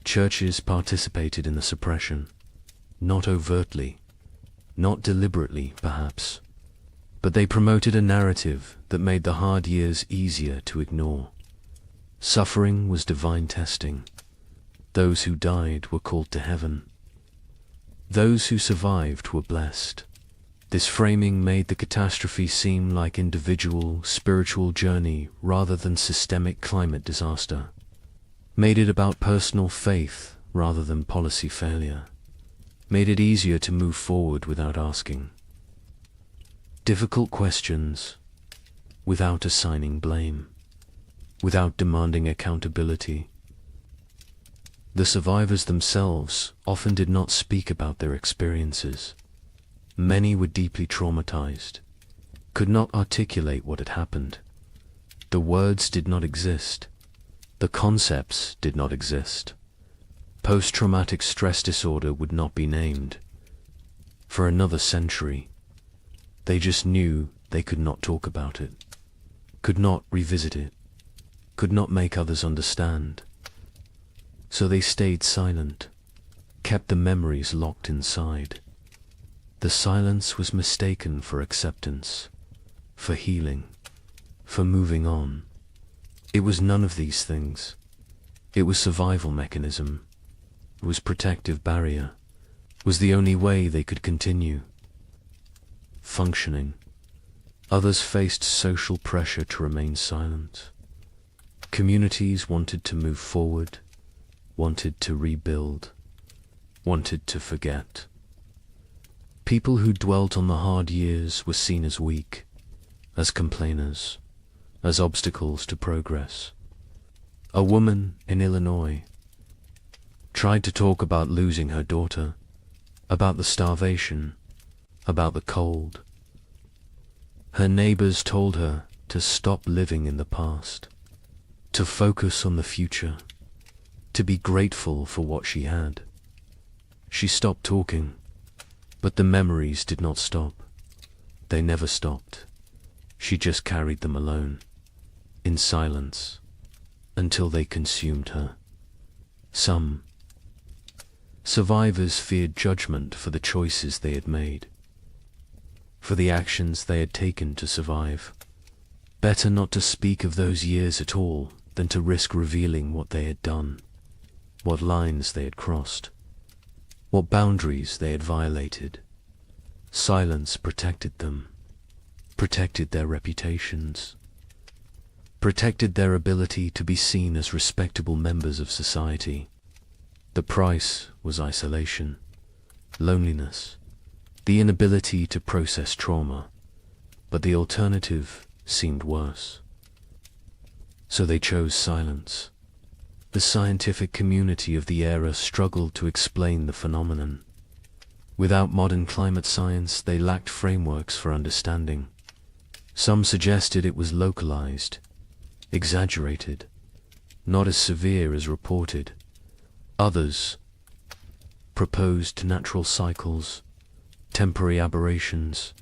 Churches participated in the suppression, not overtly, not deliberately, perhaps, but they promoted a narrative that made the hard years easier to ignore. Suffering was divine testing. Those who died were called to heaven. Those who survived were blessed. This framing made the catastrophe seem like individual, spiritual journey rather than systemic climate disaster. Made it about personal faith rather than policy failure. Made it easier to move forward without asking difficult questions, without assigning blame, without demanding accountability. The survivors themselves often did not speak about their experiences. Many were deeply traumatized, could not articulate what had happened. The words did not exist. The concepts did not exist. Post-traumatic stress disorder would not be named. For another century, they just knew they could not talk about it, could not revisit it, could not make others understand. So they stayed silent, kept the memories locked inside. The silence was mistaken for acceptance, for healing, for moving on. It was none of these things. It was survival mechanism. It was protective barrier. It was the only way they could continue functioning. Others faced social pressure to remain silent. Communities wanted to move forward, wanted to rebuild, wanted to forget. People who dwelt on the hard years were seen as weak, as complainers, as obstacles to progress. A woman in Illinois tried to talk about losing her daughter, about the starvation, about the cold. Her neighbors told her to stop living in the past, to focus on the future, to be grateful for what she had. She stopped talking, but the memories did not stop. They never stopped. She just carried them alone, in silence, until they consumed her. Some survivors feared judgment for the choices they had made, for the actions they had taken to survive. Better not to speak of those years at all than to risk revealing what they had done, what lines they had crossed, what boundaries they had violated. Silence protected them, protected their reputations, protected their ability to be seen as respectable members of society. The price was isolation, loneliness, the inability to process trauma, but the alternative seemed worse. So they chose silence. The scientific community of the era struggled to explain the phenomenon. Without modern climate science, they lacked frameworks for understanding. Some suggested it was localized, exaggerated, not as severe as reported. Others proposed natural cycles, temporary aberrations,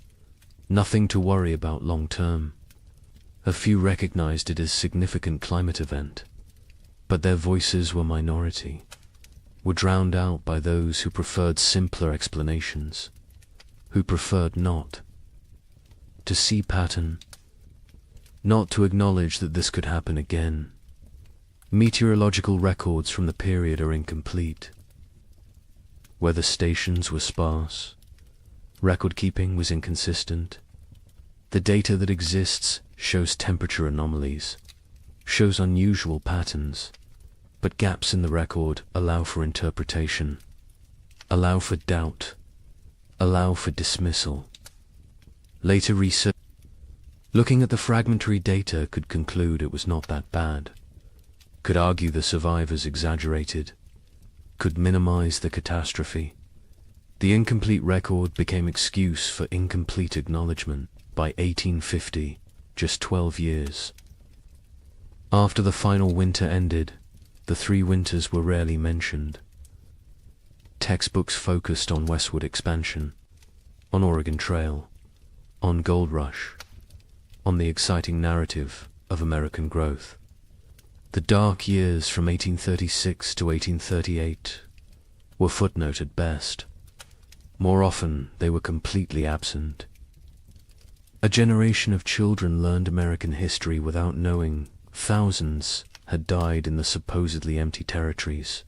nothing to worry about long term. A few recognized it as significant climate event, but their voices were minority, were drowned out by those who preferred simpler explanations, who preferred not to see pattern, not to acknowledge that this could happen again. Meteorological records from the period are incomplete. Weather stations were sparse. Record keeping was inconsistent. The data that exists shows temperature anomalies, shows unusual patterns, but gaps in the record allow for interpretation, allow for doubt, allow for dismissal. Later research, looking at the fragmentary data, could conclude it was not that bad, could argue the survivors exaggerated, could minimize the catastrophe. The incomplete record became excuse for incomplete acknowledgement. By 1850, just 12 years after the final winter ended, the 3 winters were rarely mentioned. Textbooks focused on westward expansion, on Oregon Trail, on Gold Rush, on the exciting narrative of American growth. The dark years from 1836 to 1838 were footnoted at best. More often, they were completely absent. A generation of children learned American history without knowing thousands had died in the supposedly empty territories,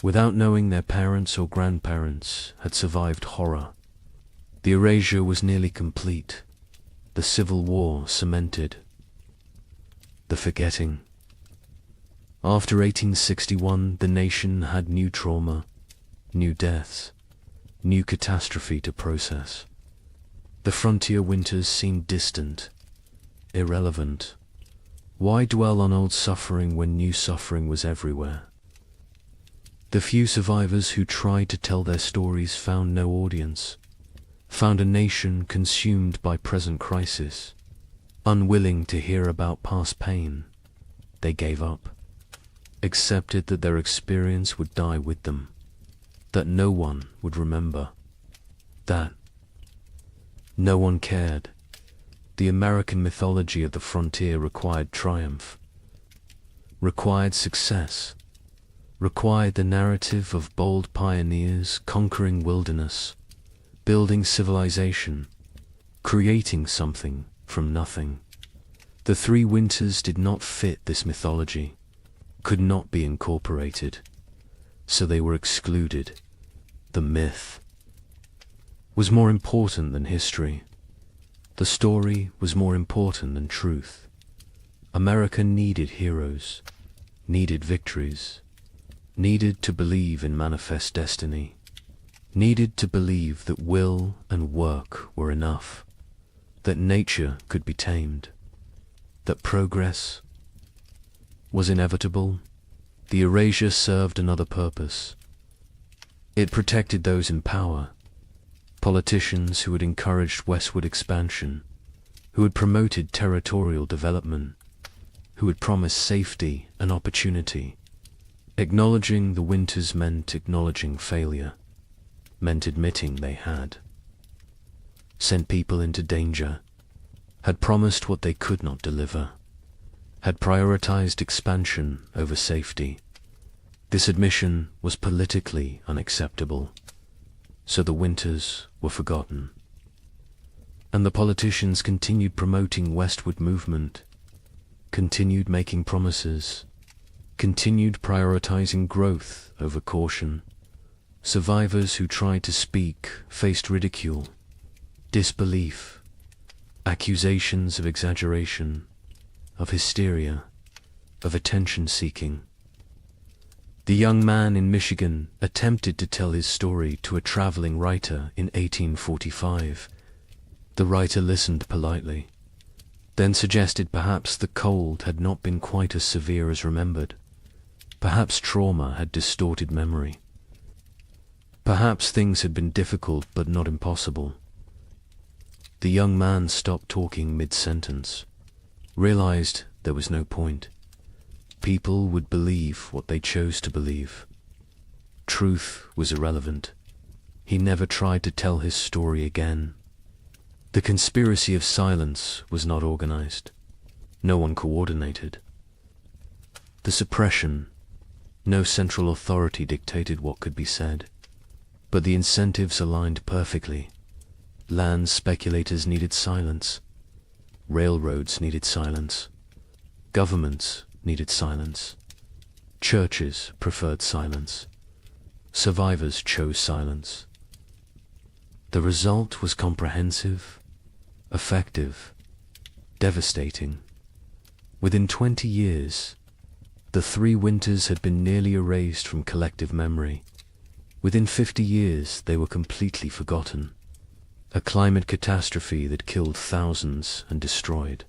without knowing their parents or grandparents had survived horror. The erasure was nearly complete. The Civil War cemented. The forgetting. After 1861, the nation had new trauma, new deaths, new catastrophe to process. The frontier winters seemed distant, irrelevant. Why dwell on old suffering when new suffering was everywhere? The few survivors who tried to tell their stories found no audience, found a nation consumed by present crisis. Unwilling to hear about past pain, they gave up, accepted that their experience would die with them, that no one would remember, that no one cared. The American mythology of the frontier required triumph, required success, required the narrative of bold pioneers conquering wilderness, building civilization, creating something from nothing. The three winters did not fit this mythology, could not be incorporated, so they were excluded. The myth was more important than history. The story was more important than truth. America needed heroes, needed victories, needed to believe in manifest destiny, needed to believe that will and work were enough, that nature could be tamed, that progress was inevitable. The erasure served another purpose. It protected those in power, politicians who had encouraged westward expansion, who had promoted territorial development, who had promised safety and opportunity. Acknowledging the winters meant acknowledging failure, meant admitting they had. Sent people into danger, had promised what they could not deliver, had prioritized expansion over safety. This admission was politically unacceptable, so the winters were forgotten. And the politicians continued promoting westward movement, continued making promises, continued prioritizing growth over caution. Survivors who tried to speak faced ridicule, disbelief, accusations of exaggeration, of hysteria, of attention-seeking. The young man in Michigan attempted to tell his story to a traveling writer in 1845. The writer listened politely, then suggested perhaps the cold had not been quite as severe as remembered. Perhaps trauma had distorted memory. Perhaps things had been difficult but not impossible. The young man stopped talking mid-sentence, realized there was no point. People would believe what they chose to believe. Truth was irrelevant. He never tried to tell his story again. The conspiracy of silence was not organized. No one coordinated. The suppression, no central authority dictated what could be said. But the incentives aligned perfectly. Land speculators needed silence. Railroads needed silence. Governments needed silence. Churches preferred silence. Survivors chose silence. The result was comprehensive, effective, devastating. Within 20 years, the three winters had been nearly erased from collective memory. Within 50 years, they were completely forgotten. A climate catastrophe that killed thousands and destroyed.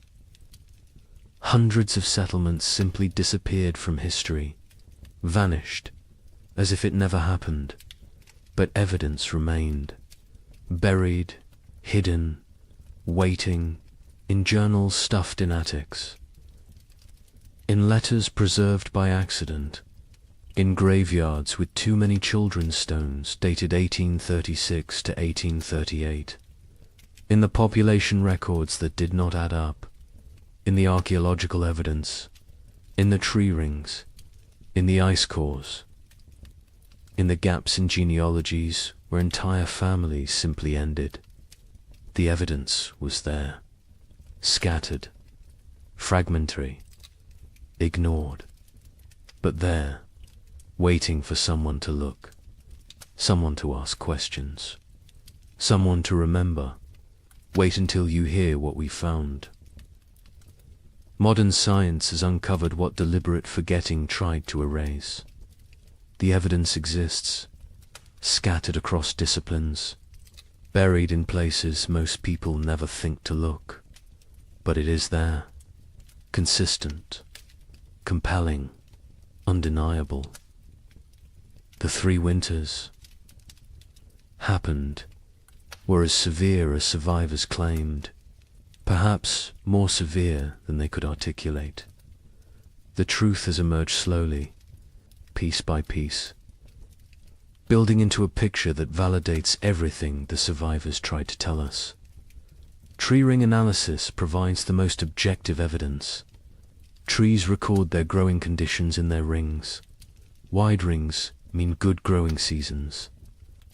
Hundreds of settlements simply disappeared from history, vanished, as if it never happened, but evidence remained, buried, hidden, waiting, in journals stuffed in attics, in letters preserved by accident, in graveyards with too many children's stones dated 1836 to 1838, in the population records that did not add up, in the archaeological evidence, in the tree rings, in the ice cores, in the gaps in genealogies where entire families simply ended. The evidence was there, scattered, fragmentary, ignored, but there, waiting for someone to look, someone to ask questions, someone to remember. Wait until you hear what we found. Modern science has uncovered what deliberate forgetting tried to erase. The evidence exists, scattered across disciplines, buried in places most people never think to look. But it is there, consistent, compelling, undeniable. The 3 winters happened, were as severe as survivors claimed, perhaps more severe than they could articulate. The truth has emerged slowly, piece by piece, building into a picture that validates everything the survivors tried to tell us. Tree ring analysis provides the most objective evidence. Trees record their growing conditions in their rings. Wide rings mean good growing seasons.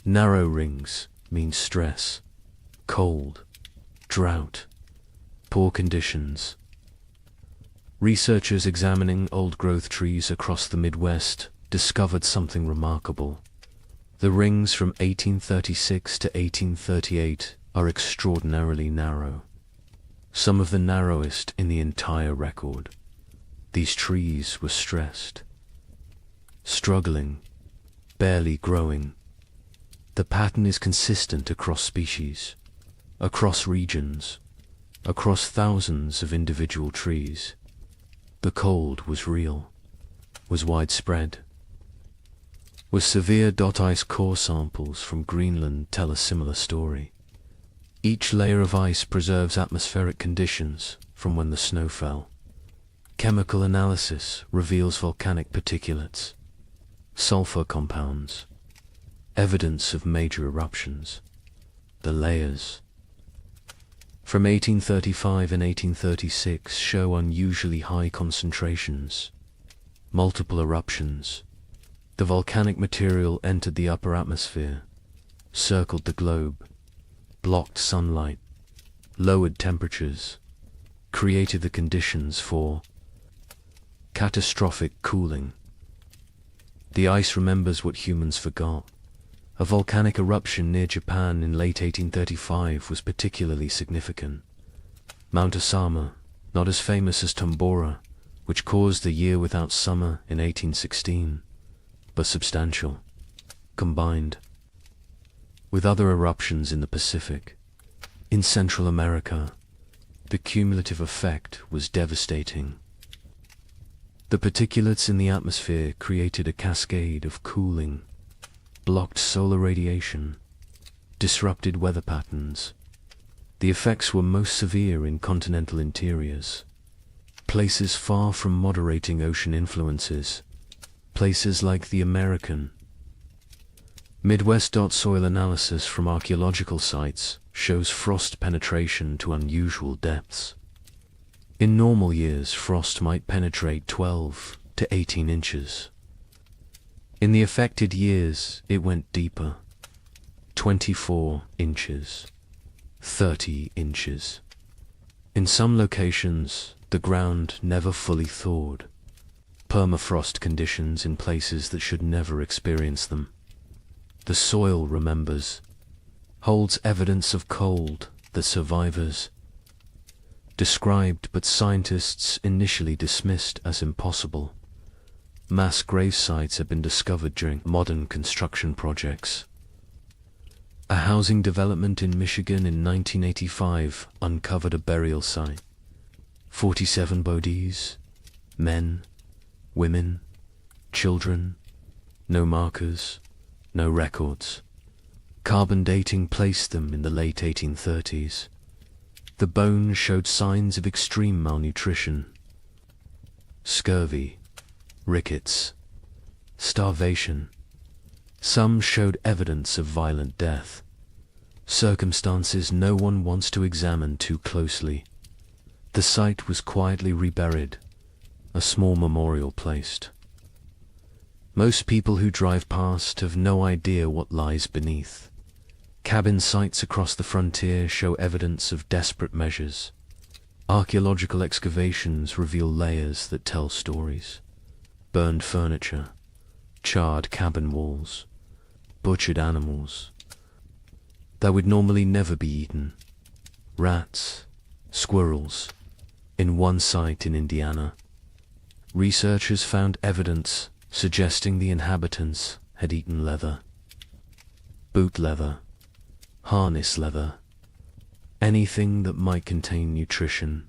Narrow rings mean stress, cold, drought, poor conditions. Researchers examining old-growth trees across the Midwest discovered something remarkable. The rings from 1836 to 1838 are extraordinarily narrow, some of the narrowest in the entire record. These trees were stressed, struggling, barely growing. The pattern is consistent across species, across regions, across thousands of individual trees. The cold was real, was widespread. With severe ice core samples from Greenland tell a similar story. Each layer of ice preserves atmospheric conditions from when the snow fell. Chemical analysis reveals volcanic particulates, sulfur compounds, evidence of major eruptions. The layers from 1835 and 1836 show unusually high concentrations, multiple eruptions. The volcanic material entered the upper atmosphere, circled the globe, blocked sunlight, lowered temperatures, created the conditions for catastrophic cooling. The ice remembers what humans forgot. A volcanic eruption near Japan in late 1835 was particularly significant. Mount Osama, not as famous as Tambora, which caused a year without summer in 1816, but substantial, combined with other eruptions in the Pacific. In Central America, the cumulative effect was devastating. The particulates in the atmosphere created a cascade of cooling, blocked solar radiation, disrupted weather patterns. The effects were most severe in continental interiors, places far from moderating ocean influences, places like the American Midwest. Soil analysis from archaeological sites shows frost penetration to unusual depths. In normal years, frost might penetrate 12 to 18 inches. In the affected years, it went deeper, 24 inches, 30 inches. In some locations, the ground never fully thawed. Permafrost conditions in places that should never experience them. The soil remembers, holds evidence of cold that survivors described but scientists initially dismissed as impossible. Mass grave sites have been discovered during modern construction projects. A housing development in Michigan in 1985 uncovered a burial site. 47 bodies, men, women, children, no markers, no records. Carbon dating placed them in the late 1830s. The bones showed signs of extreme malnutrition, scurvy, rickets, starvation. Some showed evidence of violent death, circumstances no one wants to examine too closely. The site was quietly reburied, a small memorial placed. Most people who drive past have no idea what lies beneath. Cabin sites across the frontier show evidence of desperate measures. Archaeological excavations reveal layers that tell stories. Burned furniture, charred cabin walls, butchered animals that would normally never be eaten. Rats, squirrels. In one site in Indiana, researchers found evidence suggesting the inhabitants had eaten leather. Boot leather, harness leather, anything that might contain nutrition.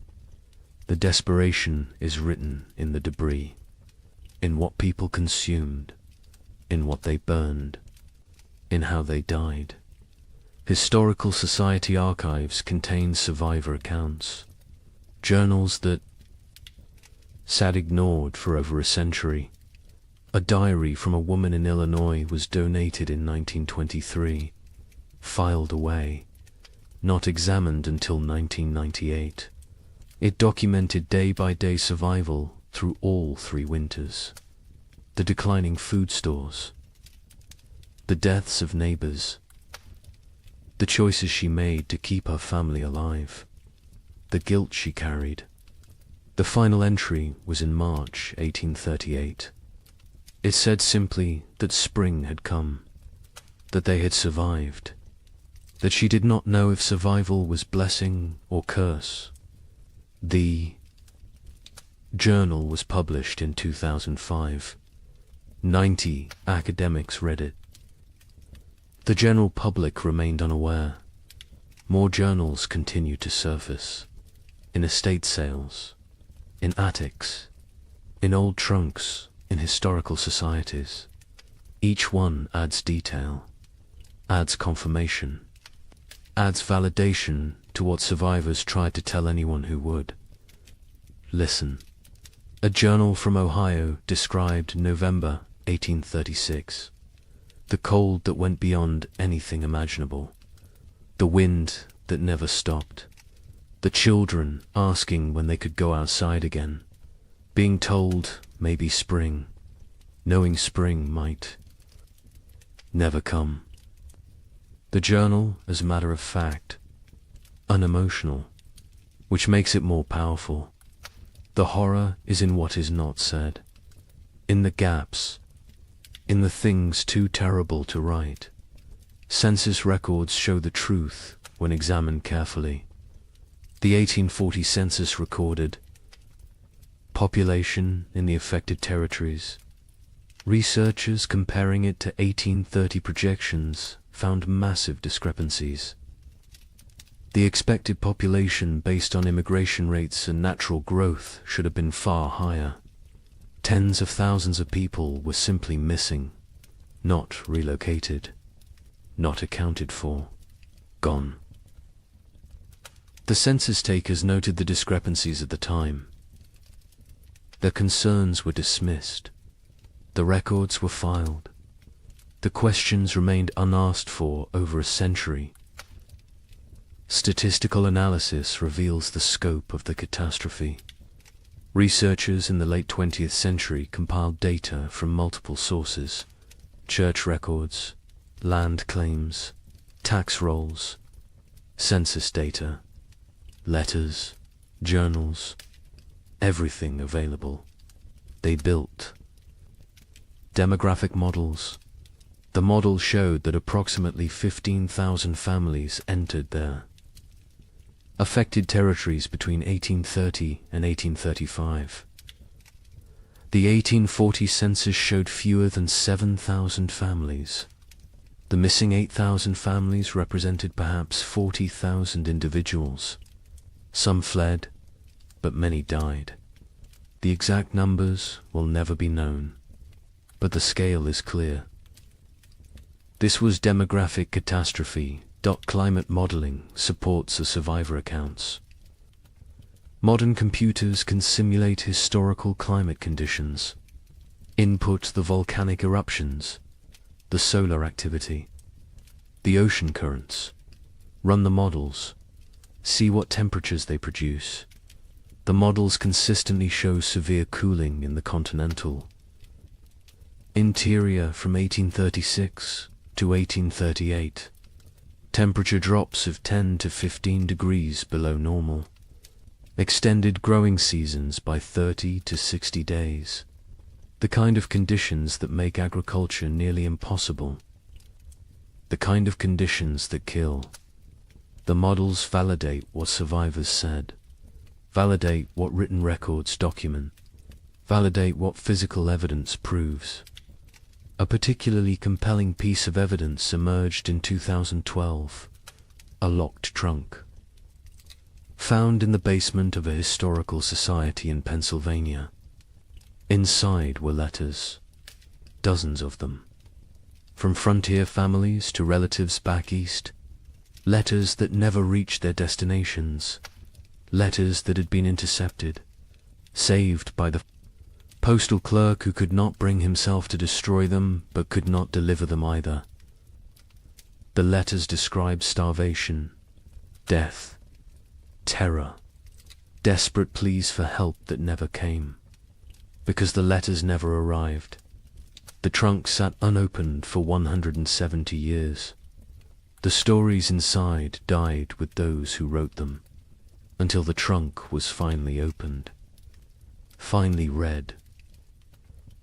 The desperation is written in the debris, in what people consumed, in what they burned, in how they died. Historical Society archives contain survivor accounts, journals that sat ignored for over a century. A diary from a woman in Illinois was donated in 1923, filed away, not examined until 1998. It documented day-by-day survival through all 3 winters. The declining food stores, the deaths of neighbors, the choices she made to keep her family alive, the guilt she carried. The final entry was in March 1838. It said simply that spring had come, that they had survived, that she did not know if survival was blessing or curse. The journal was published in 2005. 90 academics read it. The general public remained unaware. More journals continued to surface, in estate sales, in attics, in old trunks, in historical societies. Each one adds detail, adds confirmation, adds validation to what survivors tried to tell anyone who would. Listen. A journal from Ohio described November 1836. The cold that went beyond anything imaginable. The wind that never stopped. The children asking when they could go outside again. Being told maybe spring. Knowing spring might never come. The journal, as a matter of fact, unemotional, which makes it more powerful. The horror is in what is not said, in the gaps, in the things too terrible to write. Census records show the truth when examined carefully. The 1840 census recorded population in the affected territories. Researchers comparing it to 1830 projections found massive discrepancies. The expected population based on immigration rates and natural growth should have been far higher. Tens of thousands of people were simply missing, not relocated, not accounted for, gone. The census takers noted the discrepancies at the time. Their concerns were dismissed. The records were filed. The questions remained unasked for over a century. Statistical analysis reveals the scope of the catastrophe. Researchers in the late 20th century compiled data from multiple sources: church records, land claims, tax rolls, census data, letters, journals, everything available. They built demographic models. The model showed that approximately 15,000 families entered their affected territories between 1830 and 1835. The 1840 census showed fewer than 7,000 families. The missing 8,000 families represented perhaps 40,000 individuals. Some fled, but many died. The exact numbers will never be known, but the scale is clear. This was demographic catastrophe. Climate modeling supports the survivor accounts. Modern computers can simulate historical climate conditions, input the volcanic eruptions, the solar activity, the ocean currents, run the models, see what temperatures they produce, The models consistently show severe cooling in the continental interior from 1836 to 1838. Temperature drops of 10 to 15 degrees below normal. Extended growing seasons by 30 to 60 days. The kind of conditions that make agriculture nearly impossible. The kind of conditions that kill. The models validate what survivors said. Validate what written records document. Validate what physical evidence proves. A particularly compelling piece of evidence emerged in 2012. A locked trunk. Found in the basement of a historical society in Pennsylvania. Inside were letters, dozens of them. From frontier families to relatives back east. Letters that never reached their destinations. Letters that had been intercepted, saved by the postal clerk who could not bring himself to destroy them, but could not deliver them either. The letters describe starvation, death, terror, desperate pleas for help that never came. Because the letters never arrived, the trunk sat unopened for 170 years. The stories inside died with those who wrote them, until the trunk was finally opened, finally read,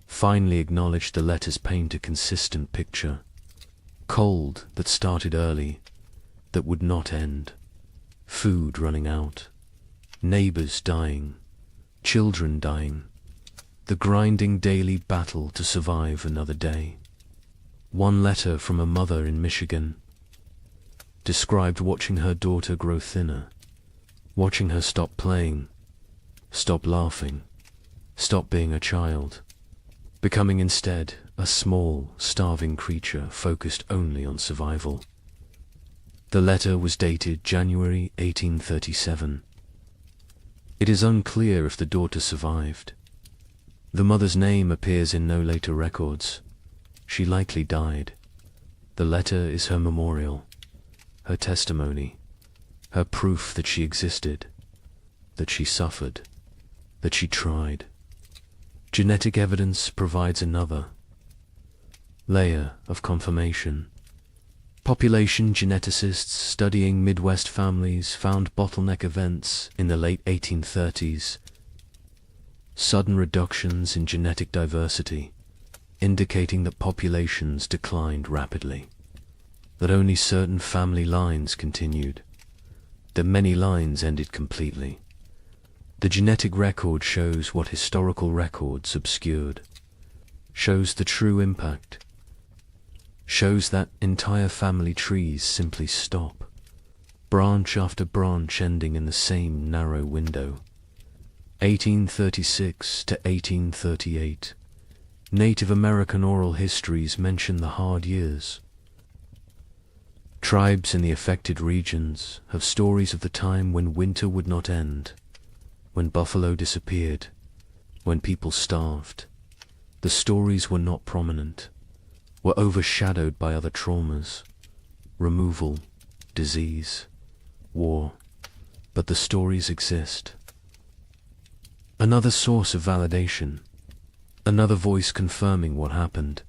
finally acknowledged. The letters paint a consistent picture. Cold that started early, that would not end. Food running out. Neighbors dying. Children dying. The grinding daily battle to survive another day. One letter from a mother in Michigan described watching her daughter grow thinner, watching her stop playing, stop laughing, stop being a child, becoming instead a small, starving creature focused only on survival. The letter was dated January 1837. It is unclear if the daughter survived. The mother's name appears in no later records. She likely died. The letter is her memorial, her testimony, her proof that she existed, that she suffered, that she tried. Genetic evidence provides another layer of confirmation. Population geneticists studying Midwest families found bottleneck events in the late 1830s. Sudden reductions in genetic diversity, indicating that populations declined rapidly, that only certain family lines continued, that many lines ended completely. The genetic record shows what historical records obscured, shows the true impact, shows that entire family trees simply stop, branch after branch ending in the same narrow window. 1836 to 1838. Native American oral histories mention the hard years. Tribes in the affected regions have stories of the time when winter would not end, when buffalo disappeared, when people starved. The stories were not prominent, were overshadowed by other traumas, removal, disease, war, but the stories exist. Another source of validation, another voice confirming what happened,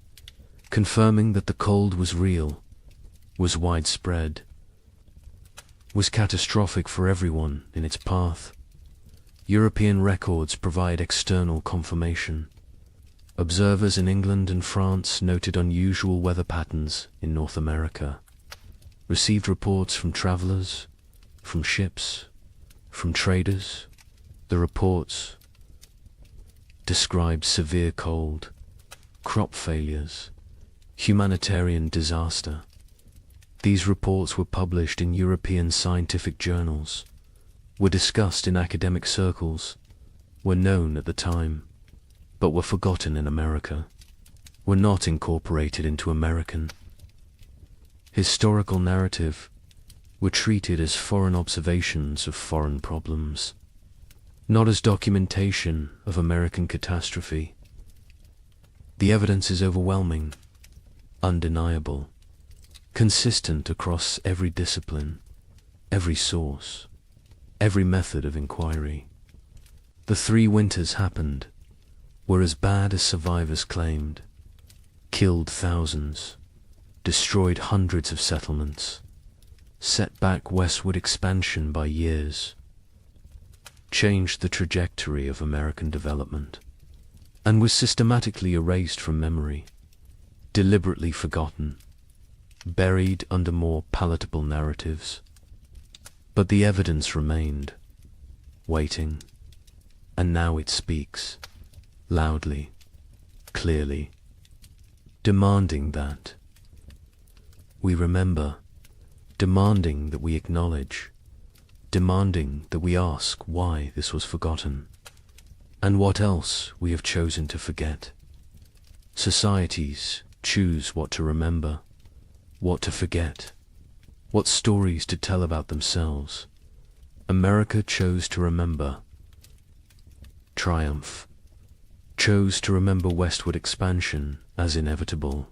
confirming that the cold was real, was widespread, was catastrophic for everyone in its path. European records provide external confirmation. Observers in England and France noted unusual weather patterns in North America, received reports from travelers, from ships, from traders. The reports described severe cold, crop failures, humanitarian disaster. These reports were published in European scientific journals, were discussed in academic circles, were known at the time, but were forgotten in America, were not incorporated into American historical narrative, were treated as foreign observations of foreign problems, not as documentation of American catastrophe. The evidence is overwhelming, undeniable, consistent across every discipline, every source, every method of inquiry. The 3 winters happened, were as bad as survivors claimed, killed thousands, destroyed hundreds of settlements, set back westward expansion by years, changed the trajectory of American development, and was systematically erased from memory, deliberately forgotten, buried under more palatable narratives. But the evidence remained, waiting, and now it speaks, loudly, clearly, demanding that we remember, demanding that we acknowledge, demanding that we ask why this was forgotten, and what else we have chosen to forget. Societies choose what to remember, what to forget, what stories to tell about themselves. America chose to remember triumph, chose to remember westward expansion as inevitable,